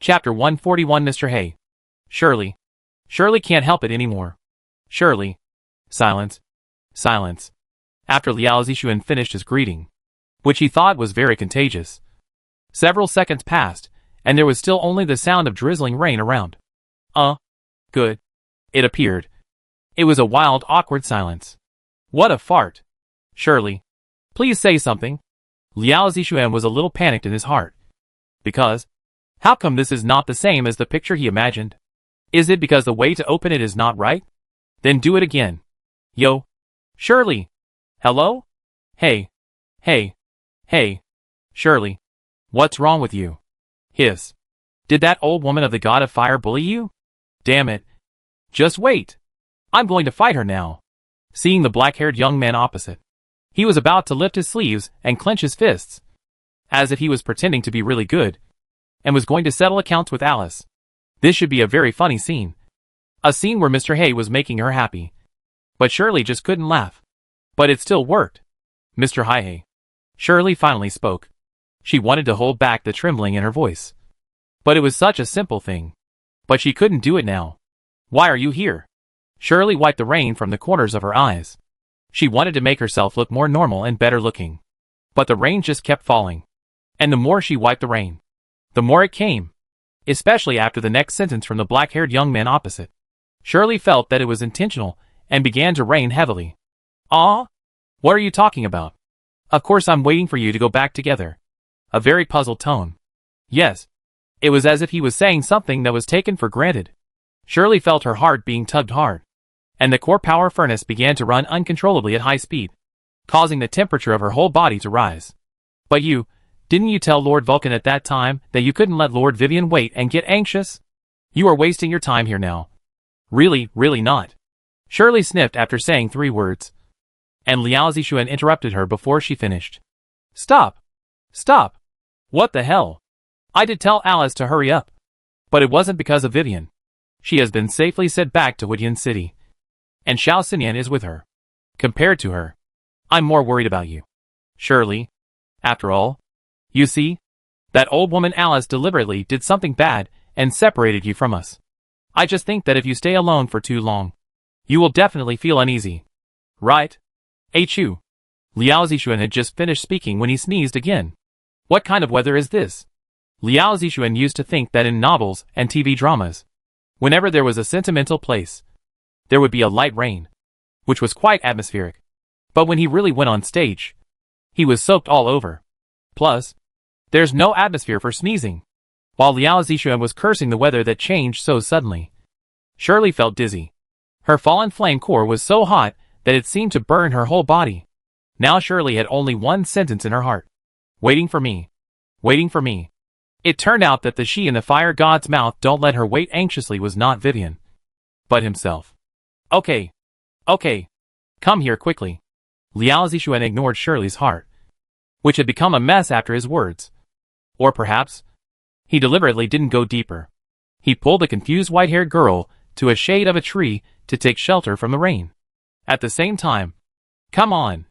Chapter 141 Mr. Hay. Shirley. Shirley can't help it anymore. Shirley. Silence. Silence. After Liao Zixuan finished his greeting, which he thought was very contagious, several seconds passed, and there was still only the sound of drizzling rain around. Good. It appeared. It was a wild, awkward silence. What a fart. Shirley. Please say something. Liao Zixuan was a little panicked in his heart. Because? How come this is not the same as the picture he imagined? Is it because the way to open it is not right? Then do it again. Yo. Shirley. Hello? Hey. Hey. Hey. Shirley. What's wrong with you? Hiss. Did that old woman of the god of fire bully you? Damn it. Just wait. I'm going to fight her now. Seeing the black-haired young man opposite, he was about to lift his sleeves and clench his fists, as if he was pretending to be really good, and was going to settle accounts with Alice. This should be a very funny scene. A scene where Mr. Hay was making her happy. But Shirley just couldn't laugh. But it still worked. Mr. Hay. Shirley finally spoke. She wanted to hold back the trembling in her voice. But it was such a simple thing. But she couldn't do it now. Why are you here? Shirley wiped the rain from the corners of her eyes. She wanted to make herself look more normal and better looking. But the rain just kept falling. And the more she wiped the rain, the more it came. Especially after the next sentence from the black-haired young man opposite. Shirley felt that it was intentional, and began to rain heavily. What are you talking about? Of course I'm waiting for you to go back together. A very puzzled tone. Yes. It was as if he was saying something that was taken for granted. Shirley felt her heart being tugged hard. And the core power furnace began to run uncontrollably at high speed, causing the temperature of her whole body to rise. But didn't you tell Lord Vulcan at that time that you couldn't let Lord Vivian wait and get anxious? You are wasting your time here now. Really, really not. Shirley sniffed after saying 3 words. And Liao Zixuan interrupted her before she finished. Stop! Stop! What the hell? I did tell Alice to hurry up. But it wasn't because of Vivian. She has been safely sent back to Wudian City. And Xiao Xinyan is with her. Compared to her, I'm more worried about you. Shirley. After all, you see? That old woman Alice deliberately did something bad and separated you from us. I just think that if you stay alone for too long, you will definitely feel uneasy. Right? Chu. Liao Zixuan had just finished speaking when he sneezed again. What kind of weather is this? Liao Zixuan used to think that in novels and TV dramas, whenever there was a sentimental place, there would be a light rain, which was quite atmospheric. But when he really went on stage, he was soaked all over. Plus, there's no atmosphere for sneezing. While Liao Zixuan was cursing the weather that changed so suddenly, Shirley felt dizzy. Her fallen flame core was so hot that it seemed to burn her whole body. Now Shirley had only one sentence in her heart. Waiting for me. Waiting for me. It turned out that the she in the fire god's mouth don't let her wait anxiously was not Vivian, but himself. Okay. Okay. Come here quickly. Liao Zixuan ignored Shirley's heart, which had become a mess after his words. Or perhaps, he deliberately didn't go deeper. He pulled the confused white-haired girl to a shade of a tree to take shelter from the rain. At the same time, come on.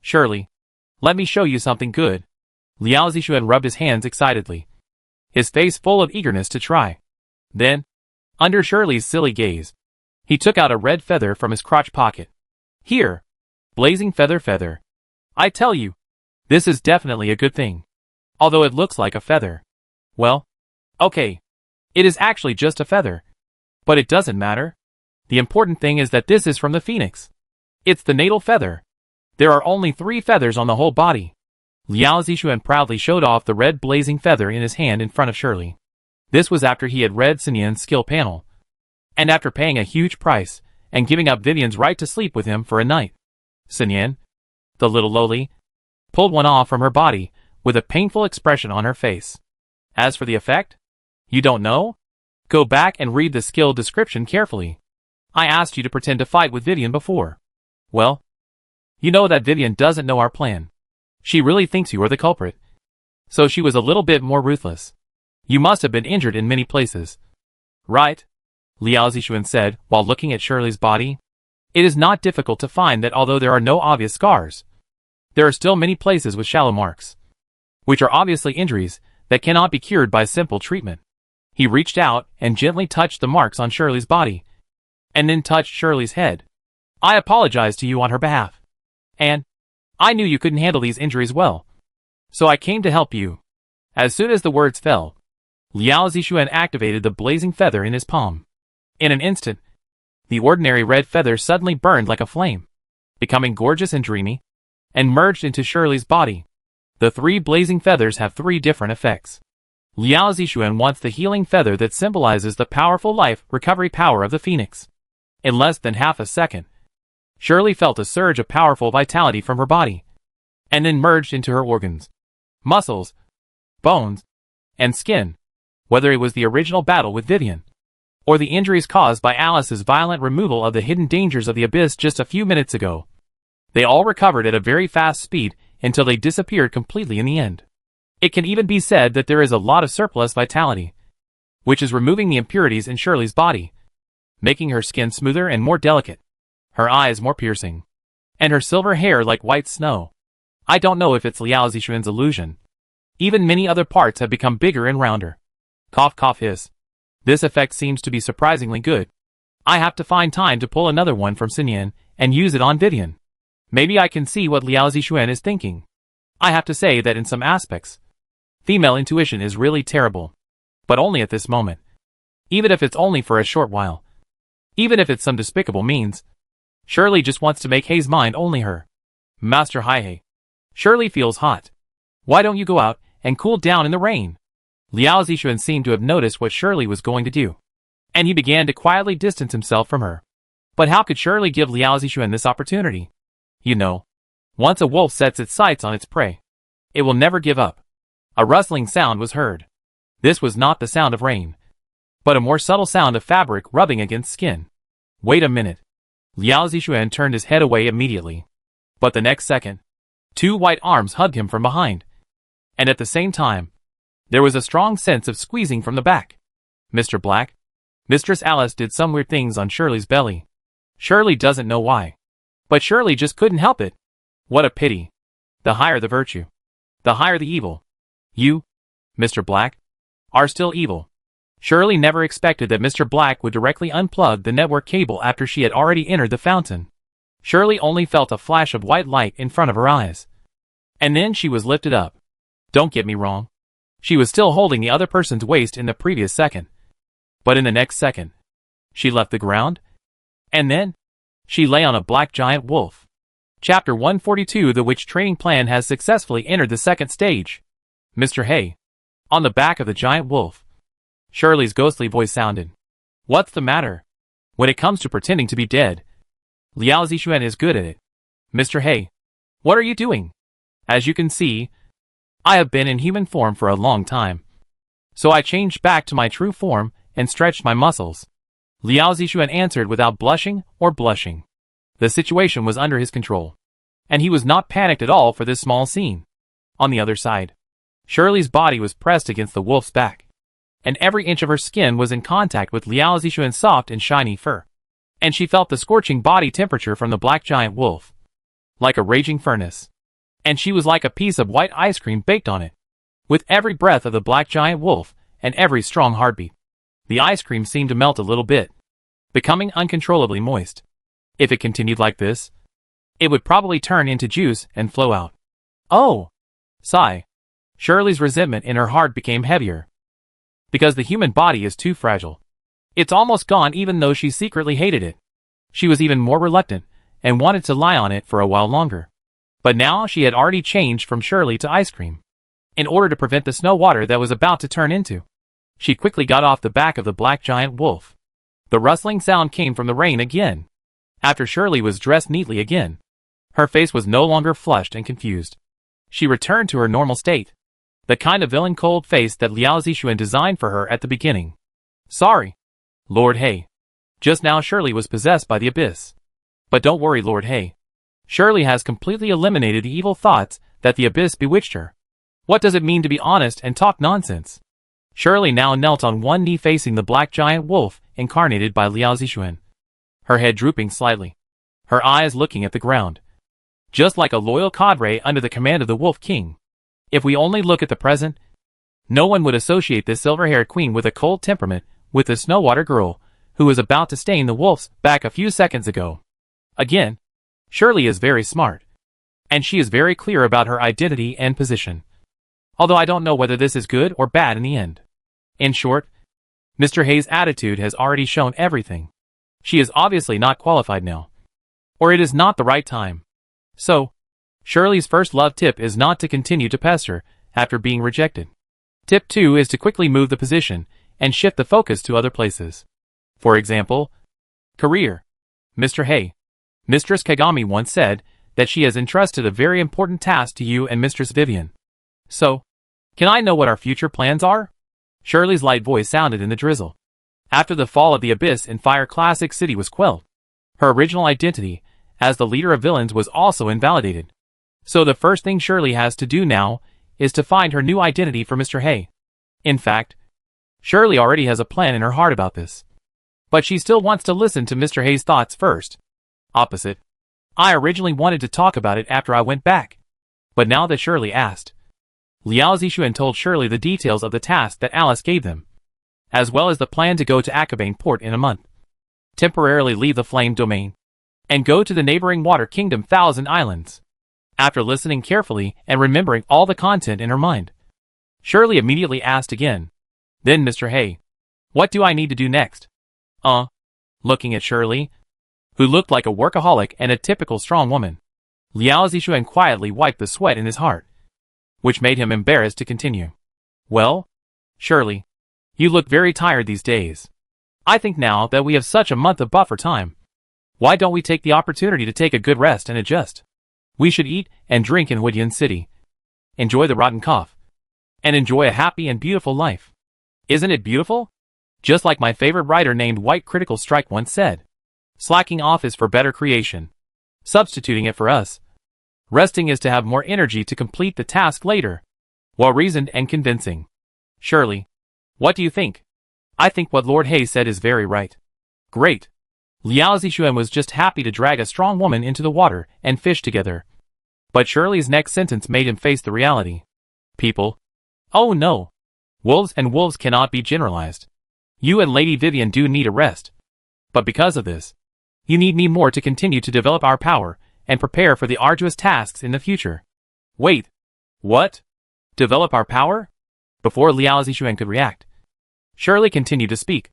Shirley. Let me show you something good. Liao Zixuan rubbed his hands excitedly, his face full of eagerness to try. Then, under Shirley's silly gaze, he took out a red feather from his crotch pocket. Here. Blazing feather. I tell you, this is definitely a good thing. Although it looks like a feather. Well, okay. It is actually just a feather. But it doesn't matter. The important thing is that this is from the phoenix. It's the natal feather. There are only 3 feathers on the whole body. Liao Zixuan proudly showed off the red blazing feather in his hand in front of Shirley. This was after he had read Xinyan's skill panel. And after paying a huge price, and giving up Vivian's right to sleep with him for a night. Xinyan, the little lowly, pulled one off from her body, with a painful expression on her face. As for the effect? You don't know? Go back and read the skill description carefully. I asked you to pretend to fight with Vivian before. Well, you know that Vivian doesn't know our plan. She really thinks you are the culprit. So she was a little bit more ruthless. You must have been injured in many places. Right? Liao Zixuan said while looking at Shirley's body. It is not difficult to find that although there are no obvious scars, there are still many places with shallow marks, which are obviously injuries that cannot be cured by simple treatment. He reached out and gently touched the marks on Shirley's body, and then touched Shirley's head. I apologize to you on her behalf. And I knew you couldn't handle these injuries well, so I came to help you. As soon as the words fell, Liao Zixuan activated the blazing feather in his palm. In an instant, the ordinary red feather suddenly burned like a flame, becoming gorgeous and dreamy, and merged into Shirley's body. The 3 blazing feathers have 3 different effects. Liao Zixuan wants the healing feather that symbolizes the powerful life recovery power of the phoenix. In less than half a second, Shirley felt a surge of powerful vitality from her body, and then merged into her organs, muscles, bones, and skin. Whether it was the original battle with Vivian, or the injuries caused by Alice's violent removal of the hidden dangers of the abyss just a few minutes ago, they all recovered at a very fast speed until they disappeared completely in the end. It can even be said that there is a lot of surplus vitality, which is removing the impurities in Shirley's body, making her skin smoother and more delicate, her eyes more piercing, and her silver hair like white snow. I don't know if it's Liao Zixuan's illusion. Even many other parts have become bigger and rounder. Cough cough hiss. This effect seems to be surprisingly good. I have to find time to pull another one from Xinyan and use it on Vivian. Maybe I can see what Liao Zixuan is thinking. I have to say that in some aspects, female intuition is really terrible. But only at this moment. Even if it's only for a short while. Even if it's some despicable means. Shirley just wants to make Hei's mind only her. Master Hai. Shirley feels hot. Why don't you go out and cool down in the rain? Liao Zixuan seemed to have noticed what Shirley was going to do, and he began to quietly distance himself from her. But how could Shirley give Liao Zixuan this opportunity? You know, once a wolf sets its sights on its prey, it will never give up. A rustling sound was heard. This was not the sound of rain, but a more subtle sound of fabric rubbing against skin. Wait a minute. Liao Zixuan turned his head away immediately. But the next second, 2 white arms hugged him from behind. And at the same time, there was a strong sense of squeezing from the back. Mr. Black, Mistress Alice did some weird things on Shirley's belly. Shirley doesn't know why. But Shirley just couldn't help it. What a pity. The higher the virtue, the higher the evil. You, Mr. Black, are still evil. Shirley never expected that Mr. Black would directly unplug the network cable after she had already entered the fountain. Shirley only felt a flash of white light in front of her eyes. And then she was lifted up. Don't get me wrong. She was still holding the other person's waist in the previous second. But in the next second, she left the ground. And then, she lay on a black giant wolf. Chapter 142. The Witch training plan has successfully entered the second stage. Mr. Hai. On the back of the giant wolf. Shirley's ghostly voice sounded. What's the matter? When it comes to pretending to be dead, Liao Zixuan is good at it. Mr. Hai. What are you doing? As you can see, I have been in human form for a long time. So I changed back to my true form and stretched my muscles. Liao Zixuan answered without blushing or blushing. The situation was under his control, and he was not panicked at all for this small scene. On the other side, Shirley's body was pressed against the wolf's back, and every inch of her skin was in contact with Liao Zixuan's soft and shiny fur. And she felt the scorching body temperature from the black giant wolf, like a raging furnace. And she was like a piece of white ice cream baked on it. With every breath of the black giant wolf, and every strong heartbeat, the ice cream seemed to melt a little bit, becoming uncontrollably moist. If it continued like this, it would probably turn into juice and flow out. Oh! Sigh. Shirley's resentment in her heart became heavier. Because the human body is too fragile. It's almost gone even though she secretly hated it. She was even more reluctant, and wanted to lie on it for a while longer. But now she had already changed from Shirley to ice cream. In order to prevent the snow water that was about to turn into, she quickly got off the back of the black giant wolf. The rustling sound came from the rain again. After Shirley was dressed neatly again, her face was no longer flushed and confused. She returned to her normal state. The kind of villain-cold face that Liao Zixuan designed for her at the beginning. Sorry, Lord Hai. Just now Shirley was possessed by the abyss. But don't worry, Lord Hai. Shirley has completely eliminated the evil thoughts that the abyss bewitched her. What does it mean to be honest and talk nonsense? Shirley now knelt on one knee facing the black giant wolf incarnated by Liao Zixuan. Her head drooping slightly. Her eyes looking at the ground. Just like a loyal cadre under the command of the Wolf King. If we only look at the present, No one would associate this silver-haired queen with a cold temperament with the Snowwater girl, who was about to stain the wolf's back a few seconds ago. Again, Shirley is very smart. And she is very clear about her identity and position. Although I don't know whether this is good or bad in the end. In short, Mr. Hay's attitude has already shown everything. She is obviously not qualified now. Or it is not the right time. So, Shirley's first love tip is not to continue to pester after being rejected. Tip 2 is to quickly move the position and shift the focus to other places. For example, career. Mr. Hay. Mistress Kagami once said that she has entrusted a very important task to you and Mistress Vivian. So, can I know what our future plans are? Shirley's light voice sounded in the drizzle. After the fall of the Abyss in Fire Classic City was quelled, her original identity as the leader of villains was also invalidated. So the first thing Shirley has to do now is to find her new identity for Mr. Hay. In fact, Shirley already has a plan in her heart about this. But she still wants to listen to Mr. Hay's thoughts first. Opposite. I originally wanted to talk about it after I went back. But now that Shirley asked, Liao Zixuan told Shirley the details of the task that Alice gave them, as well as the plan to go to Akabane Port in a month, temporarily leave the Flame Domain, and go to the neighboring Water Kingdom Thousand Islands. After listening carefully and remembering all the content in her mind, Shirley immediately asked again, Then Mr. Hay, what do I need to do next? Looking at Shirley, who looked like a workaholic and a typical strong woman, Liao Zixuan quietly wiped the sweat in his heart, which made him embarrassed to continue. Well, Shirley, you look very tired these days. I think now that we have such a month of buffer time, why don't we take the opportunity to take a good rest and adjust? We should eat and drink in Huidian City, enjoy the rotten cough, and enjoy a happy and beautiful life. Isn't it beautiful? Just like my favorite writer named White Critical Strike once said, slacking off is for better creation, substituting it for us. Resting is to have more energy to complete the task later. Well reasoned and convincing. Shirley, what do you think? I think what Lord Hay said is very right. Great. Liao Zixuan was just happy to drag a strong woman into the water and fish together. But Shirley's next sentence made him face the reality. People. Oh no. Wolves and wolves cannot be generalized. You and Lady Vivian do need a rest. But because of this, you need me more to continue to develop our power and prepare for the arduous tasks in the future. Wait. What? Develop our power? Before Liao Zixuan could react, Shirley continued to speak,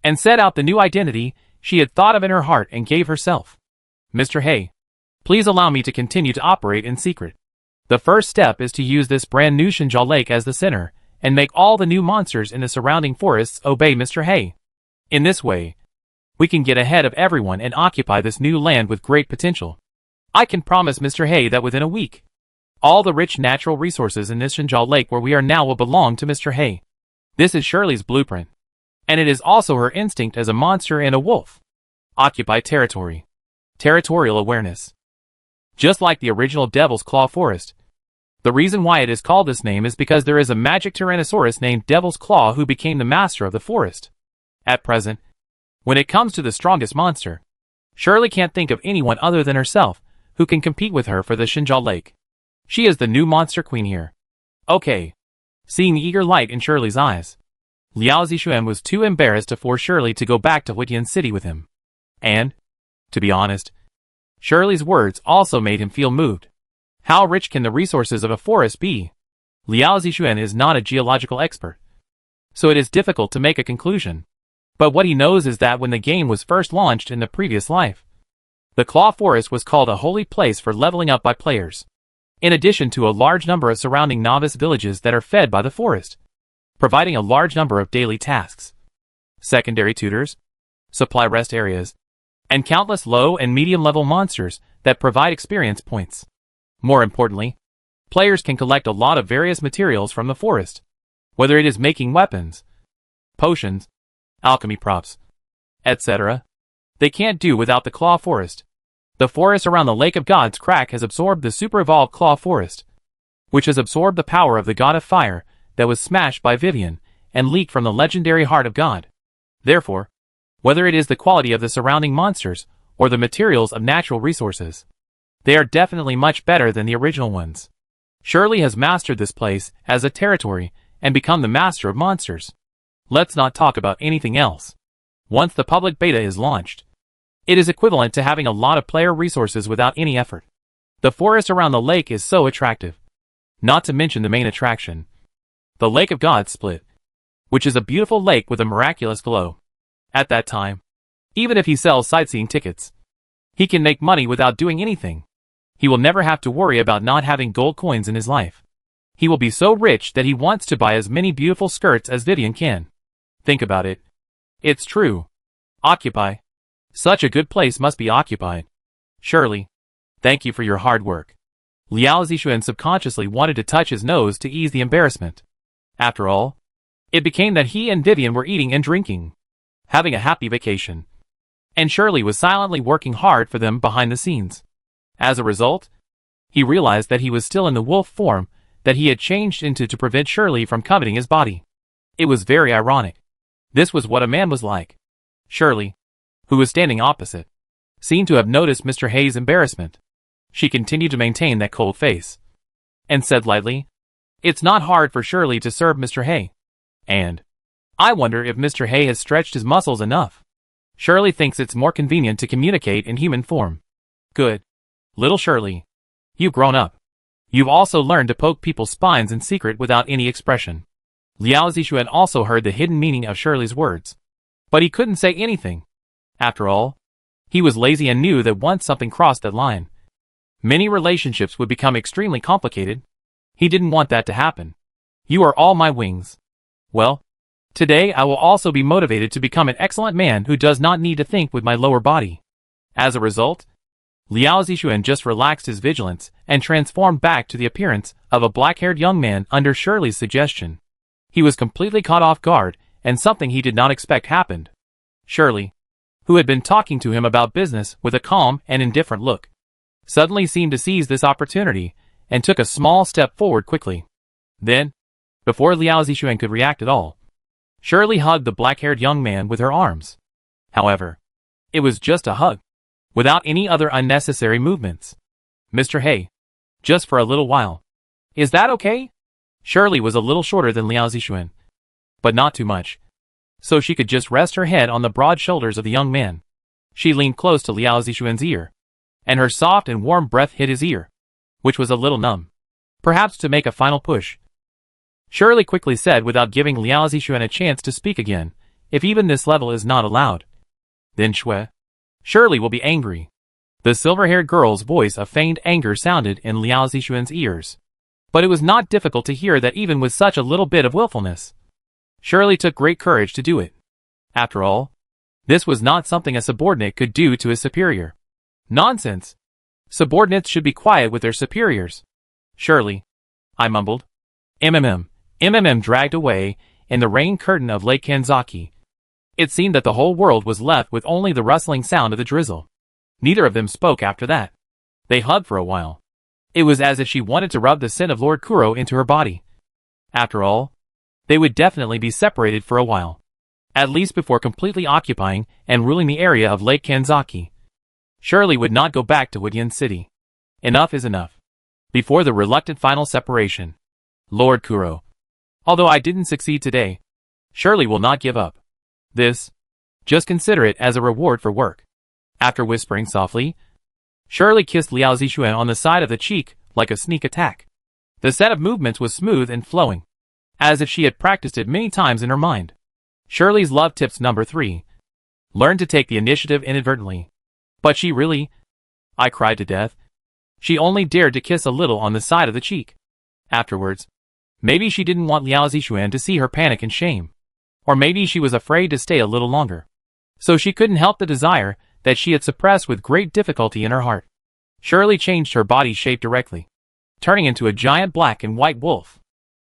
and set out the new identity she had thought of in her heart and gave herself. Mr. Hay, please allow me to continue to operate in secret. The first step is to use this brand new Shinjal Lake as the center, and make all the new monsters in the surrounding forests obey Mr. Hay. In this way, we can get ahead of everyone and occupy this new land with great potential. I can promise Mr. Hay that within a week, all the rich natural resources in this Shinjal Lake where we are now will belong to Mr. Hay. This is Shirley's blueprint. And it is also her instinct as a monster and a wolf. Occupy territory. Territorial awareness. Just like the original Devil's Claw Forest. The reason why it is called this name is because there is a magic Tyrannosaurus named Devil's Claw who became the master of the forest. At present, when it comes to the strongest monster, Shirley can't think of anyone other than herself who can compete with her for the Shinjal Lake. She is the new monster queen here. Okay. Seeing the eager light in Shirley's eyes, Liao Zixuan was too embarrassed to force Shirley to go back to Huidian City with him. And, to be honest, Shirley's words also made him feel moved. How rich can the resources of a forest be? Liao Zixuan is not a geological expert, so it is difficult to make a conclusion. But what he knows is that when the game was first launched in the previous life, the Claw Forest was called a holy place for leveling up by players, in addition to a large number of surrounding novice villages that are fed by the forest, providing a large number of daily tasks, secondary tutors, supply rest areas, and countless low and medium-level monsters that provide experience points. More importantly, players can collect a lot of various materials from the forest, whether it is making weapons, potions, alchemy props, etc. They can't do without the Claw Forest. The forest around the Lake of Gods Crack has absorbed the super-evolved Claw Forest, which has absorbed the power of the God of Fire that was smashed by Vivian and leaked from the legendary Heart of God. Therefore, whether it is the quality of the surrounding monsters or the materials of natural resources, they are definitely much better than the original ones. Shirley has mastered this place as a territory and become the master of monsters. Let's not talk about anything else. Once the public beta is launched, it is equivalent to having a lot of player resources without any effort. The forest around the lake is so attractive. Not to mention the main attraction, the Lake of Gods Split, which is a beautiful lake with a miraculous glow. At that time, even if he sells sightseeing tickets, he can make money without doing anything. He will never have to worry about not having gold coins in his life. He will be so rich that he wants to buy as many beautiful skirts as Vivian can. Think about it. It's true. Occupy. Such a good place must be occupied. Surely. Thank you for your hard work. Liao Zixuan subconsciously wanted to touch his nose to ease the embarrassment. After all, it became that he and Vivian were eating and drinking, having a happy vacation. And Shirley was silently working hard for them behind the scenes. As a result, he realized that he was still in the wolf form that he had changed into to prevent Shirley from coveting his body. It was very ironic. This was what a man was like. Shirley, who was standing opposite, seemed to have noticed Mr. Hay's embarrassment. She continued to maintain that cold face, and said lightly, "It's not hard for Shirley to serve Mr. Hay. And I wonder if Mr. Hay has stretched his muscles enough. Shirley thinks it's more convenient to communicate in human form. Good. Little Shirley. You've grown up. You've also learned to poke people's spines in secret without any expression." Liao Zixuan also heard the hidden meaning of Shirley's words, but he couldn't say anything. After all, he was lazy and knew that once something crossed that line, many relationships would become extremely complicated. He didn't want that to happen. You are all my wings. Well, today I will also be motivated to become an excellent man who does not need to think with my lower body. As a result, Liao Zixuan just relaxed his vigilance and transformed back to the appearance of a black-haired young man under Shirley's suggestion. He was completely caught off guard, and something he did not expect happened. Shirley, who had been talking to him about business with a calm and indifferent look, suddenly seemed to seize this opportunity and took a small step forward quickly. Then, before Liao Zixuan could react at all, Shirley hugged the black-haired young man with her arms. However, it was just a hug, without any other unnecessary movements. "Mr. Hay, just for a little while. Is that okay?" Shirley was a little shorter than Liao Zixuan, but not too much, so she could just rest her head on the broad shoulders of the young man. She leaned close to Liao Zixuan's ear, and her soft and warm breath hit his ear, which was a little numb. Perhaps to make a final push. Shirley quickly said without giving Liao Zixuan a chance to speak again, "If even this level is not allowed, then Shirley will be angry." The silver-haired girl's voice of feigned anger sounded in Liao Zixuan's ears, but it was not difficult to hear that even with such a little bit of willfulness, Shirley took great courage to do it. After all, this was not something a subordinate could do to his superior. Nonsense. Subordinates should be quiet with their superiors. "Shirley," I mumbled. MMM dragged away in the rain curtain of Lake Kanzaki. It seemed that the whole world was left with only the rustling sound of the drizzle. Neither of them spoke after that. They hugged for a while. It was as if she wanted to rub the scent of Lord Kuro into her body. After all, they would definitely be separated for a while, at least before completely occupying and ruling the area of Lake Kanzaki. Shirley would not go back to Woodyan City. Enough is enough. Before the reluctant final separation, Lord Kuro, although I didn't succeed today, Shirley will not give up. Just consider it as a reward for work. After whispering softly, Shirley kissed Liao Zixuan on the side of the cheek like a sneak attack. The set of movements was smooth and flowing, as if she had practiced it many times in her mind. Shirley's love tips number 3. Learn to take the initiative inadvertently. But she really? I cried to death. She only dared to kiss a little on the side of the cheek. Afterwards, maybe she didn't want Liao Zixuan to see her panic and shame. Or maybe she was afraid to stay a little longer. So she couldn't help the desire that she had suppressed with great difficulty in her heart. Shirley changed her body shape directly, turning into a giant black and white wolf.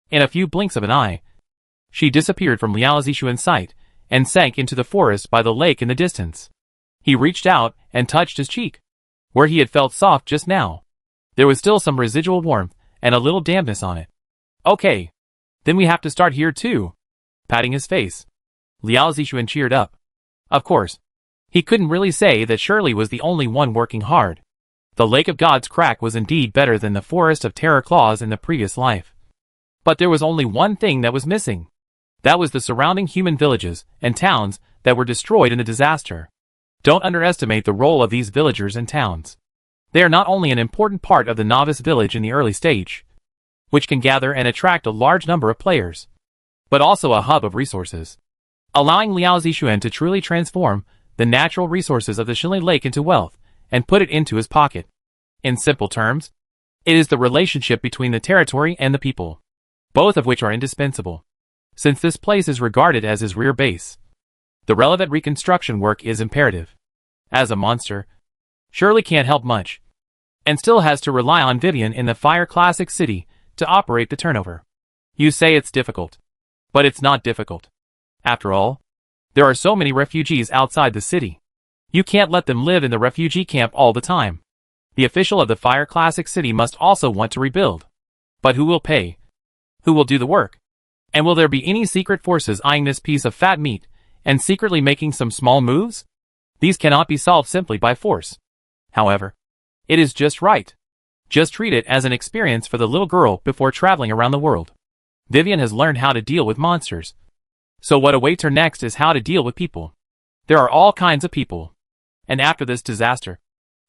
In a few blinks of an eye, she disappeared from Liao Zixuan's sight and sank into the forest by the lake in the distance. He reached out and touched his cheek, where he had felt soft just now. There was still some residual warmth and a little dampness on it. "Okay, then we have to start here too." Patting his face, Liao Zixuan cheered up. Of course, he couldn't really say that Shirley was the only one working hard. The Lake of Gods crack was indeed better than the Forest of Terror claws in the previous life. But there was only one thing that was missing. That was the surrounding human villages and towns that were destroyed in the disaster. Don't underestimate the role of these villagers and towns. They are not only an important part of the novice village in the early stage, which can gather and attract a large number of players, but also a hub of resources, allowing Liao Zixuan to truly transform the natural resources of the Xinli Lake into wealth and put it into his pocket. In simple terms, it is the relationship between the territory and the people, both of which are indispensable. Since this place is regarded as his rear base, the relevant reconstruction work is imperative. As a monster, Shirley can't help much, and still has to rely on Vivian in the Fire Classic City to operate the turnover. You say it's difficult, but it's not difficult. After all, there are so many refugees outside the city. You can't let them live in the refugee camp all the time. The official of the Fire Classic City must also want to rebuild. But who will pay? Who will do the work? And will there be any secret forces eyeing this piece of fat meat and secretly making some small moves? These cannot be solved simply by force. However, it is just right. Just treat it as an experience for the little girl before traveling around the world. Vivian has learned how to deal with monsters. So what awaits her next is how to deal with people. There are all kinds of people. And after this disaster,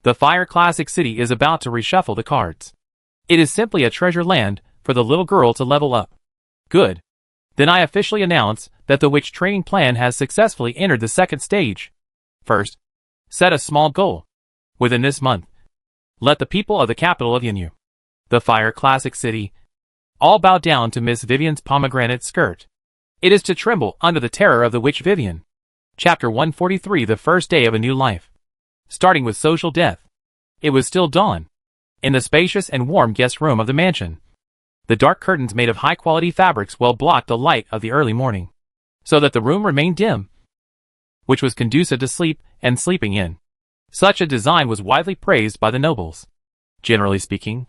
the Fire Classic City is about to reshuffle the cards. It is simply a treasure land for the little girl to level up. Good. Then I officially announce that the witch training plan has successfully entered the second stage. First, set a small goal. Within this month, let the people of the capital of Yinyu, the Fire Classic City, all bow down to Miss Vivian's pomegranate skirt. It is to tremble under the terror of the witch Vivian. Chapter 143, the first day of a new life. Starting with social death. It was still dawn. In the spacious and warm guest room of the mansion, the dark curtains made of high-quality fabrics well blocked the light of the early morning, so that the room remained dim, which was conducive to sleep and sleeping in. Such a design was widely praised by the nobles. Generally speaking,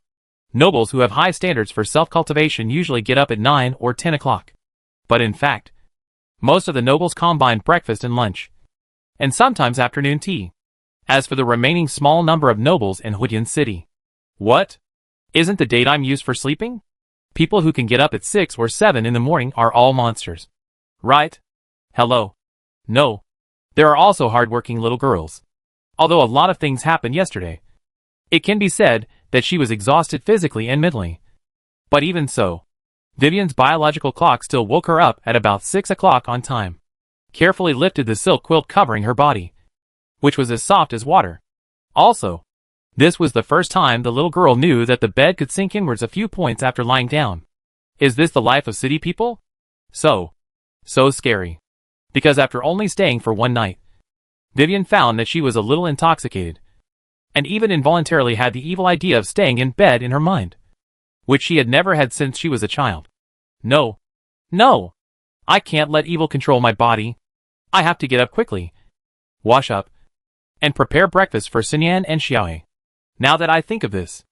nobles who have high standards for self-cultivation usually get up at 9 or 10 o'clock. But in fact, most of the nobles combined breakfast and lunch, and sometimes afternoon tea. As for the remaining small number of nobles in Huidian City, what? Isn't the daytime used for sleeping? People who can get up at 6 or 7 in the morning are all monsters. Right? Hello. No. There are also hard-working little girls. Although a lot of things happened yesterday, it can be said that she was exhausted physically and mentally. But even so, Vivian's biological clock still woke her up at about 6 o'clock on time, carefully lifted the silk quilt covering her body, which was as soft as water. Also, this was the first time the little girl knew that the bed could sink inwards a few points after lying down. Is this the life of city people? So scary. Because after only staying for one night, Vivian found that she was a little intoxicated, and even involuntarily had the evil idea of staying in bed in her mind, which she had never had since she was a child. No. I can't let evil control my body. I have to get up quickly, wash up, and prepare breakfast for Xinyan and Xiaohe. Now that I think of this,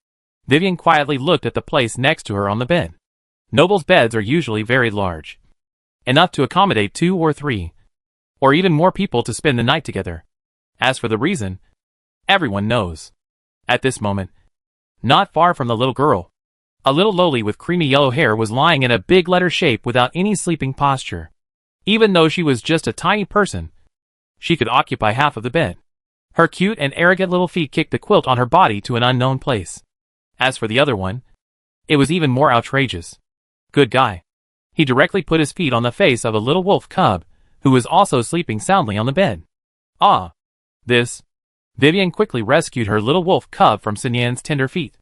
Vivian quietly looked at the place next to her on the bed. Nobles' beds are usually very large, enough to accommodate 2 or 3, or even more people to spend the night together. As for the reason, everyone knows. At this moment, not far from the little girl, a little loli with creamy yellow hair was lying in a big letter shape without any sleeping posture. Even though she was just a tiny person, she could occupy half of the bed. Her cute and arrogant little feet kicked the quilt on her body to an unknown place. As for the other one, it was even more outrageous. Good guy. He directly put his feet on the face of a little wolf cub, who was also sleeping soundly on the bed. Ah! This. Vivian quickly rescued her little wolf cub from Xinyan's tender feet,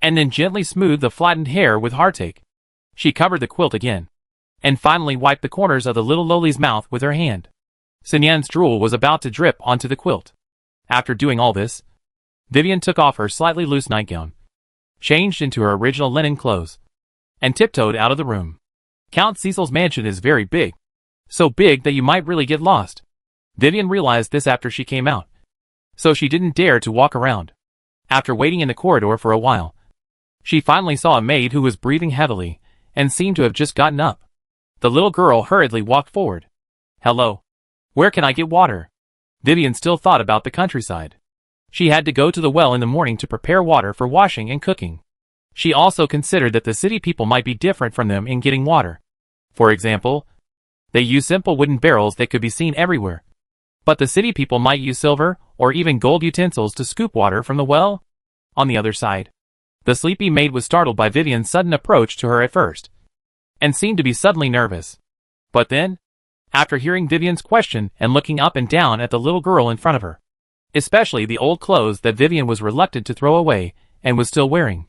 and then gently smoothed the flattened hair with heartache. She covered the quilt again, and finally wiped the corners of the little loli's mouth with her hand. Xinyan's drool was about to drip onto the quilt. After doing all this, Vivian took off her slightly loose nightgown, changed into her original linen clothes, and tiptoed out of the room. Count Cecil's mansion is very big. So big that you might really get lost. Vivian realized this after she came out, so she didn't dare to walk around. After waiting in the corridor for a while, she finally saw a maid who was breathing heavily and seemed to have just gotten up. The little girl hurriedly walked forward. Hello. Where can I get water? Vivian still thought about the countryside. She had to go to the well in the morning to prepare water for washing and cooking. She also considered that the city people might be different from them in getting water. For example, they use simple wooden barrels that could be seen everywhere. But the city people might use silver or even gold utensils to scoop water from the well. On the other side, the sleepy maid was startled by Vivian's sudden approach to her at first, and seemed to be suddenly nervous. But then, after hearing Vivian's question and looking up and down at the little girl in front of her, especially the old clothes that Vivian was reluctant to throw away and was still wearing,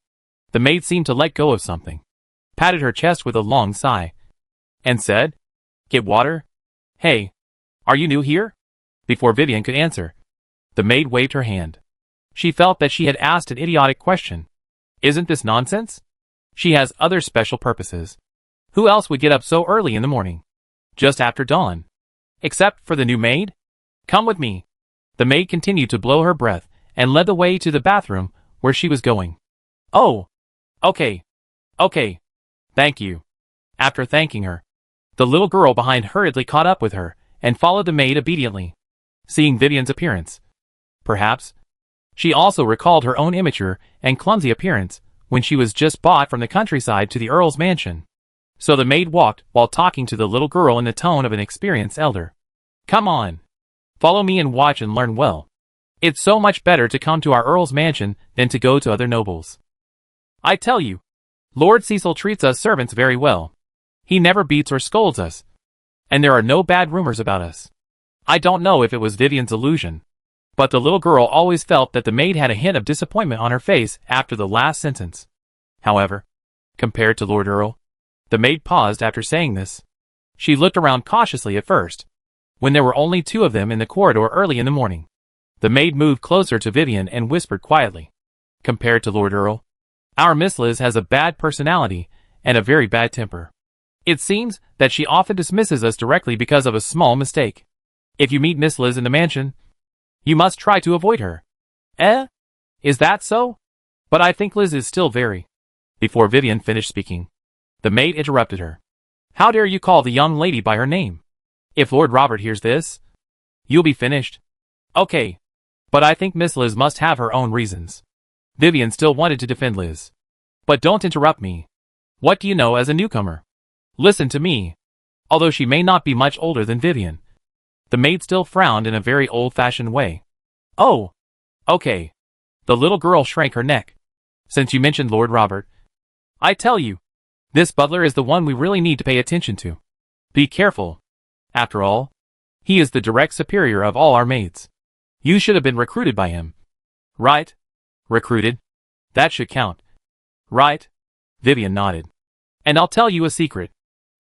the maid seemed to let go of something, patted her chest with a long sigh, and said, "Get water? Hey, are you new here?" Before Vivian could answer, the maid waved her hand. She felt that she had asked an idiotic question. Isn't this nonsense? She has other special purposes. Who else would get up so early in the morning? Just after dawn. Except for the new maid? Come with me. The maid continued to blow her breath and led the way to the bathroom where she was going. Oh. Okay. Thank you. After thanking her, the little girl behind hurriedly caught up with her and followed the maid obediently. Seeing Vivian's appearance, perhaps, she also recalled her own immature and clumsy appearance when she was just brought from the countryside to the Earl's mansion. So the maid walked while talking to the little girl in the tone of an experienced elder. Come on. Follow me and watch and learn well. It's so much better to come to our Earl's mansion than to go to other nobles. I tell you, Lord Cecil treats us servants very well. He never beats or scolds us. And there are no bad rumors about us. I don't know if it was Vivian's illusion, but the little girl always felt that the maid had a hint of disappointment on her face after the last sentence. However, compared to Lord Earl, the maid paused after saying this. She looked around cautiously at first, when there were only two of them in the corridor early in the morning. The maid moved closer to Vivian and whispered quietly. Compared to Lord Earl, our Miss Liz has a bad personality and a very bad temper. It seems that she often dismisses us directly because of a small mistake. If you meet Miss Liz in the mansion, you must try to avoid her. Is that so? But I think Liz is still very... Before Vivian finished speaking, the maid interrupted her. How dare you call the young lady by her name? If Lord Robert hears this, you'll be finished. Okay. But I think Miss Liz must have her own reasons. Vivian still wanted to defend Liz. But don't interrupt me. What do you know as a newcomer? Listen to me. Although she may not be much older than Vivian, the maid still frowned in a very old-fashioned way. Oh, okay. The little girl shrank her neck. Since you mentioned Lord Robert, I tell you, this butler is the one we really need to pay attention to. Be careful. After all, he is the direct superior of all our maids. You should have been recruited by him. Right? Recruited? That should count. Right? Vivian nodded. And I'll tell you a secret.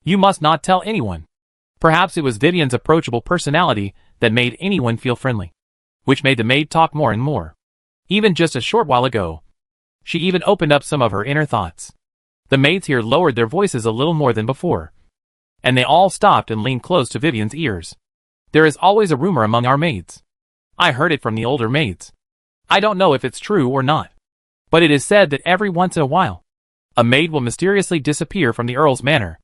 You must not tell anyone. Perhaps it was Vivian's approachable personality that made anyone feel friendly, which made the maid talk more and more. Even just a short while ago, she even opened up some of her inner thoughts. The maids here lowered their voices a little more than before, and they all stopped and leaned close to Vivian's ears. There is always a rumor among our maids. I heard it from the older maids. I don't know if it's true or not, but it is said that every once in a while, a maid will mysteriously disappear from the Earl's manor.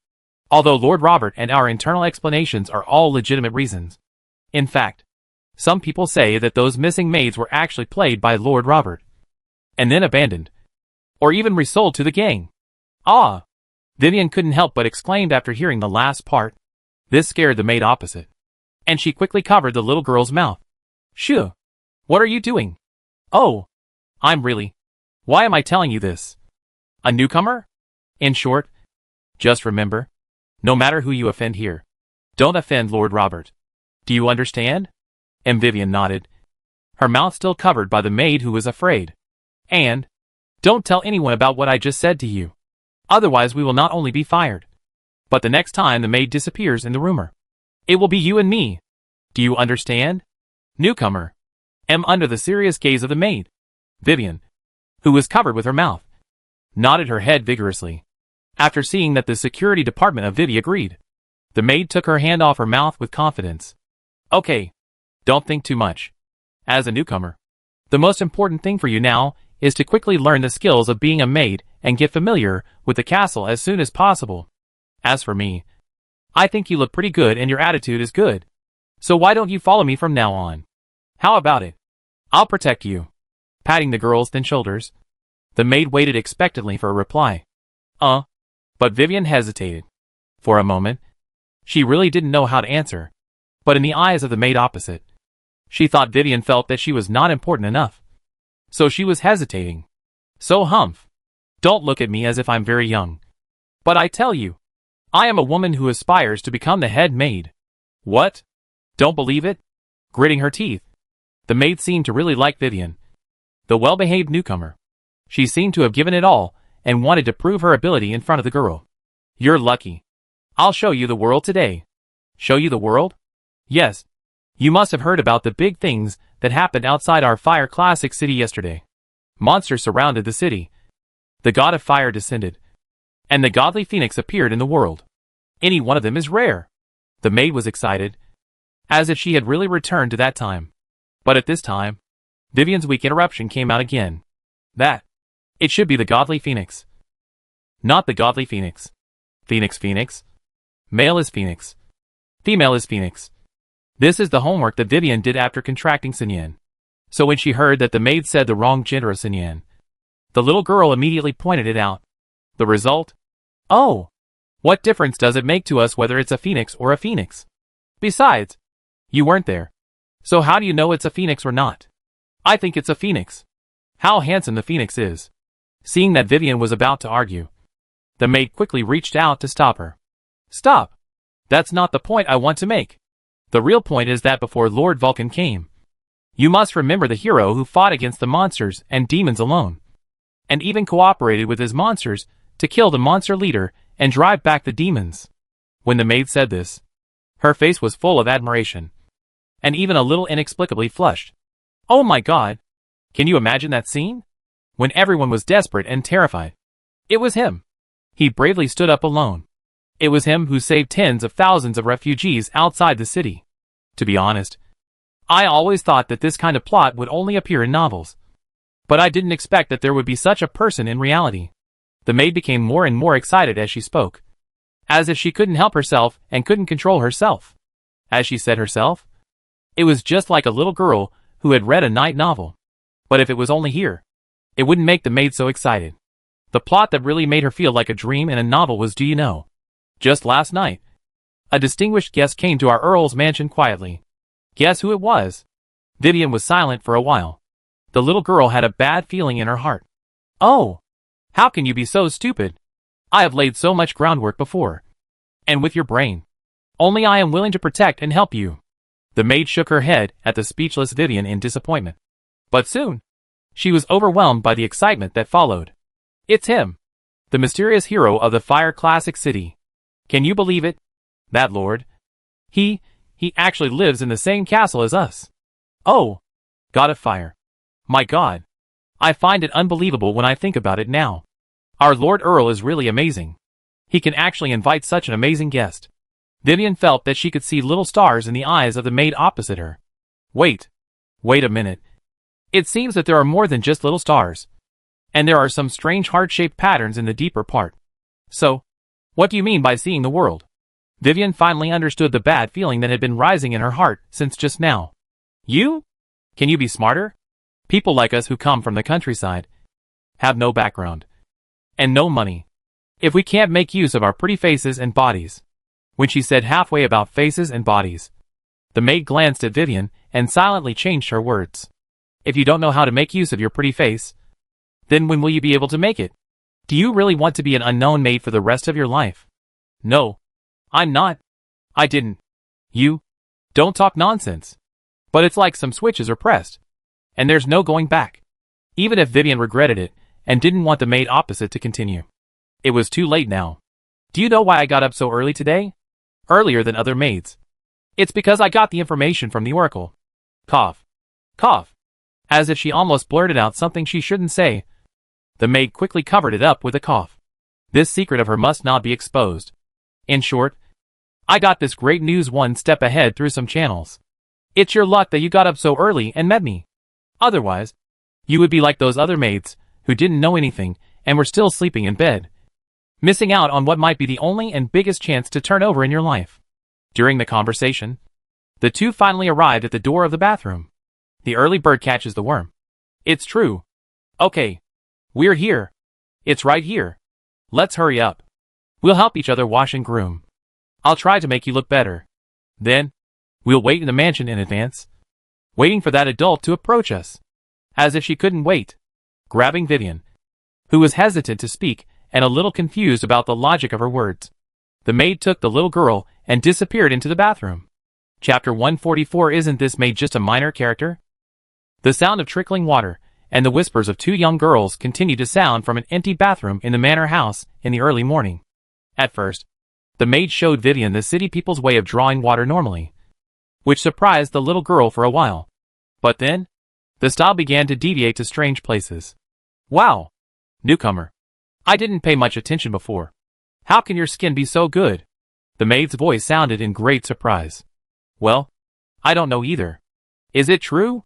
Although Lord Robert and our internal explanations are all legitimate reasons. In fact, some people say that those missing maids were actually played by Lord Robert, and then abandoned, or even resold to the gang. Ah! Vivian couldn't help but exclaimed after hearing the last part. This scared the maid opposite, and she quickly covered the little girl's mouth. Shoo! What are you doing? Oh! I'm really... Why am I telling you this? A newcomer? In short, just remember, no matter who you offend here, don't offend Lord Robert. Do you understand? And Vivian nodded, her mouth still covered by the maid who was afraid. And, don't tell anyone about what I just said to you. Otherwise we will not only be fired, but the next time the maid disappears in the rumor, it will be you and me. Do you understand? Newcomer. Am under the serious gaze of the maid. Vivian, who was covered with her mouth, nodded her head vigorously. After seeing that the security department of Vivi agreed, the maid took her hand off her mouth with confidence. Okay. Don't think too much. As a newcomer, the most important thing for you now is to quickly learn the skills of being a maid and get familiar with the castle as soon as possible. As for me, I think you look pretty good and your attitude is good. So why don't you follow me from now on? How about it? I'll protect you. Patting the girl's thin shoulders, The maid waited expectantly for a reply. But Vivian hesitated. For a moment, she really didn't know how to answer. But in the eyes of the maid opposite, she thought Vivian felt that she was not important enough. So she was hesitating. So Humph, don't look at me as if I'm very young. But I tell you, I am a woman who aspires to become the head maid. What? Don't believe it? Gritting her teeth, the maid seemed to really like Vivian, the well-behaved newcomer. She seemed to have given it all and wanted to prove her ability in front of the girl. You're lucky. I'll show you the world today. Show you the world? Yes. You must have heard about the big things that happened outside our Fire Classic city yesterday. Monsters surrounded the city. The god of fire descended. And the godly phoenix appeared in the world. Any one of them is rare. The maid was excited, as if she had really returned to that time. But at this time, Vivian's weak interruption came out again. It should be the godly phoenix. Not the godly phoenix. Phoenix. Male is phoenix. Female is phoenix. This is the homework that Vivian did after contracting Sinyan. So when she heard that the maid said the wrong gender of Sinyan, the little girl immediately pointed it out. The result? Oh! What difference does it make to us whether it's a phoenix or a phoenix? Besides, you weren't there. So how do you know it's a phoenix or not? I think it's a phoenix. How handsome the phoenix is. Seeing that Vivian was about to argue, the maid quickly reached out to stop her. Stop! That's not the point I want to make. The real point is that before Lord Vulcan came, you must remember the hero who fought against the monsters and demons alone, and even cooperated with his monsters to kill the monster leader and drive back the demons. When the maid said this, her face was full of admiration, and even a little inexplicably flushed. Oh my God! Can you imagine that scene? When everyone was desperate and terrified. It was him. He bravely stood up alone. It was him who saved tens of thousands of refugees outside the city. To be honest, I always thought that this kind of plot would only appear in novels. But I didn't expect that there would be such a person in reality. The maid became more and more excited as she spoke, as if she couldn't help herself and couldn't control herself. As she said herself, it was just like a little girl who had read a night novel. But if it was only here, it wouldn't make the maid so excited. The plot that really made her feel like a dream in a novel was, do you know? Just last night, a distinguished guest came to our Earl's mansion quietly. Guess who it was? Vivian was silent for a while. The little girl had a bad feeling in her heart. Oh! How can you be so stupid? I have laid so much groundwork before. And with your brain. Only I am willing to protect and help you. The maid shook her head at the speechless Vivian in disappointment. But soon, she was overwhelmed by the excitement that followed. It's him. The mysterious hero of the Fire Classic city. Can you believe it? That lord. He actually lives in the same castle as us. Oh! God of fire. My God. I find it unbelievable when I think about it now. Our Lord Earl is really amazing. He can actually invite such an amazing guest. Vivian felt that she could see little stars in the eyes of the maid opposite her. Wait a minute. It seems that there are more than just little stars. And there are some strange heart-shaped patterns in the deeper part. So, what do you mean by seeing the world? Vivian finally understood the bad feeling that had been rising in her heart since just now. You? Can you be smarter? People like us who come from the countryside have no background and no money. If we can't make use of our pretty faces and bodies. When she said halfway about faces and bodies, the maid glanced at Vivian and silently changed her words. If you don't know how to make use of your pretty face, then when will you be able to make it? Do you really want to be an unknown maid for the rest of your life? No. I'm not. I didn't. You? Don't talk nonsense. But it's like some switches are pressed. And there's no going back. Even if Vivian regretted it, and didn't want the maid opposite to continue. It was too late now. Do you know why I got up so early today? Earlier than other maids. It's because I got the information from the oracle. Cough. Cough. As if she almost blurted out something she shouldn't say. The maid quickly covered it up with a cough. This secret of her must not be exposed. In short, I got this great news one step ahead through some channels. It's your luck that you got up so early and met me. Otherwise, you would be like those other maids, who didn't know anything, and were still sleeping in bed. Missing out on what might be the only and biggest chance to turn over in your life. During the conversation, the two finally arrived at the door of the bathroom. The early bird catches the worm. It's true. Okay. We're here. It's right here. Let's hurry up. We'll help each other wash and groom. I'll try to make you look better. Then, we'll wait in the mansion in advance, waiting for that adult to approach us. As if she couldn't wait. Grabbing Vivian, who was hesitant to speak and a little confused about the logic of her words, the maid took the little girl and disappeared into the bathroom. Chapter 144. Isn't this maid just a minor character? The sound of trickling water and the whispers of two young girls continued to sound from an empty bathroom in the manor house in the early morning. At first, the maid showed Vivian the city people's way of drawing water normally, which surprised the little girl for a while. But then, the style began to deviate to strange places. Wow! Newcomer. I didn't pay much attention before. How can your skin be so good? The maid's voice sounded in great surprise. Well, I don't know either. Is it true?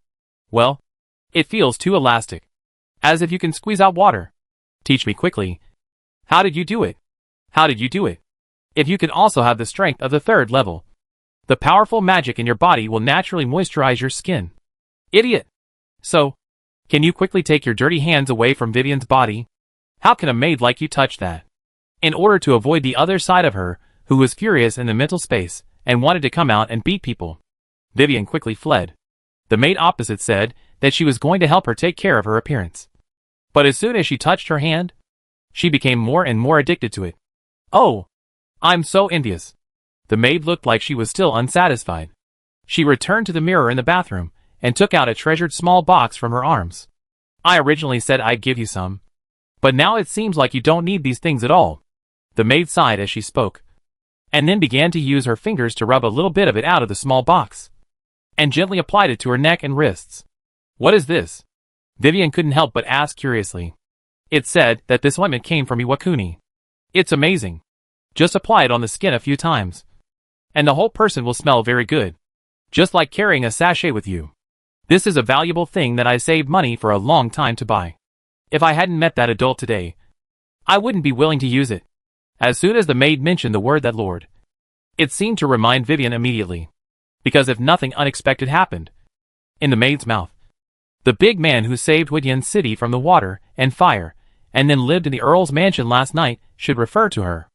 Well, it feels too elastic. As if you can squeeze out water. Teach me quickly. How did you do it? How did you do it? If you can also have the strength of the 3rd level, the powerful magic in your body will naturally moisturize your skin. Idiot! So, can you quickly take your dirty hands away from Vivian's body? How can a maid like you touch that? In order to avoid the other side of her, who was furious in the mental space and wanted to come out and beat people, Vivian quickly fled. The maid opposite said that she was going to help her take care of her appearance. But as soon as she touched her hand, she became more and more addicted to it. Oh! I'm so envious. The maid looked like she was still unsatisfied. She returned to the mirror in the bathroom and took out a treasured small box from her arms. I originally said I'd give you some, but now it seems like you don't need these things at all. The maid sighed as she spoke, and then began to use her fingers to rub a little bit of it out of the small box, and gently applied it to her neck and wrists. What is this? Vivian couldn't help but ask curiously. It said that this ointment came from Iwakuni. It's amazing. Just apply it on the skin a few times, and the whole person will smell very good. Just like carrying a sachet with you. This is a valuable thing that I saved money for a long time to buy. If I hadn't met that adult today, I wouldn't be willing to use it. As soon as the maid mentioned the word that Lord, it seemed to remind Vivian immediately. Because if nothing unexpected happened, in the maid's mouth, the big man who saved Huidian City from the water and fire, and then lived in the Earl's mansion last night, should refer to her.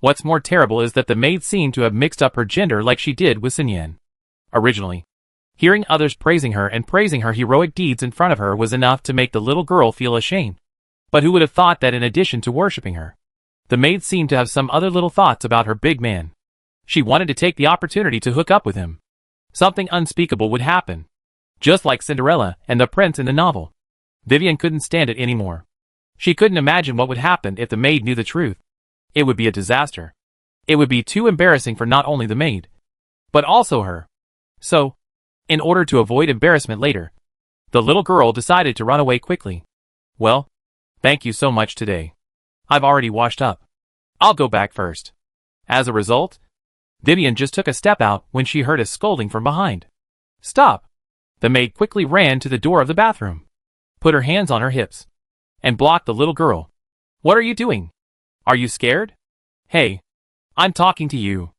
What's more terrible is that the maid seemed to have mixed up her gender like she did with Sinyan. Originally, hearing others praising her and praising her heroic deeds in front of her was enough to make the little girl feel ashamed. But who would have thought that in addition to worshipping her, the maid seemed to have some other little thoughts about her big man. She wanted to take the opportunity to hook up with him. Something unspeakable would happen. Just like Cinderella and the prince in the novel. Vivian couldn't stand it anymore. She couldn't imagine what would happen if the maid knew the truth. It would be a disaster. It would be too embarrassing for not only the maid, but also her. So, in order to avoid embarrassment later, the little girl decided to run away quickly. Well, thank you so much today. I've already washed up. I'll go back first. As a result, Vivian just took a step out when she heard a scolding from behind. Stop! The maid quickly ran to the door of the bathroom, put her hands on her hips, and blocked the little girl. What are you doing? Are you scared? Hey, I'm talking to you.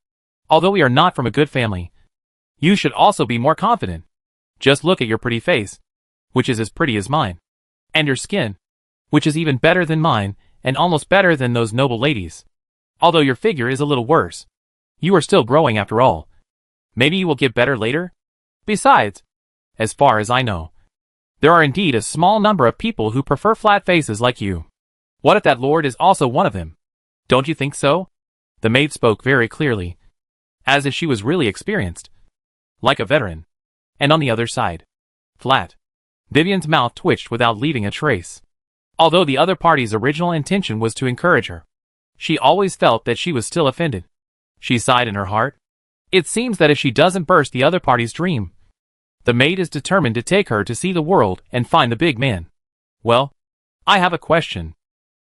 Although we are not from a good family, you should also be more confident. Just look at your pretty face, which is as pretty as mine, and your skin, which is even better than mine, and almost better than those noble ladies. Although your figure is a little worse. You are still growing after all. Maybe you will get better later? Besides, as far as I know, there are indeed a small number of people who prefer flat faces like you. What if that lord is also one of them? Don't you think so? The maid spoke very clearly, as if she was really experienced, like a veteran. And on the other side, flat. Vivian's mouth twitched without leaving a trace. Although the other party's original intention was to encourage her, she always felt that she was still offended. She sighed in her heart. It seems that if she doesn't burst the other party's dream, the maid is determined to take her to see the world and find the big man. Well, I have a question.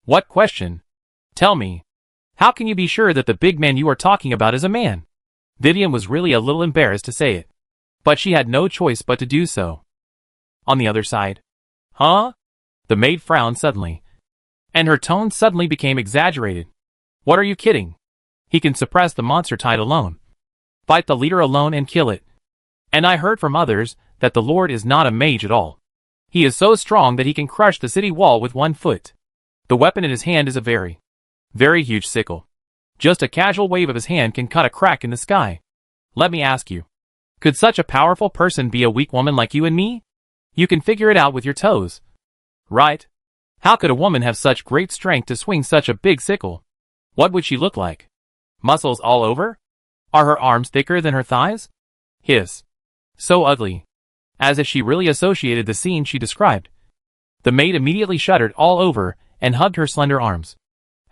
What question? Tell me. How can you be sure that the big man you are talking about is a man? Vivian was really a little embarrassed to say it, but she had no choice but to do so. On the other side. Huh? The maid frowned suddenly, and her tone suddenly became exaggerated. What are you kidding? He can suppress the monster tide alone, fight the leader alone and kill it. And I heard from others that the lord is not a mage at all. He is so strong that he can crush the city wall with 1 foot. The weapon in his hand is a very, very huge sickle. Just a casual wave of his hand can cut a crack in the sky. Let me ask you, could such a powerful person be a weak woman like you and me? You can figure it out with your toes. Right? How could a woman have such great strength to swing such a big sickle? What would she look like? Muscles all over? Are her arms thicker than her thighs? Hiss. So ugly. As if she really associated the scene she described. The maid immediately shuddered all over and hugged her slender arms,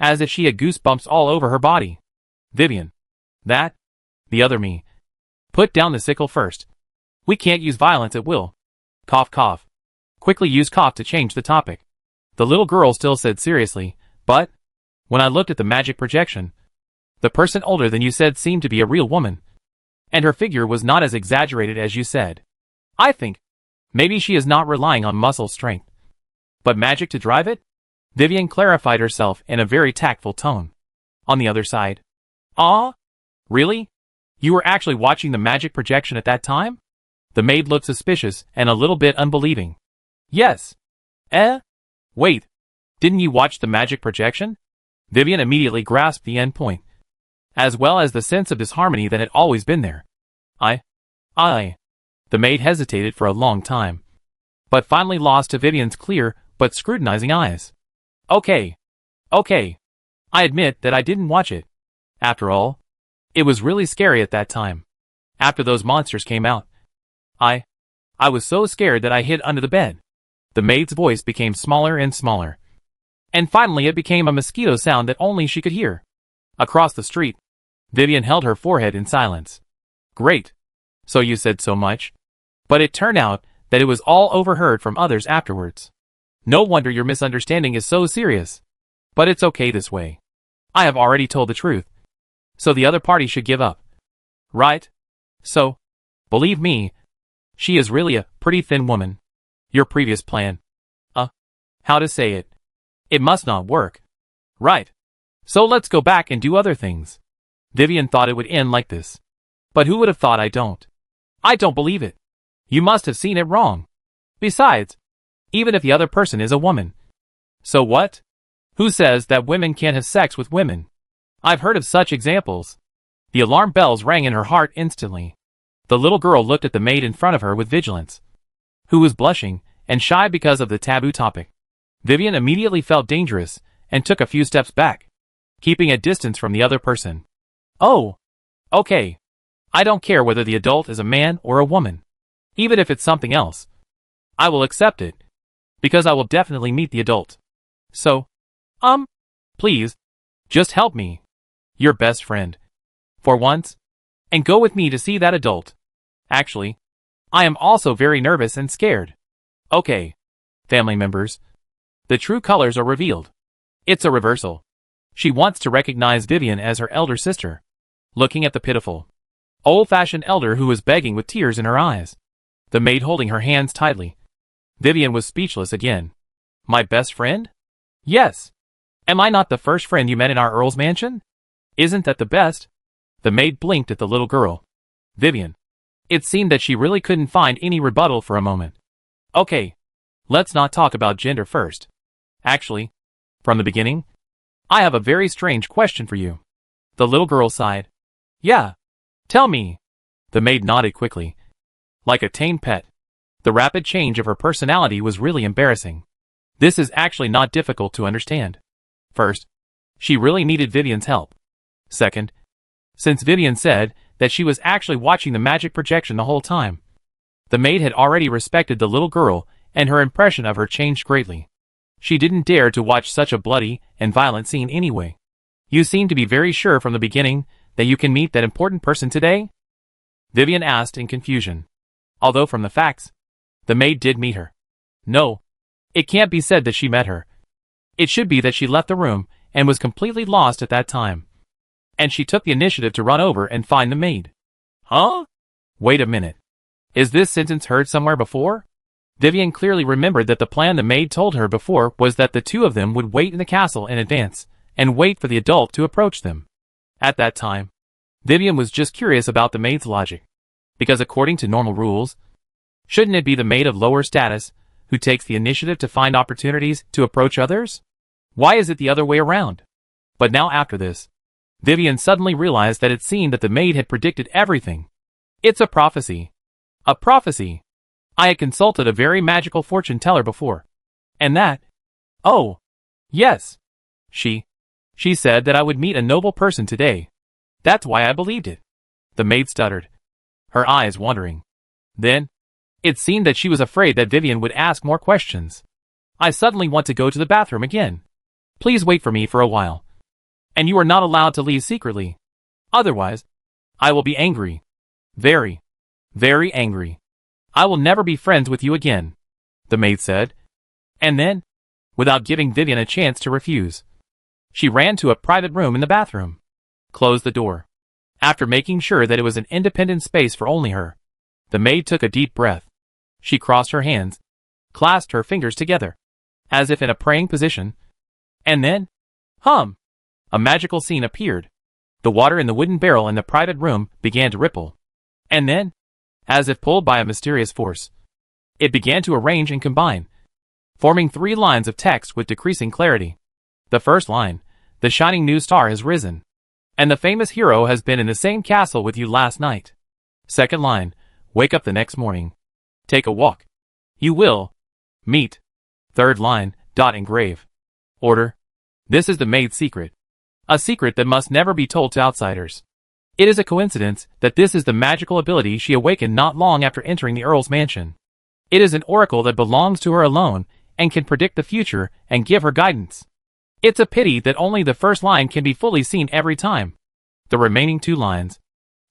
as if she had goosebumps all over her body. Vivian. That? The other me. Put down the sickle first. We can't use violence at will. Cough cough. Quickly use cough to change the topic. The little girl still said seriously, but when I looked at the magic projection, the person older than you said seemed to be a real woman. And her figure was not as exaggerated as you said. I think maybe she is not relying on muscle strength, but magic to drive it? Vivian clarified herself in a very tactful tone. On the other side. Ah? Really? You were actually watching the magic projection at that time? The maid looked suspicious and a little bit unbelieving. Yes. Wait. Didn't you watch the magic projection? Vivian immediately grasped the end point, as well as the sense of disharmony that had always been there. The maid hesitated for a long time, but finally lost to Vivian's clear but scrutinizing eyes. Okay. I admit that I didn't watch it. After all, it was really scary at that time. After those monsters came out, I was so scared that I hid under the bed. The maid's voice became smaller and smaller, and finally it became a mosquito sound that only she could hear. Across the street, Vivian held her forehead in silence. Great. So you said so much. But it turned out that it was all overheard from others afterwards. No wonder your misunderstanding is so serious. But it's okay this way. I have already told the truth. So the other party should give up. Right? So, believe me, she is really a pretty thin woman. Your previous plan. How to say it? It must not work. Right. So let's go back and do other things. Vivian thought it would end like this. But who would have thought I don't? I don't believe it. You must have seen it wrong. Besides, even if the other person is a woman. So what? Who says that women can't have sex with women? I've heard of such examples. The alarm bells rang in her heart instantly. The little girl looked at the maid in front of her with vigilance, who was blushing and shy because of the taboo topic. Vivian immediately felt dangerous and took a few steps back, keeping a distance from the other person. Oh, okay. I don't care whether the adult is a man or a woman. Even if it's something else, I will accept it, because I will definitely meet the adult. So, please, just help me, your best friend, for once, and go with me to see that adult. Actually, I am also very nervous and scared. Okay, family members, the true colors are revealed. It's a reversal. She wants to recognize Vivian as her elder sister, looking at the pitiful, old-fashioned elder who was begging with tears in her eyes, the maid holding her hands tightly. Vivian was speechless again. My best friend? Yes. Am I not the first friend you met in our Earl's mansion? Isn't that the best? The maid blinked at the little girl. Vivian. It seemed that she really couldn't find any rebuttal for a moment. Okay. Let's not talk about gender first. Actually, from the beginning, I have a very strange question for you. The little girl sighed. Yeah. Tell me. The maid nodded quickly, like a tame pet. The rapid change of her personality was really embarrassing. This is actually not difficult to understand. First, she really needed Vivian's help. Second, since Vivian said that she was actually watching the magic projection the whole time, the maid had already respected the little girl and her impression of her changed greatly. She didn't dare to watch such a bloody and violent scene anyway. You seem to be very sure from the beginning that you can meet that important person today? Vivian asked in confusion. Although from the facts, the maid did meet her. No, it can't be said that she met her. It should be that she left the room and was completely lost at that time. And she took the initiative to run over and find the maid. Huh? Wait a minute. Is this sentence heard somewhere before? Vivian clearly remembered that the plan the maid told her before was that the two of them would wait in the castle in advance and wait for the adult to approach them. At that time, Vivian was just curious about the maid's logic, because according to normal rules, shouldn't it be the maid of lower status who takes the initiative to find opportunities to approach others? Why is it the other way around? But now after this, Vivian suddenly realized that it seemed that the maid had predicted everything. It's a prophecy. A prophecy. I had consulted a very magical fortune teller before. And that... Oh. Yes. She said that I would meet a noble person today. That's why I believed it. The maid stuttered, her eyes wandering. Then, it seemed that she was afraid that Vivian would ask more questions. I suddenly want to go to the bathroom again. Please wait for me for a while. And you are not allowed to leave secretly. Otherwise, I will be angry. Very, very angry. I will never be friends with you again, the maid said. And then, without giving Vivian a chance to refuse, she ran to a private room in the bathroom, closed the door. After making sure that it was an independent space for only her, the maid took a deep breath. She crossed her hands, clasped her fingers together, as if in a praying position, and then, a magical scene appeared. The water in the wooden barrel in the private room began to ripple. And then, as if pulled by a mysterious force, it began to arrange and combine, forming 3 lines of text with decreasing clarity. The first line, the shining new star has risen, and the famous hero has been in the same castle with you last night. Second line, wake up the next morning. Take a walk. You will meet. Third line, dot engrave. Order. This is the maid's secret. A secret that must never be told to outsiders. It is a coincidence that this is the magical ability she awakened not long after entering the Earl's mansion. It is an oracle that belongs to her alone and can predict the future and give her guidance. It's a pity that only the first line can be fully seen every time. The remaining 2 lines.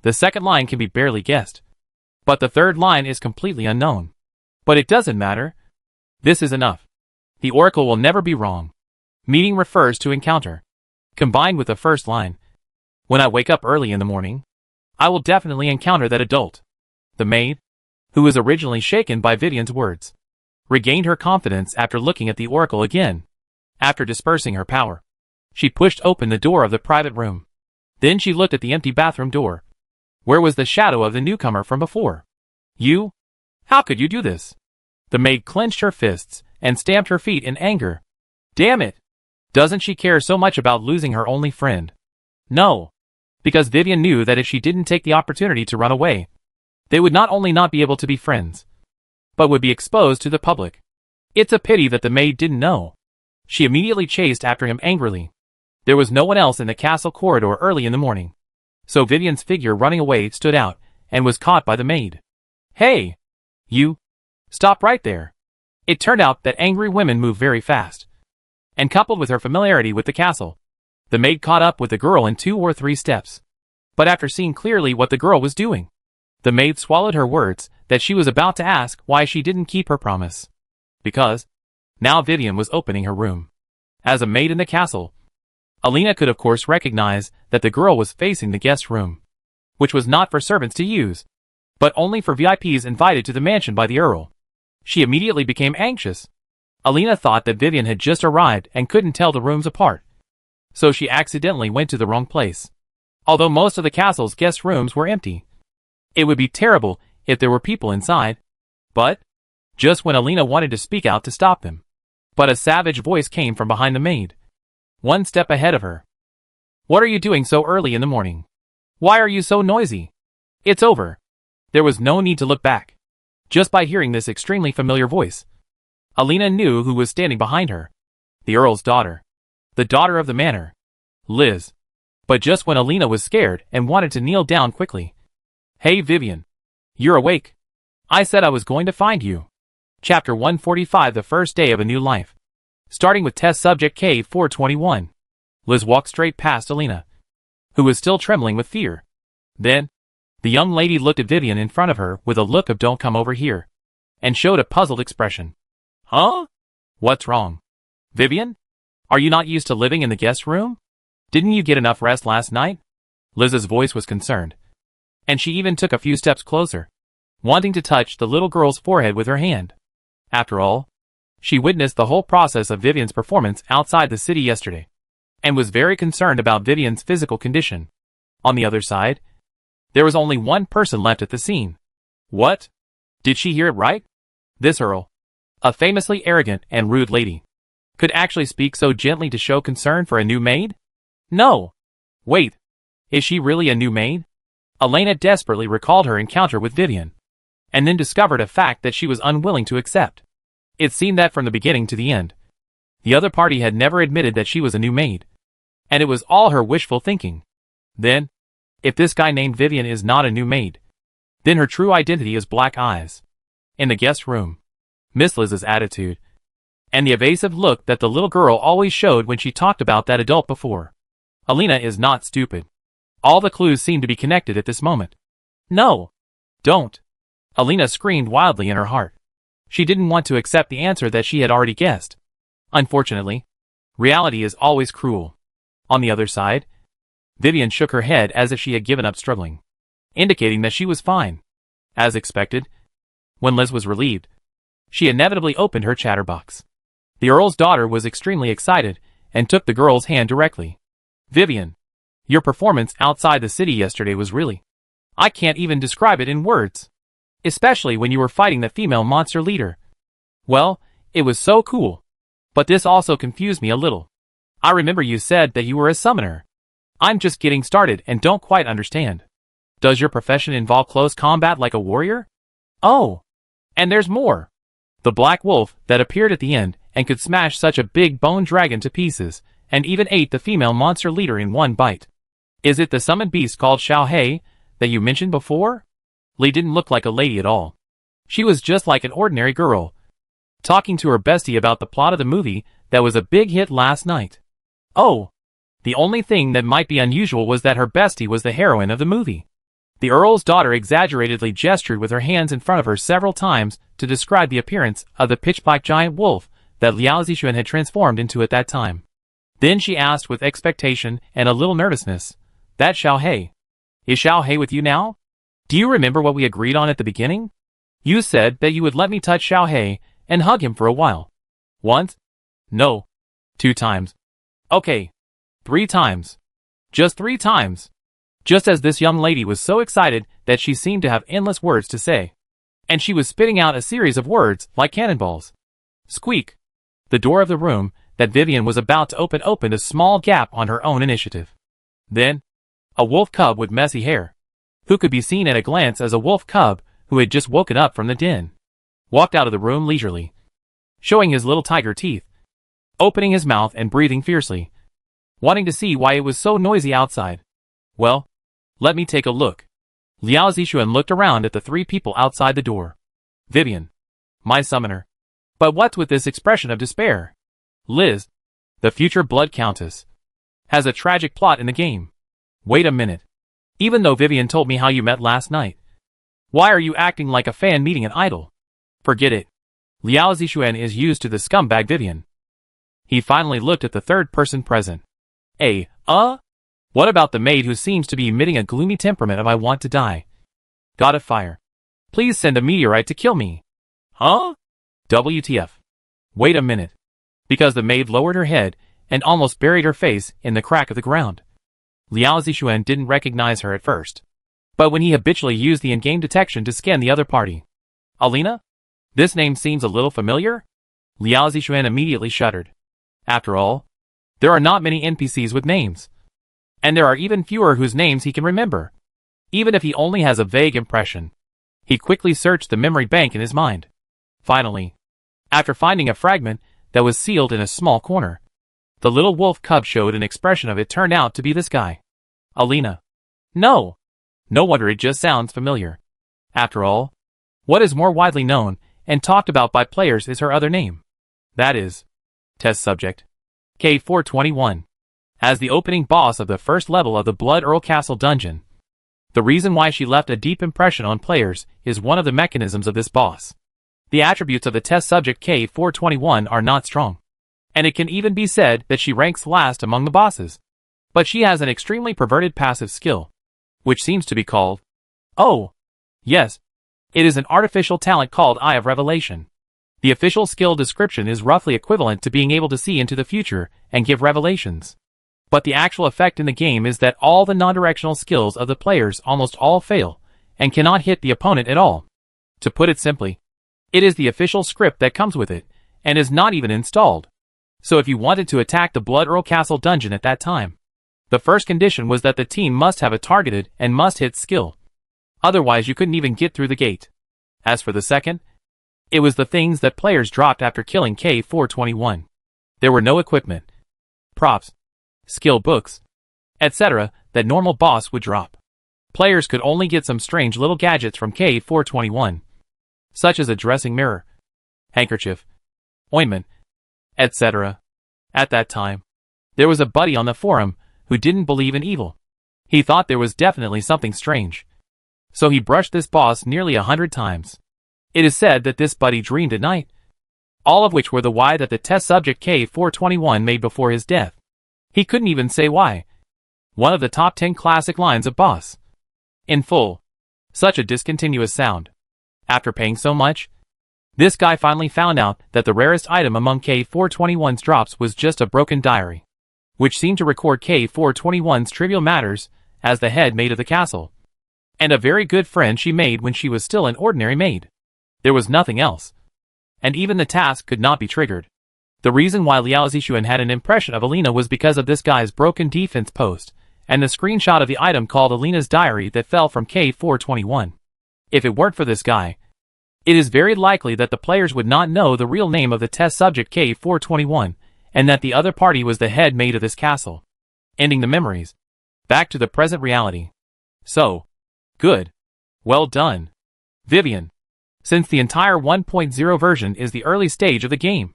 The second line can be barely guessed. But the third line is completely unknown. But it doesn't matter. This is enough. The oracle will never be wrong. Meeting refers to encounter. Combined with the first line. When I wake up early in the morning, I will definitely encounter that adult. The maid, who was originally shaken by Vivian's words, regained her confidence after looking at the oracle again. After dispersing her power, she pushed open the door of the private room. Then she looked at the empty bathroom door. Where was the shadow of the newcomer from before? You? How could you do this? The maid clenched her fists and stamped her feet in anger. Damn it! Doesn't she care so much about losing her only friend? No. Because Vivian knew that if she didn't take the opportunity to run away, they would not only not be able to be friends, but would be exposed to the public. It's a pity that the maid didn't know. She immediately chased after him angrily. There was no one else in the castle corridor early in the morning, so Vivian's figure running away stood out and was caught by the maid. Hey! You! Stop right there! It turned out that angry women move very fast. And coupled with her familiarity with the castle, the maid caught up with the girl in 2 or 3 steps. But after seeing clearly what the girl was doing, the maid swallowed her words that she was about to ask why she didn't keep her promise. Because now Vivian was opening her room. As a maid in the castle, Alina could of course recognize that the girl was facing the guest room, which was not for servants to use, but only for VIPs invited to the mansion by the Earl. She immediately became anxious. Alina thought that Vivian had just arrived and couldn't tell the rooms apart, so she accidentally went to the wrong place. Although most of the castle's guest rooms were empty, it would be terrible if there were people inside. But just when Alina wanted to speak out to stop them, but a savage voice came from behind the maid, 1 step ahead of her. What are you doing so early in the morning? Why are you so noisy? It's over. There was no need to look back. Just by hearing this extremely familiar voice, Alina knew who was standing behind her. The Earl's daughter. The daughter of the manor. Liz. But just when Alina was scared and wanted to kneel down quickly. Hey Vivian. You're awake. I said I was going to find you. Chapter 145, the first day of a new life. Starting with test subject K421. Liz walked straight past Alina, who was still trembling with fear. Then, the young lady looked at Vivian in front of her with a look of "Don't come over here," and showed a puzzled expression. Huh? What's wrong? Vivian? Are you not used to living in the guest room? Didn't you get enough rest last night? Liz's voice was concerned, and she even took a few steps closer, wanting to touch the little girl's forehead with her hand. After all, she witnessed the whole process of Vivian's performance outside the city yesterday, and was very concerned about Vivian's physical condition. On the other side, there was only one person left at the scene. What? Did she hear it right? This Earl. A famously arrogant and rude lady. could actually speak so gently to show concern for a new maid? No. Wait. Is she really a new maid? Elena desperately recalled her encounter with Vivian, and then discovered a fact that she was unwilling to accept. It seemed that from the beginning to the end, the other party had never admitted that she was a new maid, and it was all her wishful thinking. Then, if this guy named Vivian is not a new maid, then her true identity is Black Eyes. In the guest room, Miss Liz's attitude, and the evasive look that the little girl always showed when she talked about that adult before. Elena is not stupid. All the clues seem to be connected at this moment. No! Don't! Elena screamed wildly in her heart. She didn't want to accept the answer that she had already guessed. Unfortunately, reality is always cruel. On the other side, Vivian shook her head as if she had given up struggling, indicating that she was fine. As expected, when Liz was relieved, she inevitably opened her chatterbox. The Earl's daughter was extremely excited and took the girl's hand directly. Vivian, your performance outside the city yesterday was really... I can't even describe it in words. Especially when you were fighting the female monster leader. Well, it was so cool. But this also confused me a little. I remember you said that you were a summoner. I'm just getting started and don't quite understand. Does your profession involve close combat like a warrior? Oh! And there's more. The black wolf that appeared at the end and could smash such a big bone dragon to pieces, and even ate the female monster leader in one bite. Is it the summoned beast called Xiao Hei that you mentioned before? Li didn't look like a lady at all. She was just like an ordinary girl, talking to her bestie about the plot of the movie that was a big hit last night. Oh! The only thing that might be unusual was that her bestie was the heroine of the movie. The Earl's daughter exaggeratedly gestured with her hands in front of her several times to describe the appearance of the pitch-black giant wolf that Liao Zixuan had transformed into at that time. Then she asked with expectation and a little nervousness, "That Xiao Hei. Is Xiao Hei with you now? Do you remember what we agreed on at the beginning? You said that you would let me touch Xiao Hei and hug him for a while. Once? No. 2 times. Okay. 3 times. Just 3 times." Just as this young lady was so excited that she seemed to have endless words to say. And she was spitting out a series of words like cannonballs. Squeak! The door of the room that Vivian was about to open opened a small gap on her own initiative. Then, a wolf cub with messy hair, who could be seen at a glance as a wolf cub who had just woken up from the den, walked out of the room leisurely, showing his little tiger teeth, opening his mouth and breathing fiercely, wanting to see why it was so noisy outside. Well, let me take a look. Liao Zixuan looked around at the 3 people outside the door. Vivian, my summoner. But what's with this expression of despair? Liz, the future Blood Countess, has a tragic plot in the game. Wait a minute. Even though Vivian told me how you met last night, why are you acting like a fan meeting an idol? Forget it. Liao Zixuan is used to the scumbag Vivian. He finally looked at the 3rd person present. What about the maid who seems to be emitting a gloomy temperament of I want to die? God of fire. Please send a meteorite to kill me. Huh? WTF. Wait a minute. Because the maid lowered her head and almost buried her face in the crack of the ground. Liao Zixuan didn't recognize her at first, but when he habitually used the in-game detection to scan the other party. Alina? This name seems a little familiar? Liao Zixuan immediately shuddered. After all, there are not many NPCs with names. And there are even fewer whose names he can remember. Even if he only has a vague impression. He quickly searched the memory bank in his mind. Finally, after finding a fragment that was sealed in a small corner, the little wolf cub showed an expression of it turned out to be this guy. Alina. No. No wonder it just sounds familiar. After all, what is more widely known and talked about by players is her other name. That is, test subject K421. As the opening boss of the first level of the Blood Earl Castle dungeon. The reason why she left a deep impression on players is one of the mechanisms of this boss. The attributes of the test subject K421 are not strong. And it can even be said that she ranks last among the bosses. But she has an extremely perverted passive skill, which seems to be called... Oh! Yes. It is an artificial talent called Eye of Revelation. The official skill description is roughly equivalent to being able to see into the future and give revelations. But the actual effect in the game is that all the non-directional skills of the players almost all fail, and cannot hit the opponent at all. To put it simply, it is the official script that comes with it, and is not even installed. So if you wanted to attack the Blood Earl Castle dungeon at that time, the first condition was that the team must have a targeted and must-hit skill. Otherwise you couldn't even get through the gate. As for the second, it was the things that players dropped after killing K421. There were no equipment, props, skill books, etc. that normal boss would drop. Players could only get some strange little gadgets from K421, such as a dressing mirror, handkerchief, ointment, etc. At that time, there was a buddy on the forum who didn't believe in evil. He thought there was definitely something strange. So he brushed this boss nearly 100 times. It is said that this buddy dreamed at night, all of which were the why that the test subject K421 made before his death. He couldn't even say why. One of the top 10 classic lines of boss. In full. Such a discontinuous sound. After paying so much, this guy finally found out that the rarest item among K421's drops was just a broken diary, which seemed to record K421's trivial matters as the head maid of the castle, and a very good friend she made when she was still an ordinary maid. There was nothing else. And even the task could not be triggered. The reason why Liao Zixuan had an impression of Alina was because of this guy's broken defense post, and the screenshot of the item called Alina's diary that fell from K421. If it weren't for this guy, it is very likely that the players would not know the real name of the test subject K421, and that the other party was the head maid of this castle. Ending the memories. Back to the present reality. So. Good. Well done, Vivian. Since the entire 1.0 version is the early stage of the game,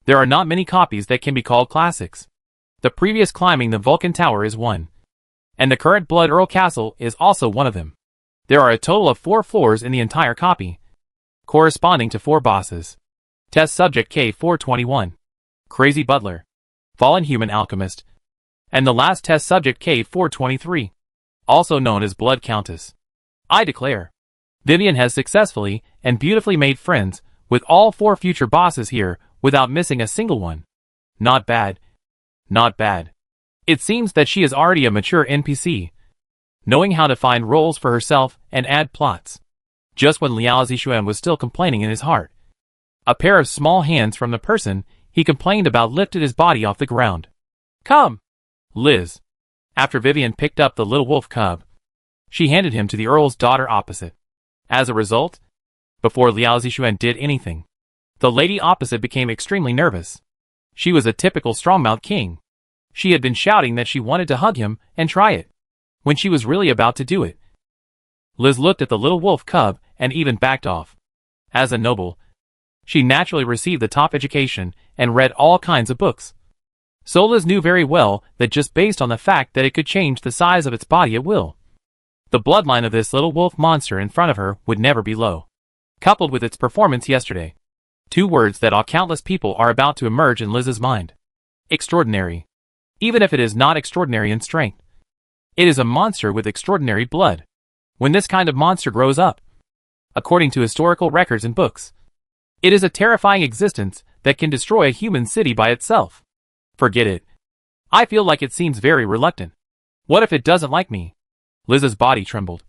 there are not many copies that can be called classics. The previous Climbing the Vulcan Tower is one, and the current Blood Earl Castle is also one of them. There are a total of 4 floors in the entire copy, corresponding to 4 bosses. Test Subject K421, Crazy Butler, Fallen Human Alchemist, and the last Test Subject K423, also known as Blood Countess. I declare, Vivian has successfully and beautifully made friends with all 4 future bosses here without missing a single one. Not bad. Not bad. It seems that she is already a mature NPC, knowing how to find roles for herself and add plots. Just when Liao Zixuan was still complaining in his heart, a pair of small hands from the person he complained about lifted his body off the ground. Come, Liz. After Vivian picked up the little wolf cub, she handed him to the Earl's daughter opposite. As a result, before Liao Zixuan did anything, the lady opposite became extremely nervous. She was a typical strong-mouthed king. She had been shouting that she wanted to hug him and try it, when she was really about to do it. Liz looked at the little wolf cub and even backed off. As a noble, she naturally received the top education and read all kinds of books. So Liz knew very well that just based on the fact that it could change the size of its body at will, the bloodline of this little wolf monster in front of her would never be low. Coupled with its performance yesterday, 2 words that countless people are about to emerge in Liz's mind. Extraordinary. Even if it is not extraordinary in strength, it is a monster with extraordinary blood. When this kind of monster grows up, according to historical records and books, it is a terrifying existence that can destroy a human city by itself. Forget it. I feel like it seems very reluctant. What if it doesn't like me? Liz's body trembled,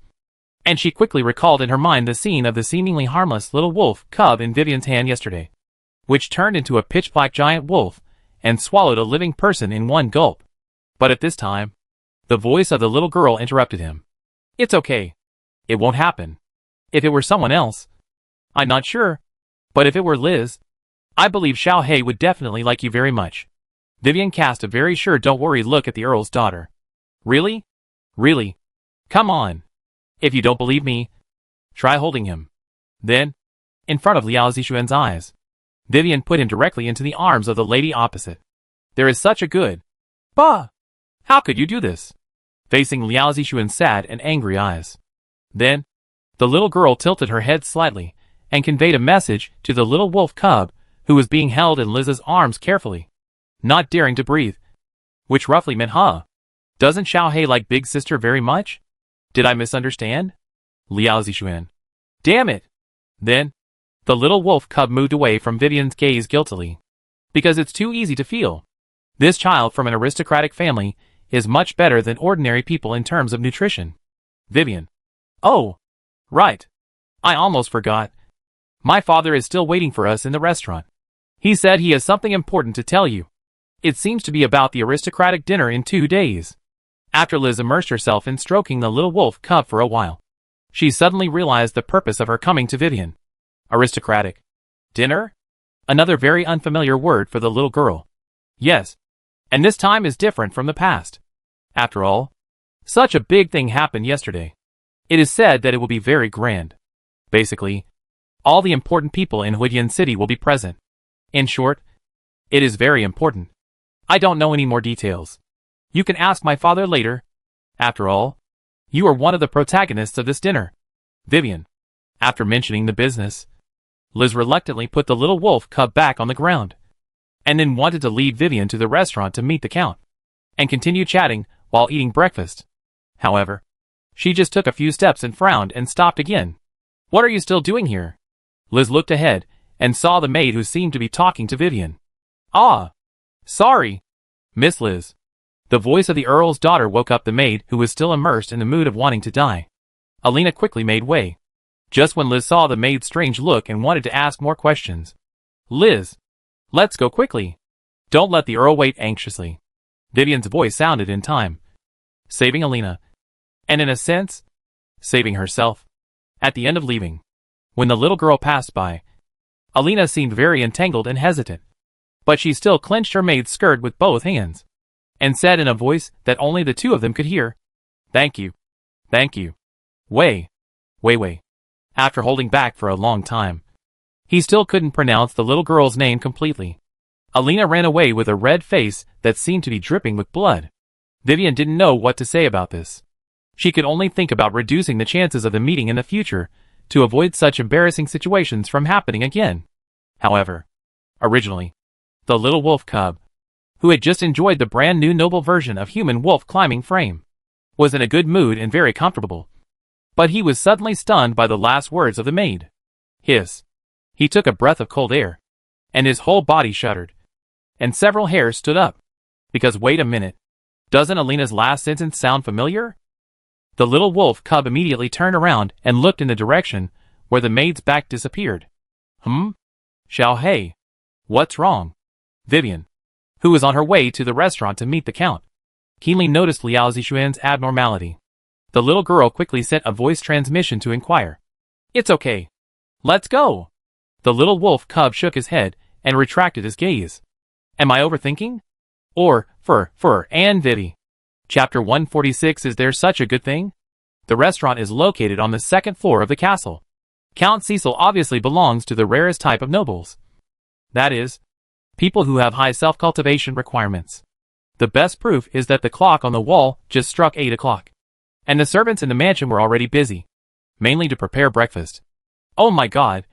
and she quickly recalled in her mind the scene of the seemingly harmless little wolf cub in Vivian's hand yesterday, which turned into a pitch-black giant wolf and swallowed a living person in one gulp. But at this time, the voice of the little girl interrupted him. It's okay. It won't happen. If it were someone else, I'm not sure, but if it were Liz, I believe Xiao Hei would definitely like you very much. Vivian cast a very sure don't worry look at the Earl's daughter. Really? Really? Come on. If you don't believe me, try holding him. Then, in front of Liao Zixuan's eyes, Vivian put him directly into the arms of the lady opposite. There is such a good... Bah! How could you do this? Facing Liao Zixuan's sad and angry eyes. Then, the little girl tilted her head slightly and conveyed a message to the little wolf cub who was being held in Liz's arms carefully, not daring to breathe. Which roughly meant, huh? Doesn't Xiao Hei like big sister very much? Did I misunderstand? Liao Zixuan. Damn it! Then, the little wolf cub moved away from Vivian's gaze guiltily. Because it's too easy to feel. This child from an aristocratic family is much better than ordinary people in terms of nutrition. Vivian. Oh! Right. I almost forgot. My father is still waiting for us in the restaurant. He said he has something important to tell you. It seems to be about the aristocratic dinner in 2 days. After Liz immersed herself in stroking the little wolf cub for a while, she suddenly realized the purpose of her coming to Vivian. Aristocratic dinner? Another very unfamiliar word for the little girl. Yes, and this time is different from the past. After all, such a big thing happened yesterday. It is said that it will be very grand. Basically, all the important people in Huidian City will be present. In short, it is very important. I don't know any more details. You can ask my father later. After all, you are one of the protagonists of this dinner. Vivian. After mentioning the business, Liz reluctantly put the little wolf cub back on the ground, and then wanted to lead Vivian to the restaurant to meet the Count, and continue chatting while eating breakfast. However, she just took a few steps and frowned and stopped again. What are you still doing here? Liz looked ahead and saw the maid who seemed to be talking to Vivian. Ah, sorry, Miss Liz. The voice of the Earl's daughter woke up the maid who was still immersed in the mood of wanting to die. Alina quickly made way, just when Liz saw the maid's strange look and wanted to ask more questions. Liz, let's go quickly. Don't let the Earl wait anxiously. Vivian's voice sounded in time, saving Alina, and in a sense, saving herself. At the end of leaving, when the little girl passed by, Alina seemed very entangled and hesitant, but she still clenched her maid's skirt with both hands, and said in a voice that only the two of them could hear, Thank you. Thank you. Wei. After holding back for a long time, he still couldn't pronounce the little girl's name completely. Alina ran away with a red face that seemed to be dripping with blood. Vivian didn't know what to say about this. She could only think about reducing the chances of the meeting in the future to avoid such embarrassing situations from happening again. However, originally, the little wolf cub, who had just enjoyed the brand new noble version of human wolf climbing frame, was in a good mood and very comfortable. But he was suddenly stunned by the last words of the maid. Hiss. He took a breath of cold air, and his whole body shuddered, and several hairs stood up. Because wait a minute, doesn't Alina's last sentence sound familiar? The little wolf cub immediately turned around and looked in the direction where the maid's back disappeared. Xiao Hei. What's wrong? Vivian, who was on her way to the restaurant to meet the Count, keenly noticed Liao Zixuan's abnormality. The little girl quickly sent a voice transmission to inquire. It's okay. Let's go. The little wolf cub shook his head and retracted his gaze. Am I overthinking? Or, and Vivi. Chapter 146. Is there such a good thing? The restaurant is located on the second floor of the castle. Count Cecil obviously belongs to the rarest type of nobles. That is, people who have high self-cultivation requirements. The best proof is that the clock on the wall just struck 8 o'clock. And the servants in the mansion were already busy, mainly to prepare breakfast. Oh my god.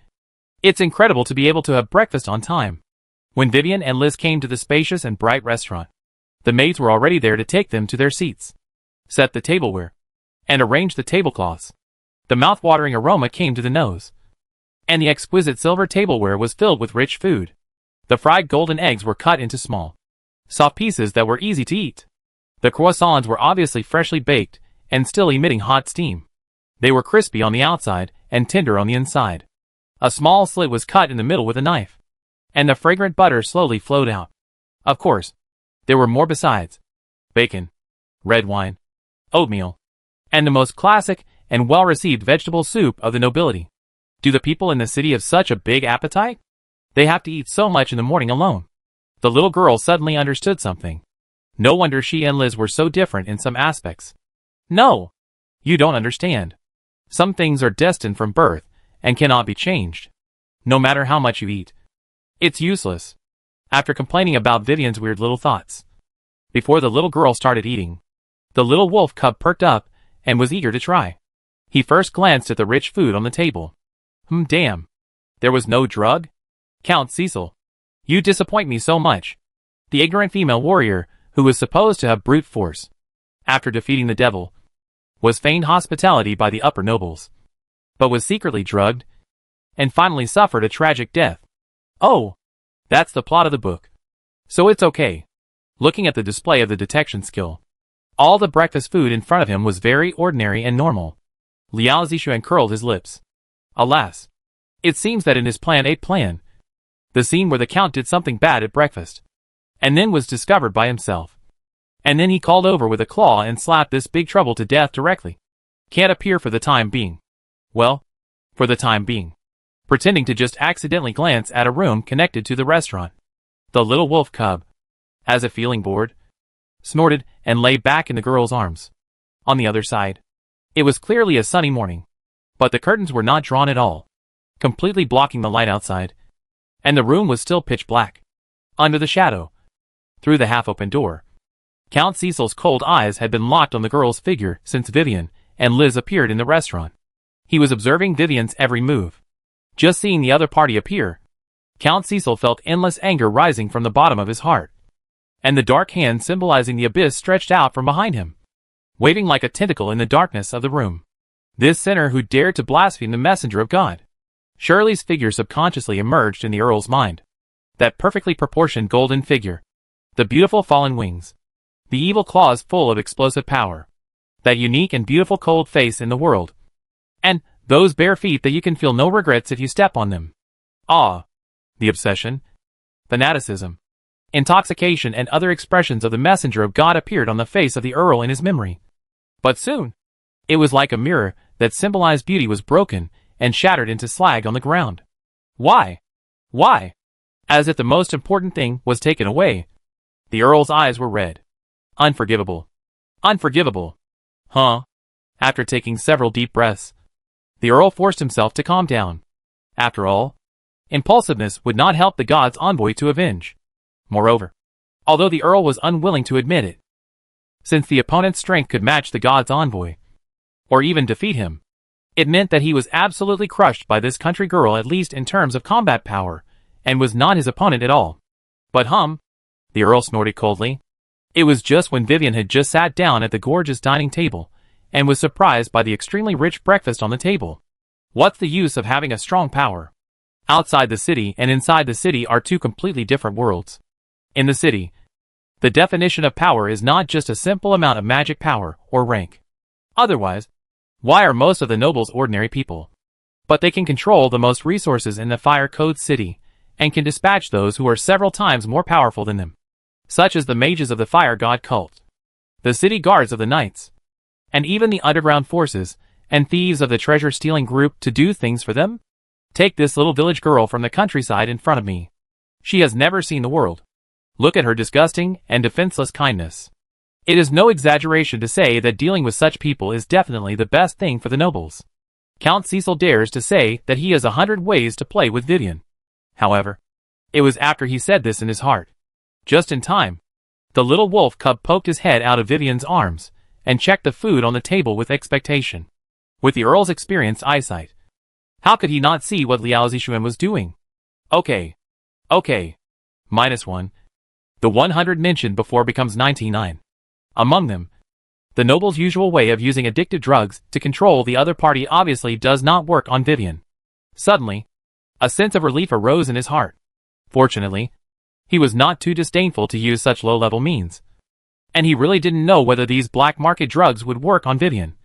It's incredible to be able to have breakfast on time. When Vivian and Liz came to the spacious and bright restaurant, the maids were already there to take them to their seats, set the tableware, and arrange the tablecloths. The mouth-watering aroma came to the nose, and the exquisite silver tableware was filled with rich food. The fried golden eggs were cut into small, soft pieces that were easy to eat. The croissants were obviously freshly baked and still emitting hot steam. They were crispy on the outside and tender on the inside. A small slit was cut in the middle with a knife, and the fragrant butter slowly flowed out. Of course, there were more besides: bacon, red wine, oatmeal, and the most classic and well-received vegetable soup of the nobility. Do the people in the city have such a big appetite? They have to eat so much in the morning alone. The little girl suddenly understood something. No wonder she and Liz were so different in some aspects. No, you don't understand. Some things are destined from birth and cannot be changed. No matter how much you eat, it's useless. After complaining about Vivian's weird little thoughts, before the little girl started eating, the little wolf cub perked up and was eager to try. He first glanced at the rich food on the table. Damn. There was no drug? Count Cecil, you disappoint me so much. The ignorant female warrior, who was supposed to have brute force, after defeating the devil, was feigned hospitality by the upper nobles, but was secretly drugged, and finally suffered a tragic death. Oh, that's the plot of the book. So it's okay. Looking at the display of the detection skill, all the breakfast food in front of him was very ordinary and normal. Liao Zixuan curled his lips. Alas, it seems that in his Plan 8 plan, the scene where the Count did something bad at breakfast, and then was discovered by himself. And then he called over with a claw and slapped this big trouble to death directly. Can't appear for the time being. Well, for the time being. Pretending to just accidentally glance at a room connected to the restaurant. The little wolf cub, as if feeling bored, snorted and lay back in the girl's arms. On the other side, it was clearly a sunny morning, but the curtains were not drawn at all, completely blocking the light outside, and the room was still pitch black. Under the shadow, through the half-open door, Count Cecil's cold eyes had been locked on the girl's figure since Vivian and Liz appeared in the restaurant. He was observing Vivian's every move. Just seeing the other party appear, Count Cecil felt endless anger rising from the bottom of his heart, and the dark hand symbolizing the abyss stretched out from behind him, waving like a tentacle in the darkness of the room. This sinner who dared to blaspheme the messenger of God. Shirley's figure subconsciously emerged in the Earl's mind. That perfectly proportioned golden figure. The beautiful fallen wings. The evil claws full of explosive power. That unique and beautiful cold face in the world. And those bare feet that you can feel no regrets if you step on them. Awe. The obsession. Fanaticism. Intoxication and other expressions of the messenger of God appeared on the face of the Earl in his memory. But soon, it was like a mirror that symbolized beauty was broken and shattered into slag on the ground. Why? Why? As if the most important thing was taken away. The Earl's eyes were red. Unforgivable. Unforgivable. Huh? After taking several deep breaths, the Earl forced himself to calm down. After all, impulsiveness would not help the god's envoy to avenge. Moreover, although the Earl was unwilling to admit it, since the opponent's strength could match the god's envoy, or even defeat him, it meant that he was absolutely crushed by this country girl, at least in terms of combat power, and was not his opponent at all. But the Earl snorted coldly. It was just when Vivian had just sat down at the gorgeous dining table, and was surprised by the extremely rich breakfast on the table. What's the use of having a strong power? Outside the city and inside the city are two completely different worlds. In the city, the definition of power is not just a simple amount of magic power or rank. Otherwise, why are most of the nobles ordinary people? But they can control the most resources in the Fire Code City, and can dispatch those who are several times more powerful than them, such as the mages of the Fire God cult, the city guards of the knights, and even the underground forces and thieves of the treasure-stealing group to do things for them? Take this little village girl from the countryside in front of me. She has never seen the world. Look at her disgusting and defenseless kindness. It is no exaggeration to say that dealing with such people is definitely the best thing for the nobles. Count Cecil dares to say that he has 100 ways to play with Vivian. However, it was after he said this in his heart. Just in time, the little wolf cub poked his head out of Vivian's arms and checked the food on the table with expectation. With the Earl's experienced eyesight, how could he not see what Liao Zixuan was doing? Okay. -1. The 100 mentioned before becomes 99. Among them, the noble's usual way of using addictive drugs to control the other party obviously does not work on Vivian. Suddenly, a sense of relief arose in his heart. Fortunately, he was not too disdainful to use such low-level means. And he really didn't know whether these black market drugs would work on Vivian,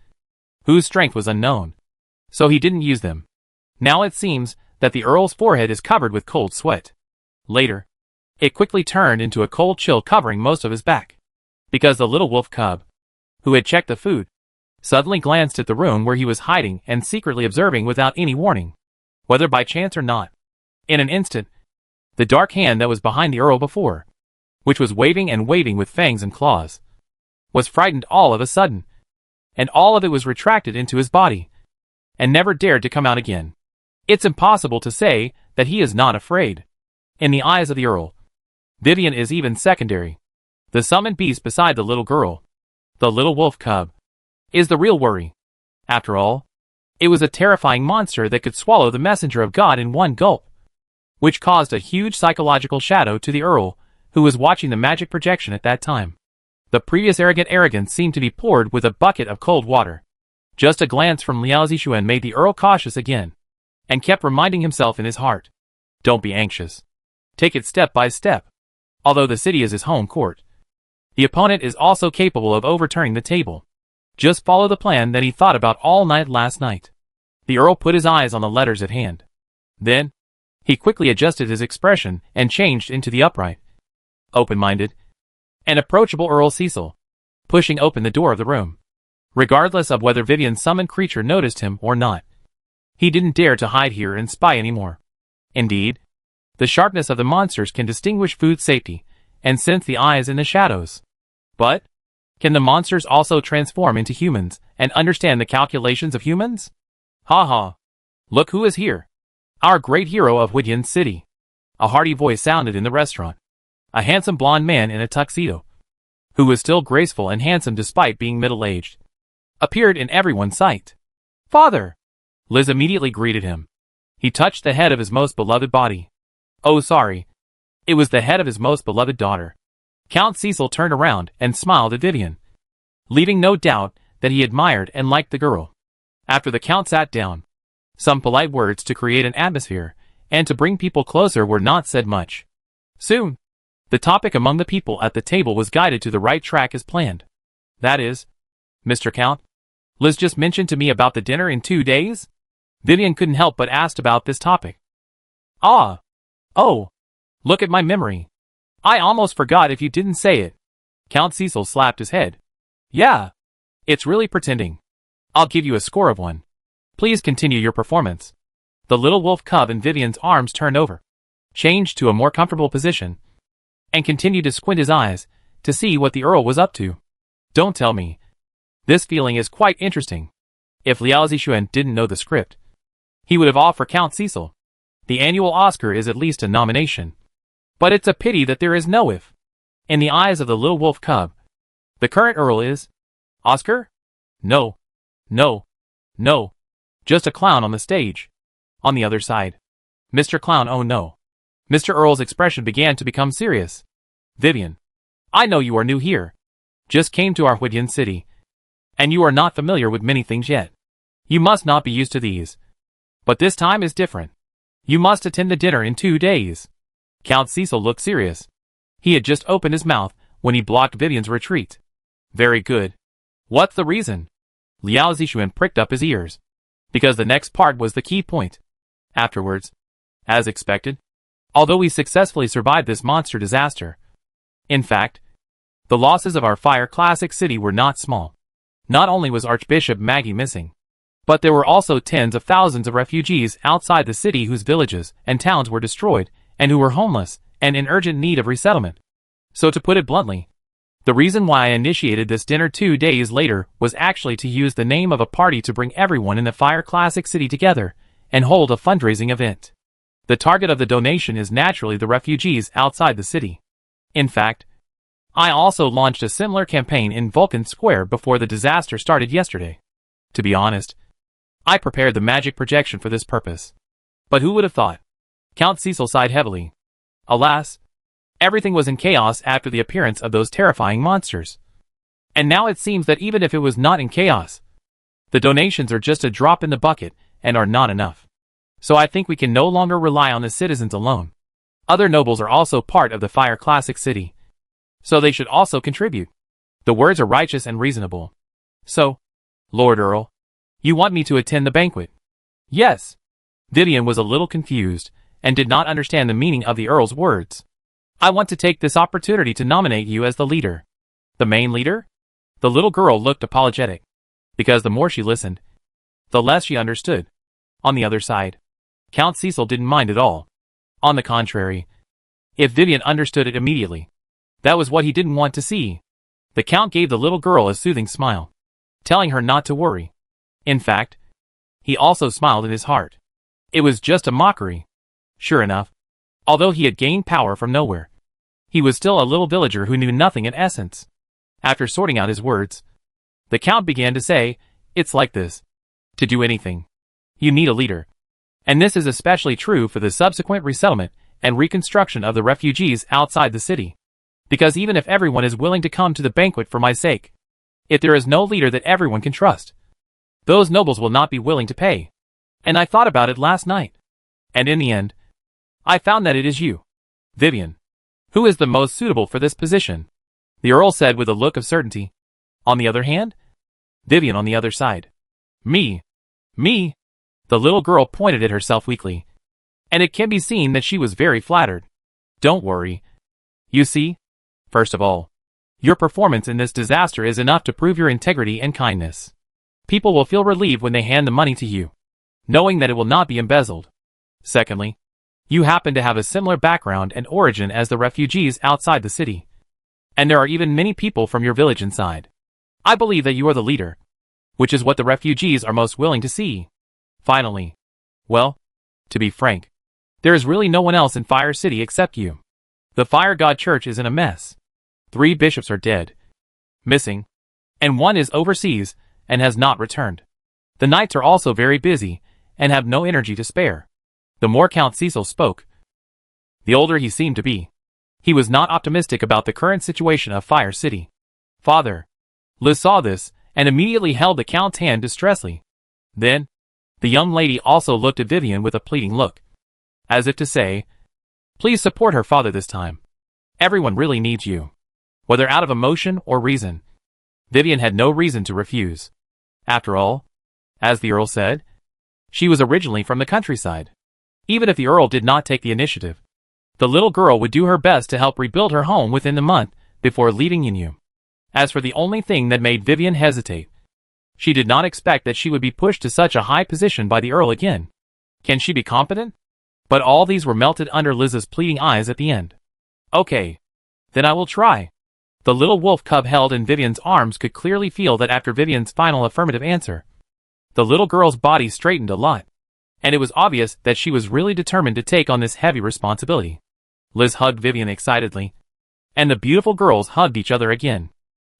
whose strength was unknown. So he didn't use them. Now it seems that the Earl's forehead is covered with cold sweat. Later, it quickly turned into a cold chill covering most of his back. Because the little wolf cub, who had checked the food, suddenly glanced at the room where he was hiding and secretly observing without any warning, whether by chance or not. In an instant, the dark hand that was behind the Earl before, which was waving and waving with fangs and claws, was frightened all of a sudden, and all of it was retracted into his body, and never dared to come out again. It's impossible to say that he is not afraid. In the eyes of the Earl, Vivian is even secondary. The summoned beast beside the little girl, the little wolf cub, is the real worry. After all, it was a terrifying monster that could swallow the messenger of God in one gulp, which caused a huge psychological shadow to the Earl, who was watching the magic projection at that time. The previous arrogance seemed to be poured with a bucket of cold water. Just a glance from Liao Zixuan made the Earl cautious again, and kept reminding himself in his heart, don't be anxious. Take it step by step. Although the city is his home court, the opponent is also capable of overturning the table. Just follow the plan that he thought about all night last night. The Earl put his eyes on the letters at hand. Then, he quickly adjusted his expression and changed into the upright, open-minded, and approachable Earl Cecil, pushing open the door of the room. Regardless of whether Vivian's summoned creature noticed him or not, he didn't dare to hide here and spy anymore. Indeed, the sharpness of the monsters can distinguish food safety and sense the eyes in the shadows. But can the monsters also transform into humans and understand the calculations of humans? Ha ha! Look who is here! Our great hero of Huidian City! A hearty voice sounded in the restaurant. A handsome blonde man in a tuxedo, who was still graceful and handsome despite being middle-aged, appeared in everyone's sight. Father! Liz immediately greeted him. He touched the head of his most beloved body. Oh, sorry. It was the head of his most beloved daughter. Count Cecil turned around and smiled at Vivian, leaving no doubt that he admired and liked the girl. After the Count sat down, some polite words to create an atmosphere and to bring people closer were not said much. Soon, the topic among the people at the table was guided to the right track as planned. That is, Mr. Count, Liz just mentioned to me about the dinner in 2 days? Vivian couldn't help but ask about this topic. Ah! Oh! Look at my memory. I almost forgot if you didn't say it. Count Cecil slapped his head. Yeah. It's really pretending. I'll give you a score of 1. Please continue your performance. The little wolf cub in Vivian's arms turned over, changed to a more comfortable position, and continued to squint his eyes to see what the Earl was up to. Don't tell me. This feeling is quite interesting. If Liao Zixuan didn't know the script, he would have offered Count Cecil. The annual Oscar is at least a nomination. But it's a pity that there is no if. In the eyes of the little wolf cub, the current Earl is Oscar? No. No. No. Just a clown on the stage. On the other side. Mr. Clown, oh no. Mr. Earl's expression began to become serious. Vivian, I know you are new here. Just came to our Huidian city. And you are not familiar with many things yet. You must not be used to these. But this time is different. You must attend the dinner in 2 days. Count Cecil looked serious. He had just opened his mouth when he blocked Vivian's retreat. Very good. What's the reason? Liao Zixuan pricked up his ears, because the next part was the key point. Afterwards, as expected, although we successfully survived this monster disaster, in fact, the losses of our Fire Classic City were not small. Not only was Archbishop Maggie missing, but there were also tens of thousands of refugees outside the city whose villages and towns were destroyed and who were homeless and in urgent need of resettlement. So to put it bluntly, the reason why I initiated this dinner 2 days later was actually to use the name of a party to bring everyone in the Fire Classic City together and hold a fundraising event. The target of the donation is naturally the refugees outside the city. In fact, I also launched a similar campaign in Vulcan Square before the disaster started yesterday. To be honest, I prepared the magic projection for this purpose. But who would have thought? Count Cecil sighed heavily. Alas, everything was in chaos after the appearance of those terrifying monsters. And now it seems that even if it was not in chaos, the donations are just a drop in the bucket and are not enough. So I think we can no longer rely on the citizens alone. Other nobles are also part of the Fire Classic City, so they should also contribute. The words are righteous and reasonable. So, Lord Earl, you want me to attend the banquet? Yes. Vivian was a little confused and did not understand the meaning of the Earl's words. I want to take this opportunity to nominate you as the leader. The main leader? The little girl looked apologetic, because the more she listened, the less she understood. On the other side, Count Cecil didn't mind at all. On the contrary, if Vivian understood it immediately, that was what he didn't want to see. The Count gave the little girl a soothing smile, telling her not to worry. In fact, he also smiled in his heart. It was just a mockery. Sure enough, although he had gained power from nowhere, he was still a little villager who knew nothing in essence. After sorting out his words, the Count began to say, "It's like this. To do anything, you need a leader. And this is especially true for the subsequent resettlement and reconstruction of the refugees outside the city. Because even if everyone is willing to come to the banquet for my sake, if there is no leader that everyone can trust, those nobles will not be willing to pay. And I thought about it last night. And in the end, I found that it is you, Vivian, who is the most suitable for this position," the Earl said with a look of certainty. On the other hand, Vivian on the other side. Me. The little girl pointed at herself weakly, and it can be seen that she was very flattered. Don't worry. You see, First of all, your performance in this disaster is enough to prove your integrity and kindness. People will feel relieved when they hand the money to you, knowing that it will not be embezzled. Secondly, you happen to have a similar background and origin as the refugees outside the city. And there are even many people from your village inside. I believe that you are the leader, which is what the refugees are most willing to see. Finally, well, to be frank, there is really no one else in Fire City except you. The Fire God Church is in a mess. 3 bishops are dead, missing, and 1 is overseas and has not returned. The knights are also very busy and have no energy to spare. The more Count Cecil spoke, the older he seemed to be. He was not optimistic about the current situation of Fire City. Father, Liz saw this and immediately held the Count's hand distressfully. Then, the young lady also looked at Vivian with a pleading look, as if to say, please support her father this time. Everyone really needs you, whether out of emotion or reason. Vivian had no reason to refuse. After all, as the Earl said, she was originally from the countryside. Even if the Earl did not take the initiative, the little girl would do her best to help rebuild her home within the month before leaving Inu. As for the only thing that made Vivian hesitate, she did not expect that she would be pushed to such a high position by the Earl again. Can she be competent? But all these were melted under Liz's pleading eyes at the end. Okay, then I will try. The little wolf cub held in Vivian's arms could clearly feel that after Vivian's final affirmative answer, the little girl's body straightened a lot, and it was obvious that she was really determined to take on this heavy responsibility. Liz hugged Vivian excitedly, and the beautiful girls hugged each other again.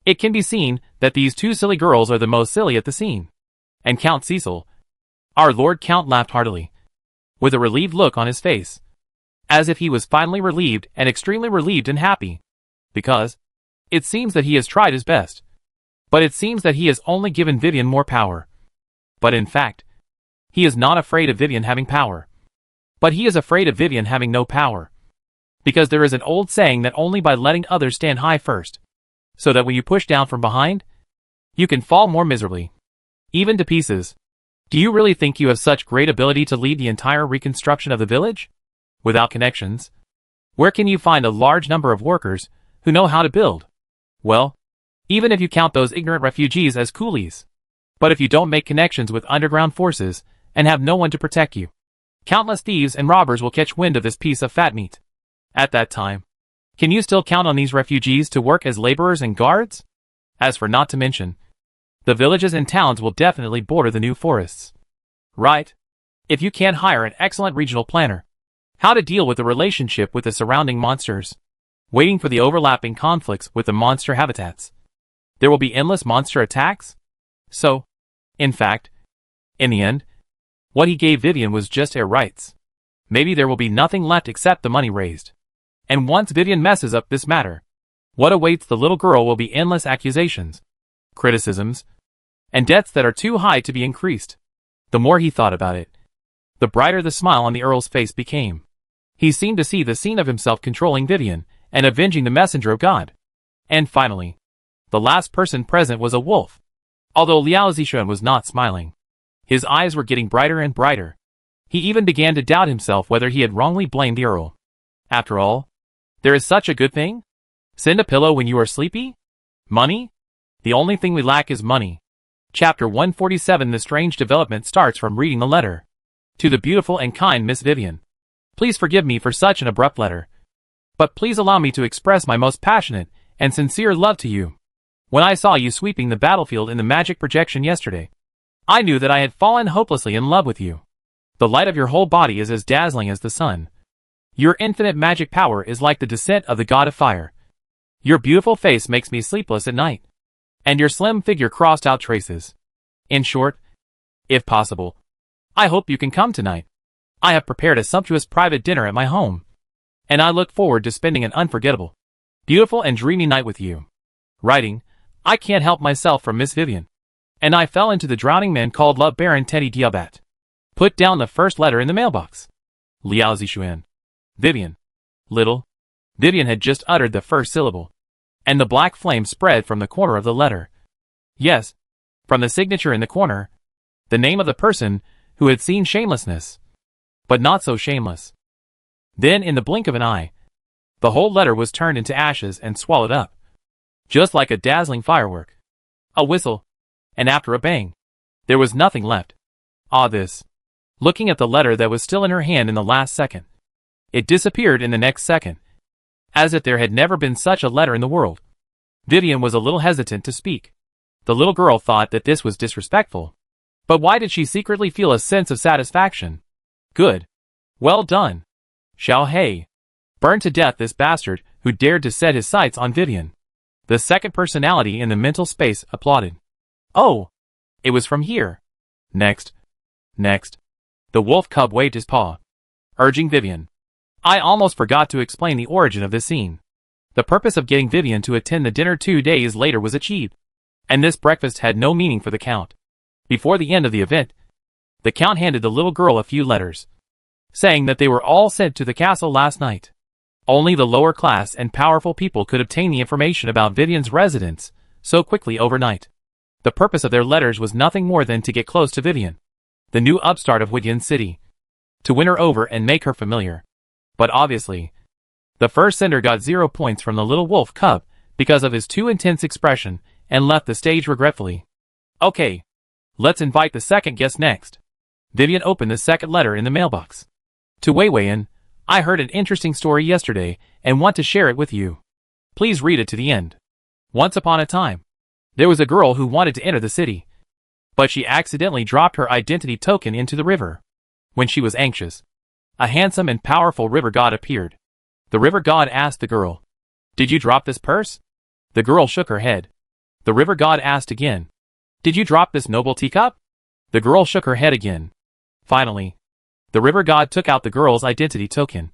It can be seen that these 2 silly girls are the most silly at the scene. And Count Cecil, our Lord Count, laughed heartily, with a relieved look on his face, as if he was finally relieved and extremely relieved and happy, because it seems that he has tried his best, but it seems that he has only given Vivian more power. But in fact, he is not afraid of Vivian having power, but he is afraid of Vivian having no power, because there is an old saying that only by letting others stand high first, so that when you push down from behind, you can fall more miserably, even to pieces. Do you really think you have such great ability to lead the entire reconstruction of the village? Without connections, where can you find a large number of workers who know how to build? Well, even if you count those ignorant refugees as coolies. But if you don't make connections with underground forces and have no one to protect you, countless thieves and robbers will catch wind of this piece of fat meat. At that time, can you still count on these refugees to work as laborers and guards? As for not to mention, the villages and towns will definitely border the new forests. Right? If you can't hire an excellent regional planner, how to deal with the relationship with the surrounding monsters, waiting for the overlapping conflicts with the monster habitats, there will be endless monster attacks? So, in fact, in the end, what he gave Vivian was just air rights. Maybe there will be nothing left except the money raised. And once Vivian messes up this matter, what awaits the little girl will be endless accusations, criticisms, and debts that are too high to be increased. The more he thought about it, the brighter the smile on the Earl's face became. He seemed to see the scene of himself controlling Vivian and avenging the messenger of God. And finally, the last person present was a wolf. Although Liao Zishuan was not smiling, his eyes were getting brighter and brighter. He even began to doubt himself whether he had wrongly blamed the Earl. After all, there is such a good thing? Send a pillow when you are sleepy? Money? The only thing we lack is money. Chapter 147. The strange development starts from reading the letter. To the beautiful and kind Miss Vivian. Please forgive me for such an abrupt letter, but please allow me to express my most passionate and sincere love to you. When I saw you sweeping the battlefield in the magic projection yesterday, I knew that I had fallen hopelessly in love with you. The light of your whole body is as dazzling as the sun. Your infinite magic power is like the descent of the god of fire. Your beautiful face makes me sleepless at night, and your slim figure crossed out traces. In short, if possible, I hope you can come tonight. I have prepared a sumptuous private dinner at my home, and I look forward to spending an unforgettable, beautiful and dreamy night with you. Writing, I can't help myself from Miss Vivian, and I fell into the drowning man called Love Baron Teddy Diabat. Put down the first letter in the mailbox. Liao Zishuan. Vivian. Little. Vivian had just uttered the first syllable, and the black flame spread from the corner of the letter. Yes, from the signature in the corner, the name of the person who had seen shamelessness, but not so shameless. Then in the blink of an eye, The whole letter was turned into ashes and swallowed up. Just like a dazzling firework. A whistle. And after a bang, there was nothing left. Ah, this. Looking at the letter that was still in her hand in the last second. It disappeared in the next second. As if there had never been such a letter in the world. Vivian was a little hesitant to speak. The little girl thought that this was disrespectful. But why did she secretly feel a sense of satisfaction? Good. Well done. Xiao He. Burn to death this bastard who dared to set his sights on Vivian. The second personality in the mental space applauded. Oh! It was from here. Next. Next. The wolf cub waved his paw, urging Vivian. I almost forgot to explain the origin of this scene. The purpose of getting Vivian to attend the dinner 2 days later was achieved. And this breakfast had no meaning for the Count. Before the end of the event, the Count handed the little girl a few letters, saying that they were all sent to the castle last night. Only the lower class and powerful people could obtain the information about Vivian's residence so quickly overnight. The purpose of their letters was nothing more than to get close to Vivian, the new upstart of Huidian City, to win her over and make her familiar. But obviously, the first sender got 0 points from the little wolf cub because of his too intense expression and left the stage regretfully. Okay, let's invite the second guest next. Vivian opened the second letter in the mailbox. To Wei Weiyan, I heard an interesting story yesterday and want to share it with you. Please read it to the end. Once upon a time, there was a girl who wanted to enter the city, but she accidentally dropped her identity token into the river. When she was anxious, a handsome and powerful river god appeared. The river god asked the girl, "Did you drop this purse?" The girl shook her head. The river god asked again, "Did you drop this noble teacup?" The girl shook her head again. Finally, the river god took out the girl's identity token,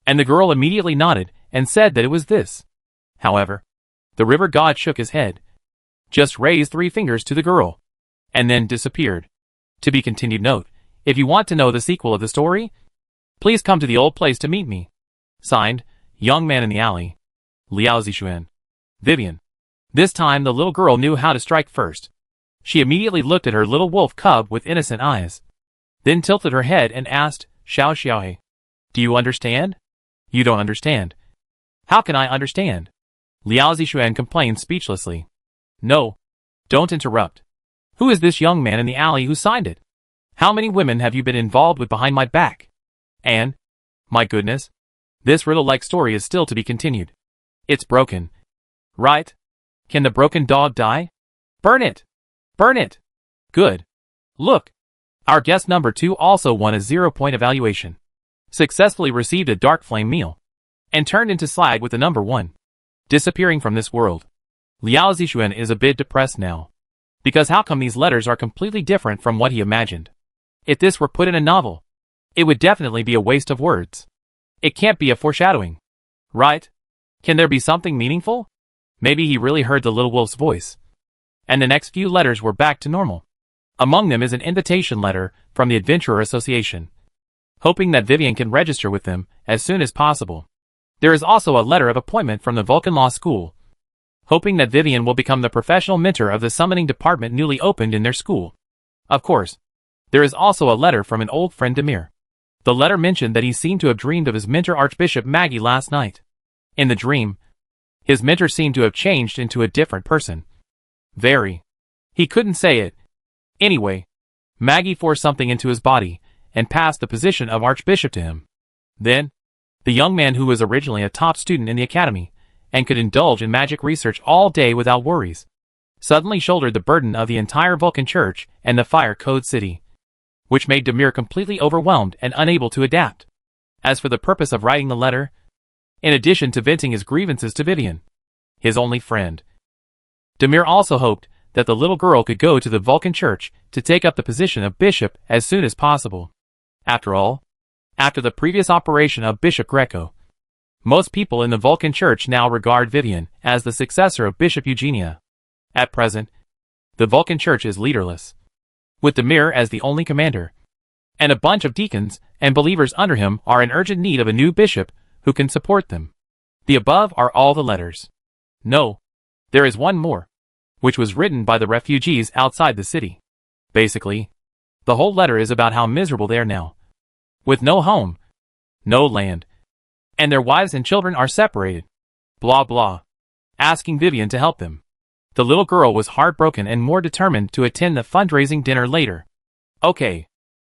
and the girl immediately nodded and said that it was this. However, the river god shook his head, just raised 3 fingers to the girl, and then disappeared. To be continued. Note, if you want to know the sequel of the story, please come to the old place to meet me. Signed, Young Man in the Alley. Liao Zixuan. Vivian. This time the little girl knew how to strike first. She immediately looked at her little wolf cub with innocent eyes, then tilted her head and asked, Xiao Xiaohe, do you understand? You don't understand. How can I understand? Liao Zixuan complained speechlessly. No. Don't interrupt. Who is this young man in the alley who signed it? How many women have you been involved with behind my back? And, my goodness, this riddle-like story is still to be continued. It's broken. Right? Can the broken dog die? Burn it! Burn it! Good. Look. Our guest number 2 also won a 0-point evaluation. Successfully received a dark flame meal. And turned into slag with the number 1. Disappearing from this world. Liao Zixuan is a bit depressed now. Because how come these letters are completely different from what he imagined? If this were put in a novel, it would definitely be a waste of words. It can't be a foreshadowing. Right? Can there be something meaningful? Maybe he really heard the little wolf's voice. And the next few letters were back to normal. Among them is an invitation letter from the Adventurer Association, hoping that Vivian can register with them as soon as possible. There is also a letter of appointment from the Vulcan Law School, hoping that Vivian will become the professional mentor of the summoning department newly opened in their school. Of course, there is also a letter from an old friend Demir. The letter mentioned that he seemed to have dreamed of his mentor Archbishop Maggie last night. In the dream, his mentor seemed to have changed into a different person. Very. He couldn't say it. Anyway, Maggie forced something into his body and passed the position of Archbishop to him. Then, the young man who was originally a top student in the academy and could indulge in magic research all day without worries, suddenly shouldered the burden of the entire Vulcan Church and the Fire Code City, which made Demir completely overwhelmed and unable to adapt. As for the purpose of writing the letter, in addition to venting his grievances to Vivian, his only friend, Demir also hoped that the little girl could go to the Vulcan Church to take up the position of bishop as soon as possible. After all, after the previous operation of Bishop Greco, most people in the Vulcan Church now regard Vivian as the successor of Bishop Eugenia. At present, the Vulcan Church is leaderless, with Demir as the only commander, and a bunch of deacons and believers under him are in urgent need of a new bishop who can support them. The above are all the letters. No, there is one more, which was written by the refugees outside the city. Basically, the whole letter is about how miserable they are now, with no home, no land, and their wives and children are separated. Blah blah. Asking Vivian to help them. The little girl was heartbroken and more determined to attend the fundraising dinner later. Okay.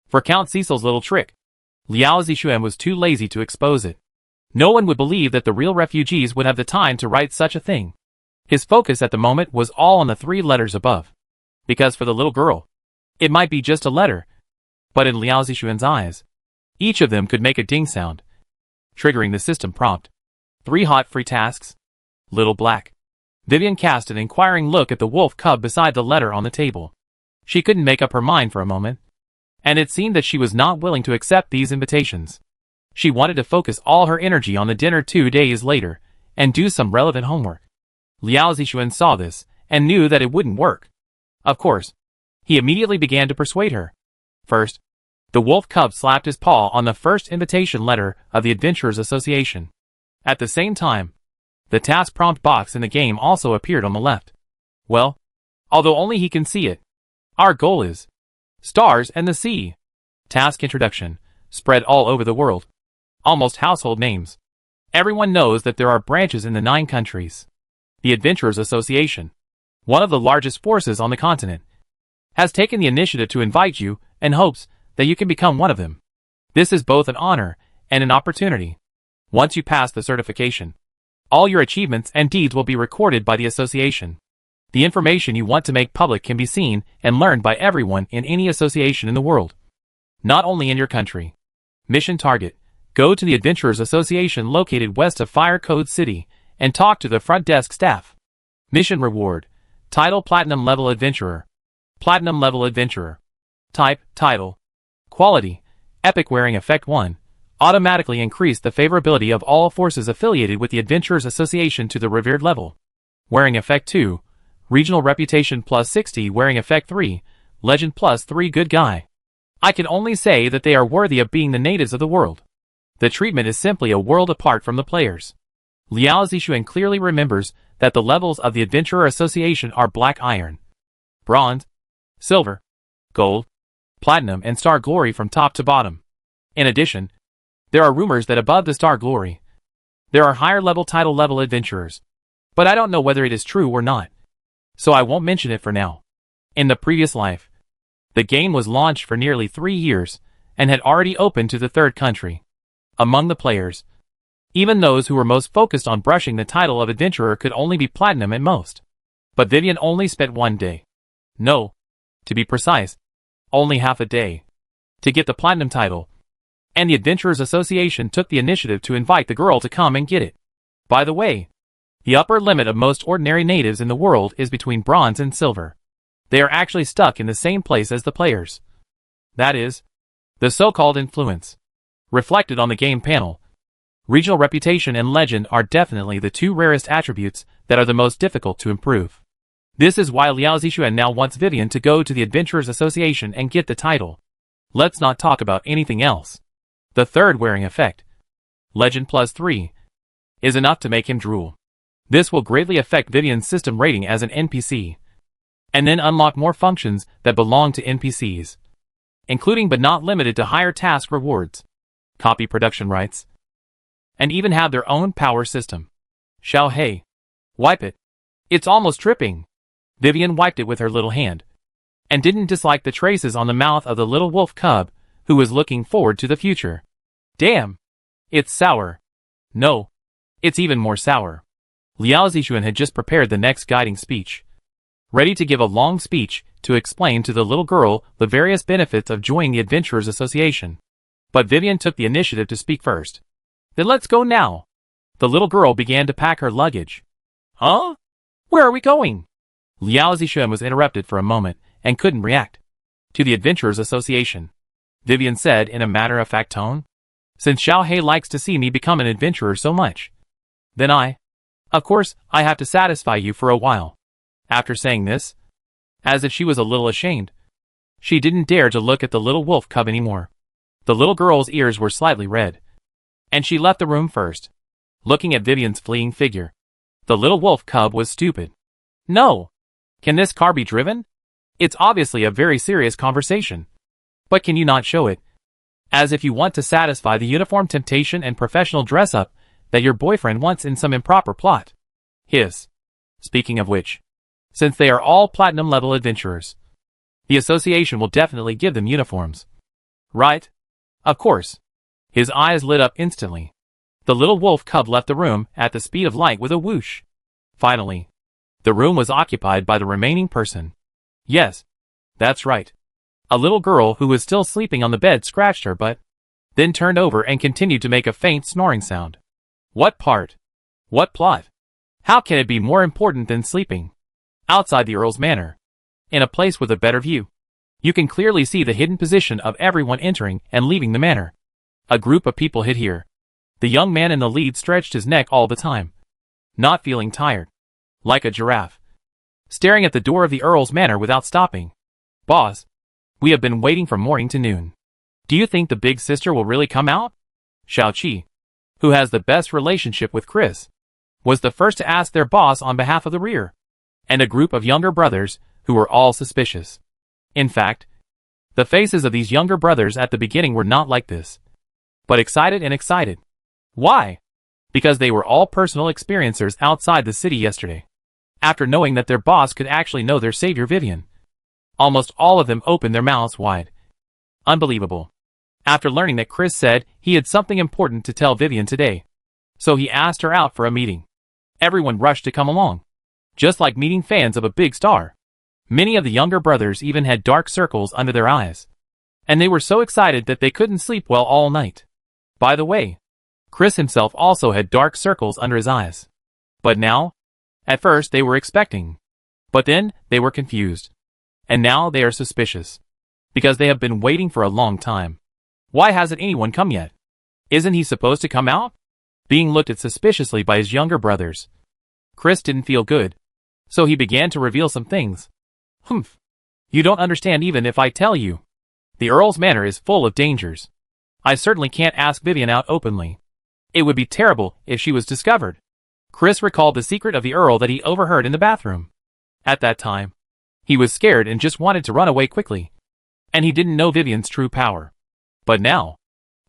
For Count Cecil's little trick, Liao Zixuan was too lazy to expose it. No one would believe that the real refugees would have the time to write such a thing. His focus at the moment was all on the 3 letters above. Because for the little girl, it might be just a letter, but in Liao Zixuan's eyes, each of them could make a ding sound, triggering the system prompt. 3 hot free tasks. Little black. Vivian cast an inquiring look at the wolf cub beside the letter on the table. She couldn't make up her mind for a moment, and it seemed that she was not willing to accept these invitations. She wanted to focus all her energy on the dinner 2 days later, and do some relevant homework. Liao Zixuan saw this, and knew that it wouldn't work. Of course, he immediately began to persuade her. First, the wolf cub slapped his paw on the first invitation letter of the Adventurers Association. At the same time, the task prompt box in the game also appeared on the left. Well, although only he can see it, our goal is stars and the sea. Task introduction, spread all over the world. Almost household names. Everyone knows that there are branches in the 9 countries. The Adventurers Association, one of the largest forces on the continent, has taken the initiative to invite you and hopes that you can become one of them. This is both an honor and an opportunity. Once you pass the certification, all your achievements and deeds will be recorded by the association. The information you want to make public can be seen and learned by everyone in any association in the world, not only in your country. Mission target: go to the Adventurers Association located west of Fire Code City and talk to the front desk staff. Mission reward: title Platinum Level Adventurer. Platinum Level Adventurer. Type: title. Quality: Epic. Wearing Effect 1. Automatically increase the favorability of all forces affiliated with the Adventurers Association to the revered level. Wearing Effect 2. Regional Reputation plus 60. Wearing Effect 3. Legend plus 3. Good guy. I can only say that they are worthy of being the natives of the world. The treatment is simply a world apart from the players. Liao Zixuan clearly remembers that the levels of the Adventurer Association are Black Iron, Bronze, Silver, Gold, Platinum and Star Glory from top to bottom. In addition, there are rumors that above the Star Glory, there are higher level title level adventurers. But I don't know whether it is true or not, so I won't mention it for now. In the previous life, the game was launched for nearly 3 years and had already opened to the 3rd country. Among the players, even those who were most focused on brushing the title of adventurer could only be platinum at most. But Vivian only spent 1 day. No, to be precise, only half a day, to get the platinum title, and the Adventurers Association took the initiative to invite the girl to come and get it. By the way, the upper limit of most ordinary natives in the world is between bronze and silver. They are actually stuck in the same place as the players. That is, the so-called influence. Reflected on the game panel, regional reputation and legend are definitely the 2 rarest attributes that are the most difficult to improve. This is why Liao Zixuan now wants Vivian to go to the Adventurers Association and get the title. Let's not talk about anything else. The 3rd wearing effect, Legend plus 3, is enough to make him drool. This will greatly affect Vivian's system rating as an NPC, and then unlock more functions that belong to NPCs, including but not limited to higher task rewards, copy production rights, and even have their own power system. Xiao Hei, wipe it. It's almost tripping. Vivian wiped it with her little hand, and didn't dislike the traces on the mouth of the little wolf cub, who was looking forward to the future. Damn! It's sour. No, it's even more sour. Liao Zixuan had just prepared the next guiding speech, ready to give a long speech to explain to the little girl the various benefits of joining the Adventurers Association. But Vivian took the initiative to speak first. Then let's go now. The little girl began to pack her luggage. Huh? Where are we going? Liao Zixuan was interrupted for a moment and couldn't react. To the Adventurers Association, Vivian said in a matter-of-fact tone. Since Xiao Hei likes to see me become an adventurer so much, then of course, I have to satisfy you for a while. After saying this, as if she was a little ashamed, she didn't dare to look at the little wolf cub anymore. The little girl's ears were slightly red, and she left the room first, looking at Vivian's fleeing figure. The little wolf cub was stupid. No! Can this car be driven? It's obviously a very serious conversation. But can you not show it? As if you want to satisfy the uniform temptation and professional dress-up that your boyfriend wants in some improper plot. Hiss. Speaking of which, since they are all platinum-level adventurers, the association will definitely give them uniforms. Right? Of course. His eyes lit up instantly. The little wolf cub left the room at the speed of light with a whoosh. Finally, the room was occupied by the remaining person. Yes, that's right. A little girl who was still sleeping on the bed scratched her butt, then turned over and continued to make a faint snoring sound. What part? What plot? How can it be more important than sleeping? Outside the Earl's manor, in a place with a better view, you can clearly see the hidden position of everyone entering and leaving the manor. A group of people hid here. The young man in the lead stretched his neck all the time, not feeling tired, like a giraffe, staring at the door of the Earl's manor without stopping. Boss, we have been waiting from morning to noon. Do you think the big sister will really come out? Xiaoqi, who has the best relationship with Chris, was the first to ask their boss on behalf of the rear, and a group of younger brothers who were all suspicious. In fact, the faces of these younger brothers at the beginning were not like this, but excited and excited. Why? Because they were all personal experiencers outside the city yesterday. After knowing that their boss could actually know their savior Vivian, almost all of them opened their mouths wide. Unbelievable. After learning that Chris said he had something important to tell Vivian today, so he asked her out for a meeting. Everyone rushed to come along, just like meeting fans of a big star. Many of the younger brothers even had dark circles under their eyes, and they were so excited that they couldn't sleep well all night. By the way, Chris himself also had dark circles under his eyes. But now, at first they were expecting, but then they were confused. And now they are suspicious, because they have been waiting for a long time. Why hasn't anyone come yet? Isn't he supposed to come out? Being looked at suspiciously by his younger brothers, Chris didn't feel good, so he began to reveal some things. Humph. You don't understand even if I tell you. The Earl's manor is full of dangers. I certainly can't ask Vivian out openly. It would be terrible if she was discovered. Chris recalled the secret of the Earl that he overheard in the bathroom. At that time, he was scared and just wanted to run away quickly. And he didn't know Vivian's true power. But now,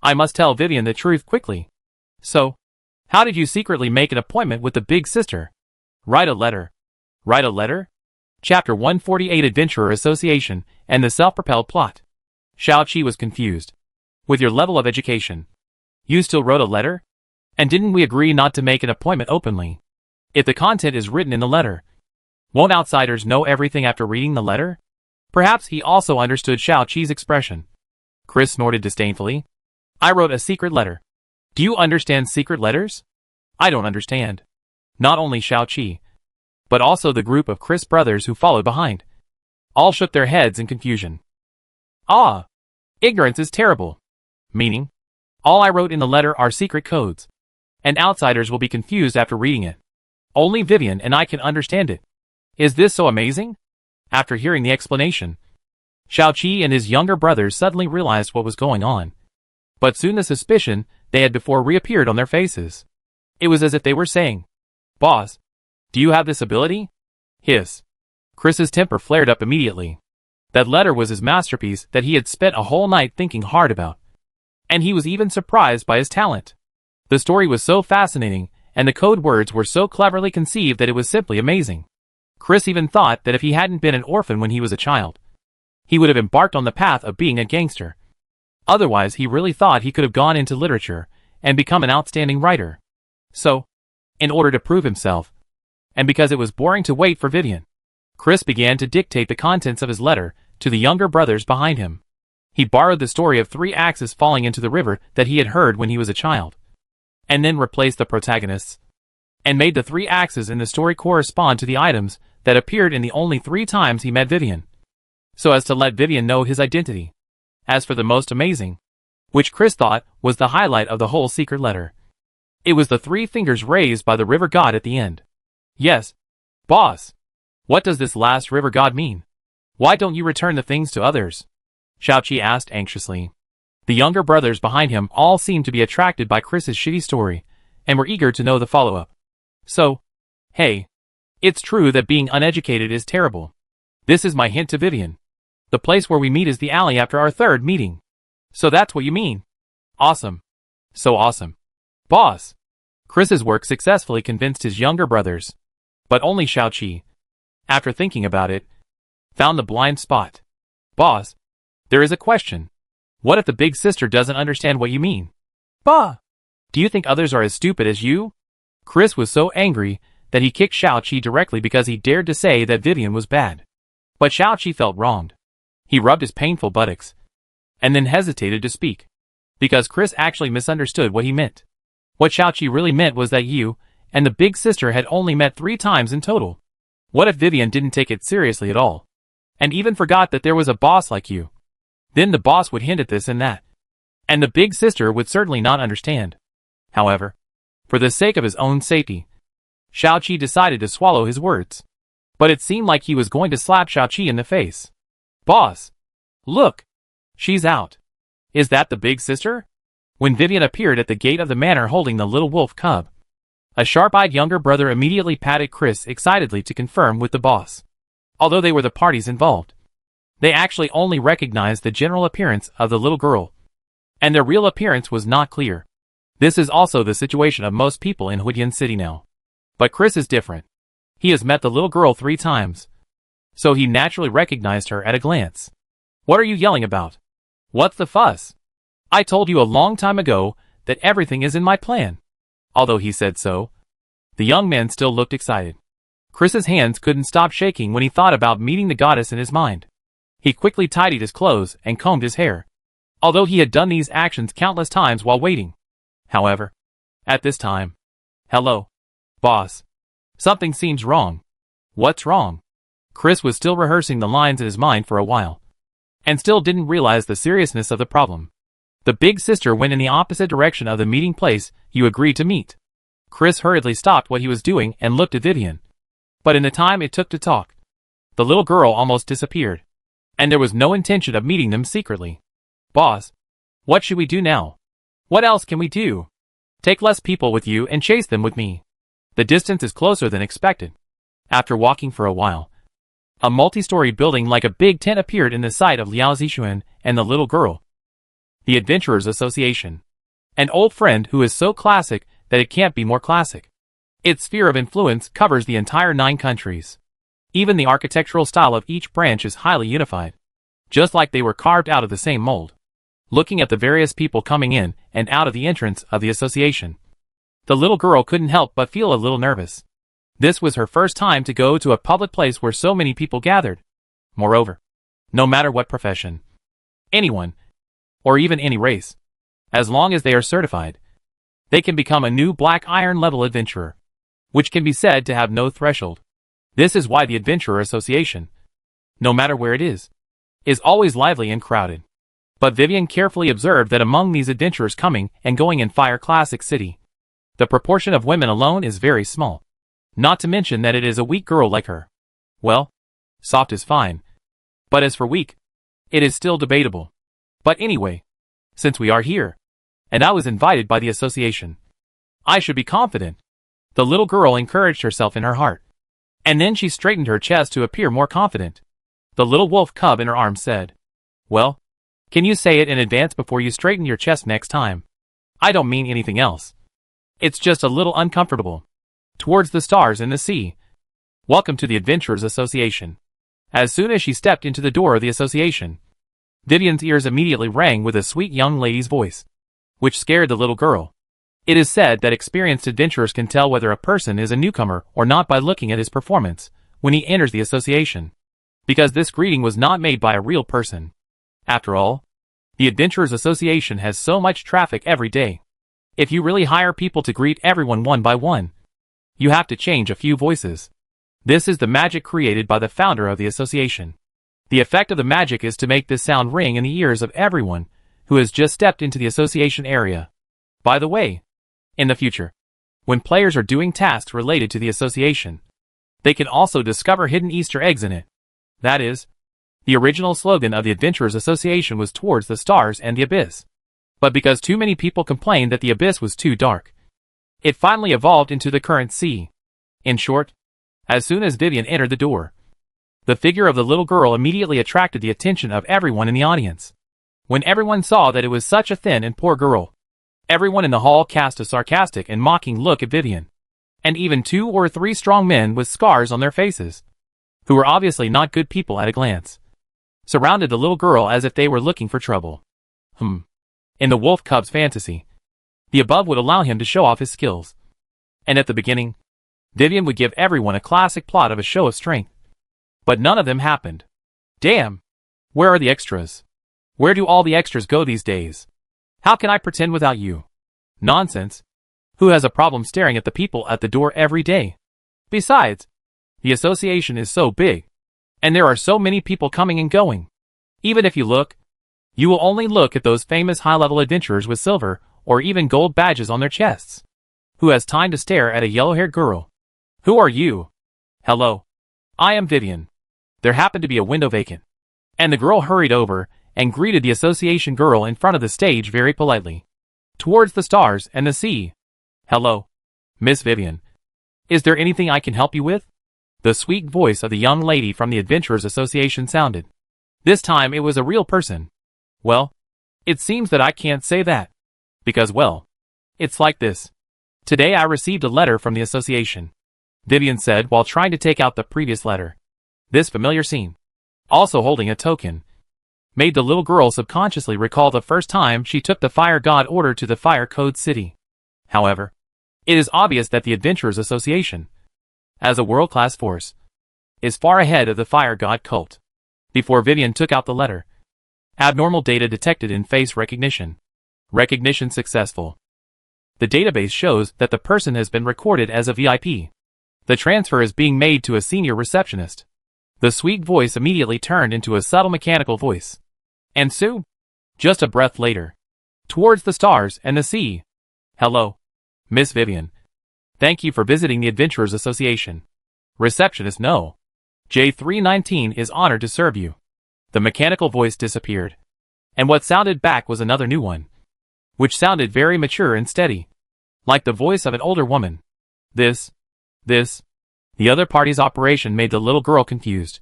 I must tell Vivian the truth quickly. So, how did you secretly make an appointment with the big sister? Write a letter. Write a letter? Chapter 148 Adventurer Association and the Self-Propelled Plot. Xiaoqi was confused. With your level of education, you still wrote a letter? And didn't we agree not to make an appointment openly? If the content is written in the letter, won't outsiders know everything after reading the letter? Perhaps he also understood Xiaoqi's expression. Chris snorted disdainfully. I wrote a secret letter. Do you understand secret letters? I don't understand. Not only Xiaoqi, but also the group of Chris brothers who followed behind. All shook their heads in confusion. Ah! Ignorance is terrible. Meaning, all I wrote in the letter are secret codes, and outsiders will be confused after reading it. Only Vivian and I can understand it. Is this so amazing? After hearing the explanation, Xiaoqi and his younger brothers suddenly realized what was going on. But soon the suspicion they had before reappeared on their faces. It was as if they were saying, Boss, do you have this ability? Hiss. Chris's temper flared up immediately. That letter was his masterpiece that he had spent a whole night thinking hard about. And he was even surprised by his talent. The story was so fascinating, and the code words were so cleverly conceived that it was simply amazing. Chris even thought that if he hadn't been an orphan when he was a child, he would have embarked on the path of being a gangster. Otherwise, he really thought he could have gone into literature and become an outstanding writer. So, in order to prove himself, and because it was boring to wait for Vivian, Chris began to dictate the contents of his letter to the younger brothers behind him. He borrowed the story of 3 axes falling into the river that he had heard when he was a child, and then replaced the protagonists, and made the 3 axes in the story correspond to the items that appeared in the only 3 times he met Vivian, so as to let Vivian know his identity. As for the most amazing, which Chris thought was the highlight of the whole secret letter, it was the 3 fingers raised by the river god at the end. Yes, boss. What does this last river god mean? Why don't you return the things to others? Xiaoqi asked anxiously. The younger brothers behind him all seemed to be attracted by Chris's shitty story, and were eager to know the follow-up. So, hey, it's true that being uneducated is terrible. This is my hint to Vivian. The place where we meet is the alley after our 3rd meeting. So that's what you mean. Awesome. So awesome. Boss. Chris's work successfully convinced his younger brothers. But only Xiaoqi, after thinking about it, found the blind spot. Boss, there is a question. What if the big sister doesn't understand what you mean? Bah! Do you think others are as stupid as you? Chris was so angry that he kicked Xiaoqi directly because he dared to say that Vivian was bad. But Xiaoqi felt wronged. He rubbed his painful buttocks, and then hesitated to speak, because Chris actually misunderstood what he meant. What Xiaoqi really meant was that you and the big sister had only met 3 times in total. What if Vivian didn't take it seriously at all, and even forgot that there was a boss like you? Then the boss would hint at this and that, and the big sister would certainly not understand. However, for the sake of his own safety, Xiaoqi decided to swallow his words. But it seemed like he was going to slap Xiaoqi in the face. Boss! Look! She's out. Is that the big sister? When Vivian appeared at the gate of the manor holding the little wolf cub, a sharp-eyed younger brother immediately patted Chris excitedly to confirm with the boss. Although they were the parties involved, they actually only recognized the general appearance of the little girl, and their real appearance was not clear. This is also the situation of most people in Huidian City now. But Chris is different. He has met the little girl 3 times, so he naturally recognized her at a glance. What are you yelling about? What's the fuss? I told you a long time ago that everything is in my plan. Although he said so, the young man still looked excited. Chris's hands couldn't stop shaking when he thought about meeting the goddess in his mind. He quickly tidied his clothes and combed his hair, although he had done these actions countless times while waiting. However, at this time, hello, boss. Something seems wrong. What's wrong? Chris was still rehearsing the lines in his mind for a while, and still didn't realize the seriousness of the problem. The big sister went in the opposite direction of the meeting place you agreed to meet. Chris hurriedly stopped what he was doing and looked at Vivian. But in the time it took to talk, the little girl almost disappeared, and there was no intention of meeting them secretly. Boss, what should we do now? What else can we do? Take less people with you and chase them with me. The distance is closer than expected. After walking for a while, a multi-story building like a big tent appeared in the sight of Liao Zixuan and the little girl. The Adventurers Association. An old friend who is so classic that it can't be more classic. Its sphere of influence covers the entire 9 countries. Even the architectural style of each branch is highly unified, just like they were carved out of the same mold. Looking at the various people coming in and out of the entrance of the association, the little girl couldn't help but feel a little nervous. This was her first time to go to a public place where so many people gathered. Moreover, no matter what profession, anyone, or even any race, as long as they are certified, they can become a new black iron level adventurer, which can be said to have no threshold. This is why the Adventurer Association, no matter where it is always lively and crowded. But Vivian carefully observed that among these adventurers coming and going in Fire Classic City, the proportion of women alone is very small. Not to mention that it is a weak girl like her. Well, soft is fine, but as for weak, it is still debatable. But anyway, since we are here, and I was invited by the association, I should be confident. The little girl encouraged herself in her heart, and then she straightened her chest to appear more confident. The little wolf cub in her arms said, "Well, can you say it in advance before you straighten your chest next time? I don't mean anything else. It's just a little uncomfortable." Towards the stars in the sea. Welcome to the Adventurers Association. As soon as she stepped into the door of the association, Vivian's ears immediately rang with a sweet young lady's voice, which scared the little girl. It is said that experienced adventurers can tell whether a person is a newcomer or not by looking at his performance when he enters the association, because this greeting was not made by a real person. After all, the Adventurers Association has so much traffic every day. If you really hire people to greet everyone one by one, you have to change a few voices. This is the magic created by the founder of the association. The effect of the magic is to make this sound ring in the ears of everyone who has just stepped into the association area. By the way, in the future, when players are doing tasks related to the association, they can also discover hidden Easter eggs in it. That is, the original slogan of the Adventurers Association was towards the stars and the abyss. But because too many people complained that the abyss was too dark, it finally evolved into the current sea. In short, as soon as Vivian entered the door, the figure of the little girl immediately attracted the attention of everyone in the audience. When everyone saw that it was such a thin and poor girl, everyone in the hall cast a sarcastic and mocking look at Vivian. And even 2 or 3 strong men with scars on their faces, who were obviously not good people at a glance, surrounded the little girl as if they were looking for trouble. In the wolf cub's fantasy, the above would allow him to show off his skills. And at the beginning, Vivian would give everyone a classic plot of a show of strength. But none of them happened. Damn! Where are the extras? Where do all the extras go these days? How can I pretend without you? Nonsense. Who has a problem staring at the people at the door every day? Besides, the association is so big, and there are so many people coming and going. Even if you look, you will only look at those famous high-level adventurers with silver or even gold badges on their chests. Who has time to stare at a yellow-haired girl? Who are you? Hello. I am Vivian. There happened to be a window vacant. And the girl hurried over and greeted the association girl in front of the stage very politely. Towards the stars and the sea. Hello, Miss Vivian. Is there anything I can help you with? The sweet voice of the young lady from the Adventurers Association sounded. This time it was a real person. Well, it seems that I can't say that. Because, well, it's like this. Today I received a letter from the association, Vivian said while trying to take out the previous letter. This familiar scene, also holding a token, made the little girl subconsciously recall the first time she took the fire god order to the Fire Code City. However, it is obvious that the Adventurers Association, as a world-class force, is far ahead of the Fire God cult. Before Vivian took out the letter, abnormal data detected in face recognition. Recognition successful. The database shows that the person has been recorded as a VIP. The transfer is being made to a senior receptionist. The sweet voice immediately turned into a subtle mechanical voice. And soon, just a breath later, towards the stars and the sea. Hello, Miss Vivian. Thank you for visiting the Adventurers Association. Receptionist, no. J319 is honored to serve you. The mechanical voice disappeared. And what sounded back was another new one, which sounded very mature and steady, like the voice of an older woman. This. The other party's operation made the little girl confused.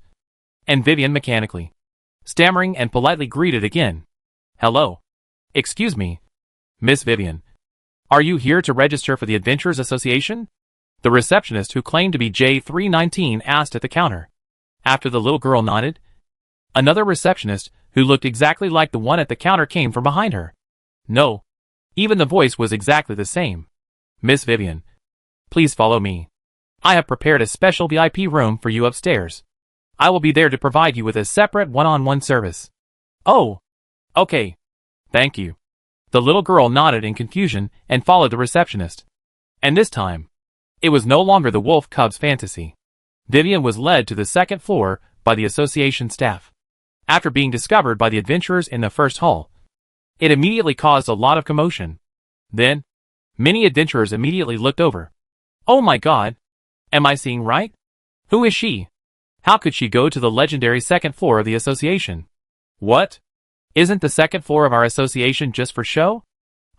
And Vivian mechanically, stammering and politely greeted again. Hello. Excuse me, Miss Vivian. Are you here to register for the Adventurers Association? The receptionist who claimed to be J319 asked at the counter. After the little girl nodded, another receptionist who looked exactly like the one at the counter came from behind her. No. Even the voice was exactly the same. Miss Vivian, please follow me. I have prepared a special VIP room for you upstairs. I will be there to provide you with a separate one-on-one service. Oh. Okay. Thank you. The little girl nodded in confusion and followed the receptionist. And this time, it was no longer the wolf cub's fantasy. Vivian was led to the second floor by the association staff. After being discovered by the adventurers in the first hall, it immediately caused a lot of commotion. Then, many adventurers immediately looked over. Oh my god! Am I seeing right? Who is she? How could she go to the legendary second floor of the association? What? Isn't the second floor of our association just for show?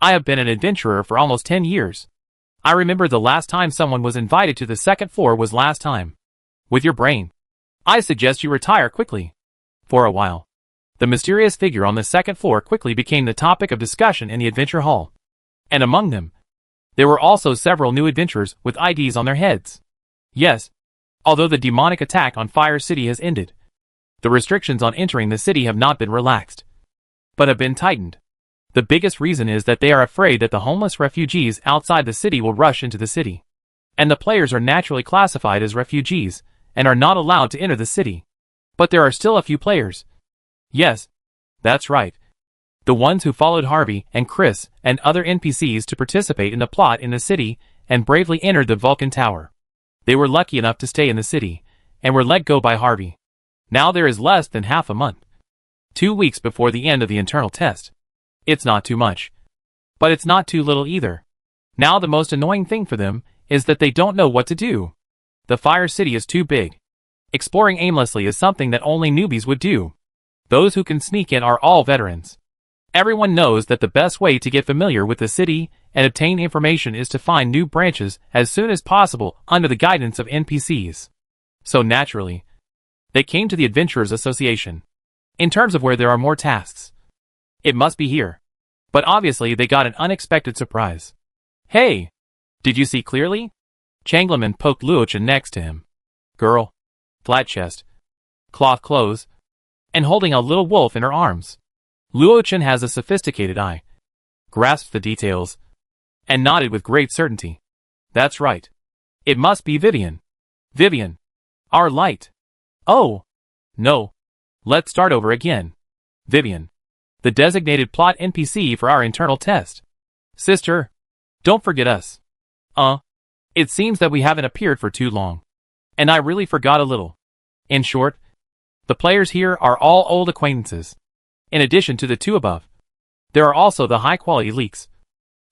I have been an adventurer for almost 10 years. I remember the last time someone was invited to the second floor was last time. With your brain, I suggest you retire quickly. For a while, the mysterious figure on the second floor quickly became the topic of discussion in the adventure hall. And among them, there were also several new adventurers with IDs on their heads. Yes, although the demonic attack on Fire City has ended, the restrictions on entering the city have not been relaxed, but have been tightened. The biggest reason is that they are afraid that the homeless refugees outside the city will rush into the city. And the players are naturally classified as refugees, and are not allowed to enter the city. But there are still a few players. Yes, that's right. The ones who followed Harvey and Chris and other NPCs to participate in the plot in the city and bravely entered the Vulcan Tower. They were lucky enough to stay in the city, and were let go by Harvey. Now there is less than half a month. 2 weeks before the end of the internal test. It's not too much. But it's not too little either. Now the most annoying thing for them is that they don't know what to do. The Fire City is too big. Exploring aimlessly is something that only newbies would do. Those who can sneak in are all veterans. Everyone knows that the best way to get familiar with the city and obtain information is to find new branches as soon as possible under the guidance of NPCs. So naturally, they came to the Adventurers Association. In terms of where there are more tasks, It must be here. But obviously they got an unexpected surprise. Hey! Did you see clearly? Changliman poked Luochan next to him. Girl. Flat chest. Cloth clothes. And holding a little wolf in her arms. Luochan has a sophisticated eye. Grasped the details. And nodded with great certainty. That's right. It must be Vivian. Vivian. Our light. Oh. No. Let's start over again. Vivian. The designated plot NPC for our internal test. Sister. Don't forget us. It seems that we haven't appeared for too long. And I really forgot a little. In short, the players here are all old acquaintances. In addition to the two above, there are also the high-quality leaks,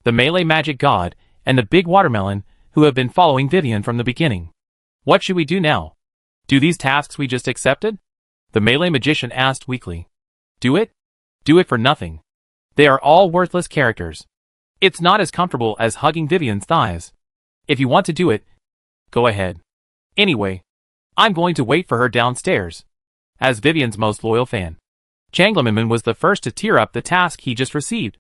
the melee magic god, and the big watermelon who have been following Vivian from the beginning. What should we do now? Do these tasks we just accepted? The melee magician asked weakly. Do it? Do it for nothing. They are all worthless characters. It's not as comfortable as hugging Vivian's thighs. If you want to do it, go ahead. Anyway, I'm going to wait for her downstairs. As Vivian's most loyal fan, Changliman was the first to tear up the task he just received,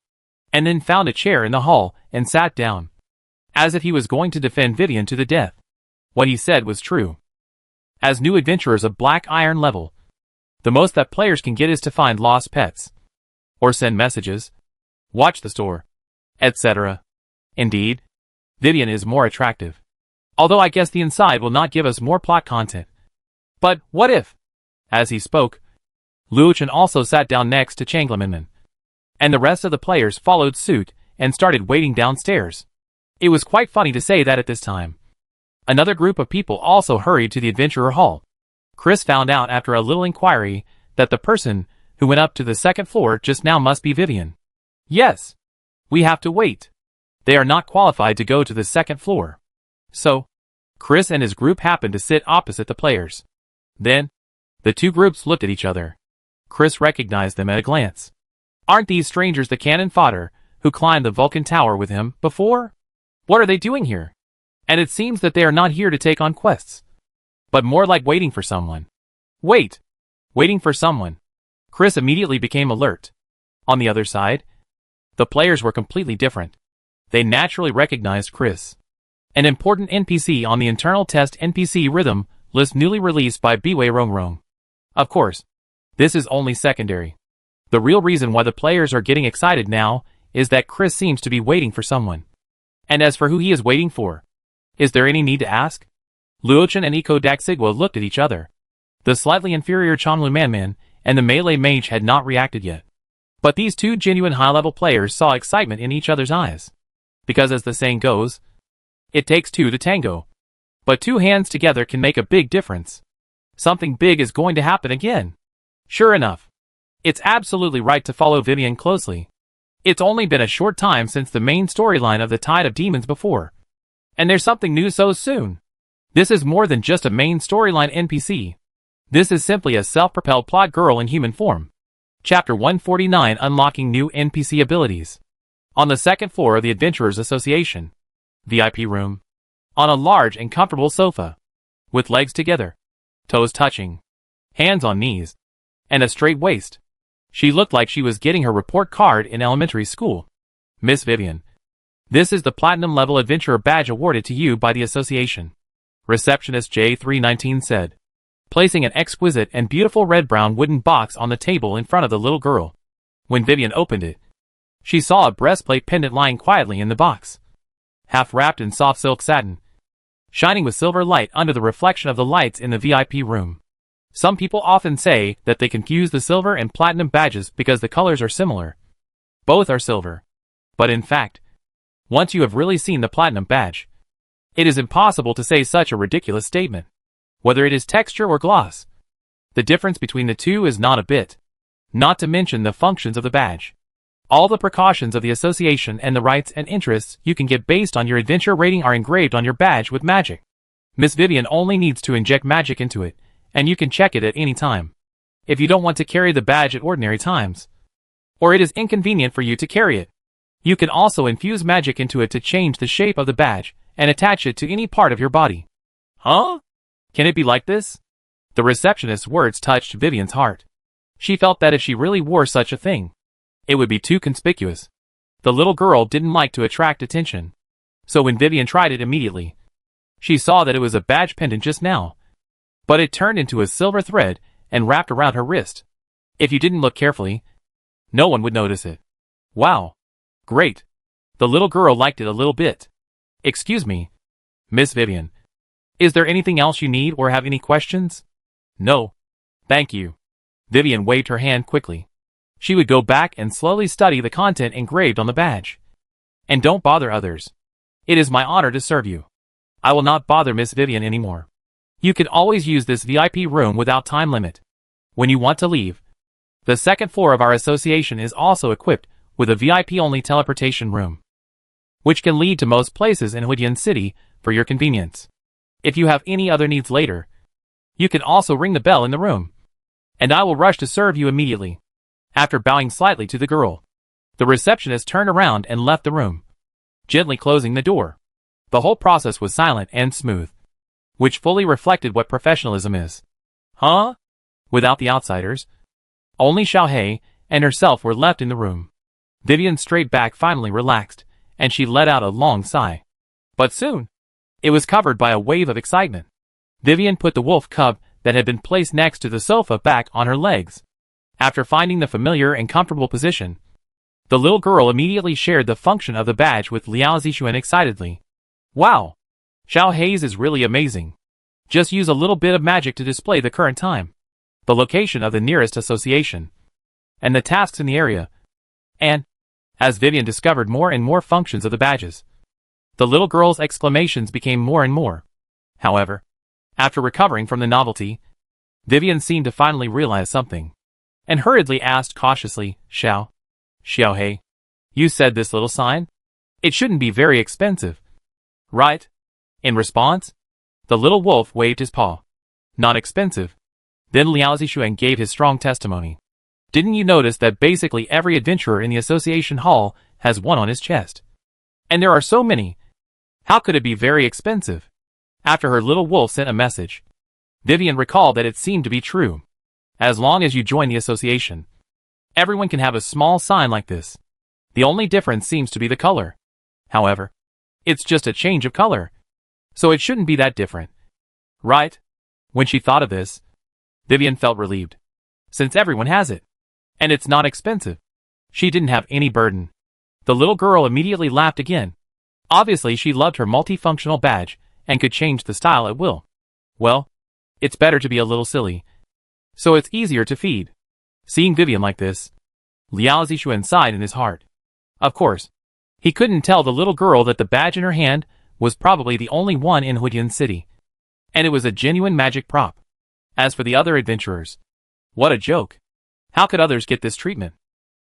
and then found a chair in the hall and sat down, as if he was going to defend Vivian to the death. What he said was true. As new adventurers of Black Iron level, the most that players can get is to find lost pets, or send messages, watch the store, etc. Indeed, Vivian is more attractive. Although I guess the inside will not give us more plot content. But what if? As he spoke, Luochan also sat down next to Changliman, and the rest of the players followed suit and started waiting downstairs. It was quite funny to say that at this time. Another group of people also hurried to the adventurer hall. Chris found out after a little inquiry that the person who went up to the second floor just now must be Vivian. Yes. We have to wait. They are not qualified to go to the second floor. So, Chris and his group happened to sit opposite the players. Then, the two groups looked at each other. Chris recognized them at a glance. Aren't these strangers the cannon fodder who climbed the Vulcan Tower with him before? What are they doing here? And it seems that they are not here to take on quests, but more like waiting for someone. Wait! Waiting for someone. Chris immediately became alert. On the other side, the players were completely different. They naturally recognized Chris, an important NPC on the internal test NPC rhythm list newly released by Biwei Rongrong. Of course, this is only secondary. The real reason why the players are getting excited now is that Chris seems to be waiting for someone. And as for who he is waiting for, is there any need to ask? Luochan and Iko Daxigwa looked at each other. The slightly inferior Chanlu Manman and the melee mage had not reacted yet. But these two genuine high-level players saw excitement in each other's eyes. Because as the saying goes, it takes two to tango. But two hands together can make a big difference. Something big is going to happen again. Sure enough, it's absolutely right to follow Vivian closely. It's only been a short time since the main storyline of the Tide of Demons before. And there's something new so soon. This is more than just a main storyline NPC. This is simply a self-propelled plot girl in human form. Chapter 149 Unlocking New NPC Abilities. On the second floor of the Adventurers Association. VIP room. On a large and comfortable sofa. With legs together. Toes touching. Hands on knees. And a straight waist. She looked like she was getting her report card in elementary school. Miss Vivian. This is the Platinum Level Adventurer Badge awarded to you by the Association. Receptionist J319 said, placing an exquisite and beautiful red-brown wooden box on the table in front of the little girl. When Vivian opened it, she saw a breastplate pendant lying quietly in the box, half wrapped in soft silk satin, shining with silver light under the reflection of the lights in the VIP room. Some people often say that they confuse the silver and platinum badges because the colors are similar. Both are silver. But in fact, once you have really seen the platinum badge, it is impossible to say such a ridiculous statement. Whether it is texture or gloss, the difference between the two is not a bit. Not to mention the functions of the badge. All the precautions of the association and the rights and interests you can get based on your adventure rating are engraved on your badge with magic. Miss Vivian only needs to inject magic into it, and you can check it at any time. If you don't want to carry the badge at ordinary times, or it is inconvenient for you to carry it, you can also infuse magic into it to change the shape of the badge and attach it to any part of your body. Huh? Can it be like this? The receptionist's words touched Vivian's heart. She felt that if she really wore such a thing, It would be too conspicuous. The little girl didn't like to attract attention. So when Vivian tried it immediately, she saw that it was a badge pendant just now. But it turned into a silver thread and wrapped around her wrist. If you didn't look carefully, no one would notice it. Wow. Great. The little girl liked it a little bit. Excuse me, Miss Vivian. Is there anything else you need or have any questions? No. Thank you. Vivian waved her hand quickly. She would go back and slowly study the content engraved on the badge. And don't bother others. It is my honor to serve you. I will not bother Miss Vivian anymore. You can always use this VIP room without time limit. When you want to leave. The second floor of our association is also equipped with a VIP-only teleportation room, which can lead to most places in Huidian City for your convenience. If you have any other needs later, you can also ring the bell in the room, and I will rush to serve you immediately. After bowing slightly to the girl, the receptionist turned around and left the room, gently closing the door. The whole process was silent and smooth, which fully reflected what professionalism is. Huh? Without the outsiders, only Xiaohei and herself were left in the room. Vivian's straight back finally relaxed, and she let out a long sigh. But soon, it was covered by a wave of excitement. Vivian put the wolf cub that had been placed next to the sofa back on her legs. After finding the familiar and comfortable position, the little girl immediately shared the function of the badge with Liao Zixuan excitedly. Wow! Xiaohei's is really amazing. Just use a little bit of magic to display the current time, the location of the nearest association, and the tasks in the area. And, as Vivian discovered more and more functions of the badges, the little girl's exclamations became more and more. However, after recovering from the novelty, Vivian seemed to finally realize something, and hurriedly asked cautiously, Xiaohei, you said this little sign? It shouldn't be very expensive, right? In response, the little wolf waved his paw. Not expensive. Then Liao Zixuan gave his strong testimony. Didn't you notice that basically every adventurer in the association hall has one on his chest? And there are so many. How could it be very expensive? After her little wolf sent a message, Vivian recalled that it seemed to be true. As long as you join the association, everyone can have a small sign like this. The only difference seems to be the color. However, it's just a change of color, so it shouldn't be that different. Right? When she thought of this, Vivian felt relieved. Since everyone has it, and it's not expensive, she didn't have any burden. The little girl immediately laughed again. Obviously she loved her multifunctional badge and could change the style at will. Well, it's better to be a little silly, so it's easier to feed. Seeing Vivian like this, Liao Zixuan sighed in his heart. Of course, he couldn't tell the little girl that the badge in her hand was probably the only one in Huidian City, and it was a genuine magic prop. As for the other adventurers, what a joke. How could others get this treatment?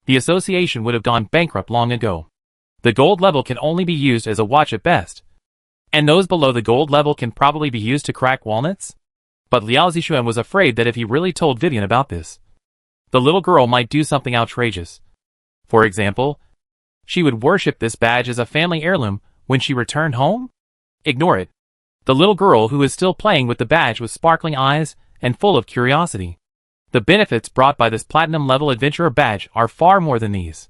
The association would have gone bankrupt long ago. The gold level can only be used as a watch at best, and those below the gold level can probably be used to crack walnuts? But Liao Zixuan was afraid that if he really told Vivian about this, the little girl might do something outrageous. For example, she would worship this badge as a family heirloom when she returned home? Ignore it. The little girl who is still playing with the badge with sparkling eyes and full of curiosity. The benefits brought by this platinum-level adventurer badge are far more than these.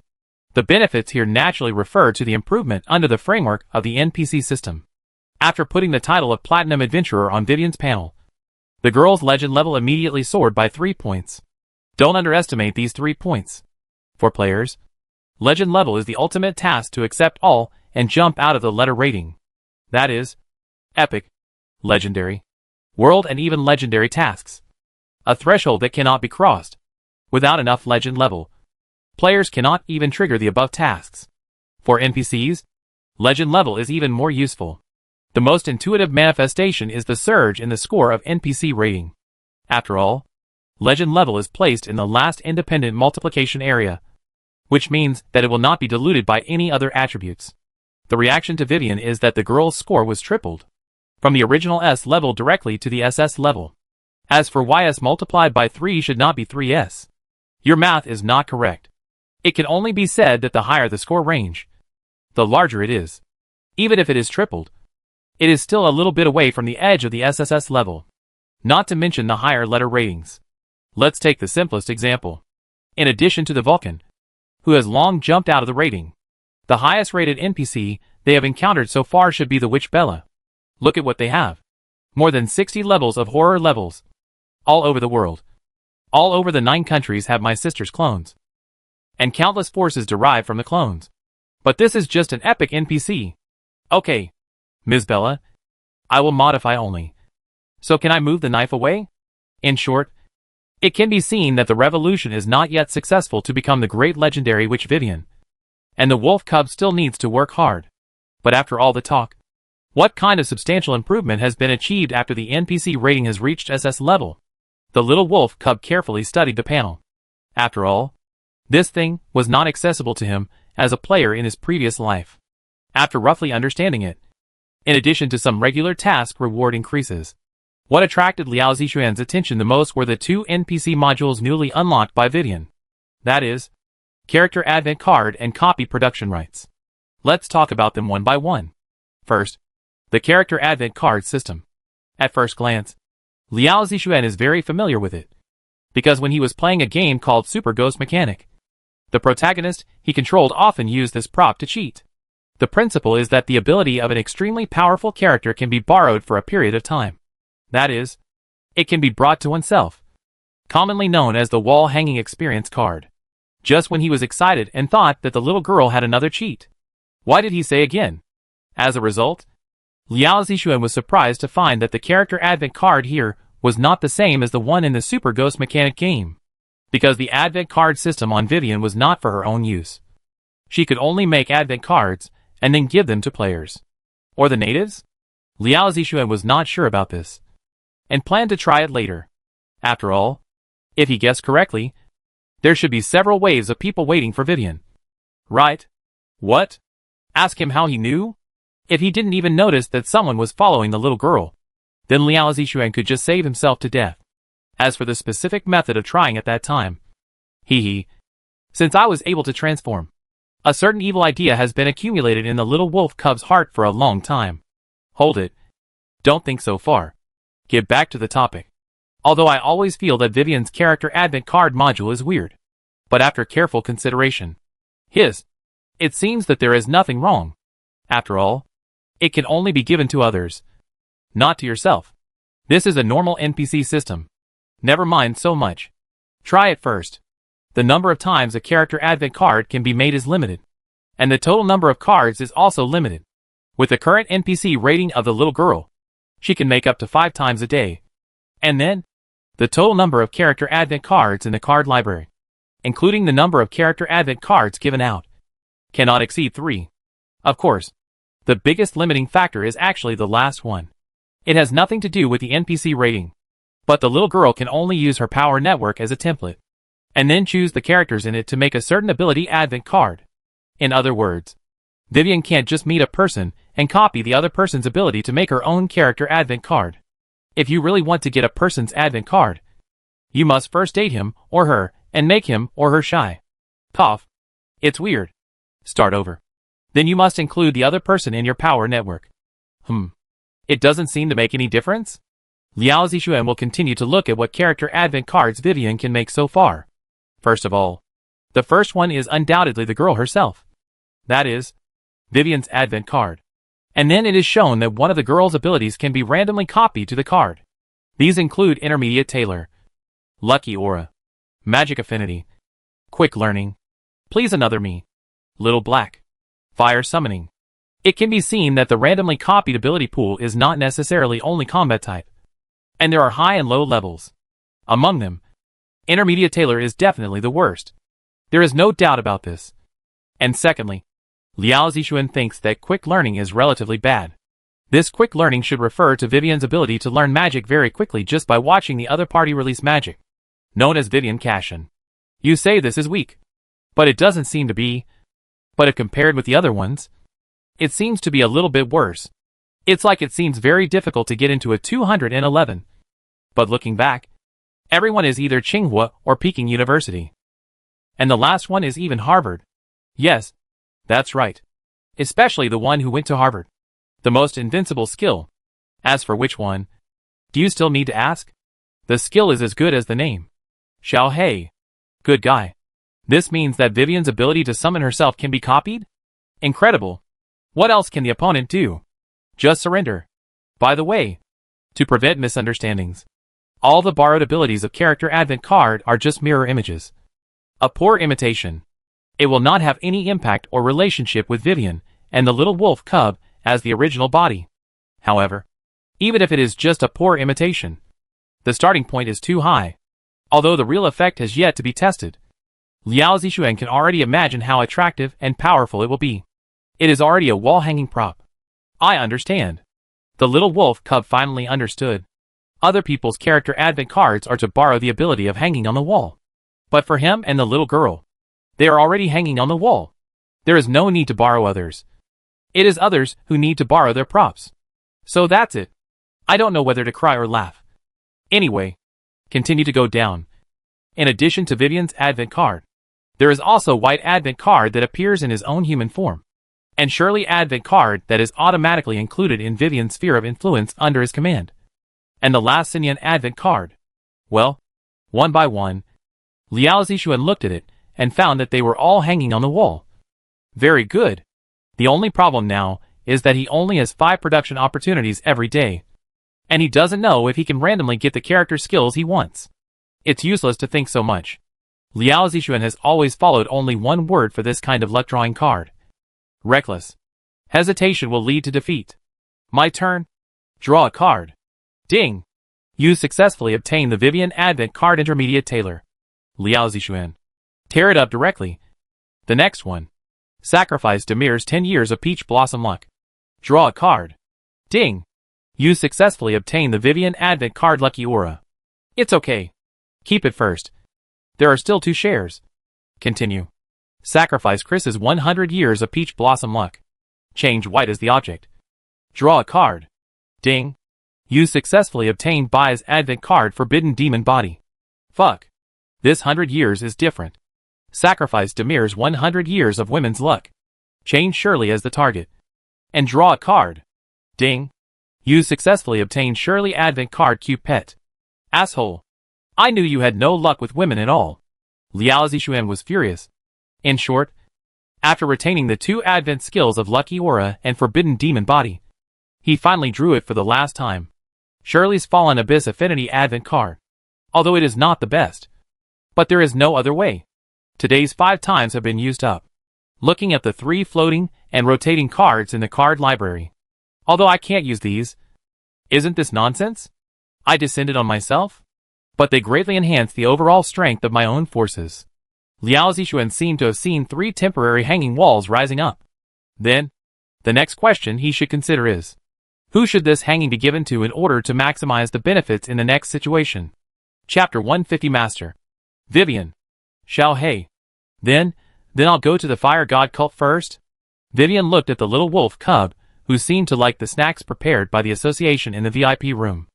The benefits here naturally refer to the improvement under the framework of the NPC system. After putting the title of Platinum Adventurer on Vivian's panel, the girl's legend level immediately soared by 3 points. Don't underestimate these 3 points. For players, legend level is the ultimate task to accept all and jump out of the letter rating. That is, epic, legendary, world and even legendary tasks. A threshold that cannot be crossed. Without enough legend level, players cannot even trigger the above tasks. For NPCs, legend level is even more useful. The most intuitive manifestation is the surge in the score of NPC rating. After all, legend level is placed in the last independent multiplication area, which means that it will not be diluted by any other attributes. The reaction to Vivian is that the girl's score was tripled, from the original S level directly to the SS level. As for YS multiplied by 3 should not be 3S. Your math is not correct. It can only be said that the higher the score range, the larger it is. Even if it is tripled, it is still a little bit away from the edge of the SSS level. Not to mention the higher letter ratings. Let's take the simplest example. In addition to the Vulcan, who has long jumped out of the rating. The highest rated NPC they have encountered so far should be the witch Bella. Look at what they have. More than 60 levels of horror levels. All over the world. All over the 9 countries have my sister's clones. And countless forces derived from the clones. But this is just an epic NPC. Okay, Ms. Bella. I will modify only. So can I move the knife away? In short, it can be seen that the revolution is not yet successful to become the great legendary witch Vivian. And the wolf cub still needs to work hard. But after all the talk, what kind of substantial improvement has been achieved after the NPC rating has reached SS level? The little wolf cub carefully studied the panel. After all, this thing was not accessible to him as a player in his previous life. After roughly understanding it, in addition to some regular task reward increases, what attracted Liao Zixuan's attention the most were the 2 NPC modules newly unlocked by Vivian. That is, character advent card and copy production rights. Let's talk about them one by one. First, the character advent card system. At first glance, Liao Zixuan is very familiar with it, because when he was playing a game called Super Ghost Mechanic, the protagonist he controlled often used this prop to cheat. The principle is that the ability of an extremely powerful character can be borrowed for a period of time. That is, it can be brought to oneself, commonly known as the wall-hanging experience card. Just when he was excited and thought that the little girl had another cheat. Why did he say again? As a result, Liao Zixuan was surprised to find that the character advent card here was not the same as the one in the Super Ghost Mechanic game, because the advent card system on Vivian was not for her own use. She could only make advent cards and then give them to players. Or the natives? Liao Zixuan was not sure about this, and planned to try it later. After all, if he guessed correctly, there should be several waves of people waiting for Vivian. Right? What? Ask him how he knew? If he didn't even notice that someone was following the little girl, then Liao Zixuan could just save himself to death. As for the specific method of trying at that time, since I was able to transform, a certain evil idea has been accumulated in the little wolf cub's heart for a long time. Hold it. Don't think so far. Get back to the topic. Although I always feel that Vivian's character advent card module is weird, but after careful consideration, it seems that there is nothing wrong. After all, it can only be given to others, not to yourself. This is a normal NPC system. Never mind so much. Try it first. The number of times a character advent card can be made is limited, and the total number of cards is also limited. With the current NPC rating of the little girl, she can make up to 5 times a day. And then, the total number of character advent cards in the card library, including the number of character advent cards given out, cannot exceed 3. Of course, the biggest limiting factor is actually the last one. It has nothing to do with the NPC rating, but the little girl can only use her power network as a template, and then choose the characters in it to make a certain ability advent card. In other words, Vivian can't just meet a person and copy the other person's ability to make her own character advent card. If you really want to get a person's advent card, you must first date him or her and make him or her shy. Cough. It's weird. Start over. Then you must include the other person in your power network. It doesn't seem to make any difference? Liao Zixuan will continue to look at what character advent cards Vivian can make so far. First of all, the first one is undoubtedly the girl herself. That is, Vivian's advent card. And then it is shown that one of the girl's abilities can be randomly copied to the card. These include Intermediate Tailor, Lucky Aura, Magic Affinity, Quick Learning, Please Another Me, Little Black, Fire Summoning. It can be seen that the randomly copied ability pool is not necessarily only combat type, and there are high and low levels. Among them, Intermediate Tailor is definitely the worst. There is no doubt about this. And secondly, Liao Zixuan thinks that Quick Learning is relatively bad. This Quick Learning should refer to Vivian's ability to learn magic very quickly just by watching the other party release magic, known as Vivian Cashin. You say this is weak, but it doesn't seem to be. But if compared with the other ones, it seems to be a little bit worse. It's like it seems very difficult to get into a 211. But looking back, everyone is either Tsinghua or Peking University. And the last one is even Harvard. Yes, that's right. Especially the one who went to Harvard. The most invincible skill. As for which one, do you still need to ask? The skill is as good as the name. Xiao Hei. Good guy. This means that Vivian's ability to summon herself can be copied? Incredible. What else can the opponent do? Just surrender. By the way, to prevent misunderstandings, all the borrowed abilities of character advent card are just mirror images. A poor imitation. It will not have any impact or relationship with Vivian and the little wolf cub as the original body. However, even if it is just a poor imitation, the starting point is too high. Although the real effect has yet to be tested, Liao Zixuan can already imagine how attractive and powerful it will be. It is already a wall-hanging prop. I understand. The little wolf cub finally understood. Other people's character advent cards are to borrow the ability of hanging on the wall. But for him and the little girl, they are already hanging on the wall. There is no need to borrow others. It is others who need to borrow their props. So that's it. I don't know whether to cry or laugh. Anyway, continue to go down. In addition to Vivian's advent card, there is also White advent card that appears in his own human form, and Shirley advent card that is automatically included in Vivian's sphere of influence under his command, and the last Sinyan advent card. Well, one by one, Liao Zixuan looked at it and found that they were all hanging on the wall. Very good. The only problem now is that he only has 5 production opportunities every day, and he doesn't know if he can randomly get the character skills he wants. It's useless to think so much. Liao Zixuan has always followed only one word for this kind of luck drawing card. Reckless. Hesitation will lead to defeat. My turn. Draw a card. Ding. You successfully obtain the Vivian Advent card Intermediate Tailor. Liao Zixuan. Tear it up directly. The next one. Sacrifice Demir's 10 years of Peach Blossom luck. Draw a card. Ding. You successfully obtain the Vivian Advent card Lucky Aura. It's okay. Keep it first. There are still 2 shares. Continue. Sacrifice Chris's 100 years of Peach Blossom luck. Change white as the object. Draw a card. Ding. You successfully obtain Bai's Advent card Forbidden Demon Body. Fuck. This 100 years is different. Sacrifice Demir's 100 years of women's luck. Change Shirley as the target. And draw a card. Ding. You successfully obtain Shirley Advent card Cute Pet. Asshole. I knew you had no luck with women at all. Liao Zixuan was furious. In short, after retaining the 2 Advent skills of Lucky Aura and Forbidden Demon Body, he finally drew it for the last time. Shirley's Fallen Abyss Affinity Advent card. Although it is not the best. But there is no other way. Today's 5 times have been used up. Looking at the 3 floating and rotating cards in the card library. Although I can't use these. Isn't this nonsense? I descended on myself? But they greatly enhance the overall strength of my own forces. Liao Zixuan seemed to have seen 3 temporary hanging walls rising up. Then, the next question he should consider is, who should this hanging be given to in order to maximize the benefits in the next situation? Chapter 150 Master. Vivian. Xiao Hei. Then I'll go to the fire god cult first? Vivian looked at the little wolf cub, who seemed to like the snacks prepared by the association in the VIP room.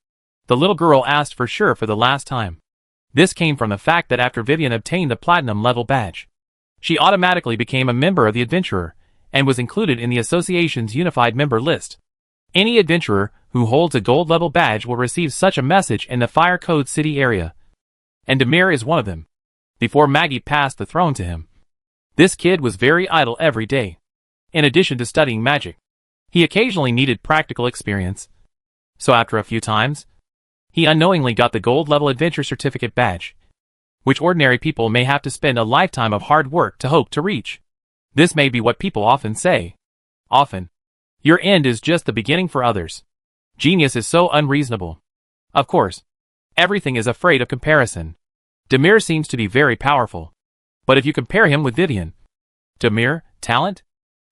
The little girl asked for sure for the last time. This came from the fact that after Vivian obtained the platinum level badge, she automatically became a member of the adventurer, and was included in the association's unified member list. Any adventurer who holds a gold level badge will receive such a message in the Fire Code City area. And Demir is one of them. Before Maggie passed the throne to him, this kid was very idle every day. In addition to studying magic, he occasionally needed practical experience. So after a few times, he unknowingly got the gold level adventure certificate badge, which ordinary people may have to spend a lifetime of hard work to hope to reach. This may be what people often say. Often, your end is just the beginning for others. Genius is so unreasonable. Of course, everything is afraid of comparison. Demir seems to be very powerful. But if you compare him with Vivian, Demir, talent?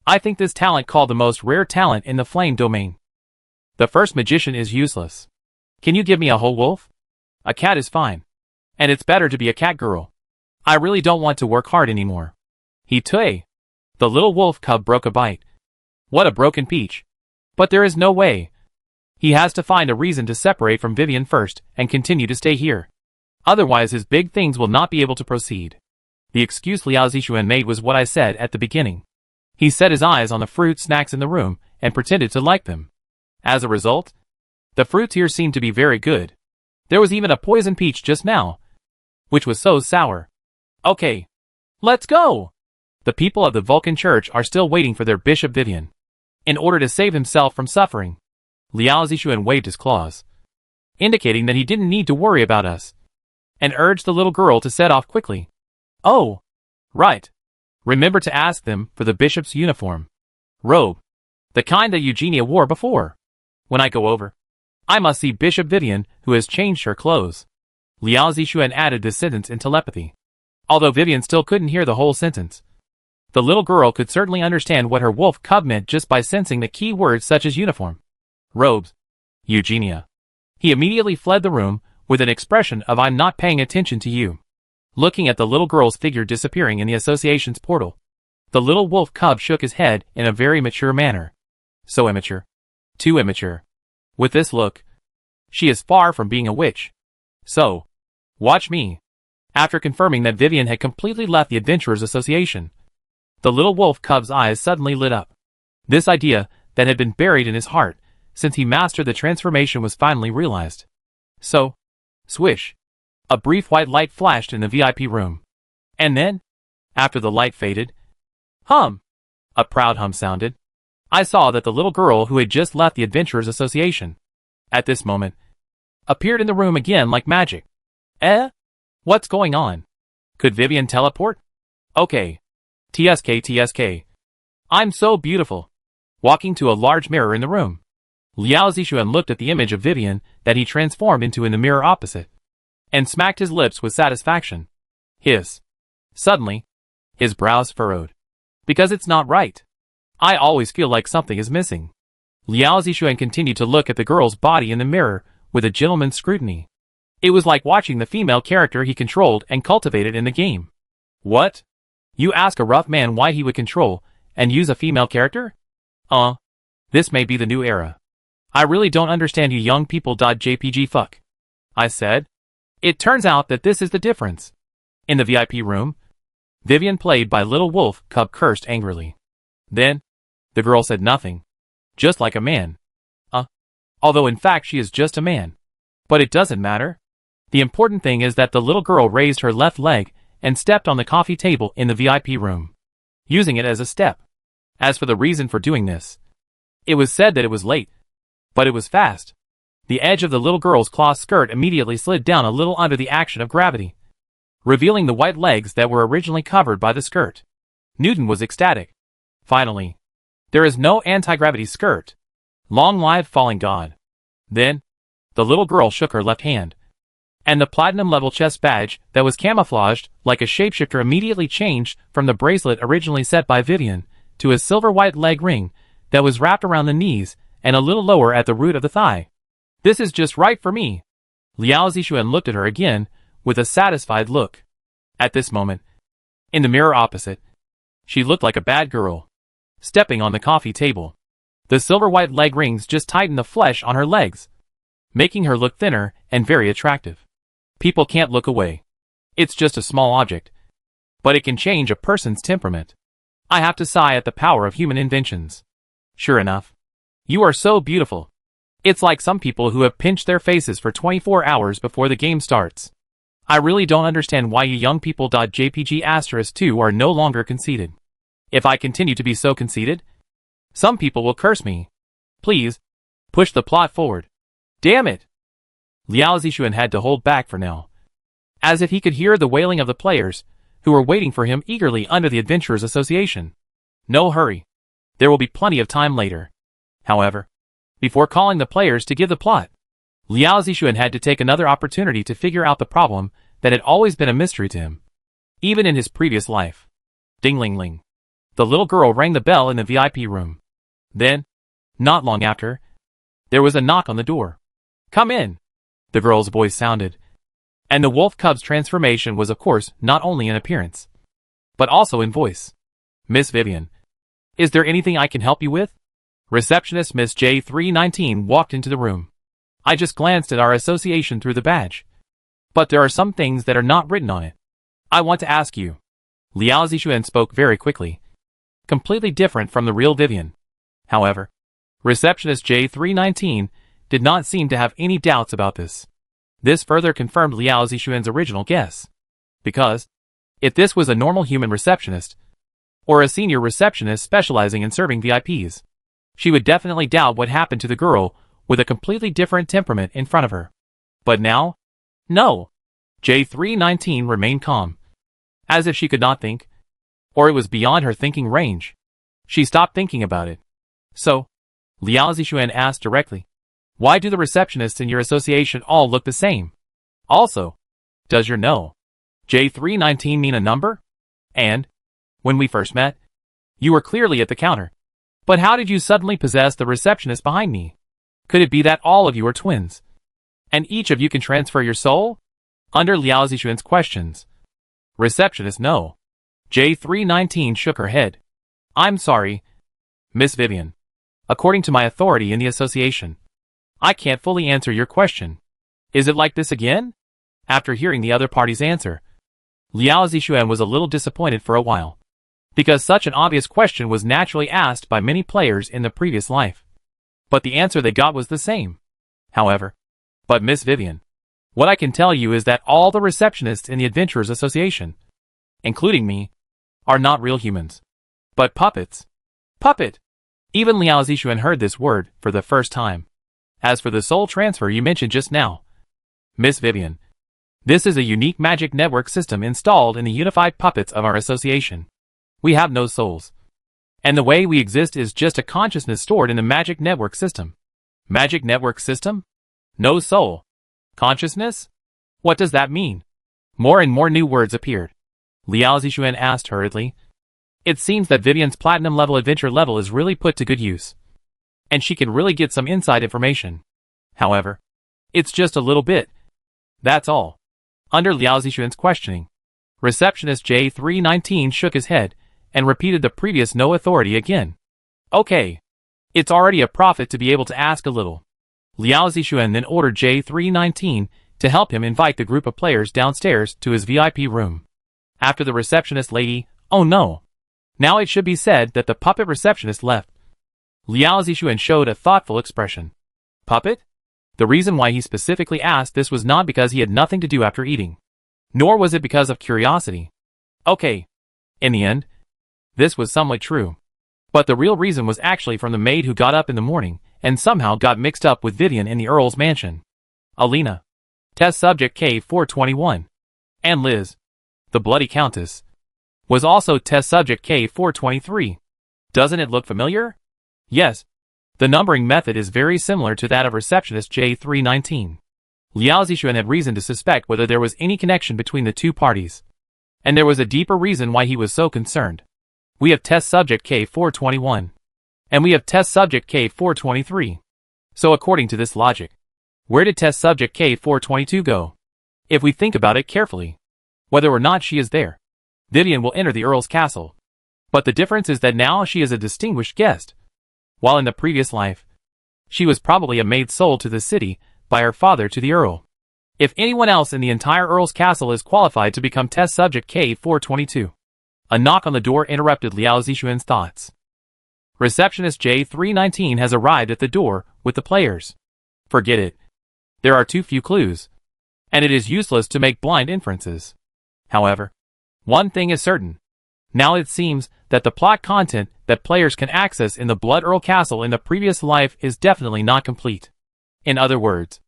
I think this talent called the most rare talent in the flame domain. The first magician is useless. Can you give me a whole wolf? A cat is fine. And it's better to be a cat girl. I really don't want to work hard anymore. He tui. The little wolf cub broke a bite. What a broken peach. But there is no way. He has to find a reason to separate from Vivian first and continue to stay here. Otherwise his big things will not be able to proceed. The excuse Liao Zixuan made was what I said at the beginning. He set his eyes on the fruit snacks in the room and pretended to like them. As a result, the fruits here seemed to be very good. There was even a poison peach just now, which was so sour. Okay. Let's go! The people of the Vulcan Church are still waiting for their Bishop Vivian. In order to save himself from suffering, Liao Zixuan waved his claws, indicating that he didn't need to worry about us, and urged the little girl to set off quickly. Oh, right. Remember to ask them for the bishop's uniform. Robe. The kind that Eugenia wore before. When I go over, I must see Bishop Vivian, who has changed her clothes. Liao Zixuan added this sentence in telepathy. Although Vivian still couldn't hear the whole sentence, the little girl could certainly understand what her wolf cub meant just by sensing the key words such as uniform, robes, Eugenia. He immediately fled the room with an expression of "I'm not paying attention to you." Looking at the little girl's figure disappearing in the association's portal, the little wolf cub shook his head in a very mature manner. So immature. Too immature. With this look, she is far from being a witch. So, watch me. After confirming that Vivian had completely left the Adventurers Association, the little wolf cub's eyes suddenly lit up. This idea that had been buried in his heart since he mastered the transformation was finally realized. So, swish. A brief white light flashed in the VIP room. And then, after the light faded, hum! A proud hum sounded. I saw that the little girl who had just left the Adventurers Association, at this moment, appeared in the room again like magic. What's going on? Could Vivian teleport? Okay. TSK. I'm so beautiful. Walking to a large mirror in the room, Liao Zixuan looked at the image of Vivian that he transformed into in the mirror opposite, and smacked his lips with satisfaction. Suddenly, his brows furrowed. Because it's not right. I always feel like something is missing. Liao Zixuan continued to look at the girl's body in the mirror with a gentleman's scrutiny. It was like watching the female character he controlled and cultivated in the game. What? You ask a rough man why he would control and use a female character? This may be the new era. I really don't understand you young people. JPG fuck. I said. It turns out that this is the difference. In the VIP room, Vivian, played by Little Wolf Cub, cursed angrily. Then, the girl said nothing. Just like a man. Although in fact she is just a man. But it doesn't matter. The important thing is that the little girl raised her left leg and stepped on the coffee table in the VIP room, using it as a step. As for the reason for doing this, it was said that it was late. But it was fast. The edge of the little girl's cloth skirt immediately slid down a little under the action of gravity, revealing the white legs that were originally covered by the skirt. Newton was ecstatic. Finally, there is no anti-gravity skirt. Long live falling god. Then, the little girl shook her left hand, and the platinum-level chest badge that was camouflaged like a shapeshifter immediately changed from the bracelet originally set by Vivian to a silver-white leg ring that was wrapped around the knees and a little lower at the root of the thigh. This is just right for me. Liao Zixuan looked at her again with a satisfied look. At this moment, in the mirror opposite, she looked like a bad girl, stepping on the coffee table. The silver-white leg rings just tightened the flesh on her legs, making her look thinner and very attractive. People can't look away. It's just a small object, but it can change a person's temperament. I have to sigh at the power of human inventions. Sure enough, you are so beautiful. It's like some people who have pinched their faces for 24 hours before the game starts. I really don't understand why you young people. JPG*2 are no longer conceited. If I continue to be so conceited, some people will curse me. Please, push the plot forward. Damn it! Liao Zixuan had to hold back for now, as if he could hear the wailing of the players, who were waiting for him eagerly under the Adventurers Association. No hurry. There will be plenty of time later. However, before calling the players to give the plot, Liao Zixuan had to take another opportunity to figure out the problem that had always been a mystery to him, even in his previous life. Ding-ling-ling. The little girl rang the bell in the VIP room. Then, not long after, there was a knock on the door. Come in, the girl's voice sounded. And the wolf cub's transformation was of course not only in appearance, but also in voice. Miss Vivian, is there anything I can help you with? Receptionist Miss J319 walked into the room. I just glanced at our association through the badge, but there are some things that are not written on it. I want to ask you. Liao Zixuan spoke very quickly, completely different from the real Vivian. However, Receptionist J319 did not seem to have any doubts about this. This further confirmed Liao Zixuan's original guess, because If this was a normal human receptionist, or a senior receptionist specializing in serving VIPs, she would definitely doubt what happened to the girl with a completely different temperament in front of her. But now? No. J319 remained calm, as if she could not think, or it was beyond her thinking range. She stopped thinking about it. So, Liao Zixuan asked directly, why do the receptionists in your association all look the same? Also, does your no, J319 mean a number? And, when we first met, you were clearly at the counter. But how did you suddenly possess the receptionist behind me? Could it be that all of you are twins, and each of you can transfer your soul? Under Liao Zixuan's questions, receptionist no. J319 shook her head. I'm sorry, Miss Vivian. According to my authority in the association, I can't fully answer your question. Is it like this again? After hearing the other party's answer, Liao Zixuan was a little disappointed for a while, because such an obvious question was naturally asked by many players in the previous life. But the answer they got was the same. However, but Miss Vivian, what I can tell you is that all the receptionists in the Adventurers Association, including me, are not real humans, but puppets. Puppet! Even Liao Zixuan heard this word for the first time. As for the soul transfer you mentioned just now, Miss Vivian, this is a unique magic network system installed in the unified puppets of our association. We have no souls, and the way we exist is just a consciousness stored in the magic network system. Magic network system? No soul. Consciousness? What does that mean? More and more new words appeared. Liao Zixuan asked hurriedly. It seems that Vivian's platinum level adventure level is really put to good use, and she can really get some inside information. However, it's just a little bit. That's all. Under Liao Zixuan's questioning, receptionist J319 shook his head and repeated the previous no authority again. Okay. It's already a profit to be able to ask a little. Liao Zixuan then ordered J319 to help him invite the group of players downstairs to his VIP room. After the receptionist lady, oh no. Now it should be said that the puppet receptionist left. Liao Zixuan showed a thoughtful expression. Puppet? The reason why he specifically asked this was not because he had nothing to do after eating, nor was it because of curiosity. Okay. In the end, this was somewhat true. But the real reason was actually from the maid who got up in the morning and somehow got mixed up with Vivian in the Earl's mansion. Alina, test subject K421, and Liz, the bloody countess, was also test subject K423. Doesn't it look familiar? Yes. The numbering method is very similar to that of receptionist J319. Liao Zixuan had reason to suspect whether there was any connection between the two parties, and there was a deeper reason why he was so concerned. We have test subject K421, and we have test subject K423. So according to this logic, where did test subject K422 go? If we think about it carefully, whether or not she is there, Vivian will enter the Earl's castle. But the difference is that now she is a distinguished guest, while in the previous life, she was probably a maid sold to the city by her father to the Earl. If anyone else in the entire Earl's castle is qualified to become test subject K422. A knock on the door interrupted Liao Zixuan's thoughts. Receptionist J319 has arrived at the door with the players. Forget it. There are too few clues, and it is useless to make blind inferences. However, one thing is certain. Now it seems that the plot content that players can access in the Blood Earl Castle in the previous life is definitely not complete. In other words,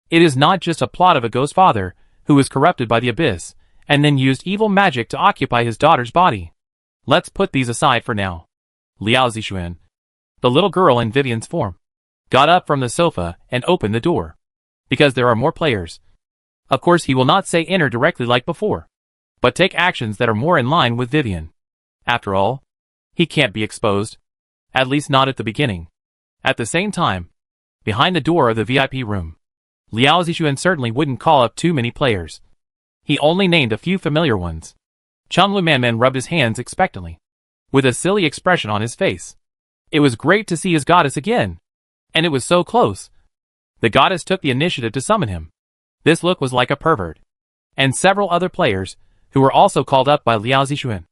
it is not just a plot of a ghost father who was corrupted by the abyss and then used evil magic to occupy his daughter's body. Let's put these aside for now. Liao Zixuan, the little girl in Vivian's form, got up from the sofa and opened the door. Because there are more players. Of course he will not say enter directly like before, but take actions that are more in line with Vivian. After all, he can't be exposed. At least not at the beginning. At the same time, behind the door of the VIP room, Liao Zixuan certainly wouldn't call up too many players. He only named a few familiar ones. Chunlu Manman rubbed his hands expectantly, with a silly expression on his face. It was great to see his goddess again. And it was so close. The goddess took the initiative to summon him. This look was like a pervert. And several other players, who were also called up by Liao Zixuan,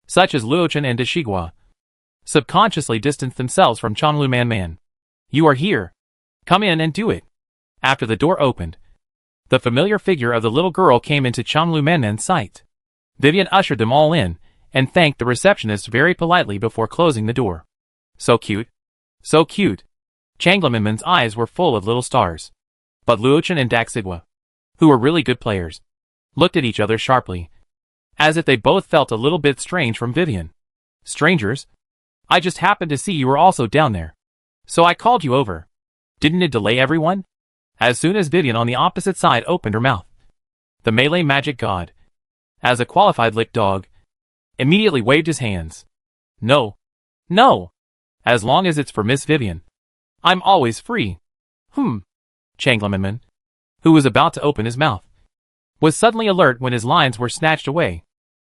such as Luochen and Deshigua, subconsciously distanced themselves from Chunlu Manman. You are here. Come in and do it. After the door opened, the familiar figure of the little girl came into Chunlu Manman's sight. Vivian ushered them all in, and thanked the receptionist very politely before closing the door. So cute. So cute. Changlamen's eyes were full of little stars. But Luochen and Daxigwa, who were really good players, looked at each other sharply, as if they both felt a little bit strange from Vivian. Strangers? I just happened to see you were also down there, so I called you over. Didn't it delay everyone? As soon as Vivian on the opposite side opened her mouth, the melee magic god, as a qualified lick dog, immediately waved his hands. No. No. As long as it's for Miss Vivian, I'm always free. Changlamenman, who was about to open his mouth, was suddenly alert when his lines were snatched away.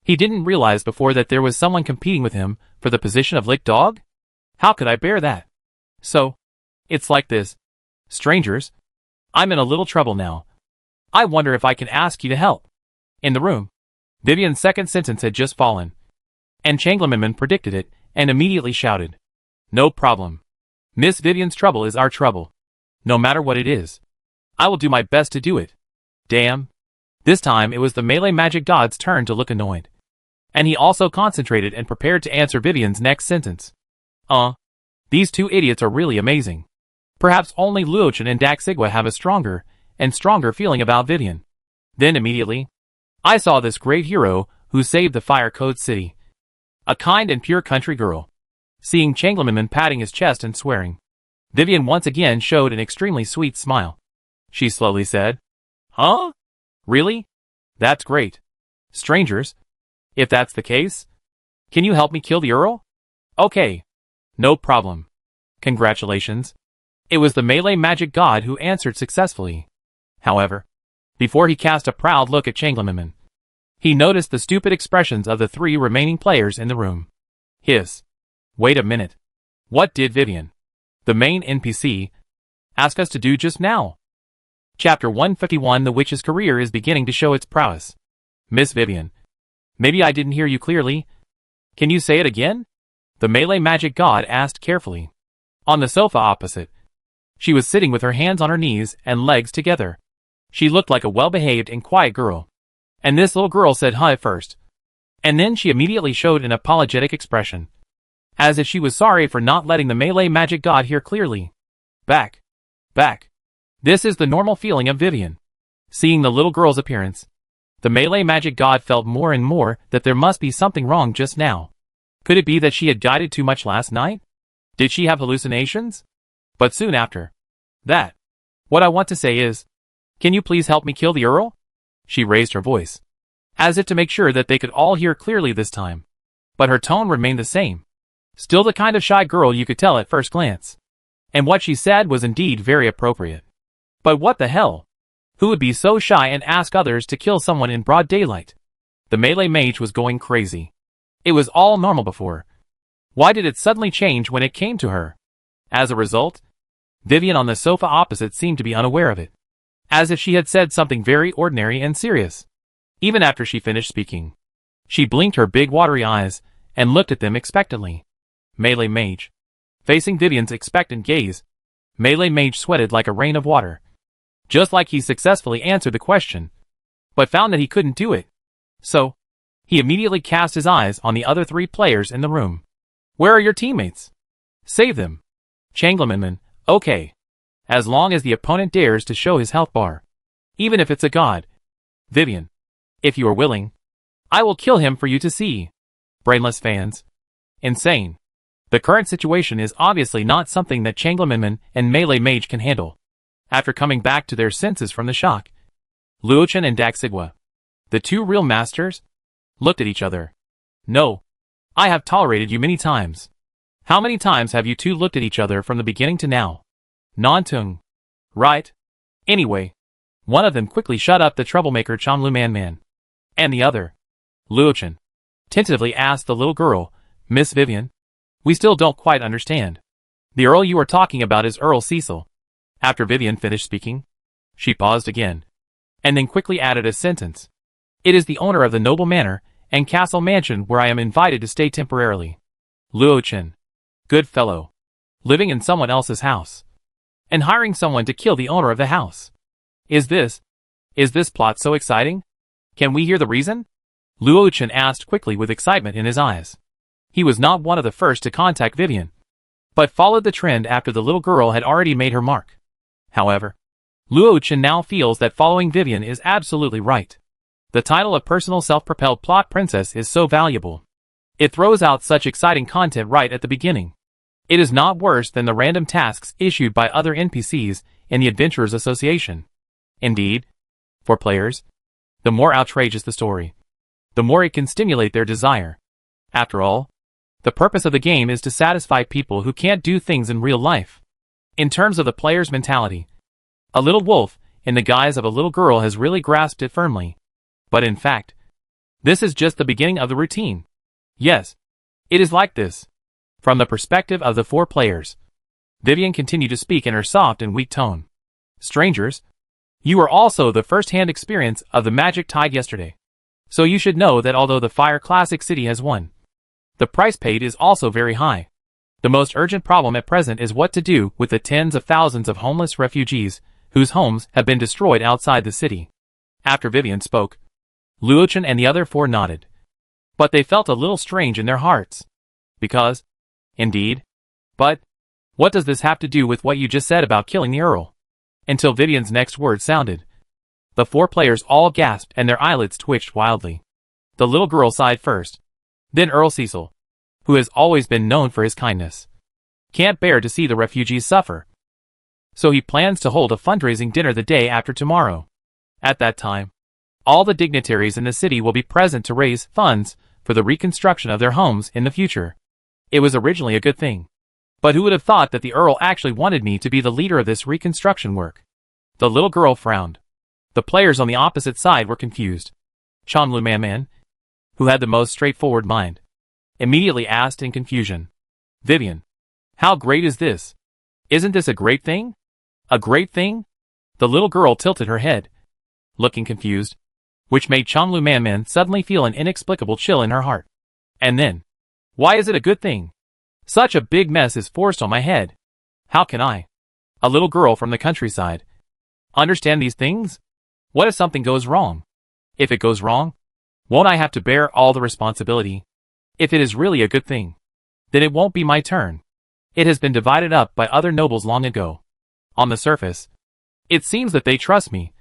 He didn't realize before that there was someone competing with him for the position of lick dog? How could I bear that? So, it's like this. Strangers, I'm in a little trouble now. I wonder if I can ask you to help. In the room, Vivian's second sentence had just fallen, and Changlamenman predicted it and immediately shouted, No problem. Miss Vivian's trouble is our trouble. No matter what it is, I will do my best to do it. Damn. This time it was the melee magic god's turn to look annoyed, and he also concentrated and prepared to answer Vivian's next sentence. These two idiots are really amazing. Perhaps only Luochen and Daxigwa have a stronger and stronger feeling about Vivian. Then immediately, I saw this great hero who saved the Fire Code City. A kind and pure country girl. Seeing Changlamenman patting his chest and swearing, Vivian once again showed an extremely sweet smile. She slowly said, Huh? Really? That's great. Strangers, if that's the case, can you help me kill the Earl? Okay. No problem. Congratulations. It was the melee magic god who answered successfully. However, before he cast a proud look at Changlamenman, he noticed the stupid expressions of the three remaining players in the room. Wait a minute. What did Vivian, the main NPC, ask us to do just now? Chapter 151. The witch's career is beginning to show its prowess. Miss Vivian, maybe I didn't hear you clearly. Can you say it again? The melee magic god asked carefully. On the sofa opposite, she was sitting with her hands on her knees and legs together. She looked like a well-behaved and quiet girl. And this little girl said huh at first. And then she immediately showed an apologetic expression, as if she was sorry for not letting the melee magic god hear clearly. Back. This is the normal feeling of Vivian. Seeing the little girl's appearance, the melee magic god felt more and more that there must be something wrong just now. Could it be that she had guided too much last night? Did she have hallucinations? But soon after that, what I want to say is, can you please help me kill the Earl? She raised her voice, as if to make sure that they could all hear clearly this time. But her tone remained the same. Still the kind of shy girl you could tell at first glance. And what she said was indeed very appropriate. But what the hell? Who would be so shy and ask others to kill someone in broad daylight? The melee mage was going crazy. It was all normal before. Why did it suddenly change when it came to her? As a result, Vivian on the sofa opposite seemed to be unaware of it, as if she had said something very ordinary and serious. Even after she finished speaking, she blinked her big watery eyes and looked at them expectantly. Melee mage. Facing Vivian's expectant gaze, melee mage sweated like a rain of water. Just like he successfully answered the question, but found that he couldn't do it. So, he immediately cast his eyes on the other three players in the room. Where are your teammates? Save them. Changlamenman, okay. As long as the opponent dares to show his health bar. Even if it's a god. Vivian, if you are willing, I will kill him for you to see. Brainless fans. Insane. The current situation is obviously not something that Changlamenman and melee mage can handle. After coming back to their senses from the shock, Luochen and Daxigwa, the two real masters, looked at each other. No. I have tolerated you many times. How many times have you two looked at each other from the beginning to now? Non-tung. Right? Anyway, one of them quickly shut up the troublemaker Changlamenman. And the other, Luochen, tentatively asked the little girl, Miss Vivian, we still don't quite understand. The Earl you are talking about is Earl Cecil. After Vivian finished speaking, she paused again, and then quickly added a sentence. It is the owner of the noble manor and castle mansion where I am invited to stay temporarily. Luochen. Good fellow. Living in someone else's house. And hiring someone to kill the owner of the house. Is this plot so exciting? Can we hear the reason? Luo Chen asked quickly with excitement in his eyes. He was not one of the first to contact Vivian, but followed the trend after the little girl had already made her mark. However, Luo Chen now feels that following Vivian is absolutely right. The title of personal self-propelled plot princess is so valuable. It throws out such exciting content right at the beginning. It is not worse than the random tasks issued by other NPCs in the Adventurers Association. Indeed, for players, the more outrageous the story, the more it can stimulate their desire. After all, the purpose of the game is to satisfy people who can't do things in real life. In terms of the player's mentality, a little wolf, in the guise of a little girl, has really grasped it firmly. But in fact, this is just the beginning of the routine. Yes, it is like this. From the perspective of the 4 players, Vivian continued to speak in her soft and weak tone. Strangers, you were also the first-hand experience of the magic tide yesterday. So you should know that although the Fire Classic City has won, the price paid is also very high. The most urgent problem at present is what to do with the tens of thousands of homeless refugees whose homes have been destroyed outside the city. After Vivian spoke, Luo Chen and the other 4 nodded. But they felt a little strange in their hearts. Because, indeed, but, what does this have to do with what you just said about killing the Earl? Until Vivian's next word sounded. The 4 players all gasped and their eyelids twitched wildly. The little girl sighed first. Then Earl Cecil, who has always been known for his kindness, can't bear to see the refugees suffer. So he plans to hold a fundraising dinner the day after tomorrow. At that time, all the dignitaries in the city will be present to raise funds for the reconstruction of their homes in the future. It was originally a good thing. But who would have thought that the Earl actually wanted me to be the leader of this reconstruction work? The little girl frowned. The players on the opposite side were confused. Chanlu Man, who had the most straightforward mind, immediately asked in confusion, Vivian, how great is this? Isn't this a great thing? A great thing? The little girl tilted her head, looking confused, which made Chanlu Man suddenly feel an inexplicable chill in her heart. And then, why is it a good thing? Such a big mess is forced on my head. How can I, a little girl from the countryside, understand these things? What if something goes wrong? If it goes wrong, won't I have to bear all the responsibility? If it is really a good thing, then it won't be my turn. It has been divided up by other nobles long ago. On the surface, it seems that they trust me.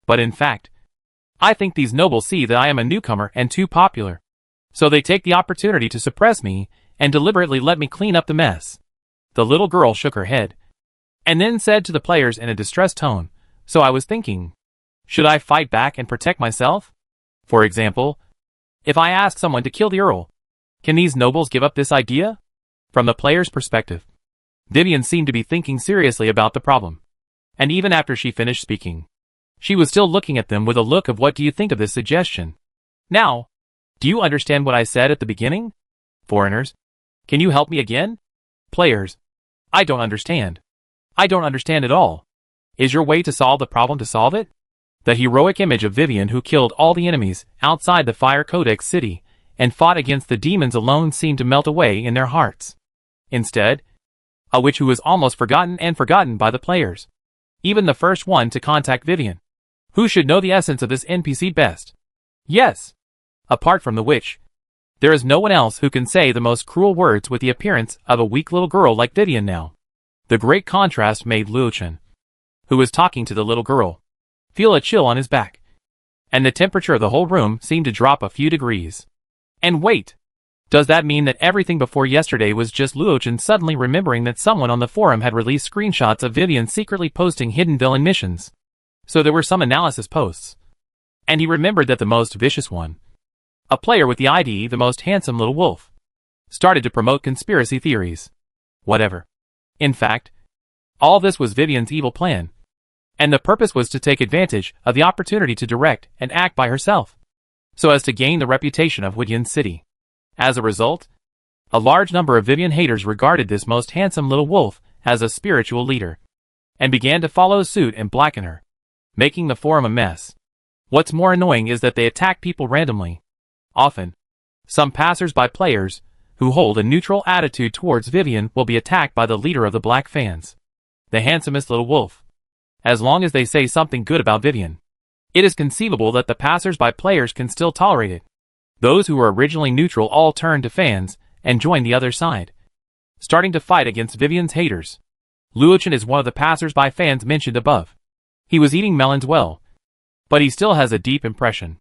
But in fact, I think these nobles see that I am a newcomer and too popular. So they take the opportunity to suppress me and deliberately let me clean up the mess. The little girl shook her head, and then said to the players in a distressed tone, so I was thinking, should I fight back and protect myself? For example, if I ask someone to kill the Earl, can these nobles give up this idea? From the player's perspective, Vivian seemed to be thinking seriously about the problem. And even after she finished speaking, she was still looking at them with a look of what do you think of this suggestion? Now, do you understand what I said at the beginning? Foreigners, can you help me again? Players, I don't understand. I don't understand at all. Is your way to solve the problem to solve it? The heroic image of Vivian who killed all the enemies outside the Fire Codex city and fought against the demons alone seemed to melt away in their hearts. Instead, a witch who was almost forgotten by the players. Even the first one to contact Vivian, who should know the essence of this NPC best. Yes, apart from the witch, there is no one else who can say the most cruel words with the appearance of a weak little girl like Vivian now. The great contrast made Luo Chen, who was talking to the little girl, feel a chill on his back. And the temperature of the whole room seemed to drop a few degrees. And wait! Does that mean that everything before yesterday was just Luo Chen suddenly remembering that someone on the forum had released screenshots of Vivian secretly posting hidden villain missions? So there were some analysis posts. And he remembered that the most vicious one, a player with the ID the most handsome little wolf, started to promote conspiracy theories. Whatever. In fact, all this was Vivian's evil plan. And the purpose was to take advantage of the opportunity to direct and act by herself, so as to gain the reputation of Huidian City. As a result, a large number of Vivian haters regarded this most handsome little wolf as a spiritual leader, and began to follow suit and blacken her, making the forum a mess. What's more annoying is that they attack people randomly. Often, some passers-by players who hold a neutral attitude towards Vivian will be attacked by the leader of the Black Fans, the handsomest little wolf. As long as they say something good about Vivian, it is conceivable that the passers-by players can still tolerate it. Those who were originally neutral all turned to fans and joined the other side, starting to fight against Vivian's haters. Luochin is one of the passers-by fans mentioned above. He was eating melons well, but he still has a deep impression.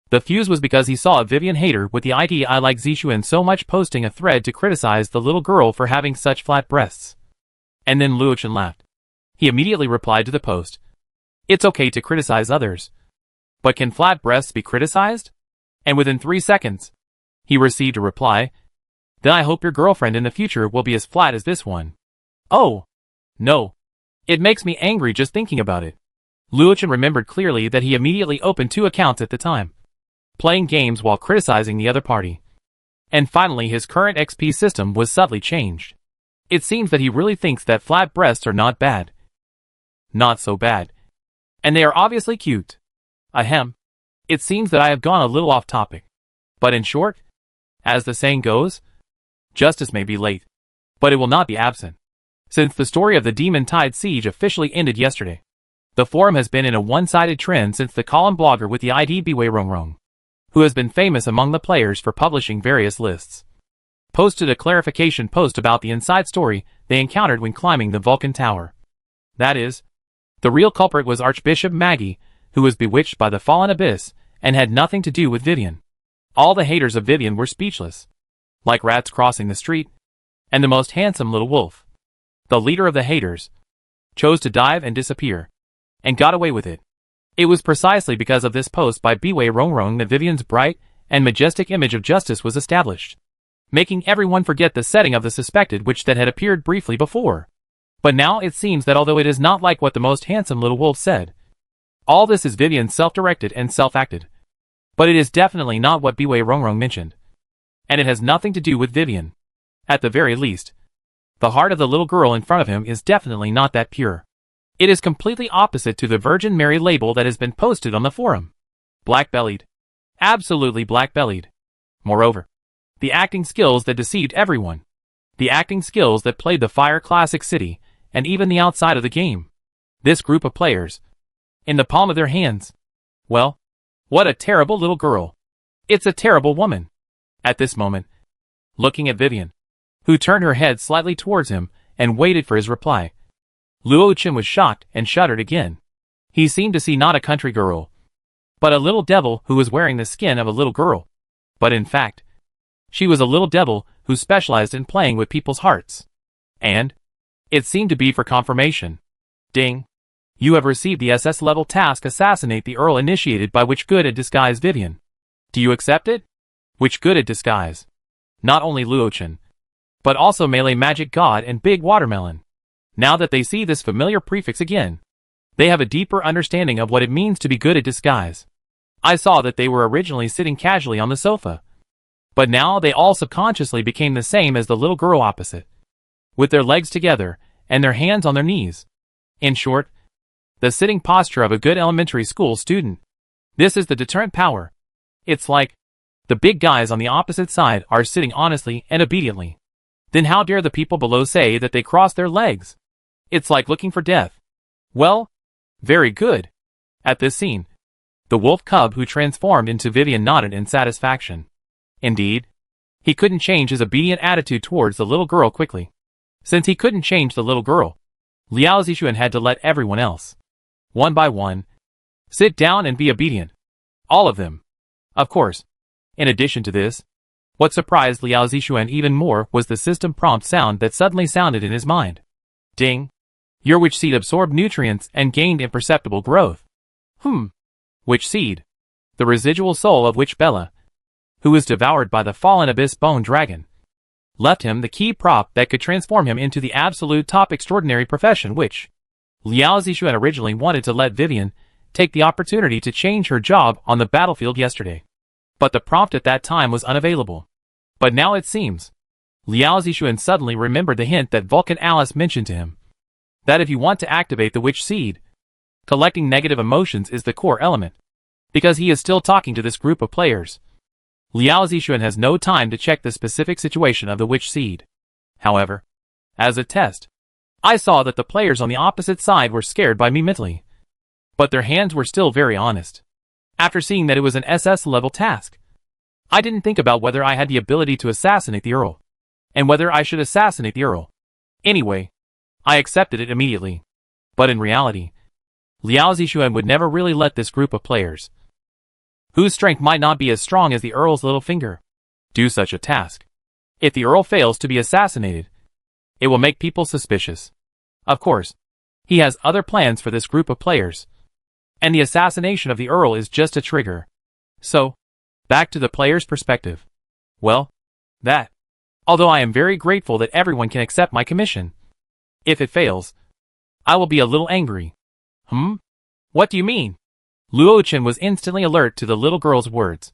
The fuse was because he saw a Vivian hater with the ID "I like Zixuan so much" posting a thread to criticize the little girl for having such flat breasts. And then Luochin laughed. He immediately replied to the post. It's okay to criticize others, but can flat breasts be criticized? And within 3 seconds, he received a reply. Then I hope your girlfriend in the future will be as flat as this one. Oh, no. It makes me angry just thinking about it. Luochin remembered clearly that he immediately opened 2 accounts at the time, playing games while criticizing the other party. And finally his current XP system was subtly changed. It seems that he really thinks that flat breasts are not bad. Not so bad. And they are obviously cute. Ahem. It seems that I have gone a little off topic. But in short, as the saying goes, justice may be late, but it will not be absent. Since the story of the Demon Tide siege officially ended yesterday, the forum has been in a one-sided trend since the column blogger with the ID EP141, who has been famous among the players for publishing various lists, posted a clarification post about the inside story they encountered when climbing the Vulcan Tower. That is, the real culprit was Archbishop Maggie, who was bewitched by the fallen abyss and had nothing to do with Vivian. All the haters of Vivian were speechless, like rats crossing the street, and the most handsome little wolf, the leader of the haters, chose to dive and disappear, and got away with it. It was precisely because of this post by EP141 that Vivian's bright and majestic image of justice was established, making everyone forget the setting of the suspected witch that had appeared briefly before. But now it seems that although it is not like what the most handsome little wolf said, all this is Vivian self-directed and self-acted. But it is definitely not what EP141 mentioned. And it has nothing to do with Vivian. At the very least, the heart of the little girl in front of him is definitely not that pure. It is completely opposite to the Virgin Mary label that has been posted on the forum. Black-bellied. Absolutely black-bellied. Moreover, the acting skills that deceived everyone. The acting skills that played the Fire Classic City, and even the outside of the game. This group of players, in the palm of their hands. Well, what a terrible little girl. It's a terrible woman. At this moment, looking at Vivian, who turned her head slightly towards him and waited for his reply, Luochin was shocked and shuddered again. He seemed to see not a country girl, but a little devil who was wearing the skin of a little girl. But in fact, she was a little devil who specialized in playing with people's hearts. And it seemed to be for confirmation. Ding. You have received the SS level task Assassinate the Earl initiated by Witch Good at Disguise Vivian. Do you accept it? Witch Good at Disguise. Not only Luochin, but also Melee Magic God and Big Watermelon. Now that they see this familiar prefix again, they have a deeper understanding of what it means to be good at disguise. I saw that they were originally sitting casually on the sofa, but now they all subconsciously became the same as the little girl opposite, with their legs together and their hands on their knees. In short, the sitting posture of a good elementary school student. This is the deterrent power. It's like the big guys on the opposite side are sitting honestly and obediently. Then how dare the people below say that they cross their legs? It's like looking for death. Well, very good. At this scene, the wolf cub who transformed into Vivian nodded in satisfaction. Indeed, he couldn't change his obedient attitude towards the little girl quickly. Since he couldn't change the little girl, Liao Zixuan had to let everyone else, one by one, sit down and be obedient. All of them. Of course. In addition to this, what surprised Liao Zixuan even more was the system prompt sound that suddenly sounded in his mind. Ding. Your witch seed absorbed nutrients and gained imperceptible growth. Witch seed. The residual soul of Witch Bella, who was devoured by the fallen abyss bone dragon, left him the key prop that could transform him into the absolute top extraordinary profession which Liao Zixuan originally wanted to let Vivian take the opportunity to change her job on the battlefield yesterday. But the prompt at that time was unavailable. But now it seems, Liao Zixuan suddenly remembered the hint that Vulcan Alice mentioned to him, that if you want to activate the witch seed, collecting negative emotions is the core element. Because he is still talking to this group of players, Liao Zixuan has no time to check the specific situation of the witch seed. However, as a test, I saw that the players on the opposite side were scared by me mentally. But their hands were still very honest. After seeing that it was an SS level task, I didn't think about whether I had the ability to assassinate the Earl, and whether I should assassinate the Earl. Anyway, I accepted it immediately. But in reality, Liao Zixuan would never really let this group of players, whose strength might not be as strong as the Earl's little finger, do such a task. If the Earl fails to be assassinated, it will make people suspicious. Of course, he has other plans for this group of players, and the assassination of the Earl is just a trigger. So, back to the player's perspective. Well, that. Although I am very grateful that everyone can accept my commission, if it fails, I will be a little angry. What do you mean? Luo Chen was instantly alert to the little girl's words,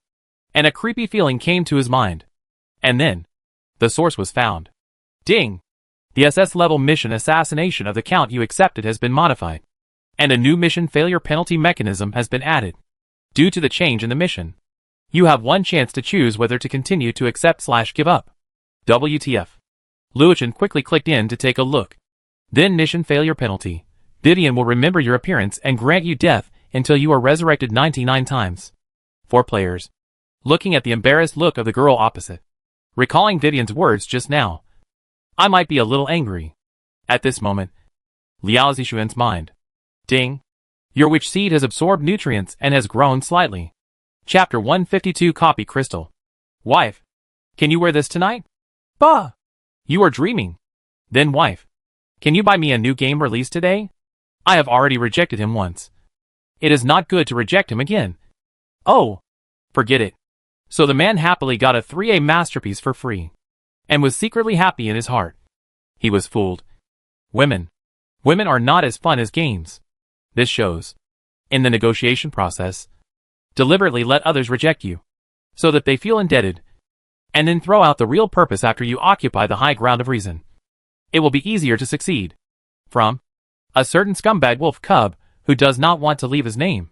and a creepy feeling came to his mind. And then, the source was found. Ding! The SS-level mission assassination of the Count you accepted has been modified, and a new mission failure penalty mechanism has been added. Due to the change in the mission, you have one chance to choose whether to continue to accept/give up. WTF. Luo Chen quickly clicked in to take a look. Then mission failure penalty. Vivian will remember your appearance and grant you death until you are resurrected 99 times. 4 players. Looking at the embarrassed look of the girl opposite, recalling Vivian's words just now, I might be a little angry. At this moment, Liao Zixuan's mind. Ding. Your witch seed has absorbed nutrients and has grown slightly. Chapter 152 Copy Crystal. Wife, can you wear this tonight? Bah! You are dreaming. Then wife, can you buy me a new game release today? I have already rejected him once. It is not good to reject him again. Oh, forget it. So the man happily got a 3A masterpiece for free, and was secretly happy in his heart. He was fooled. Women are not as fun as games. This shows. In the negotiation process, deliberately let others reject you, so that they feel indebted, and then throw out the real purpose after you occupy the high ground of reason. It will be easier to succeed. From a certain scumbag wolf cub who does not want to leave his name.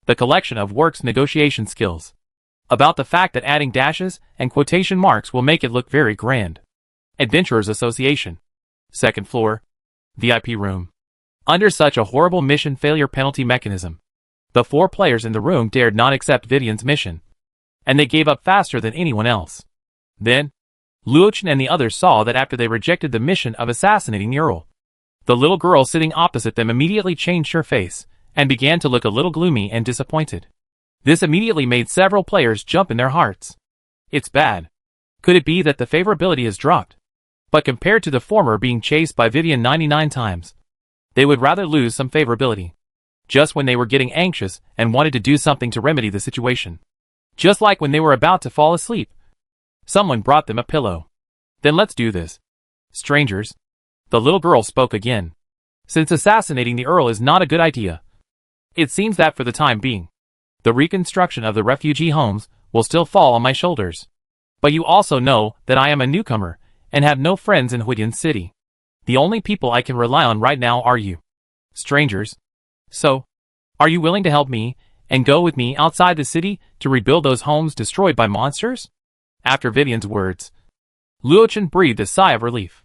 The collection of works negotiation skills. About the fact that adding dashes and quotation marks will make it look very grand. Adventurers Association. 2nd floor. VIP room. Under such a horrible mission failure penalty mechanism, the 4 players in the room dared not accept Vivian's mission, and they gave up faster than anyone else. Then, Luo Chen and the others saw that after they rejected the mission of assassinating the Earl, the little girl sitting opposite them immediately changed her face, and began to look a little gloomy and disappointed. This immediately made several players jump in their hearts. It's bad. Could it be that the favorability has dropped? But compared to the former being chased by Vivian 99 times, they would rather lose some favorability. Just when they were getting anxious and wanted to do something to remedy the situation. Just like when they were about to fall asleep. Someone brought them a pillow. Then let's do this. Strangers. The little girl spoke again. Since assassinating the Earl is not a good idea, it seems that for the time being, the reconstruction of the refugee homes will still fall on my shoulders. But you also know that I am a newcomer and have no friends in Huidian City. The only people I can rely on right now are you. Strangers. So, are you willing to help me and go with me outside the city to rebuild those homes destroyed by monsters? After Vivian's words, Luo Chen breathed a sigh of relief.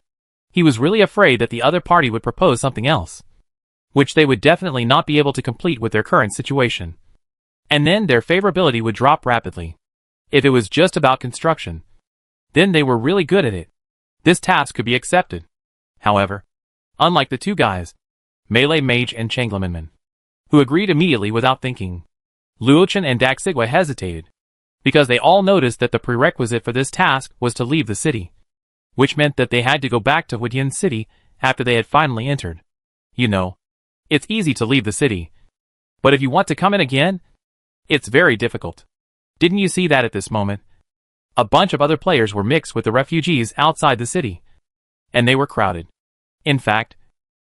He was really afraid that the other party would propose something else, which they would definitely not be able to complete with their current situation. And then their favorability would drop rapidly. If it was just about construction, then they were really good at it. This task could be accepted. However, unlike the 2 guys, Melee Mage and Changlamanman, who agreed immediately without thinking, Luo Chen and Daxigwa hesitated, because they all noticed that the prerequisite for this task was to leave the city, which meant that they had to go back to Huidian City after they had finally entered. You know, it's easy to leave the city, but if you want to come in again, it's very difficult. Didn't you see that at this moment? A bunch of other players were mixed with the refugees outside the city, and they were crowded. In fact,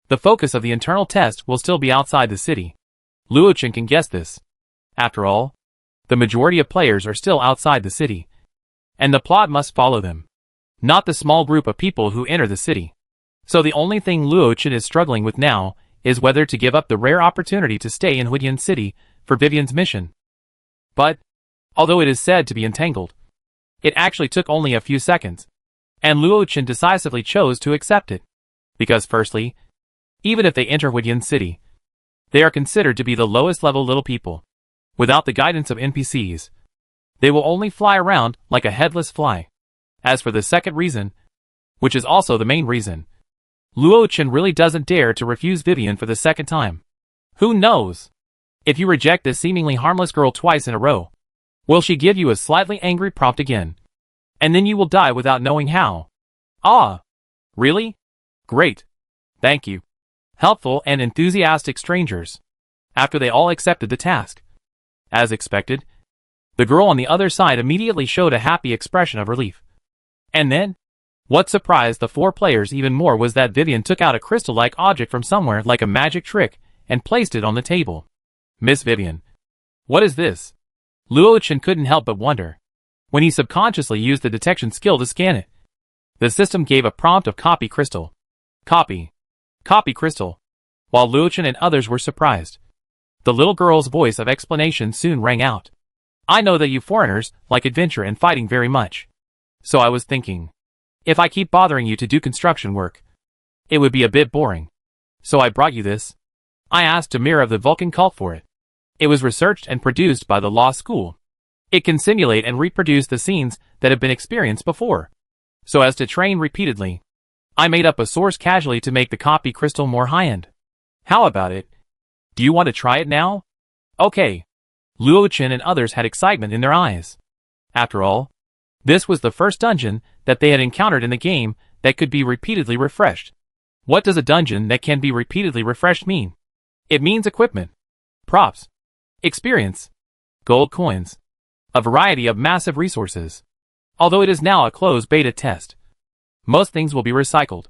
the focus of the internal test will still be outside the city. Luo Chen can guess this. After all, the majority of players are still outside the city, and the plot must follow them, not the small group of people who enter the city. So the only thing Luo Chen is struggling with now is whether to give up the rare opportunity to stay in Huidian City for Vivian's mission. But, although it is said to be entangled, it actually took only a few seconds, and Luo Chen decisively chose to accept it. Because firstly, even if they enter Huidian City, they are considered to be the lowest level little people, without the guidance of NPCs. They will only fly around like a headless fly. As for the second reason, which is also the main reason, Luo Chen really doesn't dare to refuse Vivian for the second time. Who knows? If you reject this seemingly harmless girl twice in a row, will she give you a slightly angry prompt again? And then you will die without knowing how. Ah! Really? Great. Thank you. Helpful and enthusiastic strangers. After they all accepted the task. As expected, the girl on the other side immediately showed a happy expression of relief. And then, what surprised the four players even more was that Vivian took out a crystal-like object from somewhere like a magic trick and placed it on the table. Miss Vivian. What is this? Luo Chen couldn't help but wonder, when he subconsciously used the detection skill to scan it. The system gave a prompt of copy crystal. Copy. Copy crystal. While Luo Chen and others were surprised, the little girl's voice of explanation soon rang out. I know that you foreigners like adventure and fighting very much. So I was thinking, if I keep bothering you to do construction work, it would be a bit boring. So I brought you this. I asked Demir of the Vulcan cult for it. It was researched and produced by the law school. It can simulate and reproduce the scenes that have been experienced before, so as to train repeatedly. I made up a source casually to make the copy crystal more high-end. How about it? Do you want to try it now? Okay. Luo Chen and others had excitement in their eyes. After all, this was the first dungeon that they had encountered in the game that could be repeatedly refreshed. What does a dungeon that can be repeatedly refreshed mean? It means equipment, props, experience, gold coins, a variety of massive resources. Although it is now a closed beta test, most things will be recycled.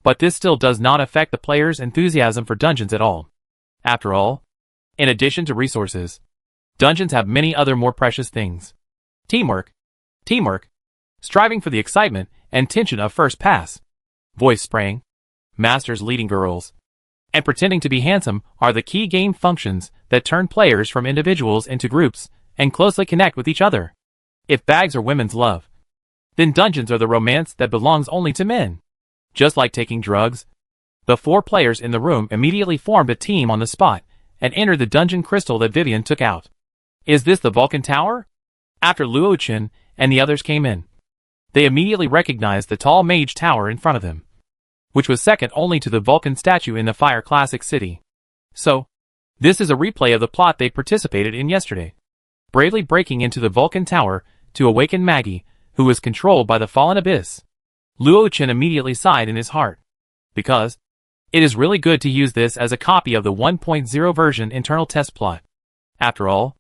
But this still does not affect the player's enthusiasm for dungeons at all. After all, in addition to resources, dungeons have many other more precious things. Teamwork, striving for the excitement and tension of first pass, voice spraying, masters leading girls, and pretending to be handsome are the key game functions that turn players from individuals into groups and closely connect with each other. If bags are women's love, then dungeons are the romance that belongs only to men. Just like taking drugs, the four players in the room immediately formed a team on the spot and entered the dungeon crystal that Vivian took out. Is this the Vulcan Tower? After Luo Chen and the others came in, they immediately recognized the tall mage tower in front of them, which was second only to the Vulcan statue in the Fire Classic City. So, this is a replay of the plot they participated in yesterday, bravely breaking into the Vulcan Tower to awaken Maggie, who was controlled by the fallen abyss. Luo Chen immediately sighed in his heart, because it is really good to use this as a copy of the 1.0 version internal test plot. After all,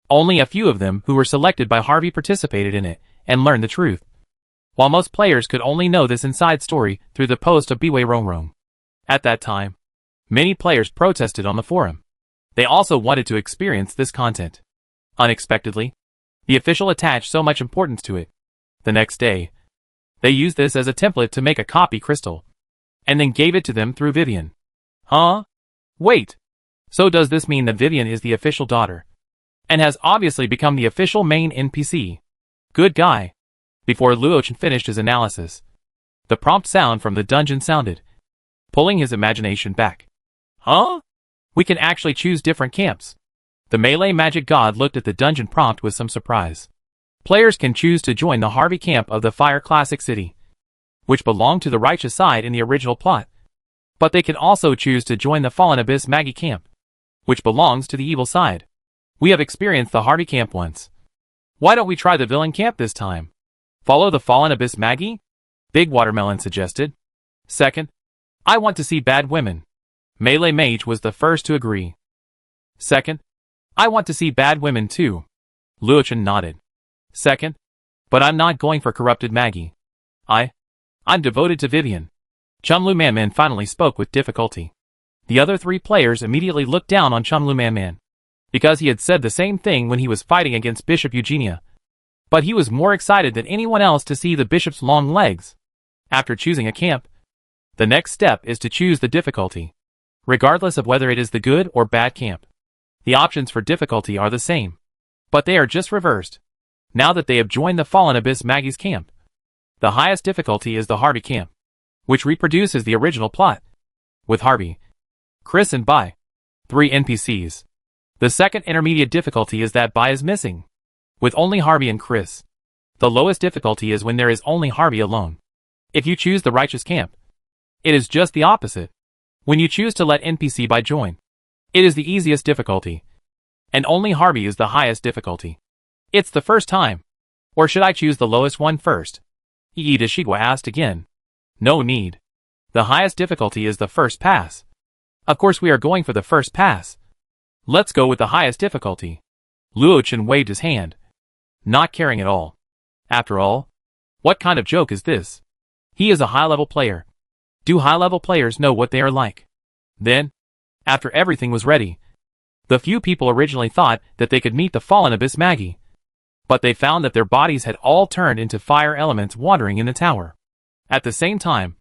only a few of them who were selected by Harvey participated in it and learned the truth, while most players could only know this inside story through the post of Biwei Rong. At that time, many players protested on the forum. They also wanted to experience this content. Unexpectedly, the official attached so much importance to it. The next day, they used this as a template to make a copy crystal, and then gave it to them through Vivian. Huh? Wait. So does this mean that Vivian is the official daughter, and has obviously become the official main NPC? Good guy. Before Luo Chen finished his analysis, the prompt sound from the dungeon sounded, pulling his imagination back. Huh? We can actually choose different camps. The melee magic god looked at the dungeon prompt with some surprise. Players can choose to join the Harvey camp of the Fire Classic City, which belonged to the righteous side in the original plot. But they can also choose to join the Fallen Abyss Maggie camp, which belongs to the evil side. We have experienced the Harvey camp once. Why don't we try the villain camp this time? Follow the Fallen Abyss Maggie? Big Watermelon suggested. Second, I want to see bad women. Melee Mage was the first to agree. Second, I want to see bad women too. Luo Chen nodded. Second, but I'm not going for corrupted Maggie. I'm devoted to Vivian. Chumlu Man finally spoke with difficulty. The other three players immediately looked down on Chumlu Man, because he had said the same thing when he was fighting against Bishop Eugenia. But he was more excited than anyone else to see the bishop's long legs. After choosing a camp, the next step is to choose the difficulty, regardless of whether it is the good or bad camp. The options for difficulty are the same, but they are just reversed. Now that they have joined the Fallen Abyss Maggie's camp, the highest difficulty is the Harvey camp, which reproduces the original plot, with Harvey, Chris and Bai, 3 NPCs. The second intermediate difficulty is that Bai is missing, with only Harvey and Chris. The lowest difficulty is when there is only Harvey alone. If you choose the righteous camp, it is just the opposite. When you choose to let NPC by join, it is the easiest difficulty. And only Harvey is the highest difficulty. It's the first time. Or should I choose the lowest one first? Dashigwa asked again. No need. The highest difficulty is the first pass. Of course we are going for the first pass. Let's go with the highest difficulty. Luo-chan waved his hand, not caring at all. After all, what kind of joke is this? He is a high-level player. Do high-level players know what they are like? Then, after everything was ready, the few people originally thought that they could meet the fallen Abyss Magi. But they found that their bodies had all turned into fire elements wandering in the tower. At the same time,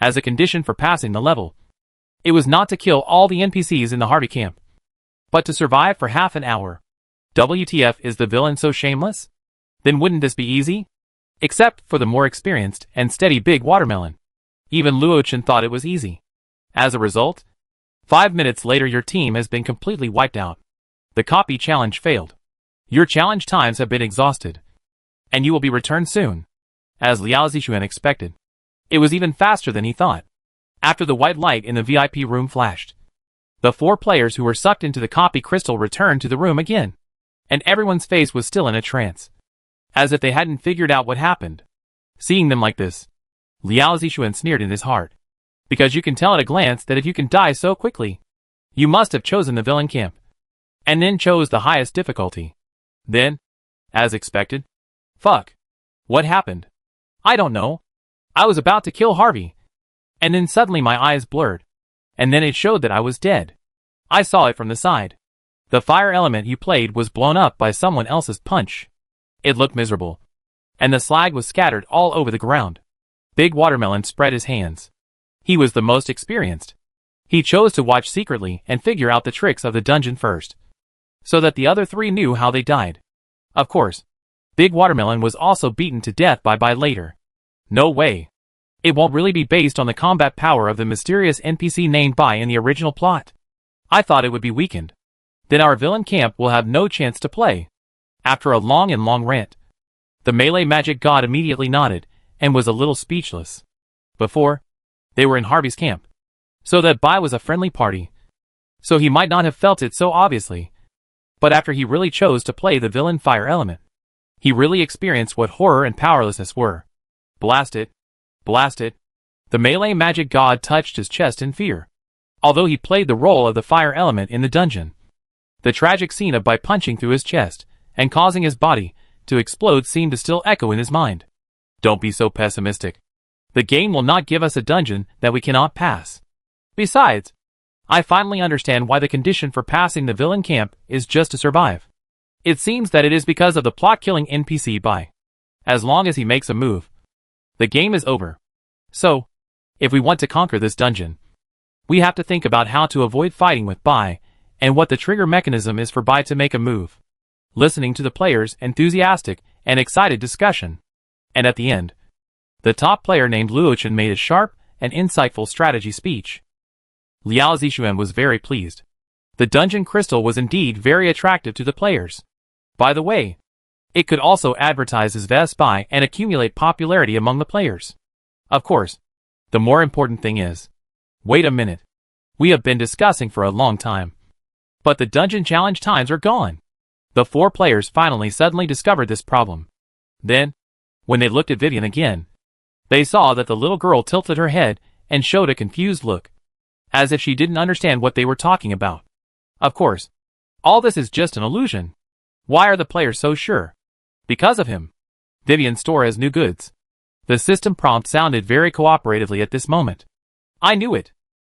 as a condition for passing the level, it was not to kill all the NPCs in the Harvey camp, but to survive for half an hour. WTF, is the villain so shameless? Then wouldn't this be easy? Except for the more experienced and steady Big Watermelon. Even Luo-chan thought it was easy. As a result, 5 minutes later your team has been completely wiped out. The copy challenge failed. Your challenge times have been exhausted. And you will be returned soon. As Liao Zixuan expected. It was even faster than he thought. After the white light in the VIP room flashed, the 4 players who were sucked into the copy crystal returned to the room again. And everyone's face was still in a trance. As if they hadn't figured out what happened. Seeing them like this, Liao Zixuan sneered in his heart. Because you can tell at a glance that if you can die so quickly, you must have chosen the villain camp. And then chose the highest difficulty. Then, as expected, fuck. What happened? I don't know. I was about to kill Harvey. And then suddenly my eyes blurred. And then it showed that I was dead. I saw it from the side. The fire element you played was blown up by someone else's punch. It looked miserable. And the slag was scattered all over the ground. Big Watermelon spread his hands. He was the most experienced. He chose to watch secretly and figure out the tricks of the dungeon first, so that the other 3 knew how they died. Of course, Big Watermelon was also beaten to death by Bai later. No way. It won't really be based on the combat power of the mysterious NPC named Bai in the original plot. I thought it would be weakened. Then our villain camp will have no chance to play. After a long rant, the melee magic god immediately nodded and was a little speechless. Before, they were in Harvey's camp, so that Bai was a friendly party. So he might not have felt it so obviously. But after he really chose to play the villain fire element, he really experienced what horror and powerlessness were. Blast it. Blast it. The melee magic god touched his chest in fear. Although he played the role of the fire element in the dungeon, the tragic scene of Bai punching through his chest and causing his body to explode seemed to still echo in his mind. Don't be so pessimistic. The game will not give us a dungeon that we cannot pass. Besides, I finally understand why the condition for passing the villain camp is just to survive. It seems that it is because of the plot-killing NPC Bai. As long as he makes a move, the game is over. So, if we want to conquer this dungeon, we have to think about how to avoid fighting with Bai and what the trigger mechanism is for Bai to make a move. Listening to the players' enthusiastic and excited discussion. And at the end, the top player named Luo-chan made a sharp and insightful strategy speech. Liao Zixuan was very pleased. The dungeon crystal was indeed very attractive to the players. By the way, it could also advertise as Best Buy and accumulate popularity among the players. Of course, the more important thing is, wait a minute. We have been discussing for a long time. But the dungeon challenge times are gone. The 4 players finally suddenly discovered this problem. Then, when they looked at Vivian again, they saw that the little girl tilted her head and showed a confused look, as if she didn't understand what they were talking about. Of course, all this is just an illusion. Why are the players so sure? Because of him. Vivian's store has new goods. The system prompt sounded very cooperatively at this moment. I knew it.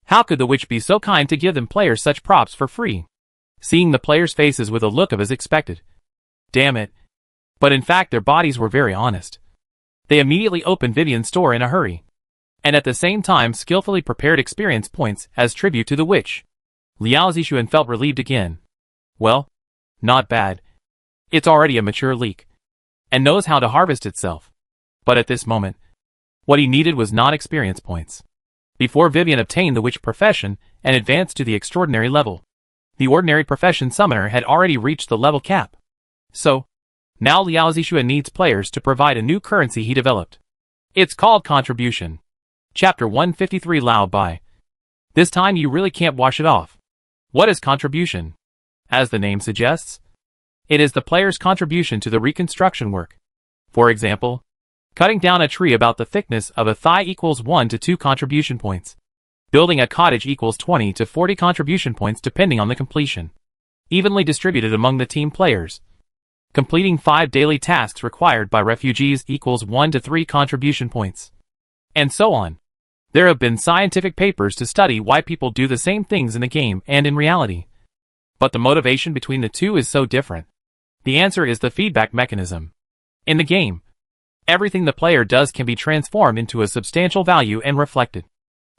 How could the witch be so kind to give them players such props for free? Seeing the players' faces with a look of as expected. Damn it. But in fact their bodies were very honest. They immediately opened Vivian's store in a hurry. And at the same time skillfully prepared experience points as tribute to the witch. Liao Zixuan felt relieved again. Well, not bad. It's already a mature leek. And knows how to harvest itself. But at this moment, what he needed was not experience points. Before Vivian obtained the witch profession and advanced to the extraordinary level, the ordinary profession summoner had already reached the level cap. So, Now Liao Zixuan needs players to provide a new currency he developed. It's called contribution. Chapter 153 Lao Bai. This time you really can't wash it off. What is contribution? As the name suggests, it is the player's contribution to the reconstruction work. For example, cutting down a tree about the thickness of a thigh equals 1 to 2 contribution points. Building a cottage equals 20 to 40 contribution points depending on the completion. Evenly distributed among the team players. Completing 5 daily tasks required by refugees equals 1 to 3 contribution points. And so on. There have been scientific papers to study why people do the same things in the game and in reality. But the motivation between the two is so different. The answer is the feedback mechanism. In the game, everything the player does can be transformed into a substantial value and reflected.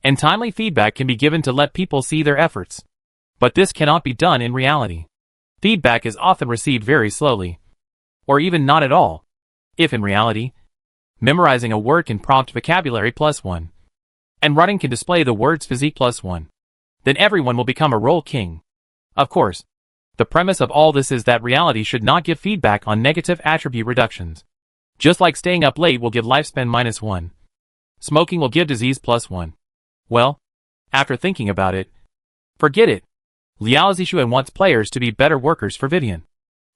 And timely feedback can be given to let people see their efforts. But this cannot be done in reality. Feedback is often received very slowly. Or even not at all. If in reality, memorizing a word can prompt vocabulary +1. And running can display the word's physique +1. Then everyone will become a role king. Of course, the premise of all this is that reality should not give feedback on negative attribute reductions. Just like staying up late will give lifespan -1. Smoking will give disease +1. Well, after thinking about it, forget it. Liao Zixuan wants players to be better workers for Vivian.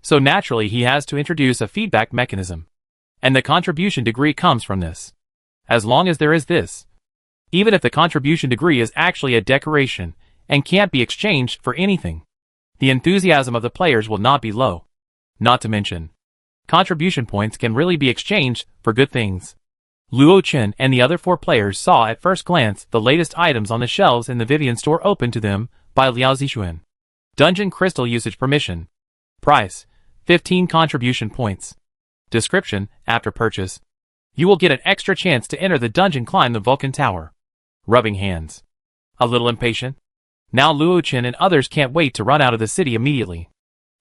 So naturally he has to introduce a feedback mechanism. And the contribution degree comes from this. As long as there is this. Even if the contribution degree is actually a decoration and can't be exchanged for anything, the enthusiasm of the players will not be low. Not to mention, contribution points can really be exchanged for good things. Luo Chen and the other 4 players saw at first glance the latest items on the shelves in the Vivian store opened to them by Liao Zixuan. Dungeon Crystal Usage Permission. Price, 15 contribution points. Description, after purchase, you will get an extra chance to enter the dungeon climb the Vulcan Tower. Rubbing hands. A little impatient? Now Luo Chen and others can't wait to run out of the city immediately.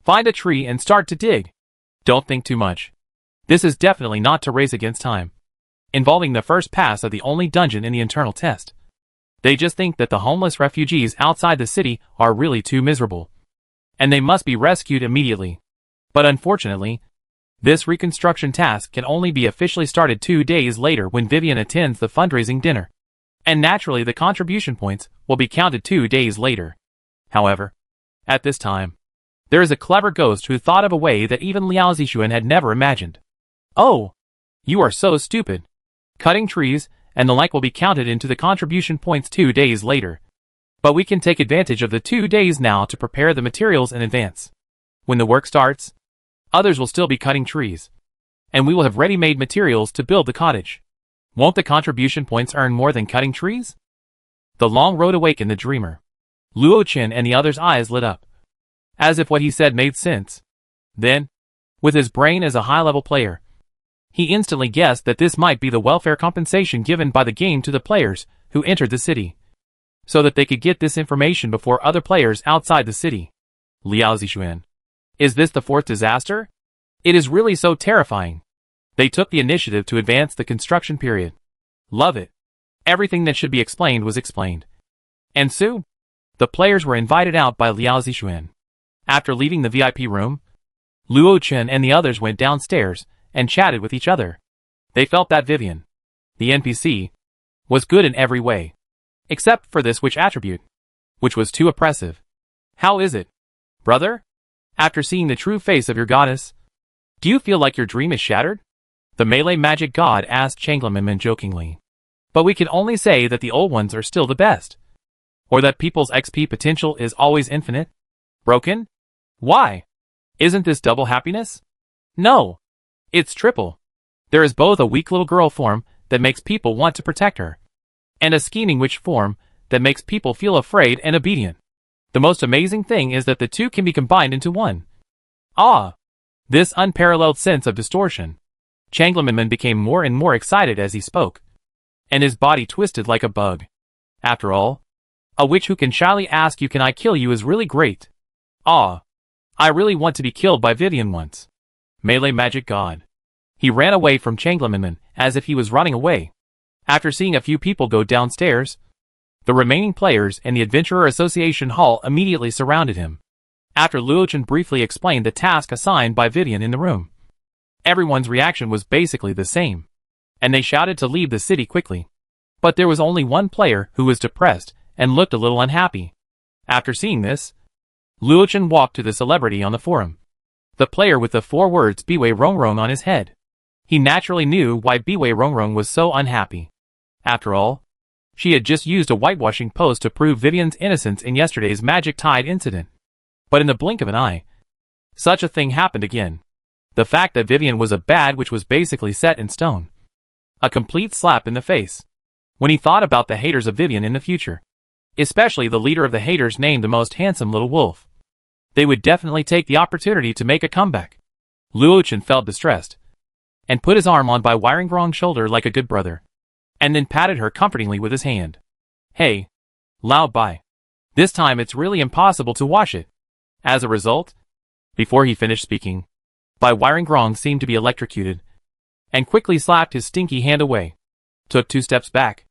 Find a tree and start to dig. Don't think too much. This is definitely not to race against time. Involving the first pass of the only dungeon in the internal test. They just think that the homeless refugees outside the city are really too miserable. And they must be rescued immediately. But unfortunately, this reconstruction task can only be officially started 2 days later when Vivian attends the fundraising dinner. And naturally the contribution points will be counted 2 days later. However, at this time, there is a clever ghost who thought of a way that even Liao Zixuan had never imagined. Oh! You are so stupid. Cutting trees and the like will be counted into the contribution points 2 days later. But we can take advantage of the 2 days now to prepare the materials in advance. When the work starts, others will still be cutting trees. And we will have ready-made materials to build the cottage. Won't the contribution points earn more than cutting trees? The long road awakened the dreamer. Luo Chen and the others' eyes lit up. As if what he said made sense. Then, with his brain as a high-level player, he instantly guessed that this might be the welfare compensation given by the game to the players who entered the city. So that they could get this information before other players outside the city. Liao Zixuan. Is this the 4th disaster? It is really so terrifying. They took the initiative to advance the construction period. Love it. Everything that should be explained was explained. And soon, the players were invited out by Liao Zixuan. After leaving the VIP room, Luo Chen and the others went downstairs and chatted with each other. They felt that Vivian, the NPC, was good in every way. Except for this witch attribute, which was too oppressive. How is it, brother? After seeing the true face of your goddess, do you feel like your dream is shattered? The melee magic god asked Changlin jokingly. But we can only say that the old ones are still the best. Or that people's XP potential is always infinite? Broken? Why? Isn't this double happiness? No. It's triple. There is both a weak little girl form that makes people want to protect her, and a scheming witch form that makes people feel afraid and obedient. The most amazing thing is that the two can be combined into one. Ah! This unparalleled sense of distortion. Changlin became more and more excited as he spoke, and his body twisted like a bug. After all, a witch who can shyly ask you can I kill you is really great. Ah! I really want to be killed by Vivian once. Melee magic god. He ran away from Changlin as if he was running away. After seeing a few people go downstairs, the remaining players in the Adventurer Association Hall immediately surrounded him. After Luo Chen briefly explained the task assigned by Vivian in the room, Everyone's reaction was basically the same, and they shouted to leave the city quickly. But there was only one player who was depressed and looked a little unhappy. After seeing this, Luochen walked to the celebrity on the forum. The player with the 4 words Biwei Rongrong on his head. He naturally knew why Biwei Rongrong was so unhappy. After all, she had just used a whitewashing post to prove Vivian's innocence in yesterday's Magic Tide incident. But in the blink of an eye, such a thing happened again. The fact that Vivian was a bad witch was basically set in stone. A complete slap in the face. When he thought about the haters of Vivian in the future, especially the leader of the haters named the most handsome little wolf, they would definitely take the opportunity to make a comeback. Luochen felt distressed, and put his arm on Bai Weiringrong's shoulder like a good brother, and then patted her comfortingly with his hand. Hey, Lao Bai. This time it's really impossible to wash it. As a result, before he finished speaking, Bai Weiringrong seemed to be electrocuted, and quickly slapped his stinky hand away, took 2 steps back,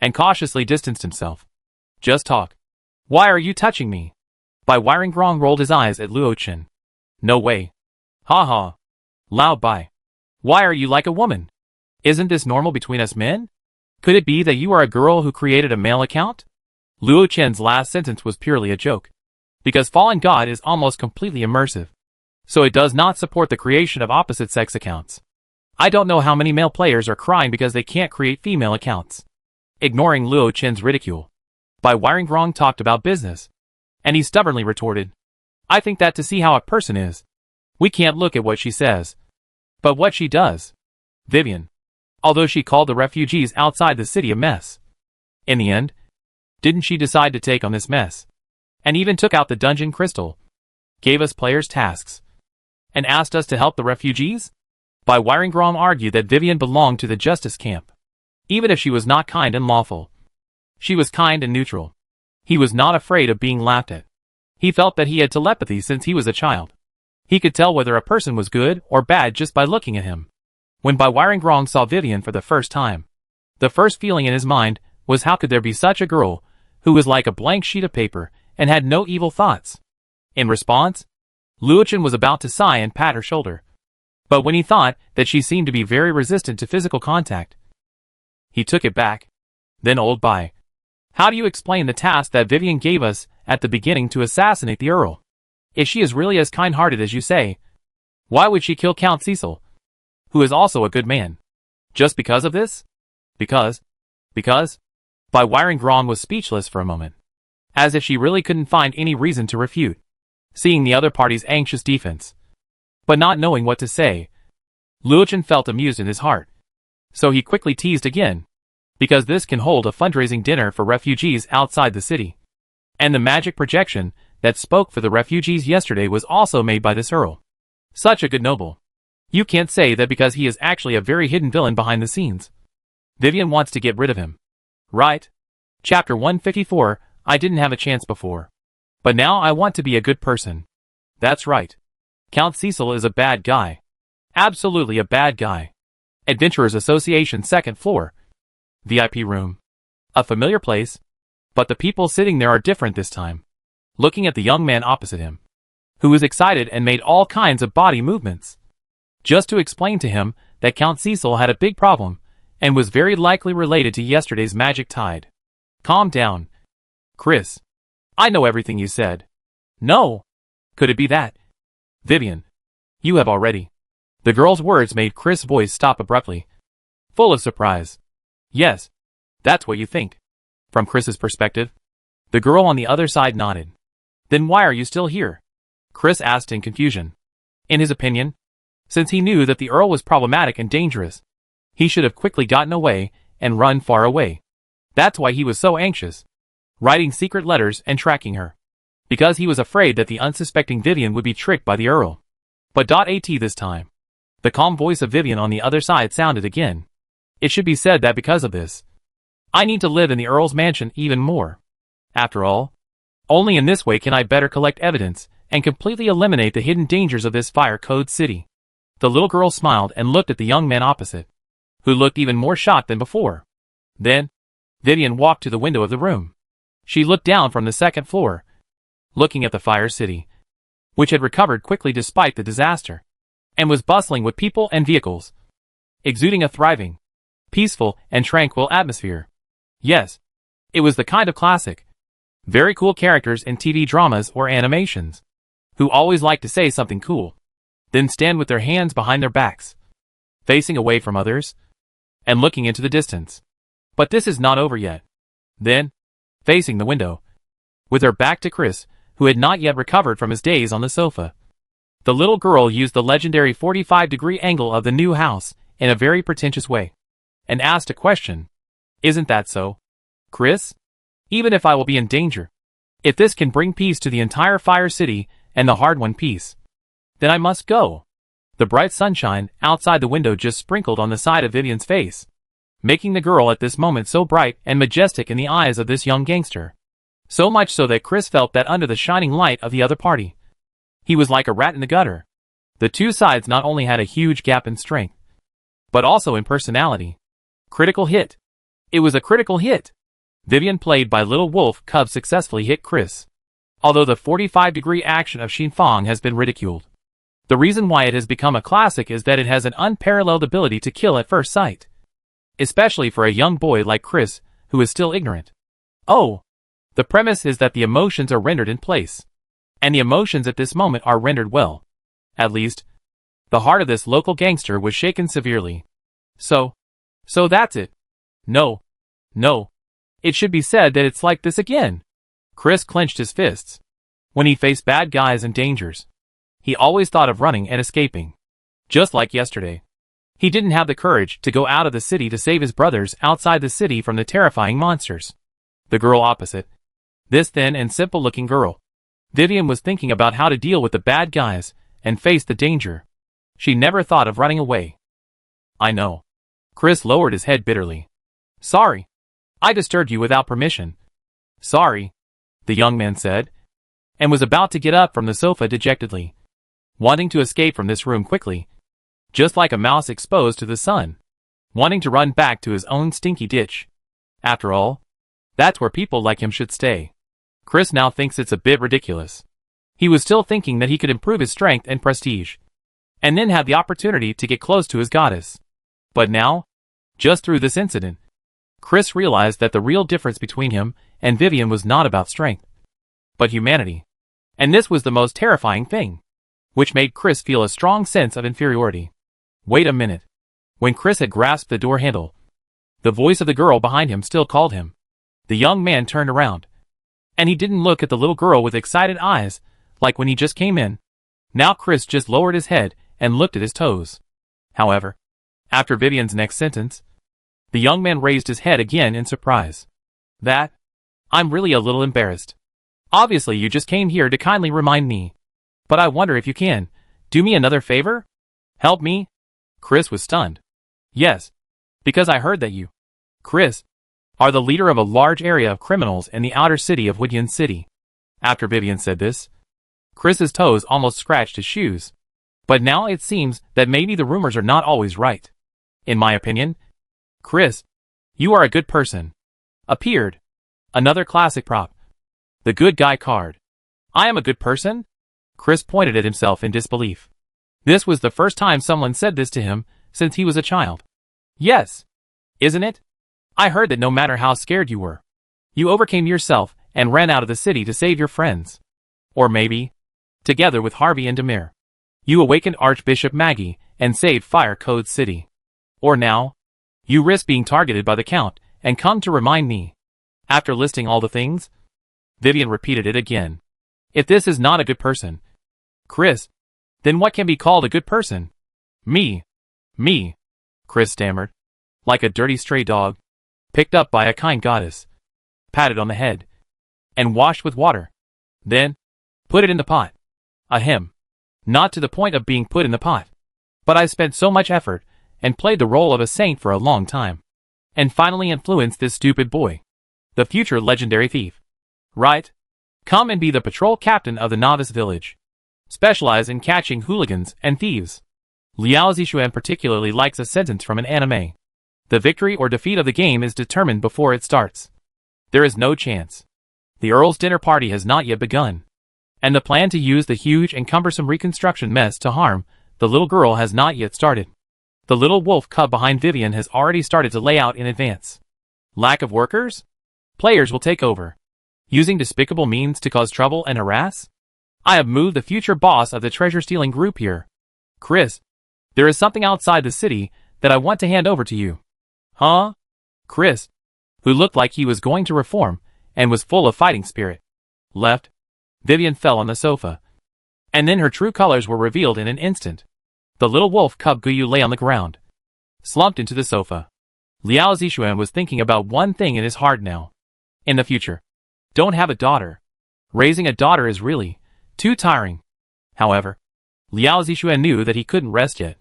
and cautiously distanced himself. Just talk. Why are you touching me? Bai Weiringrong rolled his eyes at Luochen. No way. Ha ha. Lao Bai. Why are you like a woman? Isn't this normal between us men? Could it be that you are a girl who created a male account? Luochen's last sentence was purely a joke, because Fallen God is almost completely immersive, so it does not support the creation of opposite-sex accounts. I don't know how many male players are crying because they can't create female accounts. Ignoring Luochen's ridicule, Bai Weiringrong talked about business, and he stubbornly retorted, I think that to see how a person is, we can't look at what she says, but what she does. Vivian, although she called the refugees outside the city a mess, in the end, didn't she decide to take on this mess, and even took out the dungeon crystal, gave us players tasks, and asked us to help the refugees? Bai Weiringrong argued that Vivian belonged to the justice camp, even if she was not kind and lawful. She was kind and neutral. He was not afraid of being laughed at. He felt that he had telepathy since he was a child. He could tell whether a person was good or bad just by looking at him. When Bai Weiringrong saw Vivian for the first time, the first feeling in his mind was how could there be such a girl who was like a blank sheet of paper and had no evil thoughts. In response, Luochen was about to sigh and pat her shoulder. But when he thought that she seemed to be very resistant to physical contact, he took it back. Then old Bai, how do you explain the task that Vivian gave us at the beginning to assassinate the Earl? If she is really as kind-hearted as you say, why would she kill Count Cecil, who is also a good man? Just because of this? Because? Bai Weiringrong was speechless for a moment, as if she really couldn't find any reason to refute, seeing the other party's anxious defense. But not knowing what to say, Luochen felt amused in his heart. So he quickly teased again, because this can hold a fundraising dinner for refugees outside the city. And the magic projection that spoke for the refugees yesterday was also made by this Earl. Such a good noble. You can't say that because he is actually a very hidden villain behind the scenes. Vivian wants to get rid of him. Right? Chapter 154, I didn't have a chance before. But now I want to be a good person. That's right. Count Cecil is a bad guy. Absolutely a bad guy. Adventurers Association 2nd floor. VIP room. A familiar place, but the people sitting there are different this time. Looking at the young man opposite him, who was excited and made all kinds of body movements, just to explain to him that Count Cecil had a big problem, and was very likely related to yesterday's Magic Tide. Calm down. Chris. I know everything you said. No. Could it be that? Vivian. You have already. The girl's words made Chris' voice stop abruptly, full of surprise. Yes. That's what you think. From Chris's perspective, the girl on the other side nodded. Then why are you still here? Chris asked in confusion. In his opinion, since he knew that the Earl was problematic and dangerous, he should have quickly gotten away and run far away. That's why he was so anxious, writing secret letters and tracking her, because he was afraid that the unsuspecting Vivian would be tricked by the Earl. But at this time, the calm voice of Vivian on the other side sounded again. It should be said that because of this, I need to live in the Earl's mansion even more. After all, only in this way can I better collect evidence and completely eliminate the hidden dangers of this fire code city. The little girl smiled and looked at the young man opposite, who looked even more shocked than before. Then, Vivian walked to the window of the room. She looked down from the 2nd floor, looking at the fire city, which had recovered quickly despite the disaster. and was bustling with people and vehicles, exuding a thriving, peaceful, and tranquil atmosphere. Yes, it was the kind of classic, very cool characters in TV dramas or animations, who always like to say something cool, then stand with their hands behind their backs, facing away from others, and looking into the distance. But this is not over yet. Then, facing the window, with her back to Chris, who had not yet recovered from his days on the sofa, the little girl used the legendary 45-degree angle of the new house in a very pretentious way, and asked a question. Isn't that so, Chris? Even if I will be in danger, if this can bring peace to the entire Fire City and the hard-won peace, then I must go. The bright sunshine outside the window just sprinkled on the side of Vivian's face, making the girl at this moment so bright and majestic in the eyes of this young gangster. So much so that Chris felt that under the shining light of the other party, he was like a rat in the gutter. The two sides not only had a huge gap in strength, but also in personality. Critical hit. It was a critical hit. Vivian, played by Little Wolf Cub, successfully hit Chris, although the 45-degree action of Xin Fang has been ridiculed. The reason why it has become a classic is that it has an unparalleled ability to kill at first sight, especially for a young boy like Chris, who is still ignorant. Oh, the premise is that the emotions are rendered in place, and the emotions at this moment are rendered well. At least, the heart of this local gangster was shaken severely. So that's it. No. It should be said that it's like this again. Chris clenched his fists. When he faced bad guys and dangers, he always thought of running and escaping. Just like yesterday. He didn't have the courage to go out of the city to save his brothers outside the city from the terrifying monsters. The girl opposite, this thin and simple-looking girl, Vivian, was thinking about how to deal with the bad guys and face the danger. She never thought of running away. I know. Chris lowered his head bitterly. Sorry. I disturbed you without permission. Sorry, the young man said, and was about to get up from the sofa dejectedly, wanting to escape from this room quickly, just like a mouse exposed to the sun, wanting to run back to his own stinky ditch. After all, that's where people like him should stay. Chris now thinks it's a bit ridiculous. He was still thinking that he could improve his strength and prestige, and then have the opportunity to get close to his goddess. But now, just through this incident, Chris realized that the real difference between him and Vivian was not about strength, but humanity. And this was the most terrifying thing, which made Chris feel a strong sense of inferiority. Wait a minute. When Chris had grasped the door handle, the voice of the girl behind him still called him. The young man turned around, and he didn't look at the little girl with excited eyes, like when he just came in. Now Chris just lowered his head and looked at his toes. However, after Vivian's next sentence, the young man raised his head again in surprise. I'm really a little embarrassed. Obviously you just came here to kindly remind me. But I wonder if you can do me another favor? Help me? Chris was stunned. Yes, because I heard that you, Chris, are the leader of a large area of criminals in the outer city of Woodyan City. After Vivian said this, Chris's toes almost scratched his shoes. But now it seems that maybe the rumors are not always right. In my opinion, Chris, you are a good person. Appeared. Another classic prop. The good guy card. I am a good person? Chris pointed at himself in disbelief. This was the first time someone said this to him since he was a child. Yes. Isn't it? I heard that no matter how scared you were, you overcame yourself and ran out of the city to save your friends. Or maybe, together with Harvey and Demir, you awakened Archbishop Maggie and saved Fire Code City. Or now, you risk being targeted by the Count and come to remind me. After listing all the things, Vivian repeated it again. If this is not a good person, Chris, then what can be called a good person? Me, Chris stammered, like a dirty stray dog, picked up by a kind goddess, patted on the head, and washed with water. Then, put it in the pot. Ahem. Not to the point of being put in the pot. But I spent so much effort and played the role of a saint for a long time, and finally influenced this stupid boy, the future legendary thief. Right? Come and be the patrol captain of the novice village. Specialize in catching hooligans and thieves. Liao Zixuan particularly likes a sentence from an anime. The victory or defeat of the game is determined before it starts. There is no chance. The Earl's dinner party has not yet begun, and the plan to use the huge and cumbersome reconstruction mess to harm The little girl has not yet started. The little wolf cub behind Vivian has already started to lay out in advance. Lack of workers? Players will take over. Using despicable means to cause trouble and harass? I have moved the future boss of the treasure-stealing group here. Chris, there is something outside the city that I want to hand over to you. Huh? Chris, who looked like he was going to reform and was full of fighting spirit, left. Vivian fell on the sofa. And then her true colors were revealed in an instant. The little wolf cub Guyu lay on the ground, slumped into the sofa. Liao Zixuan was thinking about one thing in his heart now. In the future, don't have a daughter. Raising a daughter is really too tiring. However, Liao Zixuan knew that he couldn't rest yet,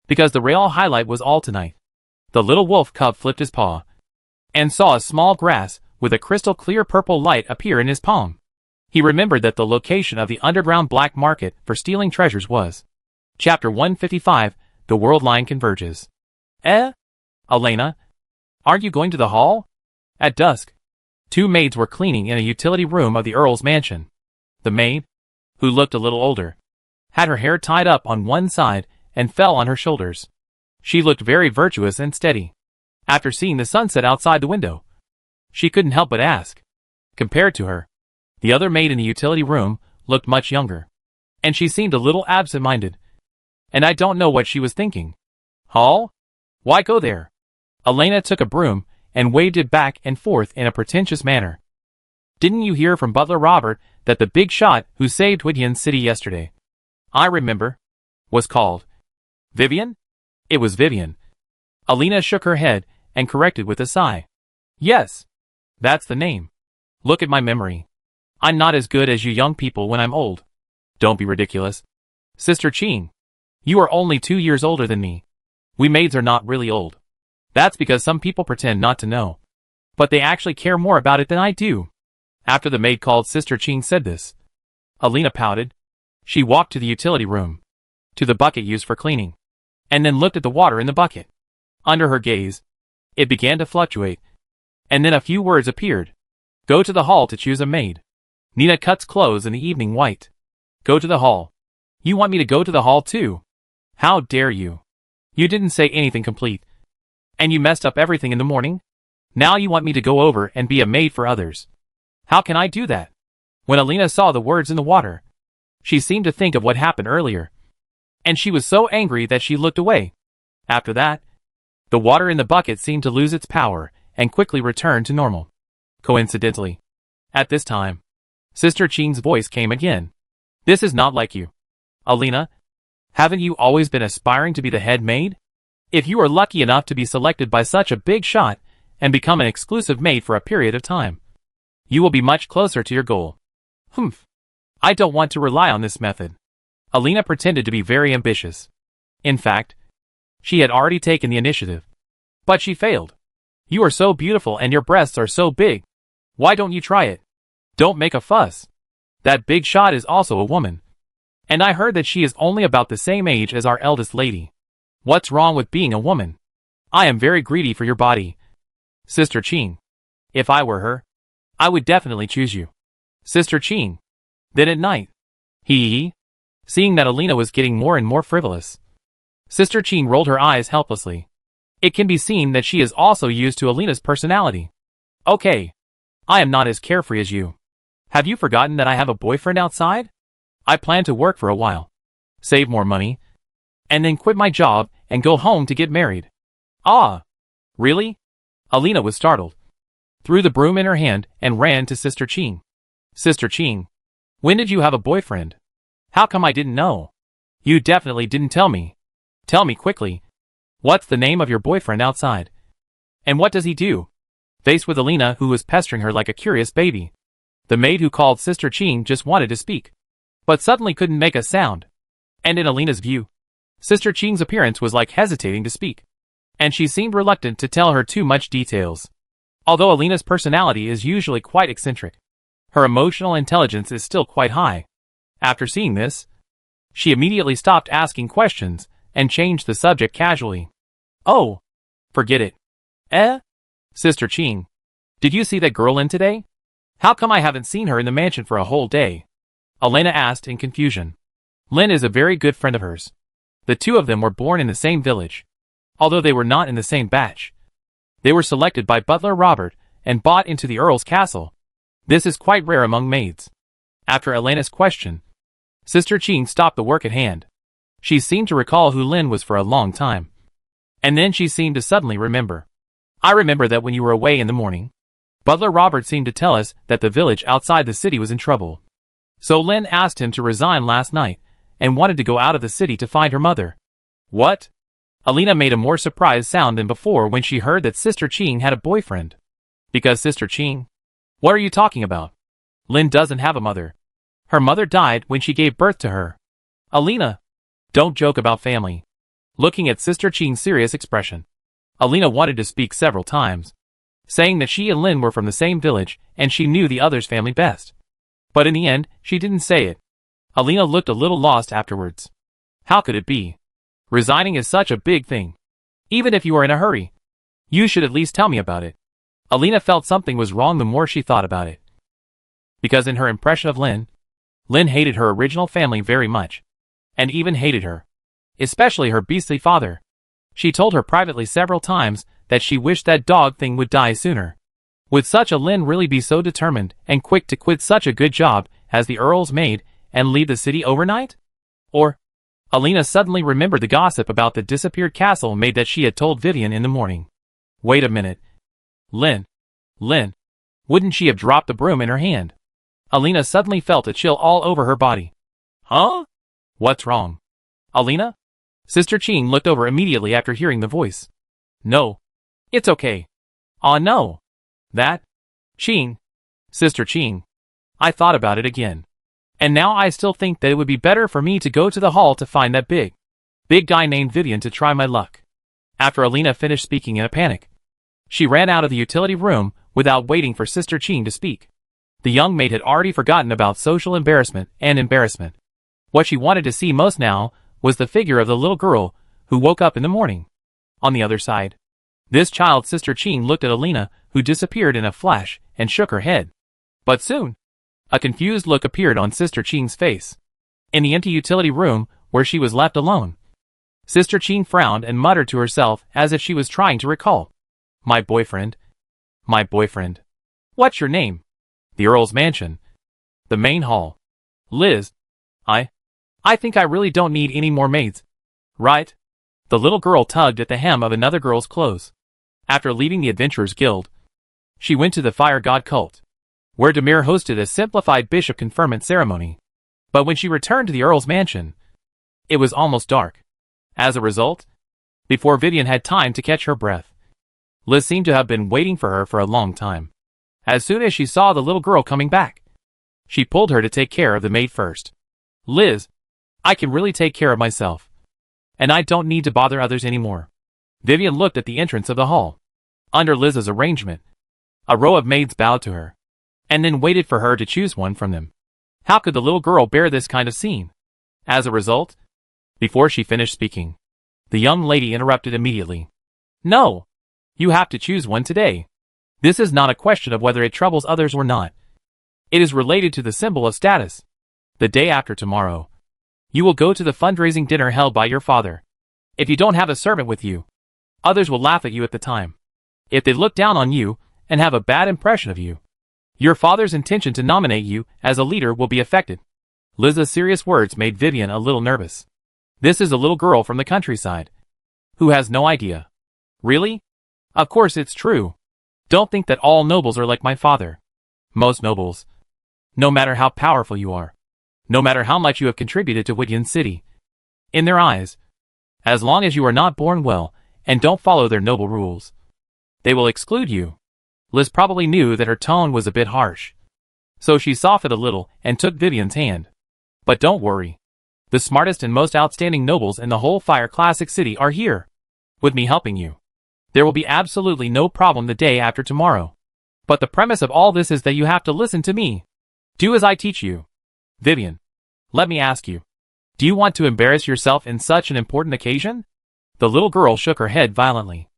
because the real highlight was all tonight. The little wolf cub flipped his paw and saw a small grass with a crystal clear purple light appear in his palm. He remembered that the location of the underground black market for stealing treasures was. Chapter 155, The World Line Converges. Elena? Aren't you going to the hall? At dusk, two maids were cleaning in a utility room of the Earl's mansion. The maid, who looked a little older, had her hair tied up on one side and fell on her shoulders. She looked very virtuous and steady. After seeing the sunset outside the window, she couldn't help but ask. Compared to her, the other maid in the utility room looked much younger, and she seemed a little absent-minded. And I don't know what she was thinking. Hall? Why go there? Elena took a broom and waved it back and forth in a pretentious manner. Didn't you hear from Butler Robert that the big shot who saved Huidian City yesterday? I remember. Was called Vivian? It was Vivian. Elena shook her head and corrected with a sigh. Yes, that's the name. Look at my memory. I'm not as good as you young people when I'm old. Don't be ridiculous. Sister Qing, you are only 2 years older than me. We maids are not really old. That's because some people pretend not to know, but they actually care more about it than I do. After the maid called Sister Qing said this, Elena pouted. She walked to the utility room, to the bucket used for cleaning, and then looked at the water in the bucket. Under her gaze, it began to fluctuate, and then a few words appeared. Go to the hall to choose a maid. Nina cuts clothes in the evening white. Go to the hall. You want me to go to the hall too? How dare you? You didn't say anything complete. And you messed up everything in the morning? Now you want me to go over and be a maid for others. How can I do that? When Elena saw the words in the water, she seemed to think of what happened earlier, and she was so angry that she looked away. After that, the water in the bucket seemed to lose its power and quickly returned to normal. Coincidentally, at this time, Sister Qing's voice came again. This is not like you. Elena, haven't you always been aspiring to be the head maid? If you are lucky enough to be selected by such a big shot and become an exclusive maid for a period of time, you will be much closer to your goal. Humph. I don't want to rely on this method. Elena pretended to be very ambitious. In fact, she had already taken the initiative. But she failed. You are so beautiful and your breasts are so big. Why don't you try it? Don't make a fuss. That big shot is also a woman. And I heard that she is only about the same age as our eldest lady. What's wrong with being a woman? I am very greedy for your body. Sister Qing. If I were her, I would definitely choose you. Sister Qing. Then at night. Hee. Seeing that Elena was getting more and more frivolous, Sister Qing rolled her eyes helplessly. It can be seen that she is also used to Elena's personality. Okay. I am not as carefree as you. Have you forgotten that I have a boyfriend outside? I plan to work for a while, save more money, and then quit my job and go home to get married. Ah, really? Elena was startled, threw the broom in her hand and ran to Sister Qing. Sister Qing, when did you have a boyfriend? How come I didn't know? You definitely didn't tell me. Tell me quickly. What's the name of your boyfriend outside? And what does he do? Faced with Elena, who was pestering her like a curious baby, the maid who called Sister Qing just wanted to speak, but suddenly couldn't make a sound. And in Elena's view, Sister Qing's appearance was like hesitating to speak, and she seemed reluctant to tell her too much details. Although Elena's personality is usually quite eccentric, her emotional intelligence is still quite high. After seeing this, she immediately stopped asking questions and changed the subject casually. Oh, forget it. Sister Qing, did you see that girl in today? How come I haven't seen her in the mansion for a whole day? Elena asked in confusion. Lin is a very good friend of hers. The two of them were born in the same village. Although they were not in the same batch. They were selected by Butler Robert and bought into the Earl's castle. This is quite rare among maids. After Elena's question, Sister Ching stopped the work at hand. She seemed to recall who Lin was for a long time. And then she seemed to suddenly remember. I remember that when you were away in the morning, Butler Robert seemed to tell us that the village outside the city was in trouble. So Lin asked him to resign last night and wanted to go out of the city to find her mother. What? Alina made a more surprised sound than before when she heard that Sister Ching had a boyfriend. Because Sister Ching? What are you talking about? Lin doesn't have a mother. Her mother died when she gave birth to her. Alina, don't joke about family. Looking at Sister Ching's serious expression, Alina wanted to speak several times, saying that she and Lin were from the same village and she knew the other's family best. But in the end, she didn't say it. Alina looked a little lost afterwards. How could it be? Resigning is such a big thing. Even if you are in a hurry, you should at least tell me about it. Alina felt something was wrong the more she thought about it. Because in her impression of Lin hated her original family very much. And even hated her. Especially her beastly father. She told her privately several times that she wished that dog thing would die sooner. Would such a Lin really be so determined and quick to quit such a good job as the Earl's maid and leave the city overnight? Or, Alina suddenly remembered the gossip about the disappeared castle maid that she had told Vivian in the morning. Wait a minute. Lin, wouldn't she have dropped the broom in her hand? Alina suddenly felt a chill all over her body. Huh? What's wrong? Alina? Sister Ching looked over immediately after hearing the voice. No. It's okay. Aw no. That? Ching. Sister Ching. I thought about it again. And now I still think that it would be better for me to go to the hall to find that big guy named Vivian to try my luck. After Alina finished speaking in a panic, she ran out of the utility room without waiting for Sister Ching to speak. The young maid had already forgotten about social embarrassment and embarrassment. What she wanted to see most now was the figure of the little girl who woke up in the morning. On the other side, this child Sister Ching looked at Alina, who disappeared in a flash, and shook her head. But soon, a confused look appeared on Sister Ching's face. In the empty utility room, where she was left alone, Sister Ching frowned and muttered to herself as if she was trying to recall. My boyfriend. What's your name? The Earl's mansion. The main hall. Liz. I think I really don't need any more maids. Right? The little girl tugged at the hem of another girl's clothes. After leaving the Adventurers Guild, she went to the Fire God cult, where Demir hosted a simplified bishop conferment ceremony. But when she returned to the Earl's mansion, it was almost dark. As a result, before Vivian had time to catch her breath, Liz seemed to have been waiting for her for a long time. As soon as she saw the little girl coming back, she pulled her to take care of the maid first. Liz, I can really take care of myself. And I don't need to bother others anymore. Vivian looked at the entrance of the hall. Under Liz's arrangement, a row of maids bowed to her, and then waited for her to choose one from them. How could the little girl bear this kind of scene? As a result, before she finished speaking, the young lady interrupted immediately. No! You have to choose one today. This is not a question of whether it troubles others or not. It is related to the symbol of status. The day after tomorrow, you will go to the fundraising dinner held by your father. If you don't have a servant with you, others will laugh at you at the time. If they look down on you and have a bad impression of you, your father's intention to nominate you as a leader will be affected. Liz's serious words made Vivian a little nervous. This is a little girl from the countryside, who has no idea. Really? Of course it's true. Don't think that all nobles are like my father. Most nobles, no matter how powerful you are, no matter how much you have contributed to Whityan City, in their eyes, as long as you are not born well and don't follow their noble rules, they will exclude you. Liz probably knew that her tone was a bit harsh, so she softened a little and took Vivian's hand. But don't worry. The smartest and most outstanding nobles in the whole Fire Classic City are here, with me helping you. There will be absolutely no problem the day after tomorrow. But the premise of all this is that you have to listen to me. Do as I teach you. Vivian, let me ask you. Do you want to embarrass yourself in such an important occasion? The little girl shook her head violently.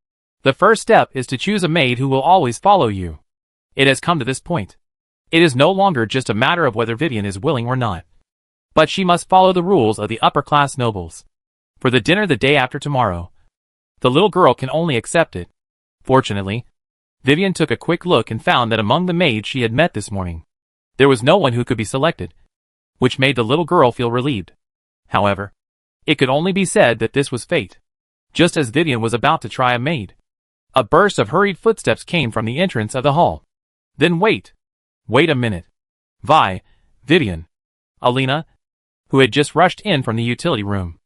The first step is to choose a maid who will always follow you. It has come to this point. It is no longer just a matter of whether Vivian is willing or not. But she must follow the rules of the upper-class nobles. For the dinner the day after tomorrow. The little girl can only accept it. Fortunately, Vivian took a quick look and found that among the maids she had met this morning, there was no one who could be selected, which made the little girl feel relieved. However, it could only be said that this was fate. Just as Vivian was about to try a maid, a burst of hurried footsteps came from the entrance of the hall. Then wait a minute. Vivian. Alina, who had just rushed in from the utility room,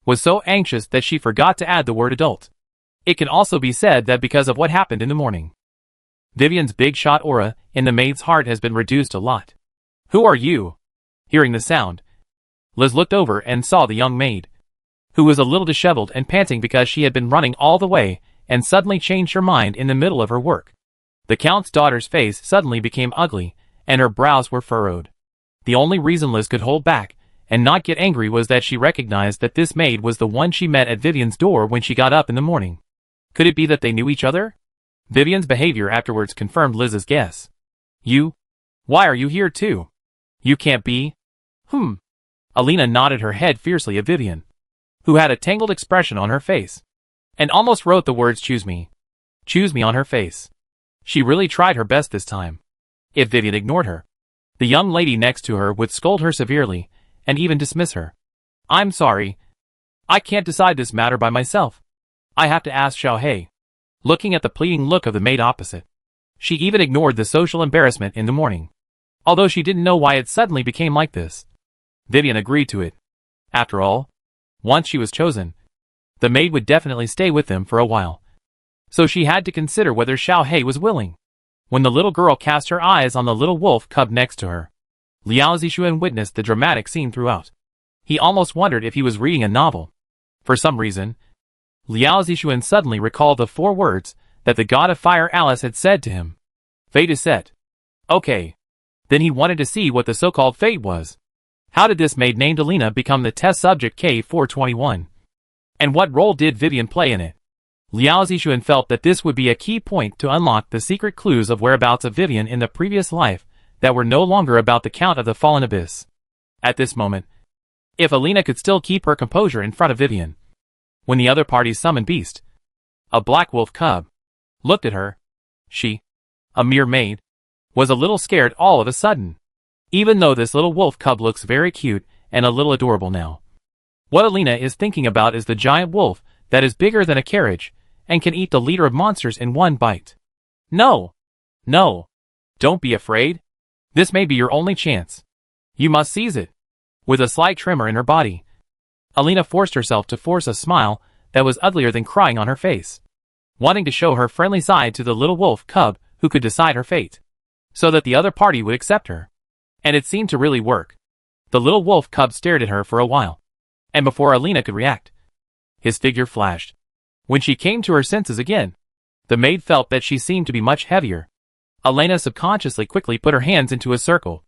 was so anxious that she forgot to add the word adult. It can also be said that because of what happened in the morning, Vivian's big shot aura in the maid's heart has been reduced a lot. Who are you? Hearing the sound, Liz looked over and saw the young maid, who was a little disheveled and panting because she had been running all the way and suddenly changed her mind in the middle of her work. The Count's daughter's face suddenly became ugly, and her brows were furrowed. The only reason Liz could hold back and not get angry was that she recognized that this maid was the one she met at Vivian's door when she got up in the morning. Could it be that they knew each other? Vivian's behavior afterwards confirmed Liz's guess. Why are you here too? You can't be. Alina nodded her head fiercely at Vivian, who had a tangled expression on her face, and almost wrote the words choose me on her face. She really tried her best this time. If Vivian ignored her, the young lady next to her would scold her severely and even dismiss her. I'm sorry. I can't decide this matter by myself. I have to ask Xiaohei. Looking at the pleading look of the maid opposite, she even ignored the social embarrassment in the morning, although she didn't know why it suddenly became like this. Vivian agreed to it. After all, once she was chosen, the maid would definitely stay with them for a while. So she had to consider whether Xiaohei was willing. When the little girl cast her eyes on the little wolf cub next to her, Liao Zixuan witnessed the dramatic scene throughout. He almost wondered if he was reading a novel. For some reason, Liao Zixuan suddenly recalled the 4 words that the god of fire Alice had said to him. Fate is set. Okay. Then he wanted to see what the so-called fate was. How did this maid named Alina become the test subject K421? And what role did Vivian play in it? Liao Zixuan felt that this would be a key point to unlock the secret clues of whereabouts of Vivian in the previous life that were no longer about the Count of the Fallen Abyss. At this moment, if Alina could still keep her composure in front of Vivian, when the other party's summoned beast, a black wolf cub, looked at her, she, a mere maid, was a little scared all of a sudden. Even though this little wolf cub looks very cute and a little adorable now, what Alina is thinking about is the giant wolf that is bigger than a carriage and can eat the leader of monsters in one bite. No! Don't be afraid. This may be your only chance. You must seize it. With a slight tremor in her body, Alina forced herself to force a smile that was uglier than crying on her face, wanting to show her friendly side to the little wolf cub who could decide her fate, so that the other party would accept her. And it seemed to really work. The little wolf cub stared at her for a while, and before Alina could react, his figure flashed. When she came to her senses again, the maid felt that she seemed to be much heavier. Alina subconsciously quickly put her hands into a circle,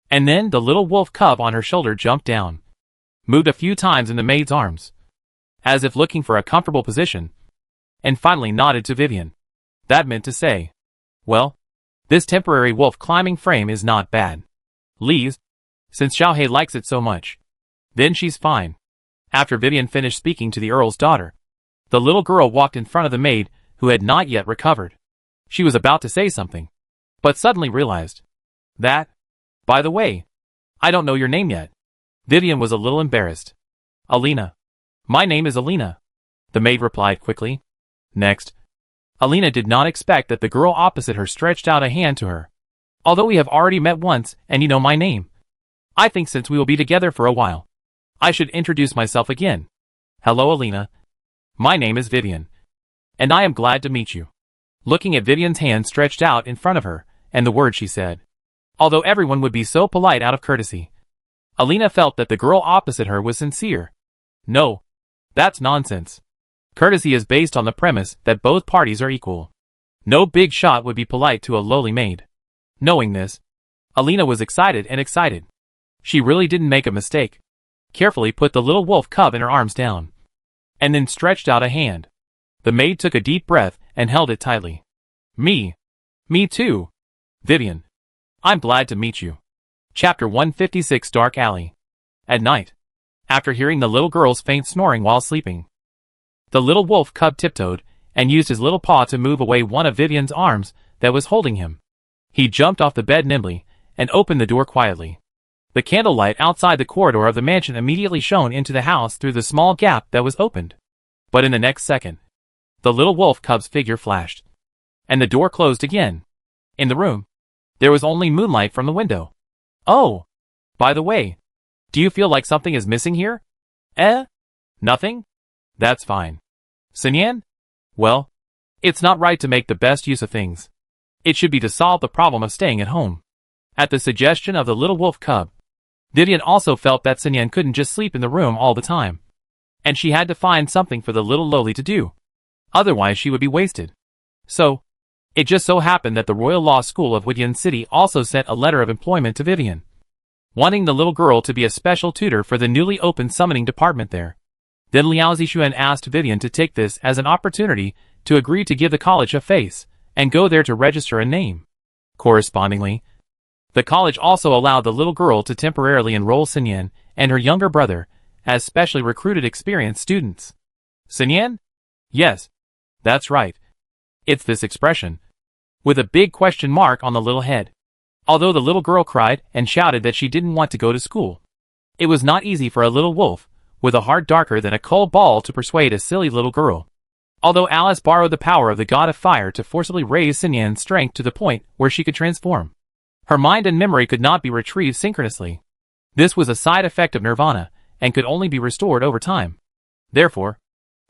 and then the little wolf cub on her shoulder jumped down, moved a few times in the maid's arms, as if looking for a comfortable position, and finally nodded to Vivian. That meant to say, well, this temporary wolf climbing frame is not bad. Lee's, since Xiaohei likes it so much, then she's fine. After Vivian finished speaking to the Earl's daughter, the little girl walked in front of the maid, who had not yet recovered. She was about to say something, but suddenly realized that, by the way, I don't know your name yet. Vivian was a little embarrassed. Alina. My name is Alina, the maid replied quickly. Next, Alina did not expect that the girl opposite her stretched out a hand to her. Although we have already met once and you know my name, I think since we will be together for a while, I should introduce myself again. Hello Alina. My name is Vivian, and I am glad to meet you. Looking at Vivian's hand stretched out in front of her, and the words she said, although everyone would be so polite out of courtesy, Alina felt that the girl opposite her was sincere. No, that's nonsense. Courtesy is based on the premise that both parties are equal. No big shot would be polite to a lowly maid. Knowing this, Alina was excited. She really didn't make a mistake. Carefully put the little wolf cub in her arms down, and then stretched out a hand. The maid took a deep breath and held it tightly. Me too. Vivian. I'm glad to meet you. Chapter 156 Dark Alley. At night, after hearing the little girl's faint snoring while sleeping. The little wolf cub tiptoed and used his little paw to move away one of Vivian's arms that was holding him. He jumped off the bed nimbly and opened the door quietly. The candlelight outside the corridor of the mansion immediately shone into the house through the small gap that was opened. But in the next second, the little wolf cub's figure flashed, and the door closed again. In the room, there was only moonlight from the window. Oh, by the way, do you feel like something is missing here? Nothing? That's fine. Sinyan? Well, it's not right to make the best use of things. It should be to solve the problem of staying at home. At the suggestion of the little wolf cub, Vivian also felt that Sinyan couldn't just sleep in the room all the time, and she had to find something for the little loli to do. Otherwise she would be wasted. So, it just so happened that the Royal Law School of Wudian City also sent a letter of employment to Vivian, wanting the little girl to be a special tutor for the newly opened summoning department there. Then Liao Zixuan asked Vivian to take this as an opportunity to agree to give the college a face, and go there to register a name. Correspondingly, the college also allowed the little girl to temporarily enroll Sinyan and her younger brother as specially recruited experienced students. Sinyan? Yes, that's right. It's this expression, with a big question mark on the little head. Although the little girl cried and shouted that she didn't want to go to school, it was not easy for a little wolf, with a heart darker than a cold ball, to persuade a silly little girl. Although Alice borrowed the power of the god of fire to forcibly raise Sinyan's strength to the point where she could transform, her mind and memory could not be retrieved synchronously. This was a side effect of nirvana, and could only be restored over time. Therefore,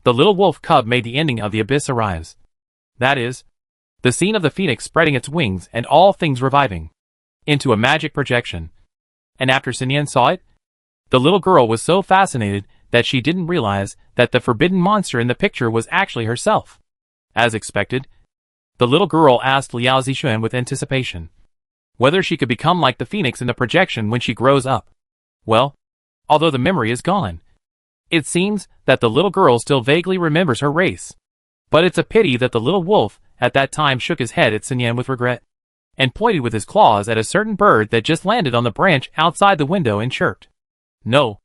the little wolf cub made the ending of the abyss arise. That is, the scene of the phoenix spreading its wings and all things reviving, into a magic projection. And after Sinyan saw it, the little girl was so fascinated that she didn't realize that the forbidden monster in the picture was actually herself. As expected, the little girl asked Liao Zixuan with anticipation whether she could become like the phoenix in the projection when she grows up. Well, although the memory is gone, it seems that the little girl still vaguely remembers her race. But it's a pity that the little wolf at that time shook his head at Sinyan with regret, and pointed with his claws at a certain bird that just landed on the branch outside the window and chirped. No,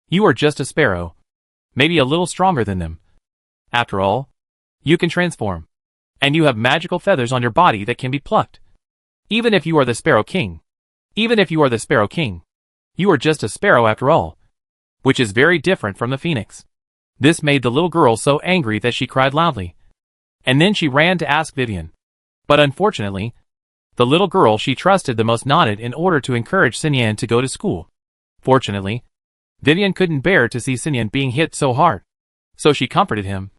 you are just a sparrow, maybe a little stronger than them. After all, you can transform, and you have magical feathers on your body that can be plucked. Even if you are the Sparrow King, you are just a sparrow after all, which is very different from the phoenix. This made the little girl so angry that she cried loudly, and then she ran to ask Vivian. But unfortunately, the little girl she trusted the most nodded in order to encourage Sinyan to go to school. Fortunately, Vivian couldn't bear to see Sinyan being hit so hard, so she comforted him,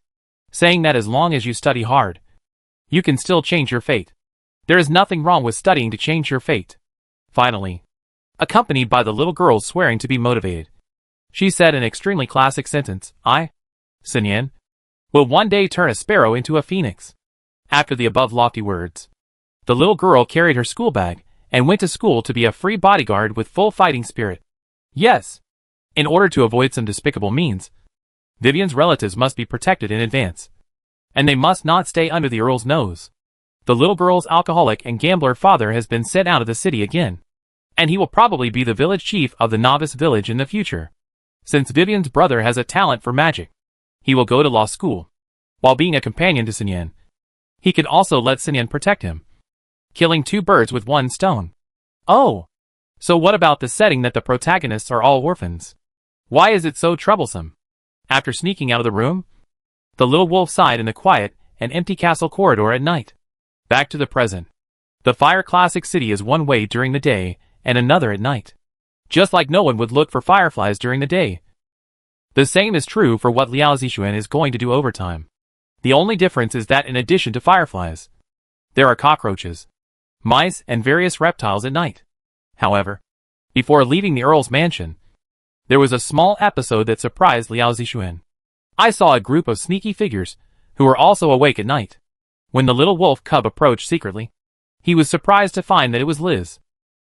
saying that as long as you study hard, you can still change your fate. There is nothing wrong with studying to change your fate. Finally, accompanied by the little girl's swearing to be motivated, she said an extremely classic sentence, I, Sinyan, will one day turn a sparrow into a phoenix. After the above lofty words, the little girl carried her school bag and went to school to be a free bodyguard with full fighting spirit. Yes, in order to avoid some despicable means, Vivian's relatives must be protected in advance, and they must not stay under the Earl's nose. The little girl's alcoholic and gambler father has been sent out of the city again, and he will probably be the village chief of the novice village in the future. Since Vivian's brother has a talent for magic, he will go to law school, while being a companion to Sinyan. He can also let Sinyan protect him, killing two birds with one stone. Oh, so what about the setting that the protagonists are all orphans? Why is it so troublesome? After sneaking out of the room, the little wolf sighed in the quiet and empty castle corridor at night. Back to the present. The Fire Classic City is one way during the day and another at night. Just like no one would look for fireflies during the day. The same is true for what Liao Zixuan is going to do overtime. The only difference is that in addition to fireflies, there are cockroaches, mice, and various reptiles at night. However, before leaving the Earl's mansion, there was a small episode that surprised Liao Zixuan. I saw a group of sneaky figures who were also awake at night. When the little wolf cub approached secretly, he was surprised to find that it was Liz.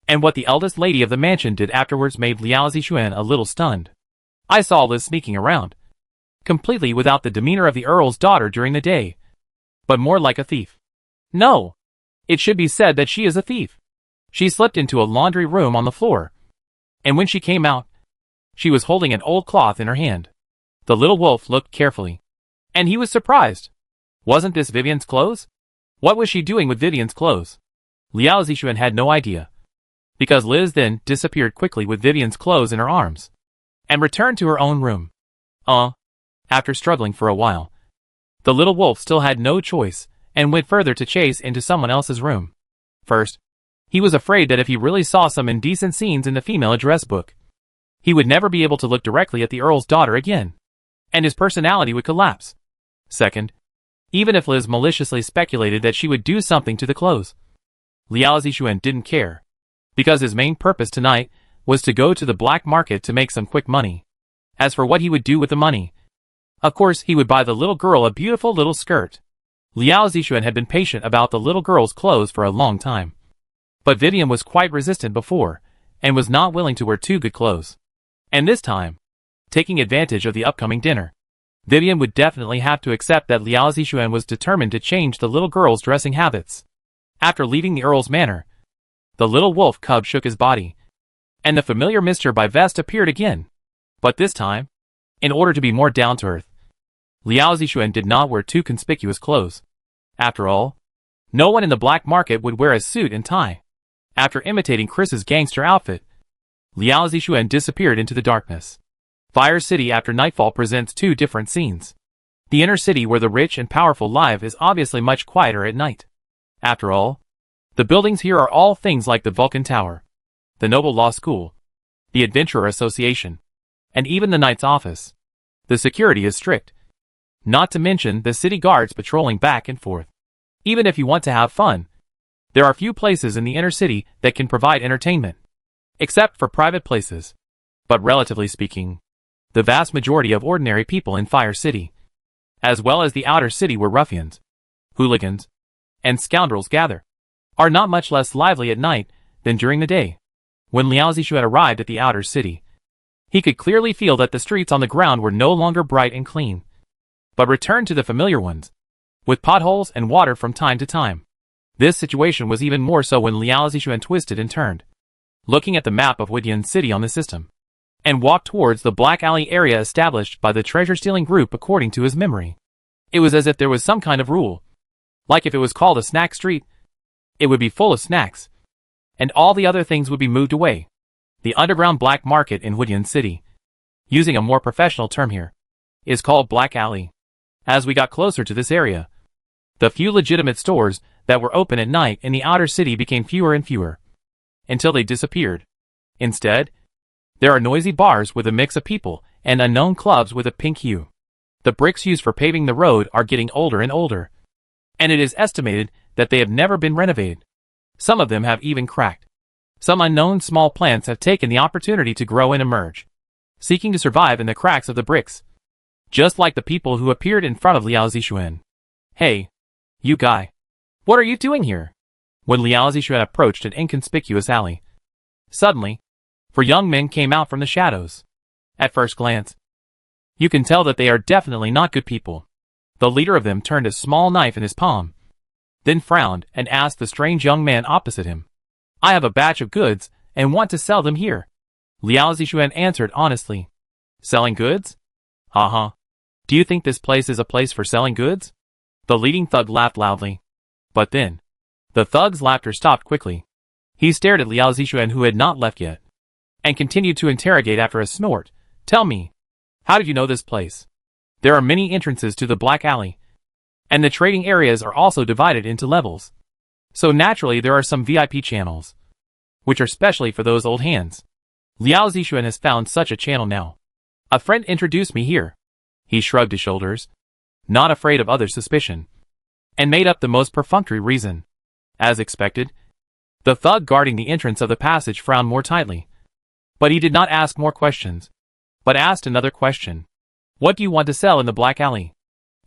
And what the eldest lady of the mansion did afterwards made Liao Zixuan a little stunned. I saw Liz sneaking around, completely without the demeanor of the Earl's daughter during the day, but more like a thief. No, it should be said that she is a thief. She slipped into a laundry room on the floor, and when she came out, She was holding an old cloth in her hand. The little wolf looked carefully. And he was surprised. Wasn't this Vivian's clothes? What was she doing with Vivian's clothes? Liao Zixuan had no idea. Because Liz then disappeared quickly with Vivian's clothes in her arms. And returned to her own room. After struggling for a while. The little wolf still had no choice, and went further to chase into someone else's room. First, he was afraid that if he really saw some indecent scenes in the female address book, he would never be able to look directly at the Earl's daughter again, and his personality would collapse. Second, even if Liz maliciously speculated that she would do something to the clothes, Liao Zixuan didn't care, because his main purpose tonight was to go to the black market to make some quick money. As for what he would do with the money, of course he would buy the little girl a beautiful little skirt. Liao Zixuan had been patient about the little girl's clothes for a long time. But Vivian was quite resistant before, and was not willing to wear too good clothes. And this time, taking advantage of the upcoming dinner, Vivian would definitely have to accept that Liao Zixuan was determined to change the little girl's dressing habits. After leaving the Earl's manor, the little wolf cub shook his body, and the familiar Mr. by Vest appeared again. But this time, in order to be more down-to-earth, Liao Zixuan did not wear too conspicuous clothes. After all, no one in the black market would wear a suit and tie. After imitating Chris's gangster outfit, Liao Zixuan disappeared into the darkness. Fire City after nightfall presents two different scenes. The inner city where the rich and powerful live is obviously much quieter at night. After all, the buildings here are all things like the Vulcan Tower, the Noble Law School, the Adventurer Association, and even the Knight's office. The security is strict. Not to mention the city guards patrolling back and forth. Even if you want to have fun, there are few places in the inner city that can provide entertainment. Except for private places. But relatively speaking, the vast majority of ordinary people in Fire City, as well as the outer city where ruffians, hooligans, and scoundrels gather, are not much less lively at night than during the day. When Liao Zixuan arrived at the outer city, he could clearly feel that the streets on the ground were no longer bright and clean, but returned to the familiar ones, with potholes and water from time to time. This situation was even more so when Liao Zixuan twisted and turned, looking at the map of Wudian City on the system, and walked towards the black alley area established by the treasure-stealing group according to his memory. It was as if there was some kind of rule. Like if it was called a snack street, it would be full of snacks, and all the other things would be moved away. The underground black market in Wudian City, using a more professional term here, is called Black Alley. As we got closer to this area, the few legitimate stores that were open at night in the outer city became fewer and fewer, until they disappeared. Instead, there are noisy bars with a mix of people and unknown clubs with a pink hue. The bricks used for paving the road are getting older and older, and it is estimated that they have never been renovated. Some of them have even cracked. Some unknown small plants have taken the opportunity to grow and emerge, seeking to survive in the cracks of the bricks. Just like the people who appeared in front of Liao Zixuan. Hey, you guy. What are you doing here? When Liao Zixuan approached an inconspicuous alley, suddenly, 4 young men came out from the shadows. At first glance, you can tell that they are definitely not good people. The leader of them turned a small knife in his palm, then frowned and asked the strange young man opposite him. I have a batch of goods and want to sell them here. Liao Zixuan answered honestly. Selling goods? Haha. Do you think this place is a place for selling goods? The leading thug laughed loudly. But then, the thug's laughter stopped quickly. He stared at Liao Zixuan, who had not left yet, and continued to interrogate after a snort. Tell me, how did you know this place? There are many entrances to the Black Alley, and the trading areas are also divided into levels. So naturally there are some VIP channels, which are specially for those old hands. Liao Zixuan has found such a channel now. A friend introduced me here. He shrugged his shoulders, not afraid of others' suspicion, and made up the most perfunctory reason. As expected, the thug guarding the entrance of the passage frowned more tightly. But he did not ask more questions, but asked another question. What do you want to sell in the Black Alley?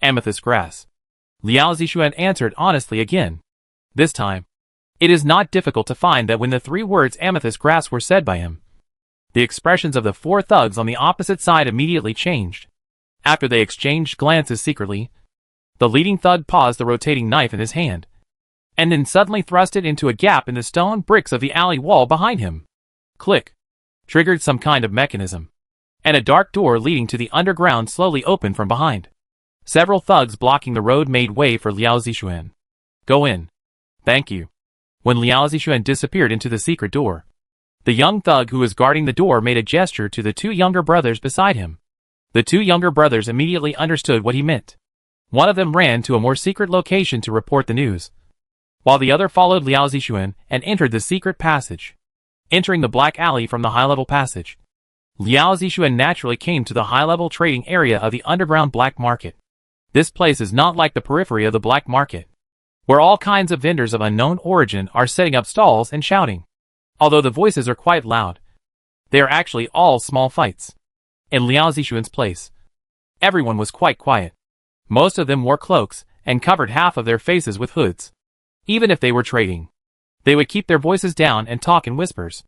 Amethyst grass. Liao Zixuan answered honestly again. This time, it is not difficult to find that when the 3 words amethyst grass were said by him, the expressions of the 4 thugs on the opposite side immediately changed. After they exchanged glances secretly, the leading thug paused the rotating knife in his hand, and then suddenly thrust it into a gap in the stone bricks of the alley wall behind him. Click. Triggered some kind of mechanism. and a dark door leading to the underground slowly opened from behind. Several thugs blocking the road made way for Liao Zixuan. Go in. Thank you. When Liao Zixuan disappeared into the secret door, the young thug who was guarding the door made a gesture to the two younger brothers beside him. The two younger brothers immediately understood what he meant. One of them ran to a more secret location to report the news, while the other followed Liao Zixuan and entered the secret passage. Entering the black alley from the high-level passage, Liao Zixuan naturally came to the high-level trading area of the underground black market. This place is not like the periphery of the black market, where all kinds of vendors of unknown origin are setting up stalls and shouting. Although the voices are quite loud, they are actually all small fights. In Liao Zixuan's place, everyone was quite quiet. Most of them wore cloaks and covered half of their faces with hoods. Even if they were trading, they would keep their voices down and talk in whispers.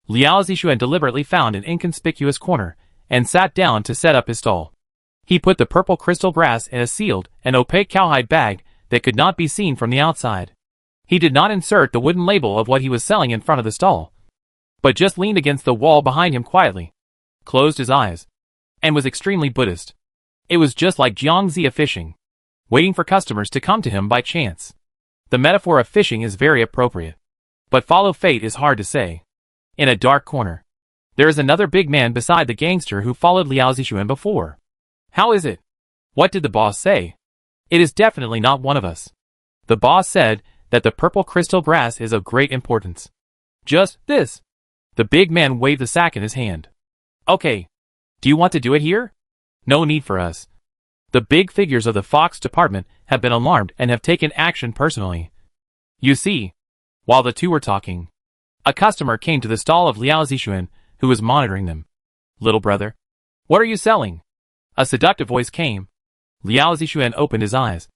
Liao Zixuan deliberately found an inconspicuous corner and sat down to set up his stall. He put the purple crystal grass in a sealed and opaque cowhide bag that could not be seen from the outside. He did not insert the wooden label of what he was selling in front of the stall, but just leaned against the wall behind him quietly, closed his eyes, and was extremely Buddhist. It was just like Jiangxia fishing, waiting for customers to come to him by chance. The metaphor of fishing is very appropriate, but follow fate is hard to say. In a dark corner, there is another big man beside the gangster who followed Liao Zixuan before. How is it? What did the boss say? It is definitely not one of us. The boss said that the purple crystal grass is of great importance. Just this. The big man waved the sack in his hand. Okay. Do you want to do it here? No need for us. The big figures of the Fox department have been alarmed and have taken action personally. You see, while the two were talking, a customer came to the stall of Liao Zixuan, who was monitoring them. Little brother, what are you selling? A seductive voice came. Liao Zixuan opened his eyes,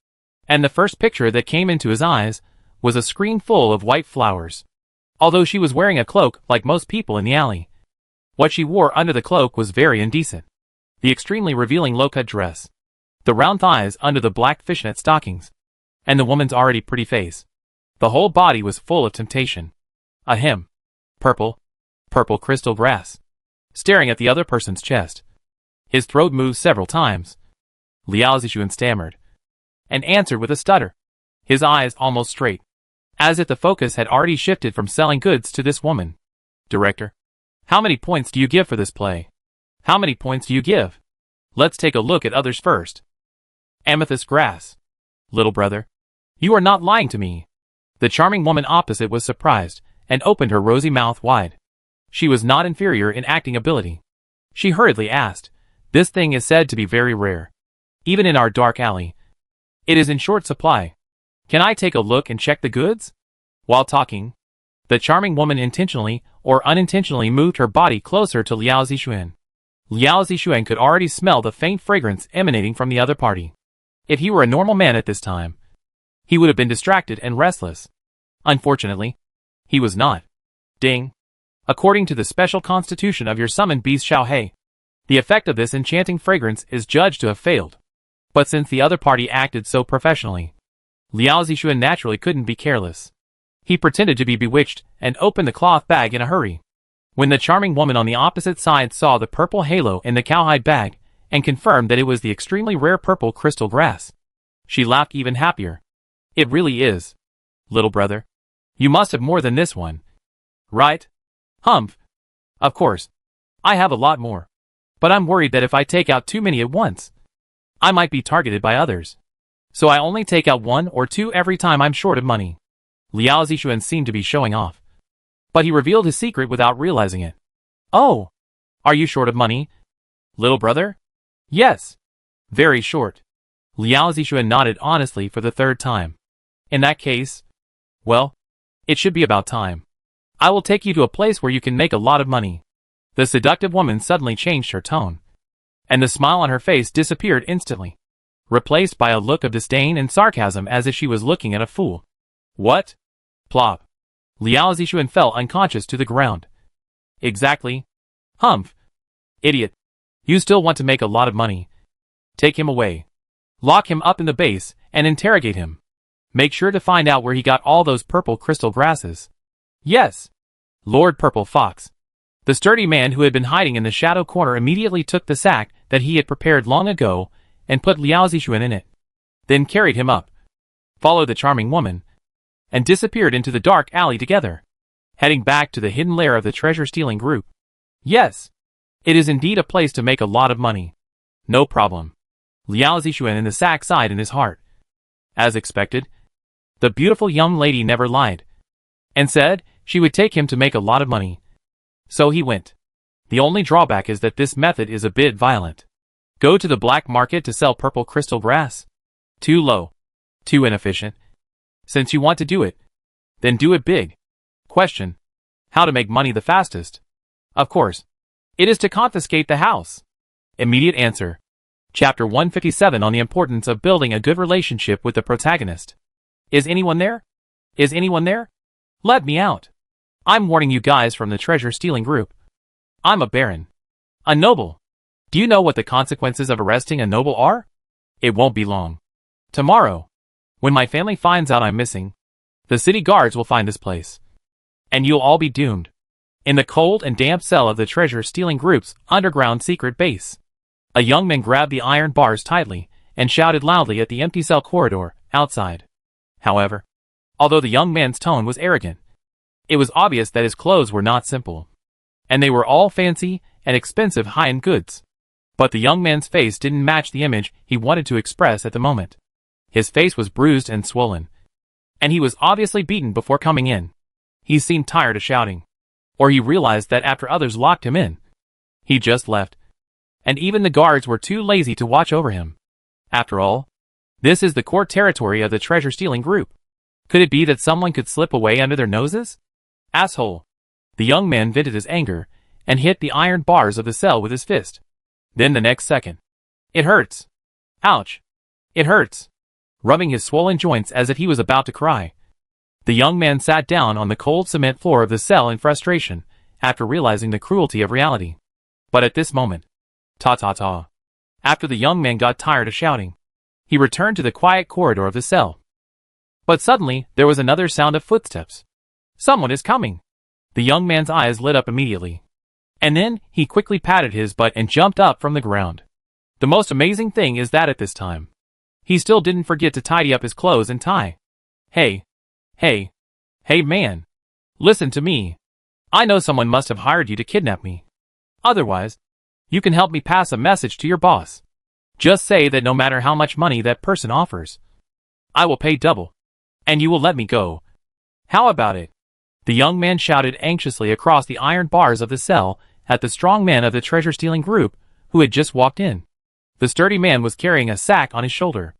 and the first picture that came into his eyes was a screen full of white flowers. Although she was wearing a cloak like most people in the alley, what she wore under the cloak was very indecent. The extremely revealing low-cut dress, the round thighs under the black fishnet stockings, and the woman's already pretty face. The whole body was full of temptation. Ahem. Purple crystal grass. Staring at the other person's chest. His throat moved several times. Liao Zixuan stammered, and answered with a stutter, his eyes almost straight, as if the focus had already shifted from selling goods to this woman. Director, how many points do you give for this play? How many points do you give? Let's take a look at others first. Amethyst grass. Little brother, you are not lying to me. The charming woman opposite was surprised and opened her rosy mouth wide. She was not inferior in acting ability. She hurriedly asked, this thing is said to be very rare. Even in our dark alley, it is in short supply. Can I take a look and check the goods? While talking, the charming woman intentionally or unintentionally moved her body closer to Liao Zixuan. Liao Zixuan could already smell the faint fragrance emanating from the other party. If he were a normal man at this time, he would have been distracted and restless. Unfortunately, he was not. Ding. According to the special constitution of your summoned beast Xiaohei, the effect of this enchanting fragrance is judged to have failed. But since the other party acted so professionally, Liao Zixuan naturally couldn't be careless. He pretended to be bewitched and opened the cloth bag in a hurry. When the charming woman on the opposite side saw the purple halo in the cowhide bag and confirmed that it was the extremely rare purple crystal grass, she laughed even happier. It really is. Little brother, you must have more than this one. Right? Humph. Of course. I have a lot more. But I'm worried that if I take out too many at once, I might be targeted by others. So I only take out one or two every time I'm short of money. Liao Zixuan seemed to be showing off, but he revealed his secret without realizing it. Oh, are you short of money? Little brother? Yes. Very short. Liao Zixuan nodded honestly for the third time. In that case, well, it should be about time. I will take you to a place where you can make a lot of money. The seductive woman suddenly changed her tone, and the smile on her face disappeared instantly, replaced by a look of disdain and sarcasm as if she was looking at a fool. What? Plop. Liao Zixuan fell unconscious to the ground. Exactly. Humph. Idiot. You still want to make a lot of money. Take him away. Lock him up in the base and interrogate him. Make sure to find out where he got all those purple crystal grasses. Yes. Lord Purple Fox. The sturdy man who had been hiding in the shadow corner immediately took the sack that he had prepared long ago and put Liao Zixuan in it, then carried him up, followed the charming woman, and disappeared into the dark alley together, heading back to the hidden lair of the treasure-stealing group. Yes, it is indeed a place to make a lot of money. No problem. Liao Zixuan in the sack sighed in his heart. As expected, the beautiful young lady never lied, and said she would take him to make a lot of money. So he went. The only drawback is that this method is a bit violent. Go to the black market to sell purple crystal grass? Too low. Too inefficient. Since you want to do it, then do it big. Question: how to make money the fastest? Of course, it is to confiscate the house. Immediate answer. Chapter 157 on the importance of building a good relationship with the protagonist. Is anyone there? Is anyone there? Let me out. I'm warning you guys from the treasure-stealing group. I'm a baron. A noble. Do you know what the consequences of arresting a noble are? It won't be long. Tomorrow, when my family finds out I'm missing, the city guards will find this place. And you'll all be doomed. In the cold and damp cell of the treasure-stealing group's underground secret base, a young man grabbed the iron bars tightly and shouted loudly at the empty cell corridor outside. However, although the young man's tone was arrogant, it was obvious that his clothes were not simple, and they were all fancy and expensive high-end goods. But the young man's face didn't match the image he wanted to express at the moment. His face was bruised and swollen, and he was obviously beaten before coming in. He seemed tired of shouting, or he realized that after others locked him in, he just left, and even the guards were too lazy to watch over him. After all, this is the court territory of the treasure-stealing group. Could it be that someone could slip away under their noses? Asshole! The young man vented his anger and hit the iron bars of the cell with his fist. Then the next second, it hurts. Ouch! It hurts. Rubbing his swollen joints as if he was about to cry, the young man sat down on the cold cement floor of the cell in frustration after realizing the cruelty of reality. But at this moment, ta-ta-ta. After the young man got tired of shouting, he returned to the quiet corridor of the cell. But suddenly, there was another sound of footsteps. Someone is coming. The young man's eyes lit up immediately. And then, he quickly patted his butt and jumped up from the ground. The most amazing thing is that at this time, he still didn't forget to tidy up his clothes and tie. Hey man. Listen to me. I know someone must have hired you to kidnap me. Otherwise, you can help me pass a message to your boss. Just say that no matter how much money that person offers, I will pay double, and you will let me go. How about it? The young man shouted anxiously across the iron bars of the cell at the strong man of the treasure-stealing group who had just walked in. The sturdy man was carrying a sack on his shoulder.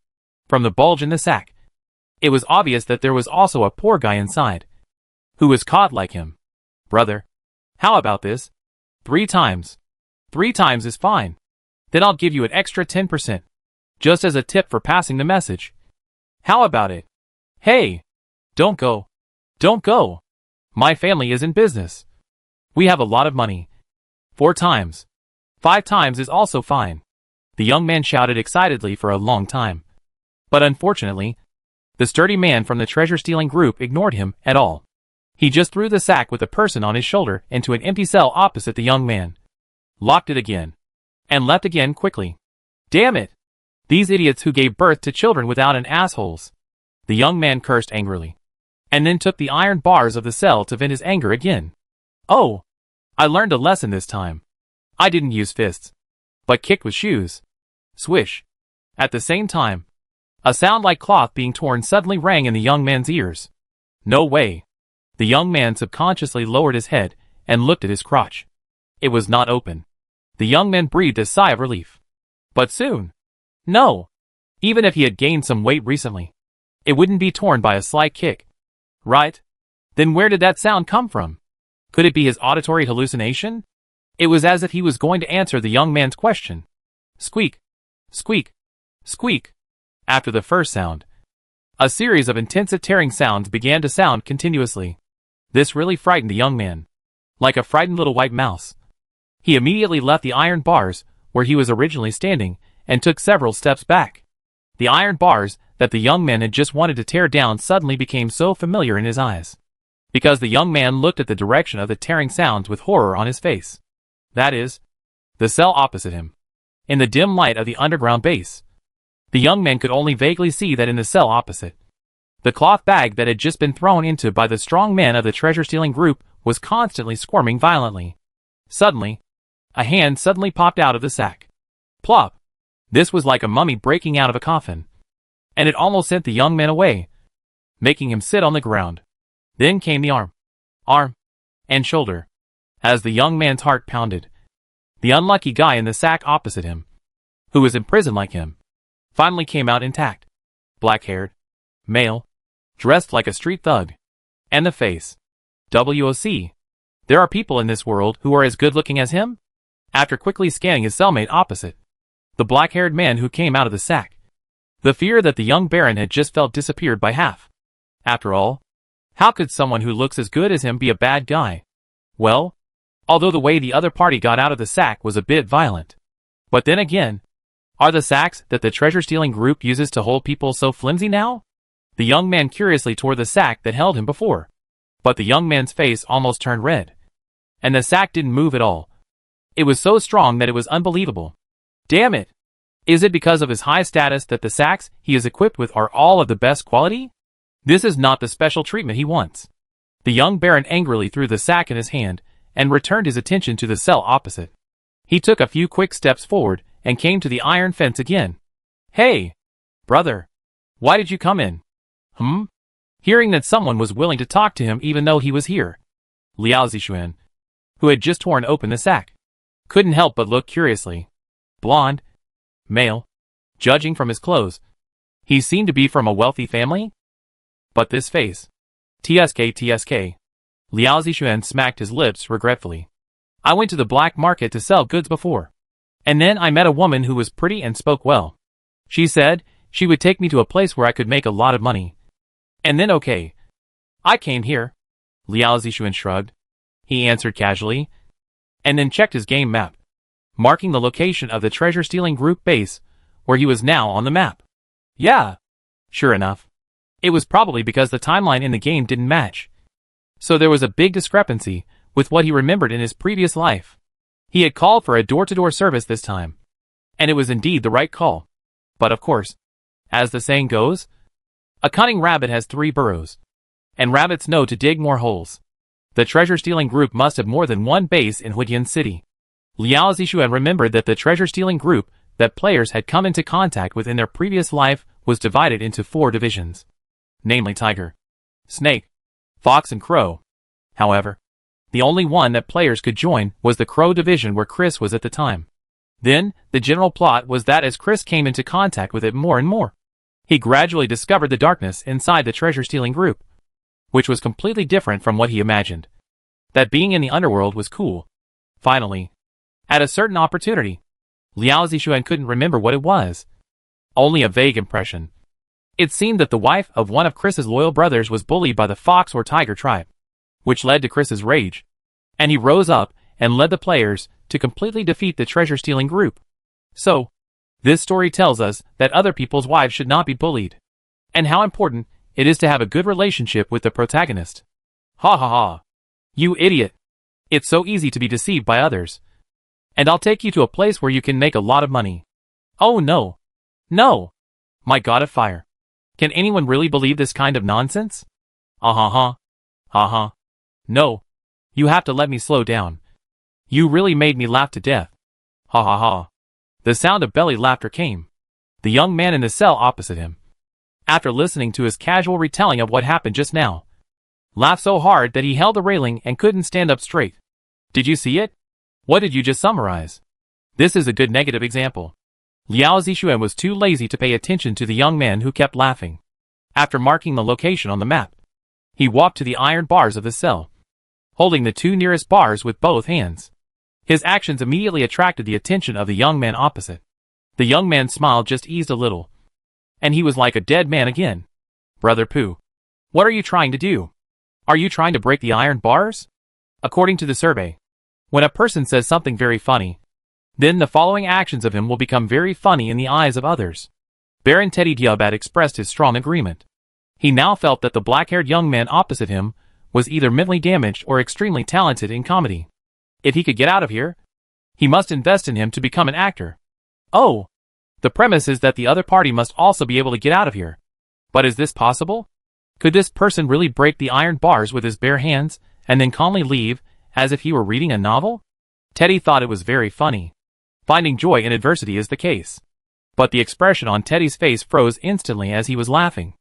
From the bulge in the sack, it was obvious that there was also a poor guy inside, who was caught like him. Brother, how about this? 3 times. 3 times is fine. Then I'll give you an extra 10%, just as a tip for passing the message. How about it? Hey! Don't go. Don't go. My family is in business. We have a lot of money. 4 times. 5 times is also fine. The young man shouted excitedly for a long time. But unfortunately, the sturdy man from the treasure-stealing group ignored him at all. He just threw the sack with the person on his shoulder into an empty cell opposite the young man, locked it again, and left again quickly. Damn it! These idiots who gave birth to children without an assholes. The young man cursed angrily, and then took the iron bars of the cell to vent his anger again. Oh! I learned a lesson this time. I didn't use fists, but kicked with shoes. Swish. At the same time, a sound like cloth being torn suddenly rang in the young man's ears. No way. The young man subconsciously lowered his head and looked at his crotch. It was not open. The young man breathed a sigh of relief. But soon. No. Even if he had gained some weight recently, it wouldn't be torn by a slight kick. Right? Then where did that sound come from? Could it be his auditory hallucination? It was as if he was going to answer the young man's question. Squeak. Squeak. Squeak. After the first sound, a series of intensive tearing sounds began to sound continuously. This really frightened the young man. Like a frightened little white mouse. He immediately left the iron bars where he was originally standing and took several steps back. The iron bars that the young man had just wanted to tear down suddenly became so familiar in his eyes. because the young man looked at the direction of the tearing sounds with horror on his face. That is, the cell opposite him. In the dim light of the underground base, the young man could only vaguely see that in the cell opposite, the cloth bag that had just been thrown into by the strong men of the treasure-stealing group was constantly squirming violently. Suddenly, a hand suddenly popped out of the sack. Plop! This was like a mummy breaking out of a coffin, and it almost sent the young man away, making him sit on the ground. Then came the arm, and shoulder. As the young man's heart pounded, the unlucky guy in the sack opposite him, who was imprisoned like him, finally came out intact. Black-haired, male, dressed like a street thug. And the face. WOC. There are people in this world who are as good-looking as him? After quickly scanning his cellmate opposite, the black-haired man who came out of the sack, the fear that the young baron had just felt disappeared by half. After all, how could someone who looks as good as him be a bad guy? Well, although the way the other party got out of the sack was a bit violent. But then again, are the sacks that the treasure-stealing group uses to hold people so flimsy now? The young man curiously tore the sack that held him before. But the young man's face almost turned red. And the sack didn't move at all. It was so strong that it was unbelievable. Damn it! Is it because of his high status that the sacks he is equipped with are all of the best quality? This is not the special treatment he wants. The young baron angrily threw the sack in his hand and returned his attention to the cell opposite. He took a few quick steps forward and came to the iron fence again. Hey! Brother! Why did you come in? Hearing that someone was willing to talk to him even though he was here, Liao Zixuan, who had just torn open the sack, couldn't help but look curiously. Blonde, male, judging from his clothes, he seemed to be from a wealthy family? But this face. TSK. Liao Zixuan smacked his lips regretfully. I went to the black market to sell goods before. And then I met a woman who was pretty and spoke well. She said she would take me to a place where I could make a lot of money. And then okay, I came here. Liao Zixuan shrugged. He answered casually, and then checked his game map, marking the location of the treasure-stealing group base, where he was now on the map. Yeah. Sure enough. It was probably because the timeline in the game didn't match. So there was a big discrepancy with what he remembered in his previous life. He had called for a door-to-door service this time. And it was indeed the right call. But of course, as the saying goes, a cunning rabbit has 3 burrows. And rabbits know to dig more holes. The treasure-stealing group must have more than one base in Huidian City. Liao Zixuan remembered that the treasure-stealing group that players had come into contact with in their previous life was divided into 4 divisions. Namely tiger, snake, fox and crow. However, the only one that players could join was the crow division where Chris was at the time. Then, the general plot was that as Chris came into contact with it more and more, he gradually discovered the darkness inside the treasure-stealing group, which was completely different from what he imagined. That being in the underworld was cool. Finally, at a certain opportunity, Liao Zixuan couldn't remember what it was. Only a vague impression. It seemed that the wife of one of Chris's loyal brothers was bullied by the fox or tiger tribe, which led to Chris's rage, and he rose up and led the players to completely defeat the treasure-stealing group. So, this story tells us that other people's wives should not be bullied, and how important it is to have a good relationship with the protagonist. Ha ha ha. You idiot. It's so easy to be deceived by others. And I'll take you to a place where you can make a lot of money. Oh no. No. My god of fire. Can anyone really believe this kind of nonsense? Ha. No. You have to let me slow down. You really made me laugh to death. Ha ha ha. The sound of belly laughter came. The young man in the cell opposite him, after listening to his casual retelling of what happened just now, laughed so hard that he held the railing and couldn't stand up straight. Did you see it? What did you just summarize? This is a good negative example. Liao Zixuan was too lazy to pay attention to the young man who kept laughing. After marking the location on the map, he walked to the iron bars of the cell, holding the 2 nearest bars with both hands. His actions immediately attracted the attention of the young man opposite. The young man's smile just eased a little, and he was like a dead man again. Brother Pooh, what are you trying to do? Are you trying to break the iron bars? According to the survey, when a person says something very funny, then the following actions of him will become very funny in the eyes of others. Baron Teddy Diab had expressed his strong agreement. He now felt that the black-haired young man opposite him was either mentally damaged or extremely talented in comedy. If he could get out of here, he must invest in him to become an actor. Oh, the premise is that the other party must also be able to get out of here. But is this possible? Could this person really break the iron bars with his bare hands, and then calmly leave, as if he were reading a novel? Teddy thought it was very funny. Finding joy in adversity is the case. But the expression on Teddy's face froze instantly as he was laughing,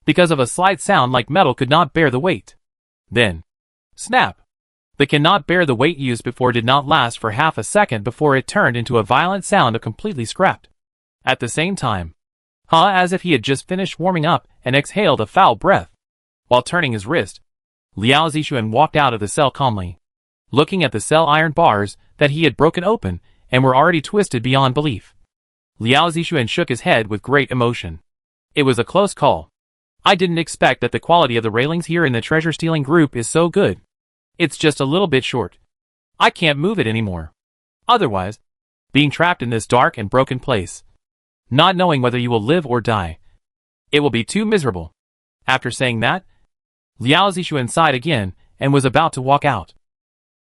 because of a slight sound like metal could not bear the weight. Then, snap! The cannot bear the weight used before did not last for half a second before it turned into a violent sound of completely scrapped. At the same time, as if he had just finished warming up and exhaled a foul breath. While turning his wrist, Liao Zixuan walked out of the cell calmly, looking at the cell iron bars that he had broken open and were already twisted beyond belief. Liao Zixuan shook his head with great emotion. It was a close call. I didn't expect that the quality of the railings here in the treasure-stealing group is so good. It's just a little bit short. I can't move it anymore. Otherwise, being trapped in this dark and broken place, not knowing whether you will live or die, it will be too miserable. After saying that, Liao Zixuan sighed again and was about to walk out.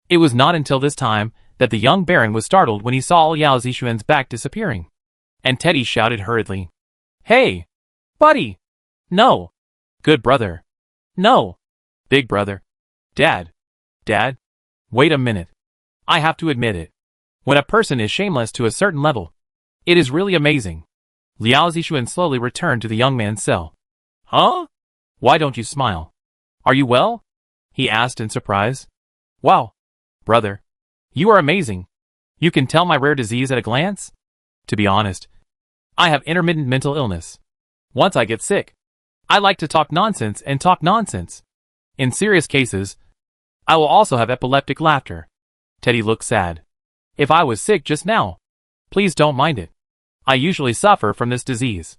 It was not until this time that the young baron was startled when he saw Liao Zixuan's back disappearing. And Teddy shouted hurriedly, "Hey! Buddy! No! Good brother! No! Big brother! Dad! Dad! Wait a minute. I have to admit it. When a person is shameless to a certain level, it is really amazing." Liao Zixuan slowly returned to the young man's cell. "Huh? Why don't you smile? Are you well?" he asked in surprise. "Wow, brother. You are amazing. You can tell my rare disease at a glance? To be honest, I have intermittent mental illness. Once I get sick, I like to talk nonsense and talk nonsense. In serious cases, I will also have epileptic laughter." Teddy looked sad. "If I was sick just now, please don't mind it. I usually suffer from this disease.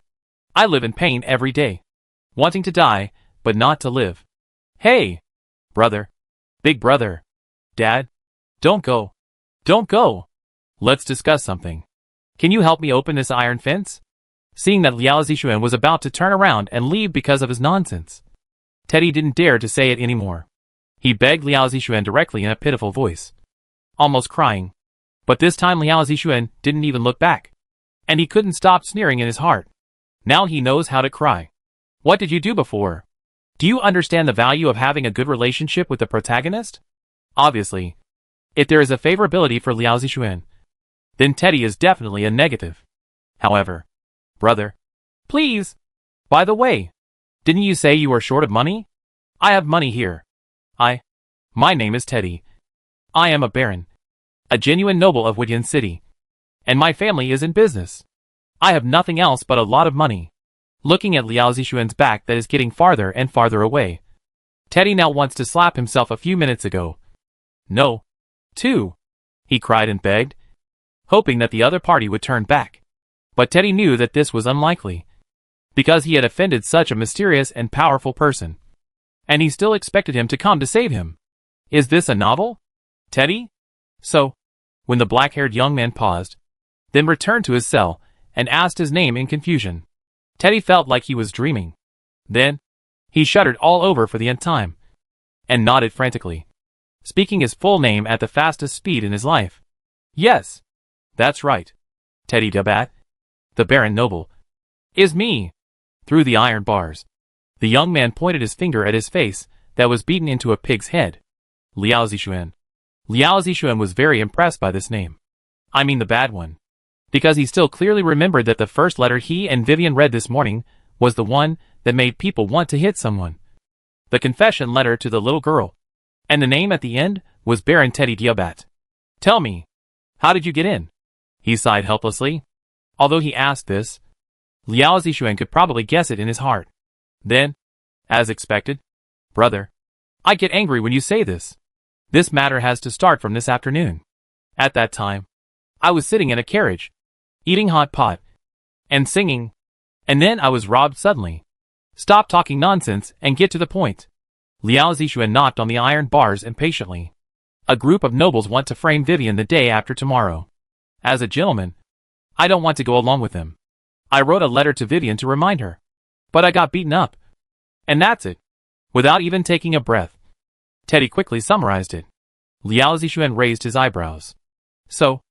I live in pain every day, wanting to die, but not to live. Hey, brother, big brother, dad, don't go. Don't go. Let's discuss something. Can you help me open this iron fence?" Seeing that Liao Zixuan was about to turn around and leave because of his nonsense, Teddy didn't dare to say it anymore. He begged Liao Zixuan directly in a pitiful voice, almost crying. But this time Liao Zixuan didn't even look back, and he couldn't stop sneering in his heart. Now he knows how to cry. What did you do before? Do you understand the value of having a good relationship with the protagonist? Obviously, if there is a favorability for Liao Zixuan, then Teddy is definitely a negative. However, brother, please. By the way, didn't you say you were short of money? I have money here. My name is Teddy. I am a baron, a genuine noble of Wudian City, and my family is in business. I have nothing else but a lot of money. Looking at Liao Zixuan's back that is getting farther and farther away, Teddy now wants to slap himself a few minutes ago. No. Two, he cried and begged, hoping that the other party would turn back. But Teddy knew that this was unlikely, because he had offended such a mysterious and powerful person, and he still expected him to come to save him. Is this a novel, Teddy? So, when the black-haired young man paused, then returned to his cell and asked his name in confusion, Teddy felt like he was dreaming. Then, he shuddered all over for the nth time, and nodded frantically, speaking his full name at the fastest speed in his life. Yes, that's right. Teddy Dabat, the Baron Noble, is me. Through the iron bars, the young man pointed his finger at his face that was beaten into a pig's head. Liao Zixuan. Liao Zixuan was very impressed by this name. I mean the bad one, because he still clearly remembered that the first letter he and Vivian read this morning was the one that made people want to hit someone. The confession letter to the little girl. And the name at the end was Baron Teddy Diabat. Tell me, how did you get in? He sighed helplessly. Although he asked this, Liao Zixuan could probably guess it in his heart. Then, as expected, brother, I get angry when you say this. This matter has to start from this afternoon. At that time, I was sitting in a carriage, eating hot pot, and singing, and then I was robbed suddenly. Stop talking nonsense and get to the point. Liao Zixuan knocked on the iron bars impatiently. A group of nobles want to frame Vivian the day after tomorrow. As a gentleman, I don't want to go along with them. I wrote a letter to Vivian to remind her, but I got beaten up. And that's it. Without even taking a breath, Teddy quickly summarized it. Liao Zixuan raised his eyebrows. So,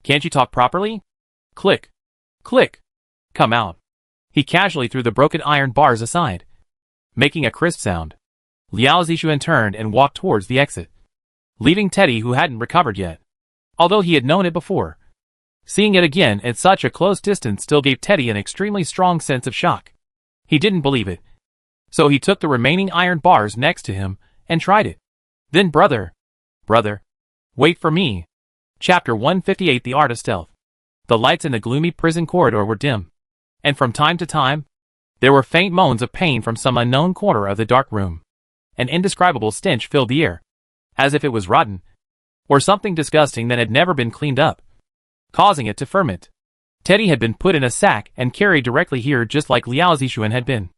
can't you talk properly? Click. Click. Come out. He casually threw the broken iron bars aside, making a crisp sound. Liao Zixuan turned and walked towards the exit, leaving Teddy, who hadn't recovered yet, although he had known it before. Seeing it again at such a close distance still gave Teddy an extremely strong sense of shock. He didn't believe it. So he took the remaining iron bars next to him and tried it. Then brother, wait for me. Chapter 158 The Art of Stealth. The lights in the gloomy prison corridor were dim, and from time to time, there were faint moans of pain from some unknown corner of the dark room. An indescribable stench filled the air, as if it was rotten, or something disgusting that had never been cleaned up, causing it to ferment. Teddy had been put in a sack and carried directly here just like Liao Zixuan had been.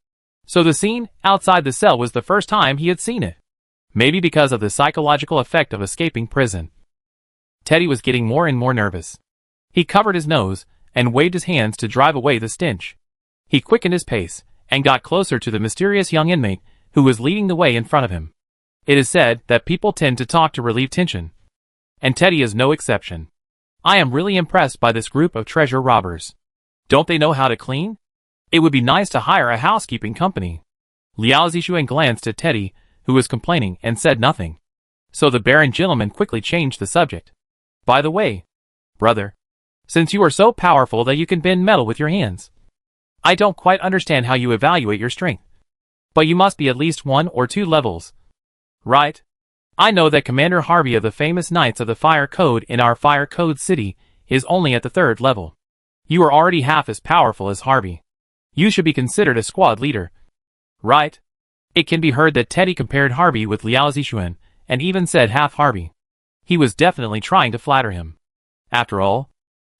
So the scene outside the cell was the first time he had seen it. Maybe because of the psychological effect of escaping prison. Teddy was getting more and more nervous. He covered his nose and waved his hands to drive away the stench. He quickened his pace and got closer to the mysterious young inmate who was leading the way in front of him. It is said that people tend to talk to relieve tension, and Teddy is no exception. I am really impressed by this group of treasure robbers. Don't they know how to clean? It would be nice to hire a housekeeping company. Liao Zixuan glanced at Teddy, who was complaining, and said nothing. So the Baron gentleman quickly changed the subject. By the way, brother, since you are so powerful that you can bend metal with your hands, I don't quite understand how you evaluate your strength. But you must be at least 1 or 2 levels. Right? I know that Commander Harvey of the famous Knights of the Fire Code in our Fire Code city is only at the 3rd level. You are already half as powerful as Harvey. You should be considered a squad leader. Right? It can be heard that Teddy compared Harvey with Liao Zixuan, and even said half Harvey. He was definitely trying to flatter him. After all,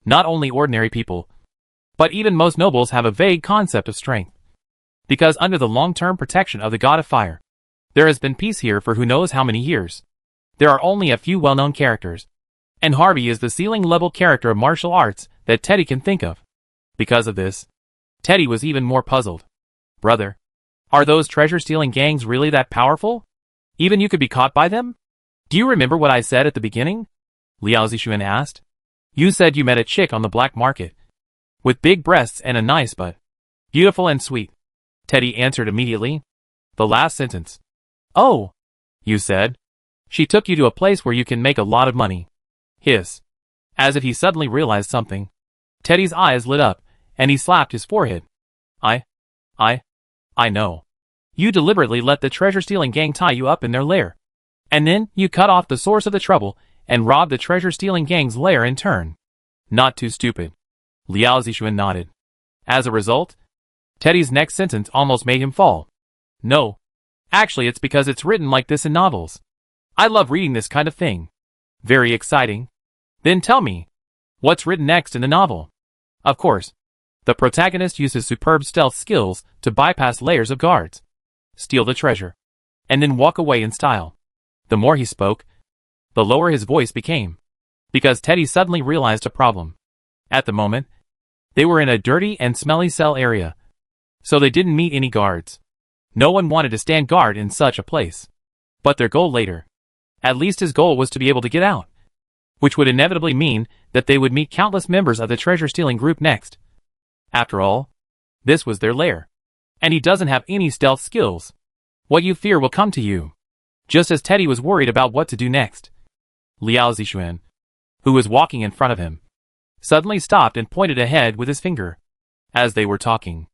not only ordinary people, but even most nobles have a vague concept of strength. Because under the long-term protection of the God of Fire, there has been peace here for who knows how many years. There are only a few well-known characters, and Harvey is the ceiling-level character of martial arts that Teddy can think of. Because of this, Teddy was even more puzzled. Brother, are those treasure-stealing gangs really that powerful? Even you could be caught by them? Do you remember what I said at the beginning? Liao Zixuan asked. You said you met a chick on the black market, with big breasts and a nice butt. Beautiful and sweet. Teddy answered immediately. The last sentence. Oh, you said. She took you to a place where you can make a lot of money. Hiss. As if he suddenly realized something. Teddy's eyes lit up, and he slapped his forehead. I know. You deliberately let the treasure-stealing gang tie you up in their lair. And then you cut off the source of the trouble and robbed the treasure-stealing gang's lair in turn. Not too stupid. Liao Zixuan nodded. As a result, Teddy's next sentence almost made him fall. No. Actually, it's because it's written like this in novels. I love reading this kind of thing. Very exciting. Then tell me, what's written next in the novel? Of course, the protagonist uses superb stealth skills to bypass layers of guards, steal the treasure, and then walk away in style. The more he spoke, the lower his voice became, because Teddy suddenly realized a problem. At the moment, they were in a dirty and smelly cell area, so they didn't meet any guards. No one wanted to stand guard in such a place. But their goal later, at least his goal was to be able to get out, which would inevitably mean that they would meet countless members of the treasure-stealing group next. After all, this was their lair, and he doesn't have any stealth skills. What you fear will come to you. Just as Teddy was worried about what to do next, Liao Zixuan, who was walking in front of him, suddenly stopped and pointed ahead with his finger. As they were talking,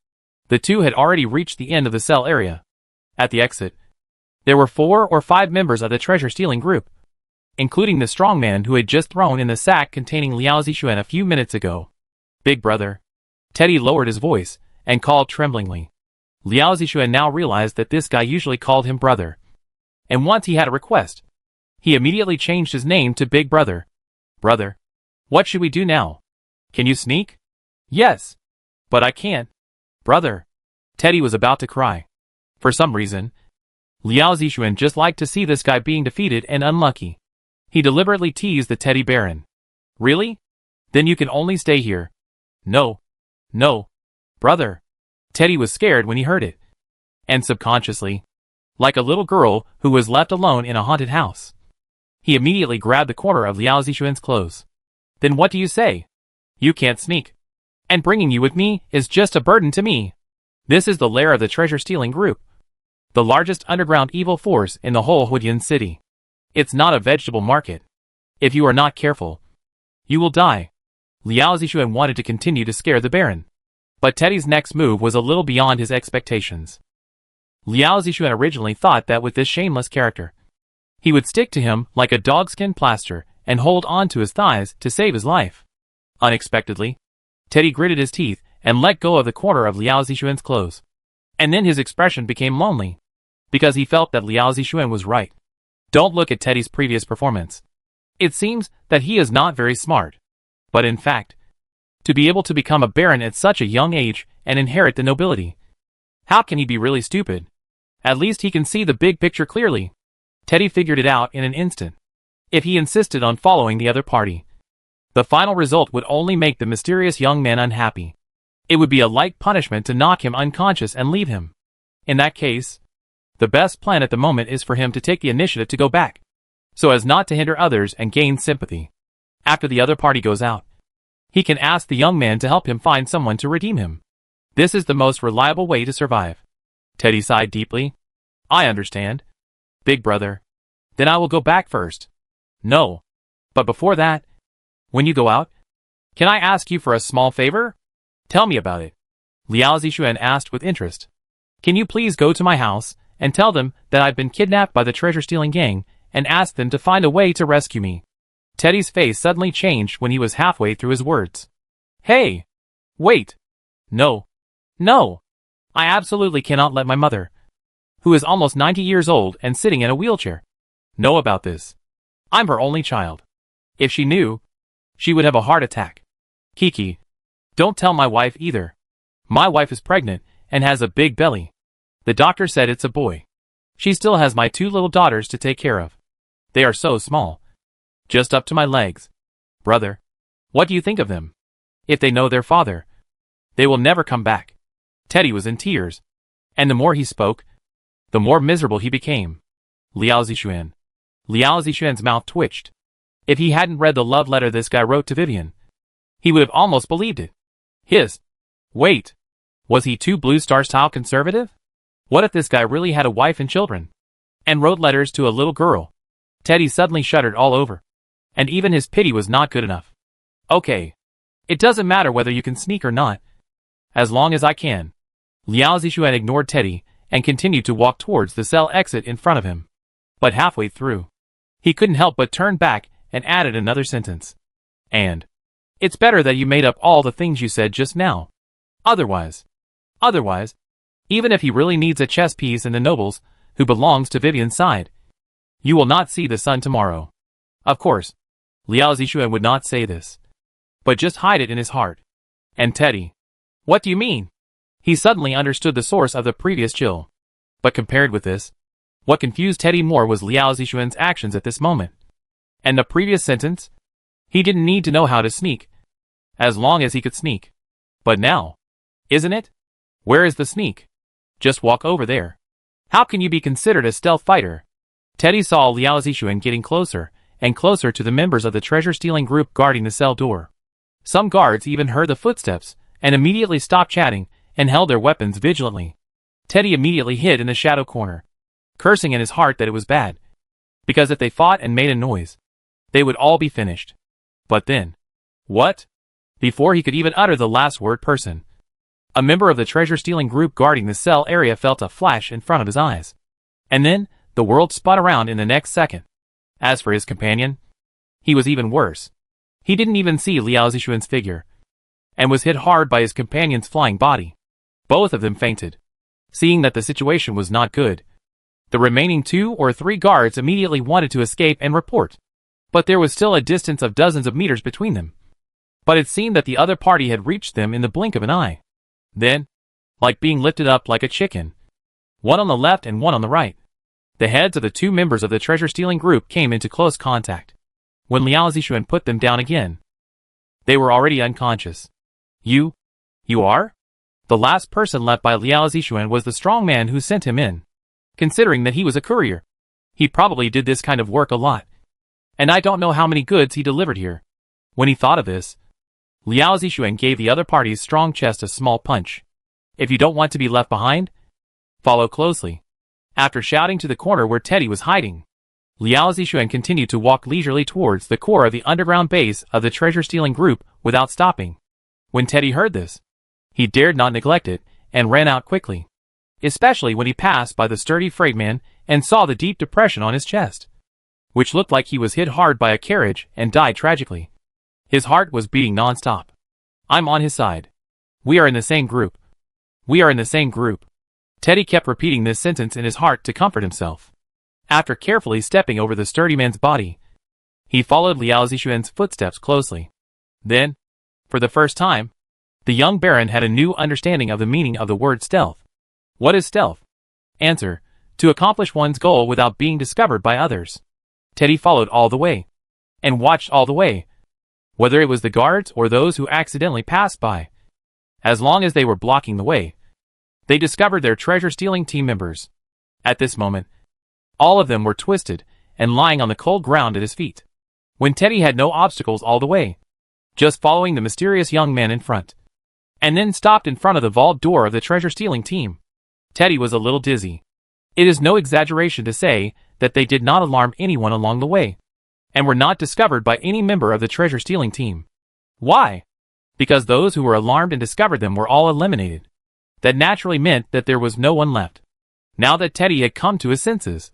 the two had already reached the end of the cell area. At the exit, there were 4 or 5 members of the treasure-stealing group, including the strong man who had just thrown in the sack containing Liao Zixuan a few minutes ago. Big brother. Teddy lowered his voice and called tremblingly. Liao Zixuan now realized that this guy usually called him brother, and once he had a request, he immediately changed his name to Big Brother. Brother, what should we do now? Can you sneak? Yes. But I can't. Brother. Teddy was about to cry. For some reason, Liao Zixuan just liked to see this guy being defeated and unlucky. He deliberately teased the Teddy Baron. Really? Then you can only stay here. No. No. Brother. Teddy was scared when he heard it. And subconsciously, like a little girl who was left alone in a haunted house. He immediately grabbed the corner of Liao Zixuan's clothes. Then what do you say? You can't sneak. And bringing you with me is just a burden to me. This is the lair of the treasure-stealing group, the largest underground evil force in the whole Huidian city. It's not a vegetable market. If you are not careful, you will die. Liao Zixuan wanted to continue to scare the Baron, but Teddy's next move was a little beyond his expectations. Liao Zixuan originally thought that with this shameless character, he would stick to him like a dogskin plaster and hold on to his thighs to save his life. Unexpectedly, Teddy gritted his teeth and let go of the corner of Liao Zixuan's clothes. And then his expression became lonely, because he felt that Liao Zixuan was right. Don't look at Teddy's previous performance. It seems that he is not very smart. But in fact, to be able to become a baron at such a young age and inherit the nobility, how can he be really stupid? At least he can see the big picture clearly. Teddy figured it out in an instant. If he insisted on following the other party, the final result would only make the mysterious young man unhappy. It would be a light punishment to knock him unconscious and leave him. In that case, the best plan at the moment is for him to take the initiative to go back, so as not to hinder others and gain sympathy. After the other party goes out, he can ask the young man to help him find someone to redeem him. This is the most reliable way to survive. Teddy sighed deeply. I understand, big brother. Then I will go back first. No. But before that, when you go out, can I ask you for a small favor? Tell me about it. Liao Zixuan asked with interest. Can you please go to my house and tell them that I've been kidnapped by the treasure-stealing gang and ask them to find a way to rescue me? Teddy's face suddenly changed when he was halfway through his words. Hey! Wait! No. No! I absolutely cannot let my mother, who is almost 90 years old and sitting in a wheelchair, know about this. I'm her only child. If she knew, she would have a heart attack. Kiki, don't tell my wife either. My wife is pregnant and has a big belly. The doctor said it's a boy. She still has my 2 little daughters to take care of. They are so small, just up to my legs. Brother, what do you think of them? If they know their father, they will never come back. Teddy was in tears, and the more he spoke, the more miserable he became. Liao Zixuan. Liao Zixuan's mouth twitched. If he hadn't read the love letter this guy wrote to Vivian, he would have almost believed it. Wait. Was he too Blue Star style conservative? What if this guy really had a wife and children, and wrote letters to a little girl? Teddy suddenly shuddered all over, and even his pity was not good enough. Okay. It doesn't matter whether you can sneak or not, as long as I can. Liao Zixuan ignored Teddy and continued to walk towards the cell exit in front of him. But halfway through, he couldn't help but turn back and added another sentence. And it's better that you made up all the things you said just now. Otherwise, even if he really needs a chess piece in the nobles who belongs to Vivian's side, you will not see the sun tomorrow. Of course, Liao Zixuan would not say this, but just hide it in his heart. And Teddy, what do you mean? He suddenly understood the source of the previous chill. But compared with this, what confused Teddy more was Liao Zixuan's actions at this moment. And the previous sentence? He didn't need to know how to sneak, as long as he could sneak. But now, isn't it? Where is the sneak? Just walk over there. How can you be considered a stealth fighter? Teddy saw Liao Zixuan getting closer and closer to the members of the treasure-stealing group guarding the cell door. Some guards even heard the footsteps and immediately stopped chatting and held their weapons vigilantly. Teddy immediately hid in the shadow corner, cursing in his heart that it was bad, because if they fought and made a noise, they would all be finished. But then, what? Before he could even utter the last word person, a member of the treasure-stealing group guarding the cell area felt a flash in front of his eyes. And then, the world spun around in the next second. As for his companion, he was even worse. He didn't even see Liao Zixuan's figure, and was hit hard by his companion's flying body. Both of them fainted. Seeing that the situation was not good, the remaining 2 or 3 guards immediately wanted to escape and report. But there was still a distance of dozens of meters between them. But it seemed that the other party had reached them in the blink of an eye. Then, like being lifted up like a chicken, one on the left and one on the right, the heads of the 2 members of the treasure-stealing group came into close contact. When Liao Zixuan put them down again, they were already unconscious. You are? The last person left by Liao Zixuan was the strong man who sent him in. considering that he was a courier. He probably did this kind of work a lot. And I don't know how many goods he delivered here. When he thought of this, Liao Zixuan gave the other party's strong chest a small punch. If you don't want to be left behind, follow closely. After shouting to the corner where Teddy was hiding, Liao Zixuan continued to walk leisurely towards the core of the underground base of the treasure-stealing group without stopping. When Teddy heard this, he dared not neglect it and ran out quickly, especially when he passed by the sturdy freightman and saw the deep depression on his chest, which looked like he was hit hard by a carriage and died tragically. His heart was beating non-stop. I'm on his side. We are in the same group. We are in the same group. Teddy kept repeating this sentence in his heart to comfort himself. After carefully stepping over the sturdy man's body, he followed Liao Zixuan's footsteps closely. Then, for the first time, the young baron had a new understanding of the meaning of the word stealth. What is stealth? Answer: to accomplish one's goal without being discovered by others. Teddy followed all the way, and watched all the way, whether it was the guards or those who accidentally passed by. As long as they were blocking the way, they discovered their treasure-stealing team members. At this moment, all of them were twisted and lying on the cold ground at his feet. When Teddy had no obstacles all the way, just following the mysterious young man in front, and then stopped in front of the vault door of the treasure-stealing team, Teddy was a little dizzy. It is no exaggeration to say that they did not alarm anyone along the way, and were not discovered by any member of the treasure-stealing team. Why? Because those who were alarmed and discovered them were all eliminated. That naturally meant that there was no one left. Now that Teddy had come to his senses,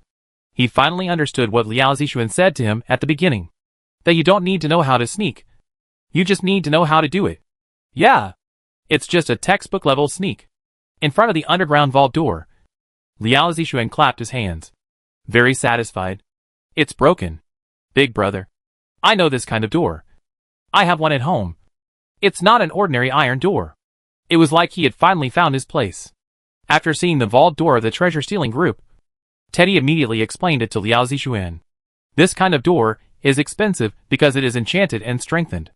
he finally understood what Liao Zixuan said to him at the beginning. That you don't need to know how to sneak. You just need to know how to do it. Yeah. It's just a textbook-level sneak. In front of the underground vault door, Liao Zixuan clapped his hands, very satisfied. It's broken. Big brother. I know this kind of door. I have one at home. It's not an ordinary iron door. It was like he had finally found his place. After seeing the vault door of the treasure-stealing group, Teddy immediately explained it to Liao Zixuan. This kind of door is expensive because it is enchanted and strengthened.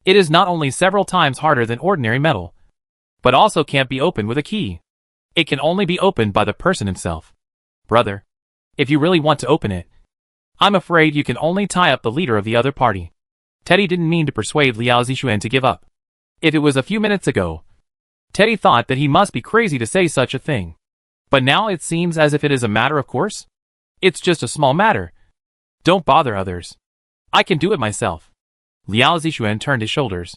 It is not only several times harder than ordinary metal, but also can't be opened with a key. It can only be opened by the person himself. Brother, if you really want to open it, I'm afraid you can only tie up the leader of the other party. Teddy didn't mean to persuade Liao Zixuan to give up. If it was a few minutes ago, Teddy thought that he must be crazy to say such a thing. But now it seems as if it is a matter of course. It's just a small matter. Don't bother others. I can do it myself. Liao Zixuan turned his shoulders.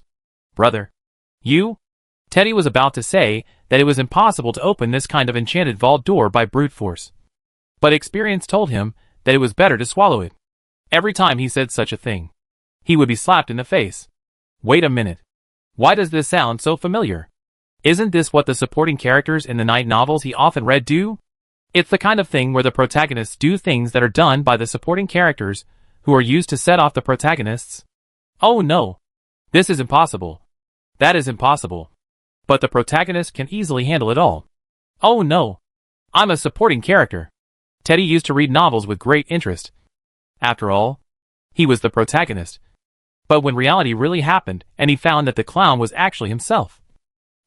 Brother, you? Teddy was about to say that it was impossible to open this kind of enchanted vault door by brute force. But experience told him that it was better to swallow it. Every time he said such a thing, he would be slapped in the face. Wait a minute. Why does this sound so familiar? Isn't this what the supporting characters in the night novels he often read do? It's the kind of thing where the protagonists do things that are done by the supporting characters who are used to set off the protagonists. Oh no. This is impossible. That is impossible. But the protagonist can easily handle it all. Oh no. I'm a supporting character. Teddy used to read novels with great interest. After all, he was the protagonist. But when reality really happened and he found that the clown was actually himself,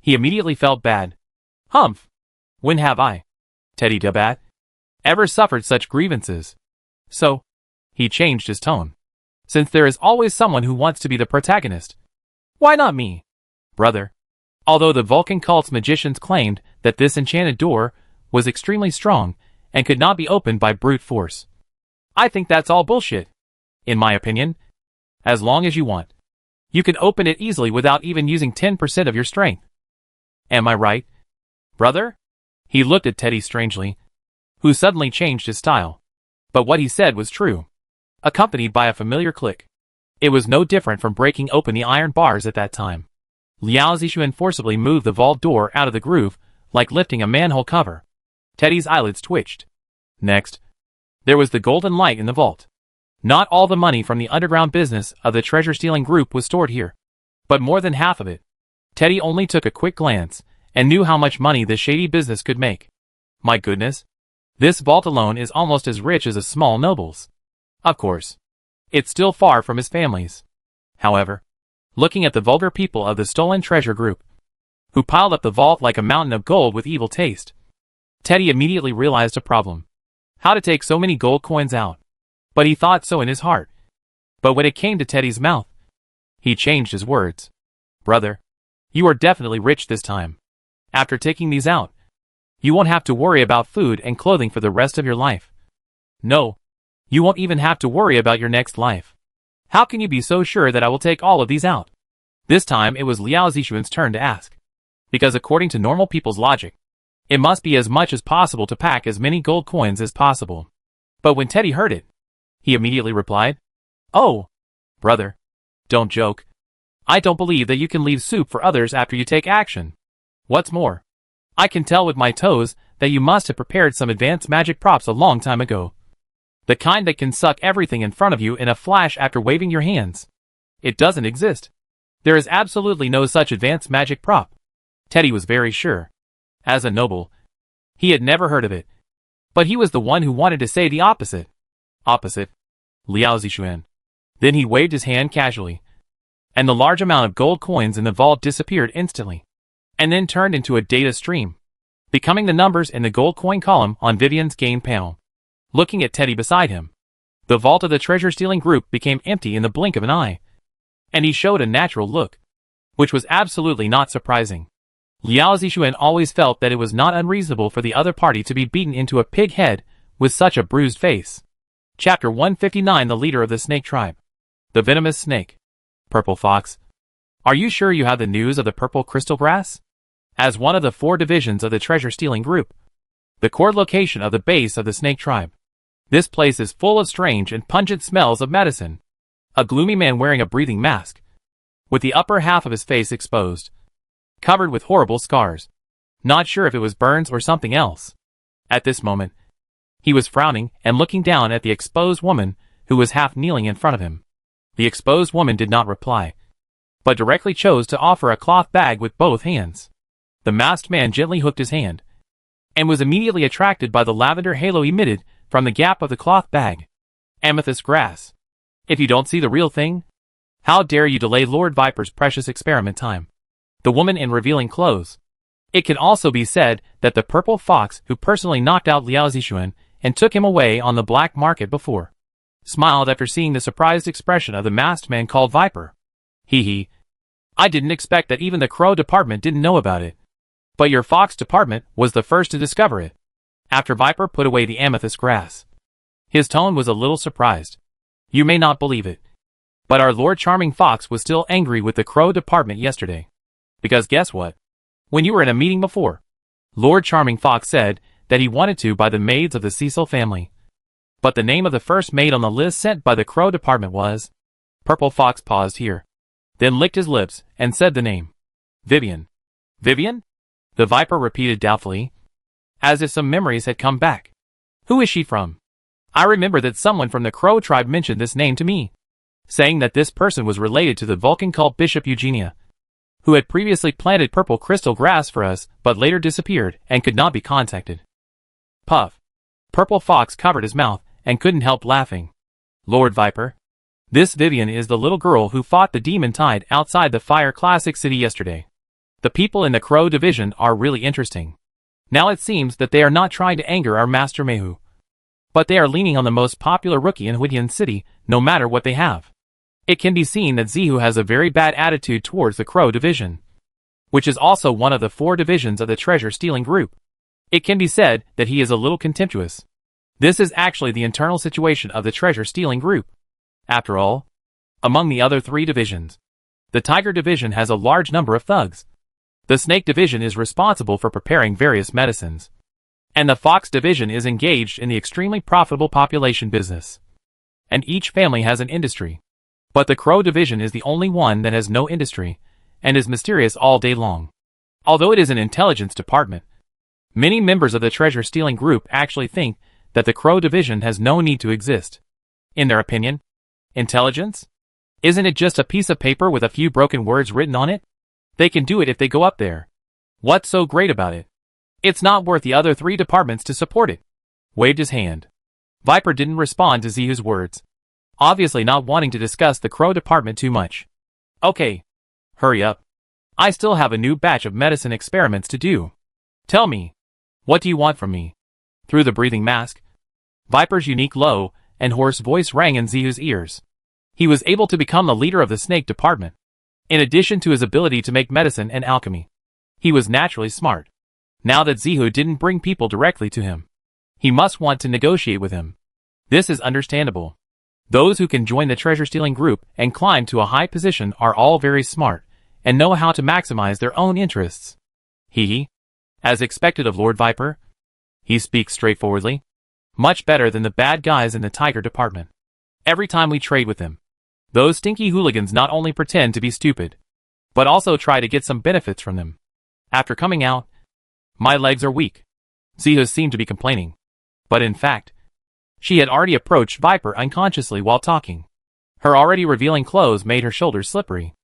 he immediately felt bad. Humph. When have I, Teddy Dabat, ever suffered such grievances? So, he changed his tone. Since there is always someone who wants to be the protagonist, why not me? Brother, although the Vulcan cult's magicians claimed that this enchanted door was extremely strong and could not be opened by brute force, I think that's all bullshit. In my opinion, as long as you want, you can open it easily without even using 10% of your strength. Am I right, brother? He looked at Teddy strangely, who suddenly changed his style. But what he said was true, accompanied by a familiar click. It was no different from breaking open the iron bars at that time. Liao Zixuan forcibly moved the vault door out of the groove, like lifting a manhole cover. Teddy's eyelids twitched. Next, there was the golden light in the vault. Not all the money from the underground business of the treasure-stealing group was stored here, but more than half of it. Teddy only took a quick glance and knew how much money this shady business could make. My goodness, this vault alone is almost as rich as a small noble's. Of course, it's still far from his family's. However, looking at the vulgar people of the stolen treasure group, who piled up the vault like a mountain of gold with evil taste, Teddy immediately realized a problem. how to take so many gold coins out. But he thought so in his heart. But when it came to Teddy's mouth, he changed his words. Brother, you are definitely rich this time. After taking these out, you won't have to worry about food and clothing for the rest of your life. No, you won't even have to worry about your next life. How can you be so sure that I will take all of these out? This time it was Liao Zixuan's turn to ask. Because according to normal people's logic, it must be as much as possible to pack as many gold coins as possible. But when Teddy heard it, he immediately replied, Oh, brother, don't joke. I don't believe that you can leave soup for others after you take action. What's more, I can tell with my toes that you must have prepared some advanced magic props a long time ago. The kind that can suck everything in front of you in a flash after waving your hands. It doesn't exist. There is absolutely no such advanced magic prop. Teddy was very sure. As a noble, he had never heard of it. But he was the one who wanted to say the opposite. Opposite. Liao Zixuan. Then he waved his hand casually, and the large amount of gold coins in the vault disappeared instantly, and then turned into a data stream, becoming the numbers in the gold coin column on Vivian's game panel. Looking at Teddy beside him, the vault of the treasure-stealing group became empty in the blink of an eye, and he showed a natural look, which was absolutely not surprising. Liao Zixuan always felt that it was not unreasonable for the other party to be beaten into a pig head with such a bruised face. Chapter 159. The leader of the snake tribe. The venomous snake. Purple Fox. Are you sure you have the news of the purple crystal grass? As one of the 4 divisions of the treasure-stealing group, the core location of the base of the snake tribe. This place is full of strange and pungent smells of medicine. A gloomy man wearing a breathing mask, with the upper half of his face exposed, covered with horrible scars. Not sure if it was burns or something else. At this moment, he was frowning and looking down at the exposed woman who was half kneeling in front of him. The exposed woman did not reply, but directly chose to offer a cloth bag with both hands. The masked man gently hooked his hand, and was immediately attracted by the lavender halo emitted from the gap of the cloth bag. Amethyst grass. If you don't see the real thing, how dare you delay Lord Viper's precious experiment time? The woman in revealing clothes. It can also be said that the purple fox who personally knocked out Liao Zixuan and took him away on the black market before, smiled after seeing the surprised expression of the masked man called Viper. Hee. I didn't expect that even the crow department didn't know about it. But your fox department was the first to discover it. After Viper put away the amethyst grass, his tone was a little surprised. You may not believe it, but our Lord Charming Fox was still angry with the crow department yesterday. Because guess what? When you were in a meeting before, Lord Charming Fox said that he wanted to buy the maids of the Cecil family. But the name of the first maid on the list sent by the crow department was... Purple Fox paused here, then licked his lips and said the name. Vivian. Vivian? The Viper repeated doubtfully, as if some memories had come back. Who is she from? I remember that someone from the Crow tribe mentioned this name to me, saying that this person was related to the Vulcan cult Bishop Eugenia, who had previously planted purple crystal grass for us but later disappeared and could not be contacted. Puff. Purple Fox covered his mouth and couldn't help laughing. Lord Viper. This Vivian is the little girl who fought the demon tide outside the Fire Classic City yesterday. The people in the Crow division are really interesting. Now it seems that they are not trying to anger our Master Mehu, but they are leaning on the most popular rookie in Huidian City, no matter what they have. It can be seen that Zihu has a very bad attitude towards the Crow division, which is also one of the 4 divisions of the treasure-stealing group. It can be said that he is a little contemptuous. This is actually the internal situation of the treasure-stealing group. After all, among the other 3 divisions, the Tiger division has a large number of thugs. The Snake division is responsible for preparing various medicines, and the Fox division is engaged in the extremely profitable population business. And each family has an industry. But the Crow division is the only one that has no industry, and is mysterious all day long. Although it is an intelligence department, many members of the treasure-stealing group actually think that the Crow division has no need to exist. In their opinion, intelligence? Isn't it just a piece of paper with a few broken words written on it? They can do it if they go up there. What's so great about it? It's not worth the other 3 departments to support it. Waved his hand. Viper didn't respond to Zihu's words, obviously not wanting to discuss the Crow department too much. Okay. Hurry up. I still have a new batch of medicine experiments to do. Tell me, what do you want from me? Through the breathing mask, Viper's unique low and hoarse voice rang in Zihu's ears. He was able to become the leader of the snake department. In addition to his ability to make medicine and alchemy, he was naturally smart. Now that Zihu didn't bring people directly to him, he must want to negotiate with him. This is understandable. Those who can join the treasure-stealing group and climb to a high position are all very smart and know how to maximize their own interests. As expected of Lord Viper, he speaks straightforwardly. Much better than the bad guys in the tiger department. Every time we trade with him, those stinky hooligans not only pretend to be stupid, but also try to get some benefits from them. After coming out, my legs are weak. Zihu seemed to be complaining. But in fact, she had already approached Viper unconsciously while talking. Her already revealing clothes made her shoulders slippery.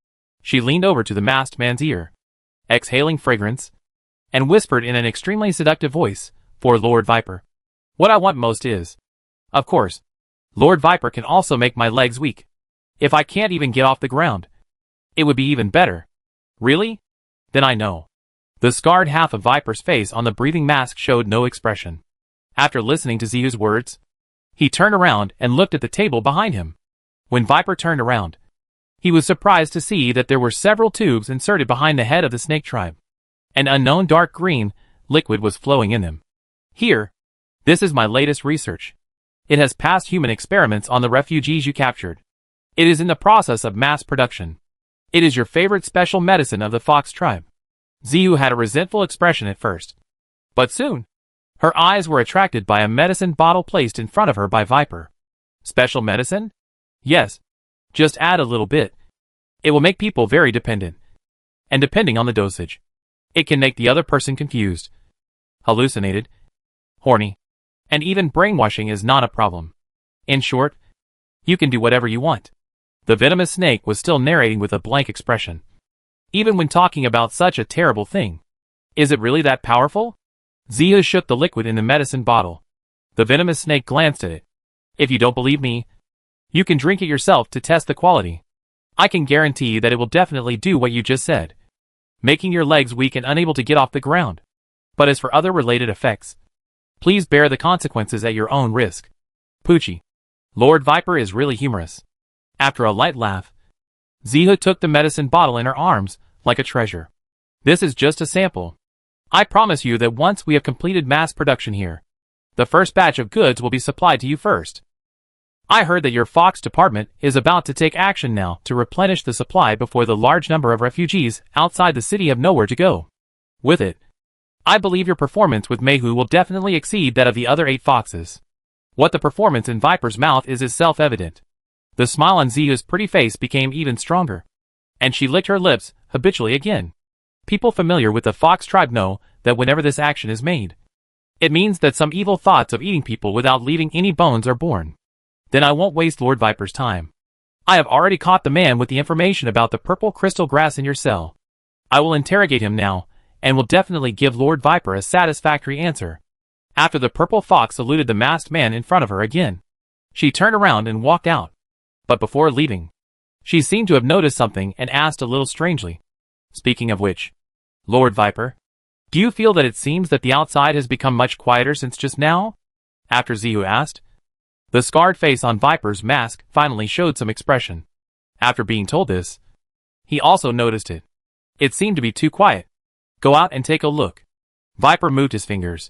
She leaned over to the masked man's ear, exhaling fragrance, and whispered in an extremely seductive voice, "For Lord Viper, what I want most is, of course, Lord Viper can also make my legs weak. If I can't even get off the ground, it would be even better." "Really? Then I know." The scarred half of Viper's face on the breathing mask showed no expression. After listening to Zihu's words, he turned around and looked at the table behind him. When Viper turned around, he was surprised to see that there were several tubes inserted behind the head of the snake tribe. An unknown dark green liquid was flowing in them. "Here, this is my latest research. It has passed human experiments on the refugees you captured. It is in the process of mass production. It is your favorite special medicine of the fox tribe." Zihu had a resentful expression at first, but soon, her eyes were attracted by a medicine bottle placed in front of her by Viper. "Special medicine? Yes. Just add a little bit. It will make people very dependent. And depending on the dosage, it can make the other person confused, hallucinated, horny, and even brainwashing is not a problem. In short, you can do whatever you want." The venomous snake was still narrating with a blank expression. Even when talking about such a terrible thing. "Is it really that powerful?" Zihu shook the liquid in the medicine bottle. The venomous snake glanced at it. "If you don't believe me, you can drink it yourself to test the quality. I can guarantee that it will definitely do what you just said, making your legs weak and unable to get off the ground. But as for other related effects, please bear the consequences at your own risk." Poochie. Lord Viper is really humorous. After a light laugh, Zihu took the medicine bottle in her arms, like a treasure. "This is just a sample. I promise you that once we have completed mass production here, the first batch of goods will be supplied to you first. I heard that your Fox department is about to take action now to replenish the supply before the large number of refugees outside the city have nowhere to go. With it, I believe your performance with Mehu will definitely exceed that of the other 8 foxes." What the performance in Viper's mouth is self-evident. The smile on Zihu's pretty face became even stronger, and she licked her lips habitually again. People familiar with the fox tribe know that whenever this action is made, it means that some evil thoughts of eating people without leaving any bones are born. "Then I won't waste Lord Viper's time. I have already caught the man with the information about the purple crystal grass in your cell. I will interrogate him now, and will definitely give Lord Viper a satisfactory answer." After the purple fox saluted the masked man in front of her again, she turned around and walked out. But before leaving, she seemed to have noticed something and asked a little strangely, "Speaking of which, Lord Viper, do you feel that it seems that the outside has become much quieter since just now?" After Zihu asked, the scarred face on Viper's mask finally showed some expression. After being told this, he also noticed it. It seemed to be too quiet. "Go out and take a look." Viper moved his fingers,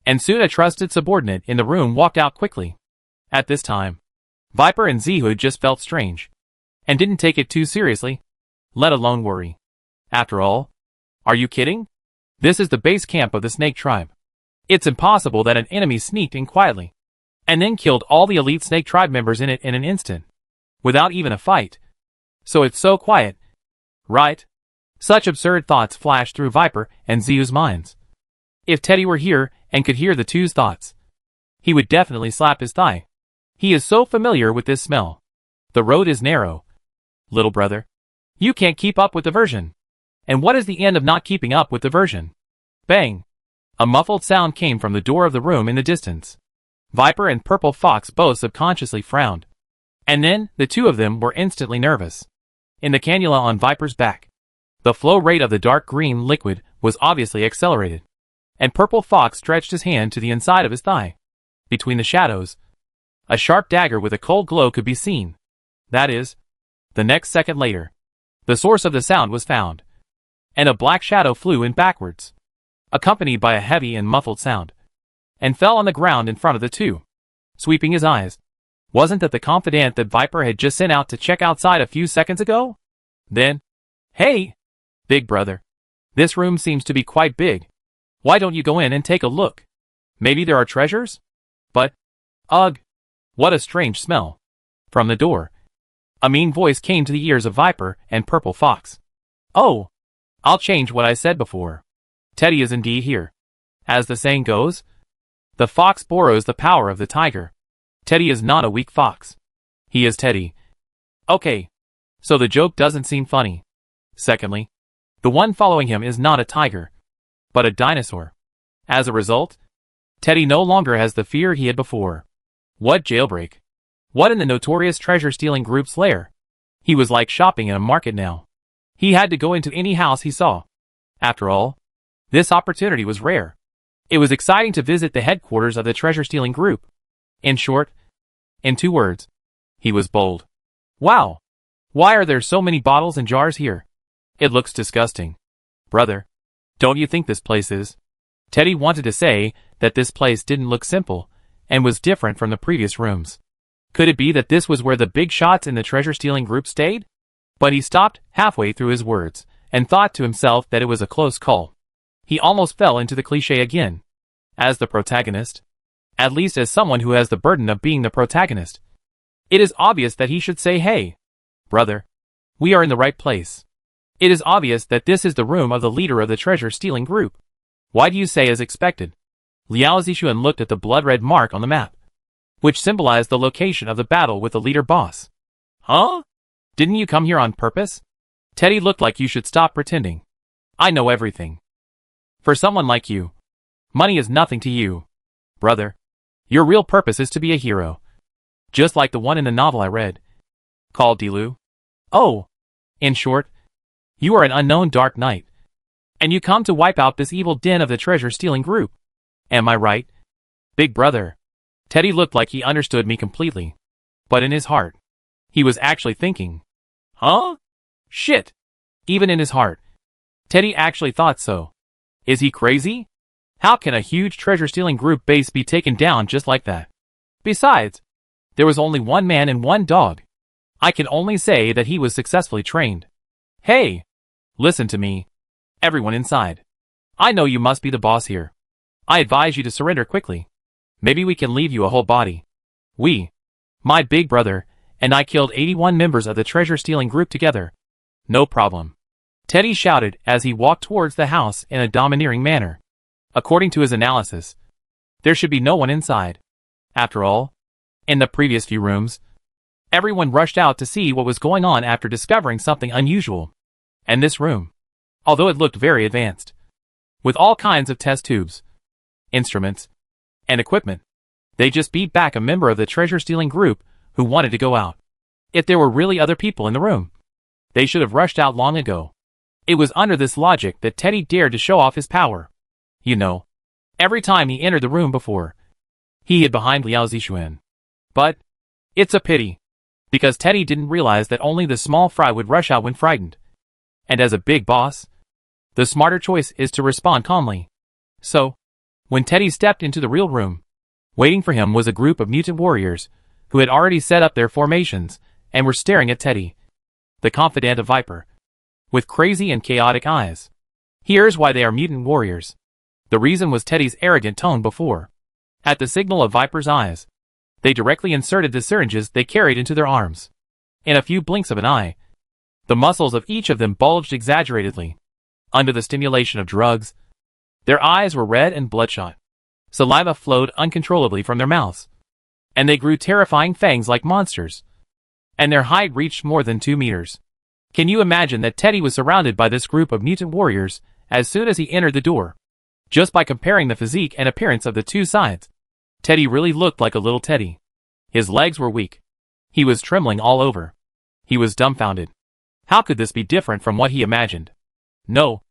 and soon a trusted subordinate in the room walked out quickly. At this time, Viper and Zihu just felt strange, and didn't take it too seriously, let alone worry. After all, are you kidding? This is the base camp of the snake tribe. It's impossible that an enemy sneaked in quietly, and then killed all the elite snake tribe members in it in an instant, without even a fight. So it's so quiet, right? Such absurd thoughts flashed through Viper and Zihu's minds. If Teddy were here and could hear the two's thoughts, he would definitely slap his thigh. He is so familiar with this smell. The road is narrow. Little brother, you can't keep up with the version. And what is the end of not keeping up with the version? Bang! A muffled sound came from the door of the room in the distance. Viper and Purple Fox both subconsciously frowned. And then, the two of them were instantly nervous. In the cannula on Viper's back, the flow rate of the dark green liquid was obviously accelerated, and Purple Fox stretched his hand to the inside of his thigh. Between the shadows, a sharp dagger with a cold glow could be seen. That is, the next second later, the source of the sound was found, and a black shadow flew in backwards, accompanied by a heavy and muffled sound, and fell on the ground in front of the two, sweeping his eyes. Wasn't that the confidant that Viper had just sent out to check outside a few seconds ago? Then, hey, big brother, this room seems to be quite big. Why don't you go in and take a look? Maybe there are treasures? But, ugh, what a strange smell. From the door, a mean voice came to the ears of Viper and Purple Fox. Oh, I'll change what I said before. Teddy is indeed here. As the saying goes, the fox borrows the power of the tiger. Teddy is not a weak fox. He is Teddy. Okay, so the joke doesn't seem funny. Secondly, the one following him is not a tiger, but a dinosaur. As a result, Teddy no longer has the fear he had before. What jailbreak? What in the notorious treasure-stealing group's lair? He was like shopping in a market now. He had to go into any house he saw. After all, this opportunity was rare. It was exciting to visit the headquarters of the treasure-stealing group. In short, in 2 words, he was bold. Wow! Why are there so many bottles and jars here? It looks disgusting. Brother, don't you think this place is? Teddy wanted to say that this place didn't look simple and was different from the previous rooms. Could it be that this was where the big shots in the treasure-stealing group stayed? But he stopped halfway through his words and thought to himself that it was a close call. He almost fell into the cliché again. As the protagonist, at least as someone who has the burden of being the protagonist, it is obvious that he should say, hey, brother, we are in the right place. It is obvious that this is the room of the leader of the treasure-stealing group. Why do you say as expected? Liao Zixuan looked at the blood-red mark on the map, which symbolized the location of the battle with the leader boss. Huh? Didn't you come here on purpose? Teddy looked like you should stop pretending. I know everything. For someone like you, money is nothing to you. Brother, your real purpose is to be a hero. Just like the one in the novel I read, called Dilu. Oh, in short, you are an unknown dark knight, and you come to wipe out this evil den of the treasure-stealing group. Am I right? Big brother. Teddy looked like he understood me completely, but in his heart, he was actually thinking, huh? Shit. Even in his heart, Teddy actually thought so. Is he crazy? How can a huge treasure-stealing group base be taken down just like that? Besides, there was only 1 man and 1 dog. I can only say that he was successfully trained. Hey, listen to me. Everyone inside. I know you must be the boss here. I advise you to surrender quickly. Maybe we can leave you a whole body. My big brother, and I killed 81 members of the treasure-stealing group together. No problem. Teddy shouted as he walked towards the house in a domineering manner. According to his analysis, there should be no one inside. After all, in the previous few rooms, everyone rushed out to see what was going on after discovering something unusual. And this room, although it looked very advanced, with all kinds of test tubes, instruments, and equipment, they just beat back a member of the treasure-stealing group who wanted to go out. If there were really other people in the room, they should have rushed out long ago. It was under this logic that Teddy dared to show off his power. You know, every time he entered the room before, he hid behind Liao Zixuan. But it's a pity, because Teddy didn't realize that only the small fry would rush out when frightened. And as a big boss, the smarter choice is to respond calmly. So, when Teddy stepped into the real room, waiting for him was a group of mutant warriors who had already set up their formations and were staring at Teddy, the confidant of Viper, with crazy and chaotic eyes. Here's why they are mutant warriors. The reason was Teddy's arrogant tone before. At the signal of Viper's eyes, they directly inserted the syringes they carried into their arms. In a few blinks of an eye, the muscles of each of them bulged exaggeratedly. Under the stimulation of drugs, their eyes were red and bloodshot. Saliva flowed uncontrollably from their mouths, and they grew terrifying fangs like monsters. And their height reached more than 2 meters. Can you imagine that Teddy was surrounded by this group of mutant warriors as soon as he entered the door? Just by comparing the physique and appearance of the two sides, Teddy really looked like a little Teddy. His legs were weak. He was trembling all over. He was dumbfounded. How could this be different from what he imagined? No.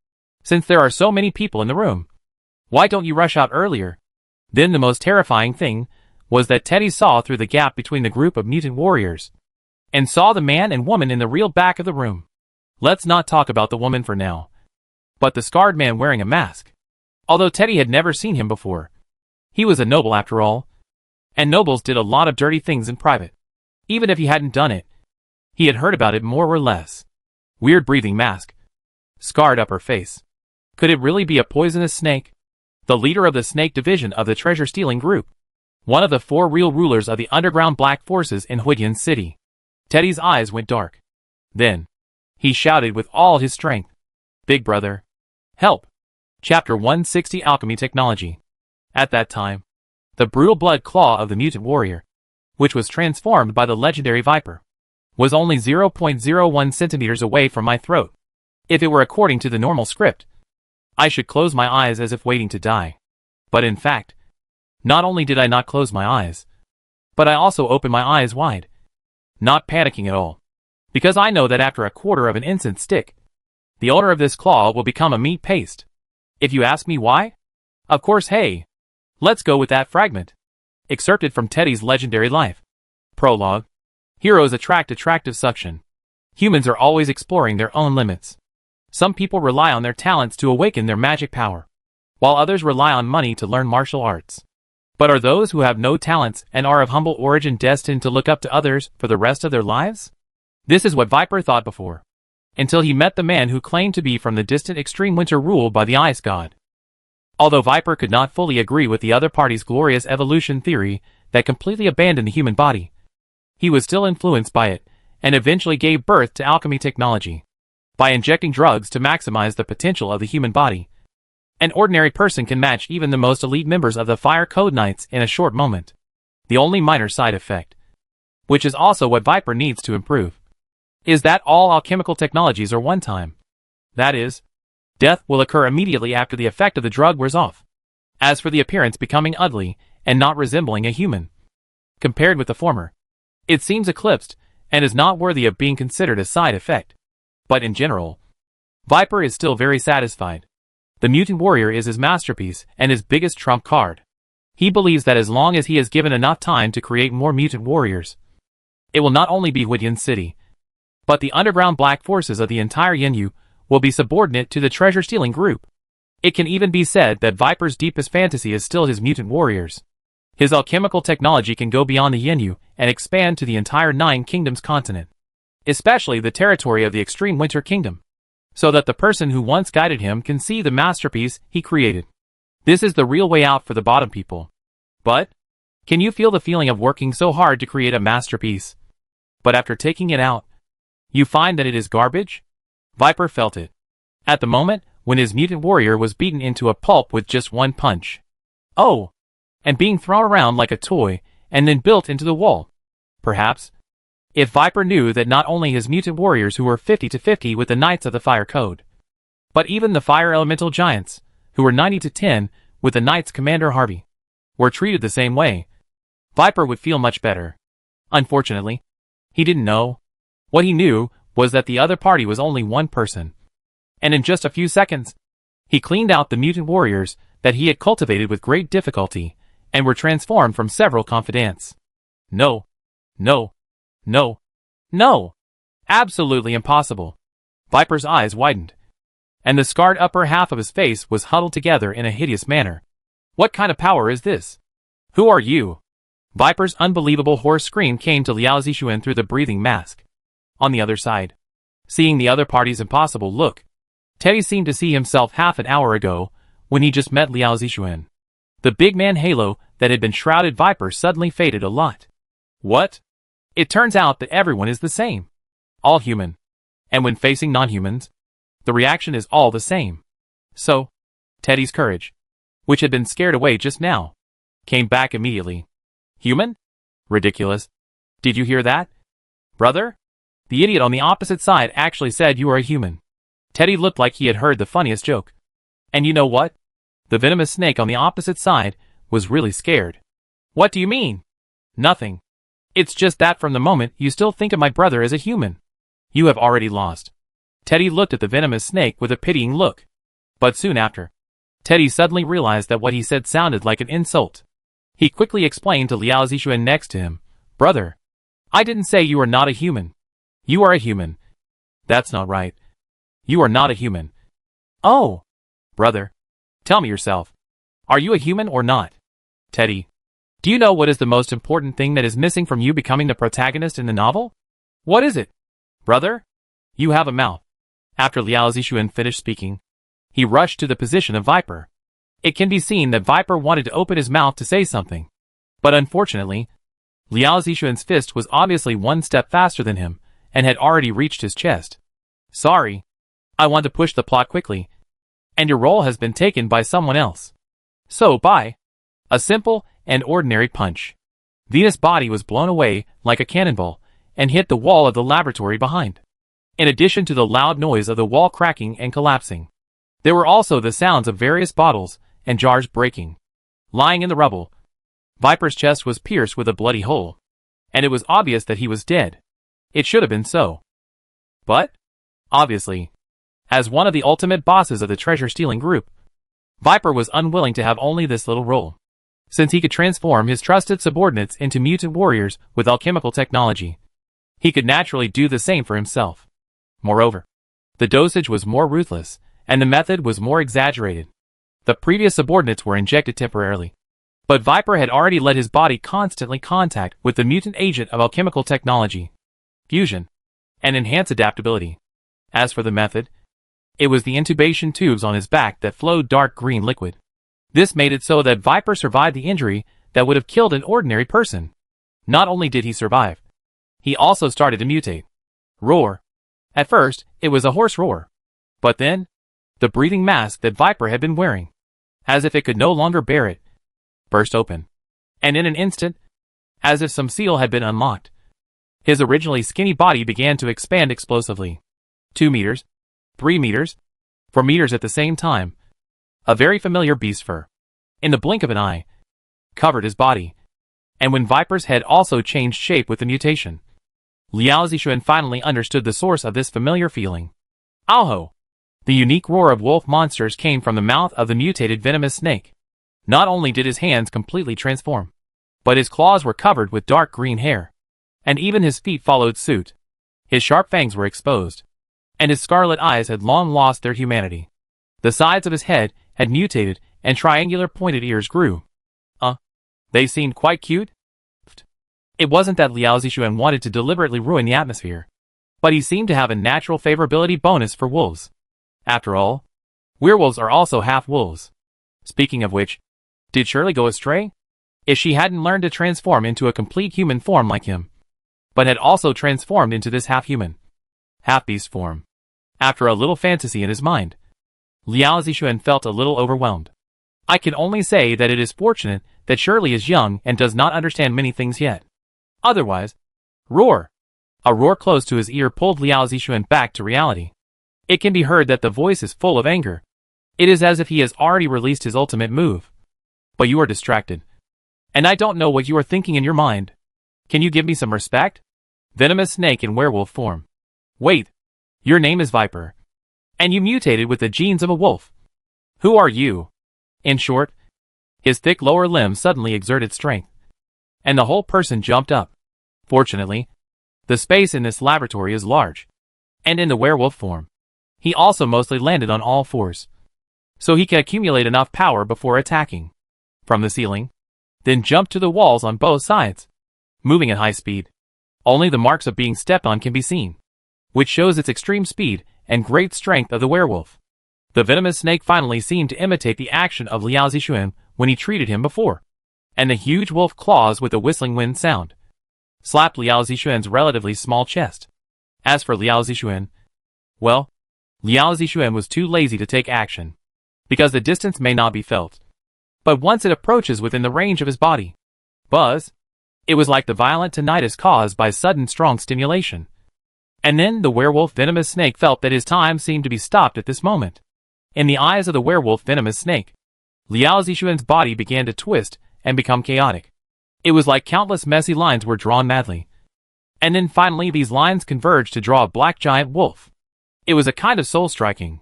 Since there are so many people in the room, why don't you rush out earlier? Then the most terrifying thing was that Teddy saw through the gap between the group of mutant warriors, and saw the man and woman in the real back of the room. Let's not talk about the woman for now, but the scarred man wearing a mask. Although Teddy had never seen him before, he was a noble after all, and nobles did a lot of dirty things in private. Even if he hadn't done it, he had heard about it more or less. Weird breathing mask. Scarred upper face. Could it really be a poisonous snake? The leader of the snake division of the treasure-stealing group. One of the 4 real rulers of the underground black forces in Huidian City. Teddy's eyes went dark. Then, he shouted with all his strength. Big brother. Help. Chapter 160 Alchemy Technology. At that time, the brutal blood claw of the mutant warrior, which was transformed by the legendary Viper, was only 0.01 centimeters away from my throat. If it were according to the normal script, I should close my eyes as if waiting to die. But in fact, not only did I not close my eyes, but I also opened my eyes wide, not panicking at all, because I know that after a quarter of an instant stick, the owner of this claw will become a meat paste. If you ask me why? Of course, hey, let's go with that fragment. Excerpted from Teddy's Legendary Life. Prologue. Heroes attract attractive suction. Humans are always exploring their own limits. Some people rely on their talents to awaken their magic power, while others rely on money to learn martial arts. But are those who have no talents and are of humble origin destined to look up to others for the rest of their lives? This is what Viper thought before, until he met the man who claimed to be from the distant extreme winter ruled by the Ice God. Although Viper could not fully agree with the other party's glorious evolution theory that completely abandoned the human body, he was still influenced by it, and eventually gave birth to alchemy technology. By injecting drugs to maximize the potential of the human body, an ordinary person can match even the most elite members of the Fire Code Knights in a short moment. The only minor side effect, which is also what Viper needs to improve, is that all alchemical technologies are one-time. That is, death will occur immediately after the effect of the drug wears off. As for the appearance becoming ugly and not resembling a human, compared with the former, it seems eclipsed and is not worthy of being considered a side effect. But in general, Viper is still very satisfied. The mutant warrior is his masterpiece and his biggest trump card. He believes that as long as he is given enough time to create more mutant warriors, it will not only be Huidian City, but the underground black forces of the entire Yenyu will be subordinate to the treasure-stealing group. It can even be said that Viper's deepest fantasy is still his mutant warriors. His alchemical technology can go beyond the Yenyu and expand to the entire 9 Kingdoms continent, especially the territory of the Extreme Winter Kingdom, so that the person who once guided him can see the masterpiece he created. This is the real way out for the bottom people. But, can you feel the feeling of working so hard to create a masterpiece, but after taking it out, you find that it is garbage? Viper felt it. At the moment, when his mutant warrior was beaten into a pulp with just one punch. Oh! And being thrown around like a toy, and then built into the wall. Perhaps, if Viper knew that not only his mutant warriors who were 50-50 with the Knights of the Fire Code, but even the Fire Elemental Giants, who were 90-10 with the Knights Commander Harvey, were treated the same way, Viper would feel much better. Unfortunately, he didn't know. What he knew was that the other party was only one person. And in just a few seconds, he cleaned out the mutant warriors that he had cultivated with great difficulty, and were transformed from several confidants. No. No. No. No. Absolutely impossible. Viper's eyes widened, and the scarred upper half of his face was huddled together in a hideous manner. What kind of power is this? Who are you? Viper's unbelievable hoarse scream came to Liao Zixuan through the breathing mask. On the other side, seeing the other party's impossible look, Teddy seemed to see himself half an hour ago when he just met Liao Zixuan. The big man halo that had been shrouded Viper suddenly faded a lot. What? It turns out that everyone is the same. All human. And when facing non-humans, the reaction is all the same. So, Teddy's courage, which had been scared away just now, came back immediately. Human? Ridiculous. Did you hear that? Brother? The idiot on the opposite side actually said you are a human. Teddy looked like he had heard the funniest joke. And you know what? The venomous snake on the opposite side was really scared. What do you mean? Nothing. It's just that from the moment you still think of my brother as a human, you have already lost. Teddy looked at the venomous snake with a pitying look. But soon after, Teddy suddenly realized that what he said sounded like an insult. He quickly explained to Liao Zixuan next to him, "Brother, I didn't say you are not a human. You are a human." "That's not right. You are not a human." "Oh, brother, tell me yourself. Are you a human or not?" "Teddy, do you know what is the most important thing that is missing from you becoming the protagonist in the novel?" "What is it?" "Brother, you have a mouth." After Liao Zixuan finished speaking, he rushed to the position of Viper. It can be seen that Viper wanted to open his mouth to say something. But unfortunately, Liao Zixuan's fist was obviously one step faster than him, and had already reached his chest. "Sorry. I want to push the plot quickly, and your role has been taken by someone else." So by a simple and ordinary punch, Venus' body was blown away like a cannonball, and hit the wall of the laboratory behind. In addition to the loud noise of the wall cracking and collapsing, there were also the sounds of various bottles and jars breaking. Lying in the rubble, Viper's chest was pierced with a bloody hole, and it was obvious that he was dead. It should have been so. But, obviously, as one of the ultimate bosses of the treasure-stealing group, Viper was unwilling to have only this little role, since he could transform his trusted subordinates into mutant warriors with alchemical technology. He could naturally do the same for himself. Moreover, the dosage was more ruthless, and the method was more exaggerated. The previous subordinates were injected temporarily, but Viper had already let his body constantly contact with the mutant agent of alchemical technology, fusion, and enhance adaptability. As for the method, it was the intubation tubes on his back that flowed dark green liquid. This made it so that Viper survived the injury that would have killed an ordinary person. Not only did he survive, he also started to mutate. Roar. At first, it was a hoarse roar. But then, the breathing mask that Viper had been wearing, as if it could no longer bear it, burst open. And in an instant, as if some seal had been unlocked, his originally skinny body began to expand explosively. 2 meters, 3 meters, 4 meters at the same time. A very familiar beast fur, in the blink of an eye, covered his body. And when Viper's head also changed shape with the mutation, Liao Zixuan finally understood the source of this familiar feeling. Aho! The unique roar of wolf monsters came from the mouth of the mutated venomous snake. Not only did his hands completely transform, but his claws were covered with dark green hair, and even his feet followed suit. His sharp fangs were exposed, and his scarlet eyes had long lost their humanity. The sides of his head had mutated, and triangular pointed ears grew. They seemed quite cute. It wasn't that Liao Zixuan wanted to deliberately ruin the atmosphere, but he seemed to have a natural favorability bonus for wolves. After all, werewolves are also half wolves. Speaking of which, did Shirley go astray? If she hadn't learned to transform into a complete human form like him, but had also transformed into this half-human, half-beast form. After a little fantasy in his mind, Liao Zixuan felt a little overwhelmed. I can only say that it is fortunate that Shirley is young and does not understand many things yet. Otherwise, roar! A roar close to his ear pulled Liao Zixuan back to reality. It can be heard that the voice is full of anger. It is as if he has already released his ultimate move. But you are distracted. And I don't know what you are thinking in your mind. Can you give me some respect? Venomous snake in werewolf form. Wait. Your name is Viper. And you mutated with the genes of a wolf. Who are you? In short, his thick lower limb suddenly exerted strength, and the whole person jumped up. Fortunately, the space in this laboratory is large, and in the werewolf form, he also mostly landed on all fours, so he can accumulate enough power before attacking from the ceiling, then jump to the walls on both sides, moving at high speed. Only the marks of being stepped on can be seen, which shows its extreme speed and great strength of the werewolf. The venomous snake finally seemed to imitate the action of Liao Zixuan when he treated him before, and the huge wolf claws with a whistling wind sound slapped Liao Zixuan's relatively small chest. As for Liao Zixuan, well, Liao Zixuan was too lazy to take action, because the distance may not be felt. But once it approaches within the range of his body, buzz, it was like the violent tinnitus caused by sudden strong stimulation. And then the werewolf venomous snake felt that his time seemed to be stopped at this moment. In the eyes of the werewolf venomous snake, Liao Zixuan's body began to twist and become chaotic. It was like countless messy lines were drawn madly. And then finally these lines converged to draw a black giant wolf. It was a kind of soul-striking,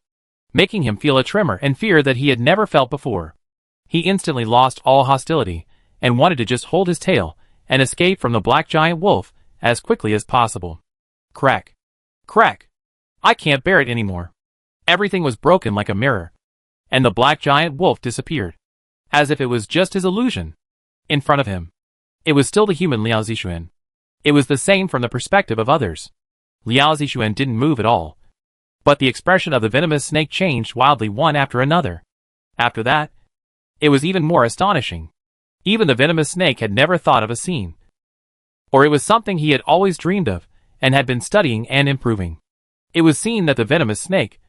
making him feel a tremor and fear that he had never felt before. He instantly lost all hostility, and wanted to just hold his tail and escape from the black giant wolf as quickly as possible. Crack. Crack. I can't bear it anymore. Everything was broken like a mirror, and the black giant wolf disappeared, as if it was just his illusion. In front of him, it was still the human Liao Zixuan. It was the same from the perspective of others. Liao Zixuan didn't move at all, but the expression of the venomous snake changed wildly one after another. After that, it was even more astonishing. Even the venomous snake had never thought of a scene, or it was something he had always dreamed of and had been studying and improving. It was seen that the venomous snake,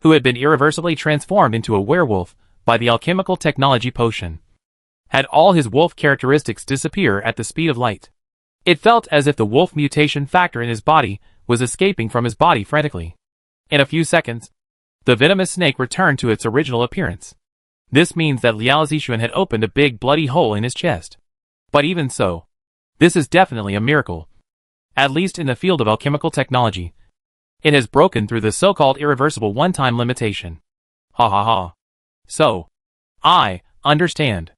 who had been irreversibly transformed into a werewolf by the alchemical technology potion, had all his wolf characteristics disappear at the speed of light. It felt as if the wolf mutation factor in his body was escaping from his body frantically. In a few seconds, the venomous snake returned to its original appearance. This means that Liao Zixuan had opened a big bloody hole in his chest. But even so, this is definitely a miracle. At least in the field of alchemical technology, it has broken through the so-called irreversible one-time limitation. Ha ha ha. So, I understand.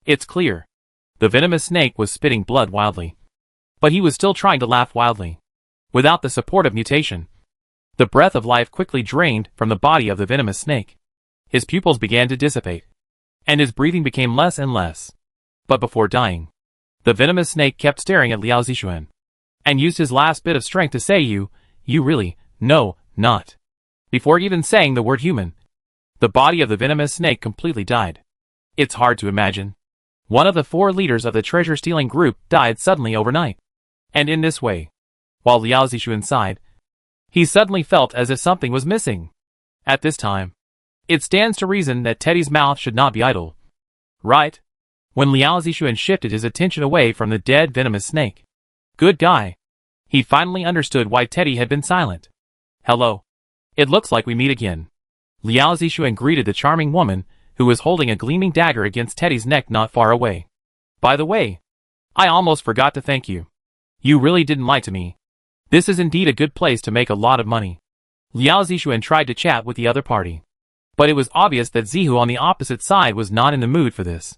It's clear. The venomous snake was spitting blood wildly, but he was still trying to laugh wildly. Without the support of mutation, the breath of life quickly drained from the body of the venomous snake. His pupils began to dissipate, and his breathing became less and less. But before dying, the venomous snake kept staring at Liao Zixuan, and used his last bit of strength to say you really, no, not. Before even saying the word human, the body of the venomous snake completely died. It's hard to imagine. One of the 4 leaders of the treasure-stealing group died suddenly overnight. And in this way, while Liao Zixuan sighed, he suddenly felt as if something was missing. At this time, it stands to reason that Teddy's mouth should not be idle. Right? When Liao Zixuan shifted his attention away from the dead venomous snake. Good guy. He finally understood why Teddy had been silent. Hello. It looks like we meet again. Liao Zixuan greeted the charming woman who was holding a gleaming dagger against Teddy's neck not far away. By the way, I almost forgot to thank you. You really didn't lie to me. This is indeed a good place to make a lot of money. Liao Zixuan tried to chat with the other party, but it was obvious that Zihu on the opposite side was not in the mood for this.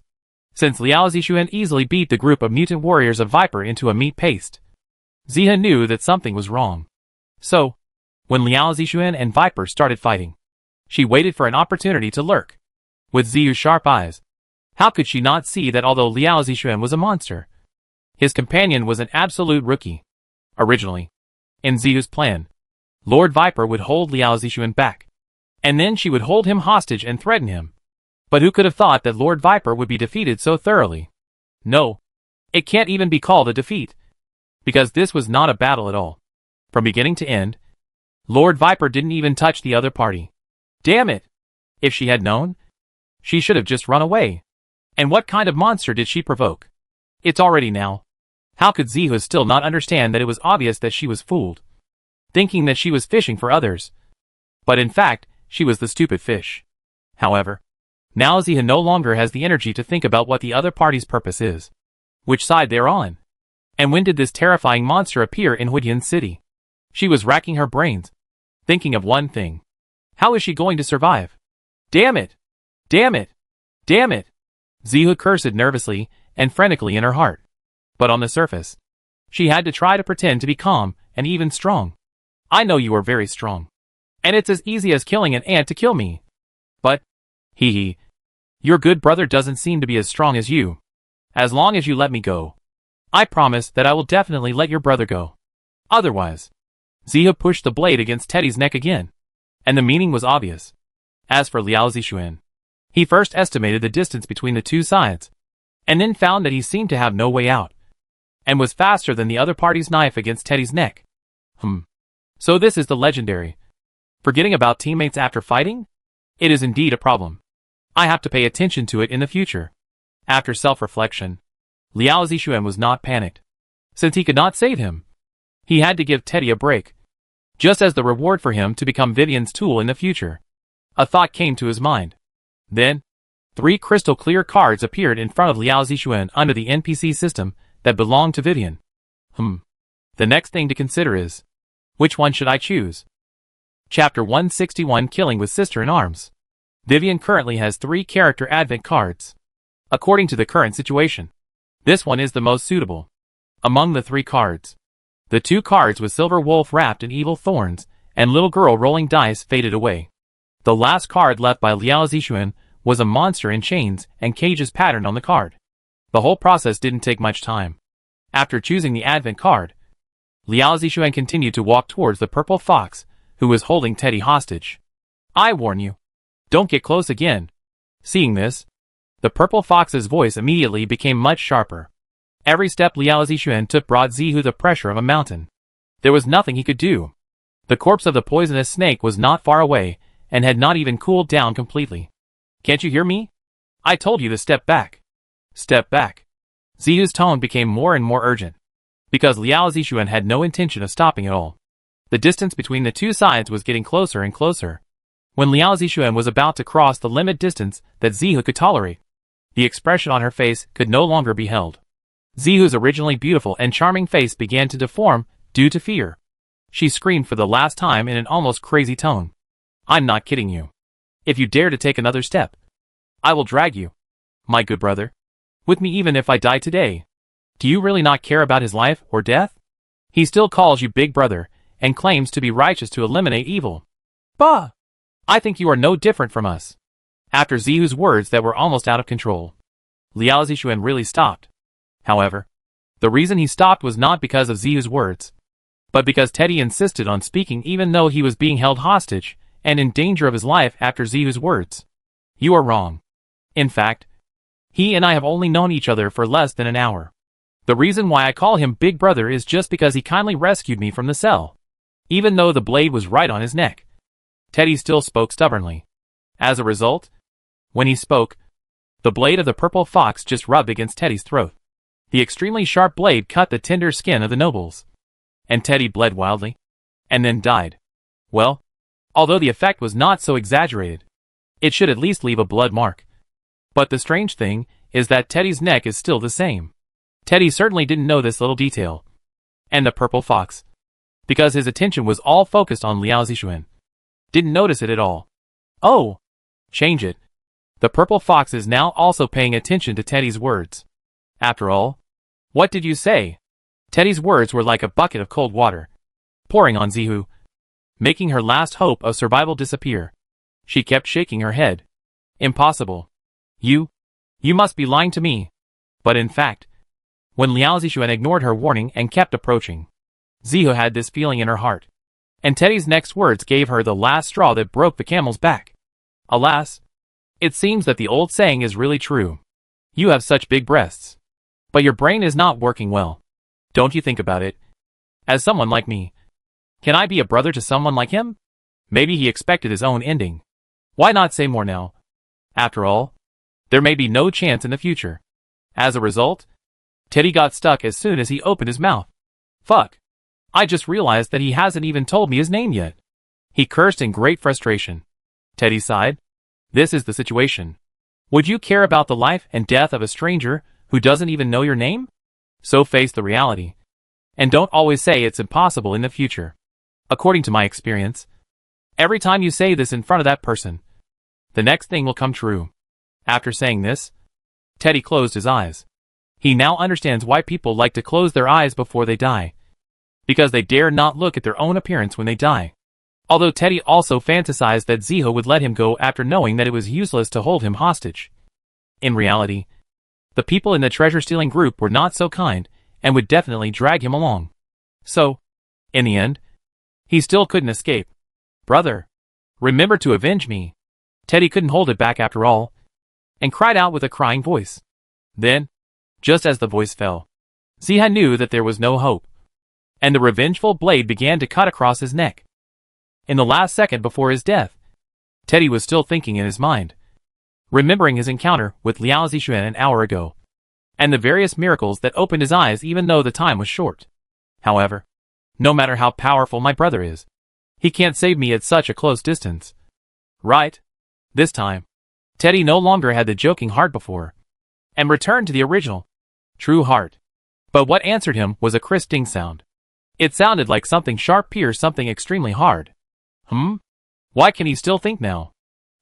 Since Liao Zixuan easily beat the group of mutant warriors of Viper into a meat paste, Ziha knew that something was wrong. So, when Liao Zixuan and Viper started fighting, she waited for an opportunity to lurk. With Zihu's sharp eyes, how could she not see that although Liao Zixuan was a monster, his companion was an absolute rookie? Originally, in Zihu's plan, Lord Viper would hold Liao Zixuan back, and then she would hold him hostage and threaten him. But who could have thought that Lord Viper would be defeated so thoroughly? No, it can't even be called a defeat, because this was not a battle at all. From beginning to end, Lord Viper didn't even touch the other party. Damn it! If she had known, she should have just run away. And what kind of monster did she provoke? It's already now. How could Zihu still not understand that it was obvious that she was fooled, thinking that she was fishing for others? But in fact, she was the stupid fish. However, now Zihu no longer has the energy to think about what the other party's purpose is, which side they're on, and when did this terrifying monster appear in Huidian City. She was racking her brains, thinking of one thing. How is she going to survive? Damn it! Damn it! Damn it! Zihu cursed nervously and frantically in her heart. But on the surface, she had to try to pretend to be calm and even strong. I know you are very strong, and it's as easy as killing an ant to kill me. But, your good brother doesn't seem to be as strong as you. As long as you let me go, I promise that I will definitely let your brother go. Otherwise, Zihu pushed the blade against Teddy's neck again, and the meaning was obvious. As for Liao Zixuan, he first estimated the distance between the two sides, and then found that he seemed to have no way out, and was faster than the other party's knife against Teddy's neck. So this is the legendary forgetting about teammates after fighting? It is indeed a problem. I have to pay attention to it in the future. After self-reflection, Liao Zixuan was not panicked. Since he could not save him, he had to give Teddy a break, just as the reward for him to become Vivian's tool in the future. A thought came to his mind. Then, 3 crystal-clear cards appeared in front of Liao Zixuan under the NPC system that belonged to Vivian. The next thing to consider is, which one should I choose? Chapter 161 Killing with Sister-in-Arms. Vivian currently has 3 character advent cards. According to the current situation, This one is the most suitable. Among the 3 cards, the 2 cards with Silver Wolf wrapped in evil thorns and Little Girl rolling dice faded away. The last card left by Liao Zixuan was a monster in chains and cages patterned on the card. The whole process didn't take much time. After choosing the Advent card, Liao Zixuan continued to walk towards the purple fox, who was holding Teddy hostage. I warn you. Don't get close again. Seeing this, the purple fox's voice immediately became much sharper. Every step Liao Zixuan took brought Zihu the pressure of a mountain. There was nothing he could do. The corpse of the poisonous snake was not far away, and had not even cooled down completely. Can't you hear me? I told you to step back. Step back. Zihu's tone became more and more urgent, because Liao Zixuan had no intention of stopping at all. The distance between the 2 sides was getting closer and closer. When Liao Zixuan was about to cross the limit distance that Zihu could tolerate, the expression on her face could no longer be held. Zihu's originally beautiful and charming face began to deform due to fear. She screamed for the last time in an almost crazy tone. I'm not kidding you. If you dare to take another step, I will drag you, my good brother, with me even if I die today. Do you really not care about his life or death? He still calls you big brother and claims to be righteous to eliminate evil. Bah! I think you are no different from us. After Zihu's words that were almost out of control, Liao Zixuan really stopped. However, the reason he stopped was not because of Zihu's words, but because Teddy insisted on speaking even though he was being held hostage and in danger of his life after Zihu's words. You are wrong. In fact, he and I have only known each other for less than an hour. The reason why I call him Big Brother is just because he kindly rescued me from the cell. Even though the blade was right on his neck, Teddy still spoke stubbornly. As a result, when he spoke, the blade of the purple fox just rubbed against Teddy's throat. The extremely sharp blade cut the tender skin of the nobles, and Teddy bled wildly, and then died. Well, although the effect was not so exaggerated, it should at least leave a blood mark. But the strange thing is that Teddy's neck is still the same. Teddy certainly didn't know this little detail. And the purple fox, because his attention was all focused on Liao Zixuan, didn't notice it at all. Oh! Change it. The purple fox is now also paying attention to Teddy's words. After all, what did you say? Teddy's words were like a bucket of cold water, pouring on Zihu, making her last hope of survival disappear. She kept shaking her head. Impossible. You must be lying to me. But in fact, when Liao Zixuan ignored her warning and kept approaching, Zihu had this feeling in her heart. And Teddy's next words gave her the last straw that broke the camel's back. Alas, it seems that the old saying is really true. You have such big breasts, but your brain is not working well. Don't you think about it? As someone like me, can I be a brother to someone like him? Maybe he expected his own ending. Why not say more now? After all, there may be no chance in the future. As a result, Teddy got stuck as soon as he opened his mouth. Fuck. I just realized that he hasn't even told me his name yet. He cursed in great frustration. Teddy sighed. This is the situation. Would you care about the life and death of a stranger who doesn't even know your name? So face the reality. And don't always say it's impossible in the future. According to my experience, every time you say this in front of that person, the next thing will come true. After saying this, Teddy closed his eyes. He now understands why people like to close their eyes before they die. Because they dare not look at their own appearance when they die. Although Teddy also fantasized that Zihu would let him go after knowing that it was useless to hold him hostage. In reality, the people in the treasure-stealing group were not so kind and would definitely drag him along. So, in the end, he still couldn't escape. Brother, remember to avenge me. Teddy couldn't hold it back after all, and cried out with a crying voice. Then, just as the voice fell, Ziha knew that there was no hope, and the revengeful blade began to cut across his neck. In the last second before his death, Teddy was still thinking in his mind, remembering his encounter with Liao Zixuan an hour ago, and the various miracles that opened his eyes even though the time was short. However, no matter how powerful my brother is, he can't save me at such a close distance. Right? This time, Teddy no longer had the joking heart before, and returned to the original, true heart. But what answered him was a crisp ding sound. It sounded like something sharp pierced something extremely hard. Why can he still think now?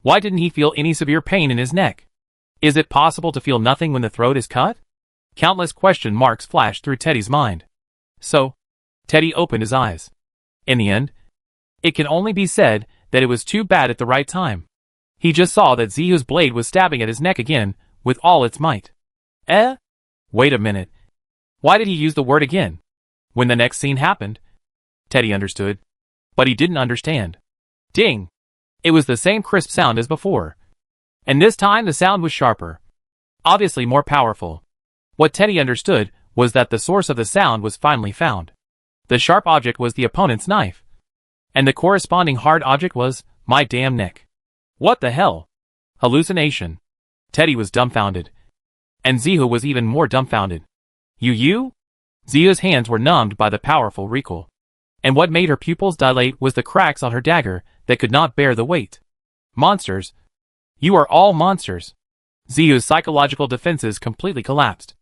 Why didn't he feel any severe pain in his neck? Is it possible to feel nothing when the throat is cut? Countless question marks flashed through Teddy's mind. So, Teddy opened his eyes. In the end, it can only be said that it was too bad at the right time. He just saw that Zihu's blade was stabbing at his neck again, with all its might. Wait a minute. Why did he use the word again? When the next scene happened, Teddy understood. But he didn't understand. Ding! It was the same crisp sound as before. And this time the sound was sharper. Obviously more powerful. What Teddy understood was that the source of the sound was finally found. The sharp object was the opponent's knife. And the corresponding hard object was my damn neck. What the hell? Hallucination. Teddy was dumbfounded. And Zihu was even more dumbfounded. You? Zihu's hands were numbed by the powerful recall. And what made her pupils dilate was the cracks on her dagger that could not bear the weight. Monsters. You are all monsters. Zihu's psychological defenses completely collapsed.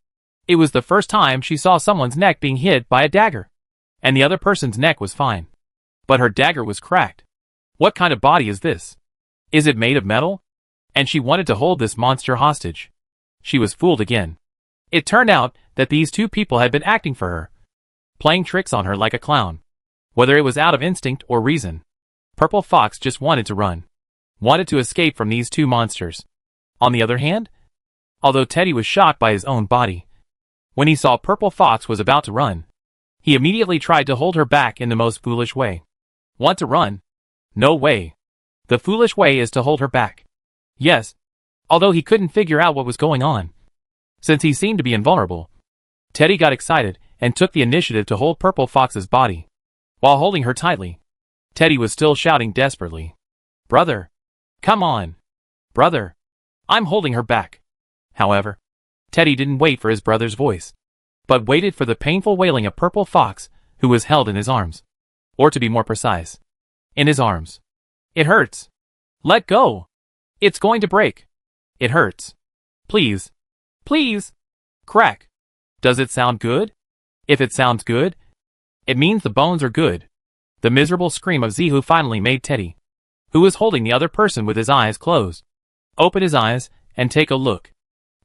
It was the first time she saw someone's neck being hit by a dagger. And the other person's neck was fine. But her dagger was cracked. What kind of body is this? Is it made of metal? And she wanted to hold this monster hostage. She was fooled again. It turned out that these two people had been acting for her. Playing tricks on her like a clown. Whether it was out of instinct or reason. Purple Fox just wanted to run. Wanted to escape from these two monsters. On the other hand, although Teddy was shocked by his own body, when he saw Purple Fox was about to run, he immediately tried to hold her back in the most foolish way. Want to run? No way. The foolish way is to hold her back. Yes, although he couldn't figure out what was going on. Since he seemed to be invulnerable, Teddy got excited and took the initiative to hold Purple Fox's body. While holding her tightly, Teddy was still shouting desperately. Brother! Come on! Brother! I'm holding her back. However, Teddy didn't wait for his brother's voice, but waited for the painful wailing of Purple Fox, who was held in his arms. Or to be more precise, in his arms. It hurts. Let go. It's going to break. It hurts. Please. Please. Crack. Does it sound good? If it sounds good, it means the bones are good. The miserable scream of Zihu finally made Teddy, who was holding the other person with his eyes closed, open his eyes and take a look.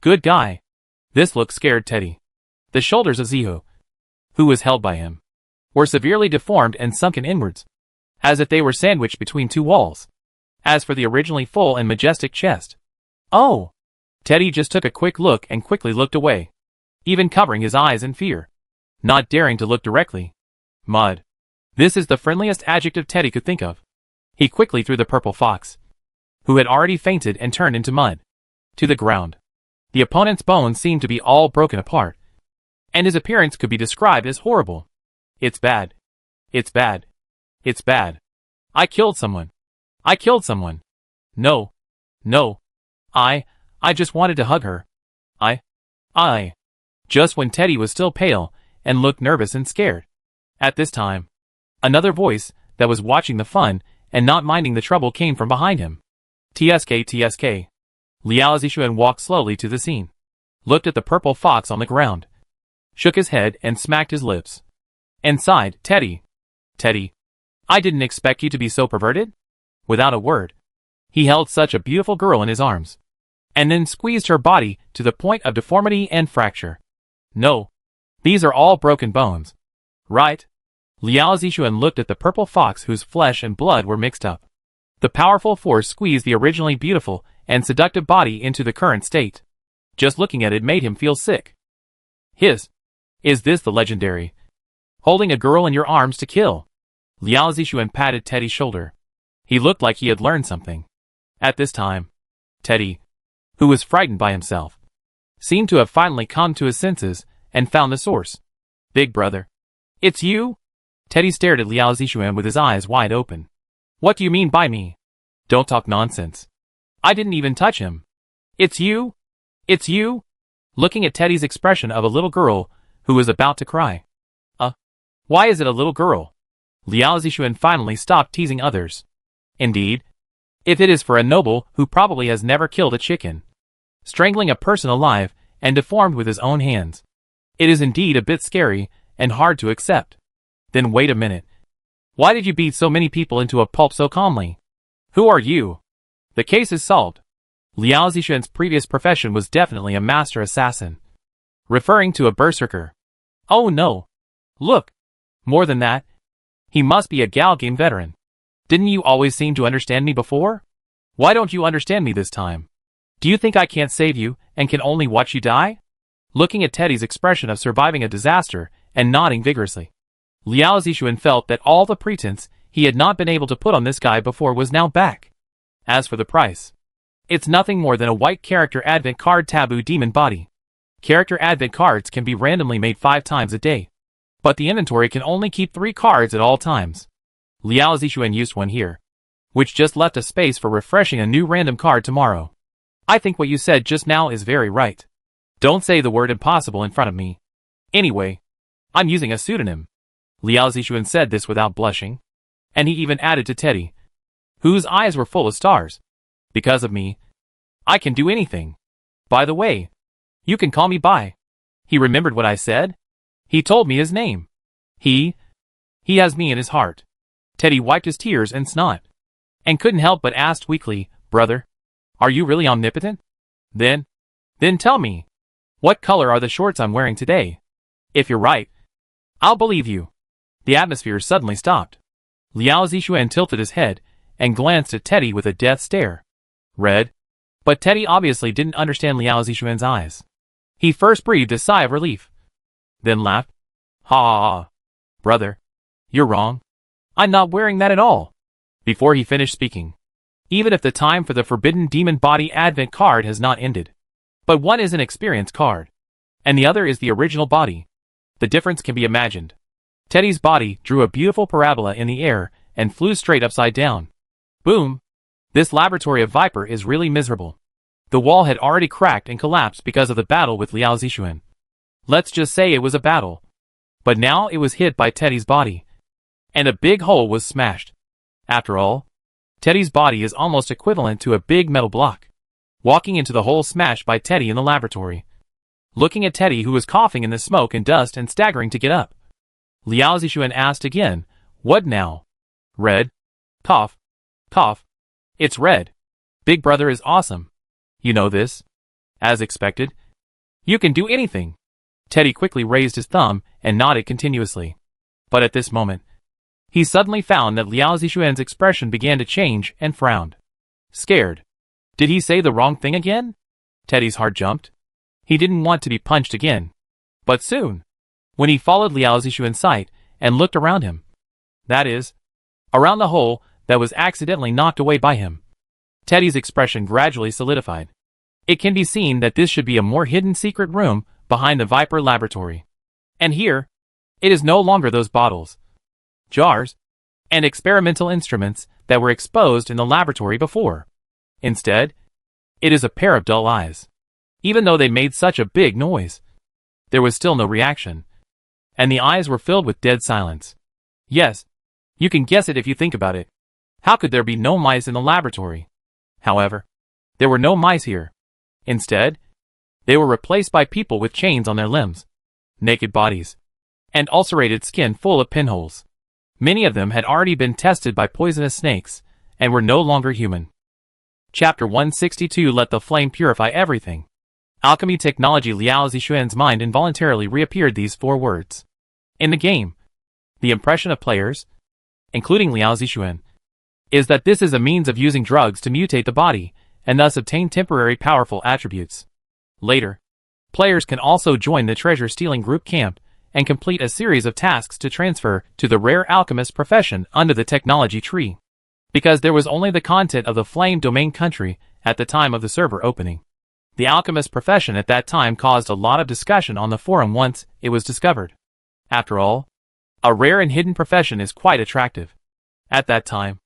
Good guy. This look scared Teddy. The shoulders of Zihu, who was held by him, were severely deformed and sunken inwards, as if they were sandwiched between two walls. As for the originally full and majestic chest, oh! Teddy just took a quick look and quickly looked away, even covering his eyes in fear, not daring to look directly. Mud. This is the friendliest adjective Teddy could think of. He quickly threw the Purple Fox, who had already fainted and turned into mud, to the ground. The opponent's bones seemed to be all broken apart, and his appearance could be described as horrible. It's bad. It's bad. It's bad. I killed someone. I killed someone. No. No. I just wanted to hug her. I. Just when Teddy was still pale and looked nervous and scared. At this time, another voice that was watching the fun and not minding the trouble came from behind him. TSK. Liao Zixuan walked slowly to the scene, looked at the Purple Fox on the ground, shook his head and smacked his lips, and sighed, Teddy, I didn't expect you to be so perverted. Without a word, he held such a beautiful girl in his arms, and then squeezed her body to the point of deformity and fracture. No, these are all broken bones. Right? Liao Zixuan looked at the Purple Fox whose flesh and blood were mixed up. The powerful force squeezed the originally beautiful and seductive body into the current state. Just looking at it made him feel sick. Is this the legendary holding a girl in your arms to kill? Liao Zixuan patted Teddy's shoulder. He looked like he had learned something. At this time, Teddy, who was frightened by himself, seemed to have finally come to his senses and found the source. Big brother. It's you? Teddy stared at Liao Zixuan with his eyes wide open. What do you mean by me? Don't talk nonsense. I didn't even touch him. It's you? It's you? Looking at Teddy's expression of a little girl who was about to cry. Why is it a little girl? Liao Zixuan finally stopped teasing others. Indeed, if it is for a noble who probably has never killed a chicken, strangling a person alive and deformed with his own hands, it is indeed a bit scary and hard to accept. Then wait a minute. Why did you beat so many people into a pulp so calmly? Who are you? The case is solved. Liao Zixuan's previous profession was definitely a master assassin. referring to a berserker. Oh no. Look. More than that. He must be a Gal game veteran. Didn't you always seem to understand me before? Why don't you understand me this time? Do you think I can't save you and can only watch you die? Looking at Teddy's expression of surviving a disaster and nodding vigorously, Liao Zixuan felt that all the pretense he had not been able to put on this guy before was now back. As for the price, it's nothing more than a white character advent card taboo demon body. Character advent cards can be randomly made 5 times a day, but the inventory can only keep 3 cards at all times. Liao Zixuan used one here, which just left a space for refreshing a new random card tomorrow. I think what you said just now is very right. Don't say the word impossible in front of me. Anyway, I'm using a pseudonym. Liao Zixuan said this without blushing, and he even added to Teddy, whose eyes were full of stars. Because of me, I can do anything. By the way, you can call me Bai. He remembered what I said. He told me his name. He has me in his heart. Teddy wiped his tears and snot, and couldn't help but ask weakly, brother, are you really omnipotent? Then tell me, what color are the shorts I'm wearing today? If you're right, I'll believe you. The atmosphere suddenly stopped. Liao Zixuan tilted his head and glanced at Teddy with a death stare. Red? But Teddy obviously didn't understand Liao Zixuan's eyes. He first breathed a sigh of relief, then laughed. Ha ha ha. Brother, you're wrong. I'm not wearing that at all. Before he finished speaking, even if the time for the Forbidden Demon Body Advent card has not ended. But one is an experience card, and the other is the original body. The difference can be imagined. Teddy's body drew a beautiful parabola in the air and flew straight upside down. Boom! This laboratory of Viper is really miserable. The wall had already cracked and collapsed because of the battle with Liao Zixuan. Let's just say it was a battle. But now it was hit by Teddy's body, and a big hole was smashed. After all, Teddy's body is almost equivalent to a big metal block. Walking into the hole smashed by Teddy in the laboratory. Looking at Teddy, who was coughing in the smoke and dust and staggering to get up, Liao Zixuan asked again, what now? Red? Cough. Cough. It's red. Big brother is awesome. You know this? As expected. You can do anything. Teddy quickly raised his thumb and nodded continuously. But at this moment, he suddenly found that Liao Zixuan's expression began to change and frowned. Scared. Did he say the wrong thing again? Teddy's heart jumped. He didn't want to be punched again. But soon, when he followed Liao Zixuan's sight and looked around him, that is, around the hole that was accidentally knocked away by him, Teddy's expression gradually solidified. It can be seen that this should be a more hidden secret room behind the Viper laboratory. And here, it is no longer those bottles, jars, and experimental instruments that were exposed in the laboratory before. Instead, it is a pair of dull eyes. Even though they made such a big noise, there was still no reaction, and the eyes were filled with dead silence. Yes, you can guess it if you think about it. How could there be no mice in the laboratory? However, there were no mice here. Instead, they were replaced by people with chains on their limbs, naked bodies, and ulcerated skin full of pinholes. Many of them had already been tested by poisonous snakes, and were no longer human. Chapter 162. Let the flame purify everything. Alchemy technology. Liao Zixuan's mind involuntarily reappeared these 4 words. In the game, the impression of players, including Liao Zixuan, is that this is a means of using drugs to mutate the body, and thus obtain temporary powerful attributes. Later, players can also join the treasure-stealing group camp and complete a series of tasks to transfer to the rare alchemist profession under the technology tree. Because there was only the content of the Flame Domain country at the time of the server opening, the alchemist profession at that time caused a lot of discussion on the forum once it was discovered. After all, a rare and hidden profession is quite attractive. At that time,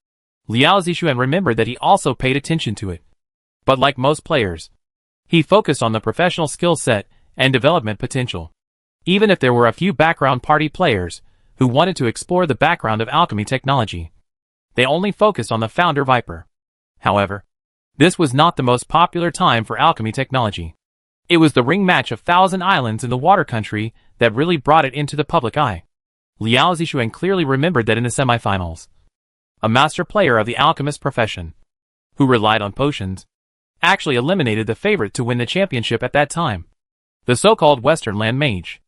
Liao Zixuan remembered that he also paid attention to it. But like most players, he focused on the professional skill set and development potential. Even if there were a few background party players who wanted to explore the background of alchemy technology, they only focused on the founder Viper. However, this was not the most popular time for alchemy technology. It was the ring match of Thousand Islands in the water country that really brought it into the public eye. Liao Zixuan clearly remembered that in the semifinals, a master player of the alchemist profession, who relied on potions, actually eliminated the favorite to win the championship at that time. the so-called Western Land Mage.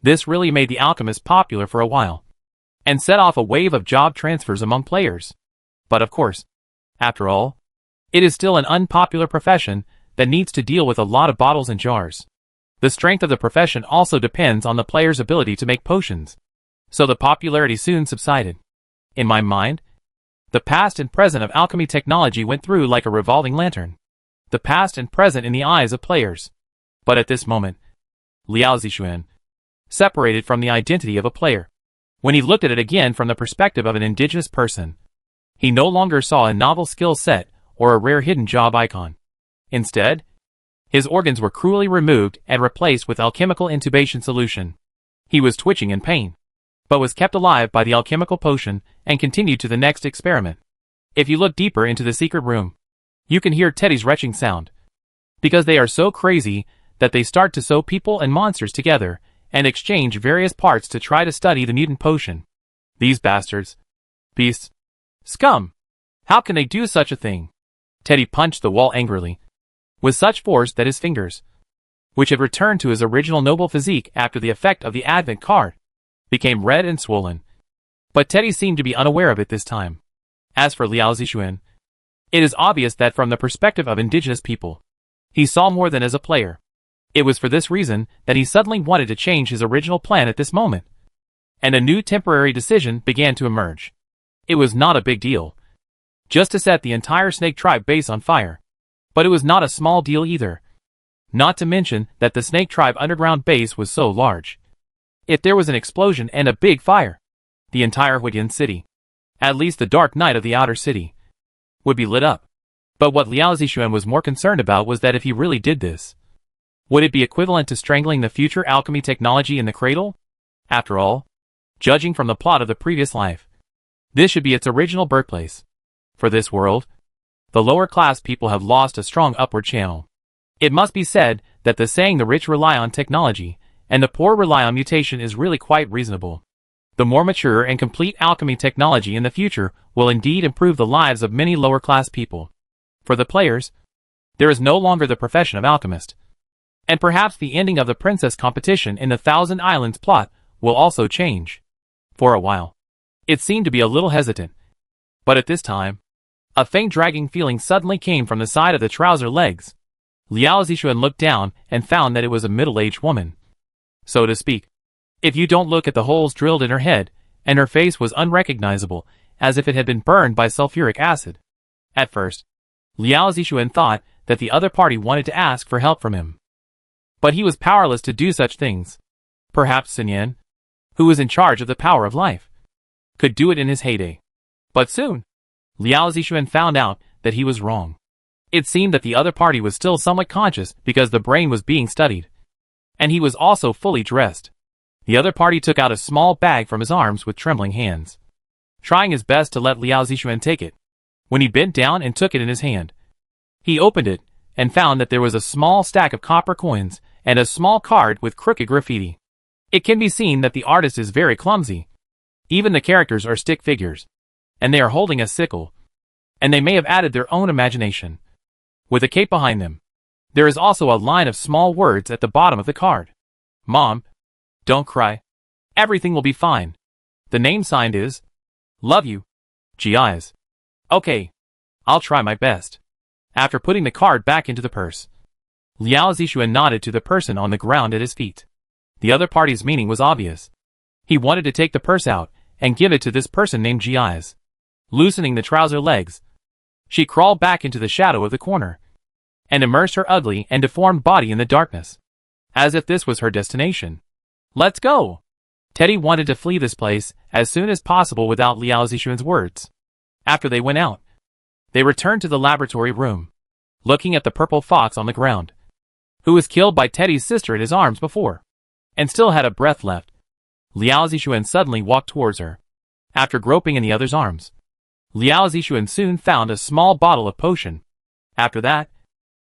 This really made the alchemist popular for a while, and set off a wave of job transfers among players. But of course, after all, it is still an unpopular profession that needs to deal with a lot of bottles and jars. The strength of the profession also depends on the player's ability to make potions, so the popularity soon subsided. In my mind, the past and present of alchemy technology went through like a revolving lantern. The past and present in the eyes of players. But at this moment, Liao Zixuan separated from the identity of a player. When he looked at it again from the perspective of an indigenous person, he no longer saw a novel skill set or a rare hidden job icon. Instead, his organs were cruelly removed and replaced with alchemical intubation solution. He was twitching in pain, but was kept alive by the alchemical potion and continued to the next experiment. If you look deeper into the secret room, you can hear Teddy's retching sound, because they are so crazy that they start to sew people and monsters together and exchange various parts to try to study the mutant potion. These bastards. Beasts. Scum. How can they do such a thing? Teddy punched the wall angrily, with such force that his fingers, which had returned to his original noble physique after the effect of the Advent card, became red and swollen. But Teddy seemed to be unaware of it this time. As for Liao Zixuan, it is obvious that from the perspective of indigenous people, he saw more than as a player. It was for this reason that he suddenly wanted to change his original plan at this moment. And a new temporary decision began to emerge. It was not a big deal, just to set the entire Snake Tribe base on fire. But it was not a small deal either. Not to mention that the Snake Tribe underground base was so large. If there was an explosion and a big fire, the entire Huidian city, at least the dark night of the outer city, would be lit up. But what Liao Zixuan was more concerned about was that if he really did this, would it be equivalent to strangling the future alchemy technology in the cradle? After all, judging from the plot of the previous life, this should be its original birthplace. For this world, the lower class people have lost a strong upward channel. It must be said that the saying the rich rely on technology and the poor rely on mutation is really quite reasonable. The more mature and complete alchemy technology in the future will indeed improve the lives of many lower class people. For the players, there is no longer the profession of alchemist. And perhaps the ending of the princess competition in the Thousand Islands plot will also change. For a while, it seemed to be a little hesitant. But at this time, a faint dragging feeling suddenly came from the side of the trouser legs. Liao Zixuan looked down and found that it was a middle-aged woman, so to speak. If you don't look at the holes drilled in her head, and her face was unrecognizable, as if it had been burned by sulfuric acid. At first, Liao Zixuan thought that the other party wanted to ask for help from him. But he was powerless to do such things. Perhaps Sun Yan, who was in charge of the power of life, could do it in his heyday. But soon, Liao Zixuan found out that he was wrong. It seemed that the other party was still somewhat conscious because the brain was being studied. And he was also fully dressed. The other party took out a small bag from his arms with trembling hands, trying his best to let Liao Zixuan take it. When he bent down and took it in his hand, he opened it and found that there was a small stack of copper coins and a small card with crooked graffiti. It can be seen that the artist is very clumsy. Even the characters are stick figures, and they are holding a sickle, and they may have added their own imagination. With a cape behind them, there is also a line of small words at the bottom of the card. Mom, don't cry. Everything will be fine. The name signed is Love You, G.I.'s. Okay, I'll try my best. After putting the card back into the purse, Liao Zixuan nodded to the person on the ground at his feet. The other party's meaning was obvious. He wanted to take the purse out and give it to this person named G.I.'s. Loosening the trouser legs, she crawled back into the shadow of the corner and immersed her ugly and deformed body in the darkness, as if this was her destination. Let's go! Teddy wanted to flee this place as soon as possible without Liao Zixuan's words. After they went out, they returned to the laboratory room, looking at the purple fox on the ground, who was killed by Teddy's sister in his arms before, and still had a breath left. Liao Zixuan suddenly walked towards her. After groping in the other's arms, Liao Zixuan soon found a small bottle of potion. After that,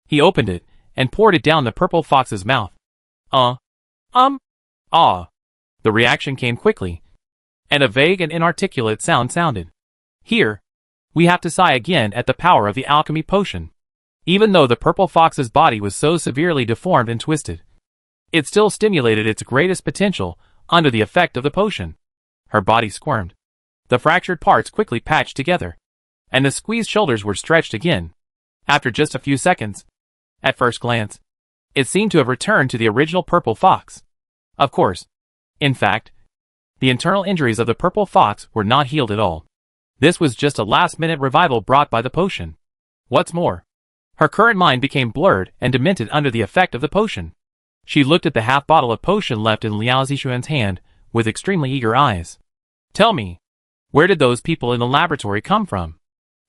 he opened it and poured it down the purple fox's mouth. Ah. The reaction came quickly, and a vague and inarticulate sound sounded. Here, we have to sigh again at the power of the alchemy potion. Even though the purple fox's body was so severely deformed and twisted, It still stimulated its greatest potential under the effect of the potion. Her body squirmed. The fractured parts quickly patched together, and the squeezed shoulders were stretched again. After just a few seconds, at first glance, it seemed to have returned to the original purple fox. Of course. In fact, the internal injuries of the purple fox were not healed at all. This was just a last-minute revival brought by the potion. What's more, her current mind became blurred and demented under the effect of the potion. She looked at the half bottle of potion left in Liao Zixuan's hand with extremely eager eyes. Tell me, where did those people in the laboratory come from?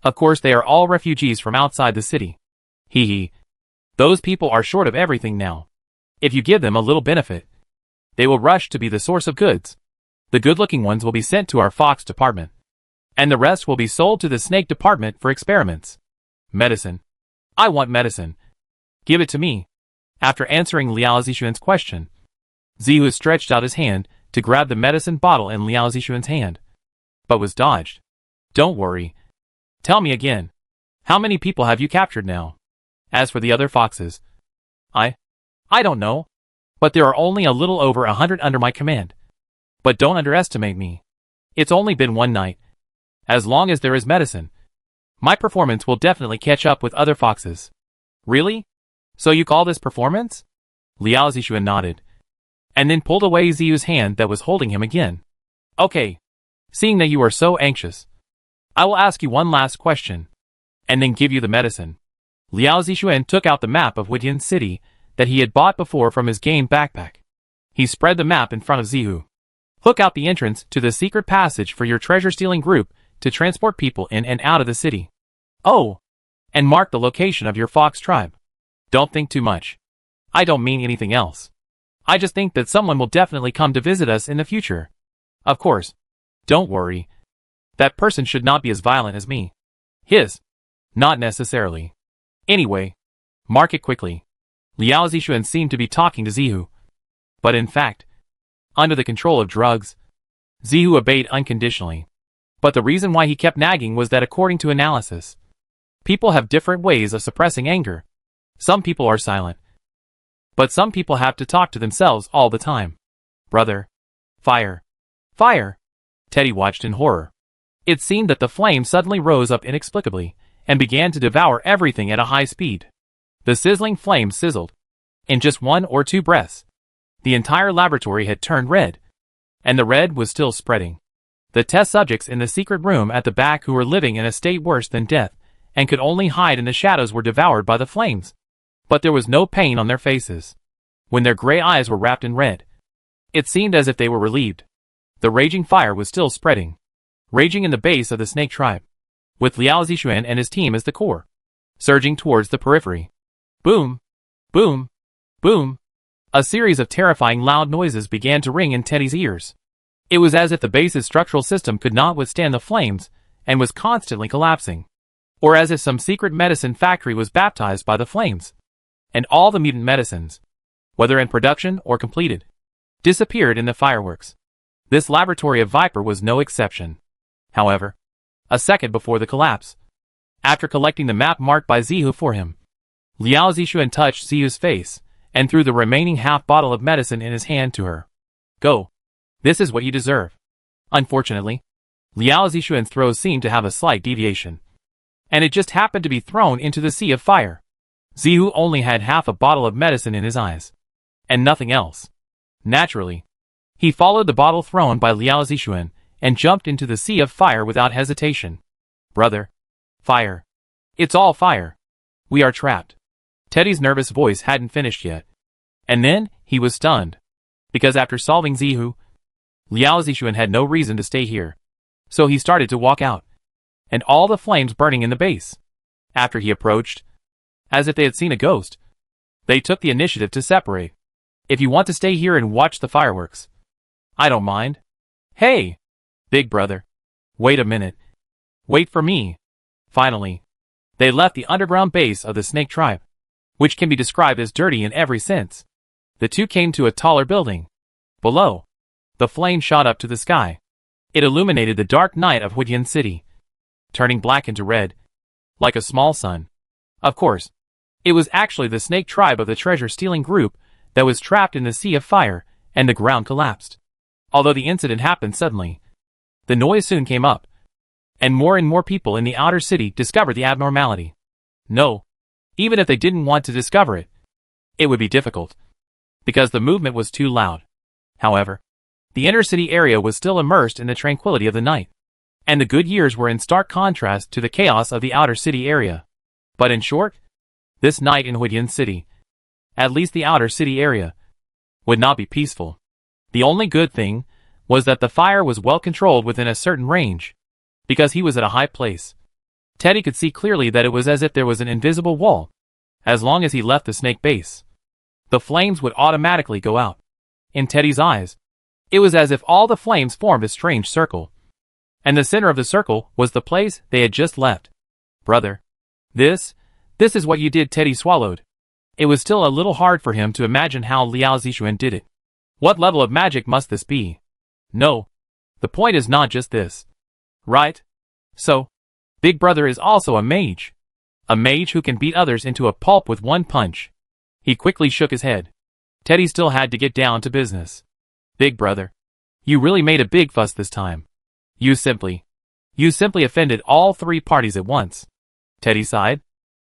Of course they are all refugees from outside the city. Hee hee. Those people are short of everything now. If you give them a little benefit, they will rush to be the source of goods. The good-looking ones will be sent to our fox department, and the rest will be sold to the snake department for experiments. Medicine. I want medicine. Give it to me. After answering Liao Zixuan's question, Zihu stretched out his hand to grab the medicine bottle in Liao Zixuan's hand, but was dodged. Don't worry. Tell me again. How many people have you captured now? As for the other foxes, I don't know, but there are only a little over 100 under my command. But don't underestimate me. It's only been one night. As long as there is medicine, my performance will definitely catch up with other foxes. Really? So you call this performance? Liao Zixuan nodded, and then pulled away Zihu's hand that was holding him again. Okay. Seeing that you are so anxious, I will ask you one last question, and then give you the medicine. Liao Zixuan took out the map of Huidian City that he had bought before from his game backpack. He spread the map in front of Zihu. Look out the entrance to the secret passage for your treasure-stealing group to transport people in and out of the city. Oh, and mark the location of your fox tribe. Don't think too much. I don't mean anything else. I just think that someone will definitely come to visit us in the future. Of course. Don't worry. That person should not be as violent as me. Not necessarily. Anyway, mark it quickly. Liao Zixuan seemed to be talking to Zihu. But in fact, under the control of drugs, Zihu obeyed unconditionally. But the reason why he kept nagging was that according to analysis, people have different ways of suppressing anger. Some people are silent, but some people have to talk to themselves all the time. Brother. Fire. Fire. Teddy watched in horror. It seemed that the flame suddenly rose up inexplicably and began to devour everything at a high speed. The sizzling flame sizzled. In just 1 or 2 breaths, the entire laboratory had turned red, and the red was still spreading. The test subjects in the secret room at the back who were living in a state worse than death and could only hide in the shadows were devoured by the flames. But there was no pain on their faces. When their gray eyes were wrapped in red, it seemed as if they were relieved. The raging fire was still spreading, raging in the base of the snake tribe, with Liao Zixuan and his team as the core, surging towards the periphery. Boom! Boom! Boom! A series of terrifying loud noises began to ring in Teddy's ears. It was as if the base's structural system could not withstand the flames and was constantly collapsing, or as if some secret medicine factory was baptized by the flames, and all the mutant medicines, whether in production or completed, disappeared in the fireworks. This laboratory of Viper was no exception. However, a second before the collapse, after collecting the map marked by Zihu for him, Liao Zixuan touched Zihu's face and threw the remaining half bottle of medicine in his hand to her. Go. This is what you deserve. Unfortunately, Liao Zixuan's throws seemed to have a slight deviation, and it just happened to be thrown into the sea of fire. Zihu only had half a bottle of medicine in his eyes, and nothing else. Naturally, he followed the bottle thrown by Liao Zixuan and jumped into the sea of fire without hesitation. Brother. Fire. It's all fire. We are trapped. Teddy's nervous voice hadn't finished yet. And then, he was stunned. Because after solving Zihu, Liao Zixuan had no reason to stay here. So he started to walk out, and all the flames burning in the base. After he approached, as if they had seen a ghost, they took the initiative to separate. If you want to stay here and watch the fireworks, I don't mind. Hey! Big brother. Wait a minute. Wait for me. Finally, they left the underground base of the snake tribe, which can be described as dirty in every sense. The two came to a taller building. Below, the flame shot up to the sky. It illuminated the dark night of Huidian City, turning black into red, like a small sun. Of course, it was actually the snake tribe of the treasure-stealing group that was trapped in the sea of fire, and the ground collapsed. Although the incident happened suddenly, the noise soon came up, and more people in the outer city discovered the abnormality. No, even if they didn't want to discover it, it would be difficult, because the movement was too loud. However, the inner city area was still immersed in the tranquility of the night, and the good years were in stark contrast to the chaos of the outer city area. But in short, this night in Huidian City, at least the outer city area, would not be peaceful. The only good thing was that the fire was well controlled within a certain range, because he was at a high place. Teddy could see clearly that it was as if there was an invisible wall. As long as he left the snake base, the flames would automatically go out. In Teddy's eyes, it was as if all the flames formed a strange circle, and the center of the circle was the place they had just left. Brother, this is what you did. Teddy swallowed. It was still a little hard for him to imagine how Liao Zixuan did it. What level of magic must this be? No, the point is not just this. Right? So, Big Brother is also a mage. A mage who can beat others into a pulp with one punch. He quickly shook his head. Teddy still had to get down to business. Big Brother, you really made a big fuss this time. You simply offended all three parties at once. Teddy sighed,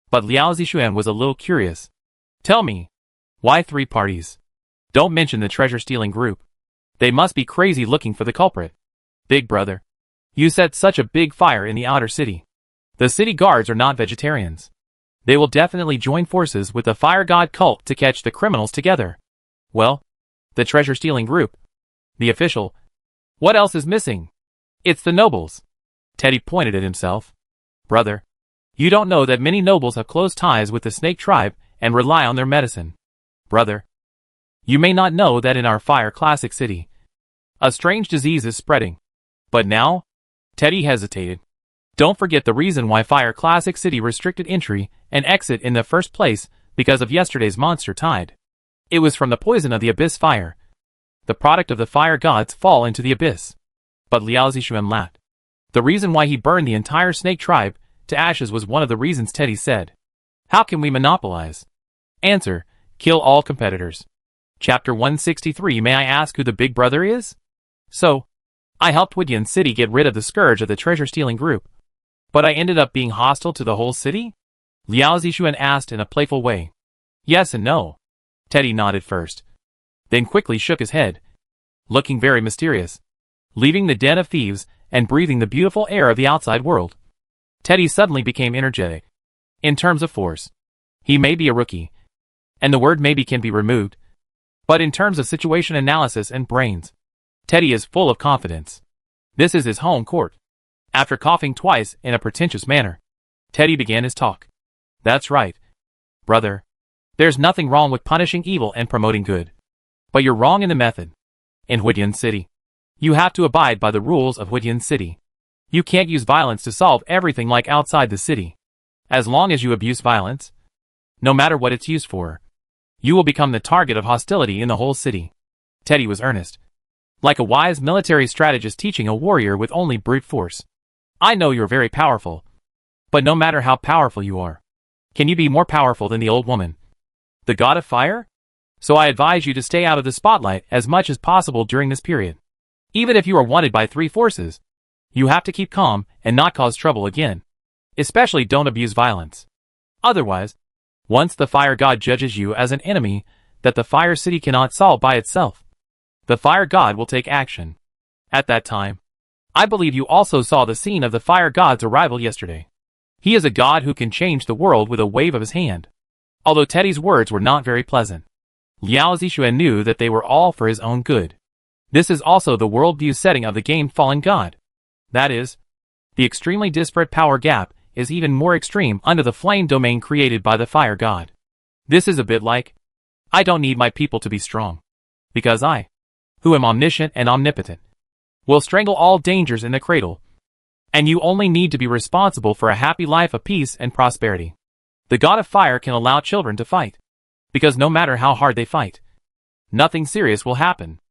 but Liao Zixuan was a little curious. Tell me, why three parties? Don't mention the treasure-stealing group. They must be crazy looking for the culprit. Big Brother, you set such a big fire in the outer city. The city guards are not vegetarians. They will definitely join forces with the fire god cult to catch the criminals together. Well, the treasure-stealing group. The official. What else is missing? It's the nobles. Teddy pointed at himself. Brother, you don't know that many nobles have close ties with the snake tribe and rely on their medicine. Brother, you may not know that in our Fire Classic City, a strange disease is spreading. But now? Teddy hesitated. Don't forget the reason why Fire Classic City restricted entry and exit in the first place, because of yesterday's monster tide. It was from the poison of the abyss fire. The product of the fire gods fall into the abyss. But Liao Zixuan laughed. The reason why he burned the entire snake tribe to ashes was one of the reasons. Teddy said. How can we monopolize? Answer, kill all competitors. Chapter 163. May I ask who the Big Brother is? So, I helped Huidian City get rid of the scourge of the treasure-stealing group. But I ended up being hostile to the whole city? Liao Zixuan asked in a playful way. Yes and no. Teddy nodded first, then quickly shook his head, looking very mysterious, leaving the den of thieves and breathing the beautiful air of the outside world. Teddy suddenly became energetic. In terms of force, he may be a rookie, and the word maybe can be removed, but in terms of situation analysis and brains, Teddy is full of confidence. This is his home court. After coughing twice in a pretentious manner, Teddy began his talk. That's right, brother. There's nothing wrong with punishing evil and promoting good. But you're wrong in the method. In Huidian City, you have to abide by the rules of Huidian City. You can't use violence to solve everything like outside the city. As long as you abuse violence, no matter what it's used for, you will become the target of hostility in the whole city. Teddy was earnest, like a wise military strategist teaching a warrior with only brute force. I know you're very powerful, but no matter how powerful you are, can you be more powerful than the old woman, the god of fire? So I advise you to stay out of the spotlight as much as possible during this period. Even if you are wanted by three forces, you have to keep calm and not cause trouble again. Especially don't abuse violence. Otherwise, once the fire god judges you as an enemy that the fire city cannot solve by itself, the fire god will take action. At that time, I believe you also saw the scene of the fire god's arrival yesterday. He is a god who can change the world with a wave of his hand. Although Teddy's words were not very pleasant, Liao Zixuan knew that they were all for his own good. This is also the worldview setting of the game Fallen God. That is, the extremely disparate power gap is even more extreme under the flame domain created by the fire god. This is a bit like, I don't need my people to be strong, because I, who am omniscient and omnipotent, will strangle all dangers in the cradle, and you only need to be responsible for a happy life of peace and prosperity. The god of fire can allow children to fight, because no matter how hard they fight, nothing serious will happen.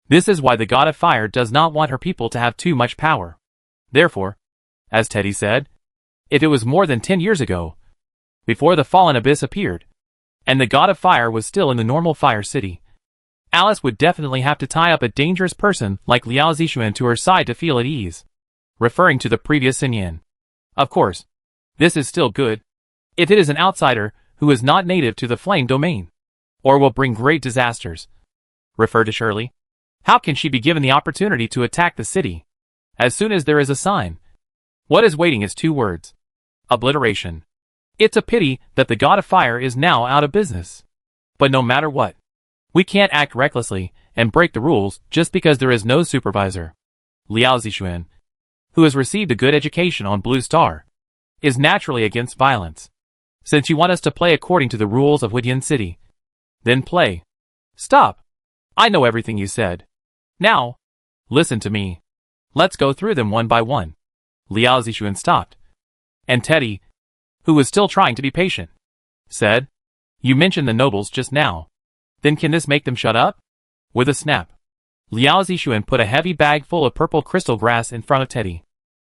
This is why the god of fire does not want her people to have too much power. Therefore, as Teddy said, if it was more than 10 years ago, before the fallen abyss appeared, and the god of fire was still in the normal fire city. Alice would definitely have to tie up a dangerous person like Liao Zixuan to her side to feel at ease. Referring to the previous Xinyan. Of course, this is still good. If it is an outsider who is not native to the flame domain, or will bring great disasters. Refer to Shirley. How can she be given the opportunity to attack the city? As soon as there is a sign. What is waiting is 2 words. Obliteration. It's a pity that the god of fire is now out of business. But no matter what, we can't act recklessly and break the rules just because there is no supervisor. Liao Zixuan, who has received a good education on Blue Star, is naturally against violence. Since you want us to play according to the rules of Huidian City, then play. Stop. I know everything you said. Now, listen to me. Let's go through them one by one. Liao Zixuan stopped. And Teddy, who was still trying to be patient, said, You mentioned the nobles just now. Then can this make them shut up? With a snap, Liao Zixuan put a heavy bag full of purple crystal grass in front of Teddy.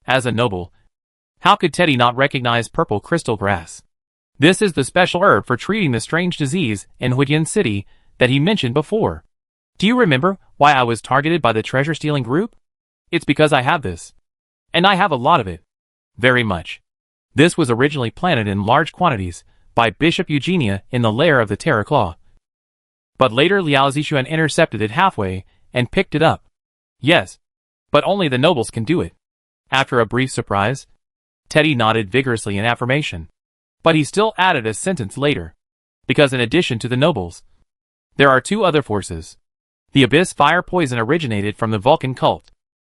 As a noble, how could Teddy not recognize purple crystal grass? This is the special herb for treating the strange disease in Huidian City that he mentioned before. Do you remember why I was targeted by the treasure-stealing group? It's because I have this. And I have a lot of it. Very much. This was originally planted in large quantities by Bishop Eugenia in the lair of the Terror Claw. But later Liao Zixuan intercepted it halfway and picked it up. Yes, but only the nobles can do it. After a brief surprise, Teddy nodded vigorously in affirmation. But he still added a sentence later. Because in addition to the nobles, there are 2 other forces. The Abyss Fire Poison originated from the Vulcan cult,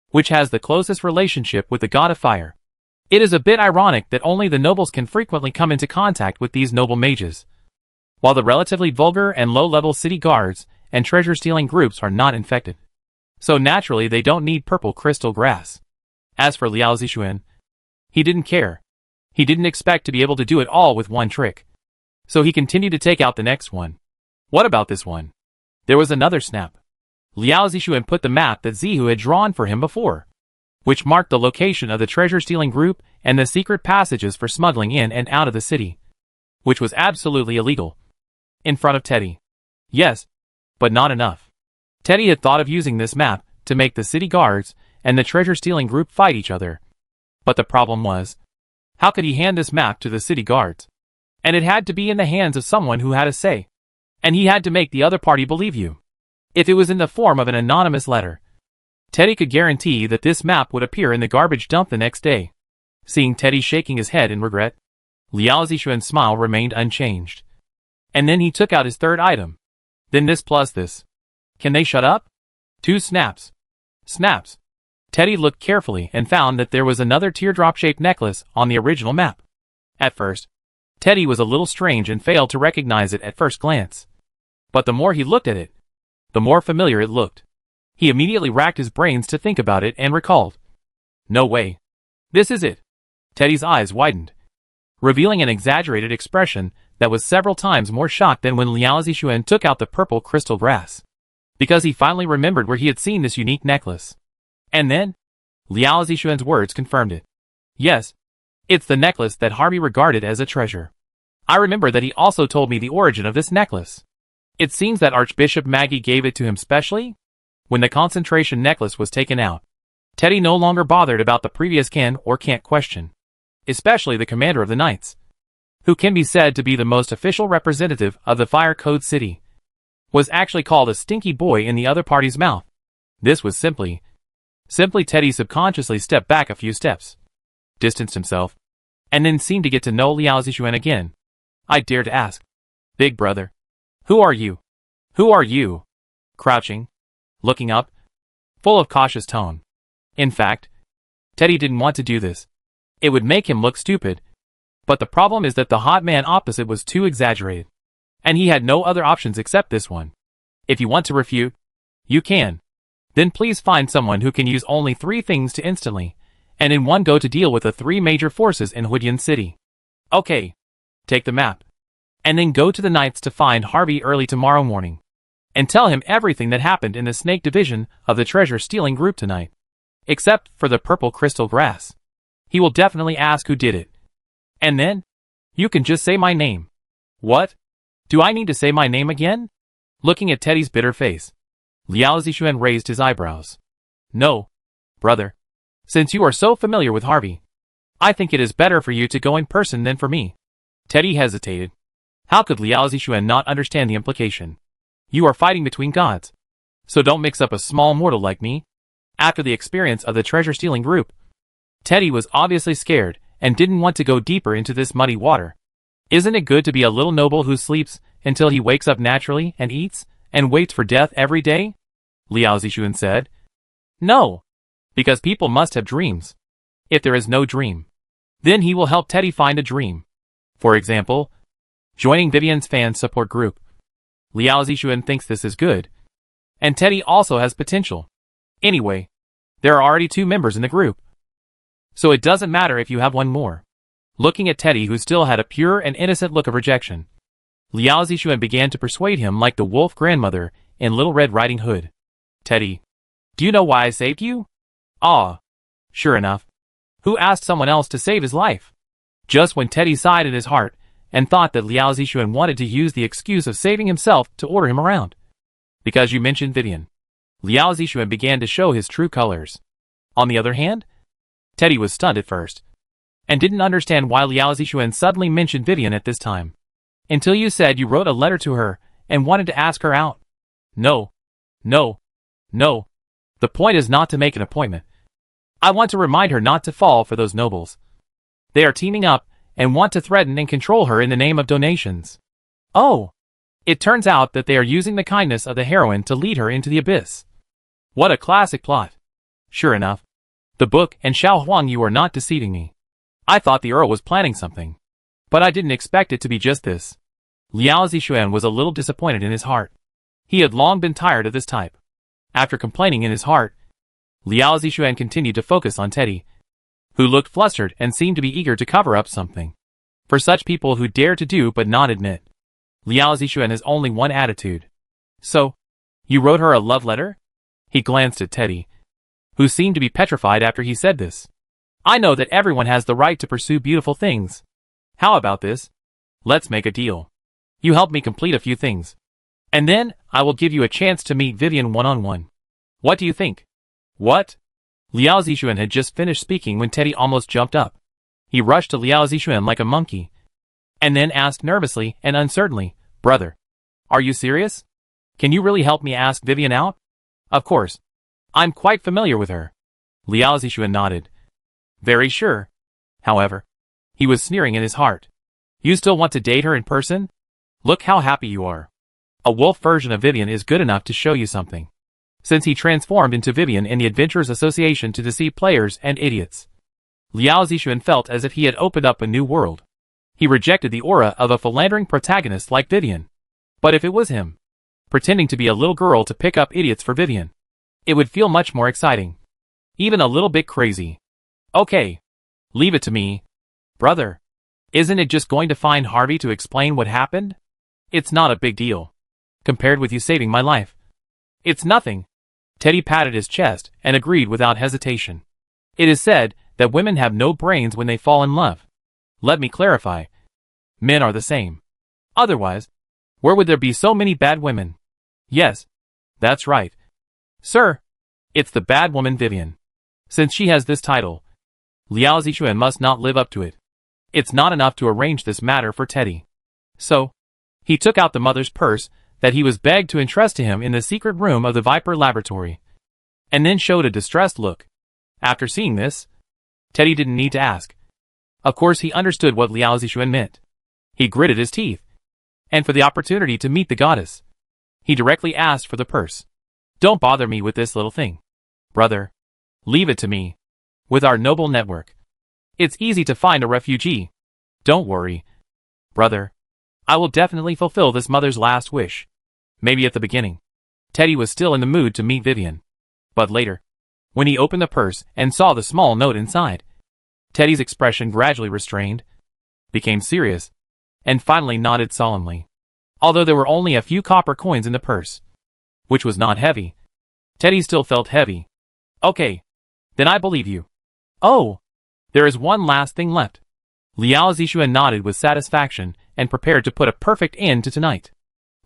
which has the closest relationship with the god of fire. It is a bit ironic that only the nobles can frequently come into contact with these noble mages, while the relatively vulgar and low-level city guards and treasure-stealing groups are not infected. So naturally they don't need purple crystal grass. As for Liao Zixuan, he didn't care. He didn't expect to be able to do it all with one trick. So he continued to take out the next one. What about this one? There was another snap. Liao Zixuan put the map that Zihu had drawn for him before, which marked the location of the treasure-stealing group and the secret passages for smuggling in and out of the city, which was absolutely illegal, in front of Teddy. Yes, but not enough. Teddy had thought of using this map to make the city guards and the treasure-stealing group fight each other. But the problem was, how could he hand this map to the city guards? And it had to be in the hands of someone who had a say. And he had to make the other party believe you. If it was in the form of an anonymous letter, Teddy could guarantee that this map would appear in the garbage dump the next day. Seeing Teddy shaking his head in regret, Liao Zixuan's smile remained unchanged. And then he took out his third item. Then this plus this. Can they shut up? 2 snaps. Snaps. Teddy looked carefully and found that there was another teardrop-shaped necklace on the original map. At first, Teddy was a little strange and failed to recognize it at first glance. But the more he looked at it, the more familiar it looked. He immediately racked his brains to think about it and recalled. No way. This is it. Teddy's eyes widened, revealing an exaggerated expression that was several times more shocked than when Liao Zixuan took out the purple crystal grass. Because he finally remembered where he had seen this unique necklace. And then, Liao Zixuan's words confirmed it. Yes, it's the necklace that Harvey regarded as a treasure. I remember that he also told me the origin of this necklace. It seems that Archbishop Maggie gave it to him specially. When the concentration necklace was taken out, Teddy no longer bothered about the previous can or can't question. Especially the commander of the Knights, who can be said to be the most official representative of the Fire Code City, was actually called a stinky boy in the other party's mouth. This was simply Teddy subconsciously stepped back a few steps, distanced himself, and then seemed to get to know Liao Zixuan again. I dare to ask, Big brother, who are you? Who are you? Crouching, looking up, full of cautious tone. In fact, Teddy didn't want to do this. It would make him look stupid. But the problem is that the hot man opposite was too exaggerated. And he had no other options except this one. If you want to refute, you can. Then please find someone who can use only 3 things to instantly, and in one go to deal with the 3 major forces in Huidian City. Okay. Take the map. And then go to the Knights to find Harvey early tomorrow morning. And tell him everything that happened in the Snake Division of the treasure-stealing group tonight. Except for the purple crystal grass. He will definitely ask who did it. And then, you can just say my name. What? Do I need to say my name again? Looking at Teddy's bitter face, Liao Zixuan raised his eyebrows. No, brother. Since you are so familiar with Harvey, I think it is better for you to go in person than for me. Teddy hesitated. How could Liao Zixuan not understand the implication? You are fighting between gods, so don't mix up a small mortal like me. After the experience of the treasure-stealing group, Teddy was obviously scared and didn't want to go deeper into this muddy water. Isn't it good to be a little noble who sleeps until he wakes up naturally and eats and waits for death every day? Liao Zixuan said. No, because people must have dreams. If there is no dream, then he will help Teddy find a dream. For example, joining Vivian's fan support group. Liao Zixuan thinks this is good, and Teddy also has potential. Anyway, there are already 2 members in the group, so it doesn't matter if you have one more. Looking at Teddy, who still had a pure and innocent look of rejection, Liao Zixuan began to persuade him like the wolf grandmother in Little Red Riding Hood. Teddy, do you know why I saved you? Ah, sure enough. Who asked someone else to save his life? Just when Teddy sighed in his heart and thought that Liao Zixuan wanted to use the excuse of saving himself to order him around. Because you mentioned Vivian. Liao Zixuan began to show his true colors. On the other hand, Teddy was stunned at first, and didn't understand why Liao Zixuan suddenly mentioned Vivian at this time. Until you said you wrote a letter to her and wanted to ask her out. No. The point is not to make an appointment. I want to remind her not to fall for those nobles. They are teaming up and want to threaten and control her in the name of donations. Oh, it turns out that they are using the kindness of the heroine to lead her into the abyss. What a classic plot. Sure enough. The book and Xiao Huang, you are not deceiving me. I thought the Earl was planning something, but I didn't expect it to be just this. Liao Zixuan was a little disappointed in his heart. He had long been tired of this type. After complaining in his heart, Liao Zixuan continued to focus on Teddy, who looked flustered and seemed to be eager to cover up something. For such people who dare to do but not admit, Liao Zixuan has only one attitude. So, you wrote her a love letter? He glanced at Teddy, who seemed to be petrified after he said this. I know that everyone has the right to pursue beautiful things. How about this? Let's make a deal. You help me complete a few things, and then I will give you a chance to meet Vivian one-on-one. What do you think? What? Liao Zixuan had just finished speaking when Teddy almost jumped up. He rushed to Liao Zixuan like a monkey, and then asked nervously and uncertainly, Brother, are you serious? Can you really help me ask Vivian out? Of course. I'm quite familiar with her. Liao Zixuan nodded. Very sure. However, he was sneering in his heart. You still want to date her in person? Look how happy you are. A wolf version of Vivian is good enough to show you something. Since he transformed into Vivian in the Adventurers Association to deceive players and idiots, Liao Zixuan felt as if he had opened up a new world. He rejected the aura of a philandering protagonist like Vivian. But if it was him, pretending to be a little girl to pick up idiots for Vivian, it would feel much more exciting. Even a little bit crazy. Okay. Leave it to me. Brother. Isn't it just going to find Harvey to explain what happened? It's not a big deal, compared with you saving my life. It's nothing. Teddy patted his chest and agreed without hesitation. It is said that women have no brains when they fall in love. Let me clarify. Men are the same. Otherwise, where would there be so many bad women? Yes, that's right. Sir, it's the bad woman Vivian. Since she has this title, Liao Zixuan must not live up to it. It's not enough to arrange this matter for Teddy. So, he took out the mother's purse that he was begged to entrust to him in the secret room of the Viper Laboratory, and then showed a distressed look. After seeing this, Teddy didn't need to ask. Of course he understood what Liao Zixuan meant. He gritted his teeth, and for the opportunity to meet the goddess, he directly asked for the purse. Don't bother me with this little thing. Brother, leave it to me. With our noble network, it's easy to find a refugee. Don't worry. Brother, I will definitely fulfill this mother's last wish. Maybe at the beginning, Teddy was still in the mood to meet Vivian. But later, when he opened the purse and saw the small note inside, Teddy's expression gradually restrained, became serious, and finally nodded solemnly. Although there were only a few copper coins in the purse, which was not heavy, Teddy still felt heavy. Okay, then I believe you. Oh, there is one last thing left. Liao Zixuan nodded with satisfaction and prepared to put a perfect end to tonight.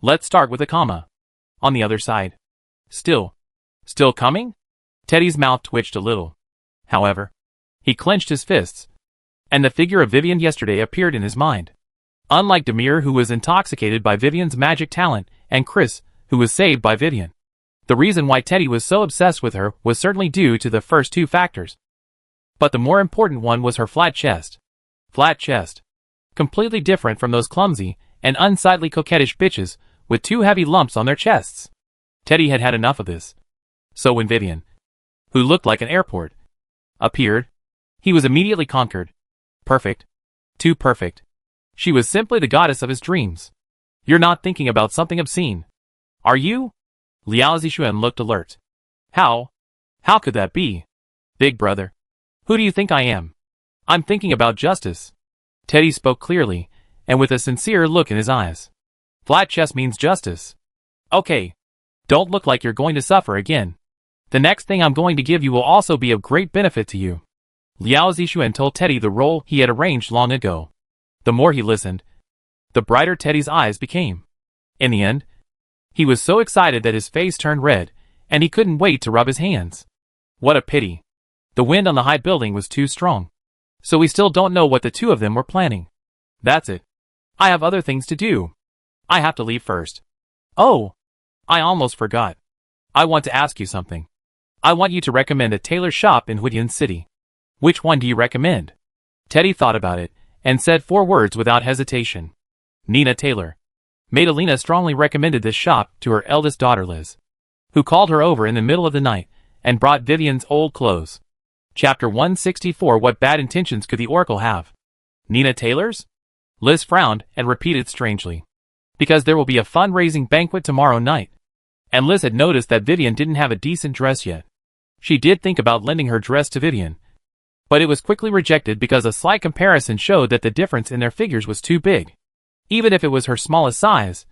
Let's start with a comma. On the other side. Still coming? Teddy's mouth twitched a little. However, he clenched his fists, and the figure of Vivian yesterday appeared in his mind. Unlike Demir, who was intoxicated by Vivian's magic talent, and Chris, who was saved by Vivian. The reason why Teddy was so obsessed with her was certainly due to the first two factors. But the more important one was her flat chest. Flat chest. Completely different from those clumsy and unsightly coquettish bitches with two heavy lumps on their chests. Teddy had had enough of this. So when Vivian, who looked like an airport, appeared, he was immediately conquered. Perfect. Too perfect. She was simply the goddess of his dreams. You're not thinking about something obscene, are you? Liao Zixuan looked alert. How could that be? Big brother. Who do you think I am? I'm thinking about justice. Teddy spoke clearly, and with a sincere look in his eyes. Flat chest means justice. Okay. Don't look like you're going to suffer again. The next thing I'm going to give you will also be of great benefit to you. Liao Zixuan told Teddy the role he had arranged long ago. The more he listened, the brighter Teddy's eyes became. In the end, he was so excited that his face turned red, and he couldn't wait to rub his hands. What a pity. The wind on the high building was too strong. So we still don't know what the two of them were planning. That's it. I have other things to do. I have to leave first. Oh, I almost forgot. I want to ask you something. I want you to recommend a tailor shop in Huidian City. Which one do you recommend? Teddy thought about it, and said 4 words without hesitation. Nina Taylor. Madalena strongly recommended this shop to her eldest daughter Liz, who called her over in the middle of the night, and brought Vivian's old clothes. Chapter 164. What bad intentions could the Oracle have? Nina Taylor's? Liz frowned and repeated strangely. Because there will be a fundraising banquet tomorrow night. And Liz had noticed that Vivian didn't have a decent dress yet. She did think about lending her dress to Vivian, but it was quickly rejected because a slight comparison showed that the difference in their figures was too big. Even if it was her smallest size,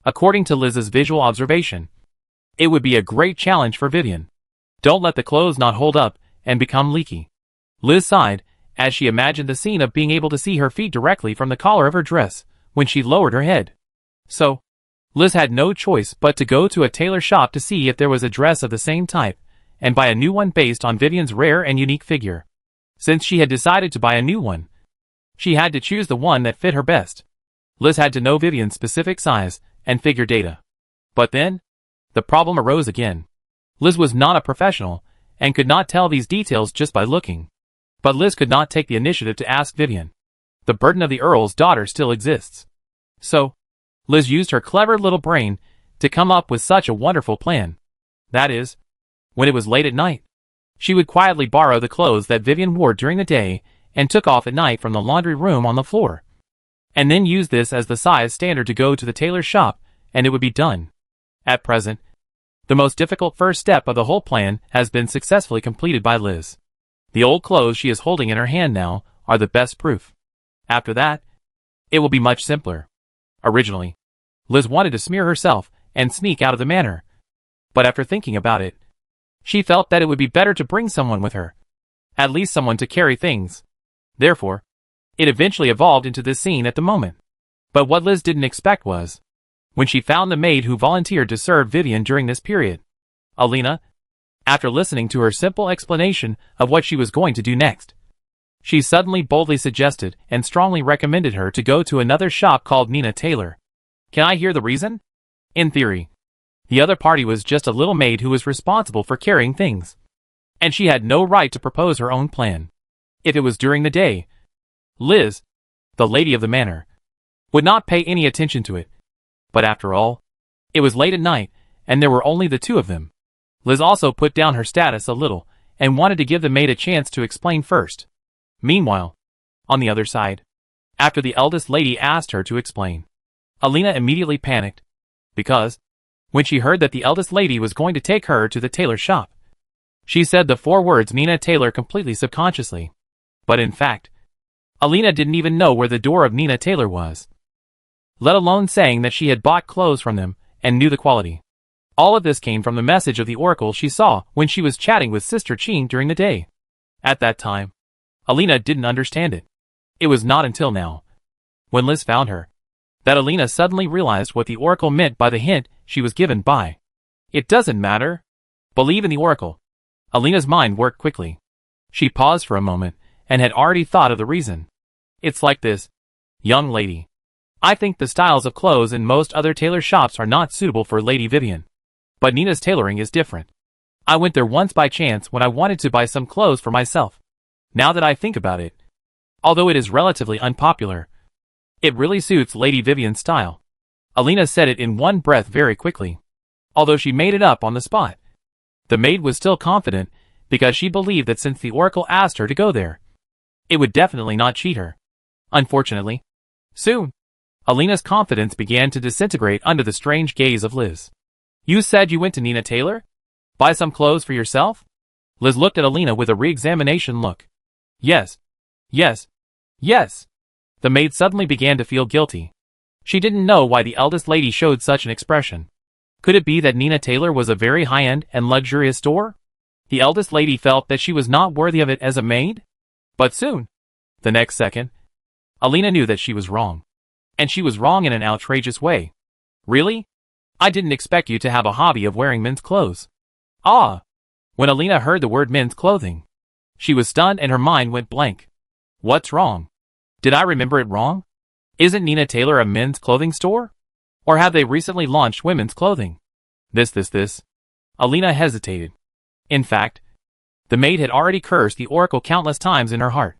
according to Liz's visual observation, it would be a great challenge for Vivian. Don't let the clothes not hold up and become leaky. Liz sighed as she imagined the scene of being able to see her feet directly from the collar of her dress when she lowered her head. So, Liz had no choice but to go to a tailor shop to see if there was a dress of the same type and buy a new one based on Vivian's rare and unique figure. Since she had decided to buy a new one, she had to choose the one that fit her best. Liz had to know Vivian's specific size and figure data. But then, the problem arose again. Liz was not a professional and could not tell these details just by looking. But Liz could not take the initiative to ask Vivian. The burden of the Earl's daughter still exists. So, Liz used her clever little brain to come up with such a wonderful plan. That is, when it was late at night, she would quietly borrow the clothes that Vivian wore during the day and took off at night from the laundry room on the floor, and then use this as the size standard to go to the tailor's shop, and it would be done. At present, the most difficult first step of the whole plan has been successfully completed by Liz. The old clothes she is holding in her hand now are the best proof. After that, it will be much simpler. Originally, Liz wanted to smear herself and sneak out of the manor, but after thinking about it, she felt that it would be better to bring someone with her, at least someone to carry things. Therefore, it eventually evolved into this scene at the moment. But what Liz didn't expect was, when she found the maid who volunteered to serve Vivian during this period, Alina, after listening to her simple explanation of what she was going to do next, she suddenly boldly suggested and strongly recommended her to go to another shop called Nina Taylor. Can I hear the reason? In theory, the other party was just a little maid who was responsible for carrying things, and she had no right to propose her own plan. If it was during the day, Liz, the lady of the manor, would not pay any attention to it. But after all, it was late at night, and there were only the two of them. Liz also put down her status a little, and wanted to give the maid a chance to explain first. Meanwhile, on the other side, after the eldest lady asked her to explain, Alina immediately panicked, because, when she heard that the eldest lady was going to take her to the tailor shop, she said the 4 words Nina Taylor completely subconsciously. But in fact, Alina didn't even know where the door of Nina Taylor was, let alone saying that she had bought clothes from them and knew the quality. All of this came from the message of the Oracle she saw when she was chatting with Sister Qing during the day. At that time, Alina didn't understand it. It was not until now, when Liz found her, that Alina suddenly realized what the oracle meant by the hint she was given by. It doesn't matter. Believe in the oracle. Alina's mind worked quickly. She paused for a moment, and had already thought of the reason. It's like this, young lady. I think the styles of clothes in most other tailor shops are not suitable for Lady Vivian. But Nina's tailoring is different. I went there once by chance when I wanted to buy some clothes for myself. Now that I think about it, although it is relatively unpopular, it really suits Lady Vivian's style. Alina said it in one breath very quickly, although she made it up on the spot. The maid was still confident, because she believed that since the oracle asked her to go there, it would definitely not cheat her. Unfortunately, soon, Alina's confidence began to disintegrate under the strange gaze of Liz. You said you went to Nina Taylor? Buy some clothes for yourself? Liz looked at Alina with a re-examination look. Yes. Yes. Yes. The maid suddenly began to feel guilty. She didn't know why the eldest lady showed such an expression. Could it be that Nina Taylor was a very high-end and luxurious store? The eldest lady felt that she was not worthy of it as a maid? But soon, the next second, Alina knew that she was wrong. And she was wrong in an outrageous way. Really? I didn't expect you to have a hobby of wearing men's clothes. Ah! When Alina heard the word men's clothing, she was stunned and her mind went blank. What's wrong? Did I remember it wrong? Isn't Nina Taylor a men's clothing store? Or have they recently launched women's clothing? This. Alina hesitated. In fact, the maid had already cursed the oracle countless times in her heart.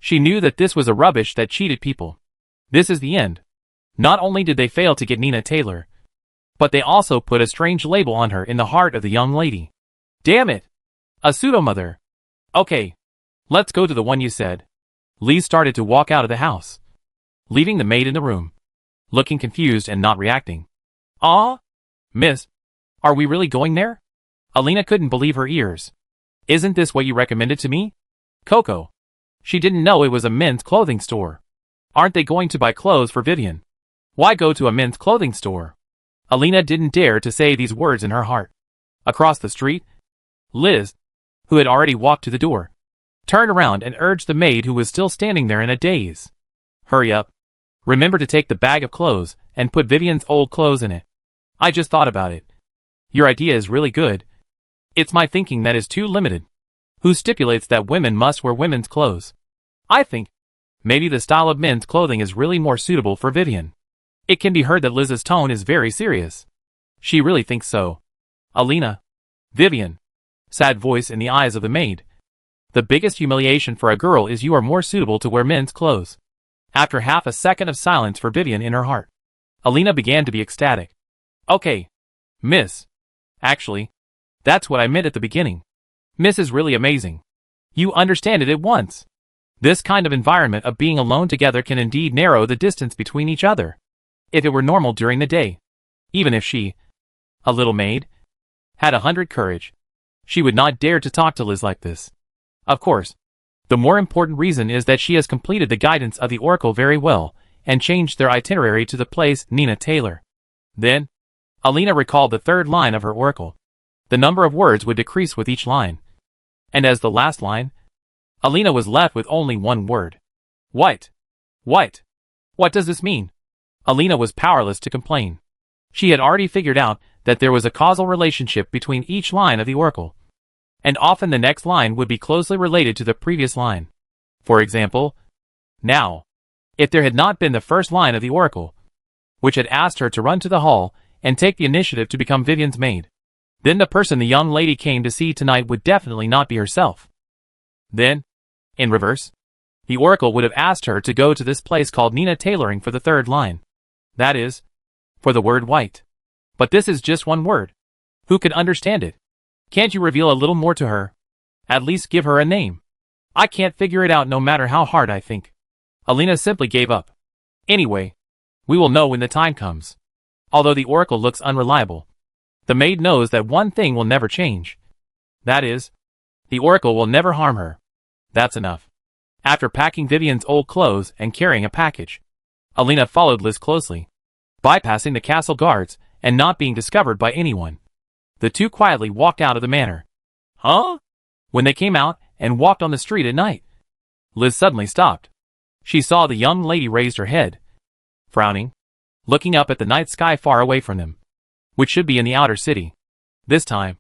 She knew that this was a rubbish that cheated people. This is the end. Not only did they fail to get Nina Taylor, but they also put a strange label on her in the heart of the young lady. Damn it! A pseudo-mother. Okay. Let's go to the one you said. Lee started to walk out of the house, leaving the maid in the room, looking confused and not reacting. Ah? Miss, are we really going there? Alina couldn't believe her ears. Isn't this what you recommended to me? Coco. She didn't know it was a men's clothing store. Aren't they going to buy clothes for Vivian? Why go to a men's clothing store? Alina didn't dare to say these words in her heart. Across the street, Liz, who had already walked to the door, turned around and urged the maid who was still standing there in a daze. Hurry up. Remember to take the bag of clothes and put Vivian's old clothes in it. I just thought about it. Your idea is really good. It's my thinking that is too limited. Who stipulates that women must wear women's clothes? I think maybe the style of men's clothing is really more suitable for Vivian. It can be heard that Liz's tone is very serious. She really thinks so. Alina. Vivian. Sad voice in the eyes of the maid. The biggest humiliation for a girl is you are more suitable to wear men's clothes. After half a second of silence for Vivian in her heart, Alina began to be ecstatic. Okay. Miss. Actually, that's what I meant at the beginning. Miss is really amazing. You understand it at once. This kind of environment of being alone together can indeed narrow the distance between each other. If it were normal during the day, even if she, a little maid, had 100 courage, she would not dare to talk to Liz like this. Of course, the more important reason is that she has completed the guidance of the oracle very well, and changed their itinerary to the place Nina Taylor. Then, Alina recalled the third line of her oracle. The number of words would decrease with each line. And as the last line, Alina was left with only one word. White. White. What does this mean? Alina was powerless to complain. She had already figured out that there was a causal relationship between each line of the oracle, and often the next line would be closely related to the previous line. For example, now, if there had not been the first line of the oracle, which had asked her to run to the hall and take the initiative to become Vivian's maid, then the person the young lady came to see tonight would definitely not be herself. Then, in reverse, the oracle would have asked her to go to this place called Nina Tailoring for the third line. That is, for the word white. But this is just one word. Who could understand it? Can't you reveal a little more to her? At least give her a name. I can't figure it out no matter how hard I think. Alina simply gave up. Anyway, we will know when the time comes. Although the oracle looks unreliable, the maid knows that one thing will never change. That is, the oracle will never harm her. That's enough. After packing Vivian's old clothes and carrying a package, Alina followed Liz closely. Bypassing the castle guards and not being discovered by anyone, the two quietly walked out of the manor. Huh? When they came out and walked on the street at night, Liz suddenly stopped. She saw the young lady raised her head, frowning, looking up at the night sky far away from them, which should be in the outer city. This time,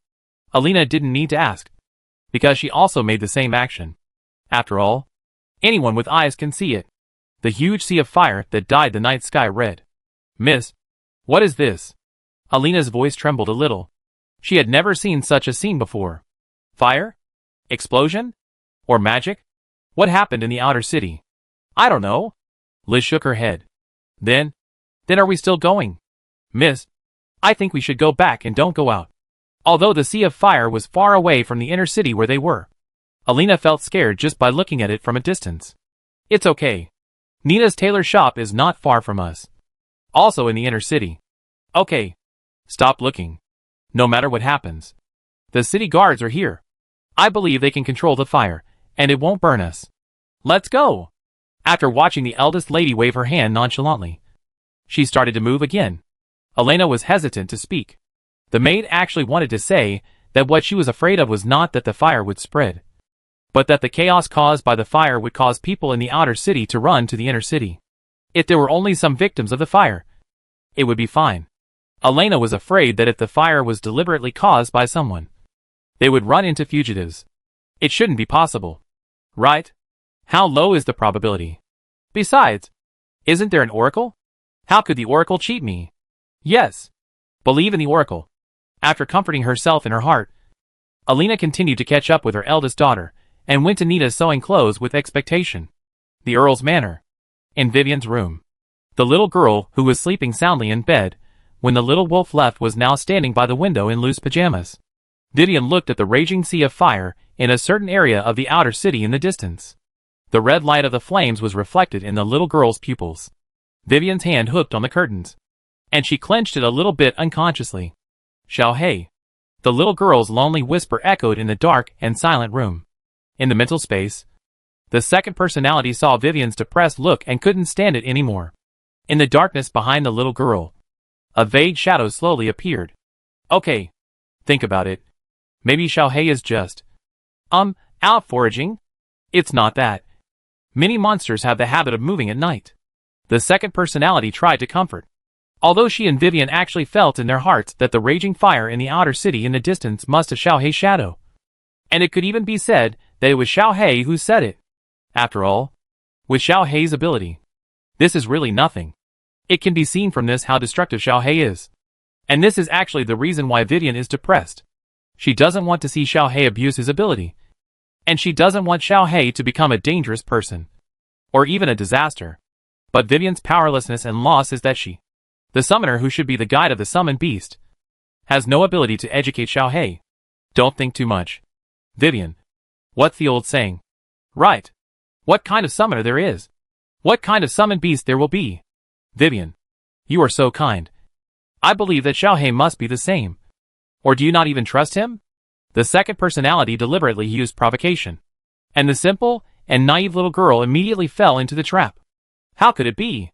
Alina didn't need to ask, because she also made the same action. After all, anyone with eyes can see it. The huge sea of fire that dyed the night sky red. Miss, what is this? Alina's voice trembled a little. She had never seen such a scene before. Fire? Explosion? Or magic? What happened in the outer city? I don't know. Liz shook her head. Then are we still going? Miss, I think we should go back and don't go out. Although the sea of fire was far away from the inner city where they were, Alina felt scared just by looking at it from a distance. It's okay. Nina's tailor shop is not far from us. Also in the inner city. Okay. Stop looking. No matter what happens. The city guards are here. I believe they can control the fire, and it won't burn us. Let's go. After watching the eldest lady wave her hand nonchalantly, she started to move again. Alina was hesitant to speak. The maid actually wanted to say that what she was afraid of was not that the fire would spread, but that the chaos caused by the fire would cause people in the outer city to run to the inner city. If there were only some victims of the fire, it would be fine. Alina was afraid that if the fire was deliberately caused by someone, they would run into fugitives. It shouldn't be possible. Right? How low is the probability? Besides, isn't there an oracle? How could the oracle cheat me? Yes. Believe in the oracle. After comforting herself in her heart, Alina continued to catch up with her eldest daughter, and went to Nita's sewing clothes with expectation. The Earl's manor. In Vivian's room. The little girl, who was sleeping soundly in bed, when the little wolf left, was now standing by the window in loose pajamas. Vivian looked at the raging sea of fire in a certain area of the outer city in the distance. The red light of the flames was reflected in the little girl's pupils. Vivian's hand hooked on the curtains, and she clenched it a little bit unconsciously. Xiaohei. The little girl's lonely whisper echoed in the dark and silent room. In the mental space, the second personality saw Vivian's depressed look and couldn't stand it anymore. In the darkness behind the little girl, a vague shadow slowly appeared. Okay. Think about it. Maybe Xiaohei is just, out foraging? It's not that. Many monsters have the habit of moving at night. The second personality tried to comfort. Although she and Vivian actually felt in their hearts that the raging fire in the outer city in the distance must a Xiaohei shadow. And it could even be said that it was Xiaohei who said it. After all, with Xiaohei's ability, this is really nothing. It can be seen from this how destructive Xiaohei is. And this is actually the reason why Vivian is depressed. She doesn't want to see Xiaohei abuse his ability. And she doesn't want Xiaohei to become a dangerous person. Or even a disaster. But Vivian's powerlessness and loss is that she, the summoner who should be the guide of the summoned beast, has no ability to educate Xiaohei. Don't think too much. Vivian. What's the old saying? Right. What kind of summoner there is? What kind of summoned beast there will be? Vivian. You are so kind. I believe that Xiaohei must be the same. Or do you not even trust him? The second personality deliberately used provocation. And the simple and naive little girl immediately fell into the trap. How could it be?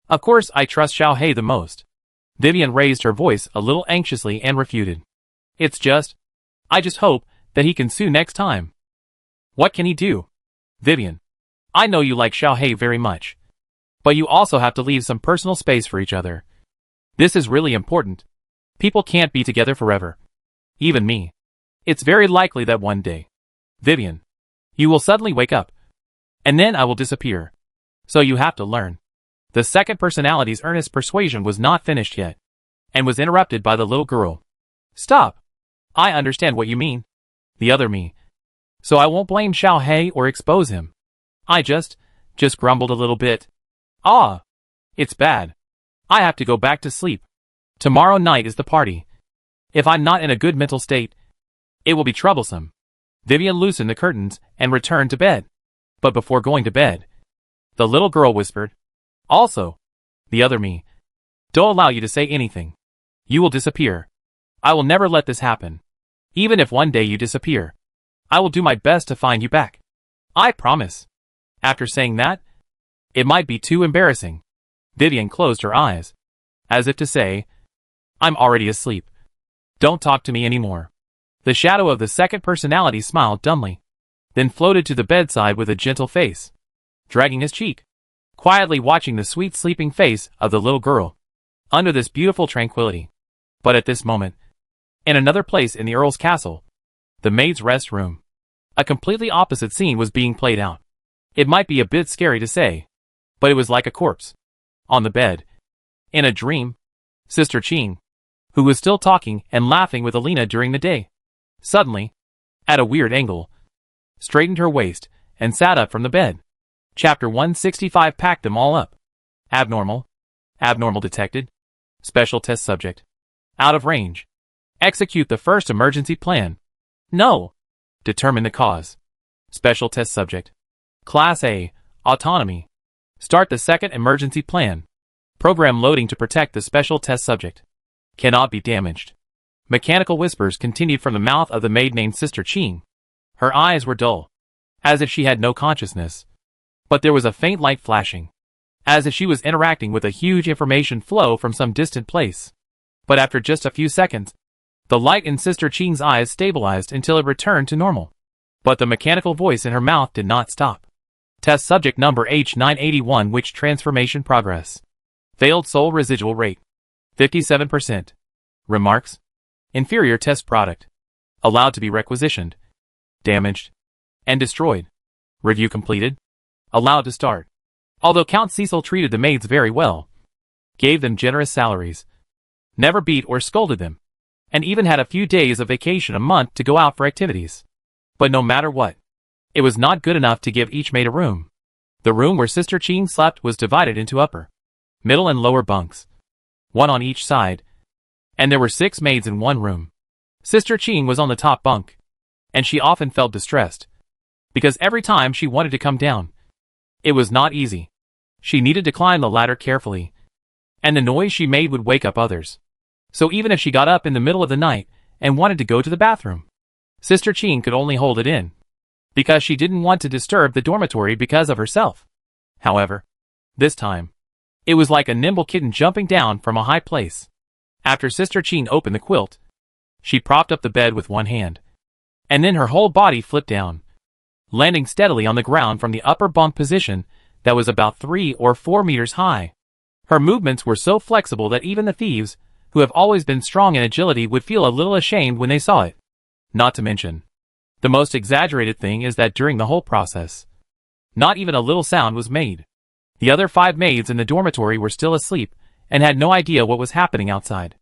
Of course I trust Xiaohei the most. Vivian raised her voice a little anxiously and refuted. I just hope that he can sue next time. What can he do? Vivian. I know you like Xiaohei very much. But you also have to leave some personal space for each other. This is really important. People can't be together forever. Even me. It's very likely that one day, Vivian, you will suddenly wake up. And then I will disappear. So you have to learn. The second personality's earnest persuasion was not finished yet, and was interrupted by the little girl. Stop. I understand what you mean. The other me. So I won't blame Xiaohei or expose him. I just grumbled a little bit. Ah. It's bad. I have to go back to sleep. Tomorrow night is the party. If I'm not in a good mental state, it will be troublesome. Vivian loosened the curtains and returned to bed. But before going to bed, the little girl whispered, also, the other me, don't allow you to say anything. You will disappear. I will never let this happen. Even if one day you disappear, I will do my best to find you back. I promise. After saying that, it might be too embarrassing. Vivian closed her eyes, as if to say, I'm already asleep. Don't talk to me anymore. The shadow of the second personality smiled dumbly, then floated to the bedside with a gentle face, dragging his cheek. quietly watching the sweet sleeping face of the little girl, under this beautiful tranquility. But at this moment, in another place in the Earl's castle, the maid's rest room, a completely opposite scene was being played out. It might be a bit scary to say, but it was like a corpse. On the bed, in a dream, Sister Ching, who was still talking and laughing with Alina during the day, suddenly, at a weird angle, straightened her waist and sat up from the bed. Chapter 165 packed them all up. Abnormal. Abnormal detected. Special test subject. Out of range. Execute the first emergency plan. No. Determine the cause. Special test subject. Class A. Autonomy. Start the second emergency plan. Program loading to protect the special test subject. Cannot be damaged. Mechanical whispers continued from the mouth of the maid named Sister Ching. Her eyes were dull, as if she had no consciousness. But there was a faint light flashing, as if she was interacting with a huge information flow from some distant place. But after just a few seconds, the light in Sister Ching's eyes stabilized until it returned to normal. But the mechanical voice in her mouth did not stop. Test subject number H981. Which transformation progress? Failed soul residual rate. 57%. Remarks. Inferior test product. Allowed to be requisitioned. Damaged. And destroyed. Review completed. Allowed to start. Although Count Cecil treated the maids very well, gave them generous salaries, never beat or scolded them, and even had a few days of vacation a month to go out for activities. But no matter what, it was not good enough to give each maid a room. The room where Sister Ching slept was divided into upper, middle and lower bunks, one on each side, and there were 6 maids in one room. Sister Ching was on the top bunk, and she often felt distressed, because every time she wanted to come down, it was not easy. She needed to climb the ladder carefully, and the noise she made would wake up others. So even if she got up in the middle of the night and wanted to go to the bathroom, Sister Ching could only hold it in, because she didn't want to disturb the dormitory because of herself. However, this time, it was like a nimble kitten jumping down from a high place. After Sister Ching opened the quilt, she propped up the bed with one hand, and then her whole body flipped down, landing steadily on the ground from the upper bunk position that was about 3 or 4 meters high. Her movements were so flexible that even the thieves, who have always been strong in agility, would feel a little ashamed when they saw it. Not to mention, the most exaggerated thing is that during the whole process, not even a little sound was made. The other 5 maids in the dormitory were still asleep and had no idea what was happening outside.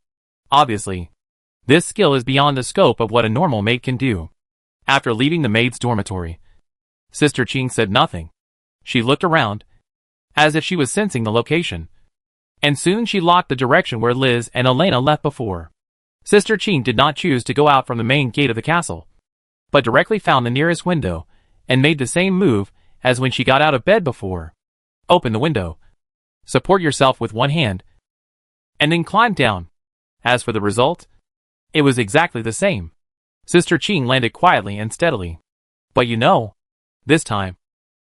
Obviously, this skill is beyond the scope of what a normal maid can do. After leaving the maids' dormitory, Sister Ching said nothing. She looked around, as if she was sensing the location, and soon she locked the direction where Liz and Elena left before. Sister Ching did not choose to go out from the main gate of the castle, but directly found the nearest window, and made the same move as when she got out of bed before. Open the window, support yourself with one hand, and then climb down. As for the result, it was exactly the same. Sister Ching landed quietly and steadily. But this time,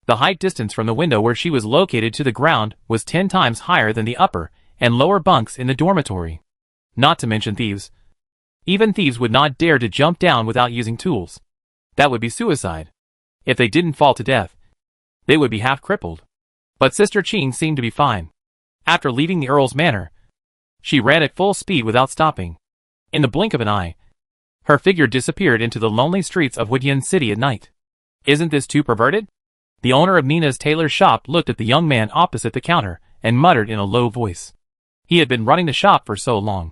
the height distance from the window where she was located to the ground was 10 times higher than the upper and lower bunks in the dormitory. Not to mention thieves. Even thieves would not dare to jump down without using tools. That would be suicide. If they didn't fall to death, they would be half crippled. But Sister Ching seemed to be fine. After leaving the Earl's manor, she ran at full speed without stopping. In the blink of an eye, her figure disappeared into the lonely streets of Wudian City at night. Isn't this too perverted? The owner of Nina's tailor's shop looked at the young man opposite the counter and muttered in a low voice. He had been running the shop for so long,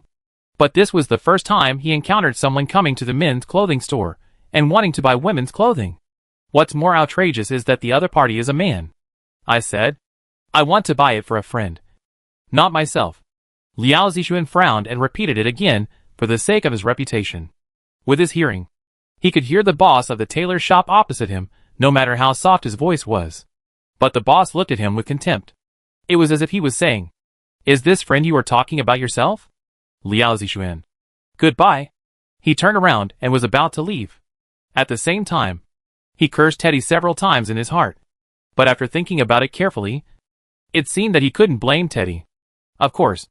but this was the first time he encountered someone coming to the men's clothing store and wanting to buy women's clothing. What's more outrageous is that the other party is a man. I said, I want to buy it for a friend, not myself. Liao Zixuan frowned and repeated it again for the sake of his reputation. With his hearing, he could hear the boss of the tailor's shop opposite him, no matter how soft his voice was. But the boss looked at him with contempt. It was as if he was saying, Is this friend you are talking about yourself? Liao Zixuan. Goodbye. He turned around and was about to leave. At the same time, he cursed Teddy several times in his heart. But after thinking about it carefully, it seemed that he couldn't blame Teddy. Of course,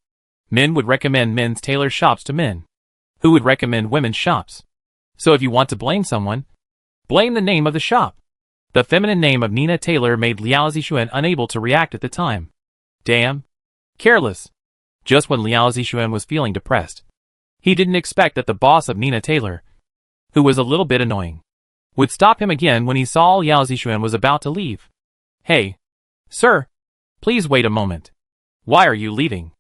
men would recommend men's tailor shops to men, who would recommend women's shops. So if you want to blame someone, blame the name of the shop. The feminine name of Nina Taylor made Liao Zixuan unable to react at the time. Damn. Careless. Just when Liao Zixuan was feeling depressed. He didn't expect that the boss of Nina Taylor, who was a little bit annoying, would stop him again when he saw Liao Zixuan was about to leave. Hey. Sir. Please wait a moment. Why are you leaving?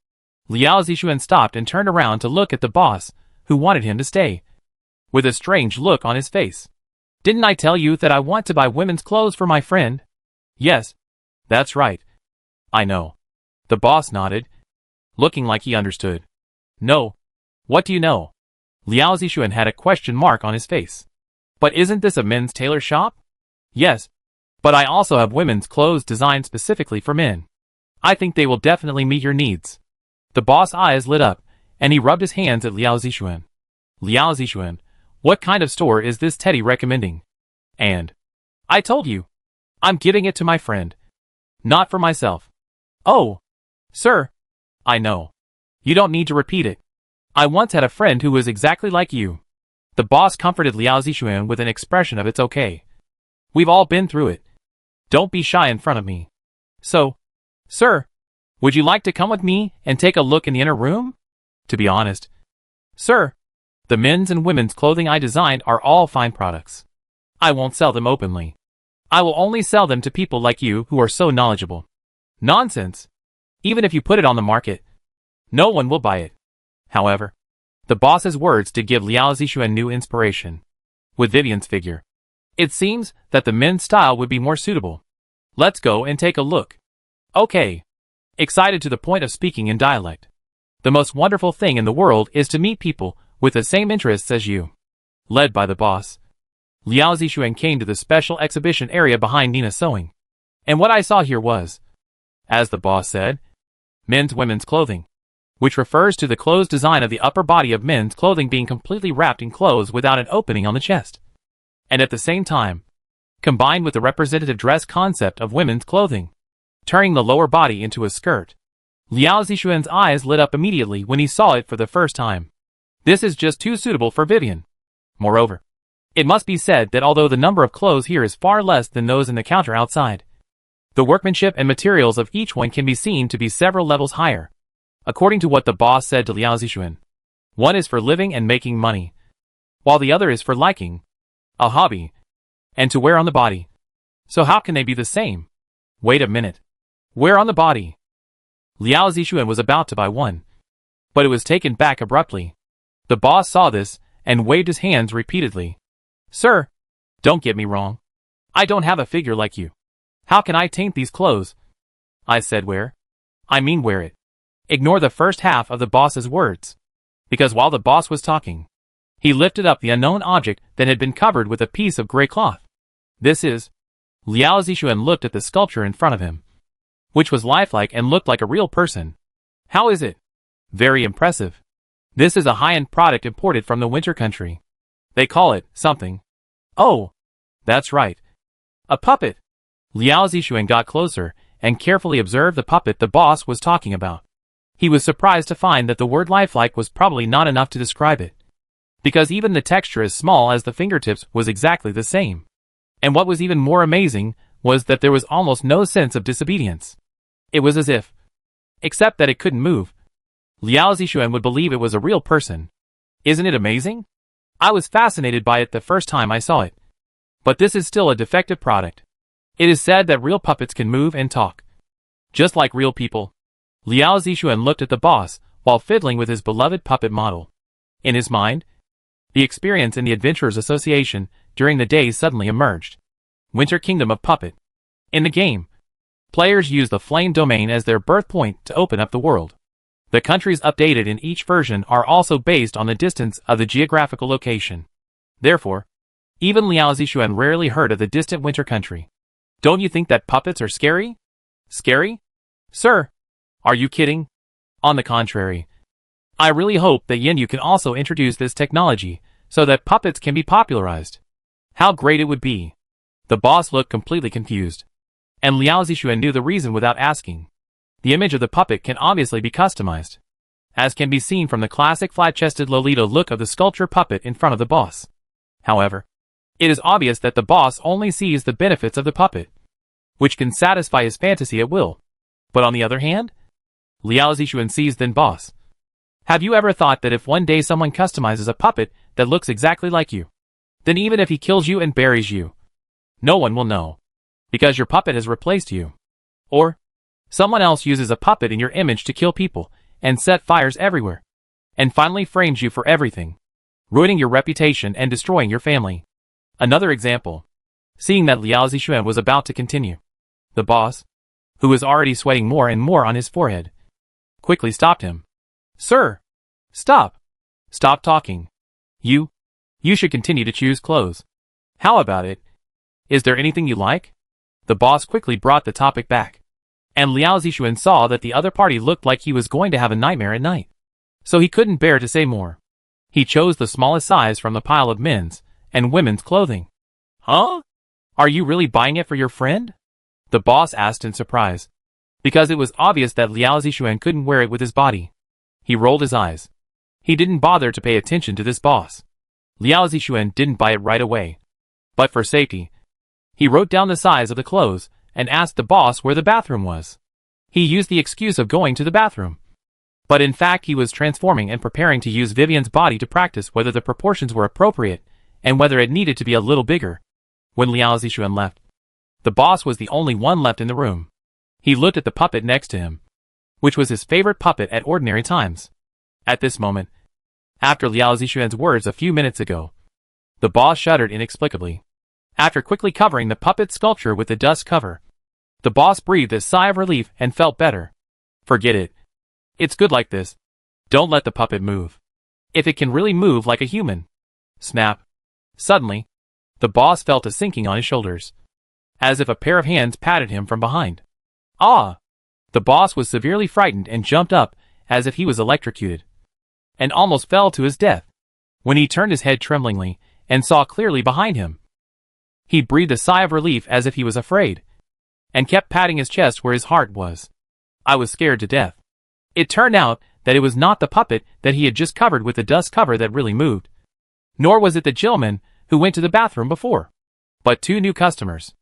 Liao Zixuan stopped and turned around to look at the boss, who wanted him to stay, with a strange look on his face. Didn't I tell you that I want to buy women's clothes for my friend? Yes. That's right. I know. The boss nodded, looking like he understood. No. What do you know? Liao Zixuan had a question mark on his face. But isn't this a men's tailor shop? Yes. But I also have women's clothes designed specifically for men. I think they will definitely meet your needs. The boss' eyes lit up, and he rubbed his hands at Liao Zixuan. Liao Zixuan, what kind of store is this Teddy recommending? And I told you. I'm giving it to my friend. Not for myself. Oh. Sir. I know. You don't need to repeat it. I once had a friend who was exactly like you. The boss comforted Liao Zixuan with an expression of it's okay. We've all been through it. Don't be shy in front of me. So, sir, would you like to come with me and take a look in the inner room? To be honest, sir, the men's and women's clothing I designed are all fine products. I won't sell them openly. I will only sell them to people like you who are so knowledgeable. Nonsense. Even if you put it on the market, no one will buy it. However, the boss's words did give Liao Zixuan new inspiration. With Vivian's figure, it seems that the men's style would be more suitable. Let's go and take a look. Okay. Excited to the point of speaking in dialect. The most wonderful thing in the world is to meet people with the same interests as you. Led by the boss, Liao Zixuan came to the special exhibition area behind Nina's sewing. And what I saw here was, as the boss said, men's-women's clothing, which refers to the clothes design of the upper body of men's clothing being completely wrapped in clothes without an opening on the chest. And at the same time, combined with the representative dress concept of women's clothing, turning the lower body into a skirt. Liao Zixuan's eyes lit up immediately when he saw it for the first time. This is just too suitable for Vivian. Moreover, it must be said that although the number of clothes here is far less than those in the counter outside, the workmanship and materials of each one can be seen to be several levels higher. According to what the boss said to Liao Zixuan, one is for living and making money, while the other is for liking, a hobby, and to wear on the body. So how can they be the same? Wait a minute. Wear on the body. Liao Zixuan was about to buy one, but it was taken back abruptly. The boss saw this and waved his hands repeatedly. Sir, don't get me wrong. I don't have a figure like you. How can I taint these clothes? I said wear. I mean wear it. Ignore the first half of the boss's words. Because while the boss was talking, he lifted up the unknown object that had been covered with a piece of gray cloth. This is... Liao Zixuan looked at the sculpture in front of him, which was lifelike and looked like a real person. How is it? Very impressive. This is a high-end product imported from the winter country. They call it something. Oh, that's right. A puppet. Liao Zixuan got closer and carefully observed the puppet the boss was talking about. He was surprised to find that the word lifelike was probably not enough to describe it, because even the texture as small as the fingertips was exactly the same. And what was even more amazing was that there was almost no sense of disobedience. It was as if, except that it couldn't move, Liao Zixuan would believe it was a real person. Isn't it amazing? I was fascinated by it the first time I saw it. But this is still a defective product. It is said that real puppets can move and talk, just like real people. Liao Zixuan looked at the boss while fiddling with his beloved puppet model. In his mind, the experience in the Adventurers Association during the day suddenly emerged. Winter Kingdom of Puppet. In the game, players use the Flame Domain as their birth point to open up the world. The countries updated in each version are also based on the distance of the geographical location. Therefore, even Liao Zixuan rarely heard of the distant winter country. Don't you think that puppets are scary? Scary? Sir, are you kidding? On the contrary, I really hope that Yin Yu can also introduce this technology so that puppets can be popularized. How great it would be. The boss looked completely confused, and Liao Zixuan knew the reason without asking. The image of the puppet can obviously be customized, as can be seen from the classic flat-chested Lolita look of the sculpture puppet in front of the boss. However, It is obvious that the boss only sees the benefits of the puppet, which can satisfy his fantasy at will. But on the other hand, Liao Zixuan sees then boss. Have you ever thought that if one day someone customizes a puppet that looks exactly like you, then even if he kills you and buries you, no one will know, because your puppet has replaced you? Or, someone else uses a puppet in your image to kill people, and set fires everywhere, and finally frames you for everything, ruining your reputation and destroying your family. Another example. Seeing that Liao Zixuan was about to continue, the boss, who was already sweating more and more on his forehead, quickly stopped him. Sir! Stop! Stop talking. You should continue to choose clothes. How about it? Is there anything you like? The boss quickly brought the topic back, and Liao Zixuan saw that the other party looked like he was going to have a nightmare at night. So he couldn't bear to say more. He chose the smallest size from the pile of men's and women's clothing. Huh? Are you really buying it for your friend? The boss asked in surprise, because it was obvious that Liao Zixuan couldn't wear it with his body. He rolled his eyes. He didn't bother to pay attention to this boss. Liao Zixuan didn't buy it right away, but for safety, he wrote down the size of the clothes and asked the boss where the bathroom was. He used the excuse of going to the bathroom, but in fact he was transforming and preparing to use Vivian's body to practice whether the proportions were appropriate and whether it needed to be a little bigger. When Liao Zixuan left, the boss was the only one left in the room. He looked at the puppet next to him, which was his favorite puppet at ordinary times. At this moment, after Liao Zixuan's words a few minutes ago, the boss shuddered inexplicably. After quickly covering the puppet sculpture with the dust cover, the boss breathed a sigh of relief and felt better. Forget it. It's good like this. Don't let the puppet move. If it can really move like a human. Snap. Suddenly, the boss felt a sinking on his shoulders, as if a pair of hands patted him from behind. Ah! The boss was severely frightened and jumped up as if he was electrocuted, and almost fell to his death. When he turned his head tremblingly and saw clearly behind him, he breathed a sigh of relief as if he was afraid, and kept patting his chest where his heart was. I was scared to death. It turned out that it was not the puppet that he had just covered with the dust cover that really moved, nor was it the gentleman who went to the bathroom before, but two new customers.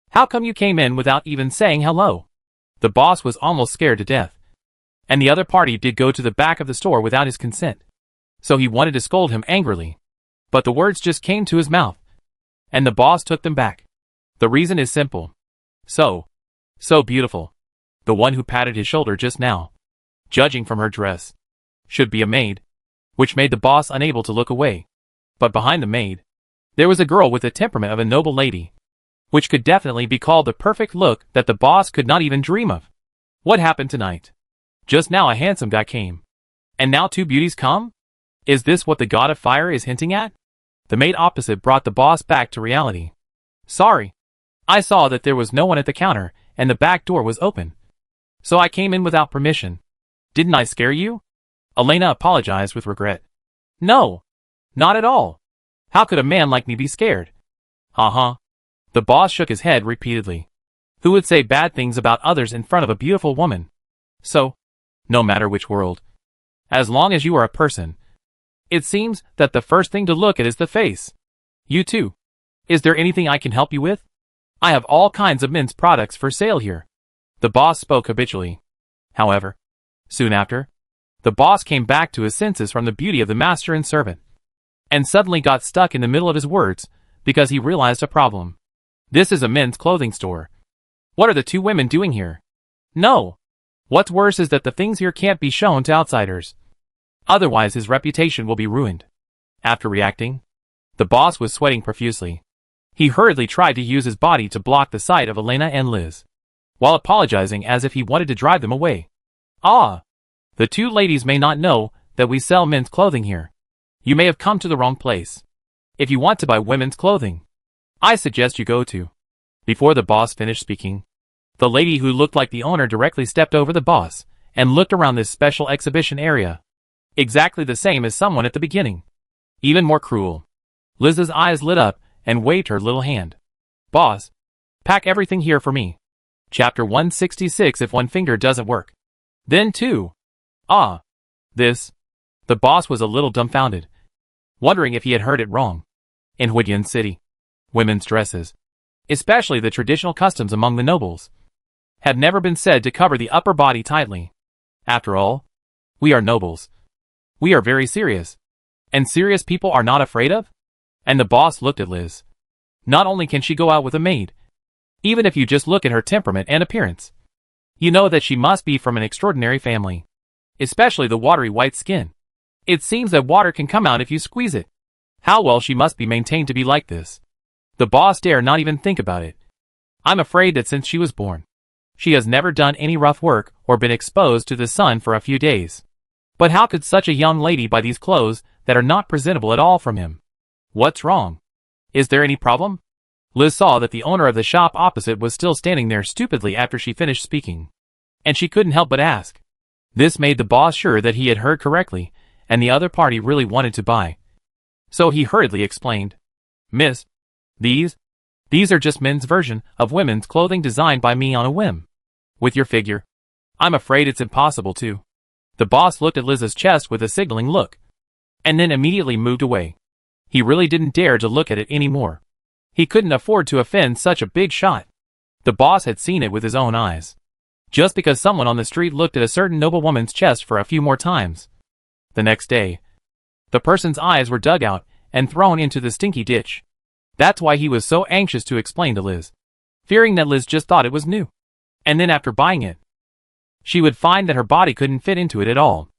How come you came in without even saying hello? The boss was almost scared to death, and the other party did go to the back of the store without his consent, so he wanted to scold him angrily, but the words just came to his mouth, and the boss took them back. The reason is simple. So beautiful. The one who patted his shoulder just now, judging from her dress, should be a maid, which made the boss unable to look away. But behind the maid, there was a girl with the temperament of a noble lady, which could definitely be called the perfect look that the boss could not even dream of. What happened tonight? Just now a handsome guy came, and now two beauties come? Is this what the god of fire is hinting at? The maid opposite brought the boss back to reality. Sorry. I saw that there was no one at the counter, and the back door was open, so I came in without permission. Didn't I scare you? Elena apologized with regret. No, not at all. How could a man like me be scared? Uh-huh. The boss shook his head repeatedly. Who would say bad things about others in front of a beautiful woman? So, no matter which world, as long as you are a person, it seems that the first thing to look at is the face. You too. Is there anything I can help you with? I have all kinds of men's products for sale here. The boss spoke habitually. However, soon after, the boss came back to his senses from the beauty of the master and servant, and suddenly got stuck in the middle of his words because he realized a problem. This is a men's clothing store. What are the two women doing here? No. What's worse is that the things here can't be shown to outsiders. Otherwise his reputation will be ruined. After reacting, the boss was sweating profusely. He hurriedly tried to use his body to block the sight of Elena and Liz, while apologizing as if he wanted to drive them away. Ah! The two ladies may not know that we sell men's clothing here. You may have come to the wrong place. If you want to buy women's clothing, I suggest you go to. Before the boss finished speaking, the lady who looked like the owner directly stepped over the boss and looked around this special exhibition area. Exactly the same as someone at the beginning. Even more cruel. Liz's eyes lit up and waved her little hand. Boss, pack everything here for me. Chapter 166. If one finger doesn't work, then two. Ah. This. The boss was a little dumbfounded, wondering if he had heard it wrong. In Huidian City, Women's dresses, especially the traditional customs among the nobles, have never been said to cover the upper body tightly. After all, we are nobles. We are very serious. And serious people are not afraid of? And the boss looked at Liz. Not only can she go out with a maid, even if you just look at her temperament and appearance, you know that she must be from an extraordinary family. Especially the watery white skin. It seems that water can come out if you squeeze it. How well she must be maintained to be like this. The boss dare not even think about it. I'm afraid that since she was born, she has never done any rough work or been exposed to the sun for a few days. But how could such a young lady buy these clothes that are not presentable at all from him? What's wrong? Is there any problem? Liz saw that the owner of the shop opposite was still standing there stupidly after she finished speaking. And she couldn't help but ask. This made the boss sure that he had heard correctly, and the other party really wanted to buy. So he hurriedly explained. Miss, these are just men's version of women's clothing designed by me on a whim. With your figure, I'm afraid it's impossible to. The boss looked at Liz's chest with a signaling look, and then immediately moved away. He really didn't dare to look at it anymore. He couldn't afford to offend such a big shot. The boss had seen it with his own eyes. Just because someone on the street looked at a certain noblewoman's chest for a few more times. The next day, the person's eyes were dug out and thrown into the stinky ditch. That's why he was so anxious to explain to Liz, fearing that Liz just thought it was new. And then after buying it, she would find that her body couldn't fit into it at all.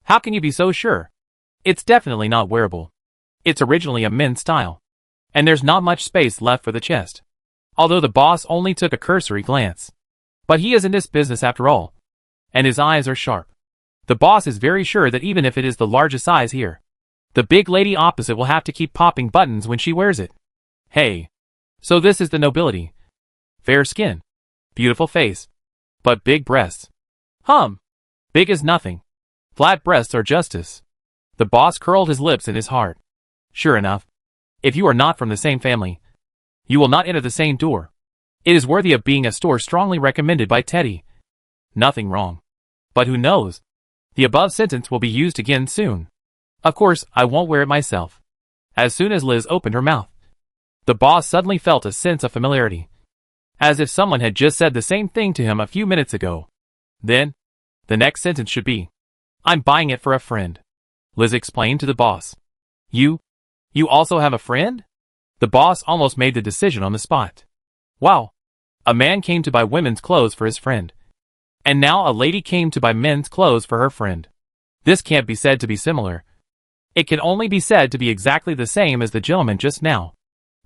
How can you be so sure? It's definitely not wearable. It's originally a men's style. And there's not much space left for the chest. Although the boss only took a cursory glance. But he is in this business after all. And his eyes are sharp. The boss is very sure that even if it is the largest size here, the big lady opposite will have to keep popping buttons when she wears it. Hey. So this is the nobility. Fair skin. Beautiful face. But big breasts. Big as nothing. Flat breasts are justice. The boss curled his lips in his heart. Sure enough. If you are not from the same family, you will not enter the same door. It is worthy of being a store strongly recommended by Teddy. Nothing wrong. But who knows? The above sentence will be used again soon. Of course, I won't wear it myself. As soon as Liz opened her mouth, the boss suddenly felt a sense of familiarity. As if someone had just said the same thing to him a few minutes ago. Then, the next sentence should be, I'm buying it for a friend. Liz explained to the boss. You also have a friend? The boss almost made the decision on the spot. Wow. A man came to buy women's clothes for his friend. And now a lady came to buy men's clothes for her friend. This can't be said to be similar. It can only be said to be exactly the same as the gentleman just now.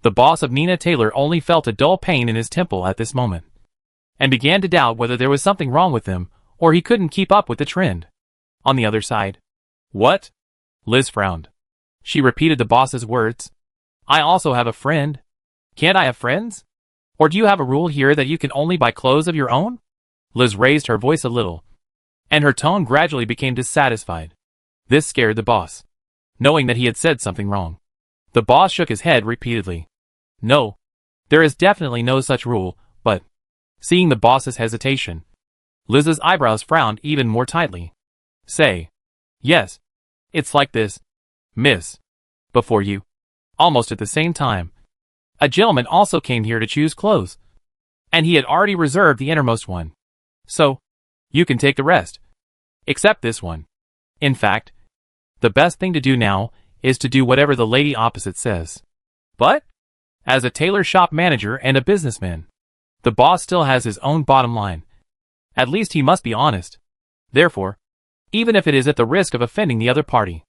The boss of Nina Taylor only felt a dull pain in his temple at this moment, and began to doubt whether there was something wrong with him, or he couldn't keep up with the trend. On the other side. What? Liz frowned. She repeated the boss's words. I also have a friend. Can't I have friends? Or do you have a rule here that you can only buy clothes of your own? Liz raised her voice a little, and her tone gradually became dissatisfied. This scared the boss, knowing that he had said something wrong. The boss shook his head repeatedly. No, there is definitely no such rule, but, seeing the boss's hesitation, Liz's eyebrows frowned even more tightly. Say, yes, it's like this, miss. Before you, almost at the same time, a gentleman also came here to choose clothes, and he had already reserved the innermost one. So, you can take the rest, except this one. In fact, the best thing to do now is to do whatever the lady opposite says. But, as a tailor shop manager and a businessman, the boss still has his own bottom line. At least he must be honest. Therefore, even if it is at the risk of offending the other party,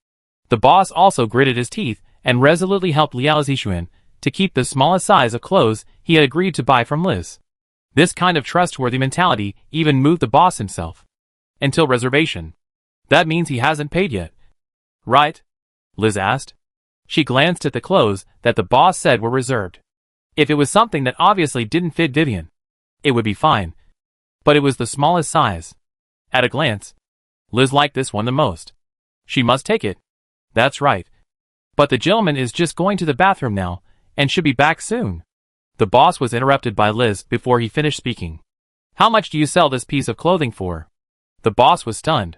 the boss also gritted his teeth and resolutely helped Liao Zixuan to keep the smallest size of clothes he had agreed to buy from Liz. This kind of trustworthy mentality even moved the boss himself. Until reservation. That means he hasn't paid yet. Right? Liz asked. She glanced at the clothes that the boss said were reserved. If it was something that obviously didn't fit Vivian, it would be fine. But it was the smallest size. At a glance, Liz liked this one the most. She must take it. That's right. But the gentleman is just going to the bathroom now, and should be back soon. The boss was interrupted by Liz before he finished speaking. How much do you sell this piece of clothing for? The boss was stunned.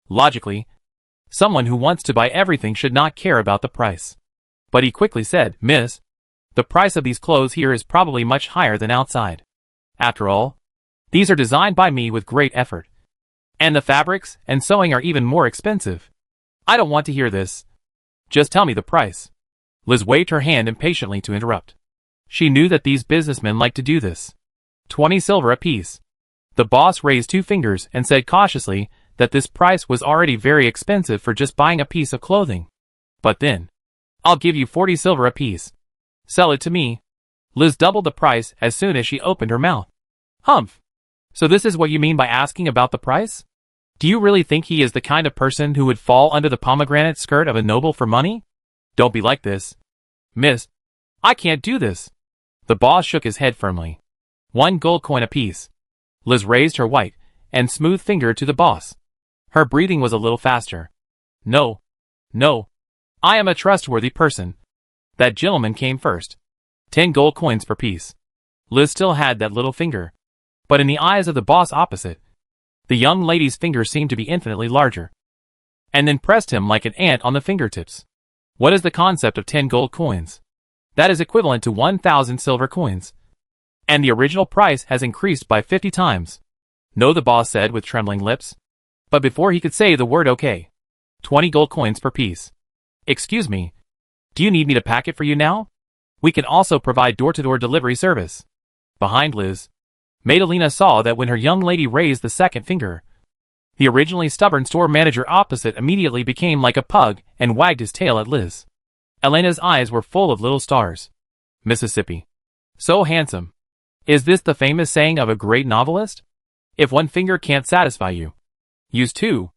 Logically, someone who wants to buy everything should not care about the price. But he quickly said, Miss, The price of these clothes here is probably much higher than outside. After all, these are designed by me with great effort. And the fabrics and sewing are even more expensive. I don't want to hear this. Just tell me the price. Liz waved her hand impatiently to interrupt. She knew that these businessmen liked to do this. 20 silver apiece. The boss raised 2 fingers and said cautiously that this price was already very expensive for just buying a piece of clothing. But then, I'll give you 40 silver apiece. Sell it to me. Liz doubled the price as soon as she opened her mouth. Humph. So this is what you mean by asking about the price? Do you really think he is the kind of person who would fall under the pomegranate skirt of a noble for money? Don't be like this. Miss, I can't do this. The boss shook his head firmly. 1 gold coin apiece. Liz raised her white and smooth finger to the boss. Her breathing was a little faster. No. No. I am a trustworthy person. That gentleman came first. 10 gold coins per piece. Liz still had that little finger. But in the eyes of the boss opposite, the young lady's fingers seemed to be infinitely larger. And then pressed him like an ant on the fingertips. What is the concept of 10 gold coins? That is equivalent to 1,000 silver coins. And the original price has increased by 50 times. No, the boss said with trembling lips. But before he could say the word okay. 20 gold coins per piece. Excuse me. Do you need me to pack it for you now? We can also provide door-to-door delivery service. Behind Liz, Madalena saw that when her young lady raised the second finger, the originally stubborn store manager opposite immediately became like a pug and wagged his tail at Liz. Elena's eyes were full of little stars. Mississippi. So handsome. Is this the famous saying of a great novelist? If one finger can't satisfy you, use 2.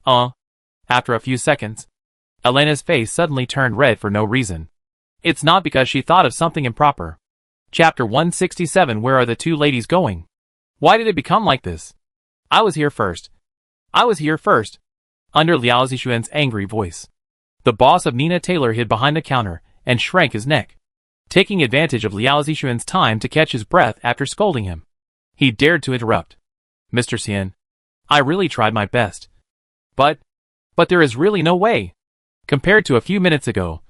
After a few seconds, Elena's face suddenly turned red for no reason. It's not because she thought of something improper. Chapter 167. Where are the 2 ladies going? Why did it become like this? I was here first. I was here first. Under Liao Zixuan's angry voice, the boss of Nina Taylor hid behind the counter and shrank his neck, taking advantage of Liao Zixuan's time to catch his breath after scolding him. He dared to interrupt. Mr. Xian, I really tried my best. But there is really no way. Compared to a few minutes ago,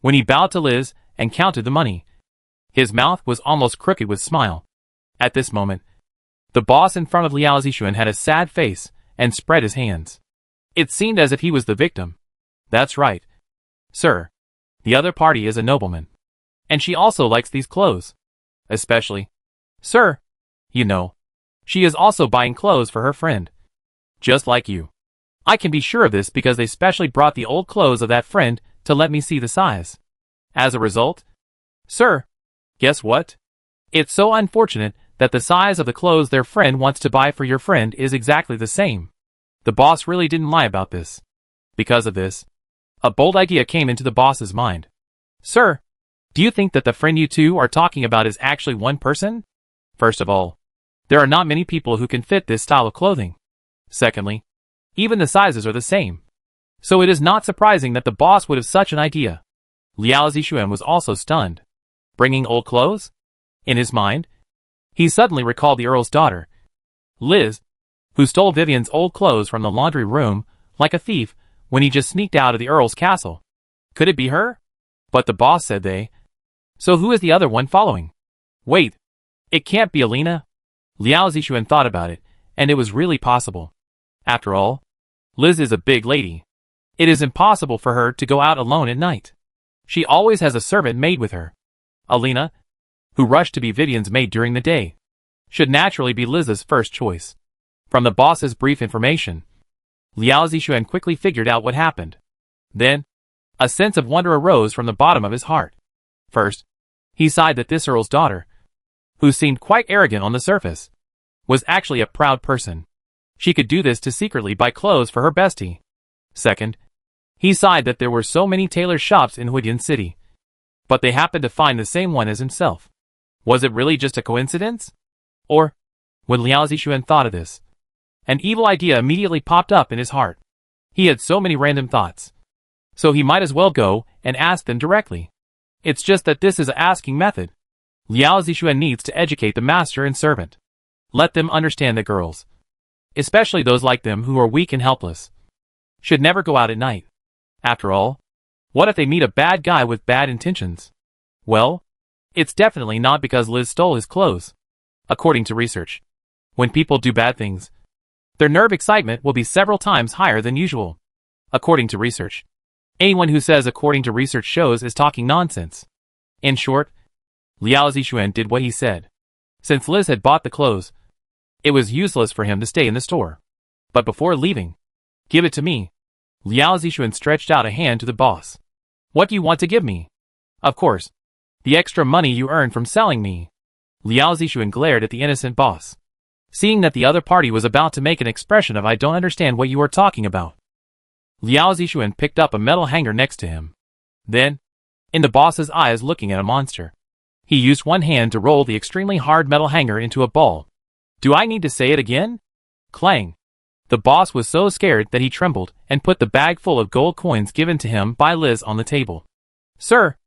when he bowed to Liz and counted the money, his mouth was almost crooked with smile. At this moment, the boss in front of Liao Zixuan had a sad face and spread his hands. It seemed as if he was the victim. That's right. Sir, the other party is a nobleman. And she also likes these clothes. Especially. Sir, you know, she is also buying clothes for her friend. Just like you. I can be sure of this because they specially brought the old clothes of that friend to let me see the size. As a result, sir, guess what? It's so unfortunate that the size of the clothes their friend wants to buy for your friend is exactly the same. The boss really didn't lie about this. Because of this, a bold idea came into the boss's mind. Sir, do you think that the friend you 2 are talking about is actually one person? First of all, there are not many people who can fit this style of clothing. Secondly, even the sizes are the same. So it is not surprising that the boss would have such an idea. Liao Zixuan was also stunned. Bringing old clothes? In his mind, he suddenly recalled the Earl's daughter, Liz, who stole Vivian's old clothes from the laundry room like a thief when he just sneaked out of the Earl's castle. Could it be her? But the boss said they. So who is the other one following? Wait, it can't be Alina. Liao Zixuan thought about it, and it was really possible. After all, Liz is a big lady. It is impossible for her to go out alone at night. She always has a servant maid with her. Alina, who rushed to be Vivian's maid during the day, should naturally be Liz's first choice. From the boss's brief information, Liao Zixuan quickly figured out what happened. Then, a sense of wonder arose from the bottom of his heart. First, he sighed that this Earl's daughter, who seemed quite arrogant on the surface, was actually a proud person. She could do this to secretly buy clothes for her bestie. Second, he sighed that there were so many tailor shops in Huidian City, but they happened to find the same one as himself. Was it really just a coincidence? Or, when Liao Zixuan thought of this, an evil idea immediately popped up in his heart. He had so many random thoughts. So he might as well go and ask them directly. It's just that this is an asking method. Liao Zixuan needs to educate the master and servant. Let them understand that girls, especially those like them who are weak and helpless, should never go out at night. After all, what if they meet a bad guy with bad intentions? Well, It's definitely not because Liz stole his clothes. According to research, when people do bad things, their nerve excitement will be several times higher than usual. According to research, anyone who says according to research shows is talking nonsense. In short, Liao Zixuan did what he said. Since Liz had bought the clothes, it was useless for him to stay in the store. But before leaving, "Give it to me." Liao Zixuan stretched out a hand to the boss. "What do you want to give me?" "Of course, the extra money you earned from selling me." Liao Zixuan glared at the innocent boss. Seeing that the other party was about to make an expression of "I don't understand what you are talking about," Liao Zixuan picked up a metal hanger next to him. Then, in the boss's eyes looking at a monster, he used one hand to roll the extremely hard metal hanger into a ball. Do I need to say it again? Clang. The boss was so scared that he trembled and put the bag full of gold coins given to him by Liz on the table. "Sir,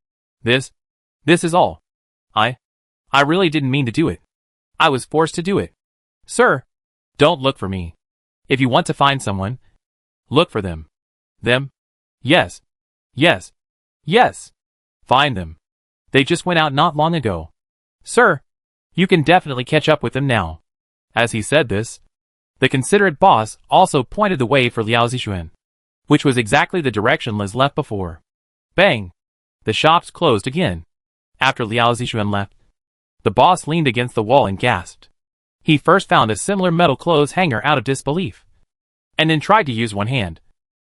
this is all. I really didn't mean to do it. I was forced to do it. Sir, don't look for me. If you want to find someone, look for them." "Them? Yes. Yes. Yes. Find them. They just went out not long ago. Sir, you can definitely catch up with them now." As he said this, the considerate boss also pointed the way for Liao Zixuan, which was exactly the direction Liz left before. Bang! The shops closed again. After Liao Zixuan left, the boss leaned against the wall and gasped. He first found a similar metal clothes hanger out of disbelief, and then tried to use one hand.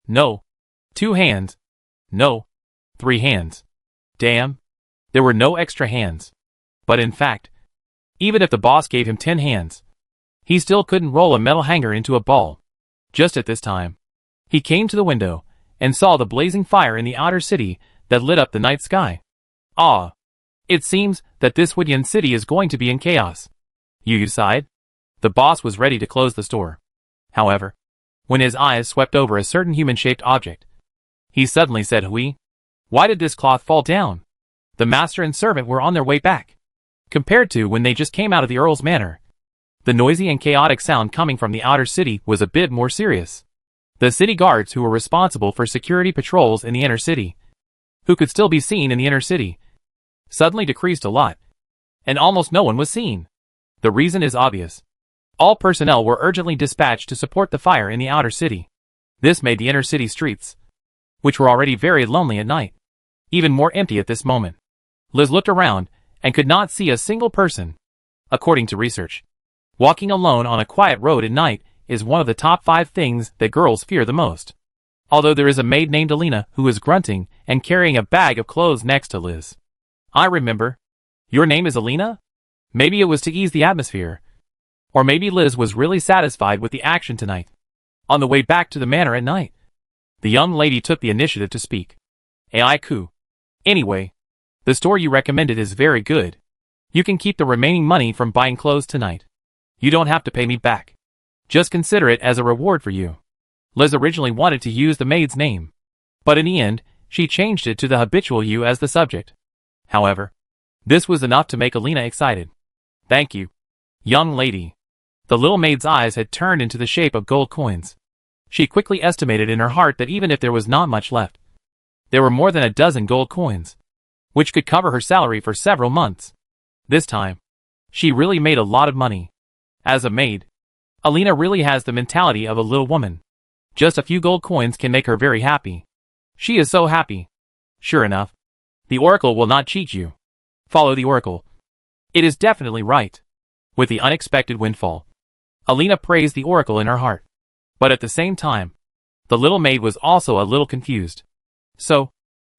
No. 2 hands. No. 3 hands. Damn. There were no extra hands. But in fact, even if the boss gave him 10 hands, he still couldn't roll a metal hanger into a ball. Just at this time, he came to the window and saw the blazing fire in the outer city that lit up the night sky. Ah! It seems that this Huidian city is going to be in chaos. Yu sighed. The boss was ready to close the store. However, when his eyes swept over a certain human-shaped object, he suddenly said, "Hui, why did this cloth fall down?" The master and servant were on their way back. Compared to when they just came out of the Earl's manor, the noisy and chaotic sound coming from the outer city was a bit more serious. The city guards who were responsible for security patrols in the inner city, who could still be seen in the inner city, suddenly decreased a lot, and almost no one was seen. The reason is obvious. All personnel were urgently dispatched to support the fire in the outer city. This made the inner city streets, which were already very lonely at night, even more empty at this moment. Liz looked around and could not see a single person. According to research, walking alone on a quiet road at night is one of the top 5 things that girls fear the most. Although there is a maid named Alina who is grunting and carrying a bag of clothes next to Liz. "I remember. Your name is Alina?" Maybe it was to ease the atmosphere. Or maybe Liz was really satisfied with the action tonight. On the way back to the manor at night, the young lady took the initiative to speak. "Aiku. Anyway, the store you recommended is very good. You can keep the remaining money from buying clothes tonight. You don't have to pay me back. Just consider it as a reward for you." Liz originally wanted to use the maid's name, but in the end, she changed it to the habitual you as the subject. However, this was enough to make Alina excited. "Thank you, young lady." The little maid's eyes had turned into the shape of gold coins. She quickly estimated in her heart that even if there was not much left, there were more than a dozen gold coins, which could cover her salary for several months. This time, she really made a lot of money. As a maid, Alina really has the mentality of a little woman. Just a few gold coins can make her very happy. She is so happy. Sure enough, the oracle will not cheat you. Follow the oracle. It is definitely right. With the unexpected windfall, Alina praised the oracle in her heart. But at the same time, the little maid was also a little confused. So,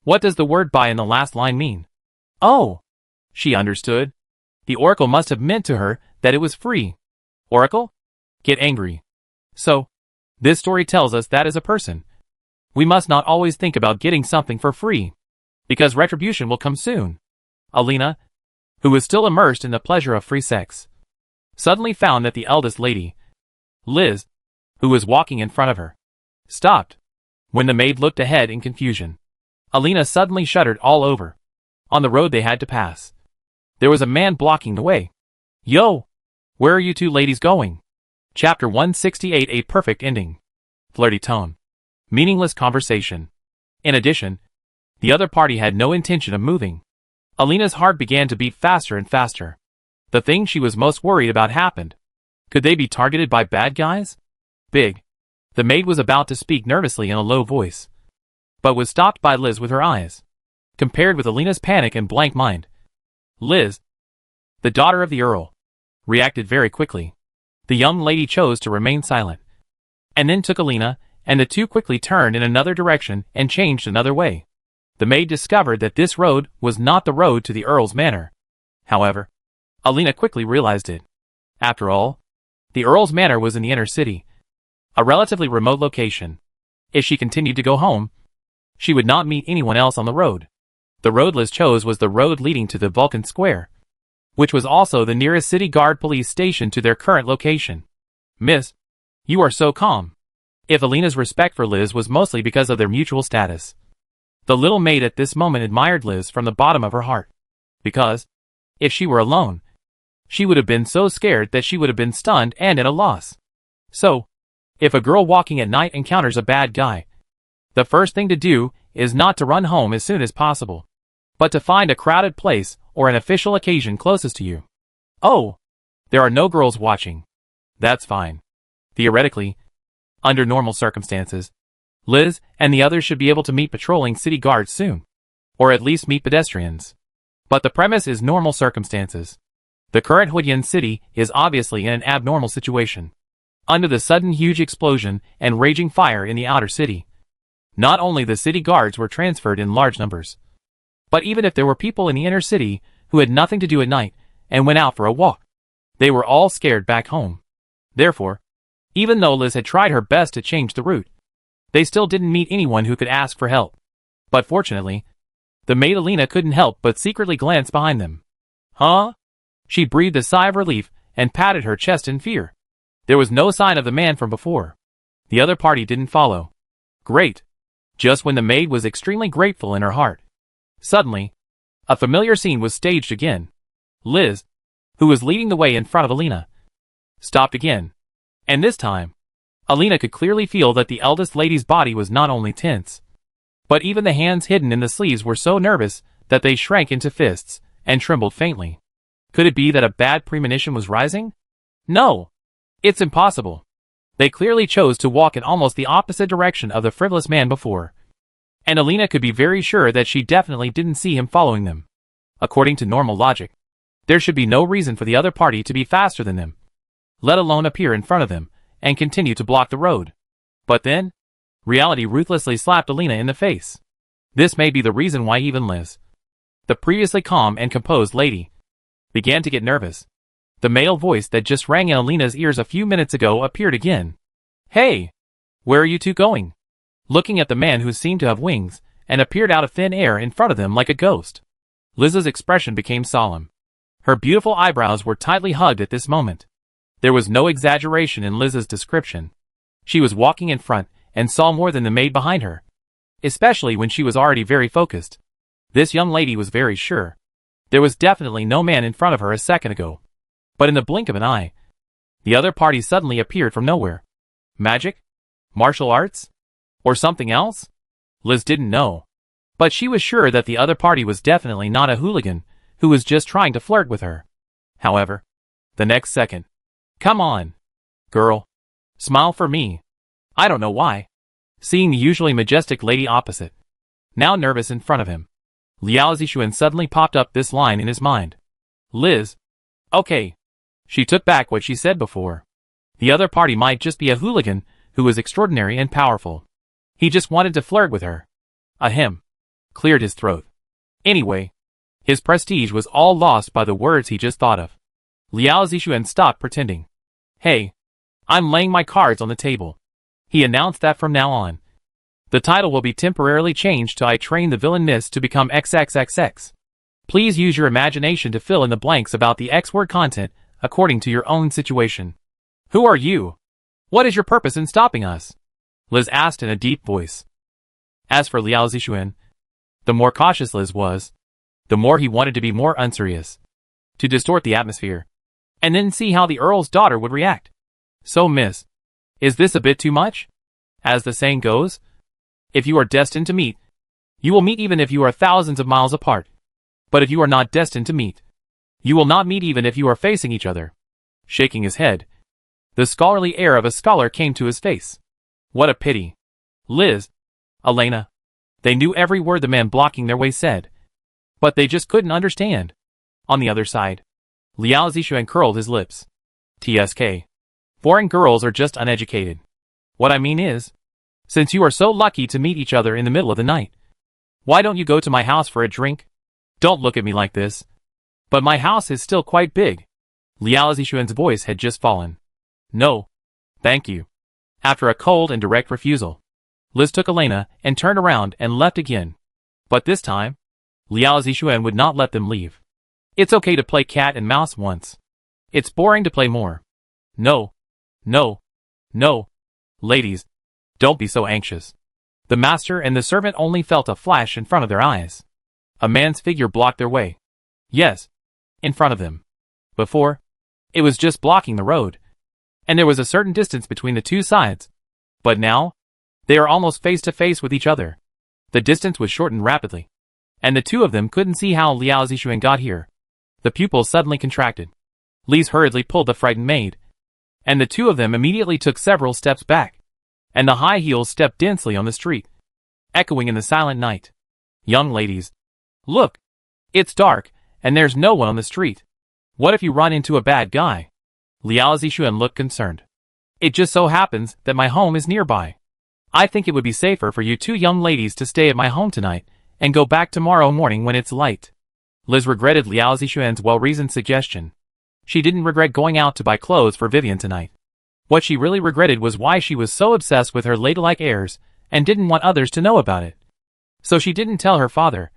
what does the word "buy" in the last line mean? Oh! She understood. The oracle must have meant to her that it was free. Oracle? Get angry. So, this story tells us that as a person, we must not always think about getting something for free, because retribution will come soon. Alina, who was still immersed in the pleasure of free sex, suddenly found that the eldest lady, Liz, who was walking in front of her, stopped. When the maid looked ahead in confusion, Alina suddenly shuddered all over. On the road they had to pass, there was a man blocking the way. "Yo! Where are you 2 ladies going?" Chapter 168. A perfect ending. Flirty tone. Meaningless conversation. In addition, the other party had no intention of moving. Alina's heart began to beat faster and faster. The thing she was most worried about happened. Could they be targeted by bad guys? Big. The maid was about to speak nervously in a low voice, but was stopped by Liz with her eyes. Compared with Alina's panic and blank mind, Liz, the daughter of the Earl, reacted very quickly. The young lady chose to remain silent, and then took Alina, and the two quickly turned in another direction and changed another way. The maid discovered that this road was not the road to the Earl's manor. However, Alina quickly realized it. After all, the Earl's manor was in the inner city, a relatively remote location. If she continued to go home, she would not meet anyone else on the road. The road Liz chose was the road leading to the Vulcan Square, which was also the nearest city guard police station to their current location. Miss, you are so calm. If Alina's respect for Liz was mostly because of their mutual status, the little maid at this moment admired Liz from the bottom of her heart. Because, if she were alone, she would have been so scared that she would have been stunned and at a loss. So, if a girl walking at night encounters a bad guy, the first thing to do is not to run home as soon as possible, but to find a crowded place or an official occasion closest to you. Oh, there are no girls watching. That's fine. Theoretically, under normal circumstances, Liz and the others should be able to meet patrolling city guards soon, or at least meet pedestrians. But the premise is normal circumstances. The current Huidian city is obviously in an abnormal situation. Under the sudden huge explosion and raging fire in the outer city, not only the city guards were transferred in large numbers, but even if there were people in the inner city who had nothing to do at night and went out for a walk, they were all scared back home. Therefore, even though Liz had tried her best to change the route, they still didn't meet anyone who could ask for help. But fortunately, the maid Alina couldn't help but secretly glance behind them. Huh? She breathed a sigh of relief and patted her chest in fear. There was no sign of the man from before. The other party didn't follow. Great. Just when the maid was extremely grateful in her heart, suddenly, a familiar scene was staged again. Liz, who was leading the way in front of Alina, stopped again. And this time, Alina could clearly feel that the eldest lady's body was not only tense, but even the hands hidden in the sleeves were so nervous that they shrank into fists and trembled faintly. Could it be that a bad premonition was rising? No. It's impossible. They clearly chose to walk in almost the opposite direction of the frivolous man before, and Alina could be very sure that she definitely didn't see him following them. According to normal logic, there should be no reason for the other party to be faster than them, let alone appear in front of them and continue to block the road. But then, reality ruthlessly slapped Alina in the face. This may be the reason why even Liz, the previously calm and composed lady, began to get nervous. The male voice that just rang in Alina's ears a few minutes ago appeared again. Hey! Where are you two going? Looking at the man who seemed to have wings and appeared out of thin air in front of them like a ghost, Liz's expression became solemn. Her beautiful eyebrows were tightly hugged at this moment. There was no exaggeration in Liz's description. She was walking in front and saw more than the maid behind her, especially when she was already very focused. This young lady was very sure. There was definitely no man in front of her a second ago. But in the blink of an eye, the other party suddenly appeared from nowhere. Magic? Martial arts? Or something else? Liz didn't know. But she was sure that the other party was definitely not a hooligan who was just trying to flirt with her. However, the next second, come on, girl. Smile for me. I don't know why. Seeing the usually majestic lady opposite, now nervous in front of him, Liao Zixuan suddenly popped up this line in his mind. Liz. Okay. She took back what she said before. The other party might just be a hooligan who was extraordinary and powerful. He just wanted to flirt with her. Ahem. Cleared his throat. Anyway, his prestige was all lost by the words he just thought of. Liao Zixuan stopped pretending. Hey, I'm laying my cards on the table. He announced that from now on, the title will be temporarily changed to I Train the Villainess to Become XXXX. Please use your imagination to fill in the blanks about the X-word content according to your own situation. Who are you? What is your purpose in stopping us? Liz asked in a deep voice. As for Liao Zixuan, the more cautious Liz was, the more he wanted to be more unserious, to distort the atmosphere, and then see how the Earl's daughter would react. So miss, is this a bit too much? As the saying goes, if you are destined to meet, you will meet even if you are thousands of miles apart. But if you are not destined to meet, you will not meet even if you are facing each other. Shaking his head, the scholarly air of a scholar came to his face. What a pity. Liz, Elena. They knew every word the man blocking their way said. But they just couldn't understand. On the other side, Liao Zixuan curled his lips. TSK. Foreign girls are just uneducated. What I mean is, since you are so lucky to meet each other in the middle of the night, why don't you go to my house for a drink? Don't look at me like this. But my house is still quite big. Liao Zixuan's voice had just fallen. No. Thank you. After a cold and direct refusal, Liz took Elena and turned around and left again. But this time, Liao Zixuan would not let them leave. It's okay to play cat and mouse once. It's boring to play more. No. No. No. Ladies, don't be so anxious. The master and the servant only felt a flash in front of their eyes. A man's figure blocked their way. Yes, in front of them. Before, it was just blocking the road, and there was a certain distance between the two sides. But now, they are almost face to face with each other. The distance was shortened rapidly, and the two of them couldn't see how Liao Zixuan got here. The pupils suddenly contracted. Lise hurriedly pulled the frightened maid, and the two of them immediately took several steps back, and the high heels stepped densely on the street, echoing in the silent night. Young ladies, look! It's dark, and there's no one on the street. What if you run into a bad guy? Liao Zixuan looked concerned. It just so happens that my home is nearby. I think it would be safer for you two young ladies to stay at my home tonight and go back tomorrow morning when it's light. Liz regretted Liao Zixuan's well-reasoned suggestion. She didn't regret going out to buy clothes for Vivian tonight. What she really regretted was why she was so obsessed with her ladylike airs and didn't want others to know about it. So she didn't tell her father,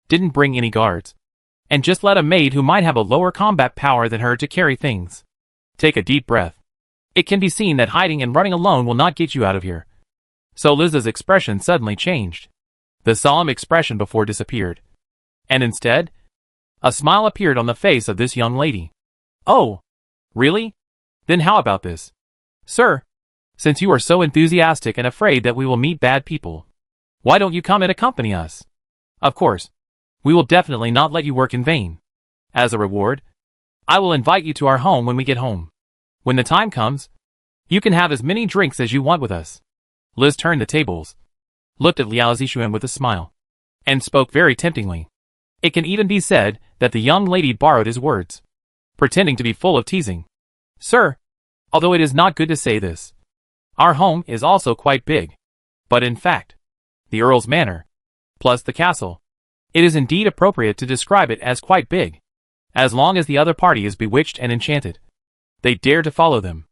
didn't bring any guards, and just let a maid who might have a lower combat power than her to carry things. Take a deep breath. It can be seen that hiding and running alone will not get you out of here. So Liz's expression suddenly changed. The solemn expression before disappeared. And instead, a smile appeared on the face of this young lady. Oh, really? Then how about this? Sir, since you are so enthusiastic and afraid that we will meet bad people, why don't you come and accompany us? Of course, we will definitely not let you work in vain. As a reward, I will invite you to our home when we get home. When the time comes, you can have as many drinks as you want with us. Liz turned the tables, looked at Liao Zixuan with a smile, and spoke very temptingly. It can even be said that the young lady borrowed his words, pretending to be full of teasing. Sir, although it is not good to say this, our home is also quite big. But in fact, the Earl's manor, plus the castle, it is indeed appropriate to describe it as quite big. As long as the other party is bewitched and enchanted, they dare to follow them.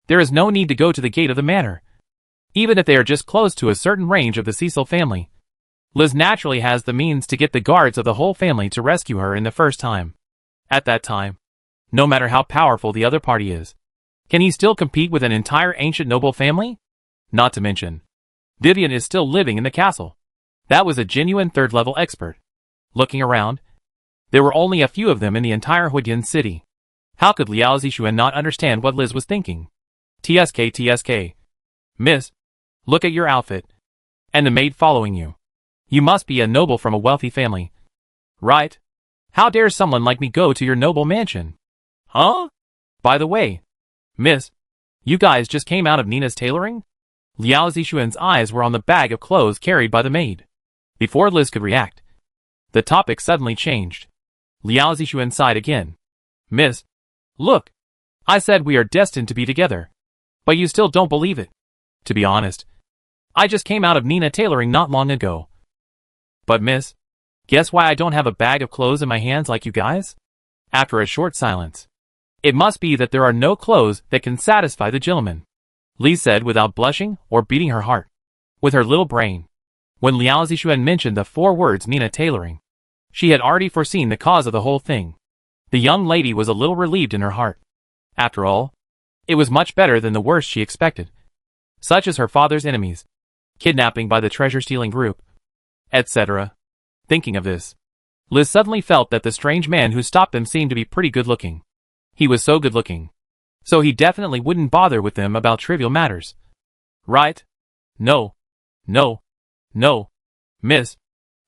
There is no need to go to the gate of the manor, even if they are just close to a certain range of the Cecil family. Liz naturally has the means to get the guards of the whole family to rescue her in the first time. At that time, no matter how powerful the other party is, can he still compete with an entire ancient noble family? Not to mention, Vivian is still living in the castle. That was a genuine third-level expert. Looking around, there were only a few of them in the entire Huidian city. How could Liao Zixuan not understand what Liz was thinking? TSK. Miss, look at your outfit. And the maid following you. You must be a noble from a wealthy family. Right? How dare someone like me go to your noble mansion? Huh? By the way, miss, you guys just came out of Nina's tailoring? Liao Zixuan's eyes were on the bag of clothes carried by the maid. Before Liz could react, the topic suddenly changed. Liao Zixuan sighed again. Miss, look, I said we are destined to be together. But you still don't believe it. To be honest, I just came out of Nina tailoring not long ago. But miss, guess why I don't have a bag of clothes in my hands like you guys? After a short silence, it must be that there are no clothes that can satisfy the gentleman, Li said without blushing or beating her heart. With her little brain, when Liao Zixuan mentioned the 4 words Nina tailoring, she had already foreseen the cause of the whole thing. The young lady was a little relieved in her heart. After all, it was much better than the worst she expected, such as her father's enemies, kidnapping by the treasure-stealing group, etc. Thinking of this, Liz suddenly felt that the strange man who stopped them seemed to be pretty good-looking. He was so good-looking, so he definitely wouldn't bother with them about trivial matters. Right? No. Miss,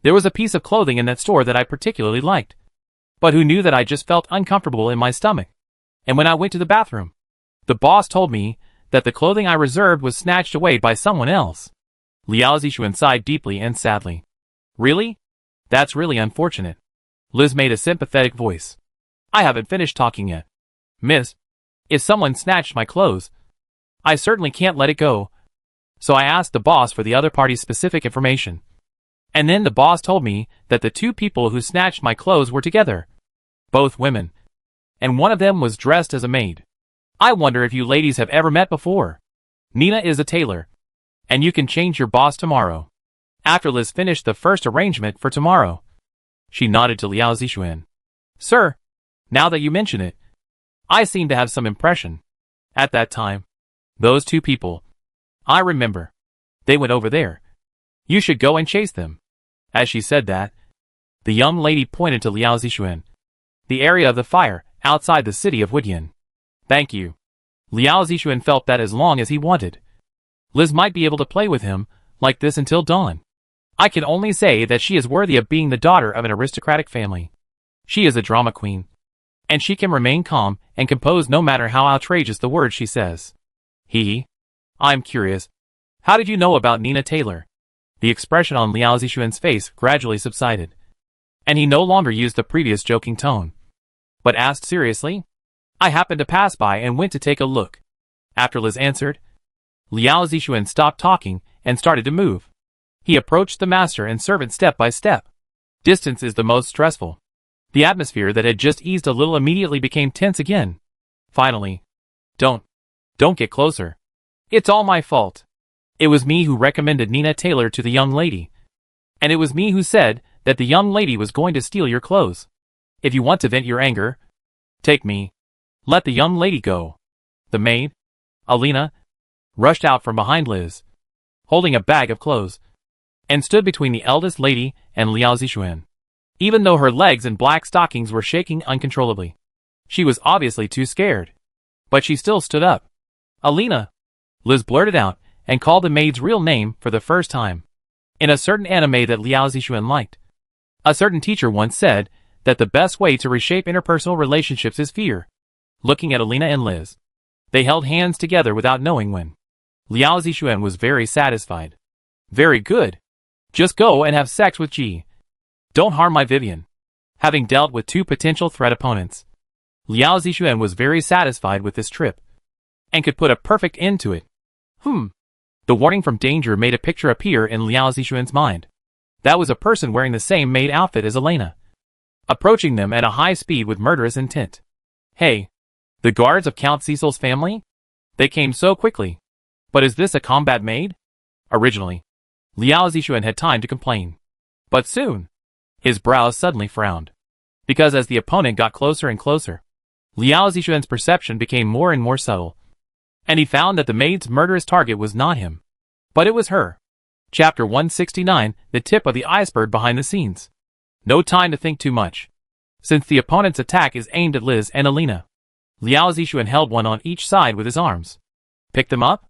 There was a piece of clothing in that store that I particularly liked. But who knew that I just felt uncomfortable in my stomach? And when I went to the bathroom, the boss told me that the clothing I reserved was snatched away by someone else. Liao Zixuan sighed deeply and sadly. Really? That's really unfortunate. Liz made a sympathetic voice. I haven't finished talking yet. Miss, if someone snatched my clothes, I certainly can't let it go. So I asked the boss for the other party's specific information. And then the boss told me that the two people who snatched my clothes were together. Both women. And one of them was dressed as a maid. I wonder if you ladies have ever met before. Nina is a tailor. And you can change your boss tomorrow. After Liz finished the first arrangement for tomorrow, she nodded to Liao Zixuan. Sir, now that you mention it, I seem to have some impression. At that time, those two people, I remember. They went over there. You should go and chase them. As she said that, the young lady pointed to Liao Zixuan, the area of the fire, outside the city of Wudian. Thank you. Liao Zixuan felt that as long as he wanted, Liz might be able to play with him like this until dawn. I can only say that she is worthy of being the daughter of an aristocratic family. She is a drama queen, and she can remain calm and composed no matter how outrageous the words she says. I'm curious. How did you know about Nina Taylor? The expression on Liao Zixuan's face gradually subsided, and he no longer used the previous joking tone, but asked seriously. I happened to pass by and went to take a look. After Liz answered, Liao Zixuan stopped talking and started to move. He approached the master and servant step by step. Distance is the most stressful. The atmosphere that had just eased a little immediately became tense again. Finally, Don't get closer. It's all my fault. It was me who recommended Nina Taylor to the young lady. And it was me who said that the young lady was going to steal your clothes. If you want to vent your anger, take me. Let the young lady go. The maid, Alina, rushed out from behind Liz, holding a bag of clothes, and stood between the eldest lady and Liao Zixuan. Even though her legs and black stockings were shaking uncontrollably, she was obviously too scared. But she still stood up. Alina, Liz blurted out and called the maid's real name for the first time. In a certain anime that Liao Zixuan liked, a certain teacher once said that the best way to reshape interpersonal relationships is fear. Looking at Alina and Liz, they held hands together without knowing when. Liao Zixuan was very satisfied. Very good. Just go and have sex with Ji. Don't harm my Vivian. Having dealt with two potential threat opponents, Liao Zixuan was very satisfied with this trip, and could put a perfect end to it. The warning from danger made a picture appear in Liao Zixuan's mind. That was a person wearing the same maid outfit as Elena, approaching them at a high speed with murderous intent. Hey, the guards of Count Cecil's family? They came so quickly. But is this a combat maid? Originally, Liao Zixuan had time to complain. But soon, his brows suddenly frowned. Because as the opponent got closer and closer, Liao Zixuan's perception became more and more subtle, and he found that the maid's murderous target was not him, but it was her. Chapter 169, the tip of the iceberg behind the scenes. No time to think too much, since the opponent's attack is aimed at Liz and Alina. Liao Zixuan held one on each side with his arms. Pick them up?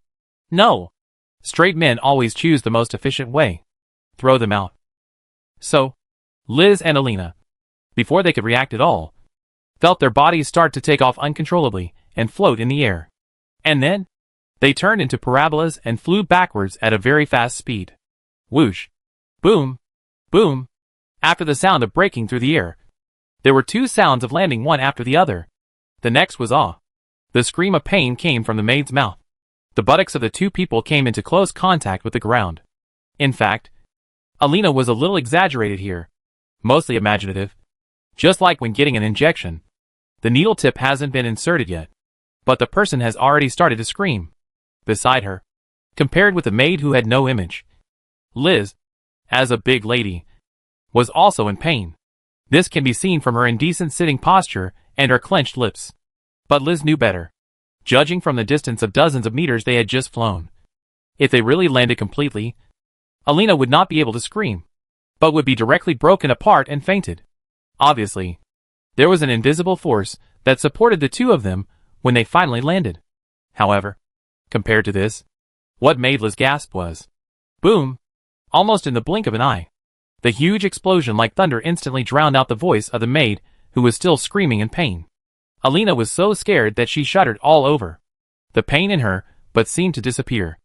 No. Straight men always choose the most efficient way. Throw them out. So, Liz and Alina, before they could react at all, felt their bodies start to take off uncontrollably and float in the air. And then, they turned into parabolas and flew backwards at a very fast speed. Whoosh! Boom! Boom! After the sound of breaking through the air, there were two sounds of landing one after the other. The next was awe. The scream of pain came from the maid's mouth. The buttocks of the two people came into close contact with the ground. In fact, Alina was a little exaggerated here, mostly imaginative. Just like when getting an injection, the needle tip hasn't been inserted yet, but the person has already started to scream. Beside her, compared with the maid who had no image, Liz, as a big lady, was also in pain. This can be seen from her indecent sitting posture and her clenched lips. But Liz knew better, judging from the distance of dozens of meters they had just flown. If they really landed completely, Alina would not be able to scream, but would be directly broken apart and fainted. Obviously, there was an invisible force that supported the two of them when they finally landed. However, compared to this, what made Liz gasp was, boom! Almost in the blink of an eye, The huge explosion like thunder instantly drowned out the voice of the maid, who was still screaming in pain. Alina was so scared that she shuddered all over. The pain in her, but seemed to disappear.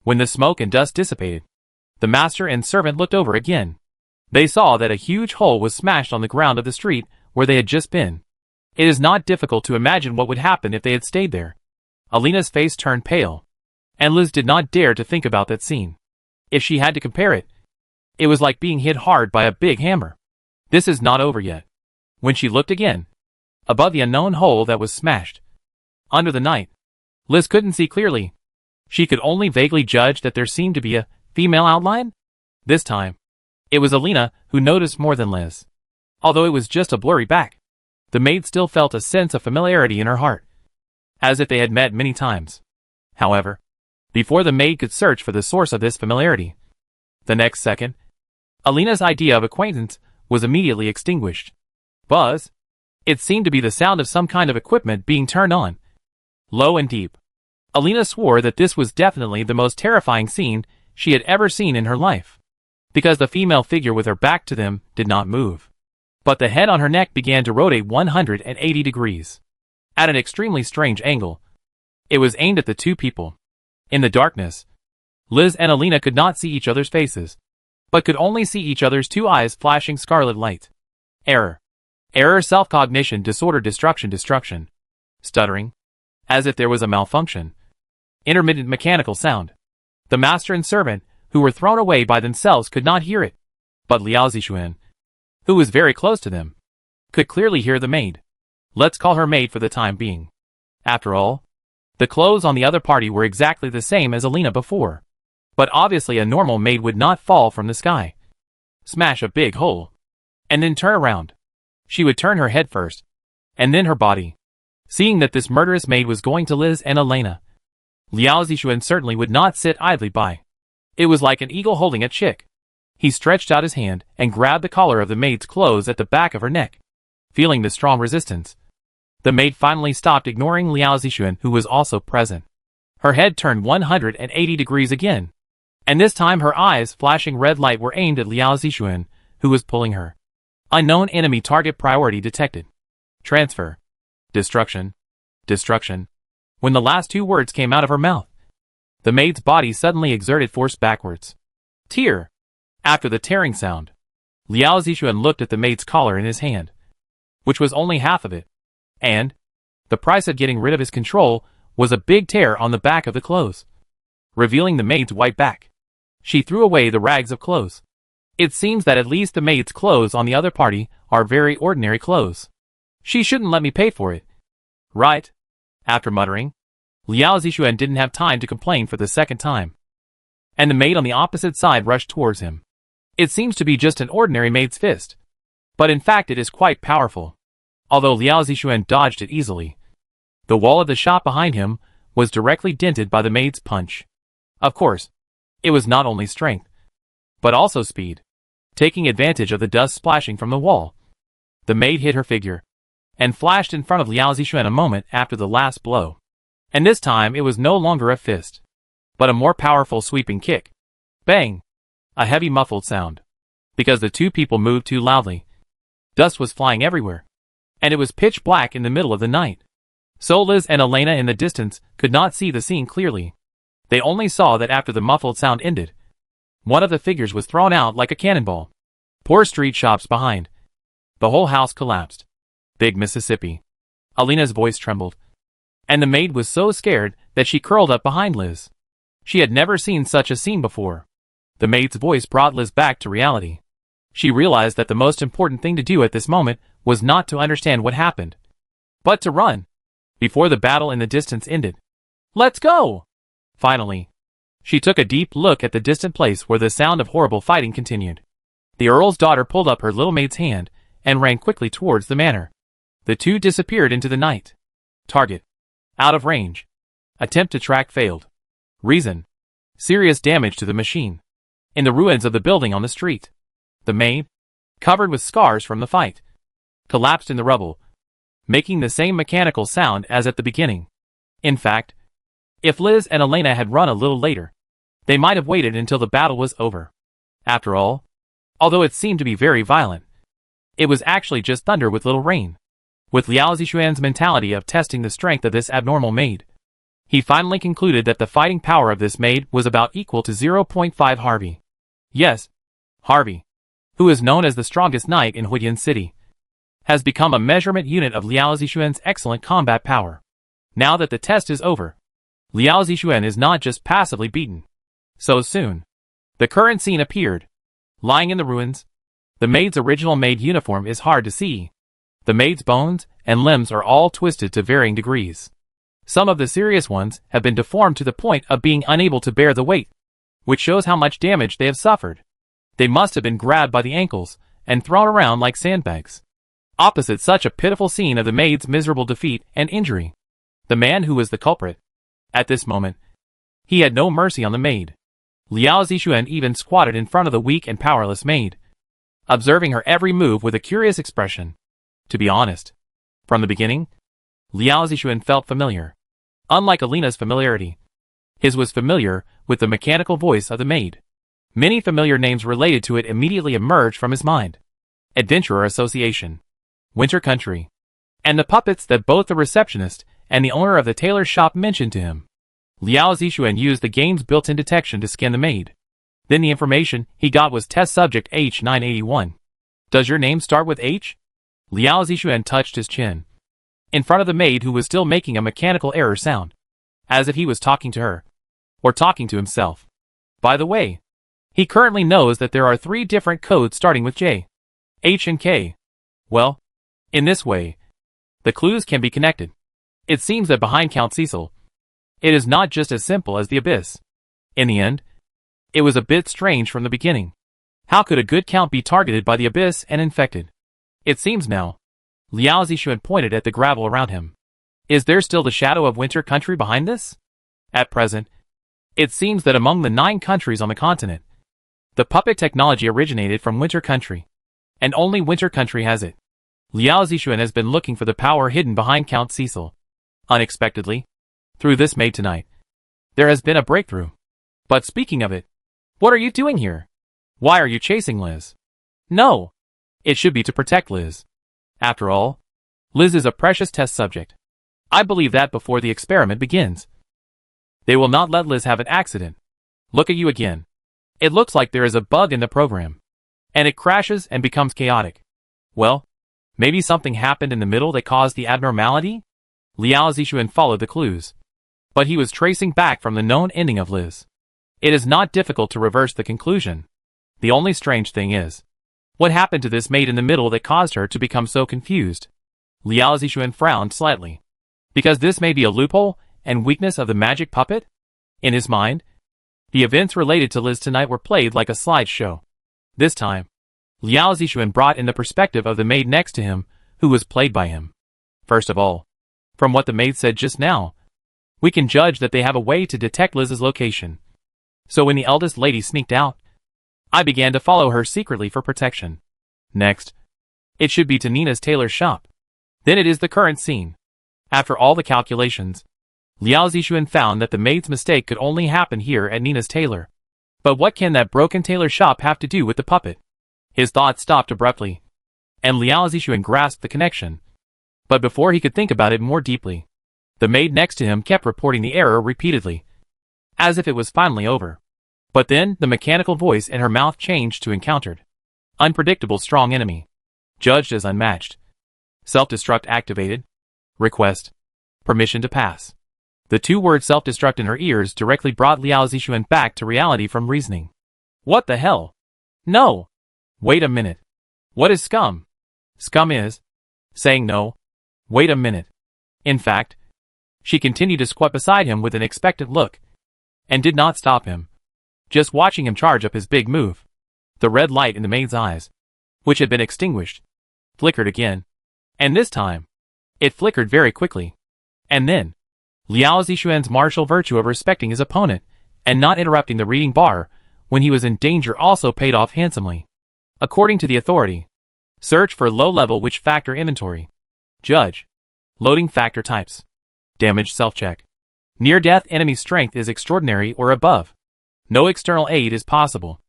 When the smoke and dust dissipated, the master and servant looked over again. They saw that a huge hole was smashed on the ground of the street where they had just been. It is not difficult to imagine what would happen if they had stayed there. Alina's face turned pale, and Liz did not dare to think about that scene. If she had to compare it, it was like being hit hard by a big hammer. This is not over yet. When she looked again, above the unknown hole that was smashed, under the night, Liz couldn't see clearly. She could only vaguely judge that there seemed to be a female outline. This time, it was Alina who noticed more than Liz. Although it was just a blurry back, the maid still felt a sense of familiarity in her heart, as if they had met many times. However, before the maid could search for the source of this familiarity, the next second, Alina's idea of acquaintance was immediately extinguished. Buzz! It seemed to be the sound of some kind of equipment being turned on, low and deep. Alina swore that this was definitely the most terrifying scene she had ever seen in her life, because the female figure with her back to them did not move. But the head on her neck began to rotate 180 degrees. At an extremely strange angle. It was aimed at the two people. In the darkness, Liz and Alina could not see each other's faces, but could only see each other's two eyes flashing scarlet light. Error. Error, self-cognition, disorder, destruction. Stuttering. As if there was a malfunction. Intermittent mechanical sound. The master and servant, who were thrown away by themselves, could not hear it. But Liao Zixuan, who was very close to them, could clearly hear the maid. Let's call her maid for the time being. After all, the clothes on the other party were exactly the same as Alina before. But obviously a normal maid would not fall from the sky, smash a big hole, and then turn around. She would turn her head first, and then her body. Seeing that this murderous maid was going to Liz and Alina, Liao Zixuan certainly would not sit idly by. It was like an eagle holding a chick. He stretched out his hand and grabbed the collar of the maid's clothes at the back of her neck. Feeling the strong resistance, the maid finally stopped, ignoring Liao Zixuan, who was also present. Her head turned 180 degrees again, and this time her eyes, flashing red light, were aimed at Liao Zixuan, who was pulling her. Unknown enemy target priority detected. Transfer. Destruction. When the last two words came out of her mouth, the maid's body suddenly exerted force backwards. Tear. After the tearing sound, Liao Zixuan looked at the maid's collar in his hand, which was only half of it, and the price of getting rid of his control was a big tear on the back of the clothes, revealing the maid's white back. She threw away the rags of clothes. It seems that at least the maid's clothes on the other party are very ordinary clothes. She shouldn't let me pay for it. Right? After muttering, Liao Zixuan didn't have time to complain for the second time, and the maid on the opposite side rushed towards him. It seems to be just an ordinary maid's fist, but in fact it is quite powerful. Although Liao Zixuan dodged it easily, the wall of the shop behind him was directly dented by the maid's punch. Of course, it was not only strength, but also speed. Taking advantage of the dust splashing from the wall, the maid hit her figure, and flashed in front of Liao Zixuan a moment after the last blow. And this time it was no longer a fist, but a more powerful sweeping kick. Bang! A heavy muffled sound. Because the two people moved too loudly. Dust was flying everywhere, and it was pitch black in the middle of the night. So Liz and Alina in the distance could not see the scene clearly. They only saw that after the muffled sound ended, one of the figures was thrown out like a cannonball. Poor street shops behind. The whole house collapsed. Big Mississippi. Alina's voice trembled, and the maid was so scared that she curled up behind Liz. She had never seen such a scene before. The maid's voice brought Liz back to reality. She realized that the most important thing to do at this moment was not to understand what happened, but to run, before the battle in the distance ended. Let's go! Finally, she took a deep look at the distant place where the sound of horrible fighting continued. The Earl's daughter pulled up her little maid's hand and ran quickly towards the manor. The two disappeared into the night. Target. Out of range. Attempt to track failed. Reason. Serious damage to the machine. In the ruins of the building on the street, the maid, covered with scars from the fight, collapsed in the rubble, making the same mechanical sound as at the beginning. In fact, if Liz and Alina had run a little later, they might have waited until the battle was over. After all, Although it seemed to be very violent, it was actually just thunder with little rain. With Liao Zixuan's mentality of testing the strength of this abnormal maid, he finally concluded that the fighting power of this maid was about equal to 0.5 Harvey. Yes, Harvey, who is known as the strongest knight in Huidian City, has become a measurement unit of Liao Zixuan's excellent combat power. Now that the test is over, Liao Zixuan is not just passively beaten. So soon, the current scene appeared. Lying in the ruins, the maid's original maid uniform is hard to see. The maid's bones and limbs are all twisted to varying degrees. Some of the serious ones have been deformed to the point of being unable to bear the weight, which shows how much damage they have suffered. They must have been grabbed by the ankles and thrown around like sandbags. Opposite such a pitiful scene of the maid's miserable defeat and injury, the man who was the culprit, at this moment, he had no mercy on the maid. Liao Zixuan even squatted in front of the weak and powerless maid, observing her every move with a curious expression. To be honest, from the beginning, Liao Zixuan felt familiar. Unlike Alina's familiarity, his was familiar with the mechanical voice of the maid. Many familiar names related to it immediately emerged from his mind. Adventurer Association, Winter Country, and the puppets that both the receptionist and the owner of the tailor's shop mentioned to him. Liao Zixuan used the game's built-in detection to scan the maid. Then the information he got was test subject H981. Does your name start with H? Liao Zixuan touched his chin, in front of the maid who was still making a mechanical error sound, as if he was talking to her, or talking to himself. By the way, he currently knows that there are 3 different codes starting with J, H and K. Well, in this way, the clues can be connected. It seems that behind Count Cecil, it is not just as simple as the abyss. In the end, it was a bit strange from the beginning. How could a good count be targeted by the abyss and infected? It seems now. Liao Zixuan pointed at the gravel around him. Is there still the shadow of Winter Country behind this? At present, it seems that among the 9 countries on the continent, the puppet technology originated from Winter Country, and only Winter Country has it. Liao Zixuan has been looking for the power hidden behind Count Cecil. Unexpectedly, through this maid tonight, there has been a breakthrough. But speaking of it, what are you doing here? Why are you chasing Liz? No, it should be to protect Liz. After all, Liz is a precious test subject. I believe that before the experiment begins, they will not let Liz have an accident. Look at you again. It looks like there is a bug in the program, and it crashes and becomes chaotic. Well, maybe something happened in the middle that caused the abnormality? Liao Zixuan followed the clues, but he was tracing back from the known ending of Liz. It is not difficult to reverse the conclusion. The only strange thing is, what happened to this maid in the middle that caused her to become so confused? Liao Zixuan frowned slightly, because this may be a loophole and weakness of the magic puppet? In his mind, the events related to Liz tonight were played like a slideshow. This time, Liao Zixuan brought in the perspective of the maid next to him, who was played by him. First of all, from what the maid said just now, we can judge that they have a way to detect Liz's location. So when the eldest lady sneaked out, I began to follow her secretly for protection. Next, it should be to Nina's tailor's shop. Then it is the current scene. After all the calculations, Liao Zixuan found that the maid's mistake could only happen here at Nina's tailor. But what can that broken tailor shop have to do with the puppet? His thoughts stopped abruptly, and Liao Zixuan grasped the connection. But before he could think about it more deeply, the maid next to him kept reporting the error repeatedly, as if it was finally over. But then the mechanical voice in her mouth changed to encountered. Unpredictable strong enemy. Judged as unmatched. Self-destruct activated. Request. Permission to pass. The 2 words self-destruct in her ears directly brought Liao Zixuan back to reality from reasoning. What the hell? No! Wait a minute. What is scum? Scum is saying no. Wait a minute. In fact, she continued to squat beside him with an expectant look, and did not stop him, just watching him charge up his big move. The red light in the maid's eyes, which had been extinguished, flickered again, and this time, it flickered very quickly. And then, Liao Zixuan's martial virtue of respecting his opponent and not interrupting the reading bar when he was in danger also paid off handsomely. According to the authority, search for low-level witch factor inventory. Judge. Loading factor types. Damage self-check. Near-death enemy strength is extraordinary or above. No external aid is possible.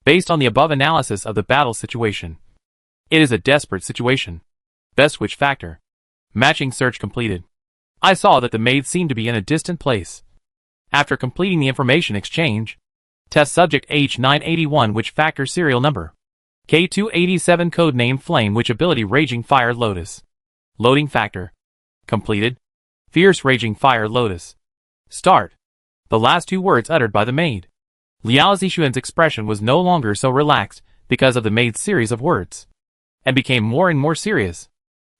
Based on the above analysis of the battle situation, it is a desperate situation. Best witch factor. Matching search completed. I saw that the maid seemed to be in a distant place. After completing the information exchange, test subject H981 witch factor serial number K287 code name flame witch ability raging fire lotus. Loading factor. Completed. Fierce raging fire lotus. Start. The last two words uttered by the maid. Liao Zixuan's expression was no longer so relaxed because of the maid's series of words, and became more and more serious.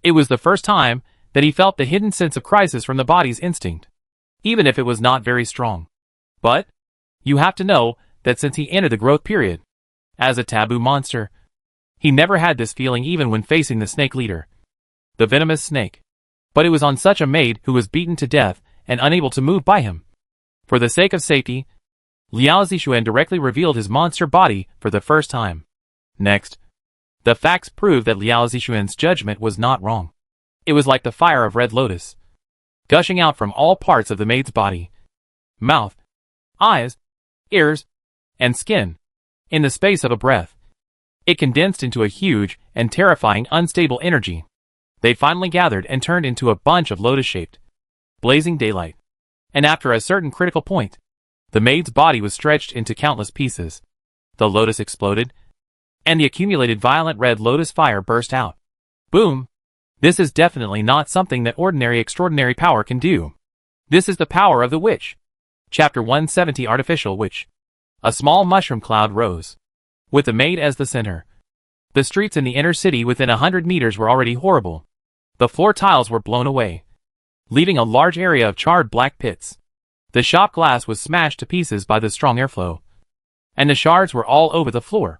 It was the first time that he felt the hidden sense of crisis from the body's instinct, even if it was not very strong. But you have to know that since he entered the growth period as a taboo monster, he never had this feeling even when facing the snake leader, the venomous snake. But it was on such a maid who was beaten to death and unable to move by him. For the sake of safety, Liao Zixuan directly revealed his monster body for the first time. Next, the facts proved that Liao Zixuan's judgment was not wrong. It was like the fire of red lotus, gushing out from all parts of the maid's body, mouth, eyes, ears, and skin. In the space of a breath, it condensed into a huge and terrifying unstable energy. They finally gathered and turned into a bunch of lotus-shaped, blazing daylight. And after a certain critical point, the maid's body was stretched into countless pieces. The lotus exploded, and the accumulated violent red lotus fire burst out. Boom! This is definitely not something that ordinary extraordinary power can do. This is the power of the witch. Chapter 170 Artificial Witch. A small mushroom cloud rose, with the maid as the center. The streets in the inner city within 100 meters were already horrible. The floor tiles were blown away, leaving a large area of charred black pits. The shop glass was smashed to pieces by the strong airflow, and the shards were all over the floor.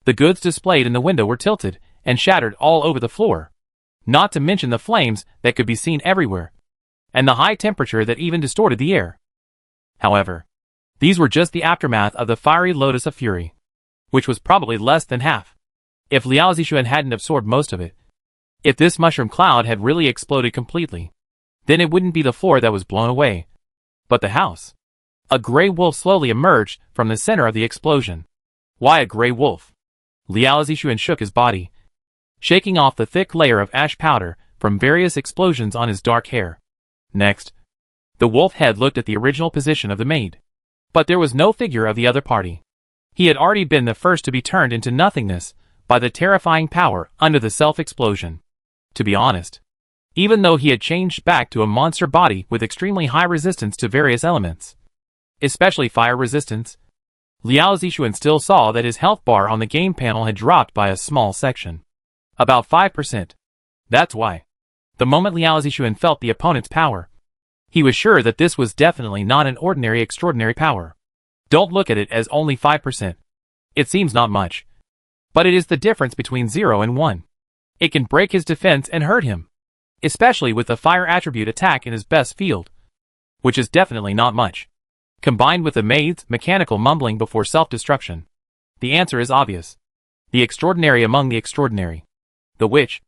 The goods displayed in the window were tilted and shattered all over the floor, not to mention the flames that could be seen everywhere, and the high temperature that even distorted the air. However, these were just the aftermath of the fiery lotus of fury, which was probably less than half. If Liao Zixuan hadn't absorbed most of it, if this mushroom cloud had really exploded completely, then it wouldn't be the floor that was blown away, but the house. A gray wolf slowly emerged from the center of the explosion. Why a gray wolf? Liao Zixuan shook his body, shaking off the thick layer of ash powder from various explosions on his dark hair. Next, the wolf head looked at the original position of the maid. But there was no figure of the other party. He had already been the first to be turned into nothingness by the terrifying power under the self-explosion. To be honest, even though he had changed back to a monster body with extremely high resistance to various elements, especially fire resistance, Liao Zixuan still saw that his health bar on the game panel had dropped by a small section. About 5%. That's why, the moment Liao Zixuan felt the opponent's power, he was sure that this was definitely not an ordinary extraordinary power. Don't look at it as only 5%. It seems not much, but it is the difference between 0 and 1. It can break his defense and hurt him, especially with the fire attribute attack in his best field, which is definitely not much. Combined with the maid's mechanical mumbling before self-destruction, the answer is obvious. The extraordinary among the extraordinary. The witch.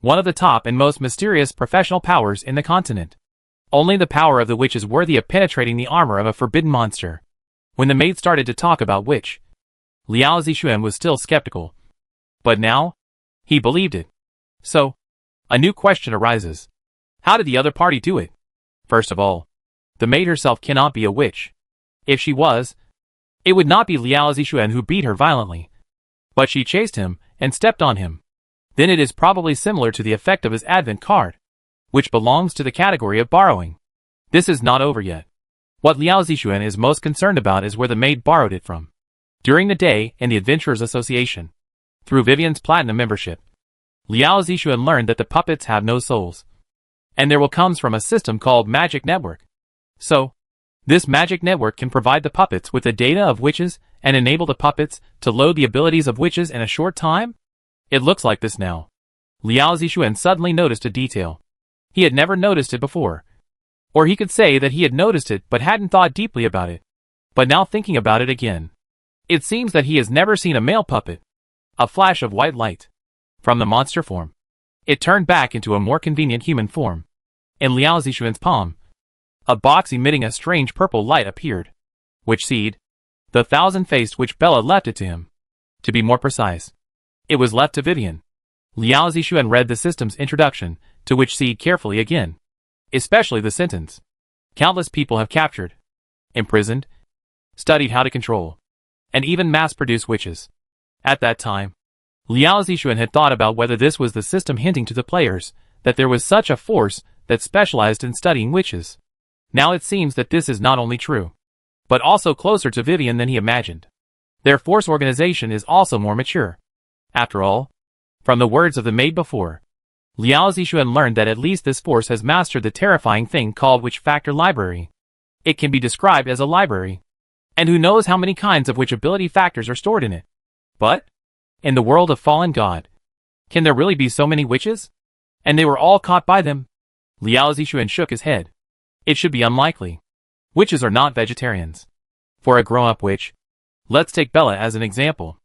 One of the top and most mysterious professional powers in the continent. Only the power of the witch is worthy of penetrating the armor of a forbidden monster. When the maid started to talk about witch, Liao Zixuan was still skeptical. But now, he believed it. So, a new question arises. How did the other party do it? First of all, the maid herself cannot be a witch. If she was, it would not be Liao Zixuan who beat her violently. But she chased him and stepped on him. Then it is probably similar to the effect of his advent card, which belongs to the category of borrowing. This is not over yet. What Liao Zixuan is most concerned about is where the maid borrowed it from. During the day in the Adventurers Association, through Vivian's Platinum membership, Liao Zixuan learned that the puppets have no souls, and their will comes from a system called Magic Network. So, this magic network can provide the puppets with the data of witches and enable the puppets to load the abilities of witches in a short time? It looks like this now. Liao Zixuan suddenly noticed a detail. He had never noticed it before. Or he could say that he had noticed it but hadn't thought deeply about it. But now thinking about it again, it seems that he has never seen a male puppet. A flash of white light from the monster form. It turned back into a more convenient human form. In Liao Zixuan's palm, a box emitting a strange purple light appeared. Witch seed. The thousand-faced witch Bella left it to him. To be more precise, it was left to Vivian. Liao Zixuan read the system's introduction, to which see carefully again. Especially the sentence. Countless people have captured, imprisoned, studied how to control, and even mass-produce witches. At that time, Liao Zixuan had thought about whether this was the system hinting to the players that there was such a force that specialized in studying witches. Now it seems that this is not only true, but also closer to Vivian than he imagined. Their force organization is also more mature. After all, from the words of the maid before, Liao Zixuan learned that at least this force has mastered the terrifying thing called Witch Factor Library. It can be described as a library. And who knows how many kinds of witch ability factors are stored in it. But, in the world of fallen god, can there really be so many witches? And they were all caught by them? Liao Zixuan shook his head. It should be unlikely. Witches are not vegetarians. For a grown-up witch, let's take Bella as an example.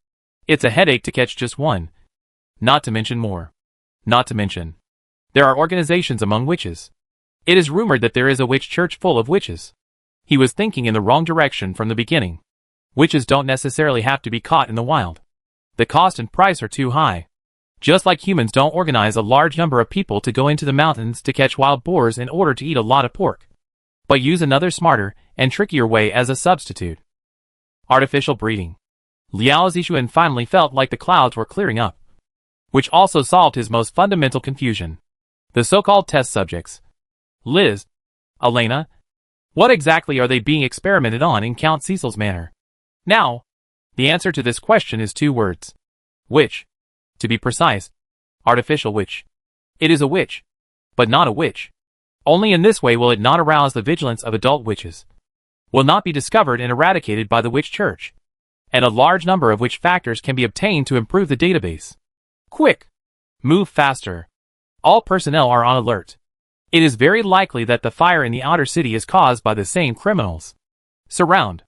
It's a headache to catch just one. Not to mention more. Not to mention, there are organizations among witches. It is rumored that there is a witch church full of witches. He was thinking in the wrong direction from the beginning. Witches don't necessarily have to be caught in the wild. The cost and price are too high. Just like humans don't organize a large number of people to go into the mountains to catch wild boars in order to eat a lot of pork, but use another smarter and trickier way as a substitute. Artificial breeding. Liao Zixuan finally felt like the clouds were clearing up, which also solved his most fundamental confusion. The so-called test subjects. Liz, Elena, what exactly are they being experimented on in Count Cecil's manor? Now, the answer to this question is two words. Witch. To be precise, artificial witch. It is a witch, but not a witch. Only in this way will it not arouse the vigilance of adult witches. Will not be discovered and eradicated by the witch church. And a large number of witch factors can be obtained to improve the database. Quick! Move faster. All personnel are on alert. It is very likely that the fire in the outer city is caused by the same criminals. Surround.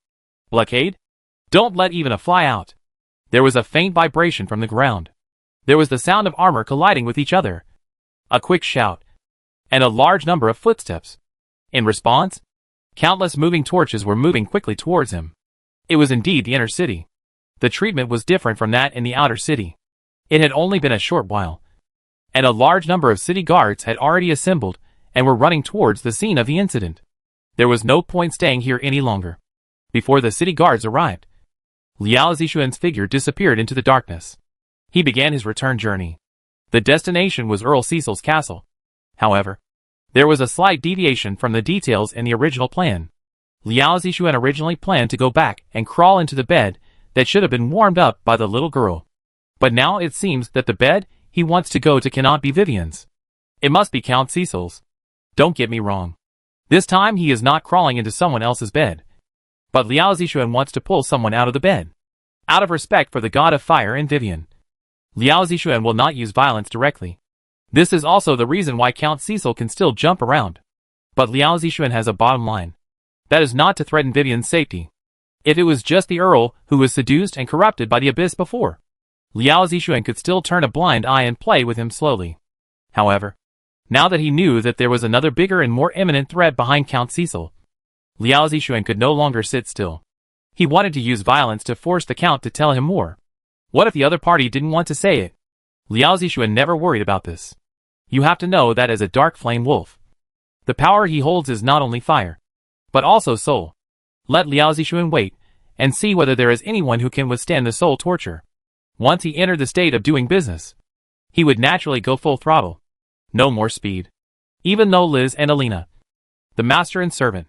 Blockade? Don't let even a fly out. There was a faint vibration from the ground. There was the sound of armor colliding with each other. A quick shout. And a large number of footsteps. In response, countless moving torches were moving quickly towards him. It was indeed the inner city. The treatment was different from that in the outer city. It had only been a short while, and a large number of city guards had already assembled and were running towards the scene of the incident. There was no point staying here any longer. Before the city guards arrived, Liao Zixuan's figure disappeared into the darkness. He began his return journey. The destination was Earl Cecil's castle. However, there was a slight deviation from the details in the original plan. Liao Zixuan originally planned to go back and crawl into the bed that should have been warmed up by the little girl. But now it seems that the bed he wants to go to cannot be Vivian's. It must be Count Cecil's. Don't get me wrong. This time he is not crawling into someone else's bed. But Liao Zixuan wants to pull someone out of the bed. Out of respect for the god of fire and Vivian, Liao Zixuan will not use violence directly. This is also the reason why Count Cecil can still jump around. But Liao Zixuan has a bottom line. That is not to threaten Vivian's safety. If it was just the Earl who was seduced and corrupted by the abyss before, Liao Zixuan could still turn a blind eye and play with him slowly. However, now that he knew that there was another bigger and more imminent threat behind Count Cecil, Liao Zixuan could no longer sit still. He wanted to use violence to force the Count to tell him more. What if the other party didn't want to say it? Liao Zixuan never worried about this. You have to know that as a dark flame wolf, the power he holds is not only fire, but also soul. Let Liao Zixuan wait and see whether there is anyone who can withstand the soul torture. Once he entered the state of doing business, he would naturally go full throttle. No more speed. Even though Liz and Elena, the master and servant,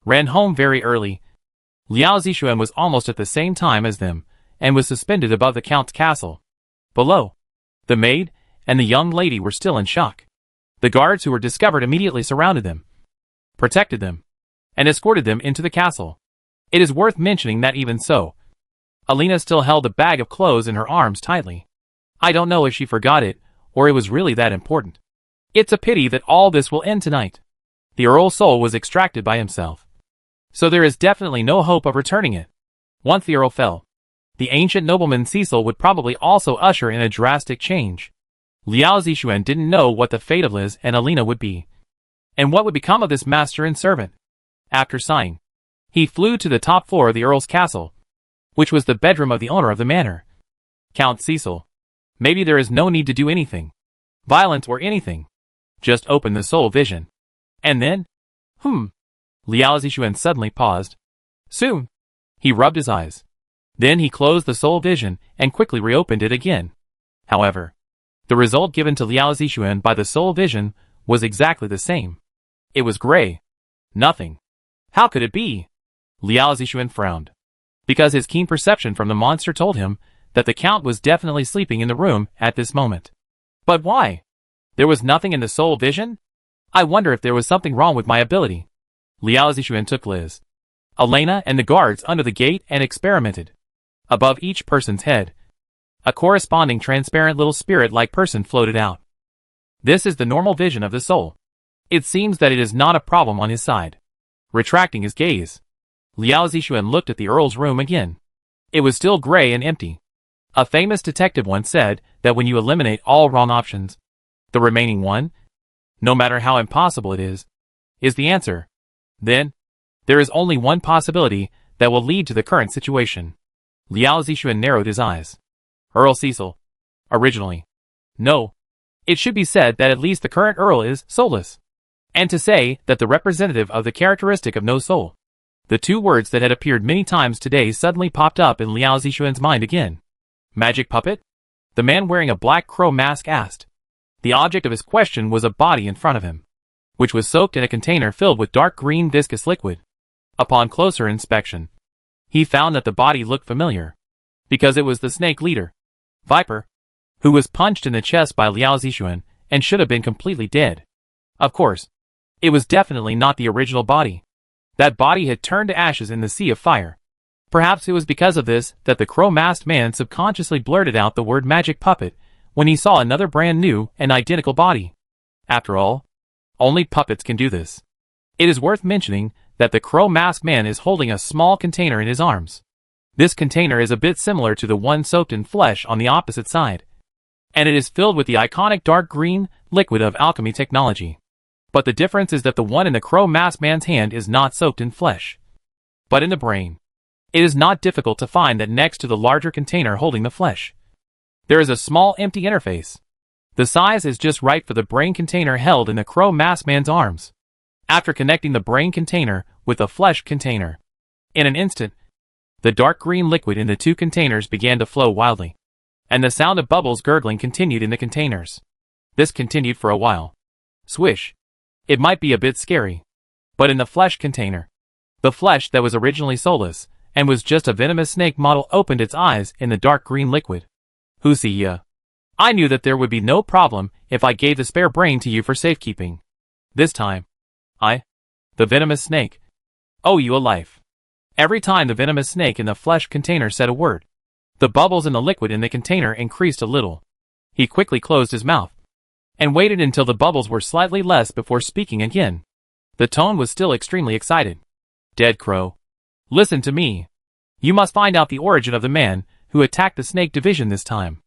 ran home very early, Liao Zixuan was almost at the same time as them, and was suspended above the Count's castle. Below, the maid and the young lady were still in shock. The guards who were discovered immediately surrounded them, protected them, and escorted them into the castle. It is worth mentioning that even so, Elena still held a bag of clothes in her arms tightly. I don't know if she forgot it, or it was really that important. It's a pity that all this will end tonight. The Earl's soul was extracted by himself, so there is definitely no hope of returning it. Once the Earl fell, the ancient nobleman Cecil would probably also usher in a drastic change. Liao Zixuan didn't know what the fate of Liz and Elena would be, and what would become of this master and servant. After sighing, he flew to the top floor of the Earl's castle, which was the bedroom of the owner of the manor. Count Cecil. Maybe there is no need to do anything. Violence or anything. Just open the soul vision. And then? Liao Zixuan suddenly paused. Soon. He rubbed his eyes. Then he closed the soul vision and quickly reopened it again. However, the result given to Liao Zixuan by the soul vision was exactly the same. It was gray. Nothing. How could it be? Liao Zixuan frowned. Because his keen perception from the monster told him that the Count was definitely sleeping in the room at this moment. But why? There was nothing in the soul vision? I wonder if there was something wrong with my ability. Liao Zixuan took Liz, Elena and the guards under the gate and experimented. Above each person's head, a corresponding transparent little spirit-like person floated out. This is the normal vision of the soul. It seems that it is not a problem on his side. Retracting his gaze, Liao Zixuan looked at the Earl's room again. It was still gray and empty. A famous detective once said that when you eliminate all wrong options, the remaining one, no matter how impossible it is the answer. Then, there is only one possibility that will lead to the current situation. Liao Zixuan narrowed his eyes. Earl Cecil. Originally. No. It should be said that at least the current Earl is soulless. And to say that the representative of the characteristic of no soul. The two words that had appeared many times today suddenly popped up in Liao Zixuan's mind again. Magic puppet? The man wearing a black crow mask asked. The object of his question was a body in front of him, which was soaked in a container filled with dark green viscous liquid. Upon closer inspection, he found that the body looked familiar, because it was the snake leader, Viper, who was punched in the chest by Liao Zixuan and should have been completely dead. Of course, it was definitely not the original body. That body had turned to ashes in the sea of fire. Perhaps it was because of this that the crow-masked man subconsciously blurted out the word magic puppet when he saw another brand new and identical body. After all, only puppets can do this. It is worth mentioning that the crow-masked man is holding a small container in his arms. This container is a bit similar to the one soaked in flesh on the opposite side, and it is filled with the iconic dark green liquid of alchemy technology. But the difference is that the one in the crow-masked man's hand is not soaked in flesh, but in the brain. It is not difficult to find that next to the larger container holding the flesh, there is a small empty interface. The size is just right for the brain container held in the crow-masked man's arms. After connecting the brain container with the flesh container, in an instant, the dark green liquid in the two containers began to flow wildly, and the sound of bubbles gurgling continued in the containers. This continued for a while. Swish. It might be a bit scary, but in the flesh container, the flesh that was originally soulless and was just a venomous snake model opened its eyes in the dark green liquid. Husiya. I knew that there would be no problem if I gave the spare brain to you for safekeeping. This time, the venomous snake, owe you a life. Every time the venomous snake in the flesh container said a word, the bubbles in the liquid in the container increased a little. He quickly closed his mouth and waited until the bubbles were slightly less before speaking again. The tone was still extremely excited. Dead Crow. Listen to me. You must find out the origin of the man who attacked the snake division this time.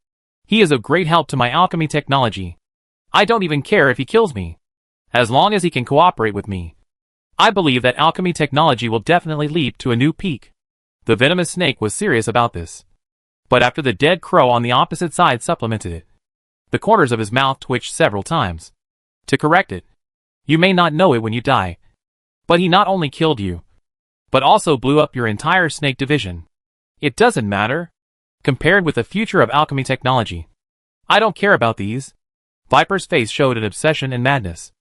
He is of great help to my alchemy technology. I don't even care if he kills me, as long as he can cooperate with me. I believe that alchemy technology will definitely leap to a new peak. The venomous snake was serious about this. But after the dead crow on the opposite side supplemented it, the corners of his mouth twitched several times. To correct it, you may not know it when you die, but he not only killed you, but also blew up your entire snake division. It doesn't matter, compared with the future of alchemy technology. I don't care about these. Viper's face showed an obsession and madness.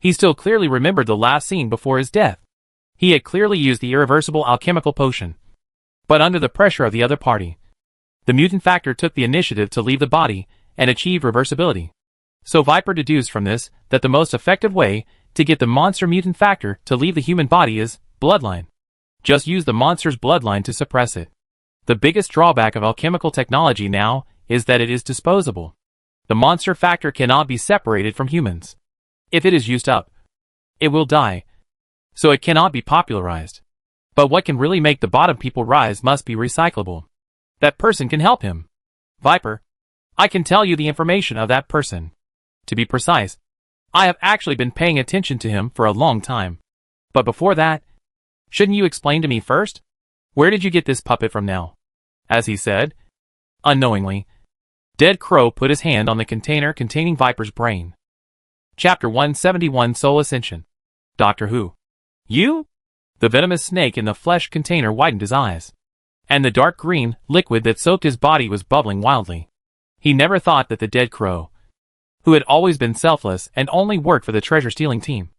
He still clearly remembered the last scene before his death. He had clearly used the irreversible alchemical potion. But under the pressure of the other party, the mutant factor took the initiative to leave the body and achieve reversibility. So Viper deduced from this that the most effective way to get the monster mutant factor to leave the human body is bloodline. Just use the monster's bloodline to suppress it. The biggest drawback of alchemical technology now is that it is disposable. The monster factor cannot be separated from humans. If it is used up, it will die. So it cannot be popularized. But what can really make the bottom people rise must be recyclable. That person can help him. Viper, I can tell you the information of that person. To be precise, I have actually been paying attention to him for a long time. But before that, shouldn't you explain to me first? Where did you get this puppet from now? As he said, Unknowingly, Dead Crow put his hand on the container containing Viper's brain. Chapter 171 Soul Ascension. Doctor Who. You? The venomous snake in the flesh container widened his eyes. And the dark green liquid that soaked his body was bubbling wildly. He never thought that the Dead Crow, who had always been selfless and only worked for the treasure-stealing team,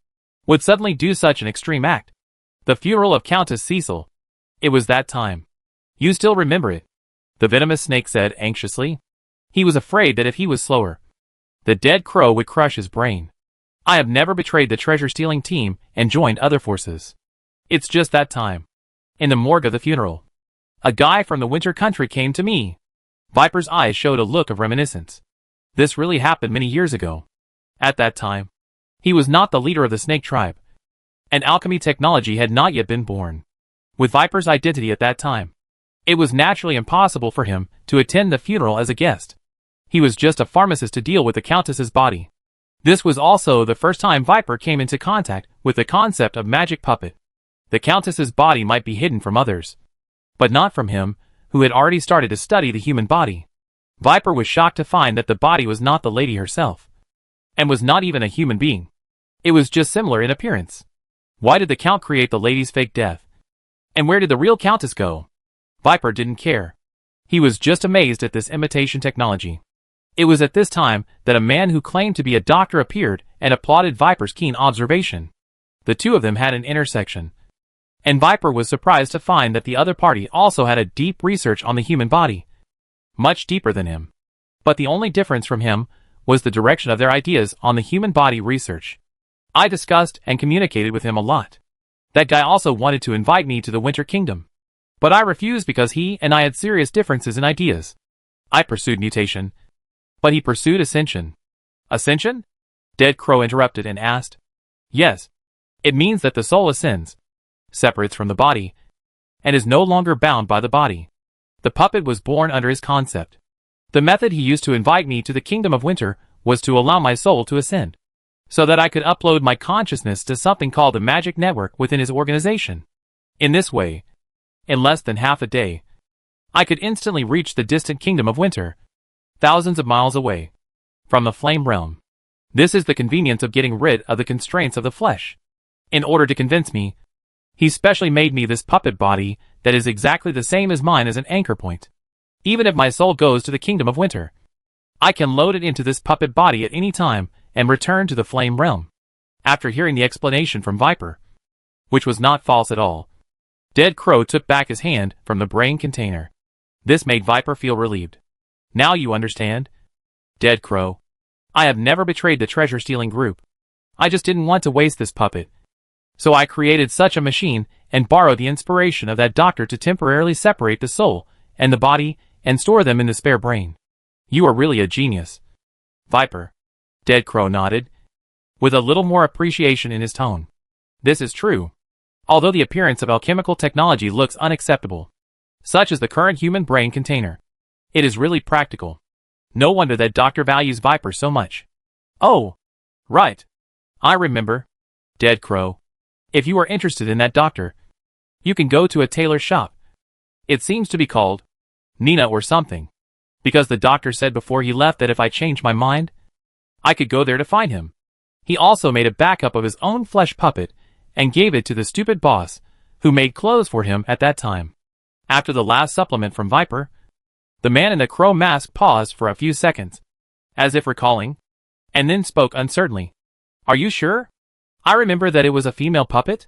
would suddenly do such an extreme act. The funeral of Countess Cecil. It was that time. You still remember it? The venomous snake said anxiously. He was afraid that if he was slower, the Dead Crow would crush his brain. I have never betrayed the treasure-stealing team and joined other forces. It's just that time. In the morgue of the funeral, a guy from the winter country came to me. Viper's eyes showed a look of reminiscence. This really happened many years ago. At that time, he was not the leader of the snake tribe, and alchemy technology had not yet been born. With Viper's identity at that time, it was naturally impossible for him to attend the funeral as a guest. He was just a pharmacist to deal with the Countess's body. This was also the first time Viper came into contact with the concept of magic puppet. The Countess's body might be hidden from others, but not from him, who had already started to study the human body. Viper was shocked to find that the body was not the lady herself, and was not even a human being. It was just similar in appearance. Why did the Count create the lady's fake death? And where did the real Countess go? Viper didn't care. He was just amazed at this imitation technology. It was at this time that a man who claimed to be a doctor appeared and applauded Viper's keen observation. The two of them had an intersection, and Viper was surprised to find that the other party also had a deep research on the human body, much deeper than him. But the only difference from him was the direction of their ideas on the human body research. I discussed and communicated with him a lot. That guy also wanted to invite me to the Winter Kingdom, but I refused because he and I had serious differences in ideas. I pursued mutation, but he pursued ascension. Ascension? Dead Crow interrupted and asked. Yes. It means that the soul ascends, separates from the body, and is no longer bound by the body. The puppet was born under his concept. The method he used to invite me to the Kingdom of Winter was to allow my soul to ascend, so that I could upload my consciousness to something called the magic network within his organization. In this way, in less than half a day, I could instantly reach the distant Kingdom of Winter, thousands of miles away from the flame realm. This is the convenience of getting rid of the constraints of the flesh. In order to convince me, he specially made me this puppet body that is exactly the same as mine as an anchor point. Even if my soul goes to the Kingdom of Winter, I can load it into this puppet body at any time and return to the flame realm. After hearing the explanation from Viper, which was not false at all, Dead Crow took back his hand from the brain container. This made Viper feel relieved. Now you understand? Dead Crow. I have never betrayed the treasure-stealing group. I just didn't want to waste this puppet. So I created such a machine and borrowed the inspiration of that doctor to temporarily separate the soul and the body and store them in the spare brain. You are really a genius. Viper. Dead Crow nodded, with a little more appreciation in his tone. This is true. Although the appearance of alchemical technology looks unacceptable, such as the current human brain container, it is really practical. No wonder that Doctor values Viper so much. Oh, right. I remember. Dead Crow. If you are interested in that doctor, you can go to a tailor's shop. It seems to be called Nina or something, because the doctor said before he left that if I changed my mind, I could go there to find him. He also made a backup of his own flesh puppet and gave it to the stupid boss who made clothes for him at that time. After the last supplement from Viper, the man in the crow mask paused for a few seconds, as if recalling, and then spoke uncertainly. Are you sure? I remember that it was a female puppet?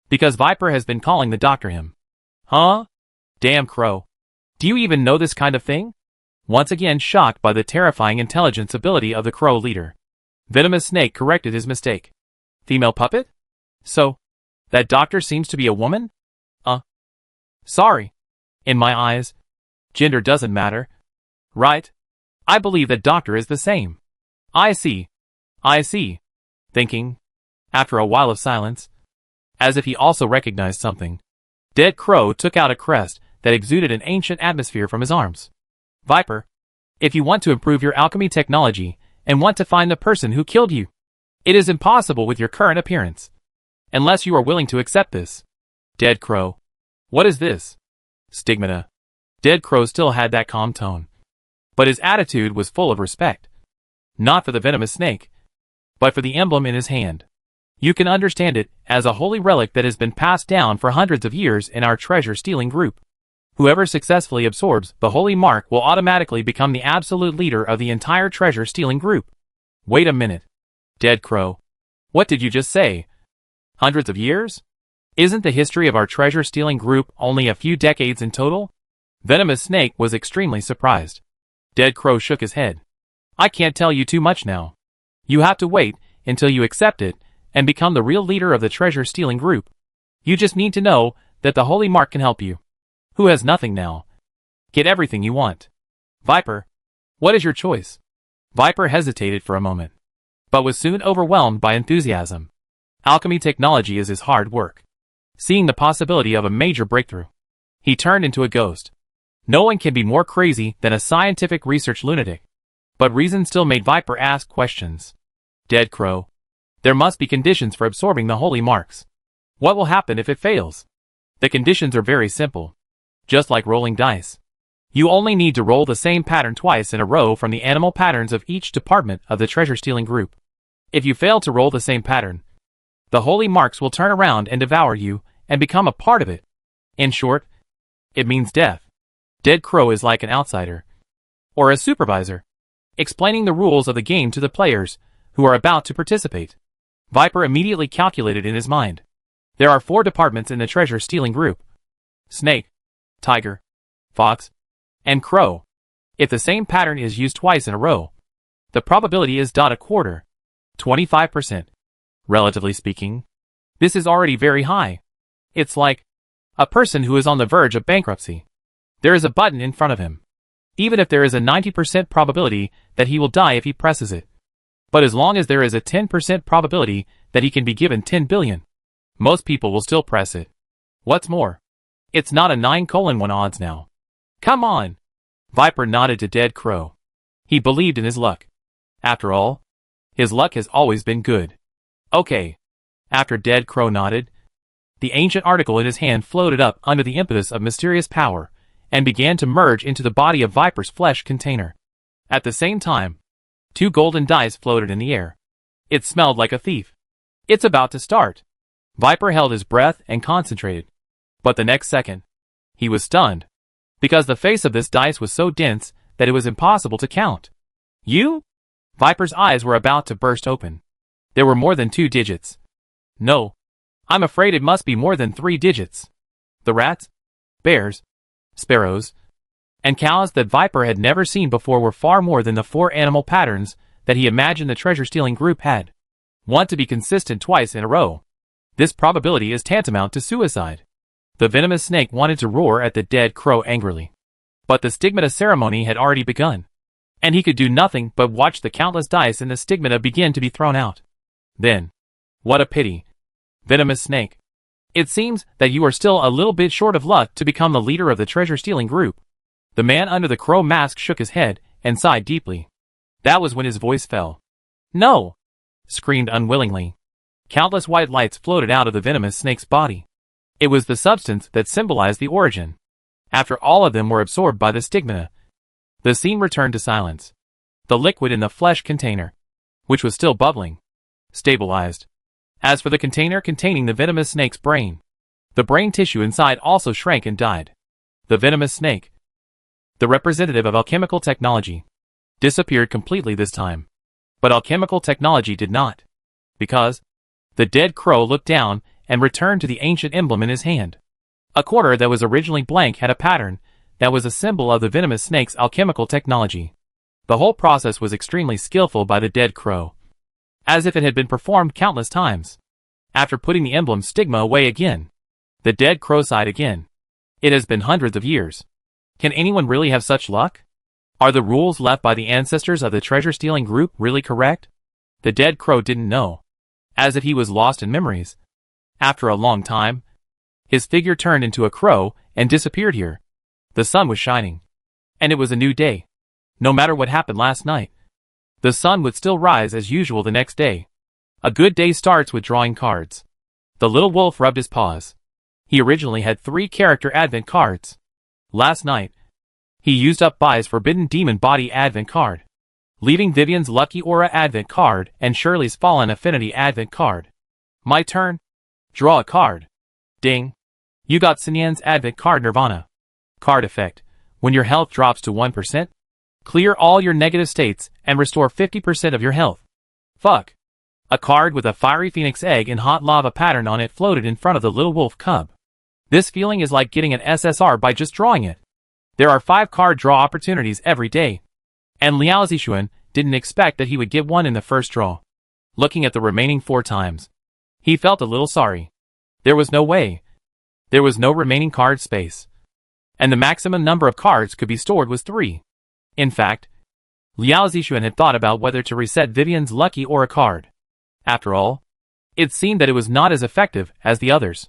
Because Viper has been calling the doctor him. Huh? Damn Crow. Do you even know this kind of thing? Once again shocked by the terrifying intelligence ability of the Crow leader, Venomous Snake corrected his mistake. Female puppet? So, that doctor seems to be a woman? Sorry. In my eyes, gender doesn't matter. Right? I believe that doctor is the same. I see. Thinking, after a while of silence, as if he also recognized something, Dead Crow took out a crest that exuded an ancient atmosphere from his arms. Viper, if you want to improve your alchemy technology and want to find the person who killed you, it is impossible with your current appearance, unless you are willing to accept this. Dead Crow. What is this? Stigmata. Dead Crow still had that calm tone. But his attitude was full of respect. Not for the venomous snake, but for the emblem in his hand. You can understand it as a holy relic that has been passed down for hundreds of years in our treasure-stealing group. Whoever successfully absorbs the holy mark will automatically become the absolute leader of the entire treasure-stealing group. Wait a minute. Dead Crow. What did you just say? Hundreds of years? Isn't the history of our treasure-stealing group only a few decades in total? Venomous Snake was extremely surprised. Dead Crow shook his head. I can't tell you too much now. You have to wait until you accept it and become the real leader of the treasure-stealing group. You just need to know that the holy mark can help you. Who has nothing now? Get everything you want. Viper, what is your choice? Viper hesitated for a moment, but was soon overwhelmed by enthusiasm. Alchemy technology is his hard work. Seeing the possibility of a major breakthrough, he turned into a ghost. No one can be more crazy than a scientific research lunatic. But reason still made Viper ask questions. Dead Crow, there must be conditions for absorbing the holy marks. What will happen if it fails? The conditions are very simple. Just like rolling dice. You only need to roll the same pattern twice in a row from the animal patterns of each department of the treasure-stealing group. If you fail to roll the same pattern, the holy marks will turn around and devour you and become a part of it. In short, it means death. Dead Crow is like an outsider, or a supervisor, explaining the rules of the game to the players who are about to participate. Viper immediately calculated in his mind. There are 4 departments in the treasure-stealing group. Snake, Tiger, Fox, and Crow. If the same pattern is used twice in a row, the probability is a quarter, 25%. Relatively speaking, this is already very high. It's like a person who is on the verge of bankruptcy. There is a button in front of him. Even if there is a 90% probability that he will die if he presses it. But as long as there is a 10% probability that he can be given 10 billion, most people will still press it. What's more, it's not a 9:1 odds now. Come on! Viper nodded to Dead Crow. He believed in his luck. After all, his luck has always been good. Okay. After Dead Crow nodded, the ancient article in his hand floated up under the impetus of mysterious power and began to merge into the body of Viper's flesh container. At the same time, 2 golden dice floated in the air. It smelled like a thief. It's about to start. Viper held his breath and concentrated. But the next second, he was stunned, because the face of this dice was so dense that it was impossible to count. You? Viper's eyes were about to burst open. There were more than 2 digits. No. I'm afraid it must be more than 3 digits. The rats, bears, sparrows, and cows that Viper had never seen before were far more than the 4 animal patterns that he imagined the treasure-stealing group had. Want to be consistent twice in a row. This probability is tantamount to suicide. The venomous snake wanted to roar at the Dead Crow angrily. But the stigmata ceremony had already begun, and he could do nothing but watch the countless dice in the stigmata begin to be thrown out. Then, what a pity. Venomous snake. It seems that you are still a little bit short of luck to become the leader of the treasure-stealing group. The man under the crow mask shook his head and sighed deeply. That was when his voice fell. No! Screamed unwillingly. Countless white lights floated out of the venomous snake's body. It was the substance that symbolized the origin. After all of them were absorbed by the stigmata, the scene returned to silence. The liquid in the flesh container, which was still bubbling, stabilized. As for the container containing the venomous snake's brain, the brain tissue inside also shrank and died. The venomous snake, the representative of alchemical technology, disappeared completely this time. But alchemical technology did not. Because the Dead Crow looked down and returned to the ancient emblem in his hand. A quarter that was originally blank had a pattern that was a symbol of the venomous snake's alchemical technology. The whole process was extremely skillful by the Dead Crow, as if it had been performed countless times. After putting the emblem's stigma away again, the Dead Crow sighed again. It has been hundreds of years. Can anyone really have such luck? Are the rules left by the ancestors of the treasure-stealing group really correct? The Dead Crow didn't know, as if he was lost in memories. After a long time, his figure turned into a crow and disappeared here. The sun was shining, and it was a new day. No matter what happened last night, the sun would still rise as usual the next day. A good day starts with drawing cards. The little wolf rubbed his paws. He originally had 3 character advent cards. Last night, He used up Bai's Forbidden Demon Body Advent card, leaving Vivian's Lucky Aura Advent card and Shirley's Fallen Affinity Advent card. My turn. Draw a card. Ding. You got Sinyan's Advent card Nirvana. Card effect. When your health drops to 1%, clear all your negative states and restore 50% of your health. Fuck. A card with a fiery phoenix egg and hot lava pattern on it floated in front of the little wolf cub. This feeling is like getting an SSR by just drawing it. There are 5 card draw opportunities every day, and Liao Zixuan didn't expect that he would get one in the first draw. Looking at the remaining 4 times, he felt a little sorry. There was no way. There was no remaining card space, and the maximum number of cards could be stored was 3. In fact, Liao Zixuan had thought about whether to reset Vivian's Lucky Aura card. After all, it seemed that it was not as effective as the others.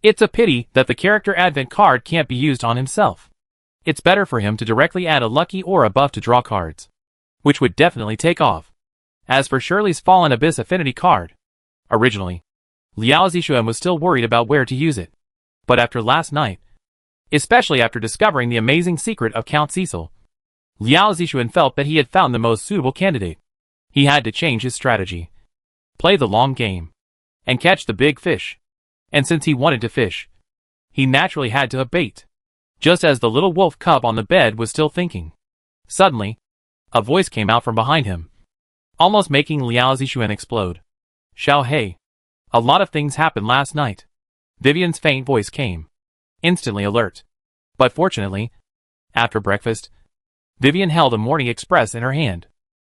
It's a pity that the character Advent card can't be used on himself. It's better for him to directly add a Lucky Aura buff to draw cards, which would definitely take off. As for Shirley's Fallen Abyss Affinity card, originally, Liao Zixuan was still worried about where to use it. But after last night, especially after discovering the amazing secret of Count Cecil, Liao Zixuan felt that he had found the most suitable candidate. He had to change his strategy, play the long game, and catch the big fish. And since he wanted to fish, he naturally had to have bait. Just as the little wolf cub on the bed was still thinking, suddenly, a voice came out from behind him, almost making Liao Zixuan explode. Xiao Hei. A lot of things happened last night. Vivian's faint voice came, instantly alert. But fortunately, after breakfast, Vivian held a Morning Express in her hand.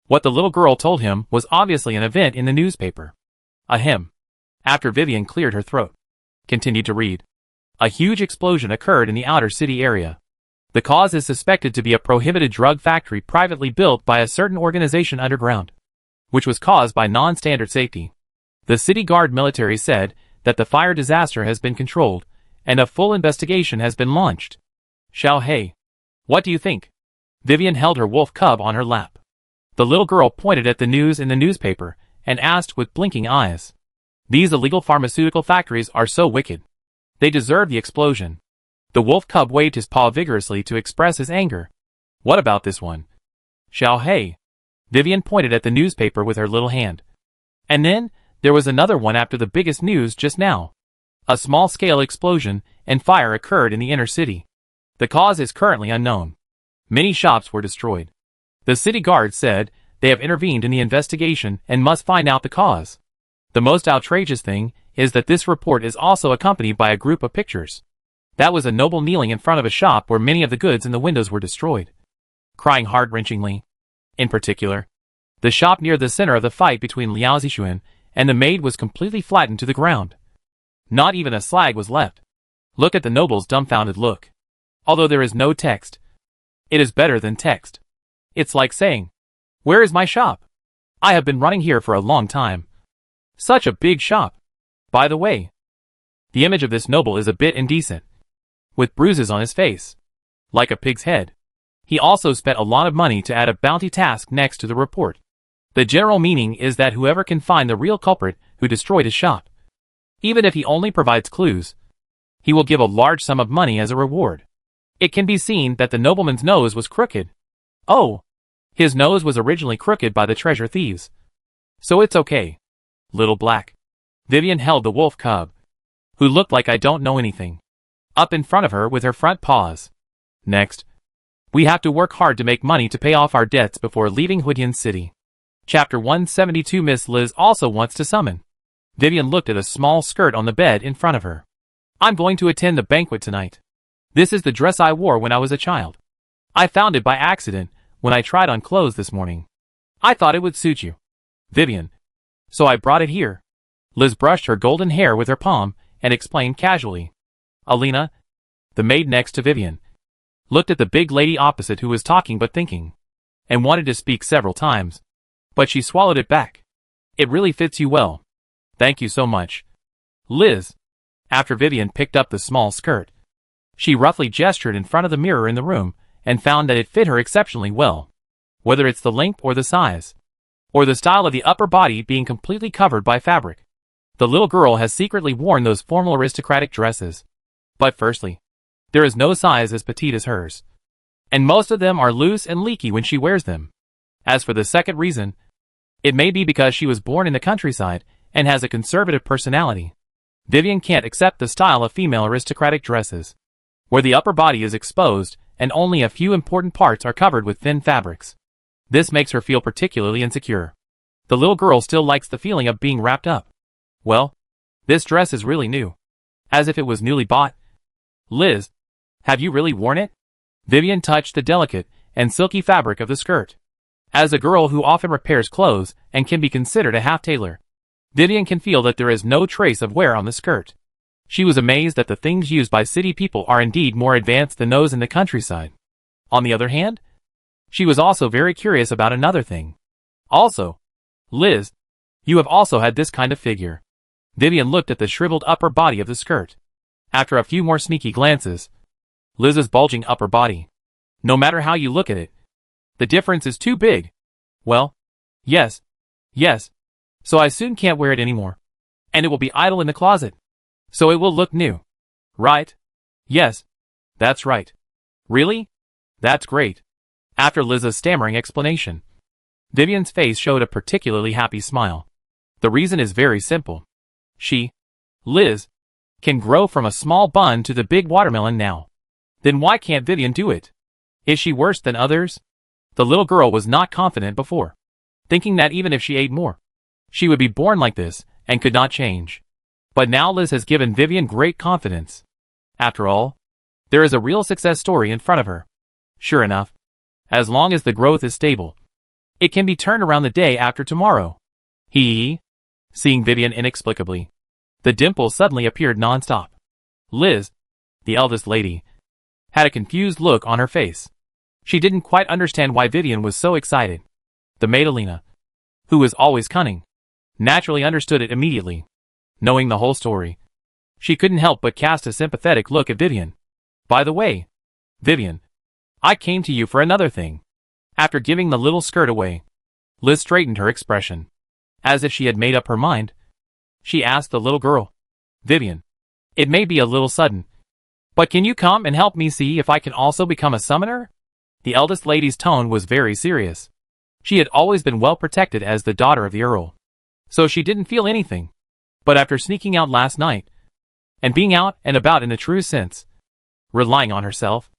What the little girl told him was obviously an event in the newspaper. Ahem. After Vivian cleared her throat, continued to read, a huge explosion occurred in the outer city area. The cause is suspected to be a prohibited drug factory privately built by a certain organization underground, which was caused by non-standard safety. The city guard military said that the fire disaster has been controlled, and a full investigation has been launched. Xiao Hei. What do you think? Vivian held her wolf cub on her lap. The little girl pointed at the news in the newspaper and asked with blinking eyes. These illegal pharmaceutical factories are so wicked. They deserve the explosion. The wolf cub waved his paw vigorously to express his anger. What about this one? Xiao Hei. Vivian pointed at the newspaper with her little hand. And then, there was another one after the biggest news just now. A small-scale explosion and fire occurred in the inner city. The cause is currently unknown. Many shops were destroyed. The city guard said they have intervened in the investigation and must find out the cause. The most outrageous thing is that this report is also accompanied by a group of pictures. That was a noble kneeling in front of a shop where many of the goods in the windows were destroyed, crying heart-wrenchingly. In particular, the shop near the center of the fight between Liao Zixuan and the maid was completely flattened to the ground. Not even a slag was left. Look at the noble's dumbfounded look. Although there is no text, it is better than text. It's like saying, where is my shop? I have been running here for a long time. Such a big shop. By the way, the image of this noble is a bit indecent, with bruises on his face, like a pig's head. He also spent a lot of money to add a bounty task next to the report. The general meaning is that whoever can find the real culprit who destroyed his shop, even if he only provides clues, he will give a large sum of money as a reward. It can be seen that the nobleman's nose was crooked. Oh, his nose was originally crooked by the treasure thieves. So it's okay. Little Black. Vivian held the wolf cub, who looked like I don't know anything, up in front of her with her front paws. Next, we have to work hard to make money to pay off our debts before leaving Huidian City. Chapter 172. Miss Liz also wants to summon. Vivian looked at a small skirt on the bed in front of her. I'm going to attend the banquet tonight. This is the dress I wore when I was a child. I found it by accident when I tried on clothes this morning. I thought it would suit you, Vivian, so I brought it here. Liz brushed her golden hair with her palm and explained casually. Alina, the maid next to Vivian, looked at the big lady opposite who was talking but thinking, and wanted to speak several times, but she swallowed it back. It really fits you well. Thank you so much, Liz. After Vivian picked up the small skirt, she roughly gestured in front of the mirror in the room and found that it fit her exceptionally well. Whether it's the length or the size, or the style of the upper body being completely covered by fabric, the little girl has secretly worn those formal aristocratic dresses. But firstly, there is no size as petite as hers. and most of them are loose and leaky when she wears them. As for the second reason, it may be because she was born in the countryside and has a conservative personality. Vivian can't accept the style of female aristocratic dresses, where the upper body is exposed and only a few important parts are covered with thin fabrics. This makes her feel particularly insecure. The little girl still likes the feeling of being wrapped up. Well, this dress is really new. As if it was newly bought. Liz, have you really worn it? Vivian touched the delicate and silky fabric of the skirt. As a girl who often repairs clothes and can be considered a half-tailor, Vivian can feel that there is no trace of wear on the skirt. She was amazed that the things used by city people are indeed more advanced than those in the countryside. On the other hand, she was also very curious about another thing. Also, Liz, you have also had this kind of figure. Vivian looked at the shriveled upper body of the skirt. After a few more sneaky glances, Liz's bulging upper body. No matter how you look at it, the difference is too big. Well, yes. So I soon can't wear it anymore. And it will be idle in the closet. So it will look new. Right? Yes. That's right. Really? That's great. After Liz's stammering explanation, Vivian's face showed a particularly happy smile. The reason is very simple. She, Liz, can grow from a small bun to the big watermelon now. Then why can't Vivian do it? Is she worse than others? The little girl was not confident before, thinking that even if she ate more, she would be born like this and could not change. But now Liz has given Vivian great confidence. After all, there is a real success story in front of her. Sure enough, as long as the growth is stable, it can be turned around the day after tomorrow. Seeing Vivian inexplicably, the dimples suddenly appeared non-stop. Liz, the eldest lady, had a confused look on her face. She didn't quite understand why Vivian was so excited. The Madalena, who was always cunning, naturally understood it immediately. Knowing the whole story, she couldn't help but cast a sympathetic look at Vivian. By the way, Vivian, I came to you for another thing. After giving the little skirt away, Liz straightened her expression. As if she had made up her mind, she asked the little girl, Vivian, it may be a little sudden, but can you come and help me see if I can also become a summoner? The eldest lady's tone was very serious. She had always been well protected as the daughter of the Earl, so she didn't feel anything. But after sneaking out last night, and being out and about in the true sense, relying on herself,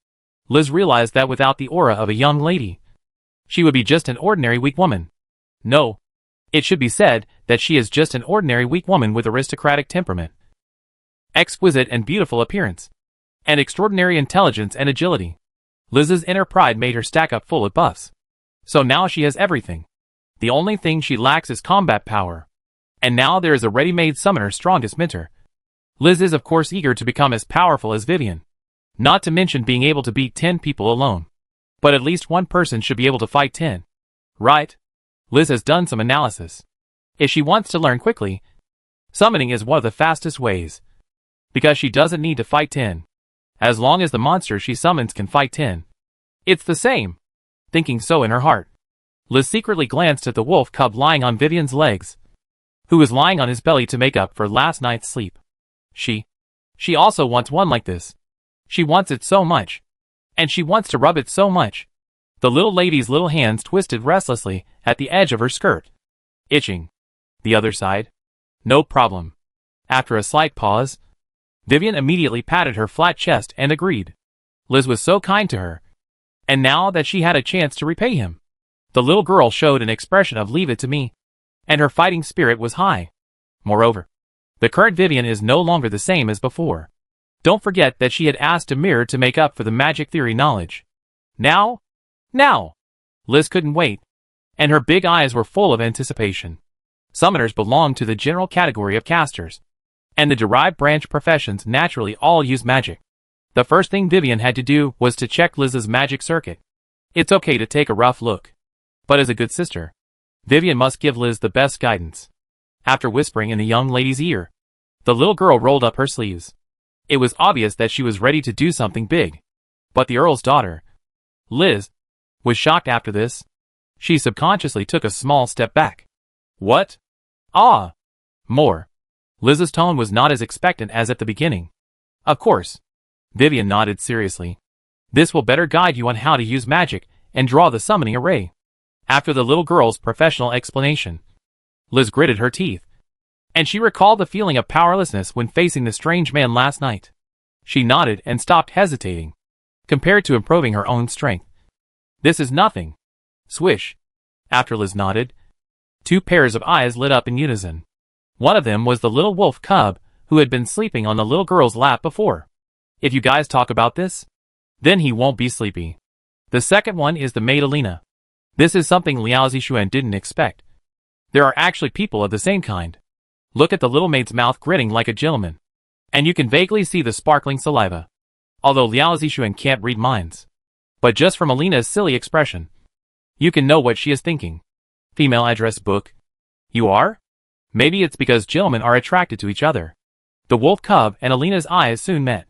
Liz realized that without the aura of a young lady, she would be just an ordinary weak woman. No, it should be said that she is just an ordinary weak woman with aristocratic temperament, exquisite and beautiful appearance, and extraordinary intelligence and agility. Liz's inner pride made her stack up full of buffs. So now she has everything. The only thing she lacks is combat power. And now there is a ready-made summoner's strongest mentor. Liz is of course eager to become as powerful as Vivian. Not to mention being able to beat 10 people alone. But at least one person should be able to fight 10. Right? Liz has done some analysis. If she wants to learn quickly, summoning is one of the fastest ways. Because she doesn't need to fight 10. As long as the monster she summons can fight 10. It's the same. Thinking so in her heart, Liz secretly glanced at the wolf cub lying on Vivian's legs, who was lying on his belly to make up for last night's sleep. She also wants one like this. She wants it so much. And she wants to rub it so much. The little lady's little hands twisted restlessly at the edge of her skirt. Itching. The other side? No problem. After a slight pause, Vivian immediately patted her flat chest and agreed. Liz was so kind to her. And now that she had a chance to repay him, the little girl showed an expression of leave it to me. And her fighting spirit was high. Moreover, the current Vivian is no longer the same as before. Don't forget that she had asked a mirror to make up for the magic theory knowledge. Now! Liz couldn't wait, and her big eyes were full of anticipation. Summoners belong to the general category of casters, and the derived branch professions naturally all use magic. The first thing Vivian had to do was to check Liz's magic circuit. It's okay to take a rough look, but as a good sister, Vivian must give Liz the best guidance. After whispering in the young lady's ear, the little girl rolled up her sleeves. It was obvious that she was ready to do something big. But the Earl's daughter, Liz, was shocked after this. She subconsciously took a small step back. What? Ah! More. Liz's tone was not as expectant as at the beginning. Of course. Vivian nodded seriously. This will better guide you on how to use magic and draw the summoning array. After the little girl's professional explanation, Liz gritted her teeth, and she recalled the feeling of powerlessness when facing the strange man last night. She nodded and stopped hesitating. Compared to improving her own strength, this is nothing. Swish. After Liz nodded, two pairs of eyes lit up in unison. One of them was the little wolf cub who had been sleeping on the little girl's lap before. If you guys talk about this, then he won't be sleepy. The second one is the maid Alina. This is something Liao Zixuan didn't expect. There are actually people of the same kind. Look at the little maid's mouth grinning like a gentleman, and you can vaguely see the sparkling saliva. Although Liao Zixuan can't read minds, but just from Alina's silly expression, you can know what she is thinking. Female address book. You are? Maybe it's because gentlemen are attracted to each other. The wolf cub and Alina's eyes soon met,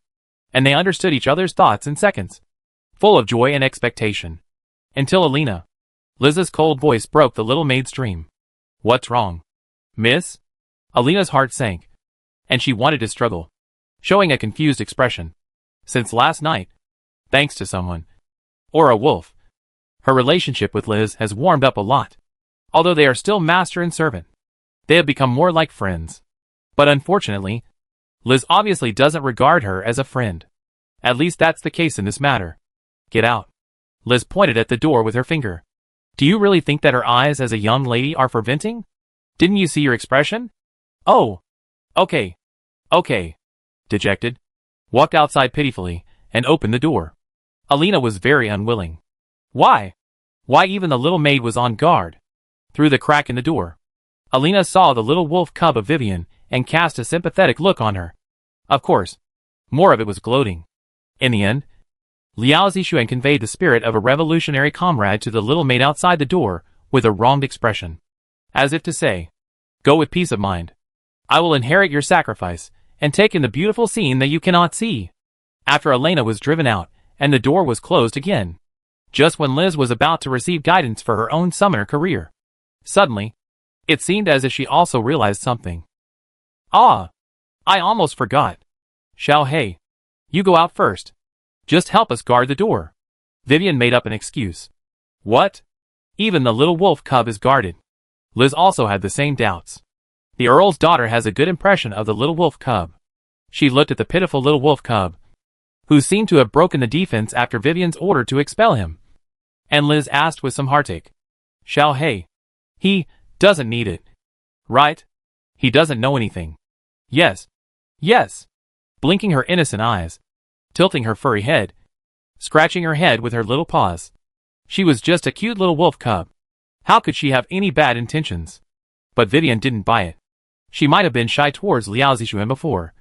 and they understood each other's thoughts in seconds, full of joy and expectation. Until Alina. Liz's cold voice broke the little maid's dream. What's wrong, miss? Alina's heart sank, and she wanted to struggle, showing a confused expression. Since last night, thanks to someone, or a wolf, her relationship with Liz has warmed up a lot. Although they are still master and servant, they have become more like friends. But unfortunately, Liz obviously doesn't regard her as a friend. At least that's the case in this matter. Get out. Liz pointed at the door with her finger. Do you really think that her eyes as a young lady are for venting? Didn't you see your expression? Oh. Okay. Dejected, walked outside pitifully, and opened the door. Alina was very unwilling. Why? Why even the little maid was on guard. Through the crack in the door, Alina saw the little wolf cub of Vivian and cast a sympathetic look on her. Of course, more of it was gloating. In the end, Liao Zixuan conveyed the spirit of a revolutionary comrade to the little maid outside the door with a wronged expression. As if to say, go with peace of mind. I will inherit your sacrifice and take in the beautiful scene that you cannot see. After Elena was driven out and the door was closed again, just when Liz was about to receive guidance for her own summoner career, suddenly, it seemed as if she also realized something. Ah! I almost forgot. Xiao Hei, you go out first. Just help us guard the door. Vivian made up an excuse. What? Even the little wolf cub is guarded. Liz also had the same doubts. The Earl's daughter has a good impression of the little wolf cub. She looked at the pitiful little wolf cub, who seemed to have broken the defense after Vivian's order to expel him. And Liz asked with some heartache. Xiao Hei. He doesn't need it. Right? He doesn't know anything. Yes. Yes. Blinking her innocent eyes, tilting her furry head, scratching her head with her little paws. She was just a cute little wolf cub. How could she have any bad intentions? But Vivian didn't buy it. She might have been shy towards Liao Zixuan before,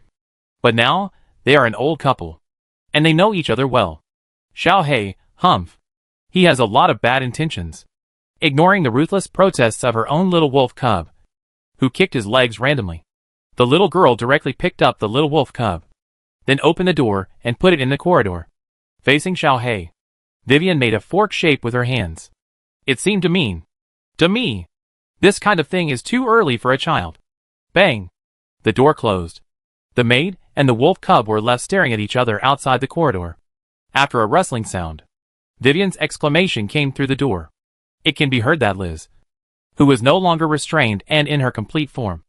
but now they are an old couple, and they know each other well. Xiao Hei, humph. He has a lot of bad intentions. Ignoring the ruthless protests of her own little wolf cub, who kicked his legs randomly, the little girl directly picked up the little wolf cub, then opened the door and put it in the corridor. Facing Xiao Hei, Vivian made a fork shape with her hands. It seemed to mean, to me, this kind of thing is too early for a child. Bang! The door closed. The maid and the wolf cub were left staring at each other outside the corridor. After a rustling sound, Vivian's exclamation came through the door. It can be heard that Liz, who was no longer restrained and in her complete form,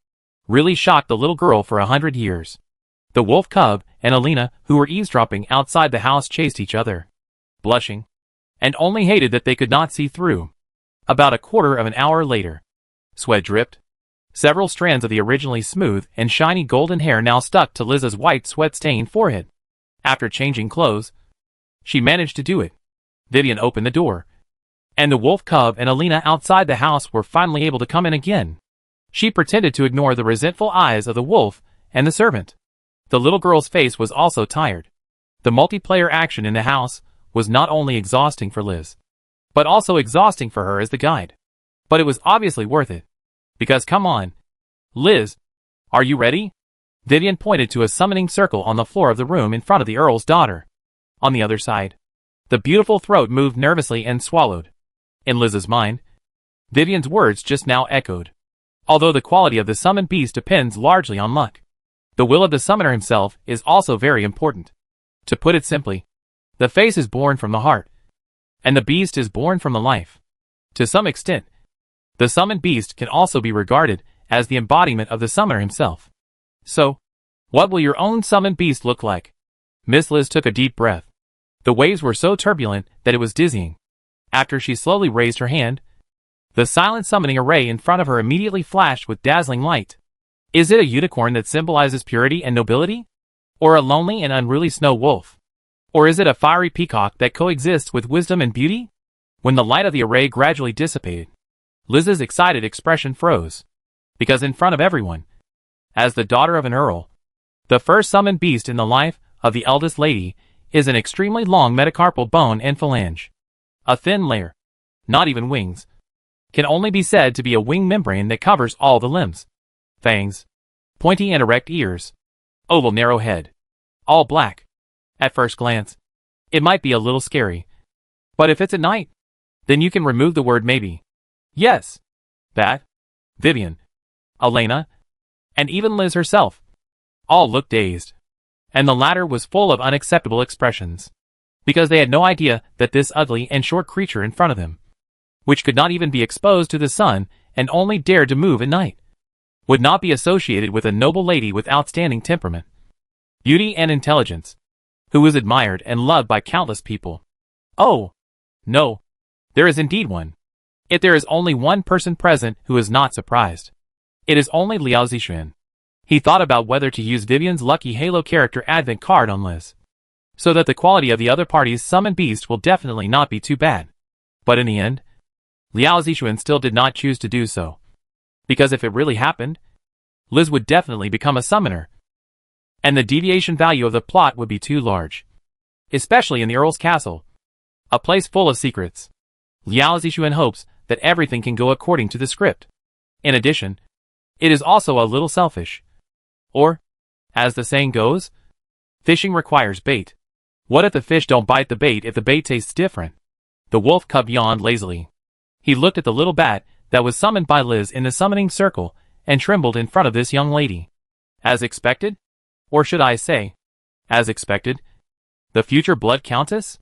really shocked the little girl for 100 years. The wolf cub and Alina, who were eavesdropping outside the house, chased each other, blushing, and only hated that they could not see through. About a quarter of an hour later, sweat dripped. Several strands of the originally smooth and shiny golden hair now stuck to Liz's white sweat-stained forehead. After changing clothes, she managed to do it. Vivian opened the door, and the wolf cub and Alina outside the house were finally able to come in again. She pretended to ignore the resentful eyes of the wolf and the servant. The little girl's face was also tired. The multiplayer action in the house was not only exhausting for Liz, but also exhausting for her as the guide. But it was obviously worth it. Because come on, Liz, are you ready? Vivian pointed to a summoning circle on the floor of the room in front of the Earl's daughter. On the other side, the beautiful throat moved nervously and swallowed. In Liz's mind, Vivian's words just now echoed. Although the quality of the summoned beast depends largely on luck, the will of the summoner himself is also very important. To put it simply, The face is born from the heart, and the beast is born from the life. To some extent, the summoned beast can also be regarded as the embodiment of the summoner himself. So, what will your own summoned beast look like? Miss Liz took a deep breath. The waves were so turbulent that it was dizzying. After she slowly raised her hand, the silent summoning array in front of her immediately flashed with dazzling light. Is it a unicorn that symbolizes purity and nobility? Or a lonely and unruly snow wolf? Or is it a fiery peacock that coexists with wisdom and beauty? When the light of the array gradually dissipated, Liz's excited expression froze. Because in front of everyone, as the daughter of an earl, the first summoned beast in the life of the eldest lady is an extremely long metacarpal bone and phalange. A thin layer, not even wings, can only be said to be a wing membrane that covers all the limbs. Fangs, pointy and erect ears, oval narrow head, all black. At first glance, it might be a little scary. But if it's at night, then you can remove the word maybe. Yes, that, Vivian, Elena, and even Liz herself, all looked dazed. And the latter was full of unacceptable expressions, because they had no idea that this ugly and short creature in front of them, which could not even be exposed to the sun and only dared to move at night, would not be associated with a noble lady with outstanding temperament, beauty and intelligence, who was admired and loved by countless people. Oh, no, there is indeed one. Yet there is only one person present who is not surprised. It is only Liao Zixuan. He thought about whether to use Vivian's lucky Halo character advent card on Liz, so that the quality of the other party's summoned beast will definitely not be too bad. But in the end, Liao Zixuan still did not choose to do so. Because if it really happened, Liz would definitely become a summoner, and the deviation value of the plot would be too large. Especially in the Earl's Castle, a place full of secrets. Liao Zixuan hopes that everything can go according to the script. In addition, it is also a little selfish. Or, as the saying goes, fishing requires bait. What if the fish don't bite the bait if the bait tastes different? The wolf cub yawned lazily. He looked at the little bat that was summoned by Liz in the summoning circle and trembled in front of this young lady. As expected? Or should I say, as expected, the future Blood Countess?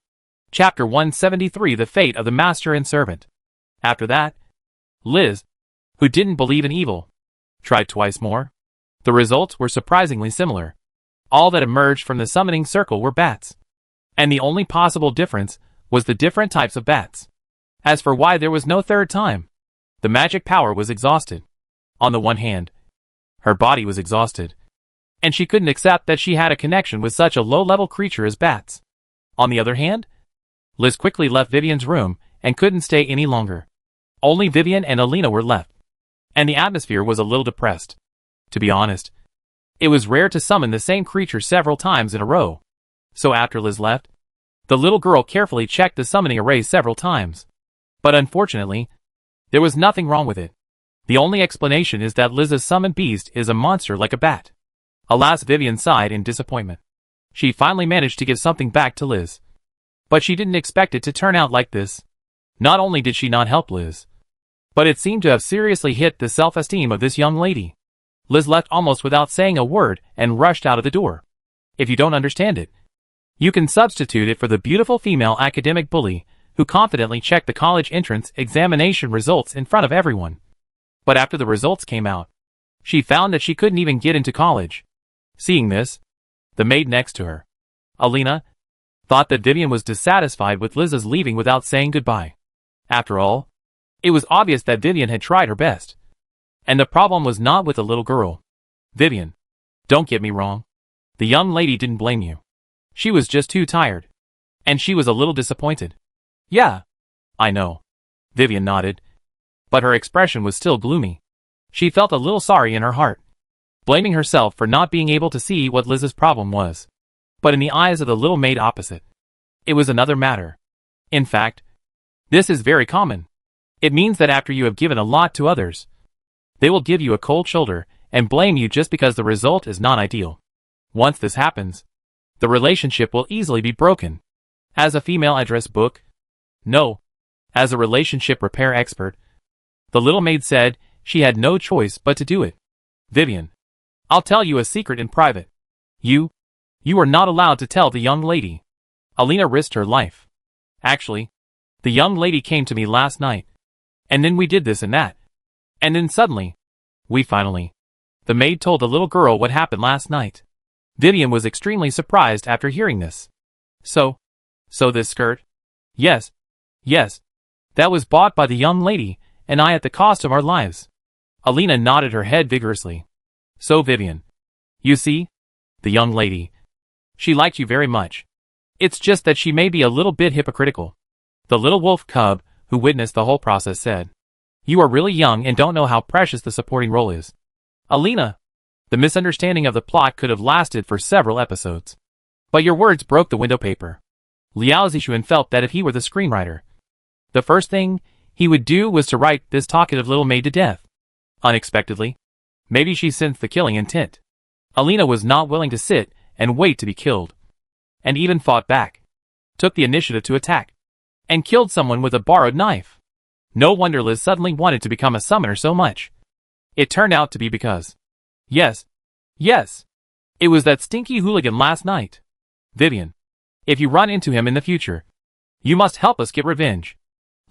Chapter 173 The Fate of the Master and Servant. After that, Liz, who didn't believe in evil, tried twice more. The results were surprisingly similar. All that emerged from the summoning circle were bats. And the only possible difference was the different types of bats. As for why there was no third time, the magic power was exhausted. On the one hand, her body was exhausted, and she couldn't accept that she had a connection with such a low-level creature as bats. On the other hand, Liz quickly left Vivian's room and couldn't stay any longer. Only Vivian and Elena were left, and the atmosphere was a little depressed. To be honest, it was rare to summon the same creature several times in a row. So after Liz left, the little girl carefully checked the summoning array several times. But unfortunately, there was nothing wrong with it. The only explanation is that Liz's summoned beast is a monster like a bat. Alas, Vivian sighed in disappointment. She finally managed to give something back to Liz. But she didn't expect it to turn out like this. Not only did she not help Liz, but it seemed to have seriously hit the self-esteem of this young lady. Liz left almost without saying a word and rushed out of the door. If you don't understand it, you can substitute it for the beautiful female academic bully who confidently checked the college entrance examination results in front of everyone. But after the results came out, she found that she couldn't even get into college. Seeing this, the maid next to her, Alina, thought that Vivian was dissatisfied with Liz's leaving without saying goodbye. After all, it was obvious that Vivian had tried her best. And the problem was not with the little girl. Vivian, don't get me wrong. The young lady didn't blame you. She was just too tired. And she was a little disappointed. Yeah, I know. Vivian nodded. But her expression was still gloomy. She felt a little sorry in her heart, blaming herself for not being able to see what Liz's problem was. But in the eyes of the little maid opposite, it was another matter. In fact, this is very common. It means that after you have given a lot to others, they will give you a cold shoulder and blame you just because the result is not ideal. Once this happens, the relationship will easily be broken. As a female address book? No. As a relationship repair expert, the little maid said she had no choice but to do it. Vivian, I'll tell you a secret in private. You are not allowed to tell the young lady. Alina risked her life. Actually, the young lady came to me last night. And then we did this and that. And then suddenly, we finally. The maid told the little girl what happened last night. Vivian was extremely surprised after hearing this. So this skirt? Yes. That was bought by the young lady, and I at the cost of our lives. Alina nodded her head vigorously. So Vivian. You see? The young lady. She liked you very much. It's just that she may be a little bit hypocritical. The little wolf cub, who witnessed the whole process, said. You are really young and don't know how precious the supporting role is. Alina. The misunderstanding of the plot could have lasted for several episodes. But your words broke the window paper. Liao Zixuan felt that if he were the screenwriter, the first thing he would do was to write this talkative little maid to death. Unexpectedly, maybe she sensed the killing intent. Alina was not willing to sit and wait to be killed, and even fought back, took the initiative to attack, and killed someone with a borrowed knife. No wonder Liz suddenly wanted to become a summoner so much. It turned out to be because, yes, it was that stinky hooligan last night. Vivian, if you run into him in the future, you must help us get revenge.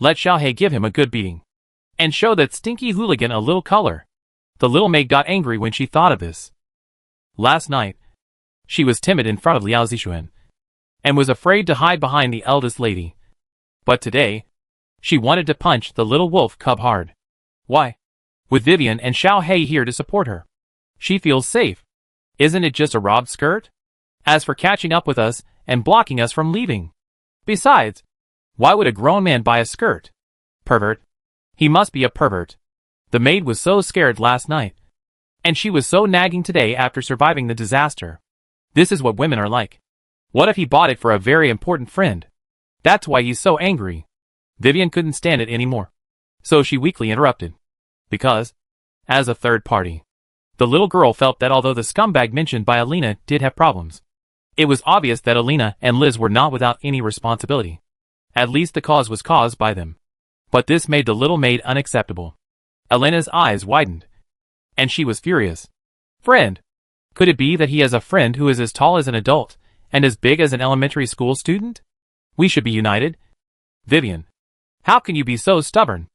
Let Xiaohei give him a good beating, and show that stinky hooligan a little color. The little maid got angry when she thought of this. Last night, she was timid in front of Liao Zixuan, and was afraid to hide behind the eldest lady. But today, she wanted to punch the little wolf cub hard. Why? With Vivian and Xiaohei here to support her, she feels safe. Isn't it just a robbed skirt? As for catching up with us and blocking us from leaving. Besides, why would a grown man buy a skirt? Pervert. He must be a pervert. The maid was so scared last night. And she was so nagging today after surviving the disaster. This is what women are like. What if he bought it for a very important friend? That's why he's so angry. Vivian couldn't stand it anymore. So she weakly interrupted. Because, as a third party, the little girl felt that although the scumbag mentioned by Alina did have problems, it was obvious that Alina and Liz were not without any responsibility. At least the cause was caused by them. But this made the little maid unacceptable. Alina's eyes widened, and she was furious. Friend? Could it be that he has a friend who is as tall as an adult, and as big as an elementary school student? We should be united. Vivian. How can you be so stubborn?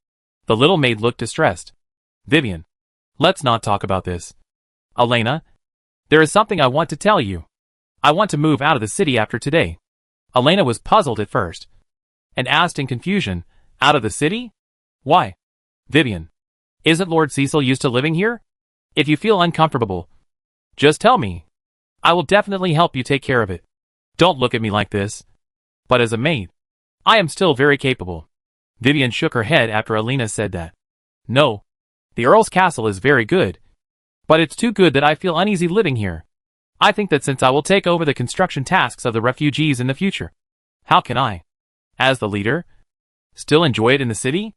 The little maid looked distressed. Vivian. Let's not talk about this. Alina. There is something I want to tell you. I want to move out of the city after today. Alina was puzzled at first, and asked in confusion, out of the city? Why? Vivian. Isn't Lord Cecil used to living here? If you feel uncomfortable, just tell me. I will definitely help you take care of it. Don't look at me like this. But as a maid, I am still very capable. Vivian shook her head after Alina said that. No. The Earl's castle is very good. But it's too good that I feel uneasy living here. I think that since I will take over the construction tasks of the refugees in the future, how can I, as the leader, still enjoy it in the city?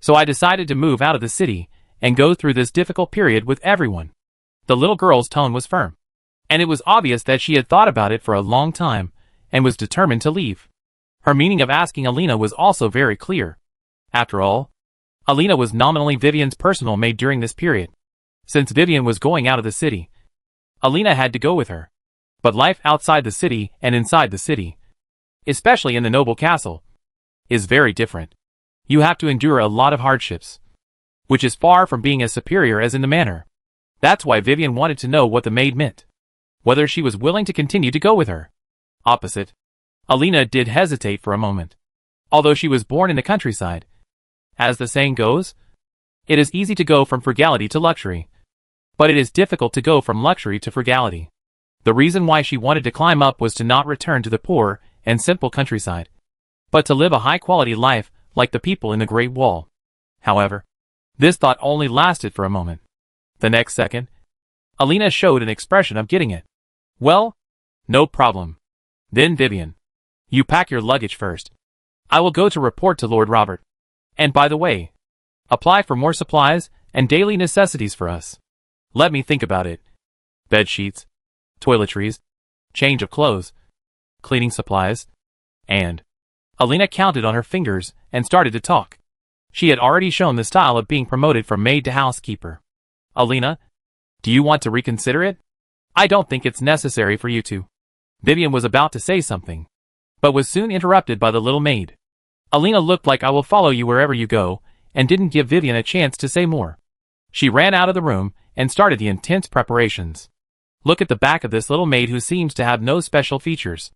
So I decided to move out of the city and go through this difficult period with everyone. The little girl's tone was firm, and it was obvious that she had thought about it for a long time and was determined to leave. Her meaning of asking Alina was also very clear. After all, Alina was nominally Vivian's personal maid during this period. Since Vivian was going out of the city, Alina had to go with her. But life outside the city and inside the city, especially in the noble castle, is very different. You have to endure a lot of hardships, which is far from being as superior as in the manor. That's why Vivian wanted to know what the maid meant, whether she was willing to continue to go with her. Opposite, Alina did hesitate for a moment. Although she was born in the countryside, as the saying goes, it is easy to go from frugality to luxury, but it is difficult to go from luxury to frugality. The reason why she wanted to climb up was to not return to the poor and simple countryside, but to live a high-quality life like the people in the Great Wall. However, this thought only lasted for a moment. The next second, Alina showed an expression of getting it. Well, no problem. Then Vivian, you pack your luggage first. I will go to report to Lord Robert. And by the way, apply for more supplies and daily necessities for us. Let me think about it. Bed sheets, toiletries, change of clothes, cleaning supplies, and... Alina counted on her fingers and started to talk. She had already shown the style of being promoted from maid to housekeeper. Alina, do you want to reconsider it? I don't think it's necessary for you to. Vivian was about to say something, but was soon interrupted by the little maid. Alina looked like "I will follow you wherever you go," and didn't give Vivian a chance to say more. She ran out of the room and started the intense preparations. Look at the back of this little maid who seems to have no special features.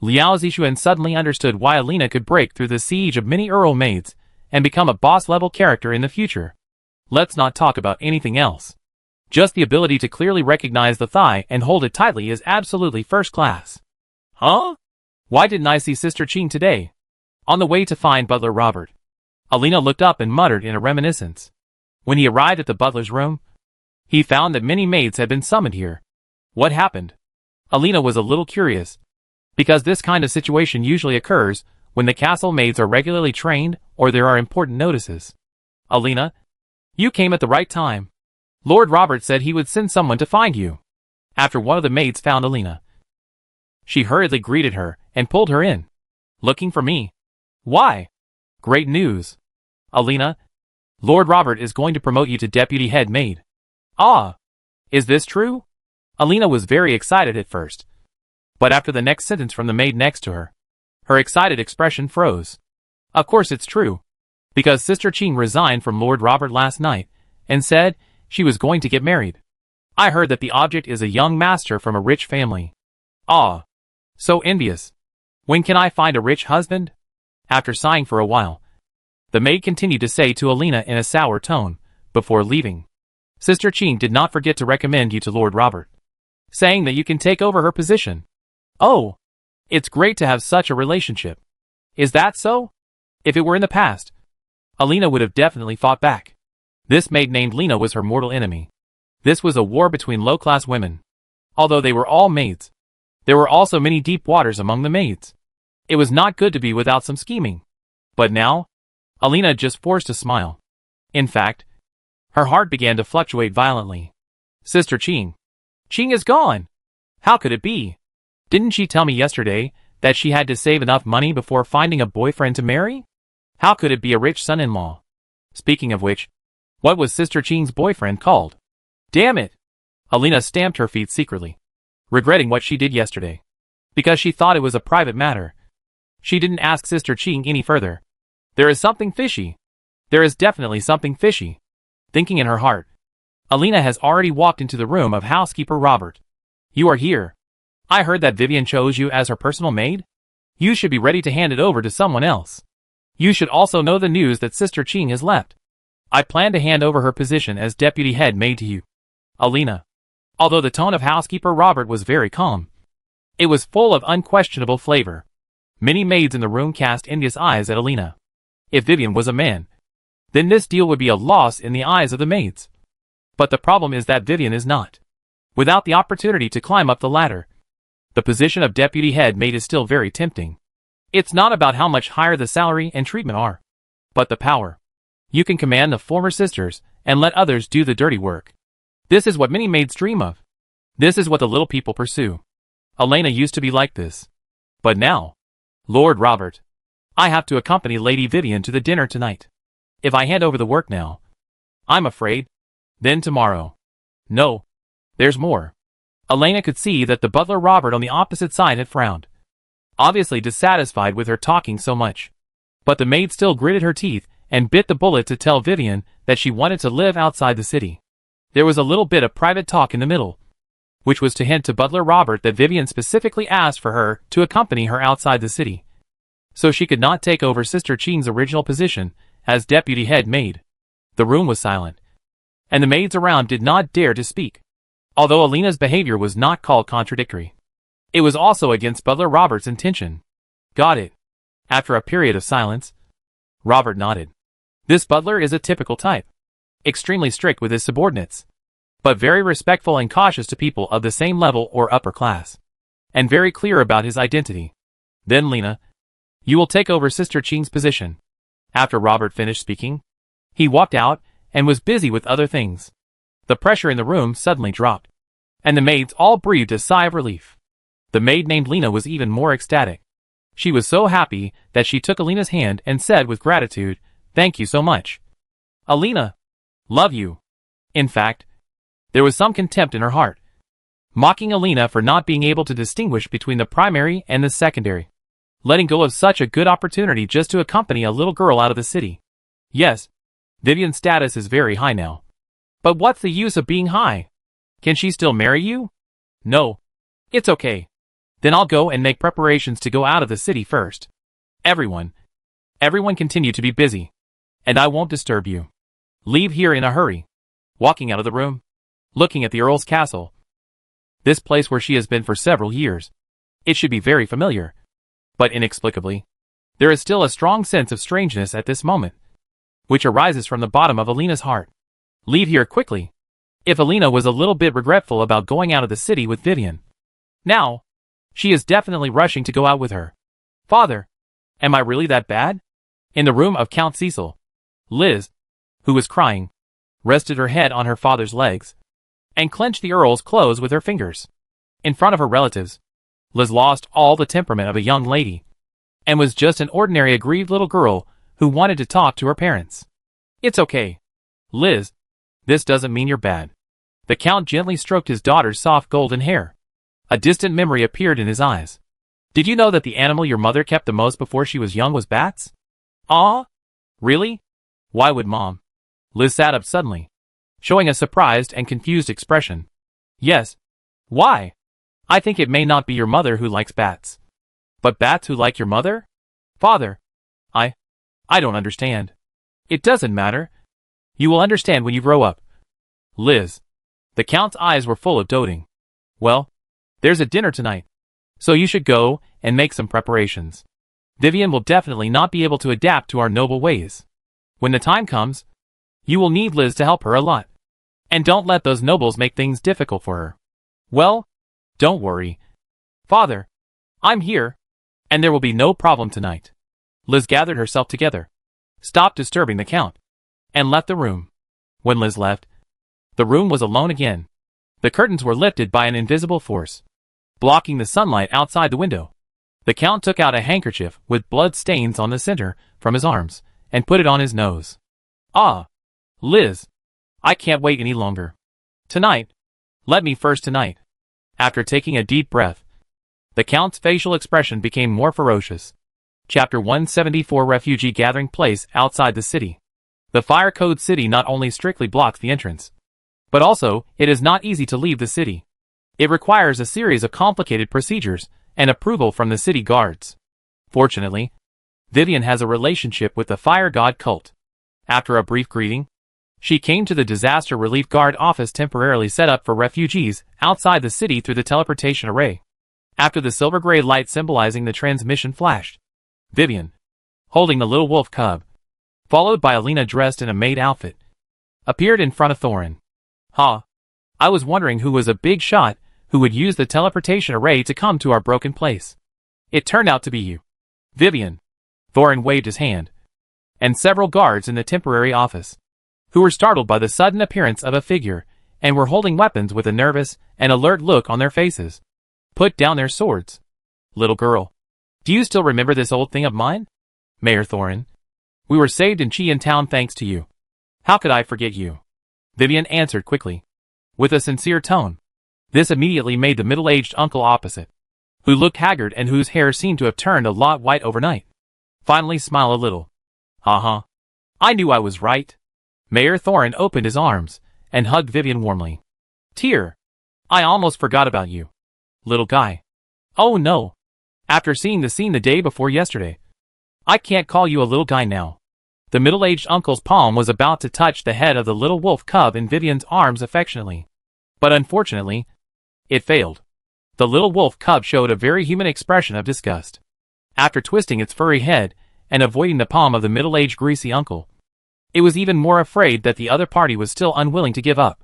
Liao Zixuan suddenly understood why Alina could break through the siege of many Earl maids and become a boss-level character in the future. Let's not talk about anything else. Just the ability to clearly recognize the thigh and hold it tightly is absolutely first class. Huh? Why didn't I see Sister Qing today? On the way to find Butler Robert, Alina looked up and muttered in a reminiscence. When he arrived at the butler's room, he found that many maids had been summoned here. What happened? Alina was a little curious, because this kind of situation usually occurs when the castle maids are regularly trained or there are important notices. Alina, you came at the right time. Lord Robert said he would send someone to find you. After one of the maids found Alina, she hurriedly greeted her and pulled her in. Looking for me? Why? Great news. Alina, Lord Robert is going to promote you to deputy head maid. Ah, is this true? Alina was very excited at first, but after the next sentence from the maid next to her, her excited expression froze. Of course it's true, because Sister Qing resigned from Lord Robert last night and said she was going to get married. I heard that the object is a young master from a rich family. Ah, so envious. When can I find a rich husband? After sighing for a while, the maid continued to say to Alina in a sour tone, before leaving, Sister Qing did not forget to recommend you to Lord Robert, saying that you can take over her position. Oh, it's great to have such a relationship. Is that so? If it were in the past, Alina would have definitely fought back. This maid named Lena was her mortal enemy. This was a war between low-class women. Although they were all maids, there were also many deep waters among the maids. It was not good to be without some scheming. But now, Alina just forced a smile. In fact, her heart began to fluctuate violently. Sister Qing. Qing is gone. How could it be? Didn't she tell me yesterday that she had to save enough money before finding a boyfriend to marry? How could it be a rich son-in-law? Speaking of which, what was Sister Qing's boyfriend called? Damn it! Alina stamped her feet secretly, regretting what she did yesterday, because she thought it was a private matter. She didn't ask Sister Qing any further. There is something fishy. There is definitely something fishy. Thinking in her heart, Alina has already walked into the room of housekeeper Robert. You are here. I heard that Vivian chose you as her personal maid. You should be ready to hand it over to someone else. You should also know the news that Sister Qing has left. I plan to hand over her position as deputy head maid to you. Alina. Although the tone of housekeeper Robert was very calm, it was full of unquestionable flavor. Many maids in the room cast envious eyes at Alina. If Vivian was a man, then this deal would be a loss in the eyes of the maids. But the problem is that Vivian is not. Without the opportunity to climb up the ladder, the position of deputy head maid is still very tempting. It's not about how much higher the salary and treatment are, but the power. You can command the former sisters and let others do the dirty work. This is what many maids dream of. This is what the little people pursue. Alina used to be like this. But now, Lord Robert, I have to accompany Lady Vivian to the dinner tonight. If I hand over the work now, I'm afraid, then tomorrow. No, there's more. Alina could see that the butler Robert on the opposite side had frowned, obviously dissatisfied with her talking so much. But the maid still gritted her teeth and bit the bullet to tell Vivian that she wanted to live outside the city. There was a little bit of private talk in the middle, which was to hint to butler Robert that Vivian specifically asked for her to accompany her outside the city, so she could not take over Sister Qing's original position as deputy head maid. The room was silent, and the maids around did not dare to speak. Although Alina's behavior was not called contradictory, it was also against butler Robert's intention. Got it. After a period of silence, Robert nodded. This butler is a typical type. Extremely strict with his subordinates, but very respectful and cautious to people of the same level or upper class, and very clear about his identity. Then Lena, you will take over Sister Qing's position. After Robert finished speaking, he walked out and was busy with other things. The pressure in the room suddenly dropped, and the maids all breathed a sigh of relief. The maid named Lena was even more ecstatic. She was so happy that she took Alina's hand and said with gratitude, "Thank you so much. Alina, love you." In fact, there was some contempt in her heart, mocking Alina for not being able to distinguish between the primary and the secondary. letting go of such a good opportunity just to accompany a little girl out of the city. Yes, Vivian's status is very high now. But what's the use of being high? Can she still marry you? No. It's okay. Then I'll go and make preparations to go out of the city first. Everyone continue to be busy. And I won't disturb you. Leave here in a hurry. Walking out of the room, looking at the Earl's castle. This place where she has been for several years. It should be very familiar. But inexplicably, there is still a strong sense of strangeness at this moment, which arises from the bottom of Alina's heart. Leave here quickly. If Alina was a little bit regretful about going out of the city with Vivian, now, she is definitely rushing to go out with her. Father, am I really that bad? In the room of Count Cecil, Liz, who was crying, rested her head on her father's legs, and clenched the Earl's clothes with her fingers. In front of her relatives, Liz lost all the temperament of a young lady, and was just an ordinary aggrieved little girl who wanted to talk to her parents. It's okay, Liz. This doesn't mean you're bad. The Count gently stroked his daughter's soft golden hair. A distant memory appeared in his eyes. Did you know that the animal your mother kept the most before she was young was bats? Ah? Really? Why would Mom? Liz sat up suddenly, showing a surprised and confused expression. Yes. Why? I think it may not be your mother who likes bats. But bats who like your mother? Father, I don't understand. It doesn't matter. You will understand when you grow up. Liz. The Count's eyes were full of doting. Well, there's a dinner tonight, so you should go and make some preparations. Vivian will definitely not be able to adapt to our noble ways. When the time comes, you will need Liz to help her a lot. And don't let those nobles make things difficult for her. Well, don't worry. Father, I'm here, and there will be no problem tonight. Liz gathered herself together, stopped disturbing the Count, and left the room. When Liz left, the room was alone again. The curtains were lifted by an invisible force, blocking the sunlight outside the window. The Count took out a handkerchief with blood stains on the center from his arms and put it on his nose. Ah, Liz, I can't wait any longer. Tonight, let me first tonight. After taking a deep breath, the Count's facial expression became more ferocious. Chapter 174 Refugee Gathering Place outside the city. The Fire Code City not only strictly blocks the entrance, but also it is not easy to leave the city. It requires a series of complicated procedures and approval from the city guards. Fortunately, Vivian has a relationship with the Fire God cult. After a brief greeting, she came to the Disaster Relief Guard office temporarily set up for refugees outside the city through the teleportation array. After the silver-gray light symbolizing the transmission flashed, Vivian, holding the little wolf cub, followed by Alina dressed in a maid outfit, appeared in front of Thorin. I was wondering who was a big shot who would use the teleportation array to come to our broken place. It turned out to be you. Vivian. Thorin waved his hand, and several guards in the temporary office, who were startled by the sudden appearance of a figure and were holding weapons with a nervous and alert look on their faces, put down their swords. Little girl, do you still remember this old thing of mine? Mayor Thorin. We were saved in Qian town thanks to you. How could I forget you? Vivian answered quickly, with a sincere tone. This immediately made the middle-aged uncle opposite, who looked haggard and whose hair seemed to have turned a lot white overnight, finally smile a little. I knew I was right. Mayor Thorin opened his arms and hugged Vivian warmly. Tear, I almost forgot about you. Little guy. Oh no. After seeing the scene the day before yesterday, I can't call you a little guy now. The middle-aged uncle's palm was about to touch the head of the little wolf cub in Vivian's arms affectionately. But unfortunately, it failed. The little wolf cub showed a very human expression of disgust. After twisting its furry head and avoiding the palm of the middle-aged greasy uncle, it was even more afraid that the other party was still unwilling to give up.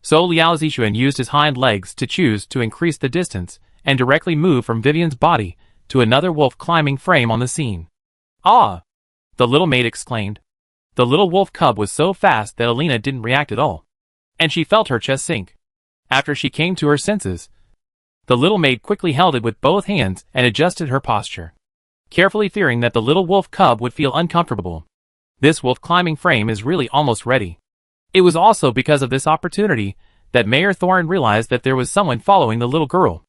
So Liao Zixuan used his hind legs to choose to increase the distance and directly move from Vivian's body to another wolf climbing frame on the scene. Ah! The little maid exclaimed. The little wolf cub was so fast that Alina didn't react at all, and she felt her chest sink. After she came to her senses, the little maid quickly held it with both hands and adjusted her posture, carefully fearing that the little wolf cub would feel uncomfortable. This wolf climbing frame is really almost ready. It was also because of this opportunity that Mayor Thorin realized that there was someone following the little girl.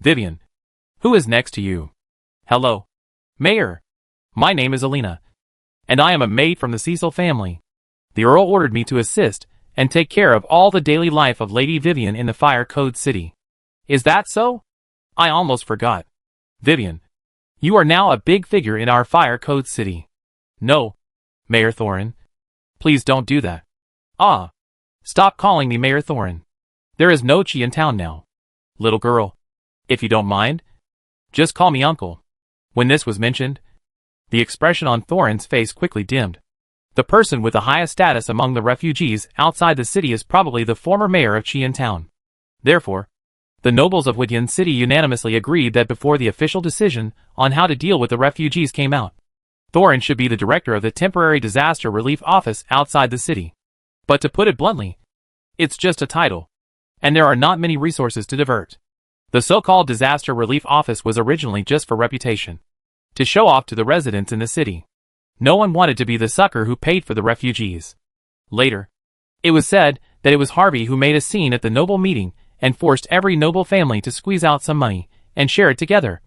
Vivian. Who is next to you? Hello. Mayor, my name is Alina, and I am a maid from the Cecil family. The Earl ordered me to assist and take care of all the daily life of Lady Vivian in the Fire Code City. Is that so? I almost forgot. Vivian, you are now a big figure in our Fire Code City. No, Mayor Thorin. Please don't do that. Ah. Stop calling me Mayor Thorin. There is no Chi in town now. Little girl, if you don't mind, just call me Uncle. When this was mentioned, the expression on Thorin's face quickly dimmed. The person with the highest status among the refugees outside the city is probably the former mayor of Qian Town. Therefore, the nobles of Wudian City unanimously agreed that before the official decision on how to deal with the refugees came out, Thorin should be the director of the temporary disaster relief office outside the city. But to put it bluntly, it's just a title, and there are not many resources to divert. The so-called disaster relief office was originally just for reputation, to show off to the residents in the city. No one wanted to be the sucker who paid for the refugees. Later, it was said that it was Harvey who made a scene at the noble meeting and forced every noble family to squeeze out some money and share it together,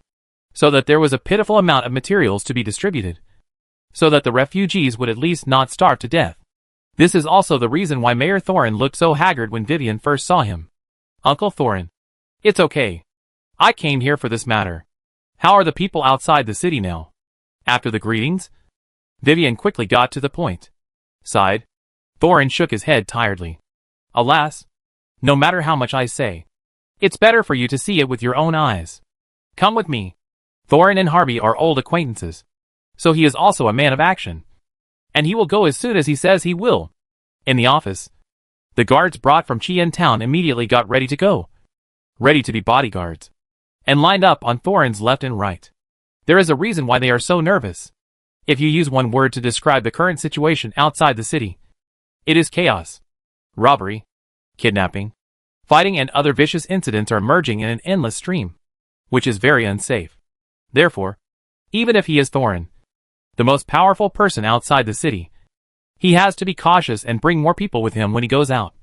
so that there was a pitiful amount of materials to be distributed, so that the refugees would at least not starve to death. This is also the reason why Mayor Thorin looked so haggard when Vivian first saw him. Uncle Thorin, it's okay. I came here for this matter. How are the people outside the city now? After the greetings, Vivian quickly got to the point. Sighed. Thorin shook his head tiredly. Alas, no matter how much I say, it's better for you to see it with your own eyes. Come with me. Thorin and Harvey are old acquaintances, so he is also a man of action. And he will go as soon as he says he will. In the office, the guards brought from Qian Town immediately got ready to go. Ready to be bodyguards. And lined up on Thorin's left and right. There is a reason why they are so nervous. If you use one word to describe the current situation outside the city, it is chaos. Robbery, kidnapping, fighting and other vicious incidents are merging in an endless stream, which is very unsafe. Therefore, even if he is Thorin, the most powerful person outside the city, he has to be cautious and bring more people with him when he goes out.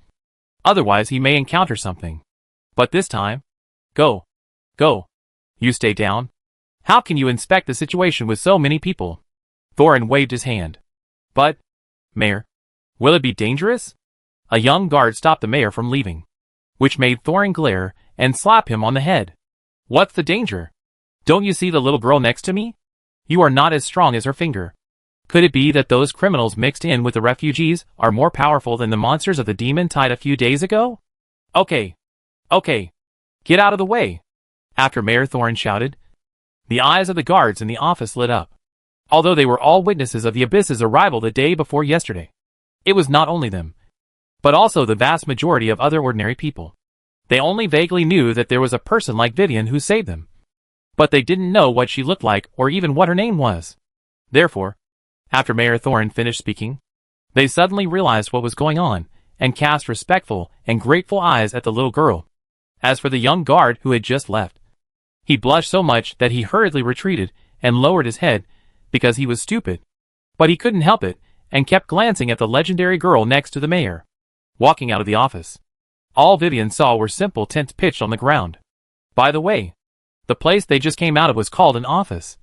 Otherwise he may encounter something. But this time, go. You stay down. How can you inspect the situation with so many people? Thorin waved his hand. But, Mayor, will it be dangerous? A young guard stopped the mayor from leaving, which made Thorin glare and slap him on the head. What's the danger? Don't you see the little girl next to me? You are not as strong as her finger. Could it be that those criminals mixed in with the refugees are more powerful than the monsters of the demon tide a few days ago? Okay. Get out of the way. After Mayor Thorin shouted, the eyes of the guards in the office lit up. Although they were all witnesses of the Abyss's arrival the day before yesterday, it was not only them, but also the vast majority of other ordinary people. They only vaguely knew that there was a person like Vivian who saved them, but they didn't know what she looked like or even what her name was. Therefore, after Mayor Thorin finished speaking, they suddenly realized what was going on and cast respectful and grateful eyes at the little girl. As for the young guard who had just left, he blushed so much that he hurriedly retreated and lowered his head because he was stupid. But he couldn't help it and kept glancing at the legendary girl next to the mayor. Walking out of the office, all Vivian saw were simple tents pitched on the ground. By the way, the place they just came out of was called an office,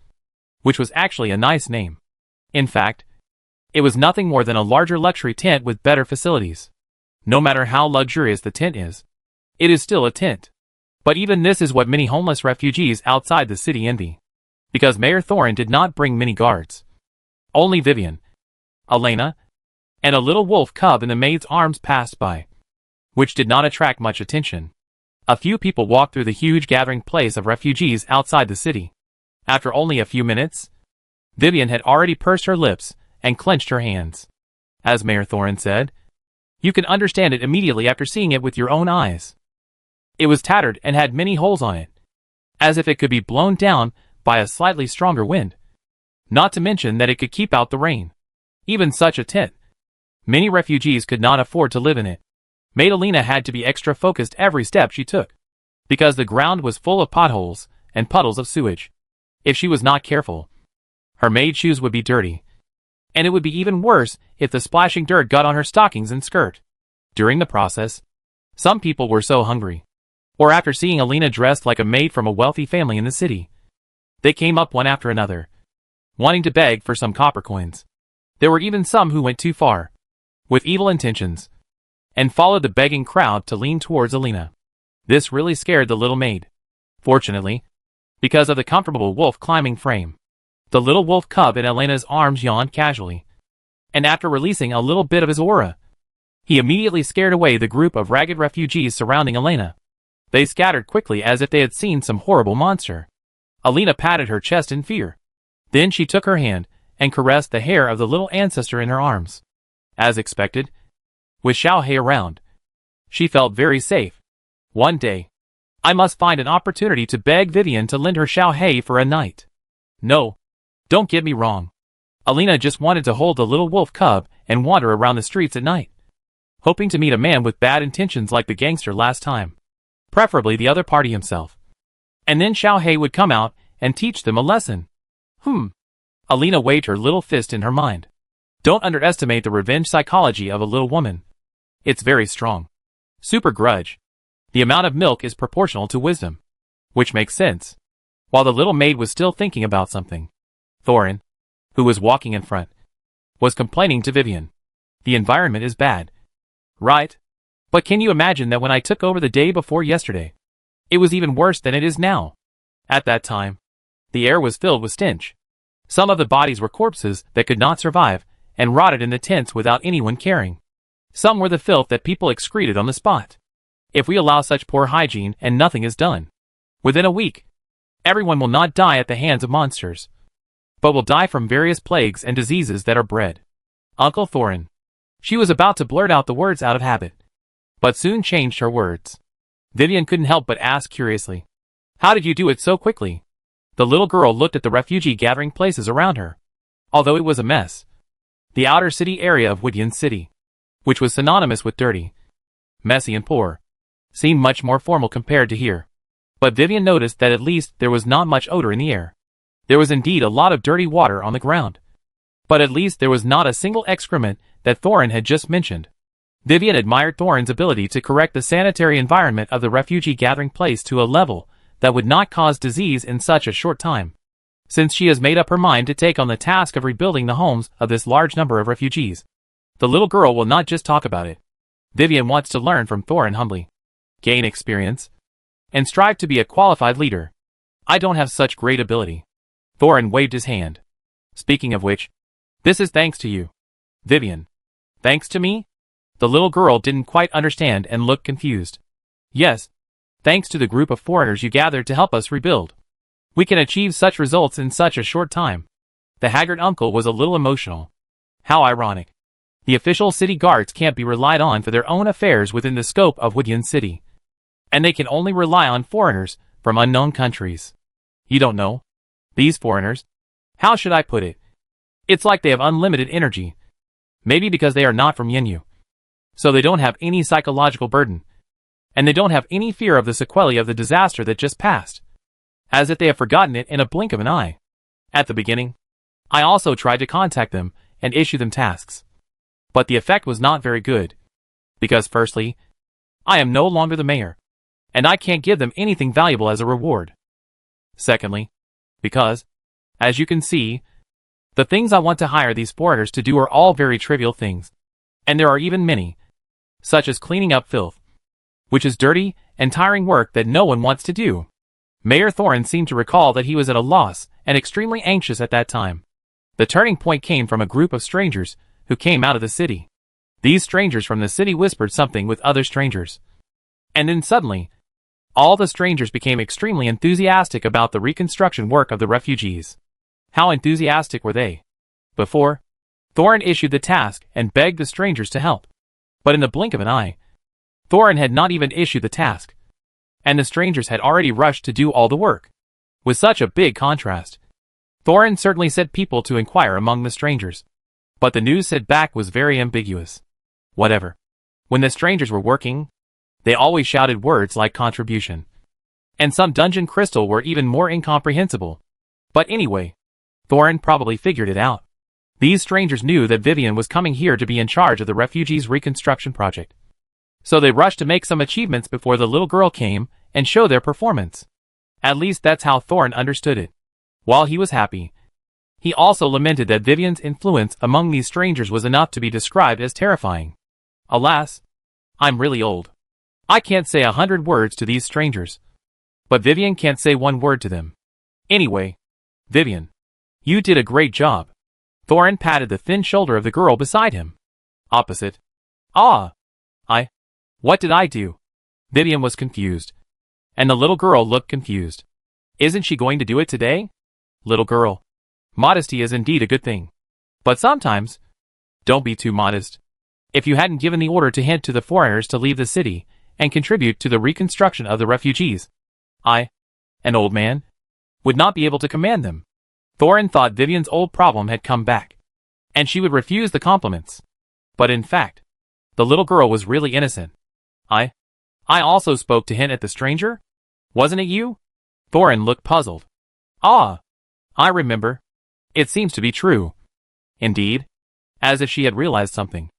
which was actually a nice name. In fact, it was nothing more than a larger luxury tent with better facilities. No matter how luxurious the tent is, it is still a tent. But even this is what many homeless refugees outside the city envy. Because Mayor Thorin did not bring many guards. Only Vivian, Elena, and a little wolf cub in the maid's arms passed by, which did not attract much attention. A few people walked through the huge gathering place of refugees outside the city. After only a few minutes, Vivian had already pursed her lips and clenched her hands. As Mayor Thorin said, you can understand it immediately after seeing it with your own eyes. It was tattered and had many holes on it, as if it could be blown down by a slightly stronger wind. Not to mention that it could keep out the rain. Even such a tent, many refugees could not afford to live in it. Maid Alina had to be extra focused every step she took, because the ground was full of potholes and puddles of sewage. If she was not careful, her maid shoes would be dirty, and it would be even worse if the splashing dirt got on her stockings and skirt. During the process, some people were so hungry, or after seeing Alina dressed like a maid from a wealthy family in the city, they came up one after another, wanting to beg for some copper coins. There were even some who went too far, with evil intentions, and followed the begging crowd to lean towards Alina. This really scared the little maid. Fortunately, because of the comfortable wolf climbing frame, the little wolf cub in Elena's arms yawned casually, and after releasing a little bit of his aura, he immediately scared away the group of ragged refugees surrounding Elena. They scattered quickly as if they had seen some horrible monster. Alina patted her chest in fear. Then she took her hand and caressed the hair of the little ancestor in her arms. As expected, with Xiao He around, she felt very safe. One day, I must find an opportunity to beg Vivian to lend her Xiao He for a night. No, don't get me wrong. Alina just wanted to hold the little wolf cub and wander around the streets at night, hoping to meet a man with bad intentions like the gangster last time, preferably the other party himself. And then Xiao He would come out and teach them a lesson. Alina waved her little fist in her mind. Don't underestimate the revenge psychology of a little woman. It's very strong. Super grudge. The amount of milk is proportional to wisdom. Which makes sense. While the little maid was still thinking about something, Thorin, who was walking in front, was complaining to Vivian. The environment is bad. Right? But can you imagine that when I took over the day before yesterday, it was even worse than it is now? At that time, the air was filled with stench. Some of the bodies were corpses that could not survive and rotted in the tents without anyone caring. Some were the filth that people excreted on the spot. If we allow such poor hygiene and nothing is done, within a week, everyone will not die at the hands of monsters, but will die from various plagues and diseases that are bred. Uncle Thorin. She was about to blurt out the words out of habit, but soon changed her words. Vivian couldn't help but ask curiously, "How did you do it so quickly?" The little girl looked at the refugee gathering places around her. Although it was a mess, the outer city area of Woodyan City, which was synonymous with dirty, messy and poor, seemed much more formal compared to here. But Vivian noticed that at least there was not much odor in the air. There was indeed a lot of dirty water on the ground, but at least there was not a single excrement that Thorin had just mentioned. Vivian admired Thorin's ability to correct the sanitary environment of the refugee gathering place to a level that would not cause disease in such a short time, since she has made up her mind to take on the task of rebuilding the homes of this large number of refugees. The little girl will not just talk about it. Vivian wants to learn from Thorin humbly, gain experience, and strive to be a qualified leader. I don't have such great ability. Thorin waved his hand. Speaking of which, this is thanks to you. Vivian. Thanks to me? The little girl didn't quite understand and looked confused. Yes, thanks to the group of foreigners you gathered to help us rebuild. We can achieve such results in such a short time. The haggard uncle was a little emotional. How ironic. The official city guards can't be relied on for their own affairs within the scope of Woodyan City, and they can only rely on foreigners from unknown countries. You don't know? These foreigners? How should I put it? It's like they have unlimited energy. Maybe because they are not from Yenyu, so they don't have any psychological burden, and they don't have any fear of the sequelae of the disaster that just passed, as if they have forgotten it in a blink of an eye. At the beginning, I also tried to contact them and issue them tasks, but the effect was not very good, because firstly, I am no longer the mayor, and I can't give them anything valuable as a reward. Secondly, because, as you can see, the things I want to hire these foreigners to do are all very trivial things, and there are even many, such as cleaning up filth, which is dirty and tiring work that no one wants to do. Mayor Thorin seemed to recall that he was at a loss and extremely anxious at that time. The turning point came from a group of strangers who came out of the city. These strangers from the city whispered something with other strangers, and then suddenly, all the strangers became extremely enthusiastic about the reconstruction work of the refugees. How enthusiastic were they? Before, Thorin issued the task and begged the strangers to help, but in the blink of an eye, Thorin had not even issued the task, and the strangers had already rushed to do all the work. With such a big contrast, Thorin certainly sent people to inquire among the strangers, but the news said back was very ambiguous. Whatever. When the strangers were working, they always shouted words like contribution, and some dungeon crystal were even more incomprehensible. But anyway, Thorin probably figured it out. These strangers knew that Vivian was coming here to be in charge of the refugees' reconstruction project, so they rushed to make some achievements before the little girl came and show their performance. At least that's how Thorin understood it. While he was happy, He also lamented that Vivian's influence among these strangers was enough to be described as terrifying. Alas, I'm really old. I can't say 100 words to these strangers. But Vivian can't say one word to them. Anyway, Vivian, you did a great job. Thorin patted the thin shoulder of the girl beside him. Opposite. Ah! What did I do? Vivian was confused. And the little girl looked confused. Isn't she going to do it today? Little girl. Modesty is indeed a good thing. But sometimes, don't be too modest. If you hadn't given the order to hint to the foreigners to leave the city and contribute to the reconstruction of the refugees, I, an old man, would not be able to command them. Thorin thought Vivian's old problem had come back, and she would refuse the compliments. But in fact, the little girl was really innocent. I also spoke to hint at the stranger? Wasn't it you? Thorin looked puzzled. Ah, I remember. It seems to be true. Indeed. As if she had realized something.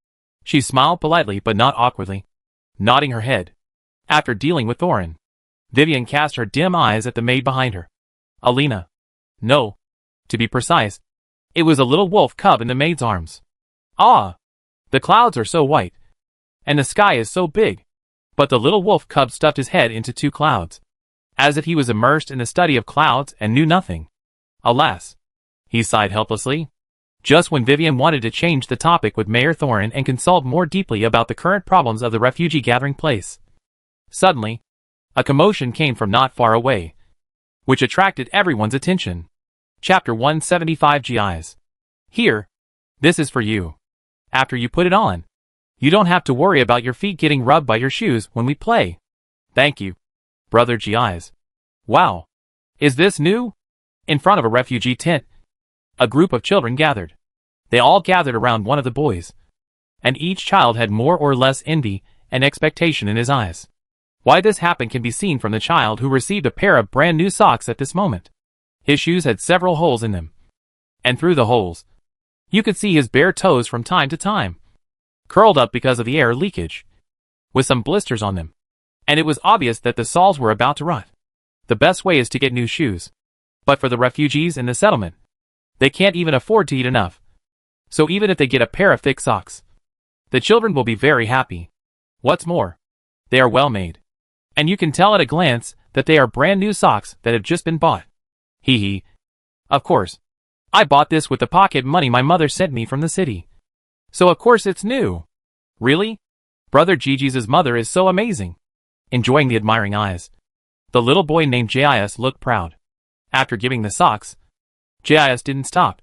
She smiled politely but not awkwardly, nodding her head. After dealing with Thorin, Vivian cast her dim eyes at the maid behind her. Alina. No. To be precise, it was a little wolf cub in the maid's arms. Ah! The clouds are so white. And the sky is so big. But the little wolf cub stuffed his head into 2 clouds, as if he was immersed in the study of clouds and knew nothing. Alas! He sighed helplessly. Just when Vivian wanted to change the topic with Mayor Thorin and consult more deeply about the current problems of the refugee gathering place. Suddenly, a commotion came from not far away, which attracted everyone's attention. Chapter 175 GIs. Here, this is for you. After you put it on, you don't have to worry about your feet getting rubbed by your shoes when we play. Thank you, brother GIs. Wow. Is this new? In front of a refugee tent, a group of children gathered. They all gathered around one of the boys, and each child had more or less envy and expectation in his eyes. Why this happened can be seen from the child who received a pair of brand new socks at this moment. His shoes had several holes in them, and through the holes, you could see his bare toes from time to time, curled up because of the air leakage, with some blisters on them, and it was obvious that the soles were about to rot. The best way is to get new shoes. But for the refugees in the settlement, they can't even afford to eat enough. So even if they get a pair of thick socks, the children will be very happy. What's more, they are well made. And you can tell at a glance that they are brand new socks that have just been bought. Hee hee. Of course, I bought this with the pocket money my mother sent me from the city. So of course it's new. Really? Brother Gigi's mother is so amazing. Enjoying the admiring eyes, the little boy named Jais looked proud. After giving the socks, Jais didn't stop,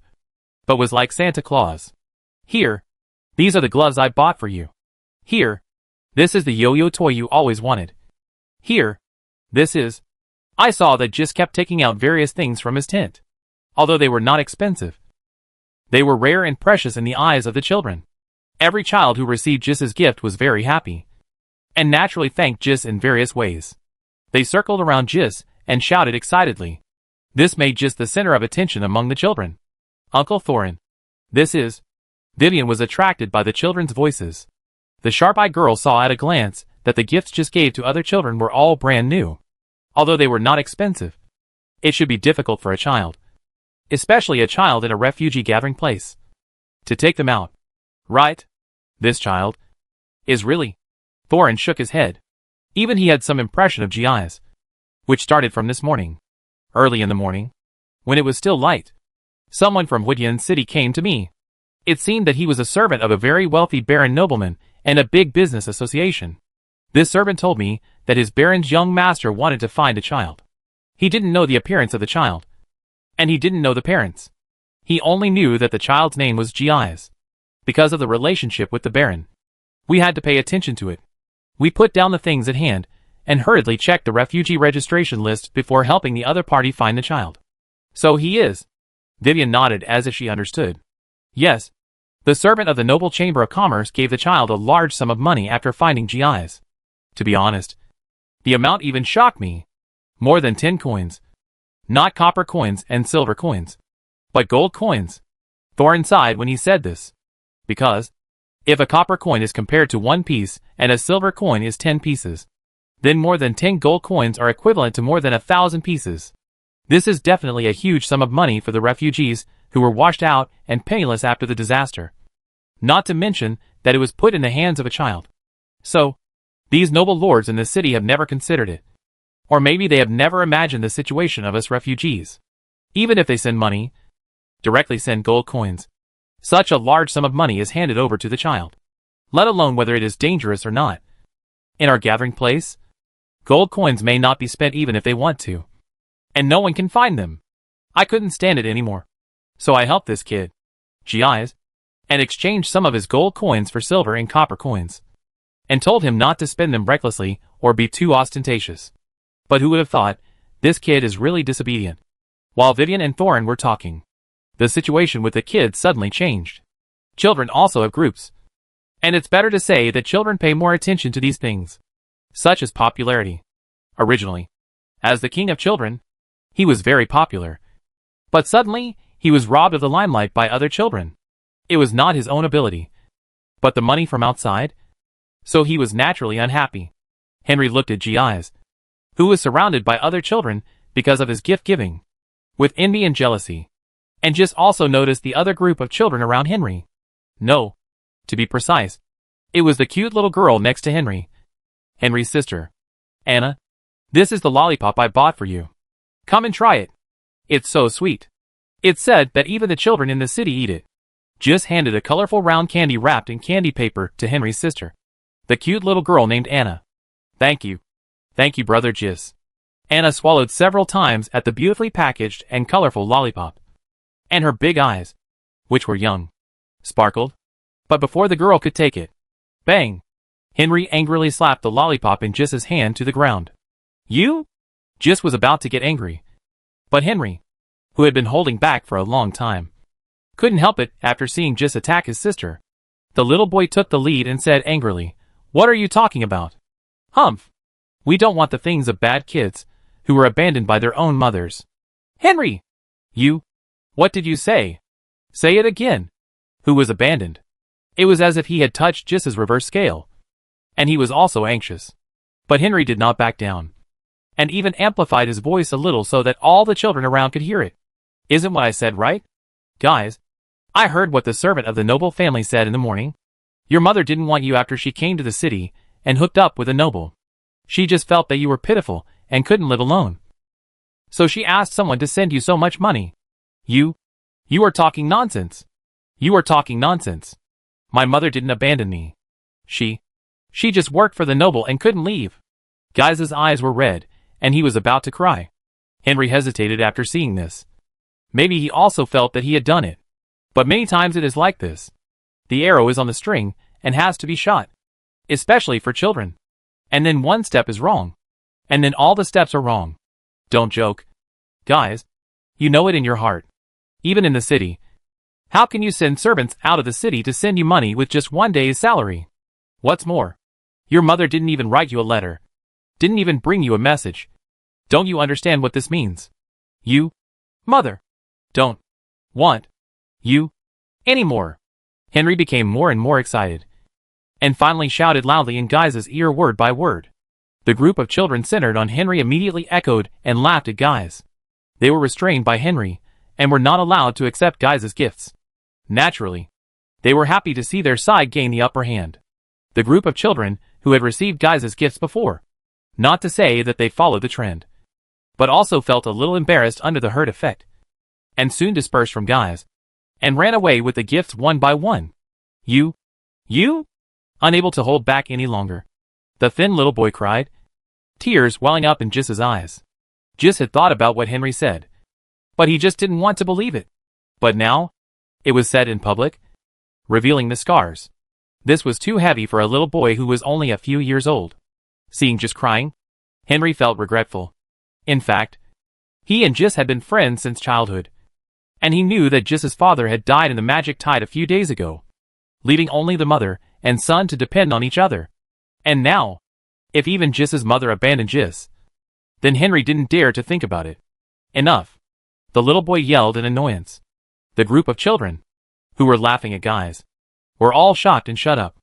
but was like Santa Claus. Here, these are the gloves I bought for you. Here, this is the yo-yo toy you always wanted. Here, this is... I saw that Jis kept taking out various things from his tent. Although they were not expensive, they were rare and precious in the eyes of the children. Every child who received Jis's gift was very happy, and naturally thanked Jis in various ways. They circled around Jis and shouted excitedly. This made Jis the center of attention among the children. Uncle Thorin. This is... Vivian was attracted by the children's voices. The sharp-eyed girl saw at a glance that the gifts Jis gave to other children were all brand new. Although they were not expensive, it should be difficult for a child, especially a child in a refugee gathering place, to take them out. Right? This child is really... Thorin shook his head. Even he had some impression of GIs, which started from this morning. Early in the morning, when it was still light, someone from Woodyan City came to me. It seemed that he was a servant of a very wealthy baron nobleman and a big business association. This servant told me that his baron's young master wanted to find a child. He didn't know the appearance of the child, and he didn't know the parents. He only knew that the child's name was GIs. Because of the relationship with the baron, we had to pay attention to it. We put down the things at hand and hurriedly checked the refugee registration list before helping the other party find the child. So he is. Vivian nodded as if she understood. Yes. The servant of the Noble Chamber of Commerce gave the child a large sum of money after finding GIs. To be honest, the amount even shocked me. More than 10 coins. Not copper coins and silver coins, but gold coins. Thorin sighed when he said this. Because, if a copper coin is compared to 1 piece and a silver coin is 10 pieces, then more than 10 gold coins are equivalent to more than 1,000 pieces. This is definitely a huge sum of money for the refugees who were washed out and penniless after the disaster. Not to mention that it was put in the hands of a child. So, these noble lords in the city have never considered it. Or maybe they have never imagined the situation of us refugees. Even if they send money, directly send gold coins, such a large sum of money is handed over to the child, let alone whether it is dangerous or not. In our gathering place, gold coins may not be spent even if they want to. And no one can find them. I couldn't stand it anymore. So I helped this kid, GIs, and exchanged some of his gold coins for silver and copper coins, and told him not to spend them recklessly or be too ostentatious. But who would have thought, this kid is really disobedient. While Vivian and Thorin were talking, the situation with the kids suddenly changed. Children also have groups. And it's better to say that children pay more attention to these things, such as popularity. Originally, as the king of children, he was very popular. But suddenly, he was robbed of the limelight by other children. It was not his own ability, but the money from outside. So he was naturally unhappy. Henry looked at GIs, who was surrounded by other children because of his gift-giving, with envy and jealousy, and just also noticed the other group of children around Henry. No, to be precise, it was the cute little girl next to Henry, Henry's sister. Anna, this is the lollipop I bought for you. Come and try it. It's so sweet. It's said that even the children in the city eat it. Just handed a colorful round candy wrapped in candy paper to Henry's sister, the cute little girl named Anna. Thank you. Thank you, Brother Jis. Anna swallowed several times at the beautifully packaged and colorful lollipop. And her big eyes, which were young, sparkled. But before the girl could take it, bang! Henry angrily slapped the lollipop in Jis's hand to the ground. You? Jis was about to get angry. But Henry, who had been holding back for a long time, couldn't help it after seeing Jis attack his sister. The little boy took the lead and said angrily, "What are you talking about? Humph! We don't want the things of bad kids, who were abandoned by their own mothers." Henry! You? What did you say? Say it again. Who was abandoned? It was as if he had touched Jis's reverse scale. And he was also anxious. But Henry did not back down, and even amplified his voice a little so that all the children around could hear it. Isn't what I said right? Guys, I heard what the servant of the noble family said in the morning. Your mother didn't want you after she came to the city and hooked up with a noble. She just felt that you were pitiful and couldn't live alone. So she asked someone to send you so much money. You are talking nonsense. You are talking nonsense. My mother didn't abandon me. She just worked for the noble and couldn't leave. Guy's eyes were red, and he was about to cry. Henry hesitated after seeing this. Maybe he also felt that he had done it. But many times it is like this. The arrow is on the string and has to be shot. Especially for children. And then one step is wrong. And then all the steps are wrong. Don't joke. Guys, you know it in your heart. Even in the city. How can you send servants out of the city to send you money with just one day's salary? What's more, your mother didn't even write you a letter. Didn't even bring you a message. Don't you understand what this means? You, mother, don't want you anymore. Henry became more and more excited, and finally shouted loudly in Guy's ear word by word. The group of children centered on Henry immediately echoed and laughed at Guy's. They were restrained by Henry, and were not allowed to accept Guy's gifts. Naturally, they were happy to see their side gain the upper hand. The group of children who had received Guy's gifts before, not to say that they followed the trend, but also felt a little embarrassed under the herd effect, and soon dispersed from Guy's, and ran away with the gifts one by one. You? Unable to hold back any longer, the thin little boy cried, tears welling up in Jis's eyes. Jis had thought about what Henry said, but he just didn't want to believe it. But now, it was said in public, revealing the scars. This was too heavy for a little boy who was only a few years old. Seeing Jis crying, Henry felt regretful. In fact, he and Jis had been friends since childhood, and he knew that Jis's father had died in the magic tide a few days ago, leaving only the mother and son to depend on each other. And now, if even Jis's mother abandoned Jis, then Henry didn't dare to think about it. Enough! The little boy yelled in annoyance. The group of children, who were laughing at Guy's, were all shocked and shut up.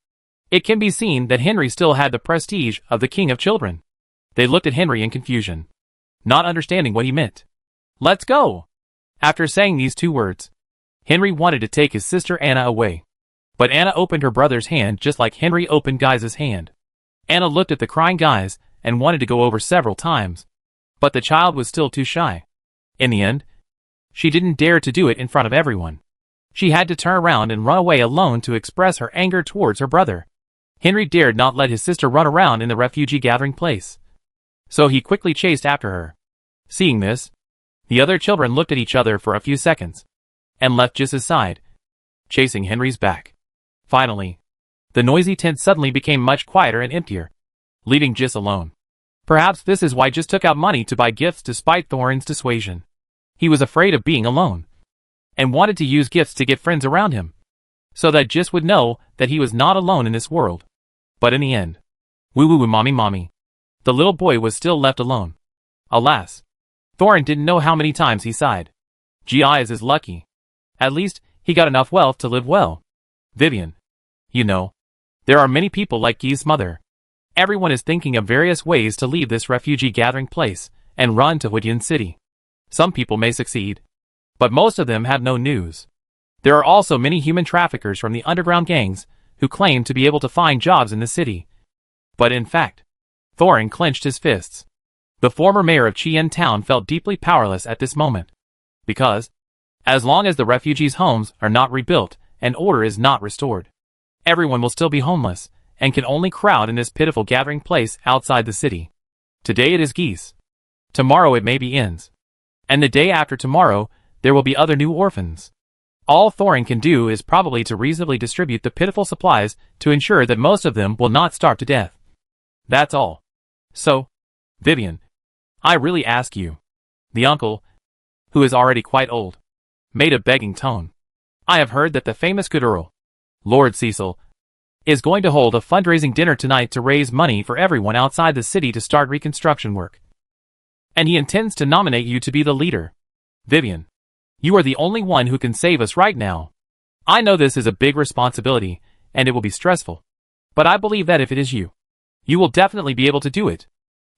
It can be seen that Henry still had the prestige of the king of children. They looked at Henry in confusion, not understanding what he meant. Let's go! After saying these two words, Henry wanted to take his sister Anna away. But Anna opened her brother's hand just like Henry opened Guy's hand. Anna looked at the crying Guys and wanted to go over several times. But the child was still too shy. In the end, she didn't dare to do it in front of everyone. She had to turn around and run away alone to express her anger towards her brother. Henry dared not let his sister run around in the refugee gathering place. So he quickly chased after her. Seeing this, the other children looked at each other for a few seconds, and left Jiss's side, chasing Henry's back. Finally, the noisy tent suddenly became much quieter and emptier, leaving Jiss alone. Perhaps this is why Jiss took out money to buy gifts despite Thorin's dissuasion. He was afraid of being alone, and wanted to use gifts to get friends around him, so that Jiss would know that he was not alone in this world. But in the end, woo mommy, the little boy was still left alone. Alas, Thorin didn't know how many times he sighed. Giles is lucky. At least, he got enough wealth to live well. Vivian. You know, there are many people like Guy's mother. Everyone is thinking of various ways to leave this refugee gathering place and run to Huidian City. Some people may succeed, but most of them have no news. There are also many human traffickers from the underground gangs who claim to be able to find jobs in the city. But in fact, Thorin clenched his fists. The former mayor of Chien Town felt deeply powerless at this moment. Because, as long as the refugees' homes are not rebuilt and order is not restored, everyone will still be homeless and can only crowd in this pitiful gathering place outside the city. Today it is Geese. Tomorrow it may be Inns. And the day after tomorrow, there will be other new orphans. All Thorin can do is probably to reasonably distribute the pitiful supplies to ensure that most of them will not starve to death. That's all. So, Vivian, I really ask you. The uncle, who is already quite old, made a begging tone. I have heard that the famous good Earl, Lord Cecil, is going to hold a fundraising dinner tonight to raise money for everyone outside the city to start reconstruction work. And he intends to nominate you to be the leader. Vivian, you are the only one who can save us right now. I know this is a big responsibility, and it will be stressful. But I believe that if it is you, you will definitely be able to do it.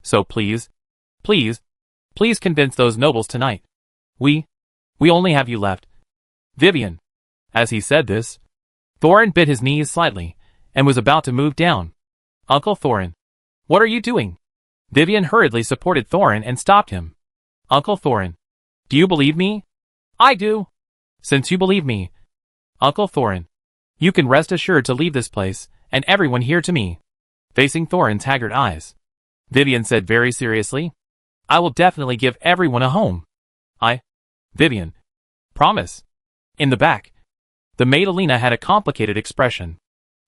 So please convince those nobles tonight. We only have you left. Vivian. As he said this, Thorin bit his knees slightly, and was about to move down. Uncle Thorin, what are you doing? Vivian hurriedly supported Thorin and stopped him. Uncle Thorin, do you believe me? I do. Since you believe me, Uncle Thorin, you can rest assured to leave this place, and everyone here to me. Facing Thorin's haggard eyes, Vivian said very seriously, I will definitely give everyone a home. Vivian. Promise. In the back, the maid Alina had a complicated expression.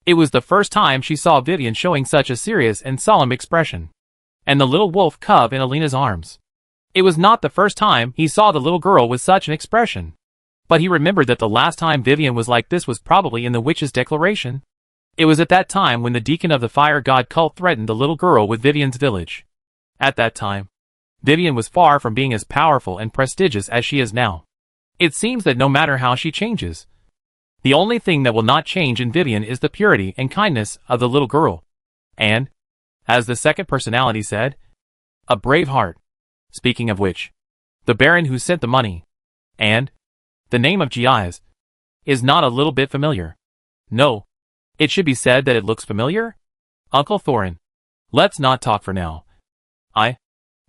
It was the first time she saw Vivian showing such a serious and solemn expression. And the little wolf cub in Alina's arms. It was not the first time he saw the little girl with such an expression. But he remembered that the last time Vivian was like this was probably in the witch's declaration. It was at that time when the deacon of the fire god cult threatened the little girl with Vivian's village. At that time, Vivian was far from being as powerful and prestigious as she is now. It seems that no matter how she changes, the only thing that will not change in Vivian is the purity and kindness of the little girl. And, as the second personality said, a brave heart. Speaking of which, the Baron who sent the money, and the name of Giles, is not a little bit familiar. No, it should be said that it looks familiar? Uncle Thorin, let's not talk for now.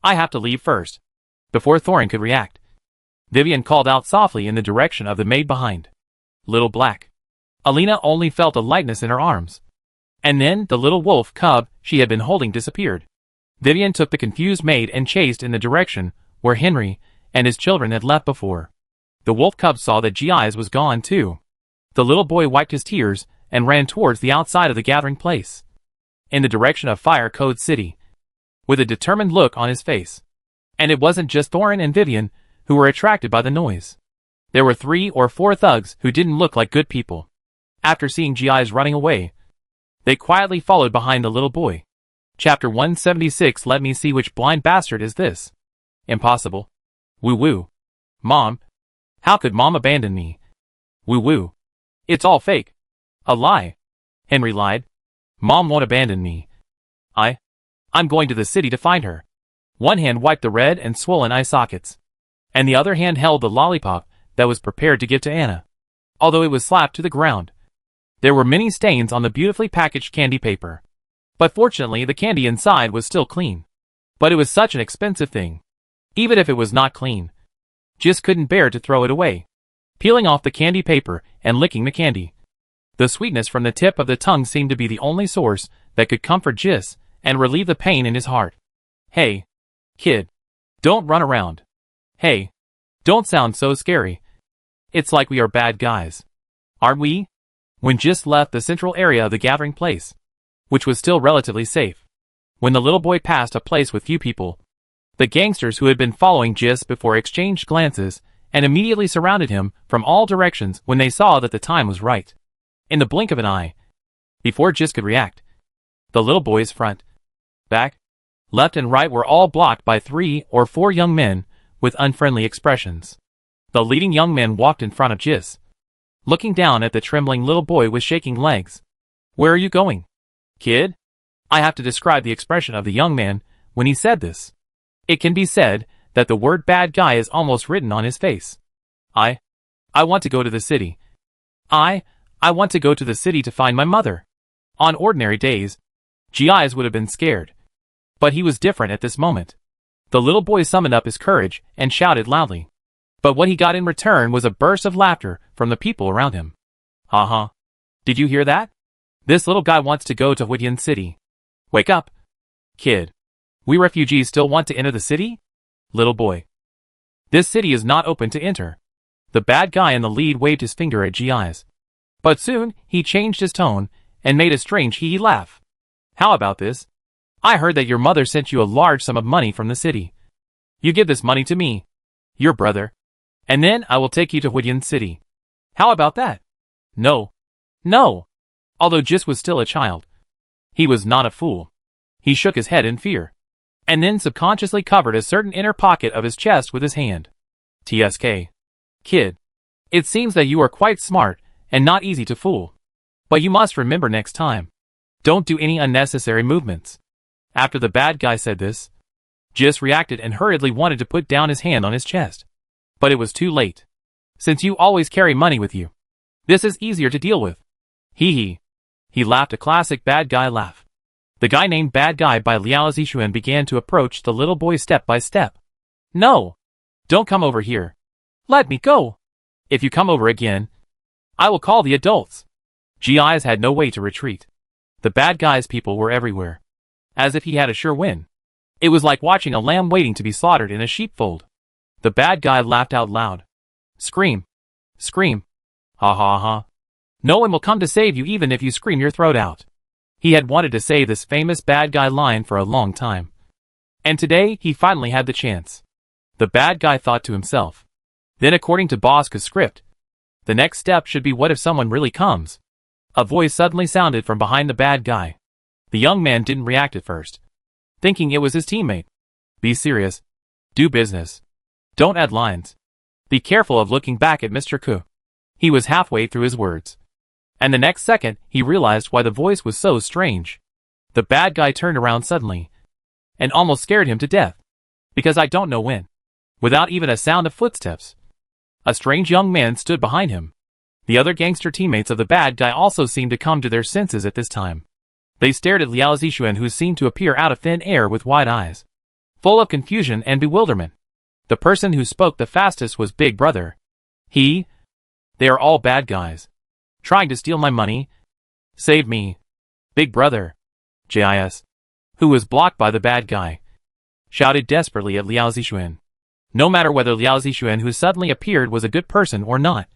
I have to leave first. Before Thorin could react, Vivian called out softly in the direction of the maid behind. Little Black. Alina only felt a lightness in her arms. And then the little wolf cub she had been holding disappeared. Vivian took the confused maid and chased in the direction where Henry and his children had left before. The wolf cub saw that Giles was gone too. The little boy wiped his tears and ran towards the outside of the gathering place, in the direction of Fire Code City, with a determined look on his face. And it wasn't just Thorin and Vivian who were attracted by the noise. There were 3 or 4 thugs who didn't look like good people. After seeing Giles running away, they quietly followed behind the little boy. Chapter 176. Let me see which blind bastard is this. Impossible. Woo. Mom. How could Mom abandon me? Woo. It's all fake. A lie. Henry lied. Mom won't abandon me. I'm going to the city to find her. One hand wiped the red and swollen eye sockets, and the other hand held the lollipop that was prepared to give to Anna. although it was slapped to the ground. There were many stains on the beautifully packaged candy paper. But fortunately the candy inside was still clean. But it was such an expensive thing. Even if it was not clean, Jis couldn't bear to throw it away. Peeling off the candy paper and licking the candy. The sweetness from the tip of the tongue seemed to be the only source that could comfort Jis and relieve the pain in his heart. Hey, kid. Don't run around. Hey, don't sound so scary. It's like we are bad guys. Aren't we? When Jis left the central area of the gathering place, which was still relatively safe, when the little boy passed a place with few people, the gangsters who had been following Jis before exchanged glances and immediately surrounded him from all directions when they saw that the time was right. In the blink of an eye, before Jis could react, the little boy's front, back, left and right were all blocked by 3 or 4 young men with unfriendly expressions. The leading young man walked in front of Jis, looking down at the trembling little boy with shaking legs. Where are you going, kid? I have to describe the expression of the young man when he said this. It can be said that the word bad guy is almost written on his face. I want to go to the city. I want to go to the city to find my mother. On ordinary days, Gi's would have been scared. But he was different at this moment. The little boy summoned up his courage and shouted loudly. But what he got in return was a burst of laughter from the people around him. Ha. Did you hear that? This little guy wants to go to Huidian City. Wake up, kid. We refugees still want to enter the city? Little boy. This city is not open to enter. The bad guy in the lead waved his finger at Gi's. But soon, he changed his tone and made a strange hee-hee laugh. How about this? I heard that your mother sent you a large sum of money from the city. You give this money to me, your brother, and then I will take you to Huidian City. How about that? No. Although Jis was still a child, he was not a fool. He shook his head in fear, and then subconsciously covered a certain inner pocket of his chest with his hand. TSK. Kid. It seems that you are quite smart and not easy to fool. But you must remember next time. Don't do any unnecessary movements. After the bad guy said this, Jis reacted and hurriedly wanted to put down his hand on his chest. But it was too late. Since you always carry money with you, this is easier to deal with. Hee. He laughed a classic bad guy laugh. The guy named Bad Guy by Liao Zixuan began to approach the little boy step by step. No! Don't come over here. Let me go. If you come over again, I will call the adults. Gi's had no way to retreat. The bad guy's people were everywhere, as if he had a sure win. It was like watching a lamb waiting to be slaughtered in a sheepfold. The bad guy laughed out loud. Scream. Ha. No one will come to save you even if you scream your throat out. He had wanted to say this famous bad guy line for a long time. And today, he finally had the chance. The bad guy thought to himself. Then according to Bosca's script, the next step should be what if someone really comes? A voice suddenly sounded from behind the bad guy. The young man didn't react at first, thinking it was his teammate. Be serious. Do business. Don't add lines. Be careful of looking back at Mr. Ku. He was halfway through his words. And the next second, he realized why the voice was so strange. The bad guy turned around suddenly, and almost scared him to death. Because I don't know when. Without even a sound of footsteps, a strange young man stood behind him. The other gangster teammates of the bad guy also seemed to come to their senses at this time. They stared at Liao Zixuan, who seemed to appear out of thin air with wide eyes, full of confusion and bewilderment. The person who spoke the fastest was Big Brother. They are all bad guys. Trying to steal my money. Save me. Big Brother. Jis, who was blocked by the bad guy, shouted desperately at Liao Zixuan. No matter whether Liao Zixuan who suddenly appeared was a good person or not,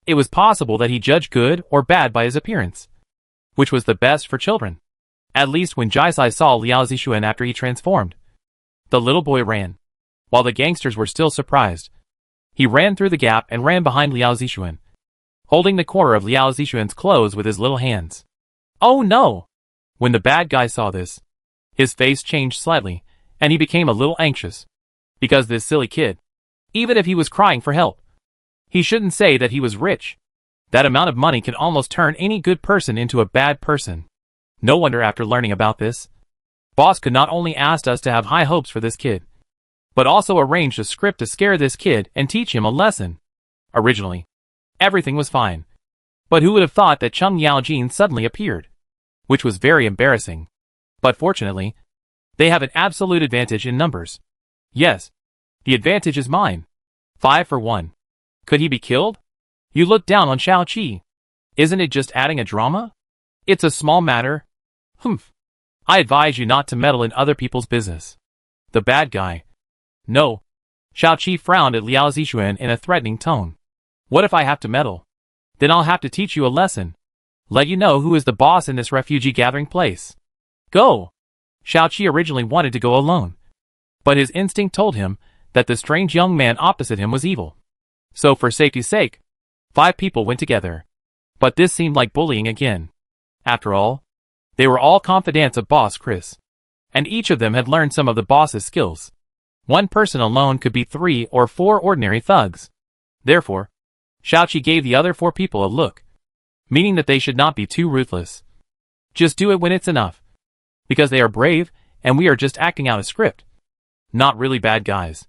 it was possible that he judged good or bad by his appearance. Which was the best for children? At least when Jisai saw Liao Zixuan after he transformed. The little boy ran. While the gangsters were still surprised, he ran through the gap and ran behind Liao Zixuan, holding the corner of Liao Zixuan's clothes with his little hands. Oh no! When the bad guy saw this, his face changed slightly, and he became a little anxious. Because this silly kid, even if he was crying for help, he shouldn't say that he was rich. That amount of money can almost turn any good person into a bad person. No wonder after learning about this, Boss could not only asked us to have high hopes for this kid, but also arranged a script to scare this kid and teach him a lesson. Originally, Everything was fine. But who would have thought that Chung Yaojin suddenly appeared? Which was very embarrassing. But fortunately, they have an absolute advantage in numbers. Yes, the advantage is mine. 5 for 1. Could he be killed? You look down on Xiao Qi. Isn't it just adding a drama? It's a small matter. Humph. I advise you not to meddle in other people's business. The bad guy. No. Xiao Qi frowned at Liao Zixuan in a threatening tone. What if I have to meddle? Then I'll have to teach you a lesson. Let you know who is the boss in this refugee gathering place. Go! Xiao Qi originally wanted to go alone. But his instinct told him that the strange young man opposite him was evil. So for safety's sake, 5 people went together. But this seemed like bullying again. After all, they were all confidants of Boss Chris. And each of them had learned some of the boss's skills. One person alone could beat 3 or 4 ordinary thugs. Therefore, Xiao Qi gave the other 4 people a look, meaning that they should not be too ruthless. Just do it when it's enough. Because they are brave, and we are just acting out a script. Not really bad guys.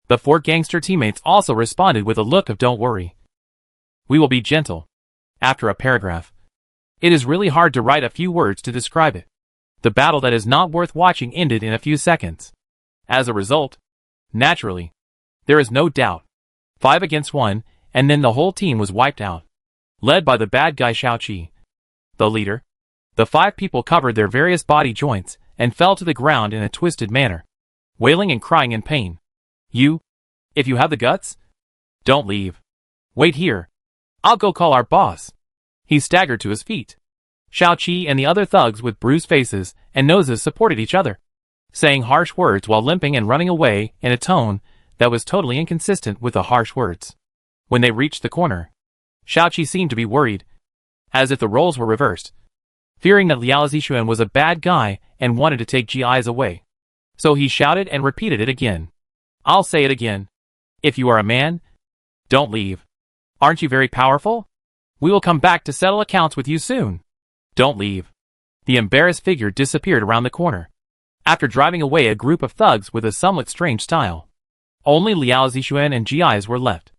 The 4 gangster teammates also responded with a look of don't worry. We will be gentle. After a paragraph. It is really hard to write a few words to describe it. The battle that is not worth watching ended in a few seconds. As a result, naturally, there is no doubt. 5 against 1, and then the whole team was wiped out. Led by the bad guy Xiao Qi. The leader. The 5 people covered their various body joints and fell to the ground in a twisted manner, wailing and crying in pain. You? If you have the guts? Don't leave. Wait here. I'll go call our boss. He staggered to his feet. Xiao Qi and the other thugs with bruised faces and noses supported each other, saying harsh words while limping and running away in a tone that was totally inconsistent with the harsh words. When they reached the corner, Xiao Qi seemed to be worried, as if the roles were reversed, fearing that Liao Zixuan was a bad guy and wanted to take Ji's away. So he shouted and repeated it again. I'll say it again. If you are a man, don't leave. Aren't you very powerful? We will come back to settle accounts with you soon. Don't leave. The embarrassed figure disappeared around the corner, after driving away a group of thugs with a somewhat strange style. Only Liao Zixuan and Ji's were left.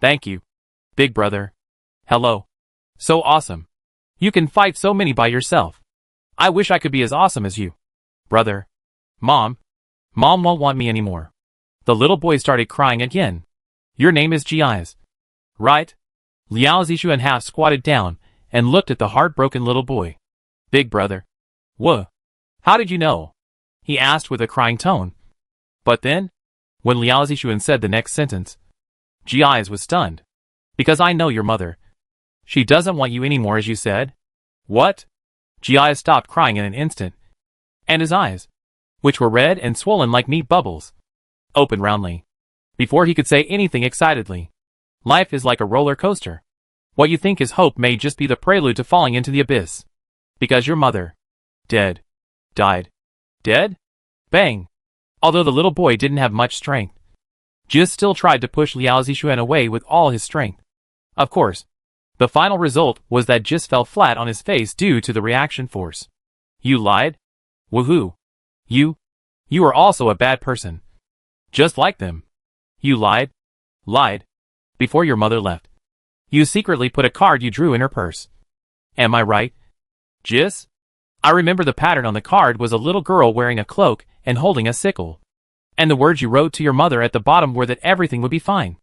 Thank you, big brother. Hello. So awesome. You can fight so many by yourself. I wish I could be as awesome as you. Brother. Mom. Mom won't want me anymore. The little boy started crying again. Your name is Ji's. Right? Liao Zixuan half squatted down and looked at the heartbroken little boy. Big brother. What? How did you know? He asked with a crying tone. But then, when Liao Zixuan said the next sentence, Ji's was stunned. Because I know your mother. She doesn't want you anymore, as you said. What? Ji stopped crying in an instant, and his eyes, which were red and swollen like meat bubbles, opened roundly, before he could say anything excitedly. Life is like a roller coaster. What you think is hope may just be the prelude to falling into the abyss. Because your mother, died. Dead? Bang! Although the little boy didn't have much strength, Jis still tried to push Liao Zixuan away with all his strength. Of course, the final result was that Jis fell flat on his face due to the reaction force. You lied? Woohoo! You are also a bad person. Just like them. You lied, before your mother left. You secretly put a card you drew in her purse. Am I right? Jis? I remember the pattern on the card was a little girl wearing a cloak and holding a sickle. And the words you wrote to your mother at the bottom were that everything would be fine.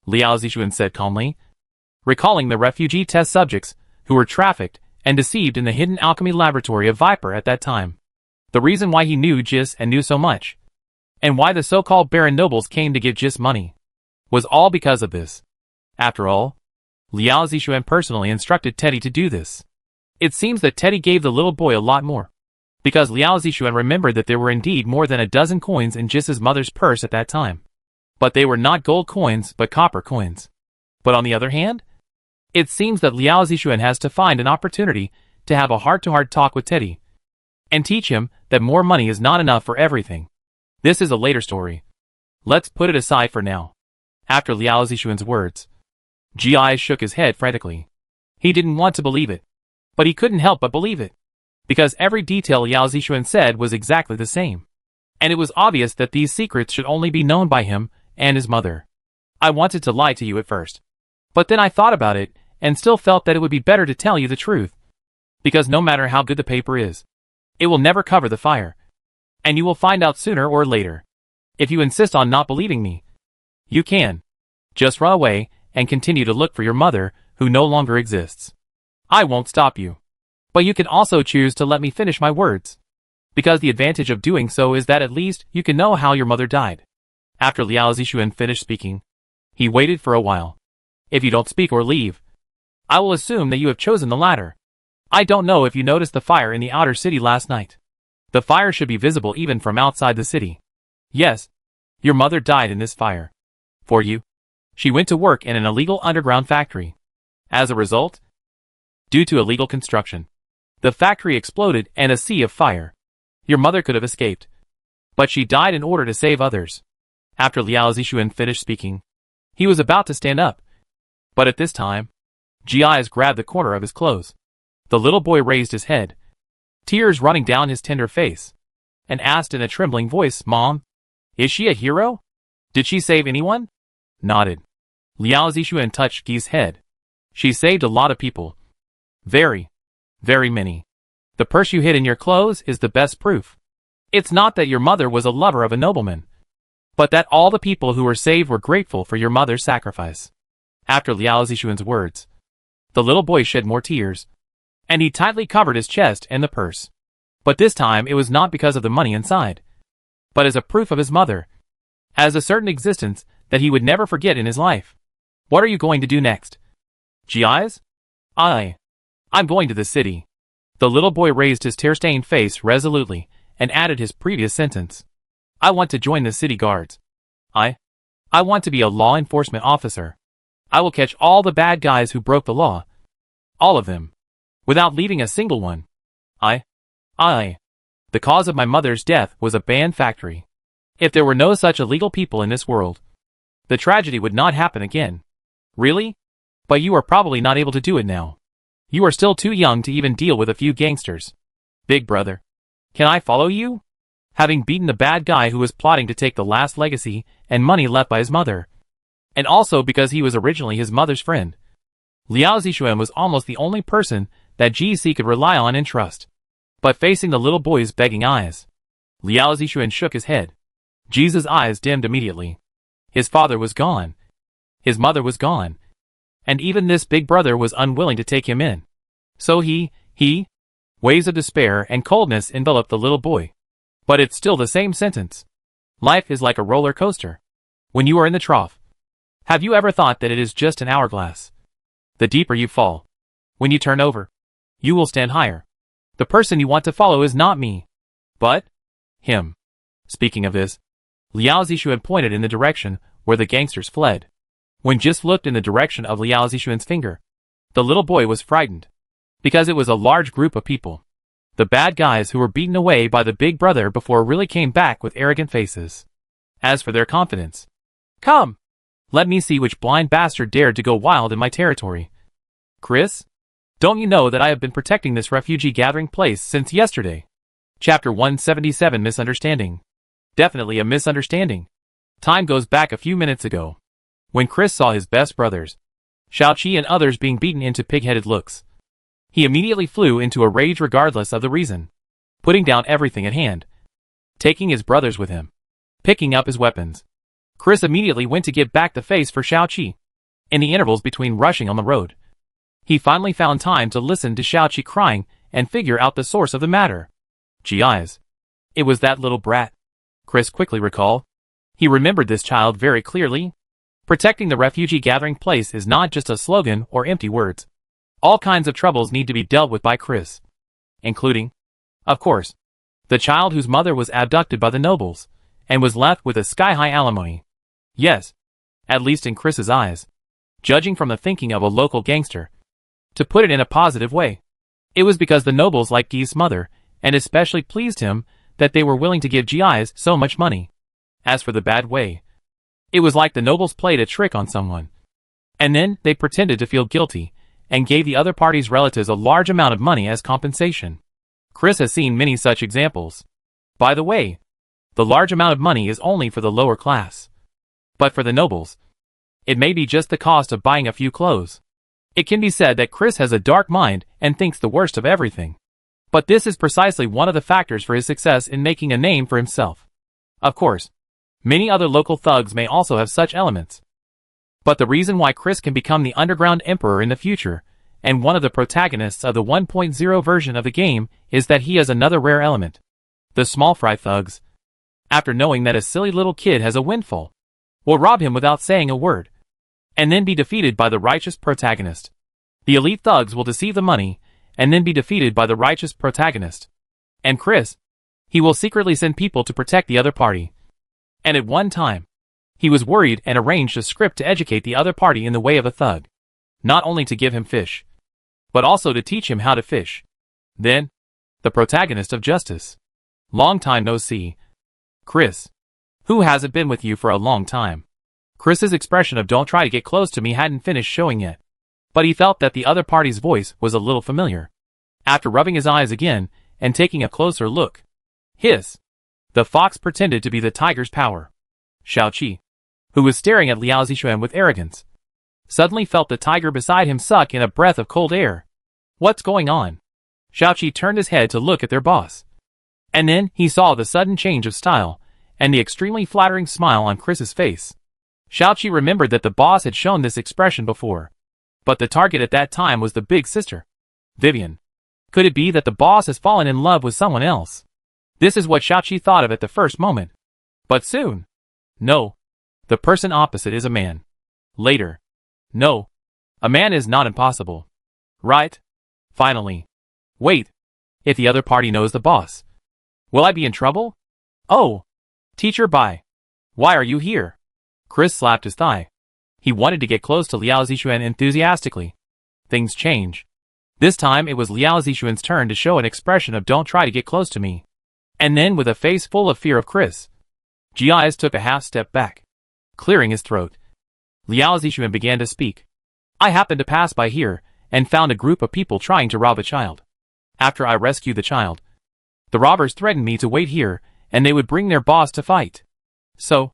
Liao Zixuan said calmly, recalling the refugee test subjects who were trafficked and deceived in the hidden alchemy laboratory of Viper at that time. The reason why he knew Jis and knew so much, and why the so-called Baron nobles came to give Jis money, was all because of this. After all, Liao Zixuan personally instructed Teddy to do this. It seems that Teddy gave the little boy a lot more, because Liao Zixuan remembered that there were indeed more than a dozen coins in Jis's mother's purse at that time. But they were not gold coins but copper coins. But on the other hand, it seems that Liao Zixuan has to find an opportunity to have a heart-to-heart talk with Teddy, and teach him that more money is not enough for everything. This is a later story. Let's put it aside for now. After Liao Zixuan's words, Ji shook his head frantically. He didn't want to believe it, but he couldn't help but believe it, because every detail Liao Zixuan said was exactly the same. And it was obvious that these secrets should only be known by him and his mother. I wanted to lie to you at first. But then I thought about it, and still felt that it would be better to tell you the truth. Because no matter how good the paper is, it will never cover the fire. And you will find out sooner or later. If you insist on not believing me, you can. Just run away, and continue to look for your mother, who no longer exists. I won't stop you. But you can also choose to let me finish my words. Because the advantage of doing so is that at least you can know how your mother died. After Liao Zixuan finished speaking, he waited for a while. If you don't speak or leave, I will assume that you have chosen the latter. I don't know if you noticed the fire in the outer city last night. The fire should be visible even from outside the city. Yes, your mother died in this fire. For you, she went to work in an illegal underground factory. As a result, due to illegal construction, the factory exploded and a sea of fire. Your mother could have escaped, but she died in order to save others. After Liao Zixuan finished speaking, he was about to stand up. But at this time, Jiai's grabbed the corner of his clothes. The little boy raised his head, tears running down his tender face, and asked in a trembling voice, "Mom, is she a hero? Did she save anyone?" Nodded. Liao Zixuan touched Guy's head. She saved a lot of people. Very, very many. The purse you hid in your clothes is the best proof. It's not that your mother was a lover of a nobleman, but that all the people who were saved were grateful for your mother's sacrifice. After Liao Zixuan's words, the little boy shed more tears, and he tightly covered his chest and the purse. But this time it was not because of the money inside, but as a proof of his mother, as a certain existence that he would never forget in his life. What are you going to do next? Jiai's? I'm going to the city. The little boy raised his tear-stained face resolutely and added his previous sentence. I want to join the city guards. I want to be a law enforcement officer. I will catch all the bad guys who broke the law. All of them. Without leaving a single one. The cause of my mother's death was a banned factory. If there were no such illegal people in this world, the tragedy would not happen again. Really? But you are probably not able to do it now. You are still too young to even deal with a few gangsters. Big brother, can I follow you? Having beaten the bad guy who was plotting to take the last legacy and money left by his mother, and also because he was originally his mother's friend, Liao Zixuan was almost the only person that GC could rely on and trust. But facing the little boy's begging eyes, Liao Zixuan shook his head. Jesus' eyes dimmed immediately. His father was gone. His mother was gone. And even this big brother was unwilling to take him in. So he... Waves of despair and coldness enveloped the little boy. But it's still the same sentence. Life is like a roller coaster. When you are in the trough, have you ever thought that it is just an hourglass? The deeper you fall, when you turn over, you will stand higher. The person you want to follow is not me, but him. Speaking of this, Liao Zixuan pointed in the direction where the gangsters fled. When Jis looked in the direction of Liao Zixuan's finger, the little boy was frightened, because it was a large group of people. The bad guys who were beaten away by the big brother before really came back with arrogant faces. As for their confidence, come, let me see which blind bastard dared to go wild in my territory. Chris, don't you know that I have been protecting this refugee gathering place since yesterday? Chapter 177 Misunderstanding. Definitely a misunderstanding. Time goes back a few minutes ago, when Chris saw his best brothers, Xiaoqi and others being beaten into pig-headed looks. He immediately flew into a rage regardless of the reason, putting down everything at hand, taking his brothers with him, picking up his weapons. Chris immediately went to get back the face for Xiaoqi. In the intervals between rushing on the road, he finally found time to listen to Xiaoqi crying and figure out the source of the matter. Gi's. It was that little brat. Chris quickly recalled. He remembered this child very clearly. Protecting the refugee gathering place is not just a slogan or empty words. All kinds of troubles need to be dealt with by Chris, including, of course, the child whose mother was abducted by the nobles and was left with a sky-high alimony. Yes, at least in Chris's eyes, judging from the thinking of a local gangster. To put it in a positive way, it was because the nobles liked Guy's mother and especially pleased him that they were willing to give Gi's so much money. As for the bad way, it was like the nobles played a trick on someone, and then they pretended to feel guilty and gave the other party's relatives a large amount of money as compensation. Chris has seen many such examples. By the way, the large amount of money is only for the lower class. But for the nobles, It may be just the cost of buying a few clothes. It can be said that Chris has a dark mind and thinks the worst of everything. But this is precisely one of the factors for his success in making a name for himself. Of course, many other local thugs may also have such elements. But the reason why Chris can become the underground emperor in the future, and one of the protagonists of the 1.0 version of the game, is that he has another rare element. The small fry thugs, after knowing that a silly little kid has a windfall, will rob him without saying a word, and then be defeated by the righteous protagonist. The elite thugs will deceive the money, and then be defeated by the righteous protagonist. And Chris, he will secretly send people to protect the other party. And at one time, he was worried and arranged a script to educate the other party in the way of a thug. Not only to give him fish, but also to teach him how to fish. Then, the protagonist of Justice. Long time no see. Chris. Who hasn't been with you for a long time? Chris's expression of "don't try to get close to me" hadn't finished showing yet. But he felt that the other party's voice was a little familiar. After rubbing his eyes again, and taking a closer look. Hiss. The fox pretended to be the tiger's power. Xiaoqi, who was staring at Liao Zixuan with arrogance, suddenly felt the tiger beside him suck in a breath of cold air. What's going on? Xiaoqi turned his head to look at their boss. And then he saw the sudden change of style, and the extremely flattering smile on Chris's face. Xiaoqi remembered that the boss had shown this expression before. But the target at that time was the big sister, Vivian. Could it be that the boss has fallen in love with someone else? This is what Xiaoqi thought of at the first moment. But soon. No. The person opposite is a man. Later. No. A man is not impossible. Right? Finally. Wait. If the other party knows the boss, will I be in trouble? Oh. Teacher, bye. Why are you here? Chris slapped his thigh. He wanted to get close to Liao Zixuan enthusiastically. Things change. This time it was Liao Zixuan's turn to show an expression of "don't try to get close to me." And then, with a face full of fear of Chris, Jiai's took a half step back, clearing his throat. Liao Zixuan began to speak. I happened to pass by here, and found a group of people trying to rob a child. After I rescued the child, the robbers threatened me to wait here, and they would bring their boss to fight. So,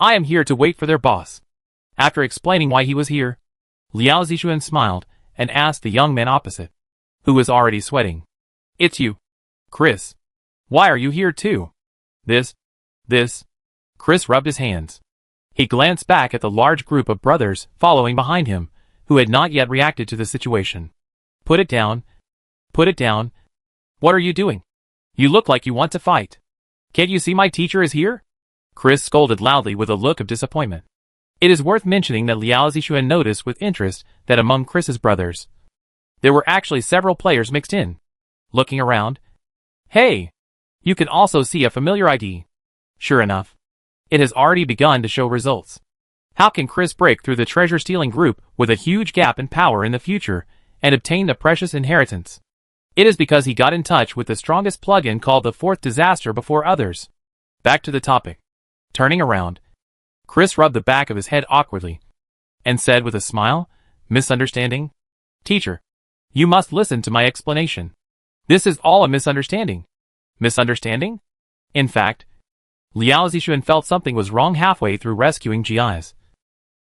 I am here to wait for their boss. After explaining why he was here, Liao Zixuan smiled, and asked the young man opposite, who was already sweating. It's you, Chris. Why are you here too? This. Chris rubbed his hands. He glanced back at the large group of brothers following behind him, who had not yet reacted to the situation. Put it down. Put it down. What are you doing? You look like you want to fight. Can't you see my teacher is here? Chris scolded loudly with a look of disappointment. It is worth mentioning that Liao Zixuan noticed with interest that among Chris's brothers, there were actually several players mixed in. Looking around, hey! You can also see a familiar ID. Sure enough, it has already begun to show results. How can Chris break through the treasure-stealing group with a huge gap in power in the future and obtain the precious inheritance? It is because he got in touch with the strongest plugin called the Fourth Disaster before others. Back to the topic. Turning around, Chris rubbed the back of his head awkwardly, and said with a smile, Misunderstanding? Teacher, you must listen to my explanation. This is all a misunderstanding. Misunderstanding? In fact, Liao Zixuan felt something was wrong halfway through rescuing Jiai's.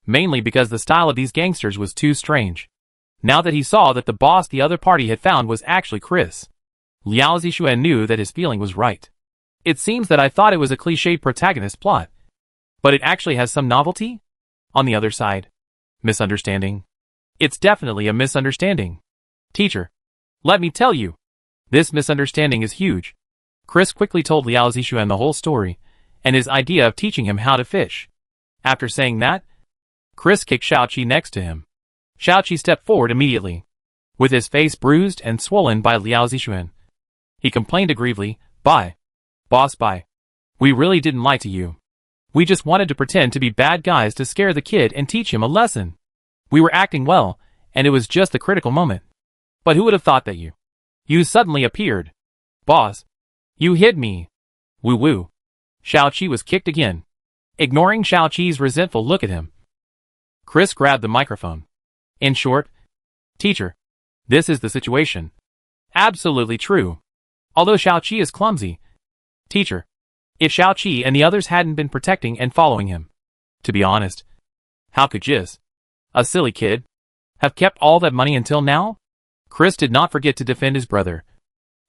Mainly because the style of these gangsters was too strange. Now that he saw that the boss the other party had found was actually Chris, Liao Zixuan knew that his feeling was right. It seems that I thought it was a cliched protagonist plot, but it actually has some novelty? On the other side, misunderstanding. It's definitely a misunderstanding. Teacher, let me tell you, this misunderstanding is huge. Chris quickly told Liao Zixuan the whole story, and his idea of teaching him how to fish. After saying that, Chris kicked Xiaoqi next to him. Xiaoqi stepped forward immediately, with his face bruised and swollen by Liao Zixuan. He complained aggrievely, Bye. Boss, bye. We really didn't lie to you. We just wanted to pretend to be bad guys to scare the kid and teach him a lesson. We were acting well, and it was just the critical moment. But who would have thought that you suddenly appeared? Boss. You hid me. Woo-woo. Xiaoqi was kicked again, ignoring Xiaoqi's resentful look at him. Chris grabbed the microphone. In short, teacher, this is the situation. Absolutely true. Although Xiaoqi is clumsy. Teacher, if Xiaoqi and the others hadn't been protecting and following him, to be honest, How could Jis, a silly kid, have kept all that money until now? Chris did not forget to defend his brother,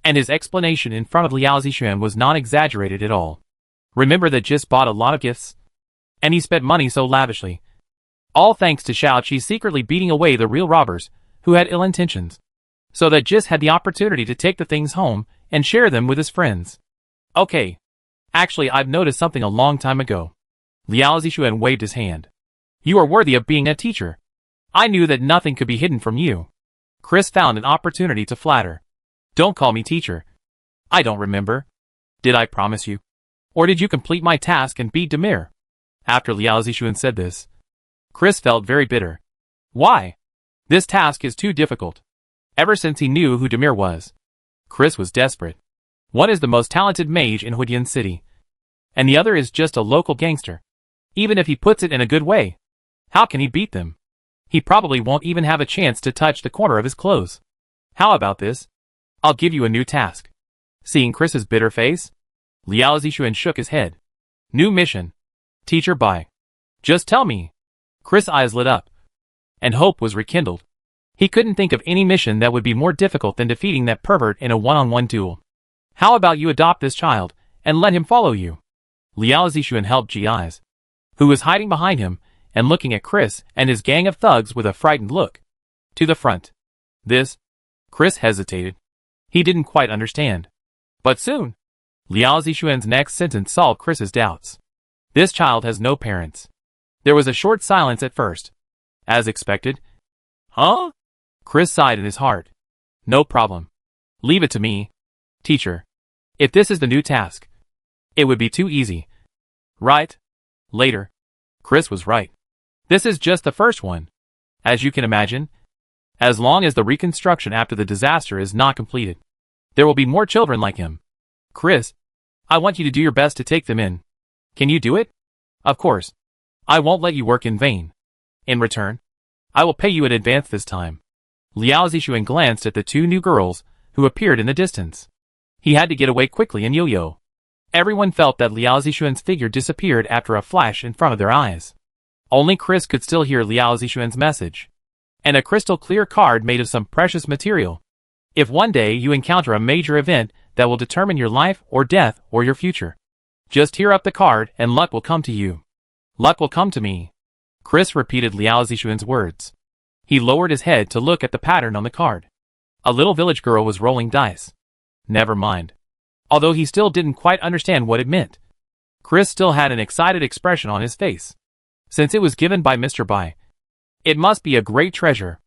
and his explanation in front of Liao Zixuan was not exaggerated at all. Remember that Jis bought a lot of gifts, and he spent money so lavishly, all thanks to Xiao Qi secretly beating away the real robbers who had ill intentions, so that Jis had the opportunity to take the things home and share them with his friends. Okay. Actually, I've noticed something a long time ago. Liao Zixuan waved his hand. You are worthy of being a teacher. I knew that nothing could be hidden from you. Chris found an opportunity to flatter. Don't call me teacher. I don't remember. Did I promise you? Or did you complete my task and beat Demir? After Liao Zixuan said this, Chris felt very bitter. Why? This task is too difficult. Ever since he knew who Demir was, Chris was desperate. One is the most talented mage in Huidian City, and the other is just a local gangster. Even if he puts it in a good way, how can he beat them? He probably won't even have a chance to touch the corner of his clothes. How about this? I'll give you a new task. Seeing Chris's bitter face, Liao Zixuan shook his head. New mission. Teacher Bai. Just tell me. Chris' eyes lit up, and hope was rekindled. He couldn't think of any mission that would be more difficult than defeating that pervert in a one-on-one duel. How about you adopt this child, and let him follow you? Liao Zixuan helped Jiai's, who was hiding behind him, and looking at Chris and his gang of thugs with a frightened look, to the front. This? Chris hesitated. He didn't quite understand. But soon, Liao Zixuan's next sentence solved Chris's doubts. This child has no parents. There was a short silence at first. As expected. Huh? Chris sighed in his heart. No problem. Leave it to me. Teacher. If this is the new task, it would be too easy. Right? Later. Chris was right. This is just the first one. As you can imagine, as long as the reconstruction after the disaster is not completed, there will be more children like him. Chris, I want you to do your best to take them in. Can you do it? Of course. I won't let you work in vain. In return, I will pay you in advance this time. Liao Zixuan glanced at the two new girls who appeared in the distance. He had to get away quickly and yo-yo. Everyone felt that Liao Zixuan's figure disappeared after a flash in front of their eyes. Only Chris could still hear Liao Zixuan's message. And a crystal clear card made of some precious material. If one day you encounter a major event that will determine your life or death or your future, just tear up the card and luck will come to you. Luck will come to me. Chris repeated Liao Zixuan's words. He lowered his head to look at the pattern on the card. A little village girl was rolling dice. Never mind. Although he still didn't quite understand what it meant, Chris still had an excited expression on his face. Since it was given by Mr. Bai, it must be a great treasure.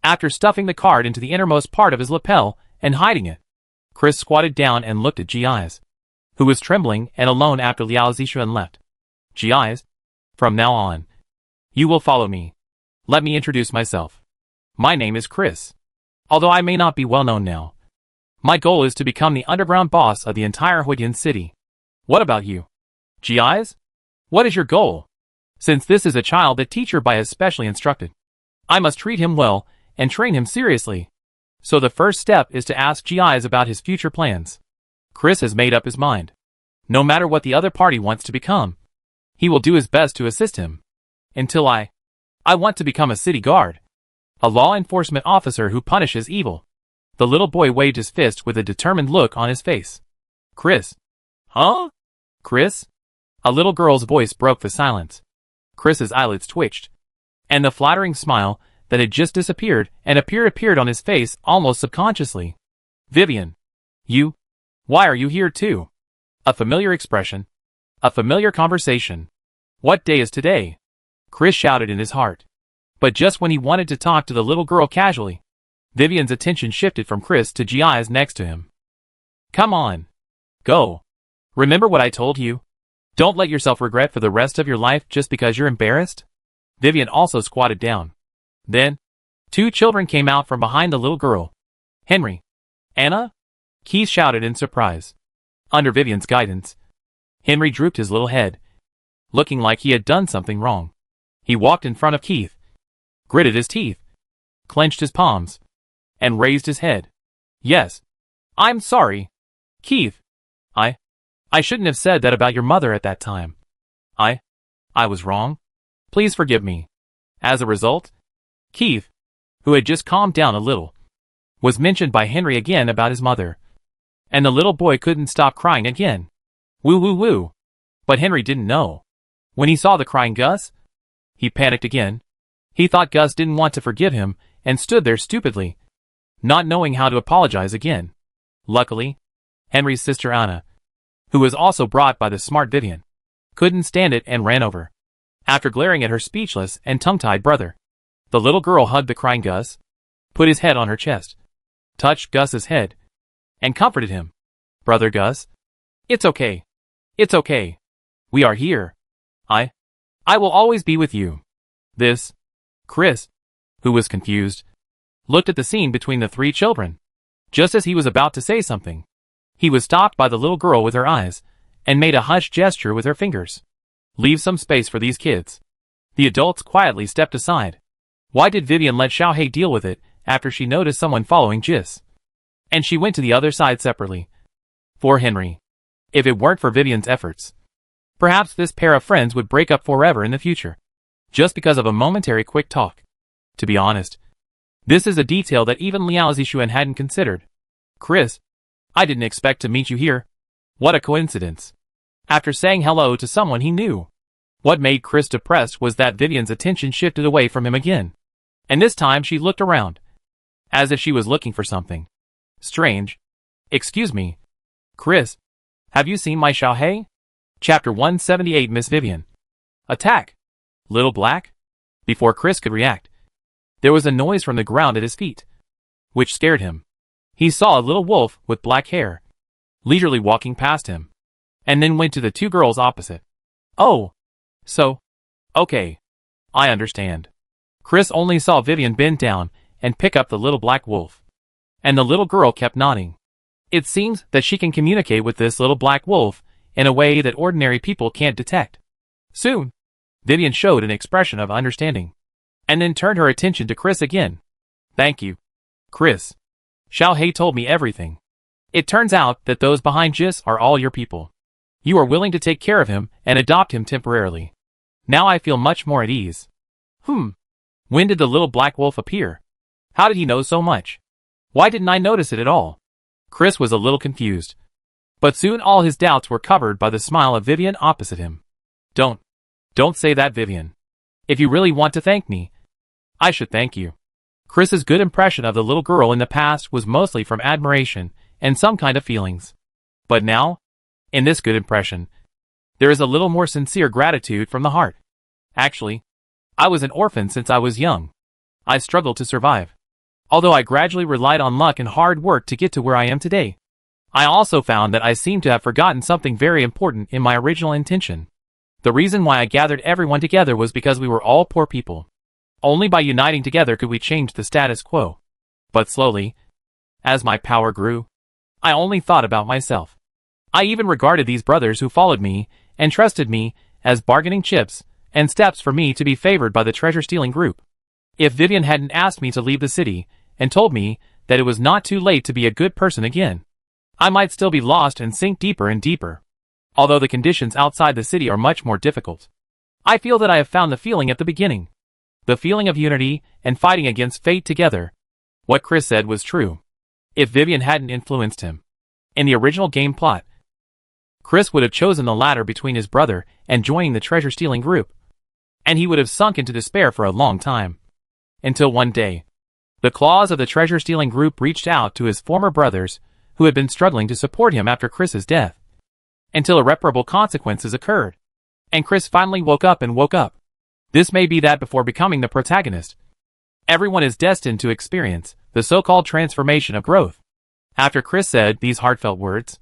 After stuffing the card into the innermost part of his lapel and hiding it, Chris squatted down and looked at Jiai's, who was trembling and alone after Liao Zixuan left. Jiai's, from now on, you will follow me. Let me introduce myself. My name is Chris. Although I may not be well known now, my goal is to become the underground boss of the entire Huidian city. What about you? Jiai's? What is your goal? Since this is a child that Teacher Bai has specially instructed, I must treat him well and train him seriously. So the first step is to ask Jiai's about his future plans. Chris has made up his mind. No matter what the other party wants to become, he will do his best to assist him. Until I want to become a city guard, a law enforcement officer who punishes evil. The little boy waved his fist with a determined look on his face. Chris. Huh? Chris? A little girl's voice broke the silence. Chris's eyelids twitched, and the flattering smile that had just disappeared and appeared on his face almost subconsciously. Vivian. You? Why are you here too? A familiar expression. A familiar conversation. What day is today? Chris shouted in his heart. But just when he wanted to talk to the little girl casually, Vivian's attention shifted from Chris to Jiai's next to him. Come on. Go. Remember what I told you? Don't let yourself regret for the rest of your life just because you're embarrassed. Vivian also squatted down. Then, two children came out from behind the little girl. Henry. Anna? Keith shouted in surprise. Under Vivian's guidance, Henry drooped his little head, looking like he had done something wrong. He walked in front of Keith, gritted his teeth, clenched his palms, and raised his head. Yes. I'm sorry. Keith. I shouldn't have said that about your mother at that time. I was wrong. Please forgive me. As a result, Keith, who had just calmed down a little, was mentioned by Henry again about his mother. And the little boy couldn't stop crying again. Woo woo woo. But Henry didn't know. When he saw the crying Gus, he panicked again. He thought Gus didn't want to forgive him and stood there stupidly, not knowing how to apologize again. Luckily, Henry's sister Anna, who was also brought by the smart Vivian, couldn't stand it and ran over. After glaring at her speechless and tongue-tied brother, the little girl hugged the crying Gus, put his head on her chest, touched Gus's head, and comforted him. Brother Gus, it's okay. It's okay. We are here. I will always be with you. This, Chris, who was confused, looked at the scene between the three children. Just as he was about to say something, he was stopped by the little girl with her eyes, and made a hushed gesture with her fingers. Leave some space for these kids. The adults quietly stepped aside. Why did Vivian let Xiaohei deal with it after she noticed someone following Jis? And she went to the other side separately. For Henry. If it weren't for Vivian's efforts, perhaps this pair of friends would break up forever in the future, just because of a momentary quick talk. To be honest, this is a detail that even Liao Zixuan hadn't considered. Chris, I didn't expect to meet you here. What a coincidence. After saying hello to someone he knew. What made Chris depressed was that Vivian's attention shifted away from him again. And this time she looked around, as if she was looking for something strange. Excuse me, Chris, have you seen my Xiaohei? Chapter 178 Miss Vivian. Attack! Little Black? Before Chris could react, there was a noise from the ground at his feet, which scared him. He saw a little wolf with black hair, leisurely walking past him, and then went to the two girls opposite. Oh! So? Okay. I understand. Chris only saw Vivian bend down and pick up the little black wolf. And the little girl kept nodding. It seems that she can communicate with this little black wolf in a way that ordinary people can't detect. Soon, Vivian showed an expression of understanding, and then turned her attention to Chris again. Thank you, Chris. Xiaohei told me everything. It turns out that those behind Jis are all your people. You are willing to take care of him and adopt him temporarily. Now I feel much more at ease. When did the little black wolf appear? How did he know so much? Why didn't I notice it at all? Chris was a little confused. But soon all his doubts were covered by the smile of Vivian opposite him. Don't say that, Vivian. If you really want to thank me, I should thank you. Chris's good impression of the little girl in the past was mostly from admiration and some kind of feelings. But now, in this good impression, there is a little more sincere gratitude from the heart. Actually, I was an orphan since I was young. I struggled to survive. Although I gradually relied on luck and hard work to get to where I am today, I also found that I seemed to have forgotten something very important in my original intention. The reason why I gathered everyone together was because we were all poor people. Only by uniting together could we change the status quo. But slowly, as my power grew, I only thought about myself. I even regarded these brothers who followed me and trusted me as bargaining chips and steps for me to be favored by the treasure-stealing group. If Vivian hadn't asked me to leave the city and told me that it was not too late to be a good person again, I might still be lost and sink deeper and deeper. Although the conditions outside the city are much more difficult, I feel that I have found the feeling at the beginning. The feeling of unity and fighting against fate together. What Chris said was true. If Vivian hadn't influenced him in the original game plot, Chris would have chosen the latter between his brother and joining the treasure-stealing group. And he would have sunk into despair for a long time. Until one day, the claws of the treasure-stealing group reached out to his former brothers who had been struggling to support him after Chris's death. Until irreparable consequences occurred. And Chris finally woke up. This may be that before becoming the protagonist, everyone is destined to experience the so-called transformation of growth. After Chris said these heartfelt words,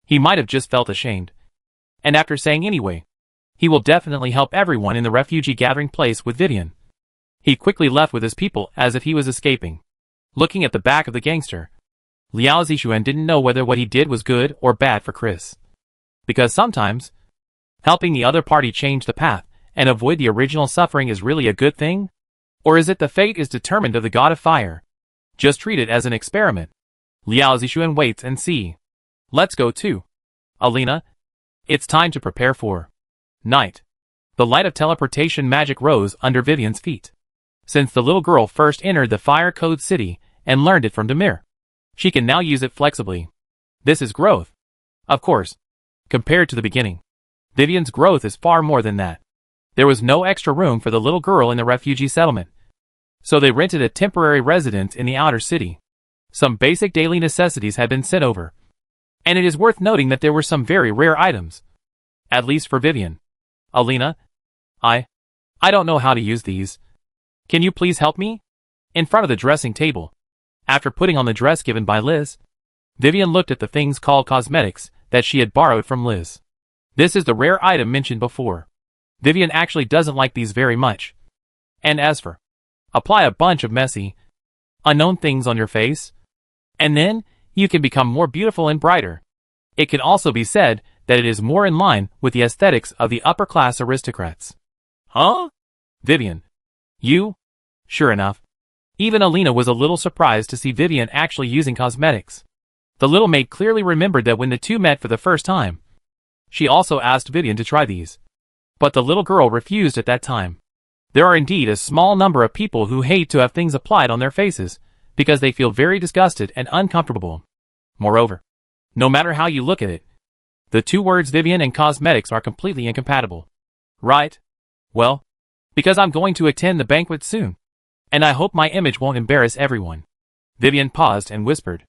he might have just felt ashamed. And after saying anyway, he will definitely help everyone in the refugee gathering place with Vivian. He quickly left with his people as if he was escaping. Looking at the back of the gangster, Liao Zixuan didn't know whether what he did was good or bad for Chris. Because sometimes, helping the other party change the path and avoid the original suffering is really a good thing? Or is it the fate is determined of the god of fire? Just treat it as an experiment. Liao Zixuan waits and see. Let's go too. Alina, it's time to prepare for night. The light of teleportation magic rose under Vivian's feet. since the little girl first entered the Fire Code City and learned it from Demir. She can now use it flexibly. This is growth. Of course, compared to the beginning, Vivian's growth is far more than that. There was no extra room for the little girl in the refugee settlement, so they rented a temporary residence in the outer city. Some basic daily necessities had been sent over, and it is worth noting that there were some very rare items. At least for Vivian. Alina, I don't know how to use these. Can you please help me? In front of the dressing table, after putting on the dress given by Liz, Vivian looked at the things called cosmetics that she had borrowed from Liz. This is the rare item mentioned before. Vivian actually doesn't like these very much. And as for, apply a bunch of messy, unknown things on your face, and then you can become more beautiful and brighter. It can also be said that it is more in line with the aesthetics of the upper-class aristocrats. Huh? Vivian. You? Sure enough. Even Alina was a little surprised to see Vivian actually using cosmetics. The little maid clearly remembered that when the two met for the first time, she also asked Vivian to try these. But the little girl refused at that time. There are indeed a small number of people who hate to have things applied on their faces, because they feel very disgusted and uncomfortable. Moreover, no matter how you look at it, the two words Vivian and cosmetics are completely incompatible. Right? Well, because I'm going to attend the banquet soon, and I hope my image won't embarrass everyone. Vivian paused and whispered.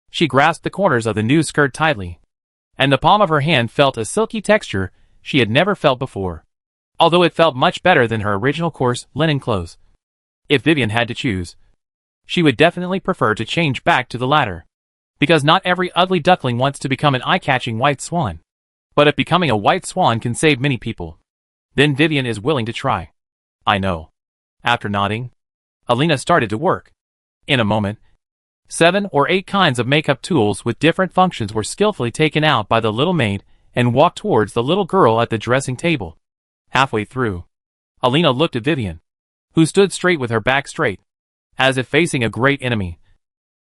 She grasped the corners of the new skirt tightly, and the palm of her hand felt a silky texture she had never felt before, although it felt much better than her original coarse linen clothes. If Vivian had to choose, she would definitely prefer to change back to the latter, because not every ugly duckling wants to become an eye-catching white swan. But if becoming a white swan can save many people, then Vivian is willing to try. I know. After nodding, Alina started to work. In a moment, 7 or 8 kinds of makeup tools with different functions were skillfully taken out by the little maid and walked towards the little girl at the dressing table. Halfway through, Alina looked at Vivian, who stood straight with her back straight, as if facing a great enemy,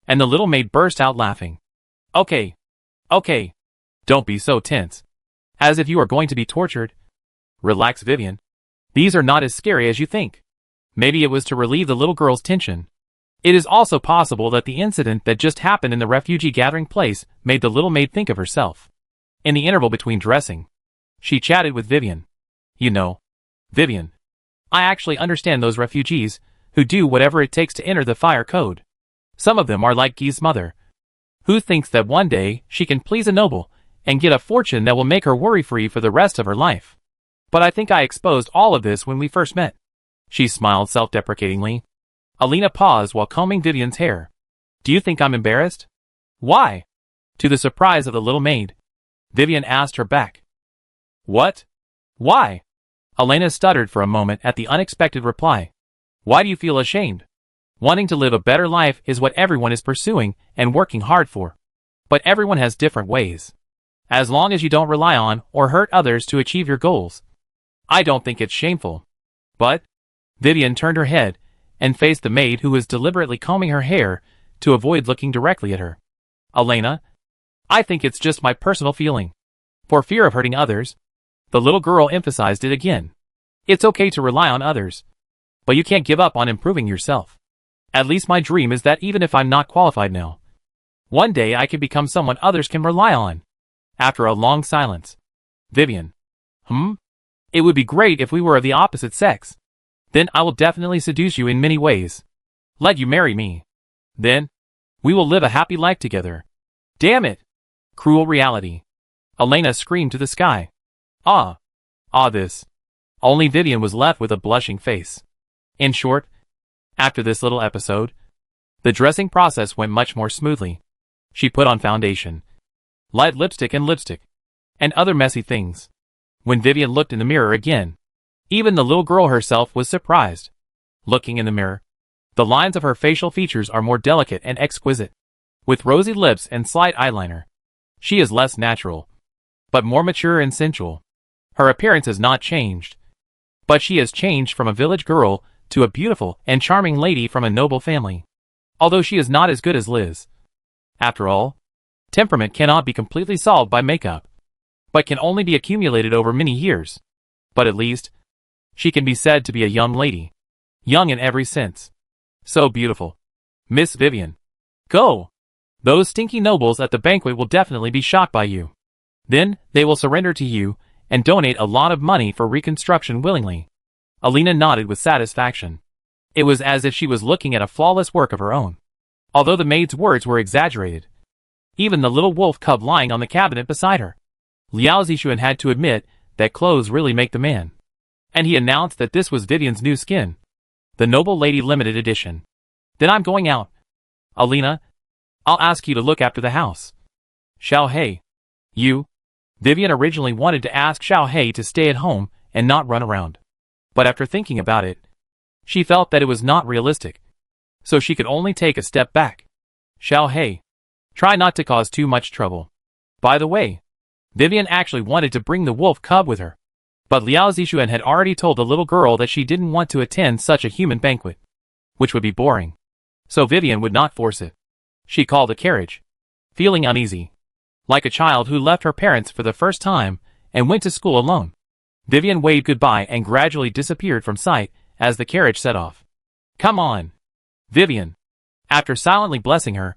and the little maid burst out laughing. Okay. Don't be so tense. As if you are going to be tortured. Relax, Vivian. These are not as scary as you think. Maybe it was to relieve the little girl's tension. It is also possible that the incident that just happened in the refugee gathering place made the little maid think of herself. In the interval between dressing, she chatted with Vivian. You know, Vivian, I actually understand those refugees who do whatever it takes to enter the fire code. Some of them are like Guy's mother, who thinks that one day she can please a noble and get a fortune that will make her worry-free for the rest of her life. But I think I exposed all of this when we first met. She smiled self-deprecatingly. Alina paused while combing Vivian's hair. Do you think I'm embarrassed? Why? To the surprise of the little maid, Vivian asked her back. What? Why? Alina stuttered for a moment at the unexpected reply. Why do you feel ashamed? Wanting to live a better life is what everyone is pursuing and working hard for. But everyone has different ways. As long as you don't rely on or hurt others to achieve your goals, I don't think it's shameful. But, Vivian turned her head and faced the maid who was deliberately combing her hair to avoid looking directly at her. Alina, I think it's just my personal feeling. For fear of hurting others, the little girl emphasized it again. It's okay to rely on others, but you can't give up on improving yourself. At least my dream is that even if I'm not qualified now, one day I can become someone others can rely on. After a long silence, Vivian. It would be great if we were of the opposite sex. Then I will definitely seduce you in many ways. Let you marry me. Then, we will live a happy life together. Damn it! Cruel reality. Alina screamed to the sky. This. Only Vivian was left with a blushing face. In short, after this little episode, the dressing process went much more smoothly. She put on foundation, light lipstick and other messy things. When Vivian looked in the mirror again, even the little girl herself was surprised. Looking in the mirror, the lines of her facial features are more delicate and exquisite. With rosy lips and slight eyeliner, she is less natural, but more mature and sensual. Her appearance has not changed, but she has changed from a village girl to a beautiful and charming lady from a noble family. Although she is not as good as Liz. After all, temperament cannot be completely solved by makeup, but can only be accumulated over many years. But at least, she can be said to be a young lady. young in every sense. So beautiful. Miss Vivian. Go! Those stinky nobles at the banquet will definitely be shocked by you. Then, they will surrender to you, and donate a lot of money for reconstruction willingly. Alina nodded with satisfaction. It was as if she was looking at a flawless work of her own. Although the maid's words were exaggerated. Even the little wolf cub lying on the cabinet beside her. Liao Zixuan had to admit that clothes really make the man. And he announced that this was Vivian's new skin. The Noble Lady Limited Edition. Then I'm going out. Alina, I'll ask you to look after the house. Xiao He. You? Vivian originally wanted to ask Xiao He to stay at home and not run around. But after thinking about it, she felt that it was not realistic. So she could only take a step back. Xiao He. Try not to cause too much trouble. By the way, Vivian actually wanted to bring the wolf cub with her. But Liao Zixuan had already told the little girl that she didn't want to attend such a human banquet, which would be boring. So Vivian would not force it. She called a carriage, feeling uneasy, like a child who left her parents for the first time and went to school alone. Vivian waved goodbye and gradually disappeared from sight as the carriage set off. Come on, Vivian. After silently blessing her,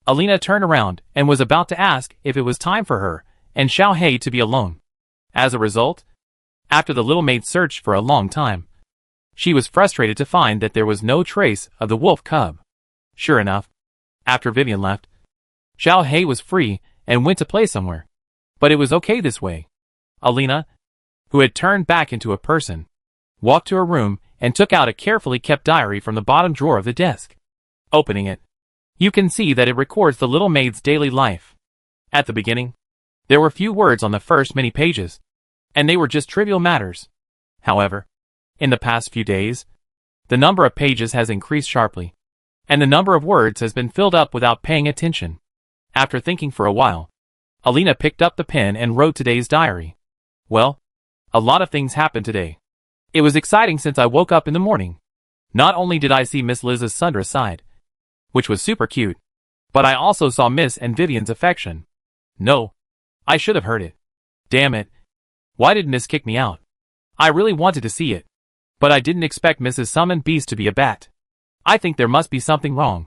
Alina turned around and was about to ask if it was time for her and Xiao He to be alone. As a result, after the little maid searched for a long time, she was frustrated to find that there was no trace of the wolf cub. Sure enough, after Vivian left, Xiao He was free and went to play somewhere. But it was okay this way. Alina, who had turned back into a person, walked to her room and took out a carefully kept diary from the bottom drawer of the desk. Opening it, you can see that it records the little maid's daily life. At the beginning, there were few words on the first many pages, and they were just trivial matters. However, in the past few days, the number of pages has increased sharply, and the number of words has been filled up without paying attention. After thinking for a while, Alina picked up the pen and wrote today's diary. Well, a lot of things happened today. It was exciting since I woke up in the morning. Not only did I see Miss Liz's Sundra side, which was super cute, but I also saw Miss and Vivian's affection. No, I should have heard it. Damn it. Why did Miss kick me out? I really wanted to see it, but I didn't expect Mrs. Summoned Beast to be a bat. I think there must be something wrong.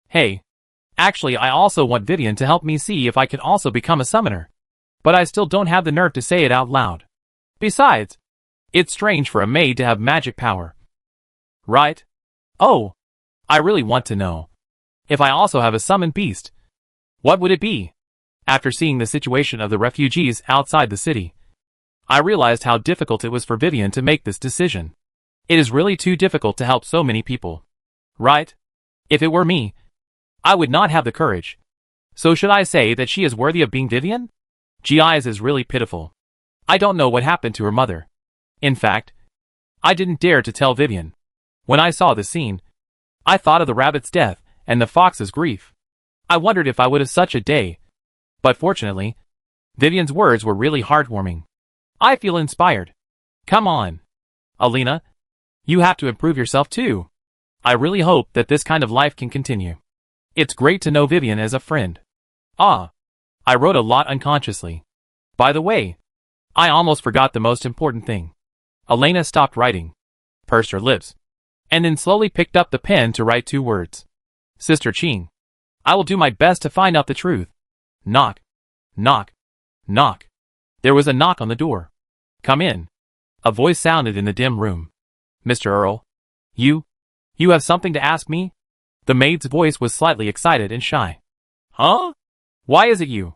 Hey, actually I also want Vivian to help me see if I can also become a summoner. But I still don't have the nerve to say it out loud. Besides, it's strange for a maid to have magic power. Right? Oh, I really want to know. If I also have a summoned beast, what would it be? After seeing the situation of the refugees outside the city, I realized how difficult it was for Vivian to make this decision. It is really too difficult to help so many people. Right? If it were me, I would not have the courage. So should I say that she is worthy of being Vivian? Gi's is really pitiful. I don't know what happened to her mother. In fact, I didn't dare to tell Vivian. When I saw the scene, I thought of the rabbit's death and the fox's grief. I wondered if I would have such a day. But fortunately, Vivian's words were really heartwarming. I feel inspired. Come on, Alina. You have to improve yourself too. I really hope that this kind of life can continue. It's great to know Vivian as a friend. Ah, I wrote a lot unconsciously. By the way, I almost forgot the most important thing. Elena stopped writing, pursed her lips, and then slowly picked up the pen to write 2 words. Sister Qing, I will do my best to find out the truth. Knock, knock, knock. There was a knock on the door. Come in. A voice sounded in the dim room. Mr. Earl, you have something to ask me? The maid's voice was slightly excited and shy. Huh? Why is it you?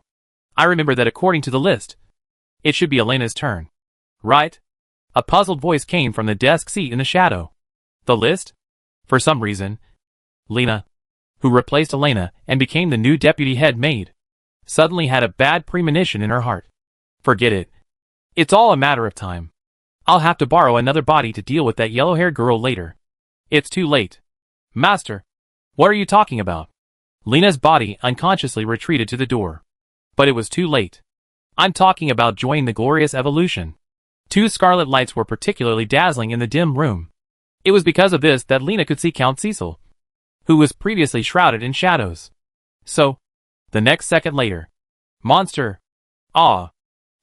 I remember that according to the list, it should be Elena's turn. Right? A puzzled voice came from the desk seat in the shadow. The list? For some reason, Lena, who replaced Elena and became the new deputy head maid, suddenly had a bad premonition in her heart. Forget it. It's all a matter of time. I'll have to borrow another body to deal with that yellow-haired girl later. It's too late. Master, what are you talking about? Lena's body unconsciously retreated to the door. But it was too late. I'm talking about joining the glorious evolution. 2 scarlet lights were particularly dazzling in the dim room. It was because of this that Lena could see Count Cecil, who was previously shrouded in shadows. So, the next second later, monster. Ah.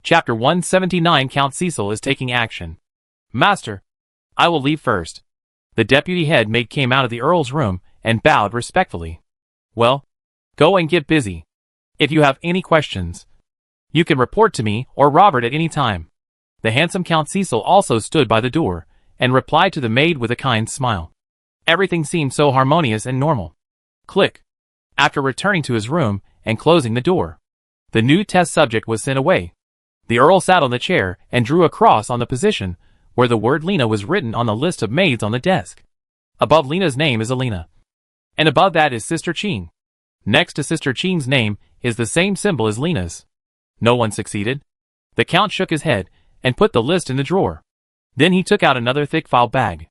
Chapter 179. Count Cecil is taking action. Master, I will leave first. The deputy head maid came out of the Earl's room and bowed respectfully. Well, go and get busy. If you have any questions, you can report to me or Robert at any time. The handsome Count Cecil also stood by the door and replied to the maid with a kind smile. Everything seemed so harmonious and normal. Click. After returning to his room and closing the door, the new test subject was sent away. The Earl sat on the chair and drew a cross on the position where the word Lena was written on the list of maids on the desk. Above Lena's name is Alina, and above that is Sister Ching. Next to Sister Ching's name is the same symbol as Lena's. No one succeeded. The Count shook his head and put the list in the drawer. Then he took out another thick file bag.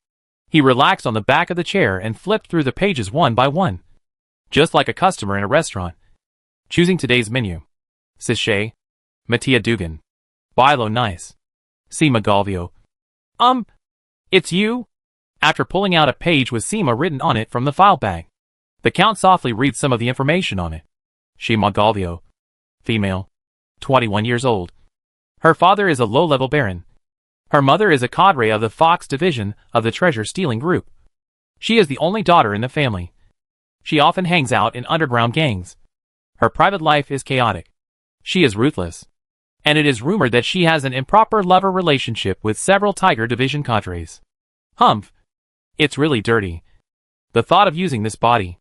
He relaxed on the back of the chair and flipped through the pages one by one, just like a customer in a restaurant, choosing today's menu. Sachet, Mattia Dugan, Bilo Nice, Sima Galvio. It's you? After pulling out a page with Sima written on it from the file bag, the Count softly reads some of the information on it. Sima Galvio, female, 21 years old. Her father is a low-level baron. Her mother is a cadre of the Fox division of the treasure-stealing group. She is the only daughter in the family. She often hangs out in underground gangs. Her private life is chaotic. She is ruthless, and it is rumored that she has an improper lover relationship with several Tiger Division cadres. Humph. It's really dirty. The thought of using this body.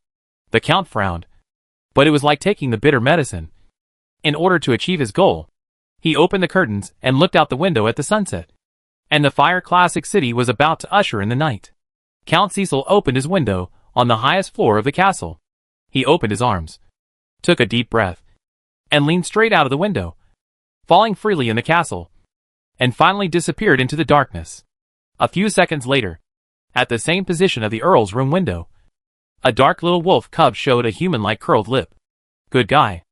The Count frowned, but it was like taking the bitter medicine. In order to achieve his goal, he opened the curtains and looked out the window at the sunset, and the fire-classic city was about to usher in the night. Count Cecil opened his window on the highest floor of the castle. He opened his arms, took a deep breath, and leaned straight out of the window, falling freely in the castle, and finally disappeared into the darkness. A few seconds later, at the same position of the Earl's room window, a dark little wolf cub showed a human-like curled lip. Good guy.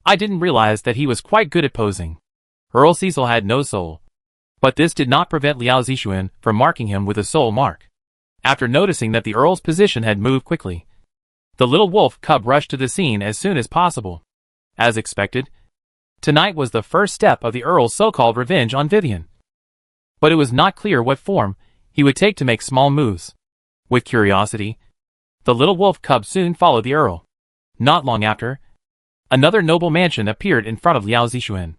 I didn't realize that he was quite good at posing. Earl Cecil had no soul, but this did not prevent Liao Zixuan from marking him with a soul mark. After noticing that the Earl's position had moved quickly, the little wolf cub rushed to the scene as soon as possible. As expected, tonight was the first step of the Earl's so-called revenge on Vivian. But it was not clear what form he would take to make small moves. With curiosity, the little wolf cub soon followed the Earl. Not long after, another noble mansion appeared in front of Liao Zixuan.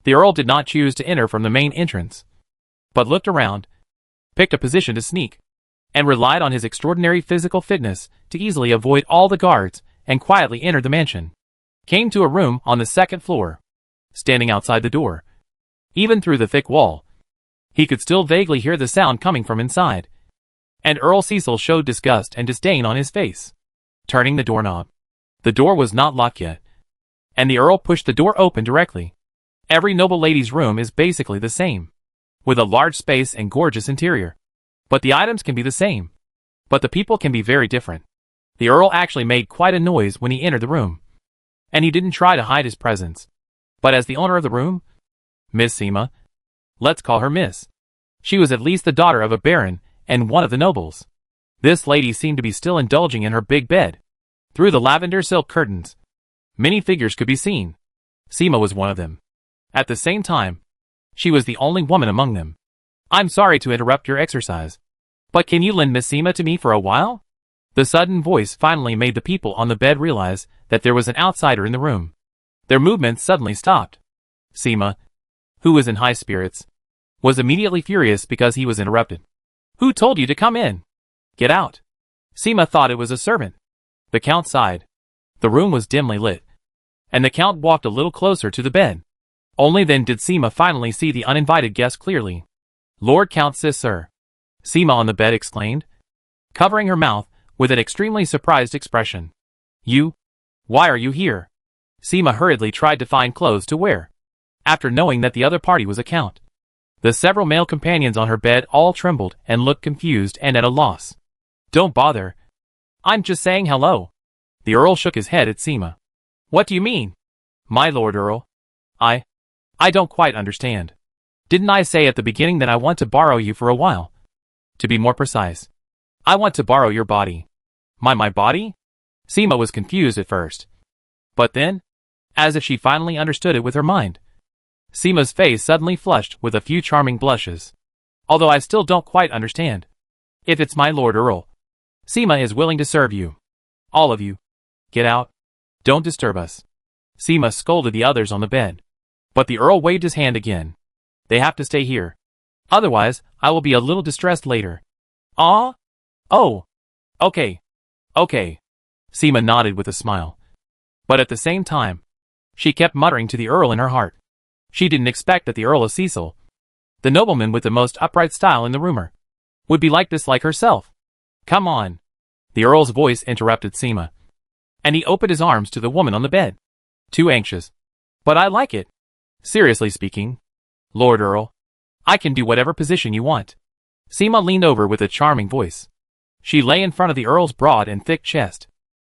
The Earl did not choose to enter from the main entrance, but looked around, picked a position to sneak, and relied on his extraordinary physical fitness to easily avoid all the guards and quietly entered the mansion. Came to a room on the second floor. Standing outside the door, even through the thick wall, he could still vaguely hear the sound coming from inside, and Earl Cecil showed disgust and disdain on his face. Turning the doorknob. The door was not locked yet, and the Earl pushed the door open directly. Every noble lady's room is basically the same, with a large space and gorgeous interior. But the items can be the same, but the people can be very different. The Earl actually made quite a noise when he entered the room, and he didn't try to hide his presence. But as the owner of the room, Miss Sima, let's call her Miss. She was at least the daughter of a baron and one of the nobles. This lady seemed to be still indulging in her big bed. Through the lavender silk curtains, many figures could be seen. Sima was one of them. At the same time, she was the only woman among them. I'm sorry to interrupt your exercise, but can you lend Miss Sima to me for a while? The sudden voice finally made the people on the bed realize that there was an outsider in the room. Their movements suddenly stopped. Sima, who was in high spirits, was immediately furious because he was interrupted. Who told you to come in? Get out. Sima thought it was a servant. The Count sighed. The room was dimly lit, and the Count walked a little closer to the bed. Only then did Sima finally see the uninvited guest clearly. Lord Count Sir. Sima on the bed exclaimed, covering her mouth with an extremely surprised expression. You? Why are you here? Sima hurriedly tried to find clothes to wear, after knowing that the other party was a count. The several male companions on her bed all trembled and looked confused and at a loss. Don't bother. I'm just saying hello. The Earl shook his head at Sima. What do you mean? My Lord Earl. I don't quite understand. Didn't I say at the beginning that I want to borrow you for a while? To be more precise, I want to borrow your body. My body? Sima was confused at first, but then, as if she finally understood it with her mind, Sima's face suddenly flushed with a few charming blushes. Although I still don't quite understand. If it's my Lord Earl, Seema is willing to serve you. All of you. Get out. Don't disturb us. Seema scolded the others on the bed. But the Earl waved his hand again. They have to stay here. Otherwise, I will be a little distressed later. Ah? Oh. Okay. Okay. Seema nodded with a smile. But at the same time, she kept muttering to the Earl in her heart. She didn't expect that the Earl of Cecil, the nobleman with the most upright style in the rumor, would be like this like herself. Come on. The Earl's voice interrupted Seema. And he opened his arms to the woman on the bed. Too anxious. But I like it. Seriously speaking, Lord Earl, I can do whatever position you want. Seema leaned over with a charming voice. She lay in front of the Earl's broad and thick chest.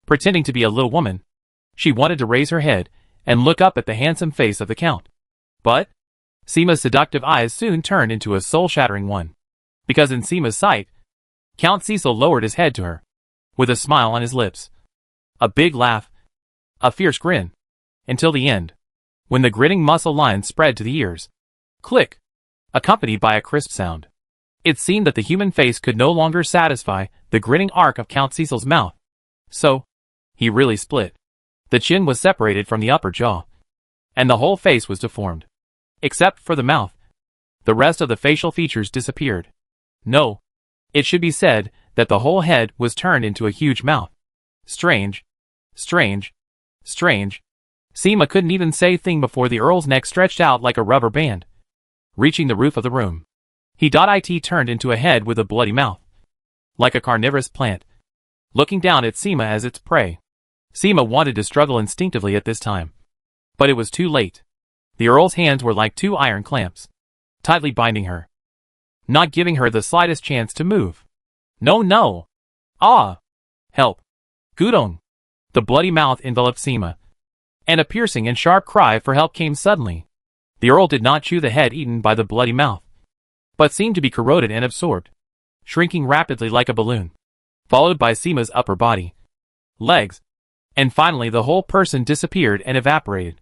Pretending to be a little woman, she wanted to raise her head and look up at the handsome face of the Count. But Seema's seductive eyes soon turned into a soul-shattering one. Because in Seema's sight, Count Cecil lowered his head to her, with a smile on his lips. A big laugh. A fierce grin. Until the end, when the grinning muscle lines spread to the ears. Click. Accompanied by a crisp sound. It seemed that the human face could no longer satisfy the grinning arc of Count Cecil's mouth. So, he really split. The chin was separated from the upper jaw. And the whole face was deformed. Except for the mouth. The rest of the facial features disappeared. No. It should be said that the whole head was turned into a huge mouth. Strange. Strange. Strange. Seema couldn't even say a thing before the Earl's neck stretched out like a rubber band. Reaching the roof of the room, he turned into a head with a bloody mouth. Like a carnivorous plant. Looking down at Seema as its prey. Seema wanted to struggle instinctively at this time. But it was too late. The Earl's hands were like two iron clamps, tightly binding her, not giving her the slightest chance to move. No, no. Ah! Help. Gudong. The bloody mouth enveloped Seema, and a piercing and sharp cry for help came suddenly. The Earl did not chew the head eaten by the bloody mouth, but seemed to be corroded and absorbed, shrinking rapidly like a balloon, followed by Seema's upper body, legs, and finally the whole person disappeared and evaporated.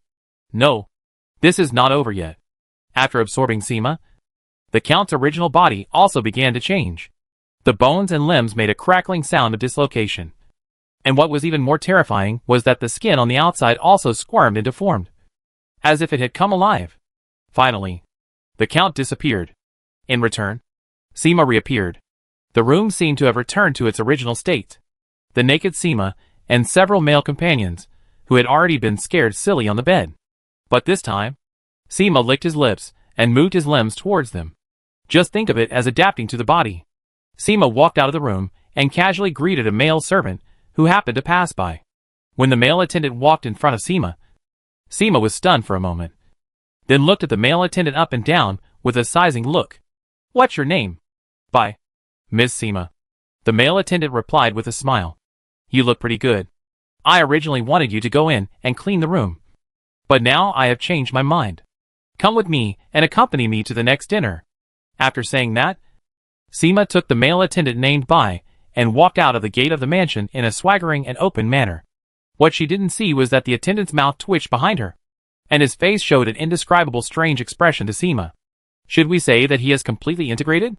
No. This is not over yet. After absorbing Seema, the Count's original body also began to change. The bones and limbs made a crackling sound of dislocation. And what was even more terrifying was that the skin on the outside also squirmed and deformed, as if it had come alive. Finally, the Count disappeared. In return, Seema reappeared. The room seemed to have returned to its original state. The naked Seema and several male companions, who had already been scared silly on the bed. But this time, Seema licked his lips and moved his limbs towards them. Just think of it as adapting to the body. Seema walked out of the room and casually greeted a male servant who happened to pass by. When the male attendant walked in front of Seema, Seema was stunned for a moment, then looked at the male attendant up and down with a sizing look. What's your name? By Miss Seema. The male attendant replied with a smile. You look pretty good. I originally wanted you to go in and clean the room, but now I have changed my mind. Come with me and accompany me to the next dinner. After saying that, Seema took the male attendant named Bai and walked out of the gate of the mansion in a swaggering and open manner. What she didn't see was that the attendant's mouth twitched behind her, and his face showed an indescribable strange expression to Seema. Should we say that he has completely integrated?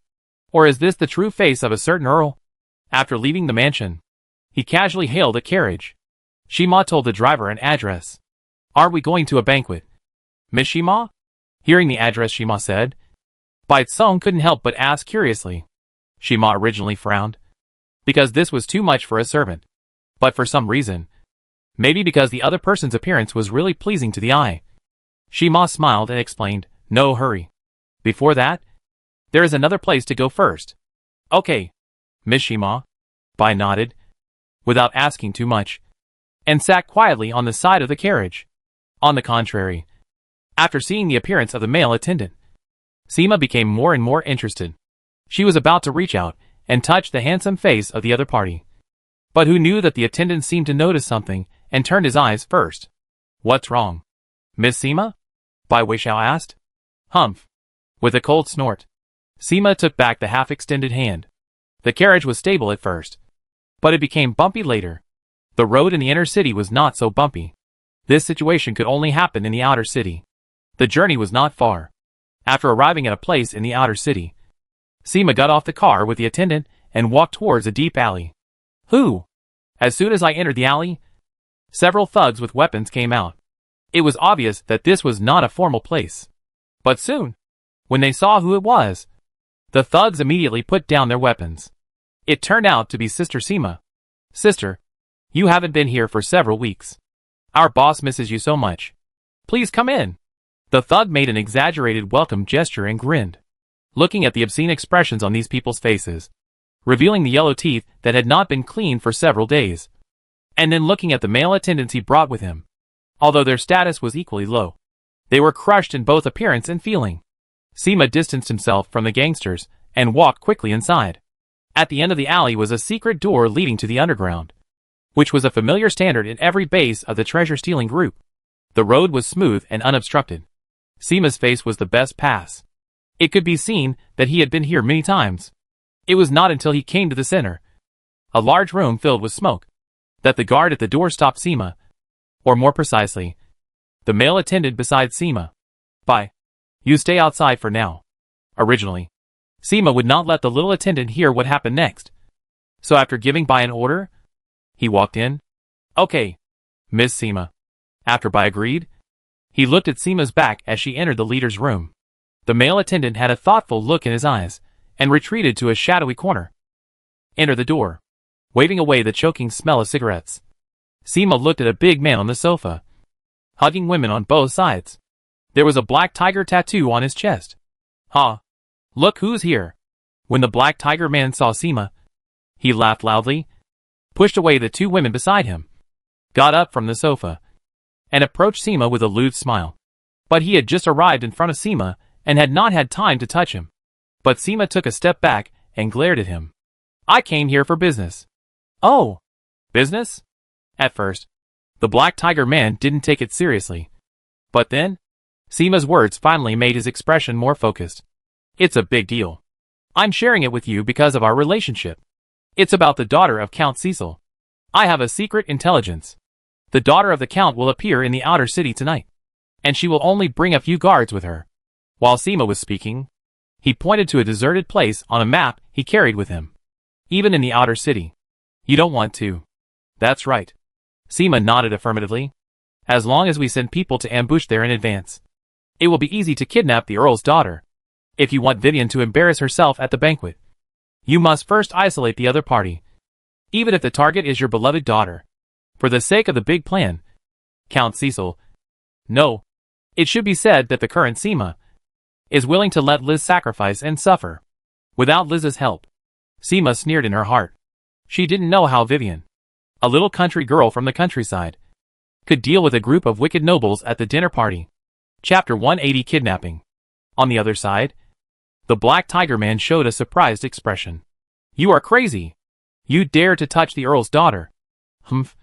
Or is this the true face of a certain Earl? After leaving the mansion, he casually hailed a carriage. Shima told the driver an address. Are we going to a banquet? Miss Shima? Hearing the address, Shima said. Bai Tsong couldn't help but ask curiously. Shima originally frowned, because this was too much for a servant. But for some reason, maybe because the other person's appearance was really pleasing to the eye, Shima smiled and explained, no hurry. Before that, there is another place to go first. Okay, Miss Shima. Bai nodded, without asking too much, and sat quietly on the side of the carriage. On the contrary, after seeing the appearance of the male attendant, Seema became more and more interested. She was about to reach out and touch the handsome face of the other party. But who knew that the attendant seemed to notice something and turned his eyes first. What's wrong? Miss Seema? Bai Weixiao asked. Humph. With a cold snort, Seema took back the half-extended hand. The carriage was stable at first, but it became bumpy later. The road in the inner city was not so bumpy. This situation could only happen in the outer city. The journey was not far. After arriving at a place in the outer city, Seema got off the car with the attendant and walked towards a deep alley. Who? As soon as I entered the alley, several thugs with weapons came out. It was obvious that this was not a formal place. But soon, when they saw who it was, the thugs immediately put down their weapons. It turned out to be Sister Seema. Sister, you haven't been here for several weeks. Our boss misses you so much. Please come in. The thug made an exaggerated welcome gesture and grinned, looking at the obscene expressions on these people's faces, revealing the yellow teeth that had not been cleaned for several days, and then looking at the male attendants he brought with him. Although their status was equally low, they were crushed in both appearance and feeling. Seema distanced himself from the gangsters and walked quickly inside. At the end of the alley was a secret door leading to the underground, which was a familiar standard in every base of the treasure-stealing group. The road was smooth and unobstructed. Seema's face was the best pass. It could be seen that he had been here many times. It was not until he came to the center, a large room filled with smoke, that the guard at the door stopped Seema, or more precisely, the male attendant beside Seema. Bye. You stay outside for now. Originally, Seema would not let the little attendant hear what happened next. So after giving Bai an order, he walked in. Okay, Miss Seema. After Bai agreed, he looked at Seema's back as she entered the leader's room. The male attendant had a thoughtful look in his eyes, and retreated to a shadowy corner. Enter the door, waving away the choking smell of cigarettes. Seema looked at a big man on the sofa, hugging women on both sides. There was a black tiger tattoo on his chest. Ha! Look who's here. When the black tiger man saw Seema, he laughed loudly, pushed away the two women beside him, got up from the sofa, and approached Seema with a lewd smile. But he had just arrived in front of Seema and had not had time to touch him. But Seema took a step back and glared at him. I came here for business. Oh, business? At first, the black tiger man didn't take it seriously. But then, Seema's words finally made his expression more focused. It's a big deal. I'm sharing it with you because of our relationship. It's about the daughter of Count Cecil. I have a secret intelligence. The daughter of the Count will appear in the outer city tonight, and she will only bring a few guards with her. While Seema was speaking, he pointed to a deserted place on a map he carried with him. Even in the outer city. You don't want to. That's right. Seema nodded affirmatively. As long as we send people to ambush there in advance, it will be easy to kidnap the Earl's daughter. If you want Vivian to embarrass herself at the banquet, you must first isolate the other party, even if the target is your beloved daughter. For the sake of the big plan, Count Cecil. No, it should be said that the current Seema is willing to let Liz sacrifice and suffer. Without Liz's help. Seema sneered in her heart. She didn't know how Vivian, a little country girl from the countryside, could deal with a group of wicked nobles at the dinner party. Chapter 180 Kidnapping. On the other side, the black tiger man showed a surprised expression. You are crazy. You dare to touch the Earl's daughter. Humph.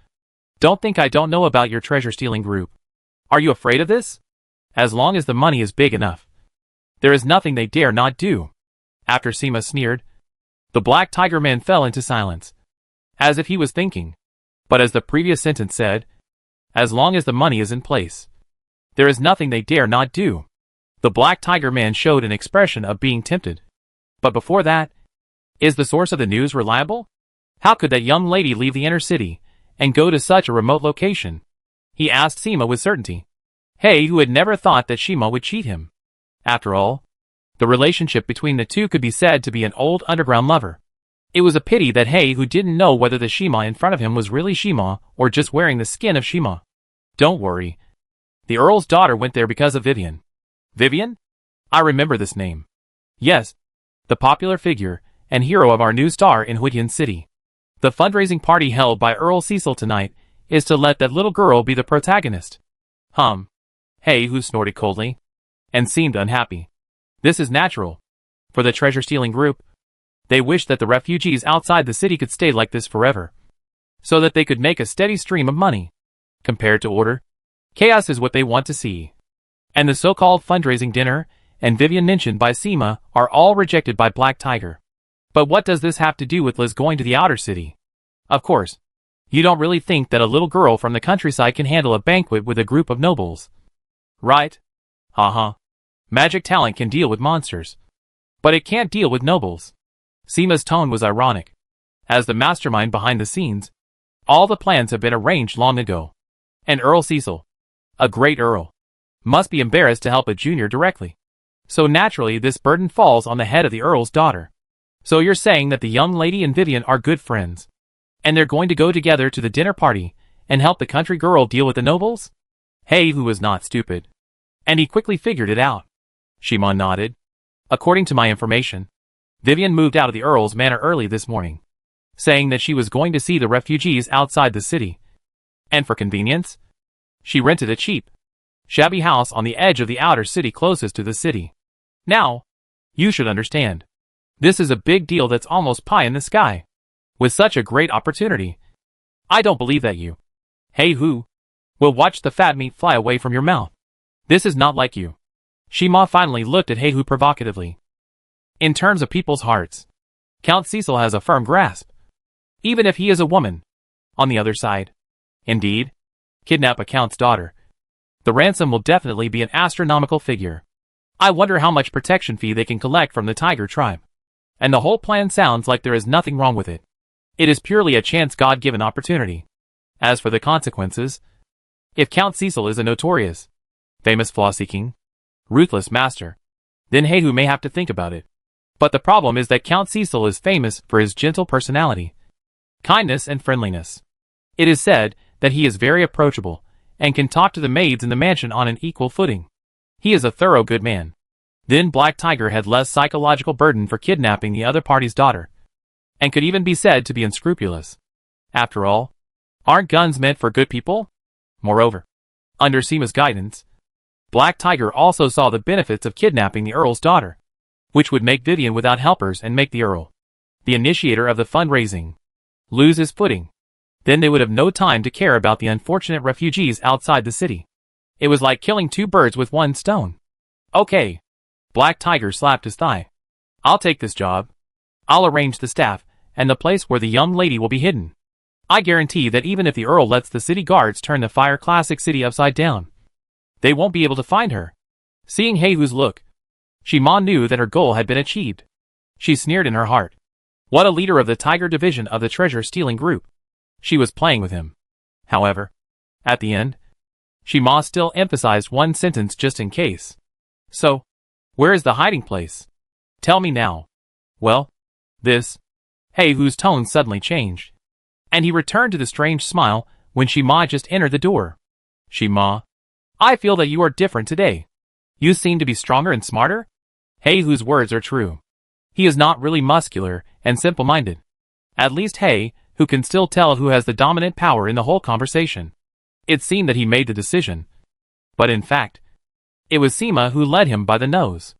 Don't think I don't know about your treasure-stealing group. Are you afraid of this? As long as the money is big enough, there is nothing they dare not do. After Seema sneered, the black tiger man fell into silence, as if he was thinking. But as the previous sentence said, as long as the money is in place, there is nothing they dare not do. The black tiger man showed an expression of being tempted. But before that, is the source of the news reliable? How could that young lady leave the inner city and go to such a remote location? He asked Seema with certainty. Hey, who had never thought that Seema would cheat him. After all, the relationship between the two could be said to be an old underground lover. It was a pity that Hay who didn't know whether the Seema in front of him was really Seema or just wearing the skin of Seema. Don't worry. The Earl's daughter went there because of Vivian. Vivian? I remember this name. Yes, the popular figure and hero of our new star in Huidian City. The fundraising party held by Earl Cecil tonight is to let that little girl be the protagonist. Hay who snorted coldly and seemed unhappy. This is natural. For the treasure-stealing group, they wish that the refugees outside the city could stay like this forever, so that they could make a steady stream of money. Compared to order, chaos is what they want to see. And the so-called fundraising dinner and Vivian mentioned by Seema are all rejected by Black Tiger. But what does this have to do with Liz going to the outer city? Of course, you don't really think that a little girl from the countryside can handle a banquet with a group of nobles. Right? Magic talent can deal with monsters, but it can't deal with nobles. Seema's tone was ironic. As the mastermind behind the scenes, all the plans have been arranged long ago. And Earl Cecil, a great earl, must be embarrassed to help a junior directly. So naturally this burden falls on the head of the earl's daughter. So you're saying that the young lady and Vivian are good friends, and they're going to go together to the dinner party and help the country girl deal with the nobles? Hey, who was not stupid. And he quickly figured it out. Seema nodded. According to my information, Vivian moved out of the Earl's manor early this morning, saying that she was going to see the refugees outside the city. And for convenience, she rented a cheap, shabby house on the edge of the outer city closest to the city. Now, you should understand. This is a big deal that's almost pie in the sky. With such a great opportunity. I don't believe that you, hey who, will watch the fat meat fly away from your mouth. This is not like you. Seema finally looked at Heihu provocatively. In terms of people's hearts, Count Cecil has a firm grasp. Even if he is a woman. On the other side, indeed, kidnap a count's daughter. The ransom will definitely be an astronomical figure. I wonder how much protection fee they can collect from the Tiger tribe. And the whole plan sounds like there is nothing wrong with it. It is purely a chance God-given opportunity. As for the consequences, if Count Cecil is a notorious, famous flaw-seeking, ruthless master, then Heihu may have to think about it. But the problem is that Count Cecil is famous for his gentle personality, kindness and friendliness. It is said that he is very approachable and can talk to the maids in the mansion on an equal footing. He is a thorough good man. Then Black Tiger had less psychological burden for kidnapping the other party's daughter, and could even be said to be unscrupulous. After all, aren't guns meant for good people? Moreover, under Seema's guidance, Black Tiger also saw the benefits of kidnapping the Earl's daughter, which would make Vivian without helpers and make the Earl, the initiator of the fundraising, lose his footing. Then they would have no time to care about the unfortunate refugees outside the city. It was like killing two birds with one stone. Okay. Black Tiger slapped his thigh. I'll take this job. I'll arrange the staff and the place where the young lady will be hidden. I guarantee that even if the Earl lets the city guards turn the Fire Classic City upside down, they won't be able to find her. Seeing Heihu's look, Seema knew that her goal had been achieved. She sneered in her heart. What a leader of the Tiger division of the treasure-stealing group. She was playing with him. However, at the end, Seema still emphasized one sentence just in case. So, where is the hiding place? Tell me now. Well, this. Heihu's tone suddenly changed, and he returned to the strange smile when Seema just entered the door. Seema, I feel that you are different today. You seem to be stronger and smarter? Heihu's words are true. He is not really muscular and simple-minded. At least Hei, who can still tell who has the dominant power in the whole conversation. It seemed that he made the decision. But in fact, it was Seema who led him by the nose.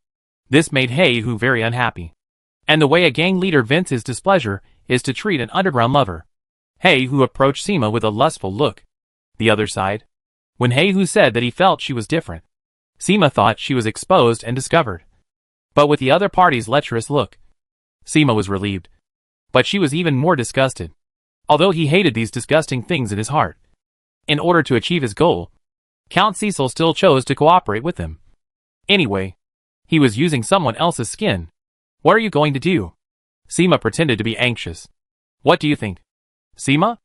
This made Heihu very unhappy. And the way a gang leader vents his displeasure is to treat an underground lover. Heihu approached Seema with a lustful look. The other side, when Heihu said that he felt she was different, Seema thought she was exposed and discovered. But with the other party's lecherous look, Seema was relieved. But she was even more disgusted. Although he hated these disgusting things in his heart, in order to achieve his goal, Count Cecil still chose to cooperate with him. Anyway, he was using someone else's skin. What are you going to do? Seema pretended to be anxious. What do you think? Seema?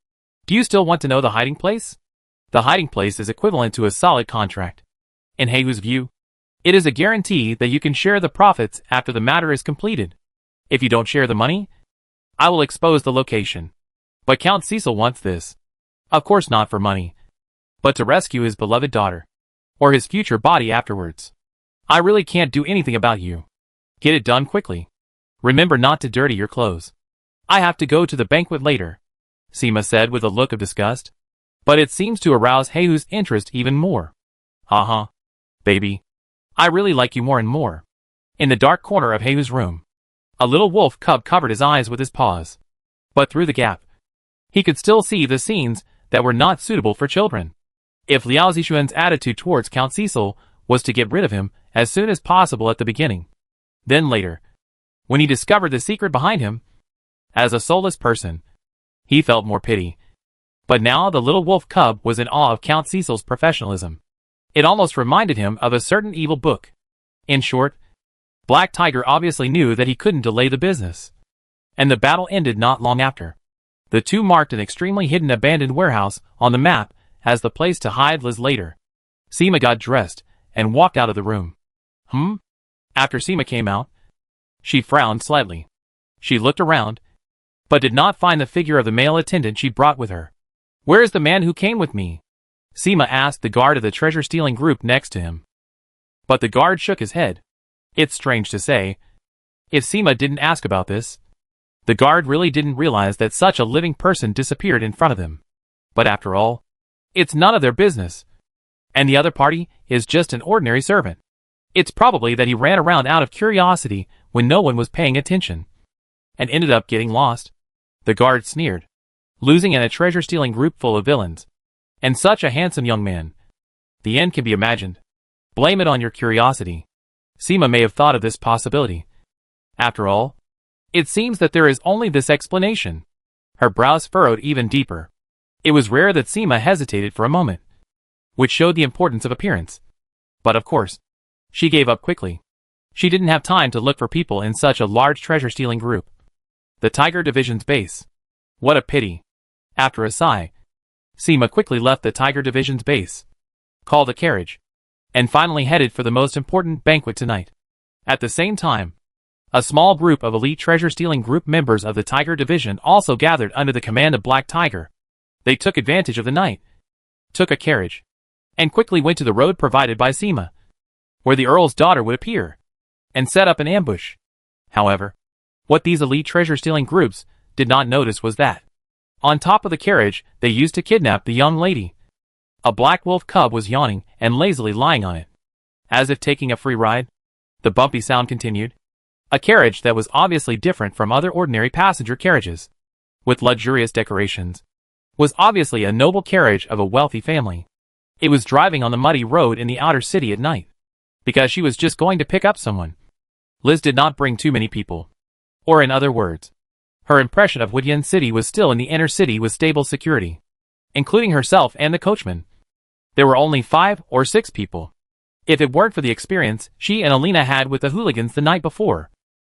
Do you still want to know the hiding place? The hiding place is equivalent to a solid contract. In Heihu's view, it is a guarantee that you can share the profits after the matter is completed. If you don't share the money, I will expose the location. But Count Cecil wants this. Of course not for money, but to rescue his beloved daughter, or his future body afterwards. I really can't do anything about you. Get it done quickly. Remember not to dirty your clothes. I have to go to the banquet later, Seema said with a look of disgust. But it seems to arouse Heihu's interest even more. Haha, baby. I really like you more and more. In the dark corner of Heihu's room, a little wolf cub covered his eyes with his paws. But through the gap, he could still see the scenes that were not suitable for children. If Liao Zixuan's attitude towards Count Cecil was to get rid of him as soon as possible at the beginning, then later, when he discovered the secret behind him, as a soulless person, he felt more pity. But now the little wolf cub was in awe of Count Cecil's professionalism. It almost reminded him of a certain evil book. In short, Black Tiger obviously knew that he couldn't delay the business. and the battle ended not long after. The two marked an extremely hidden abandoned warehouse on the map as the place to hide Liz later. Seema got dressed and walked out of the room. After Seema came out, she frowned slightly. She looked around, but did not find the figure of the male attendant she brought with her. "Where is the man who came with me?" Seema asked the guard of the treasure-stealing group next to him. But the guard shook his head. It's strange to say, if Seema didn't ask about this, the guard really didn't realize that such a living person disappeared in front of them. But after all, it's none of their business. And the other party is just an ordinary servant. It's probably that he ran around out of curiosity when no one was paying attention, and ended up getting lost. The guard sneered. Losing in a treasure-stealing group full of villains. And such a handsome young man. The end can be imagined. Blame it on your curiosity. Seema may have thought of this possibility. After all, it seems that there is only this explanation. Her brows furrowed even deeper. It was rare that Seema hesitated for a moment, which showed the importance of appearance. But of course, she gave up quickly. She didn't have time to look for people in such a large treasure-stealing group. The Tiger Division's base. What a pity. After a sigh, Seema quickly left the Tiger Division's base, called a carriage, and finally headed for the most important banquet tonight. At the same time, a small group of elite treasure-stealing group members of the Tiger Division also gathered under the command of Black Tiger. They took advantage of the night, took a carriage, and quickly went to the road provided by Seema, where the Earl's daughter would appear, and set up an ambush. However, what these elite treasure-stealing groups did not notice was that, on top of the carriage they used to kidnap the young lady, a black wolf cub was yawning and lazily lying on it, as if taking a free ride. The bumpy sound continued. A carriage that was obviously different from other ordinary passenger carriages, with luxurious decorations, was obviously a noble carriage of a wealthy family. It was driving on the muddy road in the outer city at night, because she was just going to pick up someone. Liz did not bring too many people. Or in other words, her impression of Woodyan City was still in the inner city with stable security, including herself and the coachman. There were only 5 or 6 people. If it weren't for the experience she and Alina had with the hooligans the night before,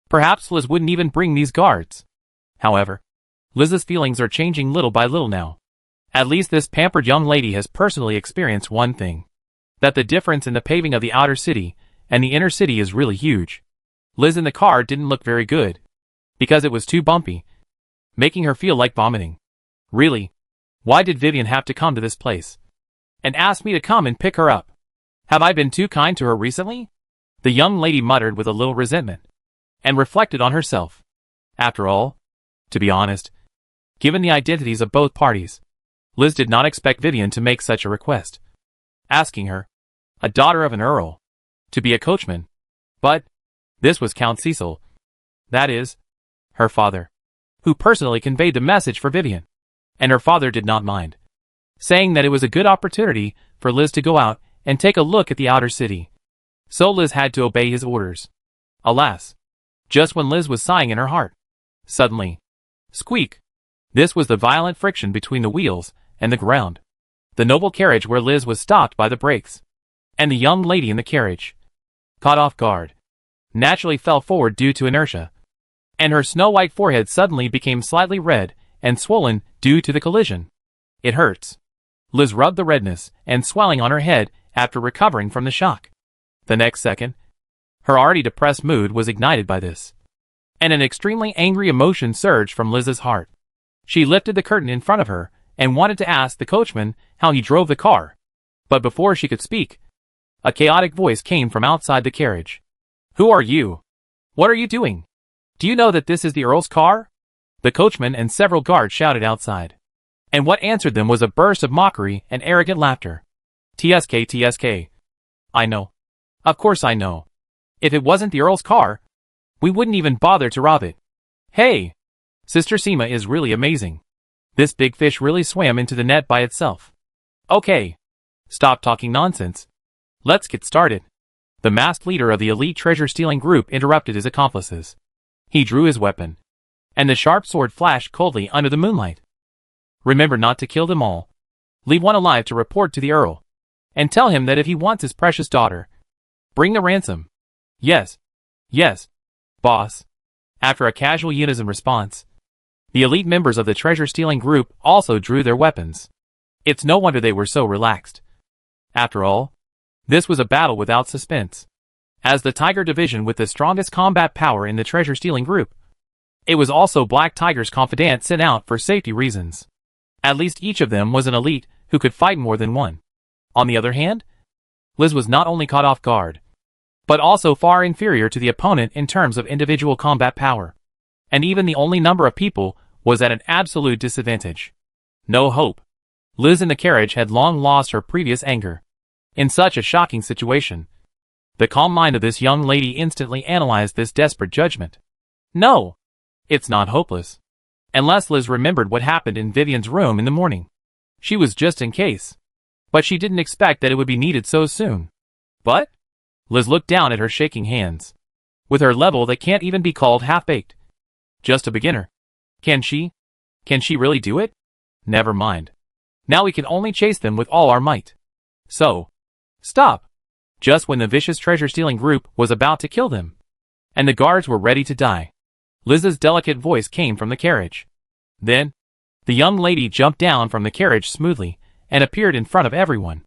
perhaps Liz wouldn't even bring these guards. However, Liz's feelings are changing little by little now. At least this pampered young lady has personally experienced one thing, that the difference in the paving of the outer city and the inner city is really huge. Liz in the car didn't look very good, because it was too bumpy, making her feel like vomiting. Really? Why did Vivian have to come to this place and ask me to come and pick her up? Have I been too kind to her recently? The young lady muttered with a little resentment, and reflected on herself. After all, to be honest, given the identities of both parties, Liz did not expect Vivian to make such a request, asking her, a daughter of an earl, to be a coachman. But this was Count Cecil, that is, her father, who personally conveyed the message for Vivian, and her father did not mind, saying that it was a good opportunity for Liz to go out and take a look at the outer city. So Liz had to obey his orders. Alas, just when Liz was sighing in her heart, suddenly, squeak! This was the violent friction between the wheels and the ground. The noble carriage where Liz was stopped by the brakes, and the young lady in the carriage, caught off guard, naturally fell forward due to inertia, and her snow-white forehead suddenly became slightly red and swollen due to the collision. It hurts. Liz rubbed the redness and swelling on her head after recovering from the shock. The next second, her already depressed mood was ignited by this, and an extremely angry emotion surged from Liz's heart. She lifted the curtain in front of her and wanted to ask the coachman how he drove the car, but before she could speak, a chaotic voice came from outside the carriage. "Who are you? What are you doing? Do you know that this is the Earl's car?" The coachman and several guards shouted outside, and what answered them was a burst of mockery and arrogant laughter. "TSK, TSK. I know. Of course I know. If it wasn't the Earl's car, we wouldn't even bother to rob it. Hey! Sister Seema is really amazing. This big fish really swam into the net by itself. Okay. Stop talking nonsense. Let's get started." The masked leader of the elite treasure-stealing group interrupted his accomplices. He drew his weapon, and the sharp sword flashed coldly under the moonlight. "Remember not to kill them all. Leave one alive to report to the Earl, and tell him that if he wants his precious daughter, bring the ransom." Yes, boss." After a casual unison response, the elite members of the treasure-stealing group also drew their weapons. It's no wonder they were so relaxed. After all, this was a battle without suspense. As the Tiger Division with the strongest combat power in the treasure-stealing group, it was also Black Tiger's confidant sent out for safety reasons. At least each of them was an elite who could fight more than one. On the other hand, Liz was not only caught off guard, but also far inferior to the opponent in terms of individual combat power. And even the only number of people was at an absolute disadvantage. No hope. Liz in the carriage had long lost her previous anger. In such a shocking situation, the calm mind of this young lady instantly analyzed this desperate judgment. No! It's not hopeless. Unless Liz remembered what happened in Vivian's room in the morning. She was just in case. But she didn't expect that it would be needed so soon. But? Liz looked down at her shaking hands. With her level that can't even be called half-baked. Just a beginner. Can she really do it? Never mind. Now we can only chase them with all our might. So, stop. Just when the vicious treasure-stealing group was about to kill them, and the guards were ready to die, Liz's delicate voice came from the carriage. Then, the young lady jumped down from the carriage smoothly and appeared in front of everyone.